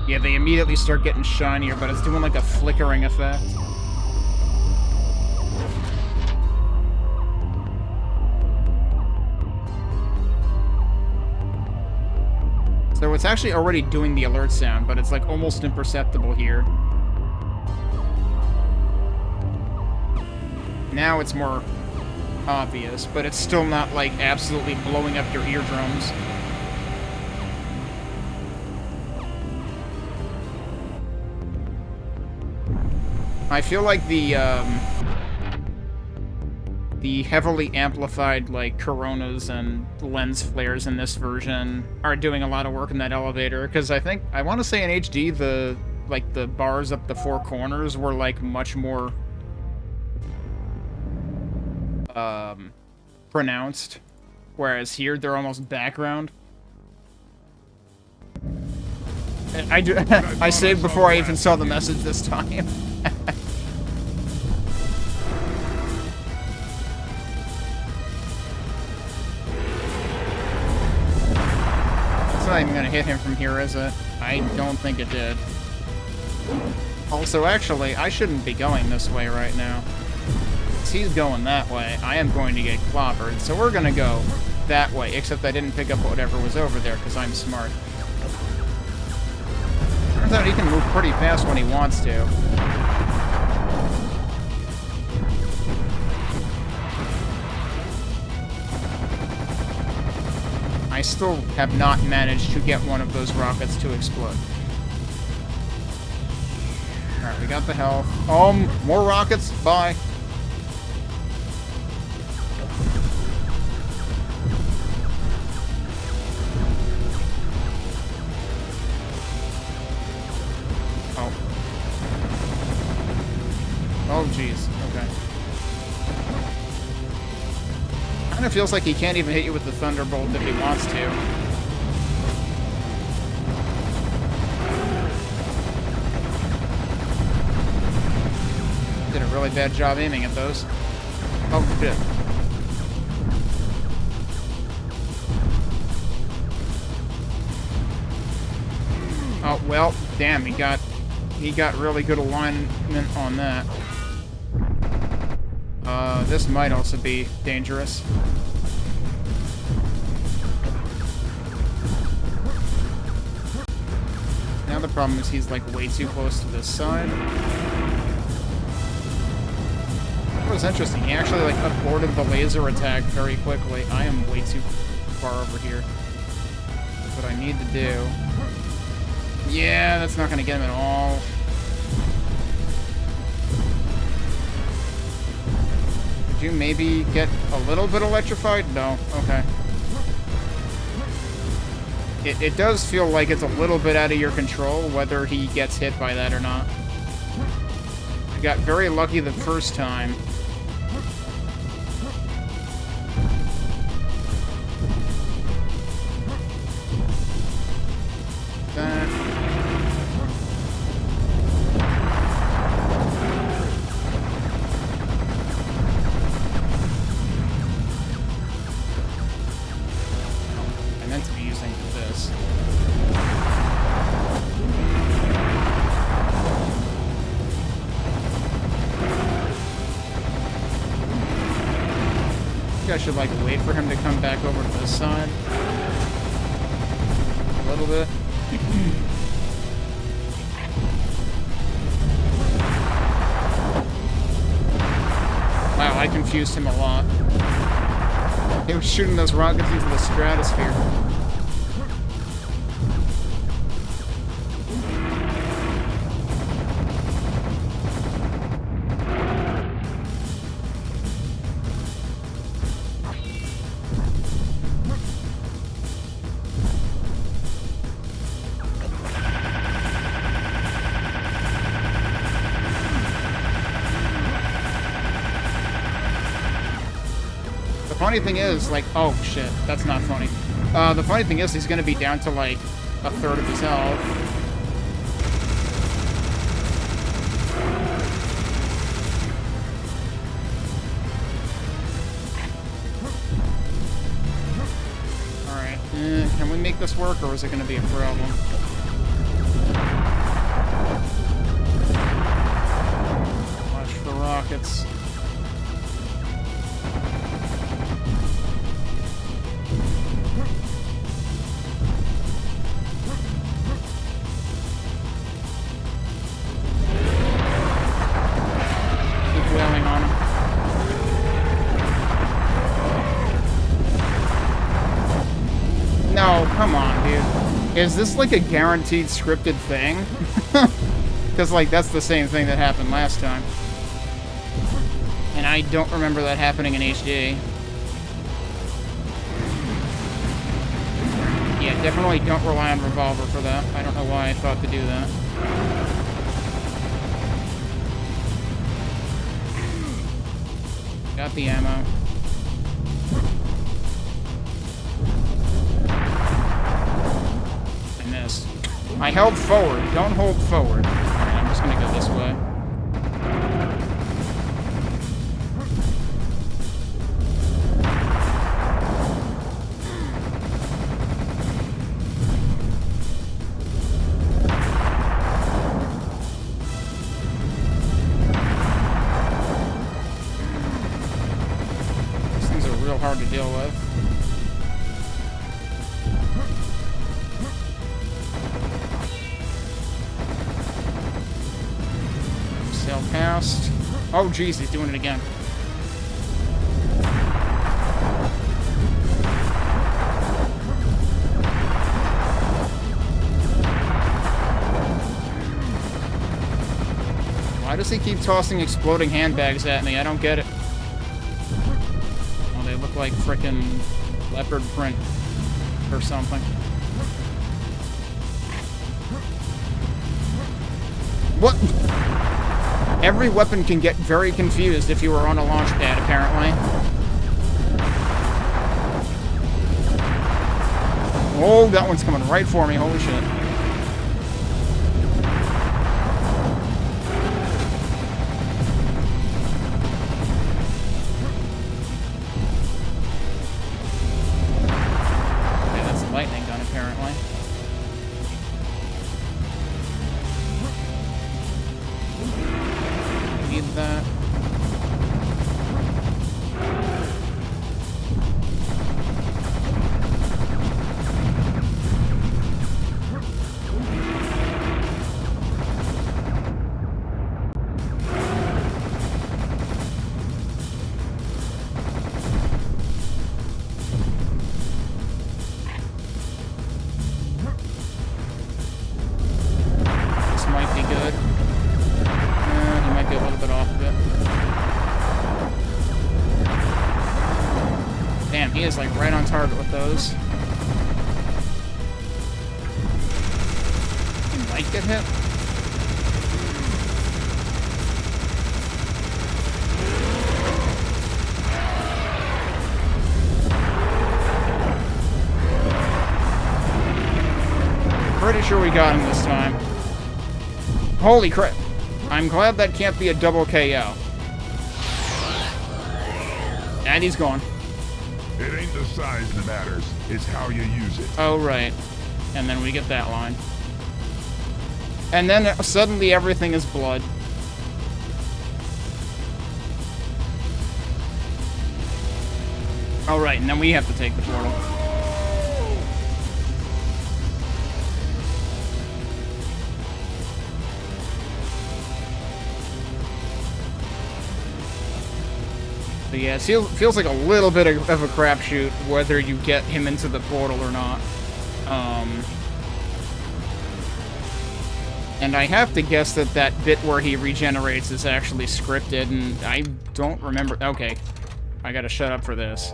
Yeah, they immediately start getting shinier, but it's doing like a flickering effect. So it's actually already doing the alert sound, but it's like almost imperceptible here. Now it's more obvious, but it's still not like absolutely blowing up your eardrums. I feel like the heavily amplified, like, coronas and lens flares in this version are doing a lot of work in that elevator, because I want to say in HD, the bars up the four corners were, like, much more pronounced, whereas here they're almost background. I saved before I even saw the message this time. It's not even gonna hit him from here, is it? I don't think it did. Also, actually, I shouldn't be going this way right now. Since he's going that way, I am going to get clobbered, so we're gonna go that way, except I didn't pick up whatever was over there, because I'm smart. Turns out he can move pretty fast when he wants to. I still have not managed to get one of those rockets to explode. Alright, we got the health. More rockets? Bye. Oh, jeez. Okay. Kind of feels like he can't even hit you with the Thunderbolt if he wants to. Did a really bad job aiming at those. Oh, shit. Oh, well, damn, he got really good alignment on that. This might also be dangerous. Now the problem is he's like way too close to this side. That was interesting. He actually like aborted the laser attack very quickly. I am way too far over here. What I need to do... Yeah, that's not gonna get him at all. Could you maybe get a little bit electrified? No. Okay. It does feel like it's a little bit out of your control whether he gets hit by that or not. I got very lucky the first time. I should like wait for him to come back over to this side a little bit. Wow, I confused him a lot. He was shooting those rockets into the stratosphere. The funny thing is, like, oh shit, that's not funny. The funny thing is, he's gonna be down to like a third of his health. Alright, can we make this work, or is it gonna be a problem? Watch for rockets. No, come on, dude. Is this like a guaranteed scripted thing? Because, like, that's the same thing that happened last time. And I don't remember that happening in HD. Yeah, definitely don't rely on Revolver for that. I don't know why I thought to do that. Got the ammo. I held forward. Don't hold forward. Alright, I'm just gonna go this way. These things are real hard to deal with. Sail past. Oh, jeez, he's doing it again. Why does he keep tossing exploding handbags at me? I don't get it. Oh, they look like frickin' leopard print or something. What? Every weapon can get very confused if you were on a launch pad, apparently. Oh, that one's coming right for me. Holy shit. Okay, that's a lightning gun, apparently. Need that. This might be good. He might be a little bit off of it. Damn, he is like right on target with those. He might get hit. Pretty sure we got him this time. Holy crap. I'm glad that can't be a double KO. And he's gone. It ain't the size that matters, it's how you use it. Oh, right. And then we get that line. And then suddenly everything is blood. All right, and then we have to take the portal. But yeah, it feels like a little bit of a crapshoot whether you get him into the portal or not. And I have to guess that that bit where he regenerates is actually scripted, and I don't remember. Okay, I gotta shut up for this.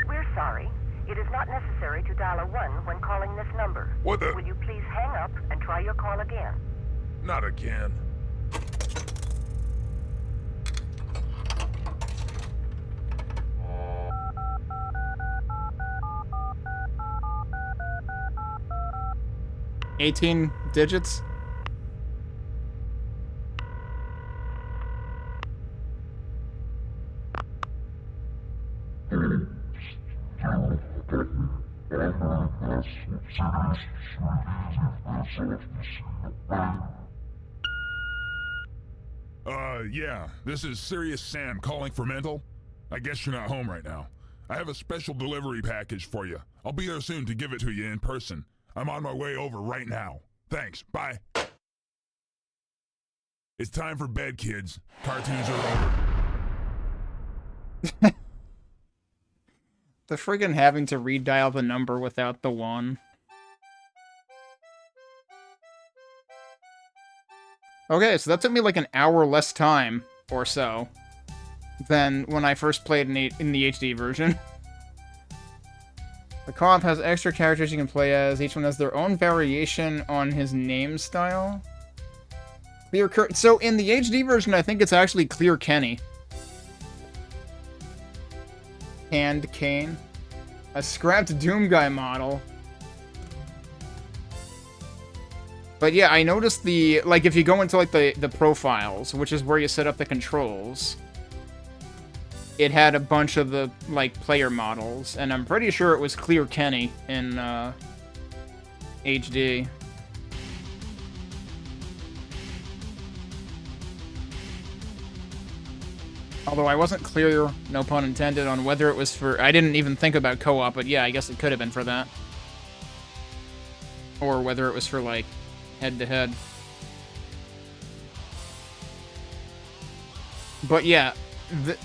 We're sorry. It is not necessary to dial a 1 when calling this number. What the? Will you please hang up and try your call again? Not again. $18 digits? Yeah, this is Serious Sam calling for mental. I guess you're not home right now. I have a special delivery package for you. I'll be there soon to give it to you in person. I'm on my way over right now. Thanks, bye. It's time for bed, kids. Cartoons are over. The friggin' having to redial the number without the 1. Okay, so that took me like an hour less time or so than when I first played in the HD version. The co-op has extra characters you can play as. Each one has their own variation on his name style. So in the HD version, I think it's actually Clear Kenny. Hand cane. A scrapped Doom Guy model. But yeah, I noticed the, like, if you go into, like, the profiles, which is where you set up the controls, it had a bunch of the, like, player models, and I'm pretty sure it was Clear Kenny in, HD. Although I wasn't clear, no pun intended, on whether it was for... I didn't even think about co-op, but yeah, I guess it could have been for that. Or whether it was for, like, head-to-head. But yeah,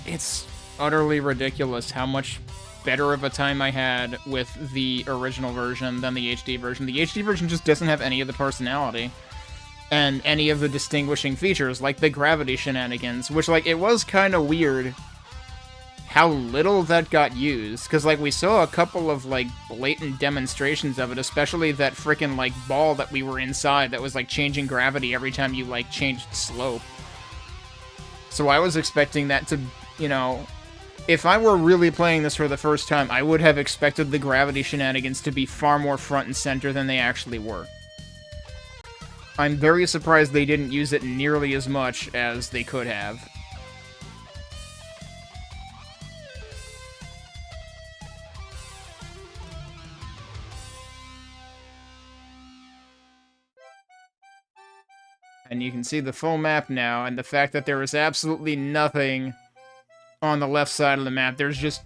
it's utterly ridiculous how much better of a time I had with the original version than the HD version. The HD version just doesn't have any of the personality and any of the distinguishing features, like the gravity shenanigans, which, like, it was kind of weird how little that got used, because, like, we saw a couple of, like, blatant demonstrations of it, especially that frickin', like, ball that we were inside that was, like, changing gravity every time you, like, changed slope. So I was expecting that to, you know, if I were really playing this for the first time, I would have expected the gravity shenanigans to be far more front and center than they actually were. I'm very surprised they didn't use it nearly as much as they could have. And you can see the full map now, and the fact that there is absolutely nothing on the left side of the map. There's just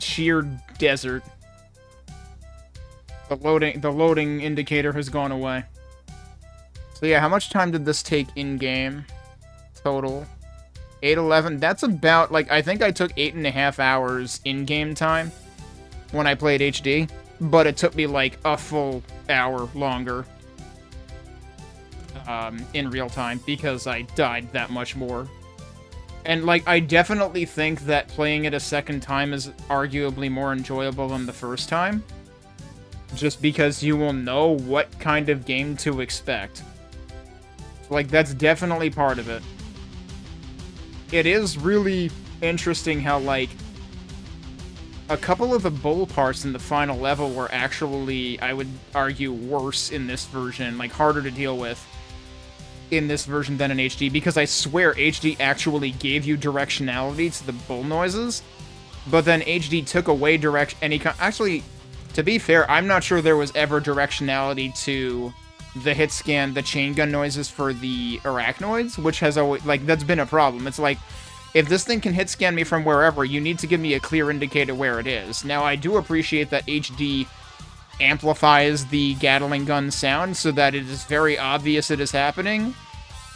sheer desert. The loading indicator has gone away. So yeah, how much time did this take in-game? Total. 8:11. That's about, like, I think I took 8.5 hours in-game time when I played HD, but it took me, like, a full hour longer in real time because I died that much more. And, like, I definitely think that playing it a second time is arguably more enjoyable than the first time, just because you will know what kind of game to expect. Like, that's definitely part of it. It is really interesting how, like, a couple of the bull parts in the final level were actually, I would argue, worse in this version, like, harder to deal with in this version than in HD, because I swear HD actually gave you directionality to the bull noises, but then HD took away actually, to be fair, I'm not sure there was ever directionality to the hit scan, the chain gun noises for the arachnoids, which has always, like, that's been a problem. It's like, if this thing can hit scan me from wherever, you need to give me a clear indicator where it is. Now, I do appreciate that HD amplifies the Gatling gun sound so that it is very obvious it is happening,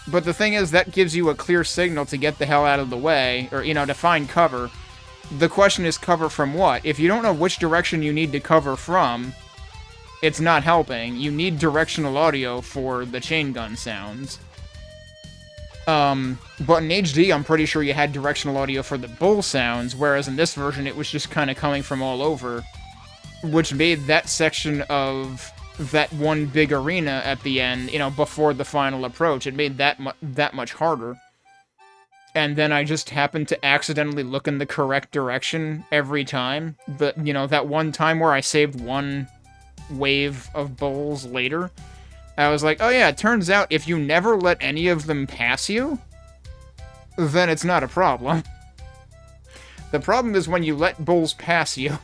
but the thing is, that gives you a clear signal to get the hell out of the way, or, you know, to find cover. The question is, cover from what? If you don't know which direction you need to cover from, it's not helping. You need directional audio for the chain gun sounds. But in HD, I'm pretty sure you had directional audio for the bull sounds, whereas in this version, it was just kind of coming from all over, which made that section of that one big arena at the end, you know, before the final approach, it made that much harder. And then I just happened to accidentally look in the correct direction every time. But, you know, that one time where I saved one wave of bulls later, I was like, oh yeah, it turns out if you never let any of them pass you, then it's not a problem. The problem is when you let bulls pass you.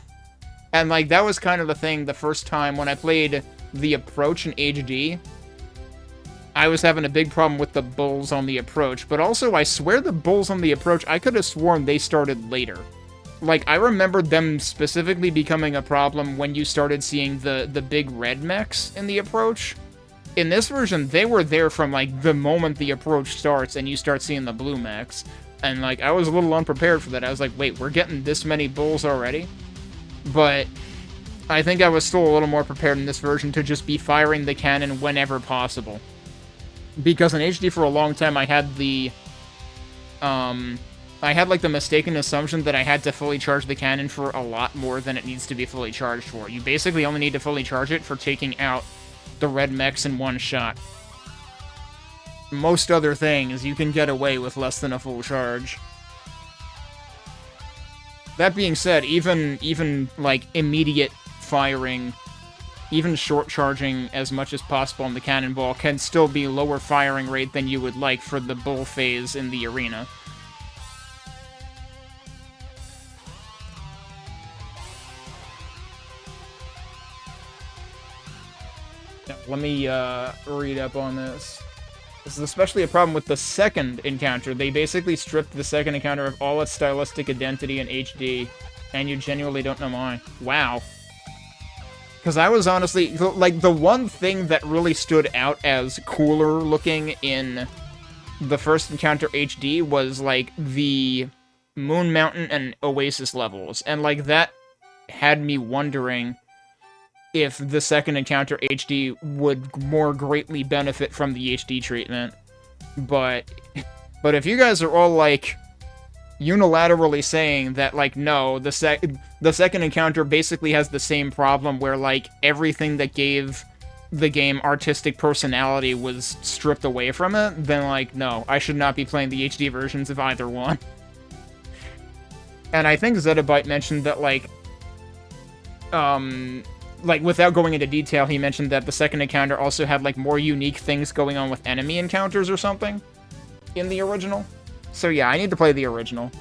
And, like, that was kind of the thing the first time when I played the approach in HD. I was having a big problem with the bulls on the approach, but also I swear the bulls on the approach, I could have sworn they started later. Like, I remembered them specifically becoming a problem when you started seeing the big red mechs in the approach. In this version, they were there from, like, the moment the approach starts and you start seeing the blue mechs. And, like, I was a little unprepared for that. I was like, wait, we're getting this many bulls already? But I think I was still a little more prepared in this version to just be firing the cannon whenever possible. Because in HD for a long time, I had the, like, the mistaken assumption that I had to fully charge the cannon for a lot more than it needs to be fully charged for. You basically only need to fully charge it for taking out the red mechs in one shot. Most other things, you can get away with less than a full charge. That being said, even like immediate firing, even short charging as much as possible on the cannonball can still be lower firing rate than you would like for the bull phase in the arena. Now, let me read up on this. This is especially a problem with the second encounter. They basically stripped the second encounter of all its stylistic identity in HD, and you genuinely don't know why. Wow. Because I was honestly, like, the one thing that really stood out as cooler looking in the first encounter HD was, like, the Moon Mountain and Oasis levels. And, like, that had me wondering if the second encounter HD would more greatly benefit from the HD treatment. But if you guys are all, like, unilaterally saying that, like, no, the second encounter basically has the same problem where, like, everything that gave the game artistic personality was stripped away from it, then, like, no, I should not be playing the HD versions of either one. And I think Zettabyte mentioned that, like, without going into detail, he mentioned that the second encounter also had, like, more unique things going on with enemy encounters or something in the original. So yeah, I need to play the original.